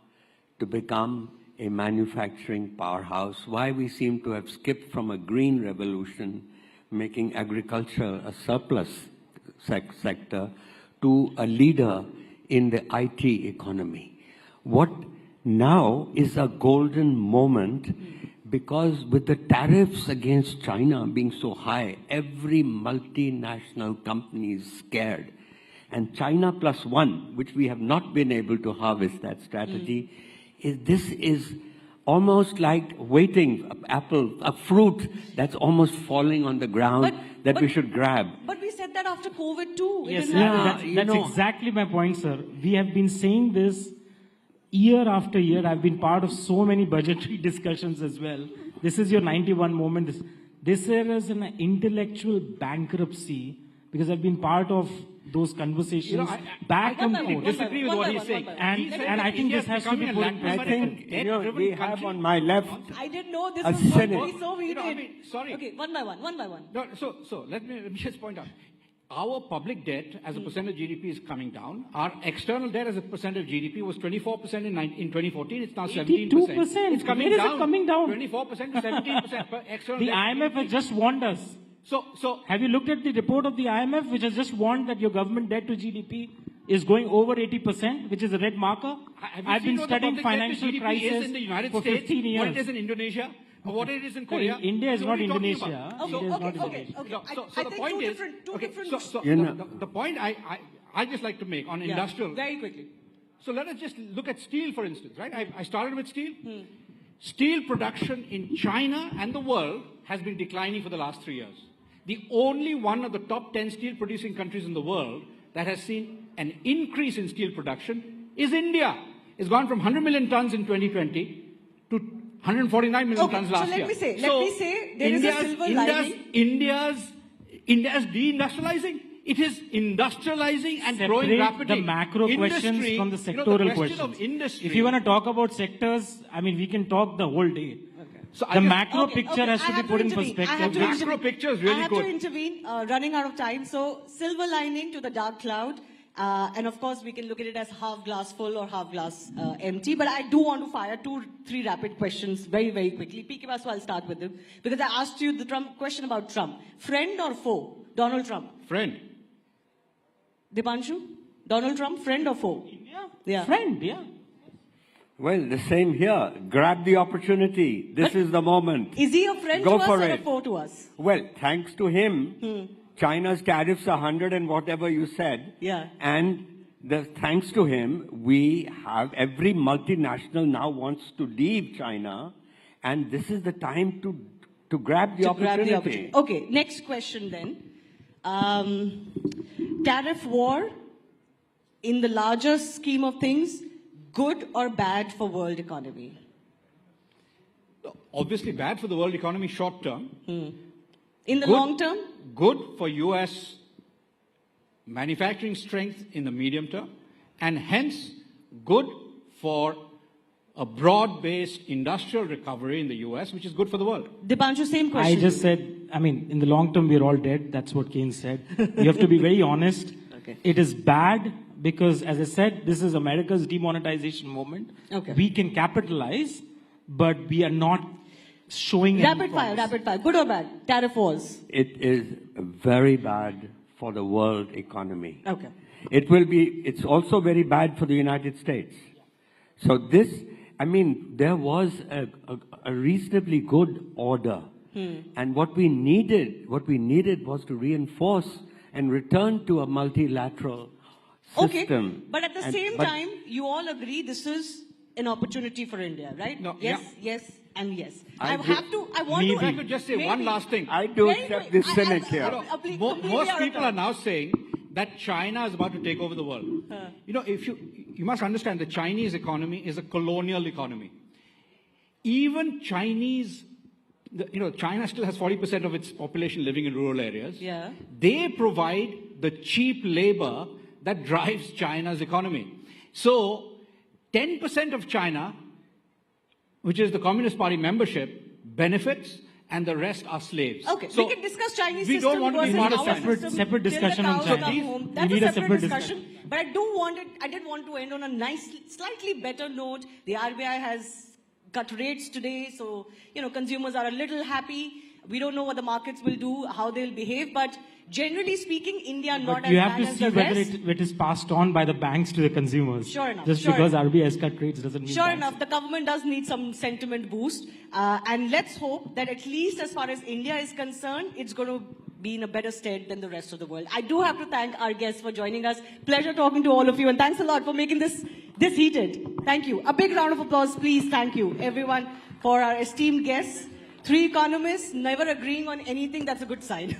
to become a manufacturing powerhouse, why we seem to have skipped from a green revolution, making agriculture a surplus sector, to a leader in the IT economy. What now is a golden moment, because with the tariffs against China being so high, every multinational company is scared. And China plus one, which we have not been able to harvest that strategy, this is almost like waiting, a fruit that's almost falling on the ground that we should grab. But we said that after COVID too. Yes, that's exactly my point, sir. We have been saying this year after year. I've been part of so many budgetary discussions as well. This is your 91 moment. This year is an intellectual bankruptcy, because I've been part of those conversations back and forth. I disagree with what he's saying. And I think this has to be put in perspective. I think we have on my left I didn't know this a was going to Senate. be so heated. Sorry. Okay, one by one. No, so let me just point out. Our public debt as a percent of GDP is coming down. Our external debt as a percent of GDP was 24% in 2014. It's now 17%. 82%. It's coming Where is down. it coming down? 24% to 17%. External The debt. IMF has just warned us. So have you looked at the report of the IMF, which has just warned that your government debt to GDP is going over 80%, which is a red marker? I've been studying financial crisis in the United for States, 15 years. what it is in Indonesia, or what it is in Korea. India is not Indonesia. Okay. So the point is, the point I just like to make on industrial. Very quickly. So let us just look at steel, for instance, right? I started with steel. Steel production in China and the world has been declining for the last 3 years. The only one of the top 10 steel producing countries in the world that has seen an increase in steel production is India. It's gone from 100 million tons in 2020 to 149 million tons last year. Let me say, there is a silver lining. India's deindustrializing. It is industrializing and growing Separate rapidly. the macro questions from the sectoral the question questions. of industry. If you want to talk about sectors, I mean, we can talk the whole day. So the macro picture has to be put in perspective. Macro picture is really good. I have to intervene, running out of time. So, silver lining to the dark cloud. And of course, we can look at it as half glass full or half glass empty. But I do want to fire 2-3 rapid questions very, very quickly. PK Basu, I'll start with him. Because I asked you the question about Trump. Friend or foe? Donald Trump. Friend. Dipanshu? Donald Trump, friend or foe? Yeah. Friend, yeah. Well, the same here. Grab the opportunity. This is the moment. Is he a friend Go to us for or a it. foe to us? Well, thanks to him, China's tariffs are 100 and whatever you said. Yeah. And thanks to him, we have every multinational now wants to leave China, and this is the time to grab the opportunity. Okay, next question then. Tariff war, in the larger scheme of things, good or bad for world economy? Obviously bad for the world economy short term. In the long term? Good for US manufacturing strength in the medium term, and hence good for a broad-based industrial recovery in the US, which is good for the world. Dipanshu, same question. I just said, I mean, in the long term, we're all dead. That's what Keynes said. You have to be very honest. Okay. It is bad because, as I said, this is America's demonetization moment. Okay. We can capitalize, but we are not showing Rapid fire. Good or bad? Tariff wars. It is very bad for the world economy. Okay. It's also very bad for the United States. So this, I mean, there was a reasonably good order. And what we needed was to reinforce and return to a multilateral system. Okay, but at the same time, you all agree this is an opportunity for India, right? No, yes, yeah. yes, and yes. I want to just say one last thing. I do accept this cynic here. Most people are now saying that China is about to take over the world. You know, you must understand the Chinese economy is a colonial economy. Even China still has 40% of its population living in rural areas. Yeah. They provide the cheap labor that drives China's economy. So 10% of China, which is the Communist Party membership, benefits, and the rest are slaves. Okay, so we can discuss Chinese we system don't want to be versus part of our separate discussion on till the cows China. come home. That's a separate discussion. But I did want to end on a nice, slightly better note. The RBI has cut rates today, so consumers are a little happy. We don't know what the markets will do, how they'll behave, but generally speaking, India not But as you bad have to as see the whether rest. it is passed on by the banks to the consumers. Sure enough. Just because RBI has cut rates doesn't mean Sure banks. enough, the government does need some sentiment boost. And let's hope that at least as far as India is concerned, it's going to be in a better stead than the rest of the world. I do have to thank our guests for joining us. Pleasure talking to all of you. And thanks a lot for making this heated. Thank you. A big round of applause, please. Thank you, everyone, for our esteemed guests. 3 economists never agreeing on anything, that's a good sign.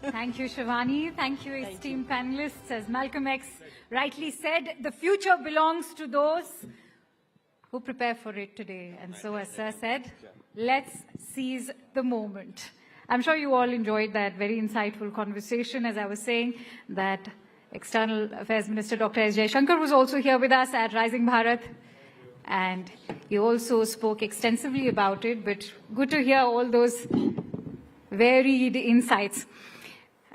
Thank you, Shivani. Thank you, esteemed panelists. As Malcolm X rightly said, the future belongs to those who prepare for it today. And so, as Sir said, let's seize the moment. I'm sure you all enjoyed that very insightful conversation. As I was saying, that External Affairs Minister Dr. S. Jaishankar was also here with us at Rising Bharat. And he also spoke extensively about it, but good to hear all those varied insights.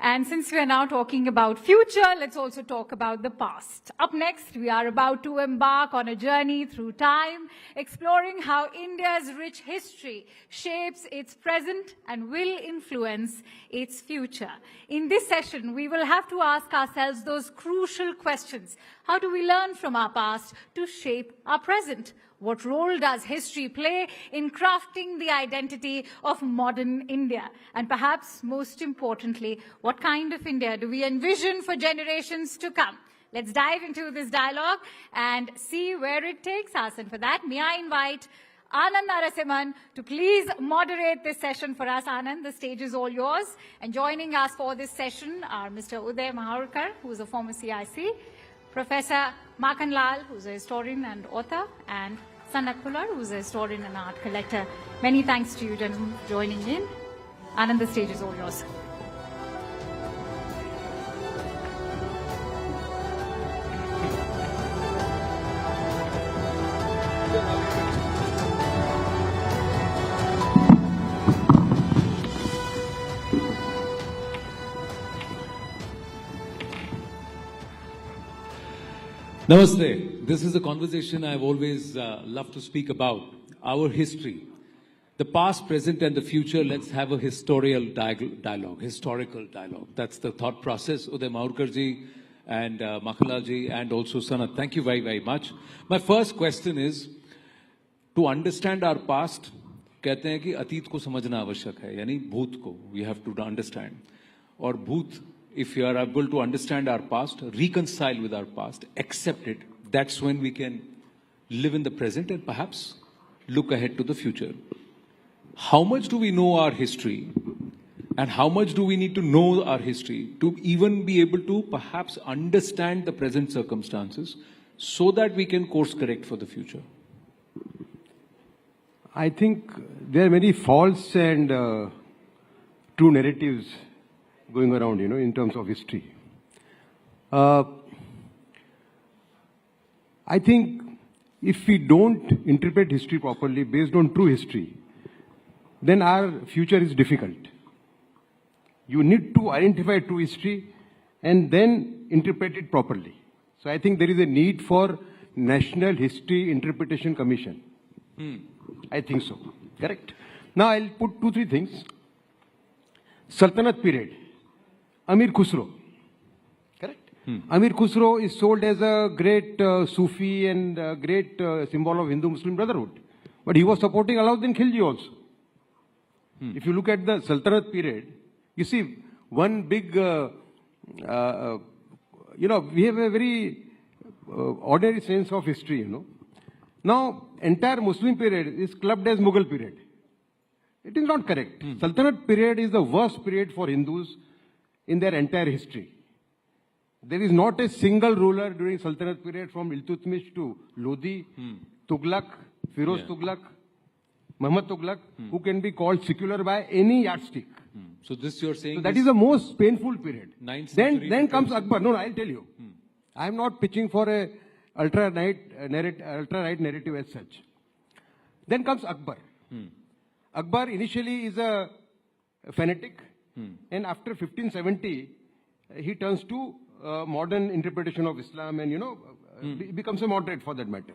And since we are now talking about future, let's also talk about the past. Up next, we are about to embark on a journey through time, exploring how India's rich history shapes its present and will influence its future. In this session, we will have to ask ourselves those crucial questions. How do we learn from our past to shape our present? What role does history play in crafting the identity of modern India? And perhaps most importantly, what kind of India do we envision for generations to come? Let's dive into this dialogue and see where it takes us. And for that, may I invite Anand Narasimhan to please moderate this session for us. Anand, the stage is all yours. And joining us for this session are Mr. Uday Maharkar, who is a former CIC, Professor Makan Lal, who is a historian and author, and Sanat Pular, who is a historian and art collector. Many thanks to you, gentlemen, for joining in. Anand, the stage is all yours. Namaste. This is a conversation I've always loved to speak about, our history. The past, present and the future, let's have a historical dialogue. That's the thought process. Uday Maharkarji and Makhalalji and also Sanat. Thank you very, very much. My first question is, to understand our past, कहते हैं कि अतीत को समझना आवश्यक है, यानी भूत को, we have to understand. और भूत, if you are able to understand our past, reconcile with our past, accept it, that's when we can live in the present and perhaps look ahead to the future. How much do we know our history? And how much do we need to know our history to even be able to perhaps understand the present circumstances so that we can course correct for the future? I think there are many false and true narratives going around, in terms of history. I think if we don't interpret history properly based on true history, then our future is difficult. You need to identify true history and then interpret it properly. So I think there is a need for National History Interpretation Commission. I think so. Correct? Now I'll put 2-3 things. Sultanate period. Amir Khusro. Correct? Amir Khusro is sold as a great Sufi and great symbol of Hindu-Muslim brotherhood. But he was supporting Alauddin Khilji also. If you look at the Sultanate period, you see one big, we have a very ordinary sense of history, Now, entire Muslim period is clubbed as Mughal period. It is not correct. Sultanate period is the worst period for Hindus in their entire history. There is not a single ruler during Sultanate period from Iltutmish to Lodi, Tughlaq, Firoz Tughlaq, Muhammad Tughlaq, who can be called secular by any yardstick. So this you're saying... So that is the most painful period. Then comes Akbar. No, I'll tell you. I am not pitching for a ultra-right narrative as such. Then comes Akbar. Akbar initially is a fanatic, and after 1570, he turns to modern interpretation of Islam and, becomes a moderate for that matter.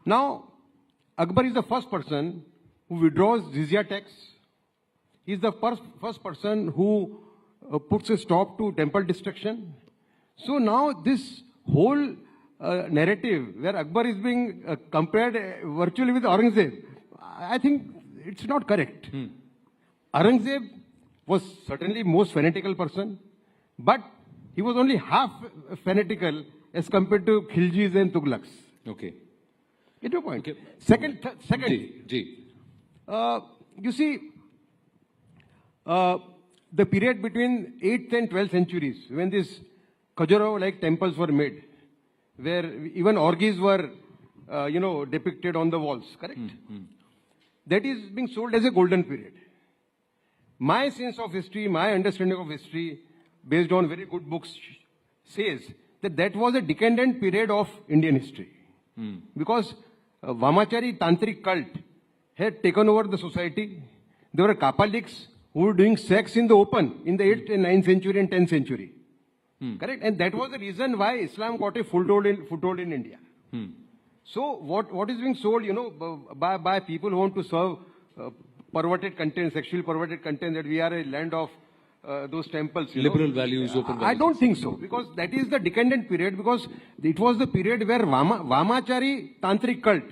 Now, Akbar is the first person who withdraws jizya tax. He is the first person who puts a stop to temple destruction. So now this whole narrative where Akbar is being compared virtually with Aurangzeb, I think it's not correct. Aurangzeb was certainly most fanatical person, but he was only half fanatical as compared to Khiljis and Tughlaqs. Okay. Get your point. Okay. Second, you see, the period between 8th and 12th centuries, when these Khajuraho-like temples were made, where even orgies were, depicted on the walls, correct? That is being sold as a golden period. My sense of history, my understanding of history, based on very good books, says that that was a decadent period of Indian history. Because Vamachari Tantric cult had taken over the society. There were Kapaliks who were doing sex in the open in the 8th and 9th century and 10th century. Correct? And that was the reason why Islam got a foothold in India. So what is being sold, by people who want to serve perverted content, sexually perverted content, that we are a land of those temples. Liberal values, open values. I don't think so, because that is the decadent period, because it was the period where Vamachari Tantric cult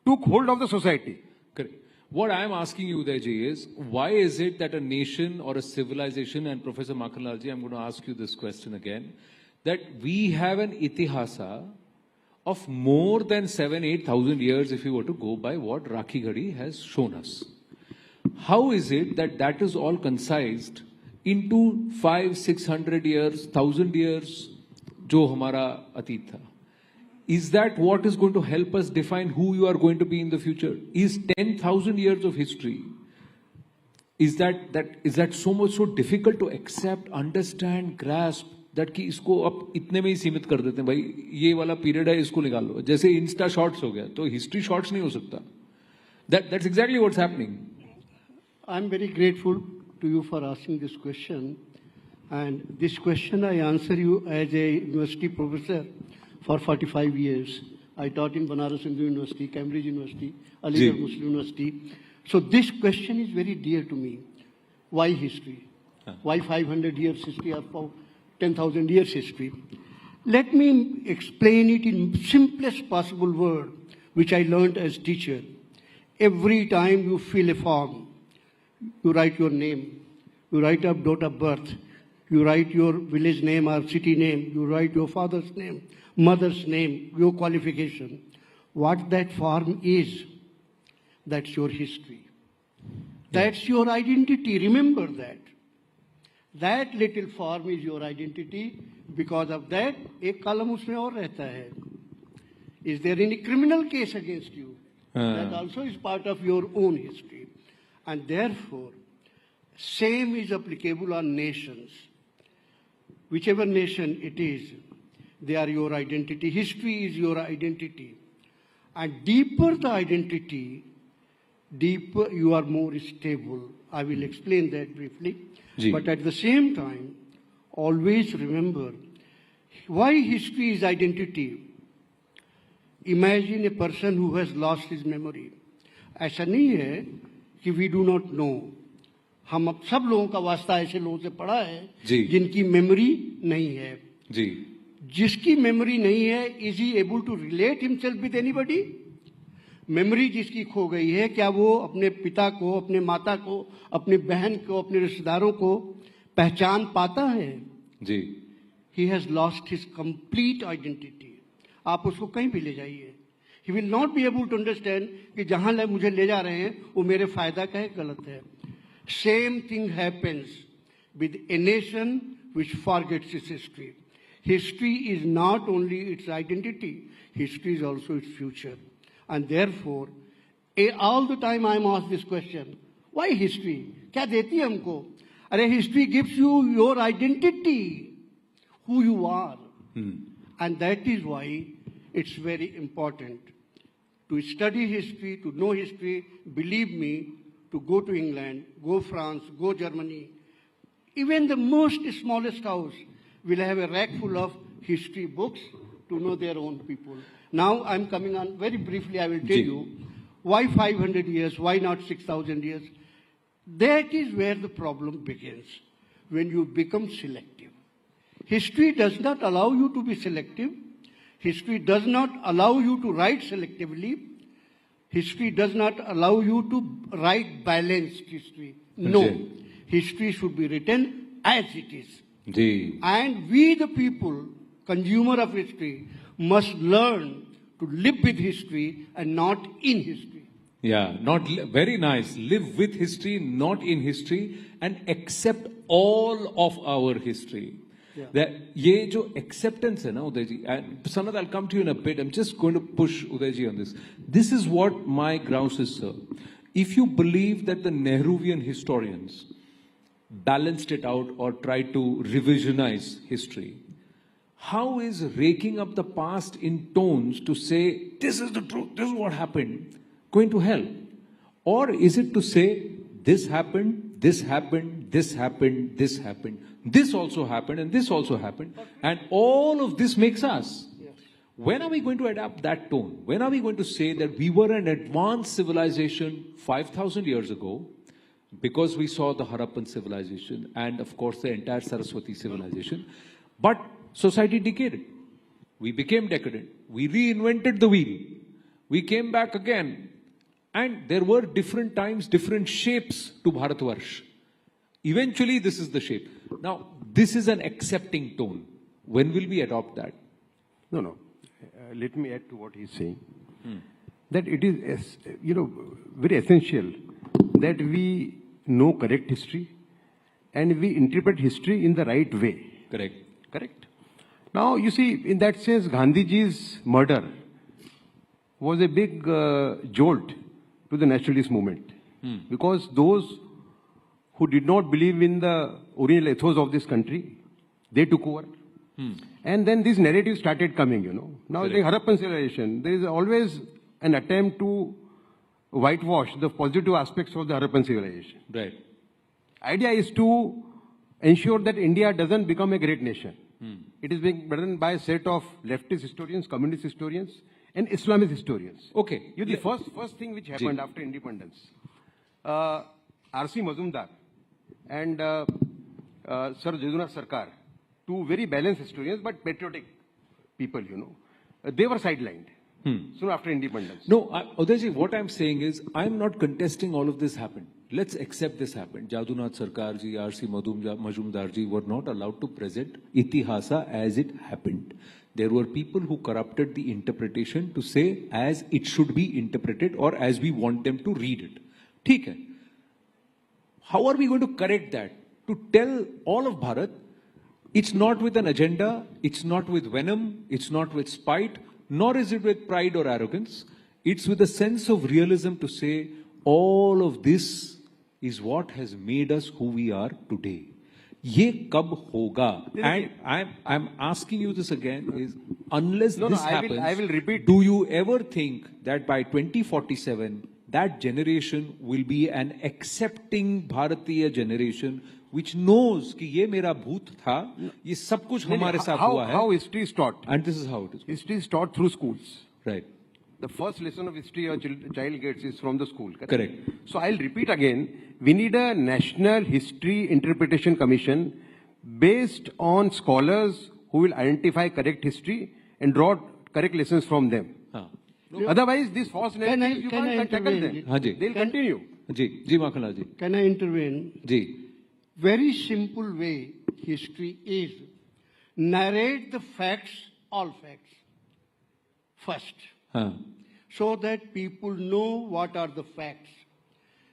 took hold of the society. Correct. What I am asking you, Udayji, is why is it that a nation or a civilization, and Professor Makhanlalji, I'm going to ask you this question again, that we have an itihasa of more than 7,000-8,000 years if you were to go by what Rakhi Ghadi has shown us. How is it that that is all concised into 500-600 years, 1,000 years, jo hamara atit tha? Is that what is going to help us define who you are going to be in the future? Is 10,000 years of history, is that so difficult to accept, understand, grasp, that कि इसको अब इतने में ही सीमित कर देते हैं, भाई ये वाला पीरियड है, इसको निकाल लो, जैसे इंस्टा शॉर्ट्स हो गया, तो हिस्ट्री शॉर्ट्स नहीं हो सकता. That's exactly what's happening. I'm very grateful to you for asking this question, and this question I answer you as a university professor for 45 years. I taught in Banaras Hindu University, Cambridge University, Aligarh Muslim University. So this question is very dear to me. Why history? Why 500 years history or 10,000 years history? Let me explain it in simplest possible word, which I learned as teacher. Every time you fill a form, you write your name, you write a date of birth, you write your village name or city name, you write your father's name, mother's name, your qualification. What that form is, that's your history. That's your identity. Remember that. That little form is your identity. Because of that, एक column उसमें और रहता है. Is there any criminal case against you? That also is part of your own history. And therefore, same is applicable on nations. Whichever nation it is, they are your identity. History is your identity. And deeper the identity, deeper you are more stable. I will explain that briefly. But at the same time, always remember, why history is identity. Imagine a person who has lost his memory. ऐसा नहीं है कि we do not know. हम अब सब लोगों का वास्ता ऐसे लोगों से पड़ा है जिनकी मेमोरी नहीं है जी। जिसकी मेमोरी नहीं है, is he able to relate himself with anybody? Memory जिसकी खो गई है, क्या वो अपने पिता को, अपने माता को, अपनी बहन को, अपने रिश्तेदारों को पहचान पाता है? जी। He has lost his complete identity. आप उसको कहीं भी ले जाइए, he will not be able to understand कि जहां मुझे ले जा रहे हैं वो मेरे फायदा का है, गलत है। Same thing happens with a nation which forgets its history. History is not only its identity, history is also its future. And therefore, all the time I am asked this question, why history? क्या देती है हमको? अरे history gives you your identity, who you are. And that is why it's very important to study history, to know history. Believe me, to go to England, go France, go Germany, even the most smallest house will have a rack full of history books to know their own people. Now I'm coming on very briefly, I will tell you why 500 years, why not 6,000 years? That is where the problem begins, when you become selective. History does not allow you to be selective. History does not allow you to write selectively. History does not allow you to write balanced history. No. History should be written as it is. And we, the people, consumer of history, must learn to live with history and not in history. Yeah, very nice. Live with history, not in history, and accept all of our history. That ये जो acceptance है ना उदय जी, and Sanad, I'll come to you in a bit. I'm just going to push Uday ji on this. This is what my grouse is, sir. If you believe that the Nehruvian historians balanced it out or tried to revisionize history, how is raking up the past in tones to say this is the truth, this is what happened, going to help? Or is it to say this happened, this happened, this happened, this happened, this also happened, and this also happened, and all of this makes us? When are we going to adapt that tone? When are we going to say that we were an advanced civilization 5,000 years ago, because we saw the Harappan civilization and of course the entire Saraswati civilization, but society decayed. We became decadent. We reinvented the wheel. We came back again. And there were different times, different shapes to Bharatvarsh. Eventually this is the shape. Now, this is an accepting tone. When will we adopt that? No. Let me add to what he's saying. That it is, very essential that we know correct history and we interpret history in the right way. Correct. Now, you see, in that sense, Gandhiji's murder was a big jolt to the nationalist movement. Because those who did not believe in the original ethos of this country, they took over. And then this narrative started coming, Now, the Harappan civilization, there is always an attempt to whitewash the positive aspects of the Harappan civilization. Right. Idea is to ensure that India doesn't become a great nation. It is being done by a set of leftist historians, communist historians, and Islamist historians. Okay. The first thing which happened after independence, R.C. Mazumdar and Sir Jadunath Sarkar, two very balanced historians but patriotic people, they were sidelined. Soon after independence. No, Udayji, what I'm saying is, I'm not contesting all of this happened. Let's accept this happened. Jadunath Sarkar ji, R.C. Mazumdar ji were not allowed to present Itihasa as it happened. There were people who corrupted the interpretation to say as it should be interpreted or as we want them to read it. ठीक है. How are we going to correct that? To tell all of Bharat, it's not with an agenda, it's not with venom, it's not with spite, nor is it with pride or arrogance. It's with a sense of realism to say all of this is what has made us who we are today. Ye kab hoga? And I'm asking you this again is, unless this happens, I will repeat. Do you ever think that by 2047, that generation will be an accepting Bharatiya generation which knows कि ये मेरा भूत था, ये सब कुछ हमारे साथ हुआ है. How history is taught. And this is how it is. History is taught through schools. Right. the first lesson of history a child gets is from the school. Correct. So I'll repeat again. We need a National History Interpretation Commission based on scholars who will identify correct history and draw correct lessons from them. Otherwise, these false narratives, you can't tackle them. They'll continue. Can I intervene? Very simple way history is. Narrate the facts, all facts, first. So that people know what are the facts.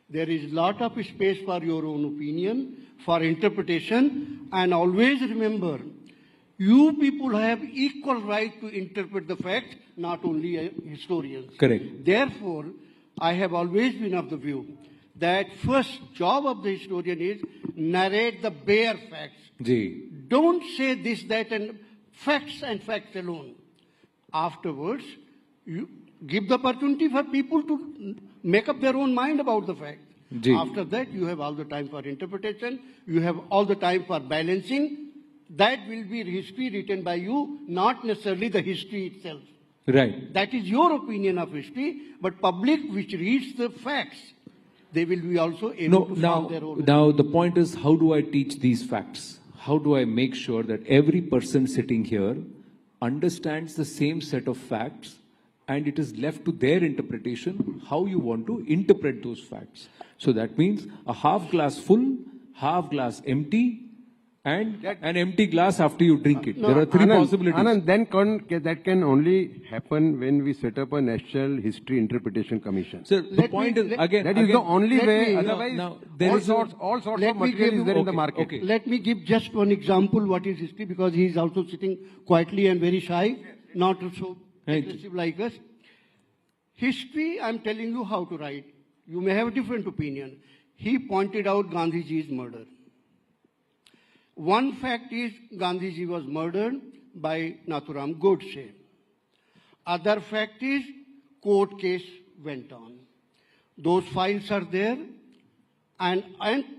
There is lot of space for your own opinion, for interpretation, and always remember, you people have equal right to interpret the facts, not only historians. Correct. Therefore, I have always been of the view that first job of the historian is narrate the bare facts. Don't say this, that, and facts alone. Afterwards, you give the opportunity for people to make up their own mind about the fact. After that, you have all the time for interpretation. You have all the time for balancing. That will be history written by you, not necessarily the history itself. Right. That is your opinion of history, but public which reads the facts, they will be also able to form their own. Now the point is, how do I teach these facts? How do I make sure that every person sitting here understands the same set of facts and it is left to their interpretation how you want to interpret those facts? So that means a half glass full, half glass empty, and an empty glass after you drink it. There are three possibilities. Anand, that can only happen when we set up a National History Interpretation Commission. So the point is, again, that is the only way. Otherwise, there all sorts of material is there in the market. Let me give just one example what is history, because he is also sitting quietly and very shy, not so aggressive like us. History, I'm telling you how to write. You may have a different opinion. He pointed out Gandhiji's murder. One fact is Gandhiji was murdered by Nathuram Godse. Other fact is court case went on. Those files are there. And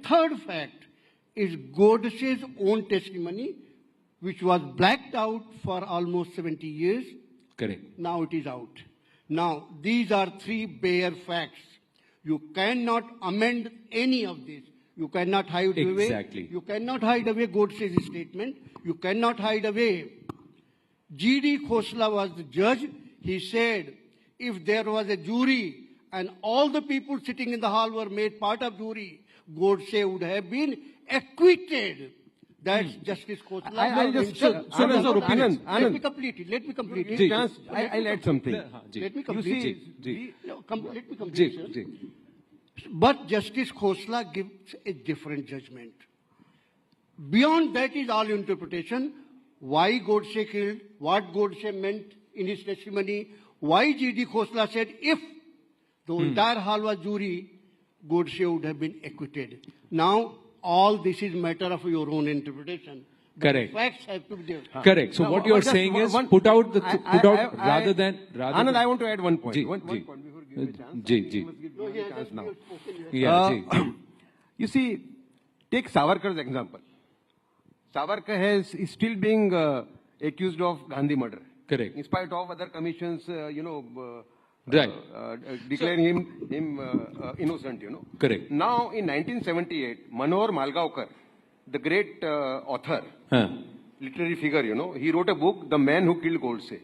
third fact is Godse's own testimony, which was blacked out for almost 70 years. Correct. Now it is out. Now, these are three bare facts. You cannot amend any of this. You cannot hide away. Exactly. You cannot hide away Godse's statement. You cannot hide away. G.D. Khosla was the judge. He said, if there was a jury and all the people sitting in the hall were made part of jury, Godse would have been acquitted. That's Justice Khosla. I'll just... Let me complete it. I'll add something. Let me complete it. Let me complete it. But Justice Khosla gives a different judgment. Beyond that is all interpretation. Why Godse killed, what Godse meant in his testimony, why G.D. Khosla said if the entire hall was jury, Godse would have been acquitted. Now, all this is matter of your own interpretation. Correct. The facts have to be there. Correct. So what you are saying is put out rather than. Anand, I want to add one point. One point before giving a chance. You see, take Savarkar's example. Savarkar is still being accused of Gandhi murder. Correct. In spite of other commissions, declaring him innocent, Correct. Now, in 1978, Manohar Malgaonkar, the great author, literary figure, he wrote a book, The Man Who Killed Godse.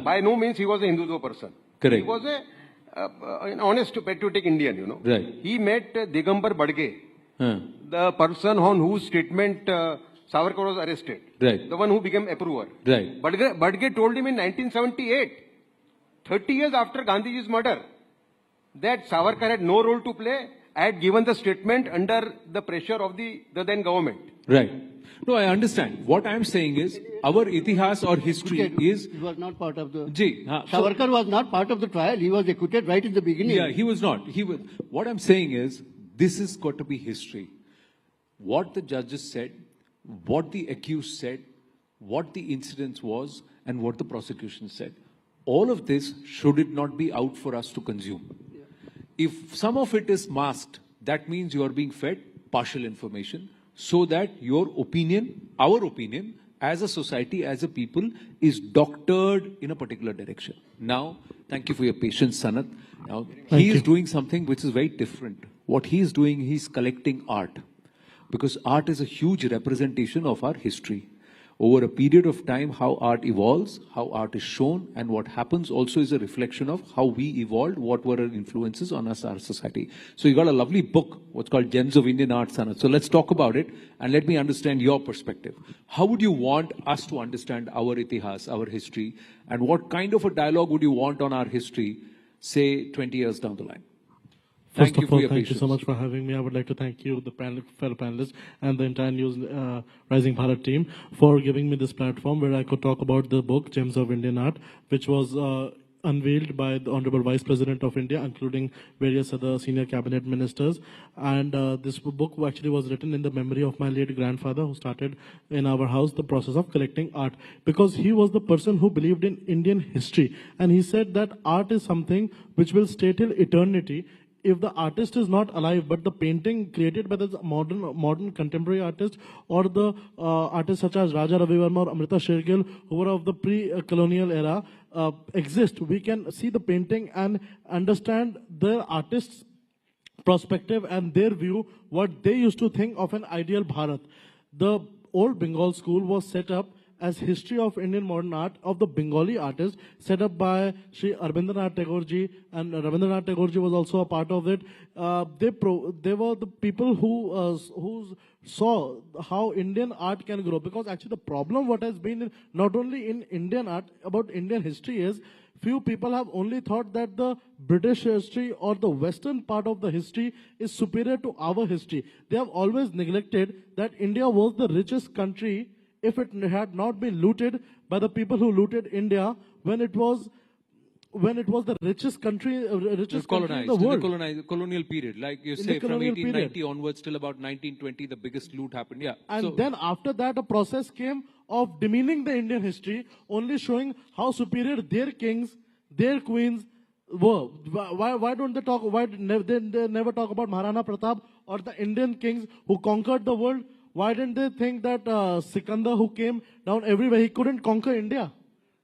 By no means he was a Hindutva person. Correct. He was an honest, patriotic Indian, Right. He met Digambar Badge, the person on whose statement Savarkar was arrested. Right. The one who became approver. Right. Badge told him in 1978, 30 years after Gandhiji's murder, that Savarkar had no role to play. I had given the statement under the pressure of the then government. Right. No, I understand. What I am saying is, our itihas or history is... He was not part of the... Savarkar was not part of the trial. He was acquitted right in the beginning. Yeah, he was not. What I'm saying is, this has got to be history. What the judges said, what the accused said, what the incident was, and what the prosecution said. All of this, should it not be out for us to consume? If some of it is masked, that means you are being fed partial information so that your opinion, our opinion, as a society, as a people, is doctored in a particular direction. Now, thank you for your patience, Sanat. Now, he is doing something which is very different. What he is doing, he's collecting art. Because art is a huge representation of our history. Over a period of time, how art evolves, how art is shown, and what happens also is a reflection of how we evolved, what were our influences on us, our society. So you got a lovely book, what's called Gems of Indian Art, Sanat. So let's talk about it, and let me understand your perspective. How would you want us to understand our itihas, our history, and what kind of a dialogue would you want on our history, say, 20 years down the line? First of all, thank you so much for having me. I would like to thank you, the fellow panelists, and the entire News Rising Bharat team for giving me this platform where I could talk about the book, Gems of Indian Art, which was unveiled by the Honorable Vice President of India, including various other senior cabinet ministers. And this book actually was written in the memory of my late grandfather, who started in our house the process of collecting art, because he was the person who believed in Indian history. And he said that art is something which will stay till eternity. If the artist is not alive, but the painting created by the modern contemporary artist, or the artists such as Raja Ravi Verma or Amrita Shergill, who were of the pre-colonial era, exist, we can see the painting and understand their artist's perspective and their view, what they used to think of an ideal Bharat. The old Bengal school was set up as history of Indian modern art of the Bengali artists, set up by Sri Rabindranath Tagore ji, and Rabindranath Tagore ji was also a part of it. They were the people who saw how Indian art can grow. Because actually the problem what has been not only in Indian art, about Indian history is, few people have only thought that the British history or the Western part of the history is superior to our history. They have always neglected that India was the richest country if it had not been looted by the people who looted India when it was the richest country, country in the world. In the colonial period, like you say, from 1890 onwards till about 1920, the biggest loot happened. Yeah. And then after that, a process came of demeaning the Indian history, only showing how superior their kings, their queens were. Why don't they talk? Why they never talk about Maharana Pratap or the Indian kings who conquered the world? Why didn't they think that Sikandar, who came down everywhere, he couldn't conquer India?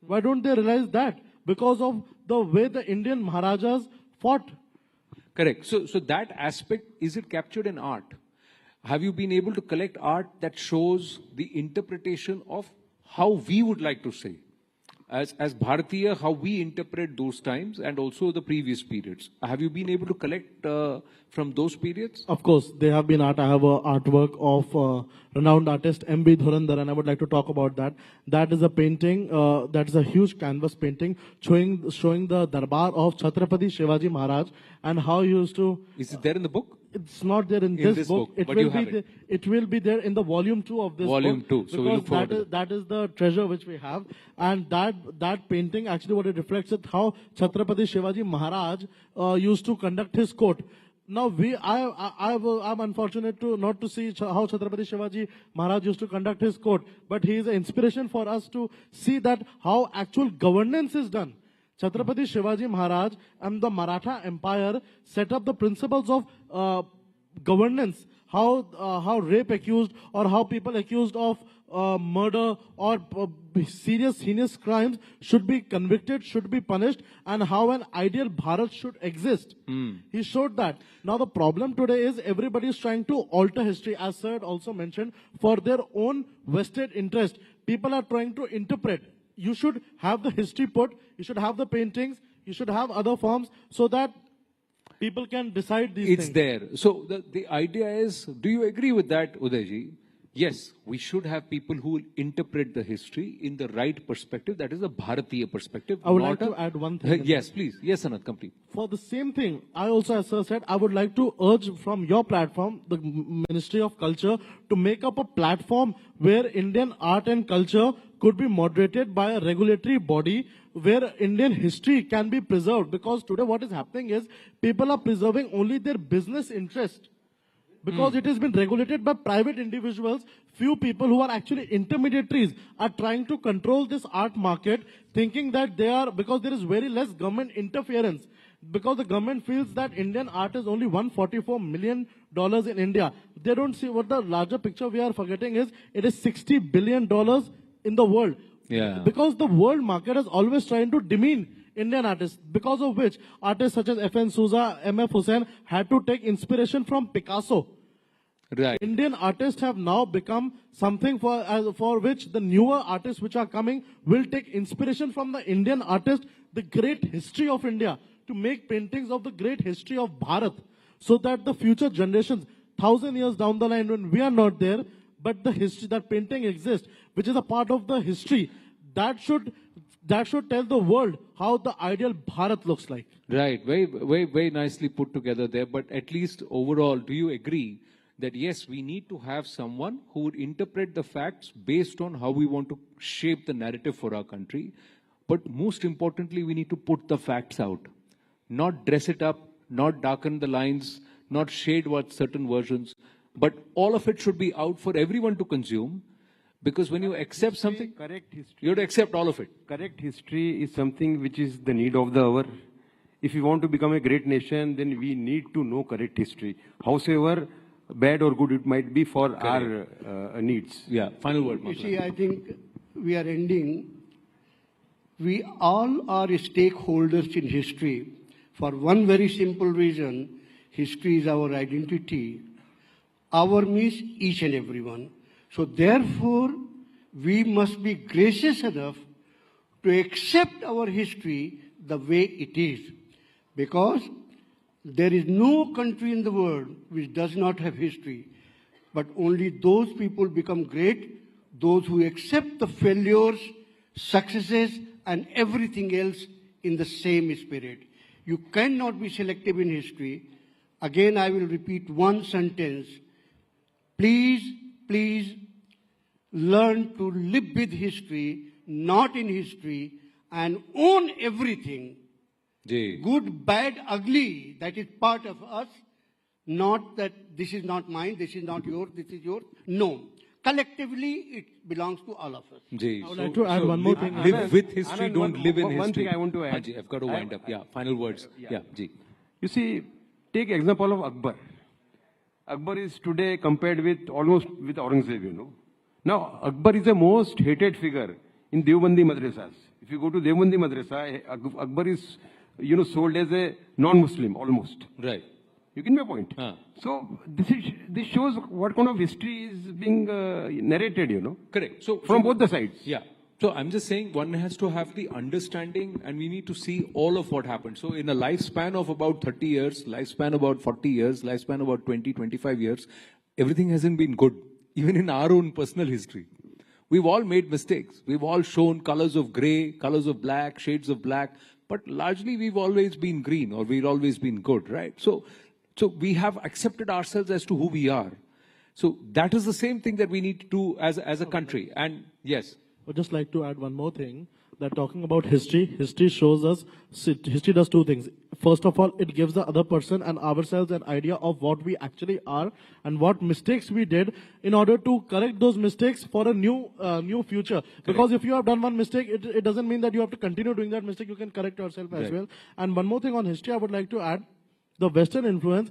Why don't they realize that? Because of the way the Indian Maharajas fought. Correct. So that aspect, is it captured in art? Have you been able to collect art that shows the interpretation of how we would like to say? As Bharatiya, how we interpret those times and also the previous periods. Have you been able to collect from those periods? Of course, they have been art. I have an artwork of renowned artist M.B. Dhurandhar, and I would like to talk about that. That is a painting, that is a huge canvas painting showing the Darbar of Chhatrapati Shivaji Maharaj and how he used to... Is it there in the book? It's not there in this book. It will be there in the volume 2 of this book. Volume 2. So we look forward to that is the treasure which we have. And that painting, actually what it reflects is how Chhatrapati Shivaji Maharaj used to conduct his court. Now I'm unfortunate not to see how Chhatrapati Shivaji Maharaj used to conduct his court, but he is an inspiration for us to see that how actual governance is done. Chhatrapati Shivaji Maharaj and the Maratha Empire set up the principles of governance, how rape accused or how people accused of murder or serious heinous crimes should be convicted, should be punished, and how an ideal Bharat should exist. He showed that. Now the problem today is everybody is trying to alter history, as Sir also mentioned, for their own vested interest. People are trying to interpret. You should have the history put, you should have the paintings, you should have other forms so that people can decide these things. It's there. So the idea is, do you agree with that, Udayji? Yes, we should have people who will interpret the history in the right perspective. That is the Bharatiya perspective. I would like to add one thing. Yes, please. Yes, Anand, complete. For the same thing, I also, as Sir said, I would like to urge from your platform, the Ministry of Culture, to make up a platform where Indian art and culture could be moderated by a regulatory body where Indian history can be preserved. Because today what is happening is people are preserving only their business interest. Because it has been regulated by private individuals, few people who are actually intermediaries are trying to control this art market, thinking that they are, because there is very less government interference. Because the government feels that Indian art is only $144 million in India. They don't see what the larger picture we are forgetting is, it is $60 billion in the world. Yeah. Because the world market is always trying to demean Indian artists, because of which artists such as F.N. Souza, M.F. Hussain had to take inspiration from Picasso. Right. Indian artists have now become something for which the newer artists which are coming will take inspiration from the Indian artist, the great history of India, to make paintings of the great history of Bharat, so that the future generations, 1,000 years down the line when we are not there, but the history, that painting exists, which is a part of the history, that should tell the world how the ideal Bharat looks like. Right. Very nicely put together there. But at least overall, do you agree that yes, we need to have someone who would interpret the facts based on how we want to shape the narrative for our country? But most importantly, we need to put the facts out, not dress it up, not darken the lines, not shade what certain versions, but all of it should be out for everyone to consume. Because when you accept something, you have to accept all of it. Correct history is something which is the need of the hour. If we want to become a great nation, then we need to know correct history. Howsoever bad or good it might be for our needs. Yeah, final word. You see, I think we are ending. We all are stakeholders in history for one very simple reason. History is our identity. Our means each and everyone. So therefore, we must be gracious enough to accept our history the way it is. Because there is no country in the world which does not have history. But only those people become great, those who accept the failures, successes, and everything else in the same spirit. You cannot be selective in history. Again, I will repeat one sentence. Please learn to live with history, not in history, and own everything. Good, bad, ugly, that is part of us. Not that this is not mine, this is not yours, this is yours. No. Collectively, it belongs to all of us. I would like to add one more thing. Live with history, don't live in history. One thing I want to add. I've got to wind up. Yeah, final words. Yeah, Ji. You see, take example of Akbar. Akbar is today compared with almost with Aurangzeb, you know. Now, Akbar is the most hated figure in Deobandi madrasas. If you go to Deobandi madrasa, Akbar is, sold as a non-Muslim almost. Right. You get my point? So this shows what kind of history is being narrated, you know. Correct. So from both the sides. Yeah. So I'm just saying one has to have the understanding and we need to see all of what happened. So in a lifespan of about 30 years, lifespan about 40 years, lifespan about 20, 25 years, everything hasn't been good, even in our own personal history. We've all made mistakes. We've all shown colors of gray, colors of black, shades of black, but largely we've always been green or we've always been good, right? So we have accepted ourselves as to who we are. So that is the same thing that we need to do as a country. And yes. I would just like to add one more thing, that talking about history shows us, history does two things. First of all, it gives the other person and ourselves an idea of what we actually are and what mistakes we did in order to correct those mistakes for a new future. Because if you have done one mistake, it doesn't mean that you have to continue doing that mistake. You can correct yourself as well. And one more thing on history I would like to add, the Western influence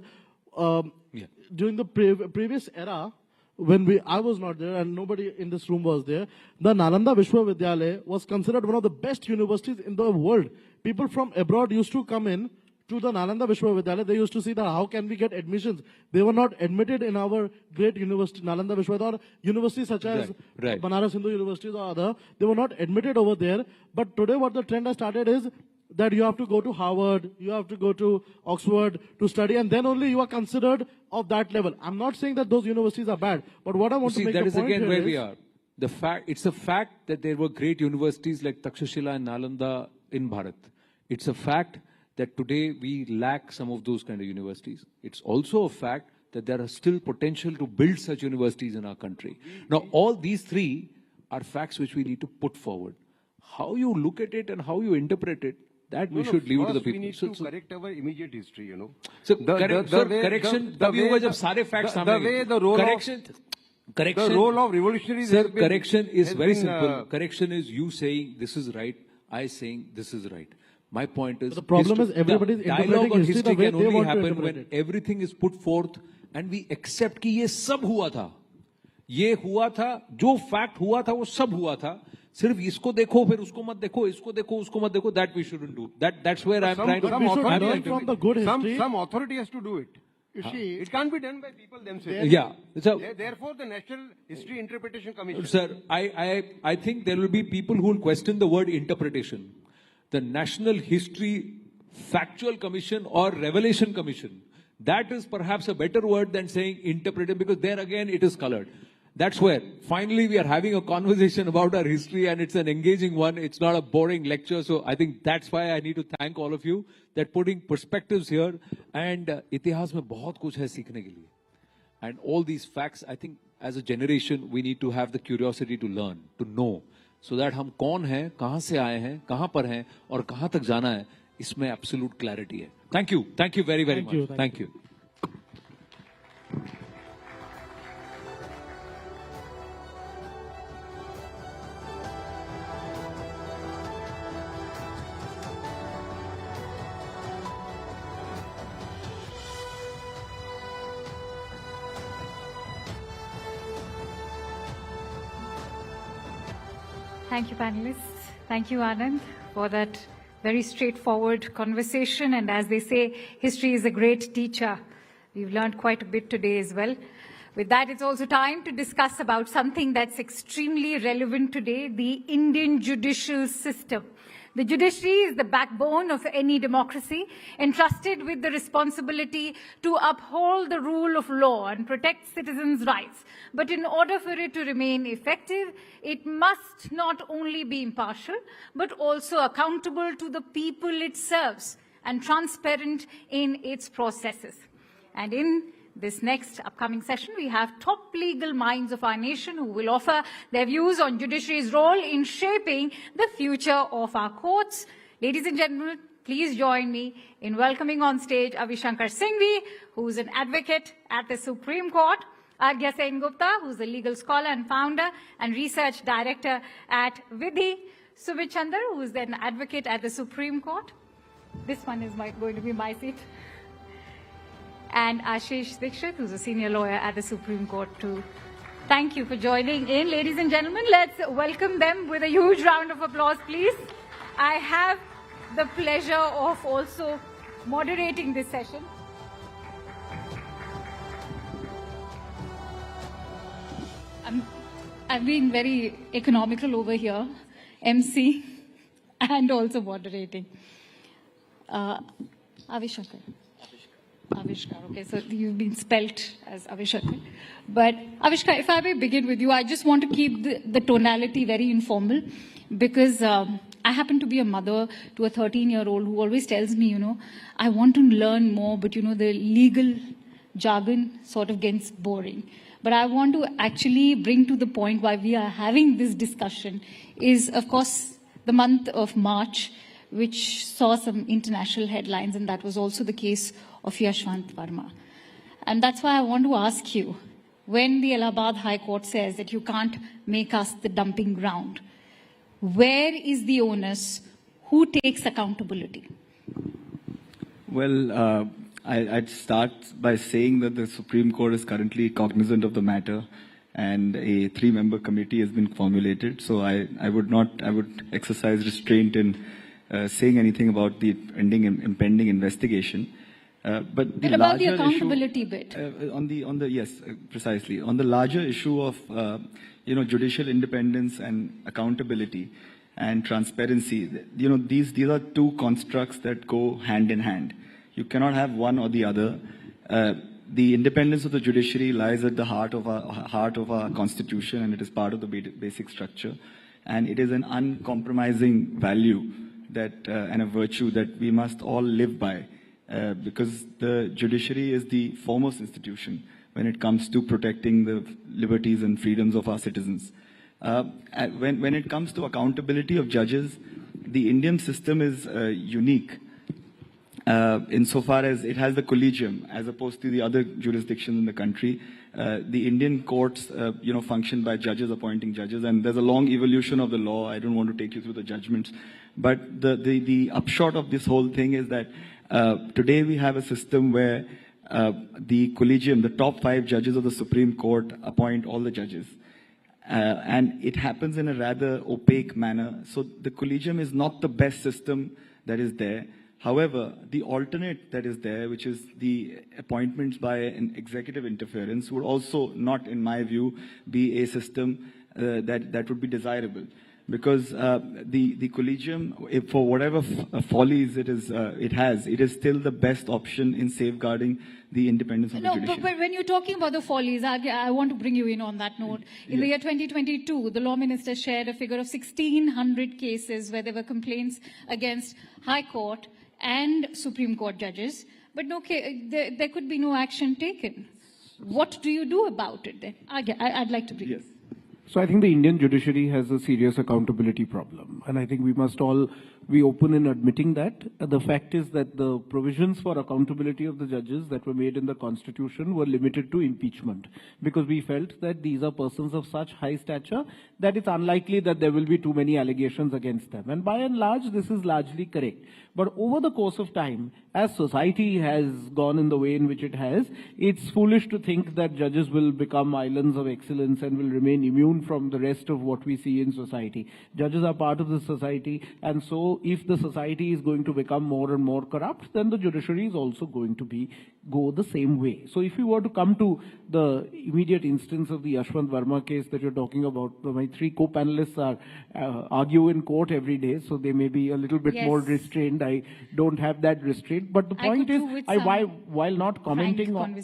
during the previous era, when I was not there and nobody in this room was there, the Nalanda Vishwavidyalaya was considered one of the best universities in the world. People from abroad used to come in to the Nalanda Vishwavidyalaya. They used to see that how can we get admissions. They were not admitted in our great university, Nalanda Vishwavidyalaya, or universities such as Banaras Hindu universities or other. They were not admitted over there. But today what the trend has started is that you have to go to Harvard, you have to go to Oxford to study, and then only you are considered of that level. I'm not saying that those universities are bad, but what I want to make that the is point again here where is, we are. It's a fact that there were great universities like Takshashila and Nalanda in Bharat. It's a fact that today we lack some of those kind of universities. It's also a fact that there are still potential to build such universities in our country. Now, all these three are facts which we need to put forward. How you look at it and how you interpret it, that we should leave it to the people. We need to correct our immediate history, you know. So correction, the role of revolutionaries. Sir, correction is very simple. Correction is you saying this is right, I saying this is right. My point is, the problem is everybody is dialogue on history can only happen when everything is put forth and we accept कि ये सब हुआ था. ये हुआ था, जो fact हुआ था वो सब हुआ था. सिर्फ इसको देखो फिर उसको मत देखो, इसको देखो उसको मत देखो. That we shouldn't do. That's where I'm trying to. Some authority has to do it. You see, it can't be done by people themselves. Yeah. So, therefore, the National History Interpretation Commission. Sir, I think there will be people who will question the word interpretation. The National History Factual Commission or Revelation Commission, that is perhaps a better word than saying interpretation, because there again it is colored. That's where finally we are having a conversation about our history, and it's an engaging one. It's not a boring lecture. So I think that's why I need to thank all of you that putting perspectives here. And itihas mein bahut kuch hai seekhne ke liye. And all these facts, I think as a generation, we need to have the curiosity to learn, to know, so that हम कौन हैं, कहाँ से आए हैं, कहाँ पर हैं और कहाँ तक जाना है, इसमें absolute clarity है. Thank you very much. Thank you. Thank you, panelists. Thank you, Anand, for that very straightforward conversation. And as they say, history is a great teacher. We've learned quite a bit today as well. With that, it's also time to discuss about something that's extremely relevant today, the Indian judicial system. The judiciary is the backbone of any democracy, entrusted with the responsibility to uphold the rule of law and protect citizens' rights. But in order for it to remain effective, it must not only be impartial, but also accountable to the people it serves and transparent in its processes. And in this next upcoming session, we have top legal minds of our nation who will offer their views on judiciary's role in shaping the future of our courts. Ladies and gentlemen, please join me in welcoming on stage Avishankar Singhvi, who is an advocate at the Supreme Court, Agya Sen Gupta, who is a legal scholar and founder and research director at Vidhi, Sumit Chandra, who is an advocate at the Supreme Court. This one is going to be my seat. And Ashish Dikshit, who's a senior lawyer at the Supreme Court too. Thank you for joining in. Ladies and gentlemen, let's welcome them with a huge round of applause, please. I have the pleasure of also moderating this session. I've been very economical over here, MC, and also moderating. Avishankar. Avishkar, okay, so you've been spelt as Avishkar. But Avishkar, if I may begin with you, I just want to keep the tonality very informal, because I happen to be a mother to a 13-year-old who always tells me, I want to learn more, but the legal jargon sort of gets boring. But I want to actually bring to the point why we are having this discussion is, of course, the month of March, which saw some international headlines, and that was also the case of Yashwant Verma. And that's why I want to ask you, when the Allahabad High Court says that you can't make us the dumping ground, where is the onus? Who takes accountability? Well, I'd start by saying that the Supreme Court is currently cognizant of the matter, and a 3-member committee has been formulated. So I would exercise restraint in saying anything about the impending investigation. But the about the larger accountability issue, bit. Yes, precisely. On the larger issue of judicial independence and accountability and transparency, these are two constructs that go hand in hand. You cannot have one or the other. The independence of the judiciary lies at the heart of our constitution, and it is part of the basic structure. And it is an uncompromising value that and a virtue that we must all live by. Because the judiciary is the foremost institution when it comes to protecting the liberties and freedoms of our citizens. When it comes to accountability of judges, the Indian system is unique insofar as it has the collegium as opposed to the other jurisdictions in the country. The Indian courts, function by judges appointing judges, and there's a long evolution of the law. I don't want to take you through the judgments, but the upshot of this whole thing is that today we have a system where the collegium, the top 5 judges of the Supreme Court, appoint all the judges. And it happens in a rather opaque manner. So the collegium is not the best system that is there. However, the alternate that is there, which is the appointments by an executive interference, would also not, in my view, be a system that would be desirable. Because the collegium, for whatever follies it is, it is still the best option in safeguarding the independence of the judiciary. But when you're talking about the follies, I want to bring you in on that note. In the year 2022, the law minister shared a figure of 1,600 cases where there were complaints against High Court and Supreme Court judges, but there could be no action taken. What do you do about it then? I'd like to bring Yes. So I think the Indian judiciary has a serious accountability problem. And I think we must all be open in admitting that. The fact is that the provisions for accountability of the judges that were made in the Constitution were limited to impeachment. Because we felt that these are persons of such high stature that it's unlikely that there will be too many allegations against them. And by and large, this is largely correct. But over the course of time, as society has gone in the way in which it has, it's foolish to think that judges will become islands of excellence and will remain immune from the rest of what we see in society. Judges are part of the society, and so if the society is going to become more and more corrupt, then the judiciary is also going to go the same way. So if we were to come to the immediate instance of the Yashwant Verma case that you're talking about, my 3 co-panelists argue in court every day, so they may be a little bit more restrained. I don't have that restraint. But the point is, while not commenting on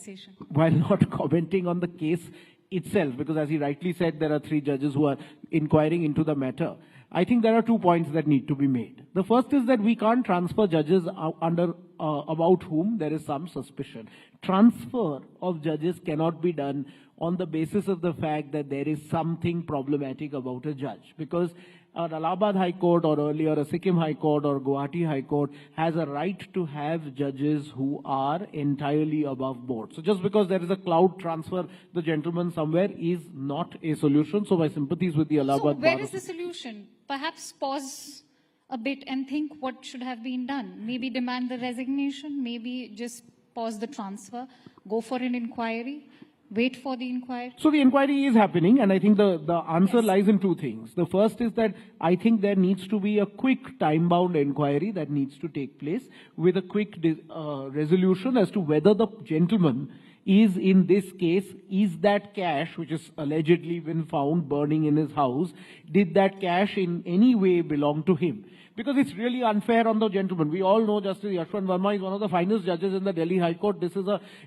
the case itself, because as he rightly said, there are 3 judges who are inquiring into the matter, I think there are 2 points that need to be made. The first is that we can't transfer judges about whom there is some suspicion. Transfer of judges cannot be done on the basis of the fact that there is something problematic about a judge. Because an Allahabad High Court or earlier a Sikkim High Court or Guwahati High Court has a right to have judges who are entirely above board. So just because there is a cloud transfer, the gentleman somewhere is not a solution. So my sympathies with the Allahabad. So where is the solution? Perhaps pause a bit and think what should have been done. Maybe demand the resignation, maybe just pause the transfer, go for an inquiry. Wait for the inquiry? So the inquiry is happening, and I think the answer lies in 2 things. The first is that I think there needs to be a quick time-bound inquiry that needs to take place with a quick resolution as to whether the gentleman is, in this case, is that cash, which is allegedly been found burning in his house, did that cash in any way belong to him? Because it's really unfair on the gentleman. We all know Justice Yashwant Verma is one of the finest judges in the Delhi High Court.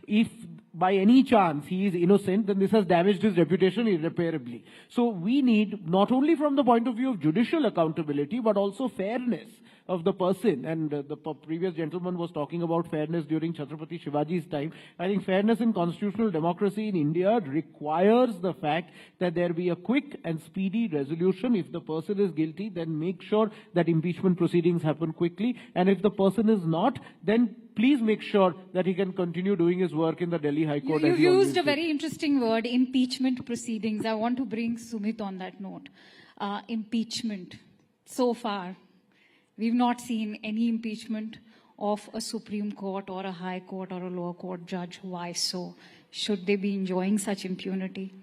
If by any chance he is innocent, then this has damaged his reputation irreparably. So we need, not only from the point of view of judicial accountability, but also fairness of the person. And the previous gentleman was talking about fairness during Chhatrapati Shivaji's time. I think fairness in constitutional democracy in India requires the fact that there be a quick and speedy resolution. If the person is guilty, then make sure that impeachment proceedings happen quickly. And if the person is not, then please make sure that he can continue doing his work in the Delhi High Court. You used a very interesting word, impeachment proceedings. I want to bring Sumit on that note. Impeachment. So far, we've not seen any impeachment of a Supreme Court or a High Court or a lower court judge. Why so? Should they be enjoying such impunity?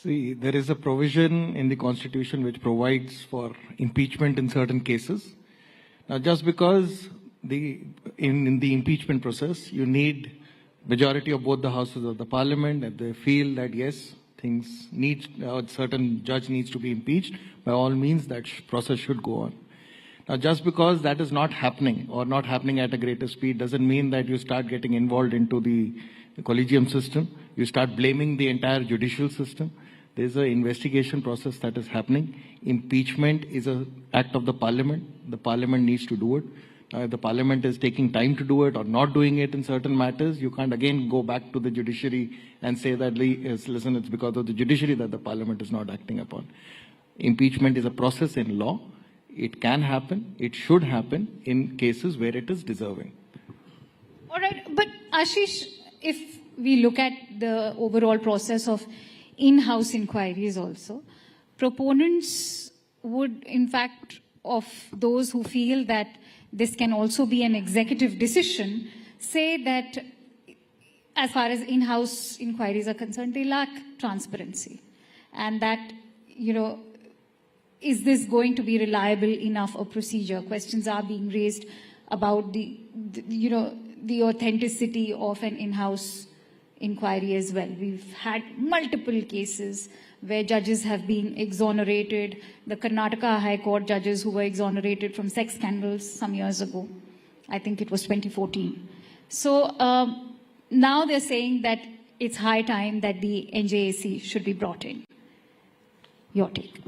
See, there is a provision in the Constitution which provides for impeachment in certain cases. Now, just because in the impeachment process, you need majority of both the houses of the parliament, and they feel that yes, a certain judge needs to be impeached, by all means that process should go on. Now, just because that is not happening or not happening at a greater speed doesn't mean that you start getting involved into the collegium system. You start blaming the entire judicial system. There's an investigation process that is happening. Impeachment is an act of the parliament. The parliament needs to do it. If the parliament is taking time to do it or not doing it in certain matters, you can't again go back to the judiciary and say that, listen, it's because of the judiciary that the parliament is not acting upon. Impeachment is a process in law. It can happen. It should happen in cases where it is deserving. All right. But Ashish, if we look at the overall process of in-house inquiries also, proponents would, in fact, of those who feel that this can also be an executive decision, say that as far as in-house inquiries are concerned, they lack transparency. And that, is this going to be reliable enough a procedure? Questions are being raised about the authenticity of an in-house inquiry as well. We've had multiple cases where judges have been exonerated. The Karnataka High Court judges who were exonerated from sex scandals some years ago. I think it was 2014. So now they're saying that it's high time that the NJAC should be brought in. Your take.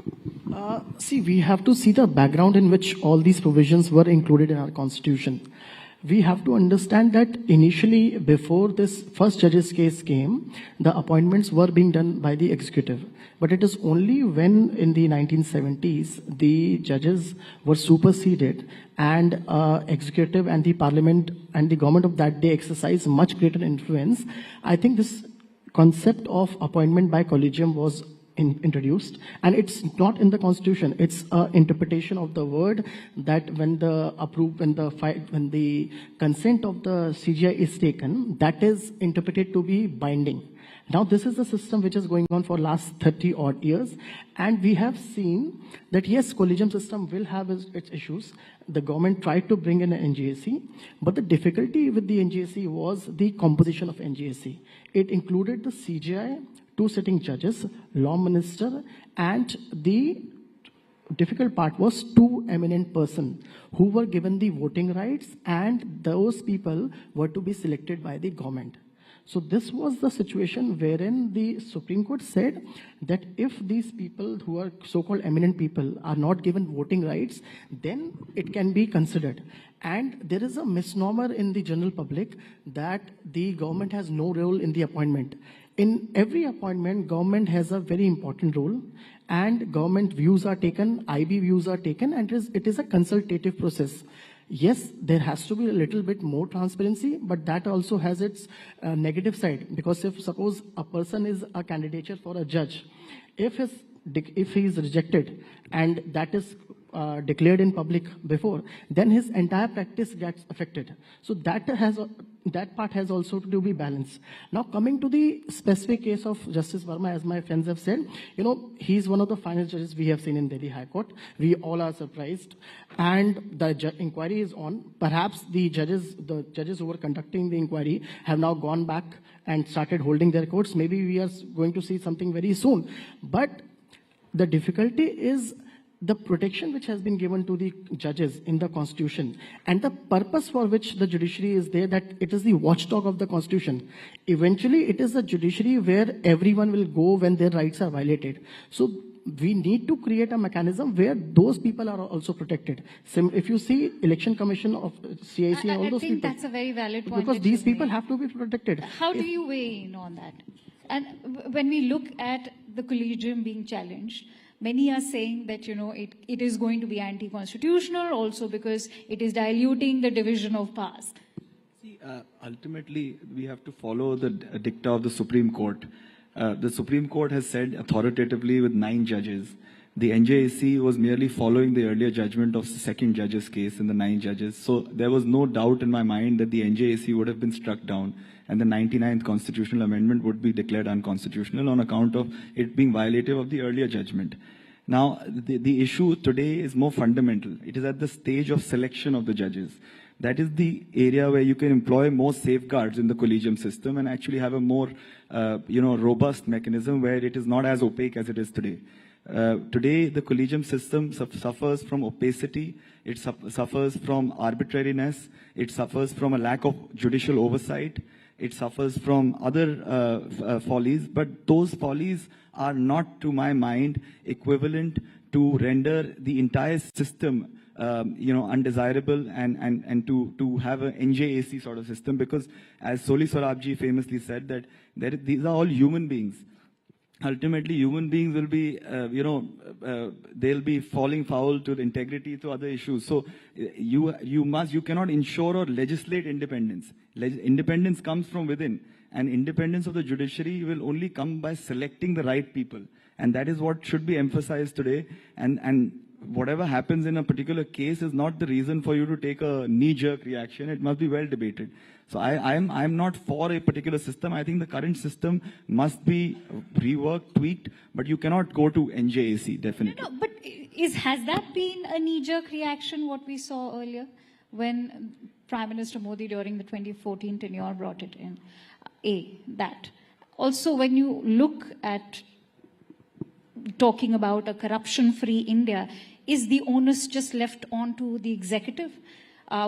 See, we have to see the background in which all these provisions were included in our constitution. We have to understand that initially, before this first judge's case came, the appointments were being done by the executive. But it is only when in the 1970s, the judges were superseded and executive and the parliament and the government of that day exercised much greater influence. I think this concept of appointment by collegium was introduced, and it's not in the constitution. It's an interpretation of the word that when the consent of the CGI is taken, that is interpreted to be binding. Now, this is a system which is going on for last 30 odd years, and we have seen that yes, collegium system will have its issues. The government tried to bring in an NJAC, but the difficulty with the NJAC was the composition of NJAC. It included the CGI, 2 sitting judges, law minister, and the difficult part was 2 eminent persons who were given the voting rights, and those people were to be selected by the government. So this was the situation wherein the Supreme Court said that if these people who are so-called eminent people are not given voting rights, then it can be considered. And there is a misnomer in the general public that the government has no role in the appointment. In every appointment, government has a very important role, and government views are taken, IB views are taken, and it is a consultative process. Yes, there has to be a little bit more transparency, but that also has its negative side. Because if suppose a person is a candidature for a judge, if he is rejected and that is declared in public before, then his entire practice gets affected. So that part has also to be balanced. Now, coming to the specific case of Justice Verma, as my friends have said, he's one of the finest judges we have seen in Delhi High Court. We all are surprised, and the inquiry is on. Perhaps the judges who were conducting the inquiry have now gone back and started holding their courts. Maybe we are going to see something very soon. But the difficulty is the protection which has been given to the judges in the constitution, and the purpose for which the judiciary is there, that it is the watchdog of the constitution. Eventually, it is the judiciary where everyone will go when their rights are violated. So we need to create a mechanism where those people are also protected. If you see Election Commission of CIC and all those people. I think that's a very valid point. Because these people have to be protected. How do you weigh in on that? And when we look at the collegium being challenged, many are saying that, it is going to be anti-constitutional also because it is diluting the division of powers. See, ultimately, we have to follow the dicta of the Supreme Court. The Supreme Court has said authoritatively with 9 judges. The NJAC was merely following the earlier judgment of the second judge's case in the 9 judges. So there was no doubt in my mind that the NJAC would have been struck down and the 99th constitutional amendment would be declared unconstitutional on account of it being violative of the earlier judgment. Now, the issue today is more fundamental. It is at the stage of selection of the judges. That is the area where you can employ more safeguards in the collegium system and actually have a more, robust mechanism where it is not as opaque as it is today. Today, the collegium system suffers from opacity, it suffers from arbitrariness, it suffers from a lack of judicial oversight, it suffers from other follies, but those follies are not, to my mind, equivalent to render the entire system undesirable and to have an NJAC sort of system, because as Soli Sorabji famously said that these are all human beings. Ultimately, human beings will be, they'll be falling foul to the integrity, to other issues. So you cannot ensure or legislate independence. Independence comes from within, and independence of the judiciary will only come by selecting the right people. And that is what should be emphasized today. And whatever happens in a particular case is not the reason for you to take a knee-jerk reaction. It must be well debated. So I'm not for a particular system. I think the current system must be reworked, tweaked, but you cannot go to NJAC, definitely. No, but has that been a knee-jerk reaction, what we saw earlier, when Prime Minister Modi during the 2014 tenure brought it in? That. Also, when you look at talking about a corruption-free India, is the onus just left on to the executive?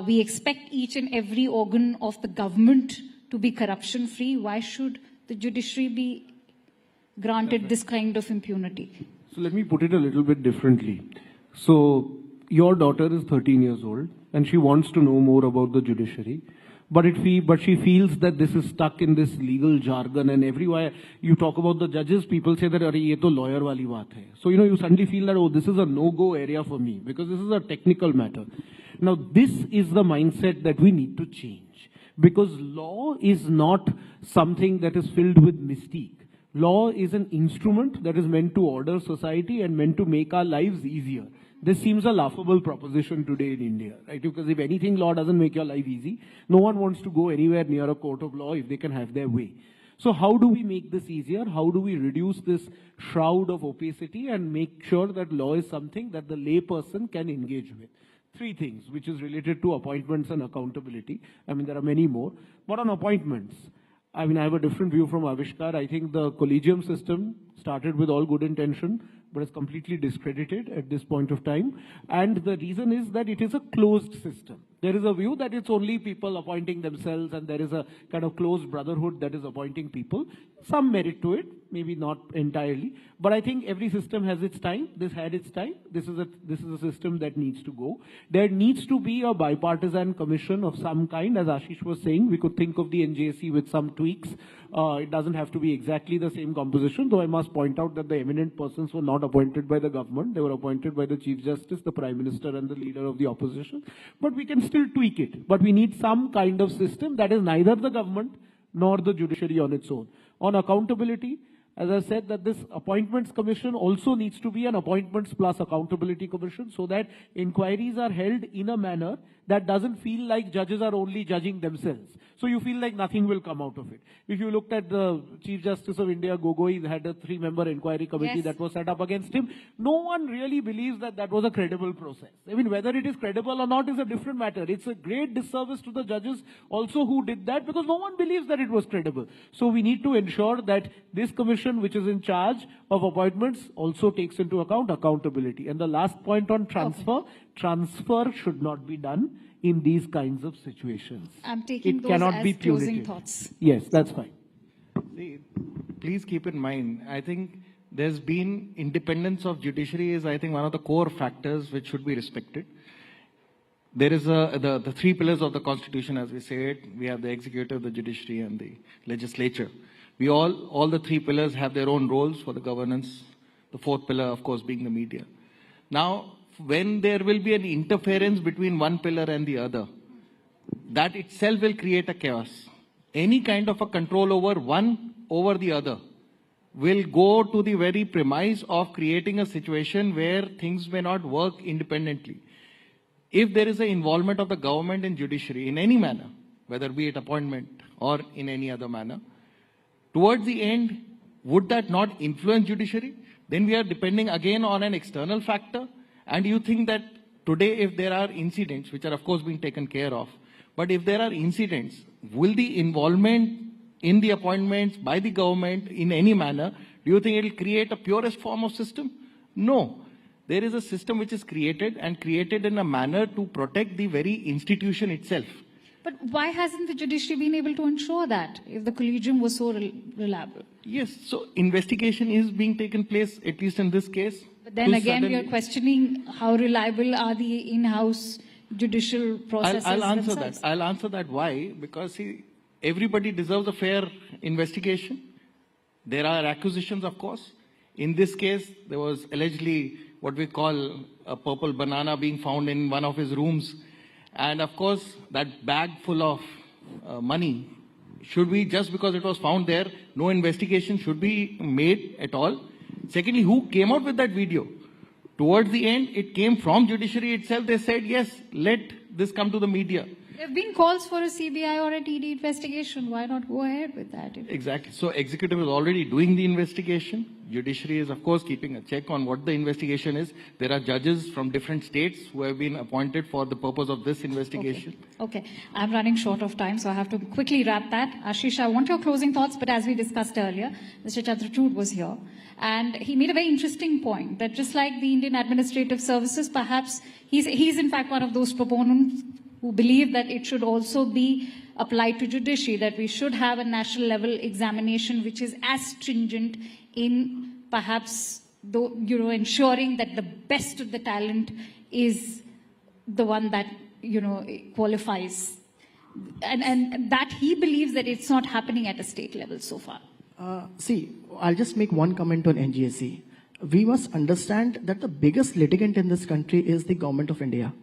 We expect each and every organ of the government to be corruption-free. Why should the judiciary be granted this kind of impunity? So let me put it a little bit differently. So your daughter is 13 years old and she wants to know more about the judiciary. But she feels that this is stuck in this legal jargon, and everywhere you talk about the judges, people say that, "Arey, ye to lawyer wali baat hai." So, you suddenly feel that, oh, this is a no-go area for me, because this is a technical matter. Now, this is the mindset that we need to change, because law is not something that is filled with mystique. Law is an instrument that is meant to order society and meant to make our lives easier. This seems a laughable proposition today in India, right? Because if anything, law doesn't make your life easy. No one wants to go anywhere near a court of law if they can have their way. So how do we make this easier? How do we reduce this shroud of opacity and make sure that law is something that the lay person can engage with? Three things, which is related to appointments and accountability. I mean, there are many more. But on appointments, I mean, I have a different view from Avishkar. I think the collegium system started with all good intention, but is completely discredited at this point of time. And the reason is that it is a closed system. There is a view that it's only people appointing themselves, and there is a kind of closed brotherhood that is appointing people. Some merit to it, maybe not entirely. But I think every system has its time. This had its time. This is a system that needs to go. There needs to be a bipartisan commission of some kind. As Ashish was saying, we could think of the NJC with some tweaks. It doesn't have to be exactly the same composition, though I must point out that the eminent persons were not appointed by the government. They were appointed by the Chief Justice, the Prime Minister, and the leader of the opposition. But we can still tweak it. But we need some kind of system that is neither the government nor the judiciary on its own. On accountability, as I said, that this appointments commission also needs to be an appointments plus accountability commission, so that inquiries are held in a manner that doesn't feel like judges are only judging themselves. So you feel like nothing will come out of it. If you looked at the Chief Justice of India, Gogoi, had a 3-member inquiry committee that was set up against him. No one really believes that that was a credible process. I mean, whether it is credible or not is a different matter. It's a great disservice to the judges also who did that, because no one believes that it was credible. So we need to ensure that this commission, which is in charge of appointments, also takes into account accountability. And the last point on transfer, transfer should not be done in these kinds of situations. I'm taking it those cannot as be closing punitive. thoughts. Yes, that's fine. See, please keep in mind, I think there's been independence of judiciary is, I think, one of the core factors which should be respected. There is the 3 pillars of the Constitution, as we say it. We have the executive, the judiciary, and the legislature. We all the 3 pillars have their own roles for the governance. The 4th pillar, of course, being the media. Now, when there will be an interference between one pillar and the other, that itself will create a chaos. Any kind of a control over one over the other will go to the very premise of creating a situation where things may not work independently. If there is an involvement of the government in judiciary in any manner, whether be it appointment or in any other manner, towards the end, would that not influence judiciary? Then we are depending again on an external factor. And you think that today, if there are incidents, which are of course being taken care of, but if there are incidents, will the involvement in the appointments by the government in any manner, do you think it will create a purest form of system? No. There is a system which is created and created in a manner to protect the very institution itself. But why hasn't the judiciary been able to ensure that, if the collegium was so reliable? Yes, so investigation is being taken place, at least in this case. But then again, we are questioning how reliable are the in-house judicial processes I'll answer themselves. that. I'll answer that. Why? Because see, everybody deserves a fair investigation. There are accusations, of course. In this case, there was allegedly what we call a purple banana being found in one of his rooms. And of course, that bag full of money, should be, just because it was found there, no investigation should be made at all. Secondly, who came out with that video? Towards the end, it came from judiciary itself. They said, yes, let this come to the media. There have been calls for a CBI or a TD investigation. Why not go ahead with that? Exactly. So executive is already doing the investigation. Judiciary is, of course, keeping a check on what the investigation is. There are judges from different states who have been appointed for the purpose of this investigation. Okay. I'm running short of time, so I have to quickly wrap that. Ashish, I want your closing thoughts, but as we discussed earlier, Mr. Chandrachud was here, and he made a very interesting point that just like the Indian Administrative Services, perhaps he's in fact one of those proponents who believe that it should also be applied to judiciary, that we should have a national level examination which is as stringent in perhaps ensuring that the best of the talent is the one that qualifies, and that he believes that it's not happening at a state level so far. See, I'll just make one comment on NGSC. We must understand that the biggest litigant in this country is the government of India.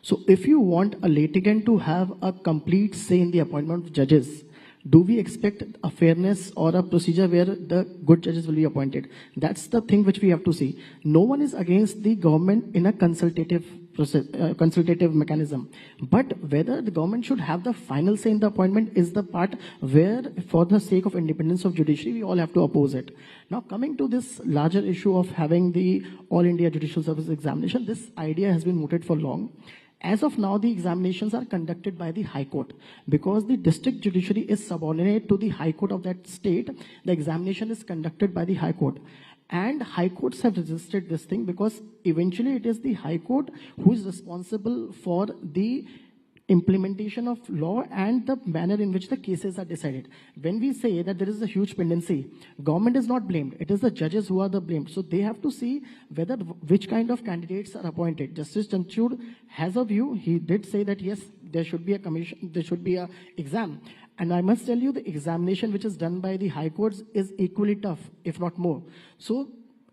So if you want a litigant to have a complete say in the appointment of judges, do we expect a fairness or a procedure where the good judges will be appointed? That's the thing which we have to see. No one is against the government in a consultative process, consultative mechanism. But whether the government should have the final say in the appointment is the part where, for the sake of independence of judiciary, we all have to oppose it. Now, coming to this larger issue of having the All India Judicial Service examination, this idea has been mooted for long. As of now, the examinations are conducted by the High Court. Because the district judiciary is subordinate to the High Court of that state, the examination is conducted by the High Court. And High Courts have resisted this thing because eventually it is the High Court who is responsible for the implementation of law and the manner in which the cases are decided. When we say that there is a huge pendency, government is not blamed. It is the judges who are the blamed. So they have to see which kind of candidates are appointed. Justice Chandrachud has a view. He did say that yes, there should be a commission, there should be a exam. And I must tell you, the examination which is done by the High Courts is equally tough, if not more. So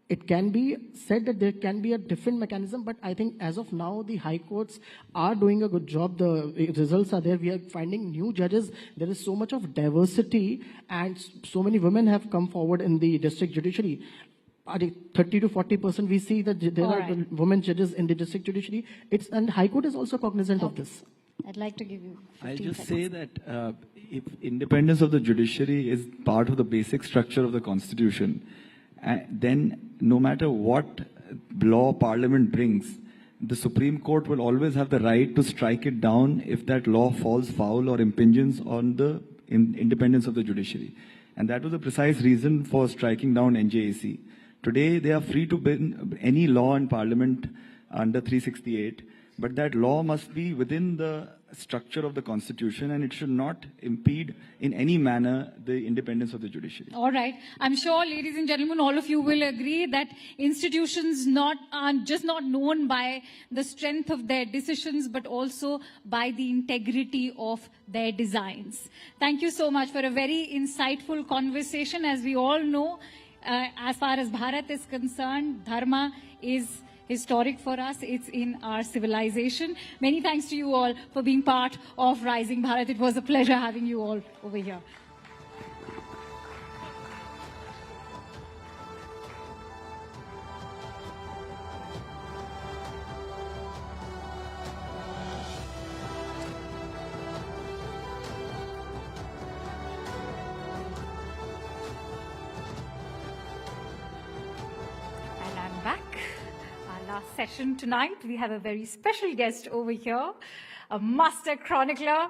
it can be said that there can be a different mechanism, but I think as of now, the High Courts are doing a good job. The results are there. We are finding new judges. There is so much of diversity, and so many women have come forward in the district judiciary. 30 to 40% we see that there are women judges in the district judiciary. And High Court is also cognizant of this. I'd like to give you 15 I'll just seconds. say that if independence of the judiciary is part of the basic structure of the Constitution, then no matter what law Parliament brings, the Supreme Court will always have the right to strike it down if that law falls foul or impinges on the independence of the judiciary. And that was the precise reason for striking down NJAC. Today, they are free to bring any law in Parliament under 368, but that law must be within the structure of the Constitution, and it should not impede in any manner the independence of the judiciary. All right. I'm sure, ladies and gentlemen, all of you will agree that institutions are just not known by the strength of their decisions, but also by the integrity of their designs. Thank you so much for a very insightful conversation. As we all know, as far as Bharat is concerned, Dharma is historic for us. It's in our civilization. Many thanks to you all for being part of Rising Bharat. It was a pleasure having you all over here. And I'm back. Last session tonight, we have a very special guest over here, a master chronicler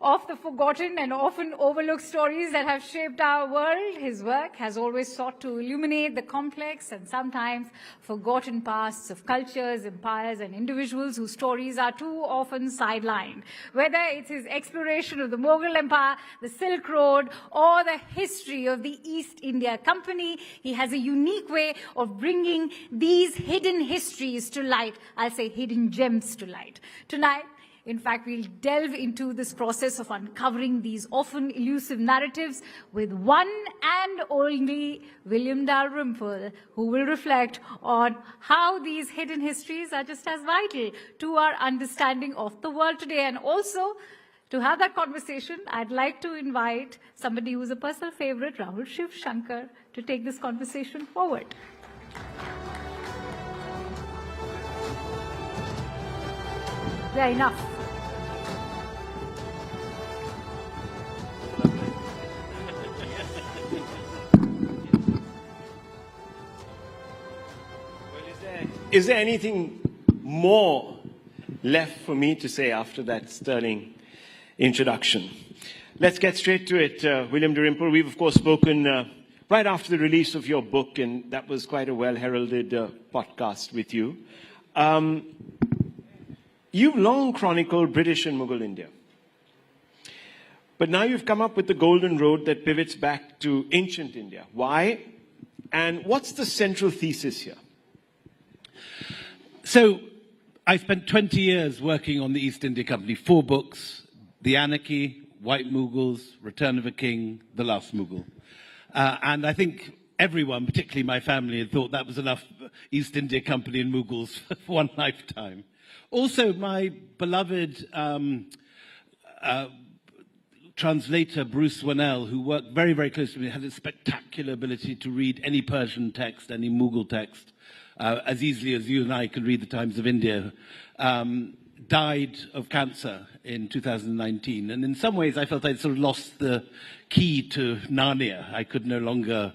of the forgotten and often overlooked stories that have shaped our world. His work has always sought to illuminate the complex and sometimes forgotten pasts of cultures, empires, and individuals whose stories are too often sidelined. Whether it's his exploration of the Mughal Empire, the Silk Road, or the history of the East India Company, he has a unique way of bringing these hidden histories to light. I'll say hidden gems to light. Tonight, in fact, we'll delve into this process of uncovering these often elusive narratives with one and only William Dalrymple, who will reflect on how these hidden histories are just as vital to our understanding of the world today. And also, to have that conversation, I'd like to invite somebody who's a personal favorite, Rahul Shiv Shankar, to take this conversation forward. They're enough. Is there anything more left for me to say after that sterling introduction? Let's get straight to it, William Dalrymple. We've, of course, spoken right after the release of your book, and that was quite a well-heralded podcast with you. You've long chronicled British and Mughal India. But now you've come up with the golden road that pivots back to ancient India. Why? And what's the central thesis here? So, I spent 20 years working on the East India Company, 4 books: The Anarchy, White Mughals, Return of a King, The Last Mughal. And I think everyone, particularly my family, had thought that was enough East India Company and Mughals for one lifetime. Also, my beloved translator, Bruce Wannell, who worked very, very closely with me, had a spectacular ability to read any Persian text, any Mughal text, as easily as you and I could read the Times of India, died of cancer in 2019. And in some ways, I felt I'd sort of lost the key to Narnia. I could no longer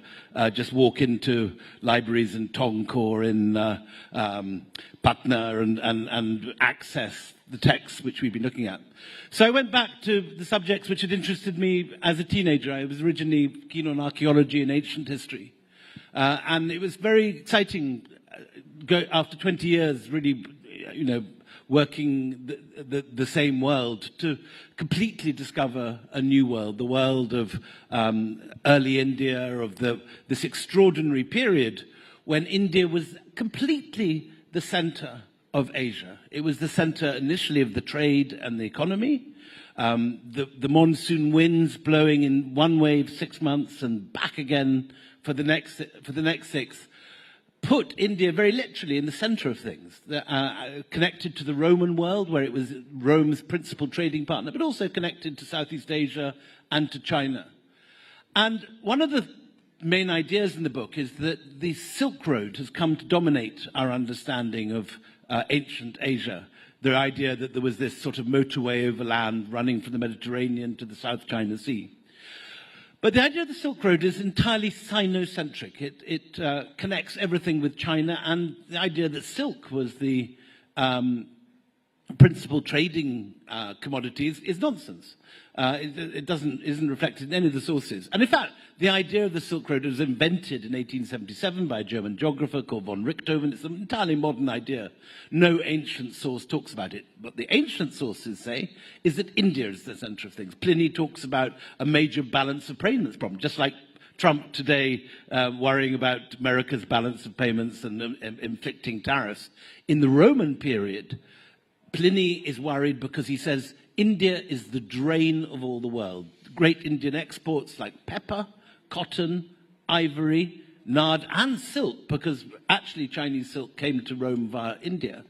just walk into libraries in Tonk or in Patna and access the texts which we've been looking at. So I went back to the subjects which had interested me as a teenager. I was originally keen on archaeology and ancient history. And it was very exciting after 20 years, really, working the same world, to completely discover a new world, the world of early India, of this extraordinary period when India was completely the center of Asia. It was the center initially of the trade and the economy. The monsoon winds blowing in one wave 6 months and back again for the next 6 put India very literally in the center of things, connected to the Roman world, where it was Rome's principal trading partner, but also connected to Southeast Asia and to China. And one of the main ideas in the book is that the Silk Road has come to dominate our understanding of ancient Asia. The idea that there was this sort of motorway overland running from the Mediterranean to the South China Sea. But the idea of the Silk Road is entirely Sino-centric. It connects everything with China, and the idea that silk was the principal trading commodities is nonsense. It isn't reflected in any of the sources. And in fact, the idea of the Silk Road was invented in 1877 by a German geographer called von Richthofen. It's an entirely modern idea. No ancient source talks about it. What the ancient sources say is that India is the center of things. Pliny talks about a major balance of payments problem, just like Trump today worrying about America's balance of payments and inflicting tariffs. In the Roman period, Pliny is worried because he says India is the drain of all the world. Great Indian exports like pepper, cotton, ivory, nard, and silk, because actually Chinese silk came to Rome via India,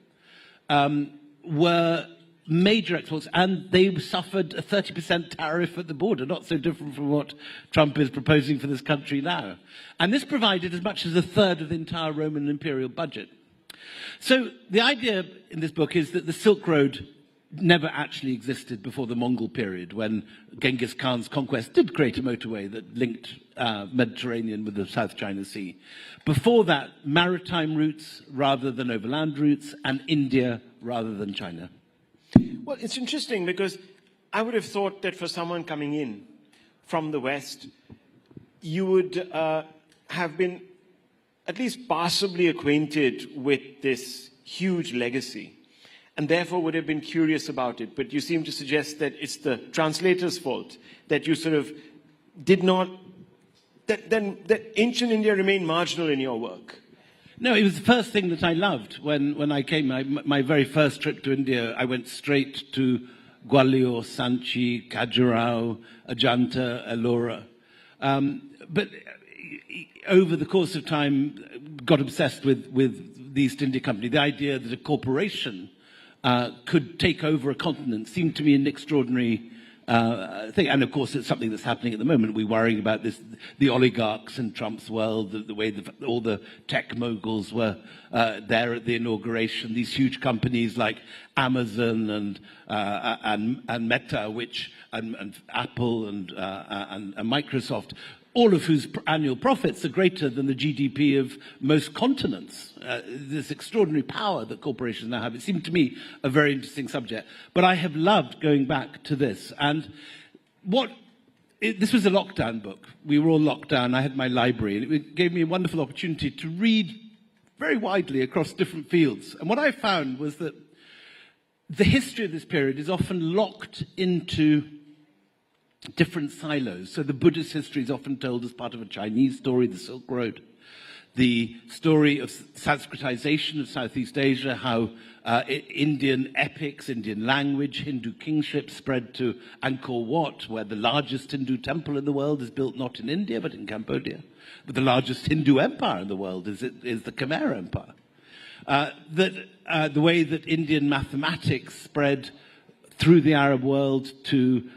were major exports, and they suffered a 30% tariff at the border, not so different from what Trump is proposing for this country now. And this provided as much as a third of the entire Roman imperial budget. So the idea in this book is that the Silk Road never actually existed before the Mongol period, when Genghis Khan's conquest did create a motorway that linked Mediterranean with the South China Sea. Before that, maritime routes rather than overland routes, and India rather than China. Well, it's interesting because I would have thought that for someone coming in from the West, you would have been at least passably acquainted with this huge legacy, and therefore would have been curious about it. But you seem to suggest that it's the translator's fault, that you sort of did not, that ancient India remained marginal in your work. No, it was the first thing that I loved when I came. My very first trip to India, I went straight to Gwalior, Sanchi, Khajuraho, Ajanta, Ellora. But over the course of time, got obsessed with the East India Company. The idea that a corporation could take over a continent seemed to me an extraordinary thing. And of course, it's something that's happening at the moment. We're worrying about this, the oligarchs in Trump's world, the way all the tech moguls were there at the inauguration. These huge companies like Amazon and Meta, and Apple and Microsoft, all of whose annual profits are greater than the GDP of most continents. This extraordinary power that corporations now have. It seemed to me a very interesting subject. But I have loved going back to this. And this was a lockdown book. We were all locked down. I had my library. And it gave me a wonderful opportunity to read very widely across different fields. And what I found was that the history of this period is often locked into different silos. So the Buddhist history is often told as part of a Chinese story, the Silk Road. The story of Sanskritization of Southeast Asia, how Indian epics, Indian language, Hindu kingship spread to Angkor Wat, where the largest Hindu temple in the world is built not in India, but in Cambodia. But the largest Hindu empire in the world is the Khmer Empire. The way that Indian mathematics spread through the Arab world to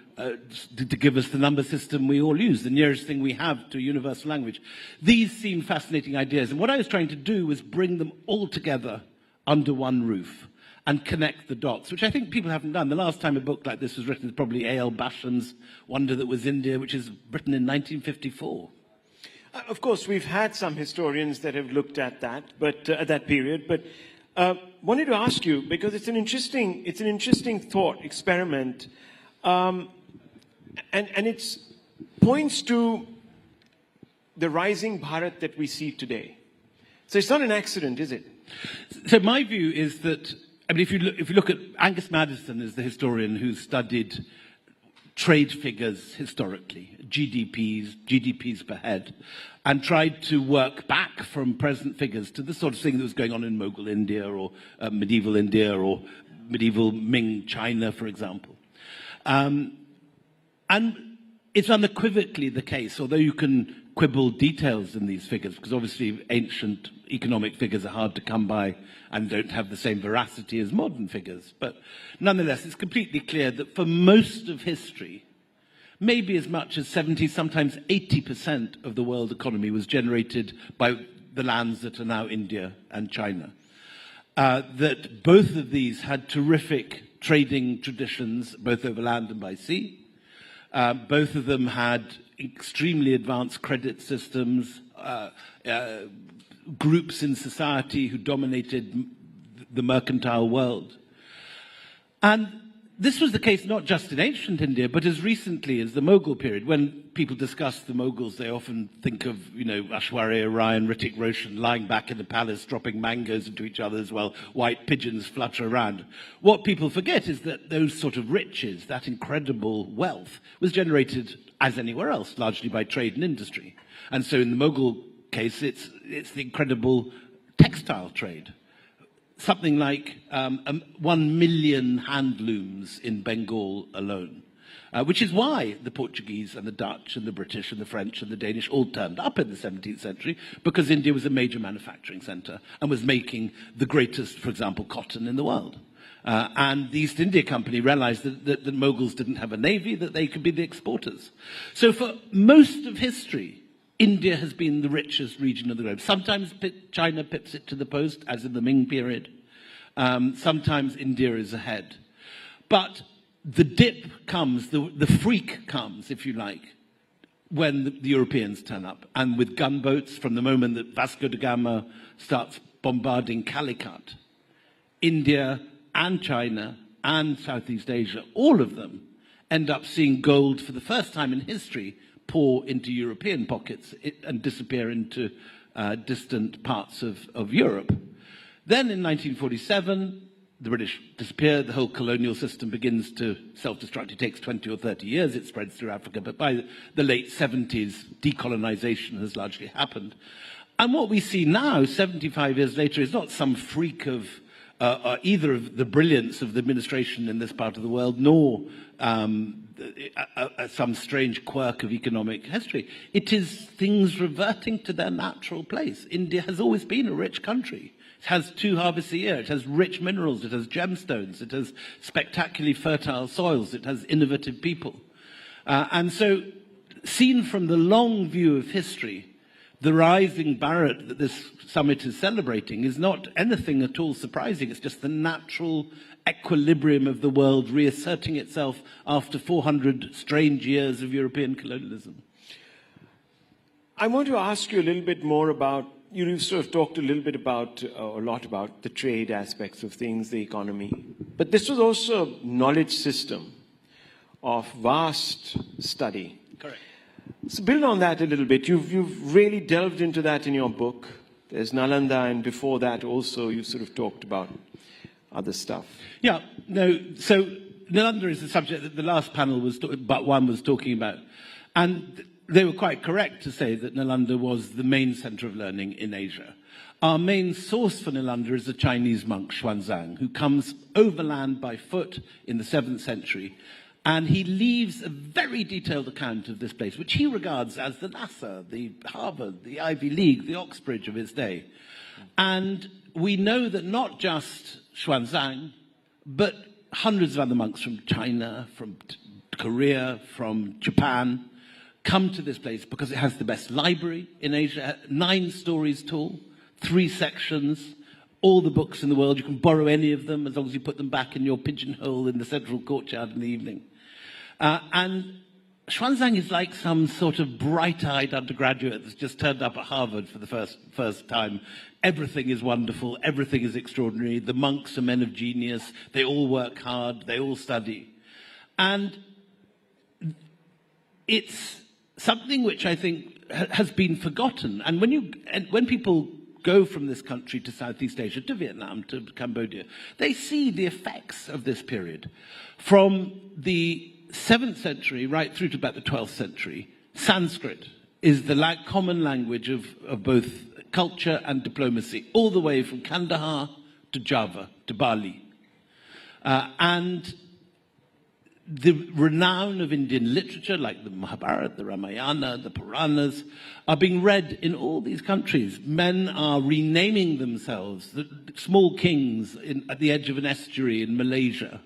give us the number system we all use, the nearest thing we have to a universal language. These seem fascinating ideas. And what I was trying to do was bring them all together under one roof and connect the dots, which I think people haven't done. The last time a book like this was written is probably A.L. Basham's Wonder That Was India, which is written in 1954. Of course, we've had some historians that have looked at that, but at that period. But wanted to ask you, because it's an interesting thought experiment. And it points to the rising Bharat that we see today. So it's not an accident, is it? So my view is that, I mean, if you look at Angus Maddison is the historian who studied trade figures historically, GDPs per head, and tried to work back from present figures to the sort of thing that was going on in Mughal India or medieval Ming China, for example. And it's unequivocally the case, although you can quibble details in these figures, because obviously ancient economic figures are hard to come by and don't have the same veracity as modern figures. But nonetheless, it's completely clear that for most of history, maybe as much as 70, sometimes 80% of the world economy was generated by the lands that are now India and China. That both of these had terrific trading traditions, both over land and by sea. Both of them had extremely advanced credit systems, groups in society who dominated the mercantile world. And this was the case not just in ancient India, but as recently as the Mughal period. When people discuss the Mughals, they often think of, Aishwarya Rai and Hrithik Roshan lying back in the palace, dropping mangoes into each other while white pigeons flutter around. What people forget is that those sort of riches, that incredible wealth, was generated, as anywhere else, largely by trade and industry. And so in the Mughal case, it's the incredible textile trade. Something like 1 million handlooms in Bengal alone, which is why the Portuguese and the Dutch and the British and the French and the Danish all turned up in the 17th century, because India was a major manufacturing center and was making the greatest, for example, cotton in the world. And the East India Company realized that the Mughals didn't have a navy, that they could be the exporters. So for most of history, India has been the richest region of the globe. Sometimes China pips it to the post, as in the Ming period. Sometimes India is ahead. But the dip comes, the freak comes, if you like, when the Europeans turn up. And with gunboats, from the moment that Vasco da Gama starts bombarding Calicut, India and China and Southeast Asia, all of them end up seeing gold for the first time in history pour into European pockets and disappear into distant parts of Europe. Then in 1947, the British disappear, the whole colonial system begins to self-destruct. It takes 20 or 30 years, it spreads through Africa, but by the late 70s, decolonization has largely happened. And what we see now, 75 years later, is not some freak of either of the brilliance of the administration in this part of the world, nor some strange quirk of economic history. It is things reverting to their natural place. India has always been a rich country. It has 2 harvests a year. It has rich minerals. It has gemstones. It has spectacularly fertile soils. It has innovative people. And so, seen from the long view of history, the rising Bharat that this summit is celebrating is not anything at all surprising. It's just the natural equilibrium of the world reasserting itself after 400 strange years of European colonialism. I want to ask you a little bit more about, you sort of talked a little bit about, a lot about the trade aspects of things, the economy. But this was also a knowledge system of vast study. Correct. So build on that a little bit. You've really delved into that in your book. There's Nalanda, and before that also you sort of talked about other stuff. Yeah, no, so Nalanda is the subject that the last panel but one was talking about. And they were quite correct to say that Nalanda was the main center of learning in Asia. Our main source for Nalanda is the Chinese monk Xuanzang, who comes overland by foot in the 7th century. And he leaves a very detailed account of this place, which he regards as the NASA, the Harvard, the Ivy League, the Oxbridge of his day. And we know that not just Xuanzang, but hundreds of other monks from China, from Korea, from Japan, come to this place because it has the best library in Asia, 9 stories tall, 3 sections, all the books in the world. You can borrow any of them as long as you put them back in your pigeonhole in the central courtyard in the evening. And Xuanzang is like some sort of bright-eyed undergraduate that's just turned up at Harvard for the first time. Everything is wonderful. Everything is extraordinary. The monks are men of genius. They all work hard. They all study. And it's something which I think has been forgotten. And when people go from this country to Southeast Asia, to Vietnam, to Cambodia, they see the effects of this period. From the 7th century right through to about the 12th century, Sanskrit is the common language of both culture and diplomacy, all the way from Kandahar to Java to Bali. And the renown of Indian literature, like the Mahabharata, the Ramayana, the Puranas, are being read in all these countries. Men are renaming themselves, the small kings at the edge of an estuary in Malaysia.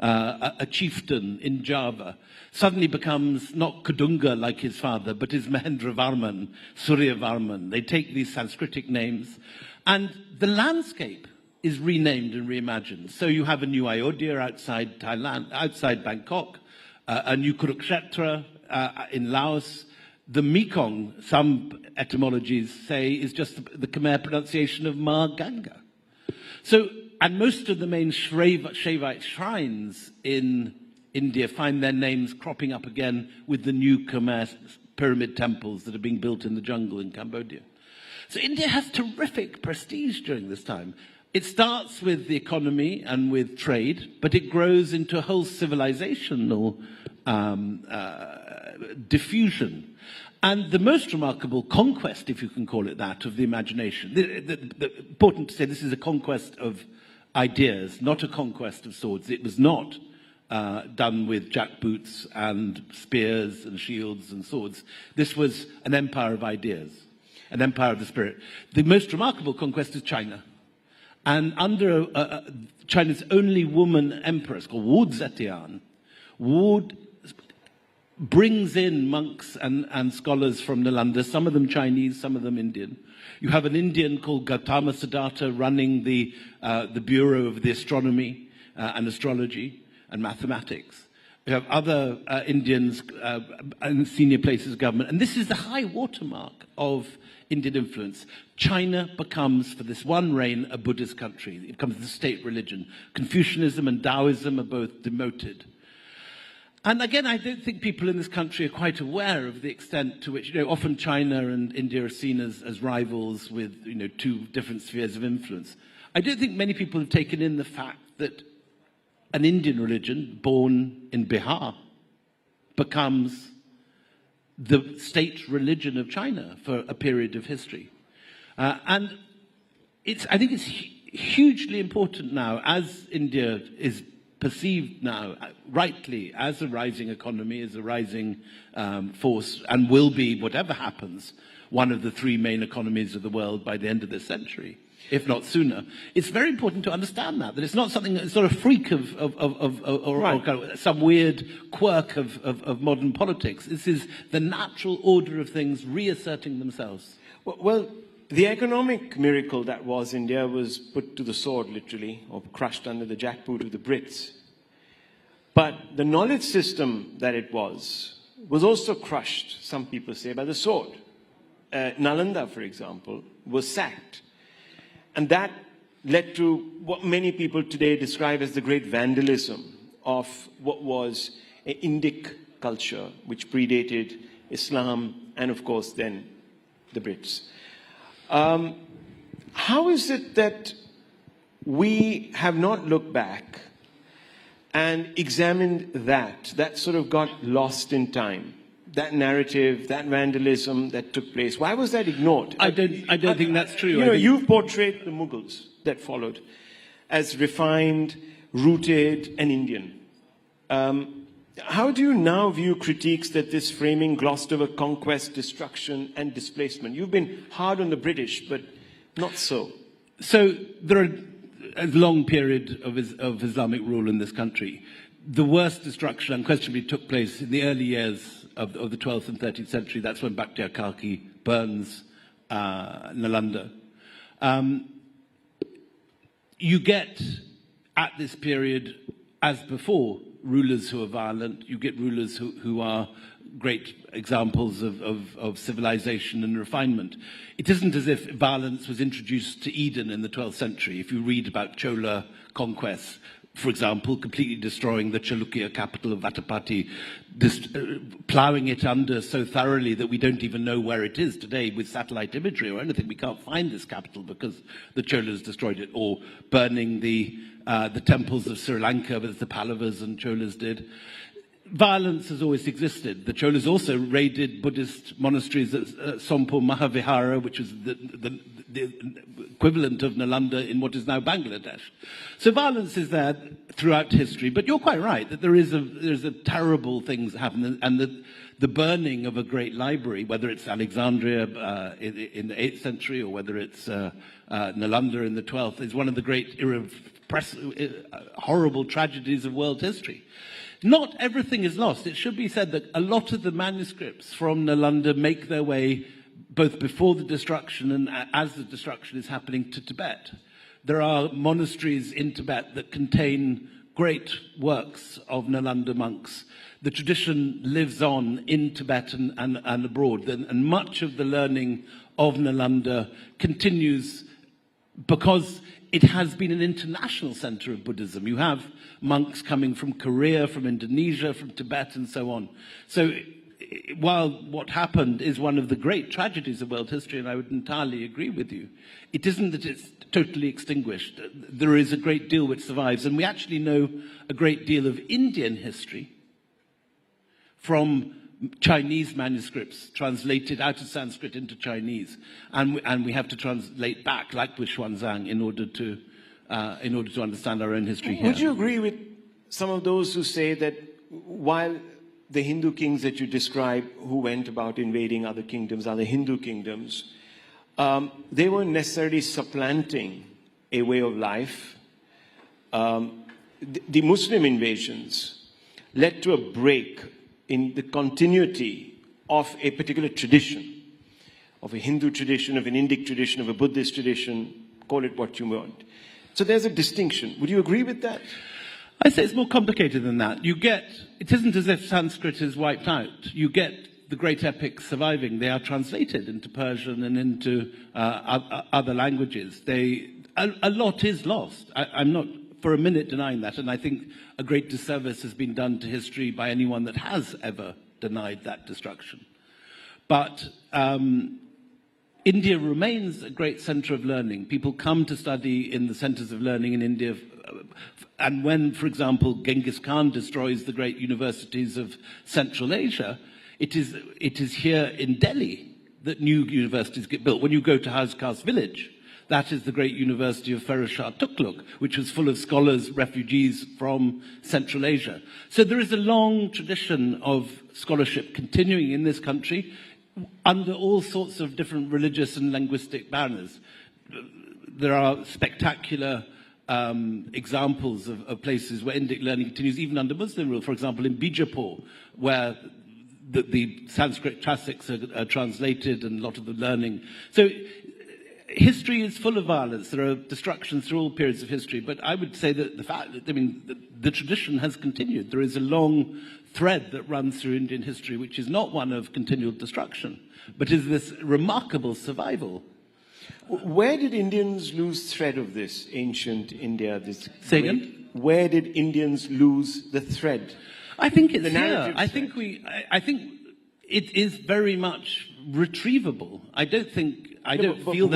A chieftain in Java suddenly becomes not Kadunga like his father, but is Mahendra Varman, Surya Varman. They take these Sanskritic names, and the landscape is renamed and reimagined. So you have a new Ayodhya outside Thailand, outside Bangkok, a new Kurukshetra in Laos. The Mekong, some etymologies say, is just the Khmer pronunciation of Ma Ganga. So, and most of the main Shaivite shrines in India find their names cropping up again with the new Khmer pyramid temples that are being built in the jungle in Cambodia. So India has terrific prestige during this time. It starts with the economy and with trade, but it grows into a whole civilizational diffusion. And the most remarkable conquest, if you can call it that, of the imagination, important to say this is a conquest of ideas, not a conquest of swords. It was not done with jackboots and spears and shields and swords. This was an empire of ideas, an empire of the spirit. The most remarkable conquest is China. And under China's only woman empress, called Wu Zetian, Wu brings in monks and scholars from Nalanda, some of them Chinese, some of them Indian. You have an Indian called Gautama Siddhartha running the Bureau of the Astronomy and Astrology and Mathematics. You have other Indians in senior places of government. And this is the high watermark of Indian influence. China becomes, for this one reign, a Buddhist country. It becomes the state religion. Confucianism and Taoism are both demoted. And again, I don't think people in this country are quite aware of the extent to which, often China and India are seen as rivals with, two different spheres of influence. I don't think many people have taken in the fact that an Indian religion born in Bihar becomes the state religion of China for a period of history. And I think it's hugely important now, as India is perceived now, rightly, as a rising economy, as a rising force, and will be, whatever happens, one of the three main economies of the world by the end of this century, if not sooner. It's very important to understand that it's not something that's sort of freak or kind of some weird quirk of modern politics. This is the natural order of things reasserting themselves. Well, the economic miracle that was India was put to the sword, literally, or crushed under the jackboot of the Brits. But the knowledge system that it was also crushed, some people say, by the sword. Nalanda, for example, was sacked. And that led to what many people today describe as the great vandalism of what was an Indic culture, which predated Islam and, of course, then the Brits. How is it that we have not looked back and examined that sort of got lost in time? That narrative, that vandalism that took place, why was that ignored? I don't think that's true. You've portrayed the Mughals that followed as refined, rooted, and Indian. How do you now view critiques that this framing glossed over conquest, destruction, and displacement? You've been hard on the British, but not so. So there are a long period of Islamic rule in this country. The worst destruction unquestionably took place in the early years of the 12th and 13th century. That's when Bakhtiar Khalki burns Nalanda. You get, at this period, as before, rulers who are violent. You get rulers who are great examples of civilization and refinement. It isn't as if violence was introduced to Eden in the 12th century. If you read about Chola conquests, for example, completely destroying the Chalukya capital of Vatapati, ploughing it under so thoroughly that we don't even know where it is today with satellite imagery or anything. We can't find this capital because the Cholas destroyed it, or burning the temples of Sri Lanka as the Pallavas and Cholas did. Violence has always existed. The Cholas also raided Buddhist monasteries at Sompo Mahavihara, which was the equivalent of Nalanda in what is now Bangladesh. So violence is there throughout history, but you're quite right that there's a terrible things that happen, and the burning of a great library, whether it's Alexandria in the 8th century or whether it's Nalanda in the 12th, is one of the great horrible tragedies of world history. Not everything is lost. It should be said that a lot of the manuscripts from Nalanda make their way both before the destruction and as the destruction is happening to Tibet. There are monasteries in Tibet that contain great works of Nalanda monks. The tradition lives on in Tibet and abroad, and much of the learning of Nalanda continues because it has been an international center of Buddhism. You have monks coming from Korea, from Indonesia, from Tibet, and so on. So while what happened is one of the great tragedies of world history, and I would entirely agree with you, it isn't that it's totally extinguished. There is a great deal which survives, and we actually know a great deal of Indian history from Chinese manuscripts translated out of Sanskrit into Chinese, and we have to translate back, like with Xuanzang, in order to understand our own history here. Would you agree with some of those who say that while the Hindu kings that you describe, who went about invading other kingdoms, other Hindu kingdoms, they weren't necessarily supplanting a way of life? The Muslim invasions led to a break in the continuity of a particular tradition, of a Hindu tradition, of an Indic tradition, of a Buddhist tradition, call it what you want. So there's a distinction. Would you agree with that? I say it's more complicated than that. It isn't as if Sanskrit is wiped out. You get the great epics surviving. They are translated into Persian and into other languages. A lot is lost. I'm not for a minute denying that, and I think a great disservice has been done to history by anyone that has ever denied that destruction. But India remains a great center of learning. People come to study in the centers of learning in India. And when, for example, Genghis Khan destroys the great universities of Central Asia, it is here in Delhi that new universities get built. When you go to House Khas village, That is the great University of Ferozshah Tughluq, which was full of scholars, refugees from Central Asia. So there is a long tradition of scholarship continuing in this country under all sorts of different religious and linguistic banners. There are spectacular examples of places where Indic learning continues even under Muslim rule. For example, in Bijapur, where the Sanskrit classics are translated and a lot of the learning. So history is full of violence. There are destructions through all periods of history. But I would say that the tradition has continued. There is a long thread that runs through Indian history, which is not one of continual destruction, but is this remarkable survival. Where did Indians lose thread of this ancient India? Say again? Where did Indians lose the thread? I think it's here. I think it is very much retrievable. I don't feel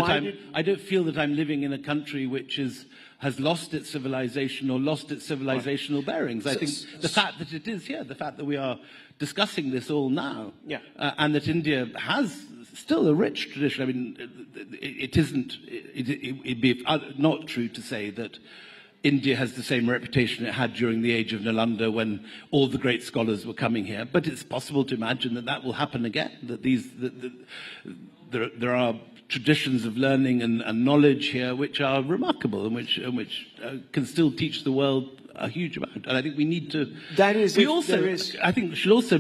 that I'm living in a country which has lost its civilization or lost its civilizational bearings. I think the fact that it is here, the fact that we are discussing this all now, and that India has still a rich tradition. I mean, it'd be not true to say that India has the same reputation it had during the age of Nalanda when all the great scholars were coming here. But it's possible to imagine that that will happen again, that there are traditions of learning and knowledge here which are remarkable and which can still teach the world a huge amount. And I think we need to... I think we should also,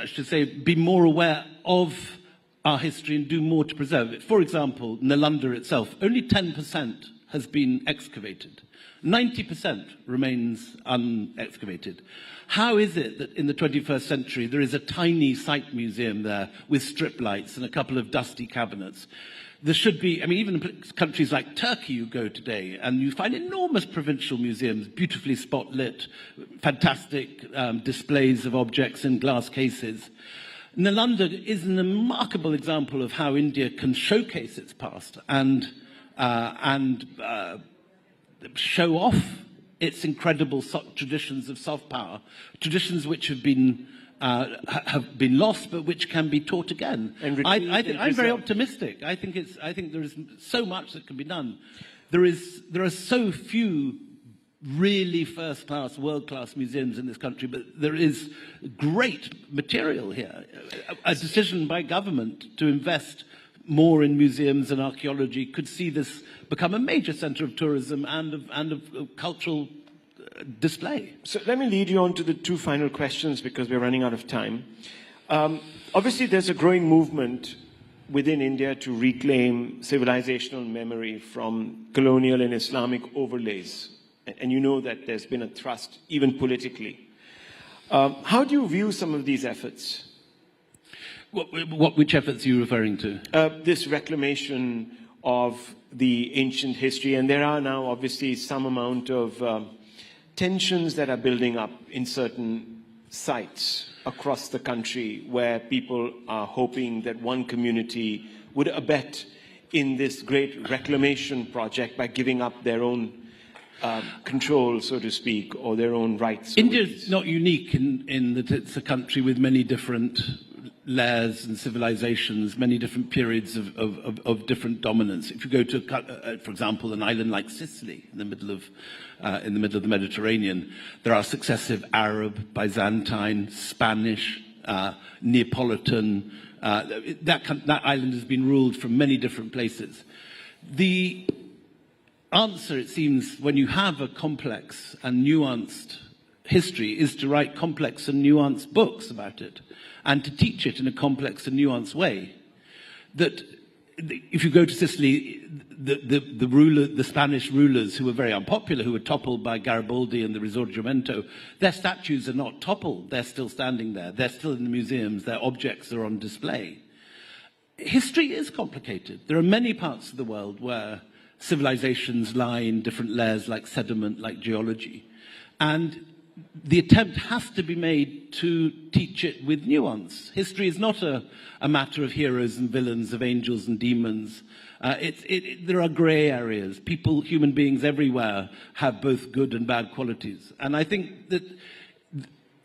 I should say, be more aware of our history and do more to preserve it. For example, Nalanda itself, only 10% has been excavated. 90% remains unexcavated. How is it that in the 21st century there is a tiny site museum there with strip lights and a couple of dusty cabinets? There should be, I mean, even in countries like Turkey you go today and you find enormous provincial museums, beautifully spot-lit, fantastic displays of objects in glass cases. Nalanda is a remarkable example of how India can showcase its past and show off its incredible traditions of soft power, traditions which have been lost but which can be taught again. I'm very optimistic. I think there is so much that can be done. There are so few really first-class, world-class museums in this country, but there is great material here. A decision by government to invest more in museums and archaeology could see this become a major centre of tourism and of cultural display. So let me lead you on to the two final questions because we're running out of time. Obviously, there's a growing movement within India to reclaim civilizational memory from colonial and Islamic overlays. And you know that there's been a thrust, even politically. How do you view some of these efforts? Which efforts are you referring to? This reclamation of the ancient history. And there are now obviously some amount of tensions that are building up in certain sites across the country where people are hoping that one community would abet in this great reclamation project by giving up their own control, so to speak, or their own rights. India is not unique in that it's a country with many different layers and civilizations, many different periods of different dominance. If you go to, for example, an island like Sicily in the middle of the Mediterranean, there are successive Arab, Byzantine, Spanish, Neapolitan. That island has been ruled from many different places. The answer, it seems, when you have a complex and nuanced history is to write complex and nuanced books about it and to teach it in a complex and nuanced way. That if you go to Sicily, the Spanish rulers who were very unpopular, who were toppled by Garibaldi and the Risorgimento, their statues are not toppled, they're still standing there, they're still in the museums, their objects are on display. History is complicated. There are many parts of the world where civilizations lie in different layers like sediment, like geology. And the attempt has to be made to teach it with nuance. History is not a matter of heroes and villains, of angels and demons. There are grey areas. People, human beings everywhere have both good and bad qualities. And I think that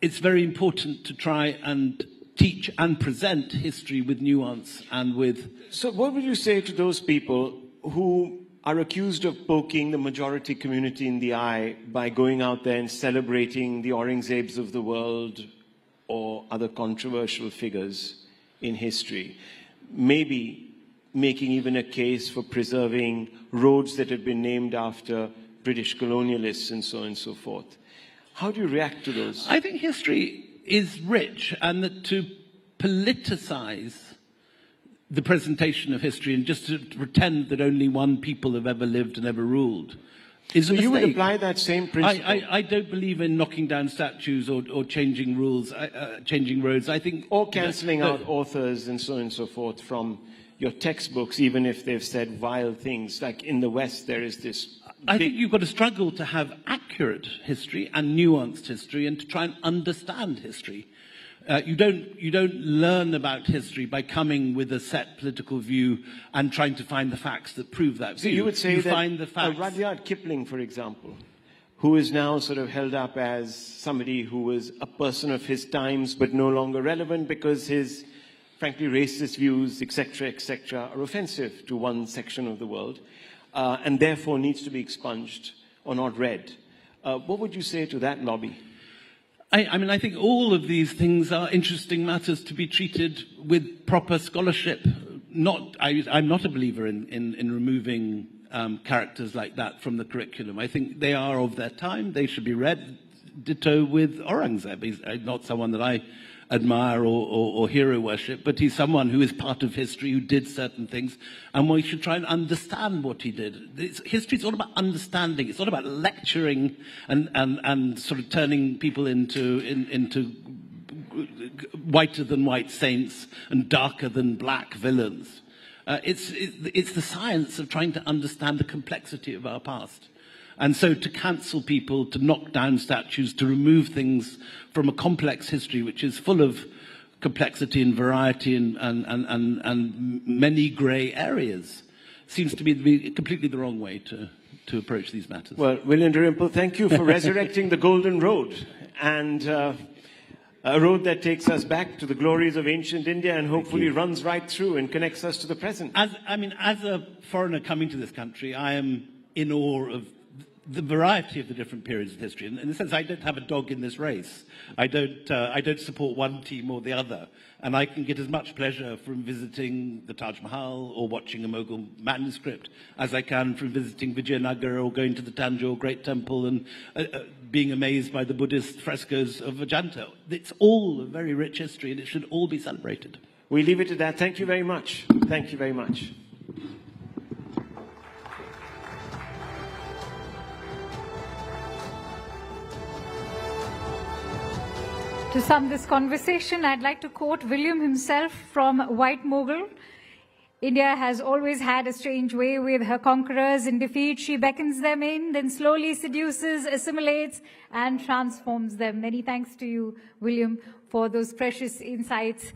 it's very important to try and teach and present history with nuance and with... So what would you say to those people who are accused of poking the majority community in the eye by going out there and celebrating the Aurangzebs of the world or other controversial figures in history. Maybe making even a case for preserving roads that have been named after British colonialists and so on and so forth. How do you react to those? I think history is rich, and that to politicize the presentation of history and just to pretend that only one people have ever lived and ever ruled is a mistake. You would apply that same principle? I don't believe in knocking down statues or changing rules, changing roads. I think, or cancelling out authors and so on and so forth from your textbooks, even if they've said vile things. Like in the West, there is this. I think you've got to struggle to have accurate history and nuanced history, and to try and understand history. You don't learn about history by coming with a set political view and trying to find the facts that prove that view. So you would say that find the facts. Rudyard Kipling, for example, who is now sort of held up as somebody who was a person of his times but no longer relevant because his, frankly, racist views, etc., are offensive to one section of the world, and therefore needs to be expunged or not read. What would you say to that lobby? I mean, I think all of these things are interesting matters to be treated with proper scholarship. I'm not a believer in removing characters like that from the curriculum. I think they are of their time. They should be read. Ditto with Aurangzeb. He's not someone that I admire or hero worship, but he's someone who is part of history, who did certain things, and we should try and understand what he did. History is all about understanding. It's not about lecturing and sort of turning people into whiter than white saints and darker than black villains. It's the science of trying to understand the complexity of our past. And so to cancel people, to knock down statues, to remove things from a complex history which is full of complexity and variety and many grey areas seems to be completely the wrong way to approach these matters. Well, William Dalrymple, thank you for resurrecting the Golden Road, and a road that takes us back to the glories of ancient India and hopefully runs right through and connects us to the present. As a foreigner coming to this country, I am in awe of the variety of the different periods of history. In the sense, I don't have a dog in this race. I don't support one team or the other. And I can get as much pleasure from visiting the Taj Mahal or watching a Mughal manuscript as I can from visiting Vijayanagar or going to the Tanjore Great Temple and being amazed by the Buddhist frescoes of Ajanta. It's all a very rich history, and it should all be celebrated. We leave it at that. Thank you very much. Thank you very much. To sum this conversation, I'd like to quote William himself from White Mughal. India has always had a strange way with her conquerors. In defeat, she beckons them in, then slowly seduces, assimilates, and transforms them. Many thanks to you, William, for those precious insights.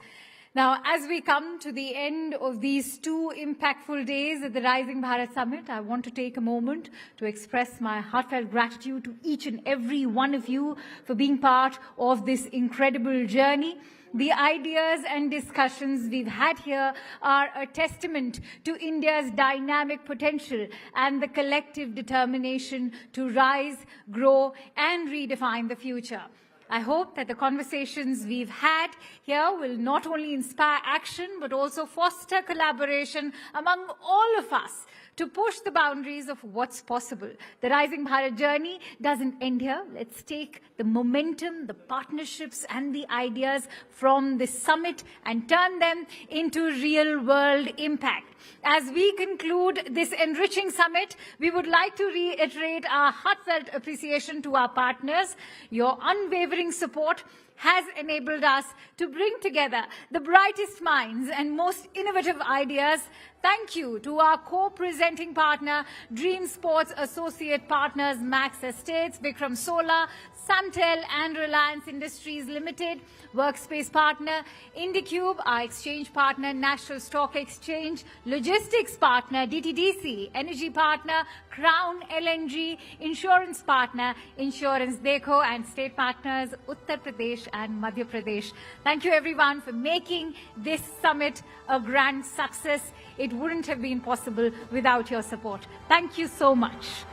Now, as we come to the end of these two impactful days at the Rising Bharat Summit, I want to take a moment to express my heartfelt gratitude to each and every one of you for being part of this incredible journey. The ideas and discussions we've had here are a testament to India's dynamic potential and the collective determination to rise, grow, and redefine the future. I hope that the conversations we've had here will not only inspire action, but also foster collaboration among all of us to push the boundaries of what's possible. The Rising Bharat journey doesn't end here. Let's take the momentum, the partnerships, and the ideas from this summit and turn them into real-world impact. As we conclude this enriching summit, we would like to reiterate our heartfelt appreciation to our partners. Your unwavering support has enabled us to bring together the brightest minds and most innovative ideas. Thank you to our co-presenting partner, Dream Sports Associate Partners, Max Estates, Vikram Solar, Suntel and Reliance Industries Limited, Workspace Partner, IndiCube, our exchange partner, National Stock Exchange, Logistics Partner, DTDC, Energy Partner, Crown LNG, Insurance Partner, Insurance Dekho, and State Partners, Uttar Pradesh Maharashtra and Madhya Pradesh. Thank you everyone for making this summit a grand success. It wouldn't have been possible without your support. Thank you so much.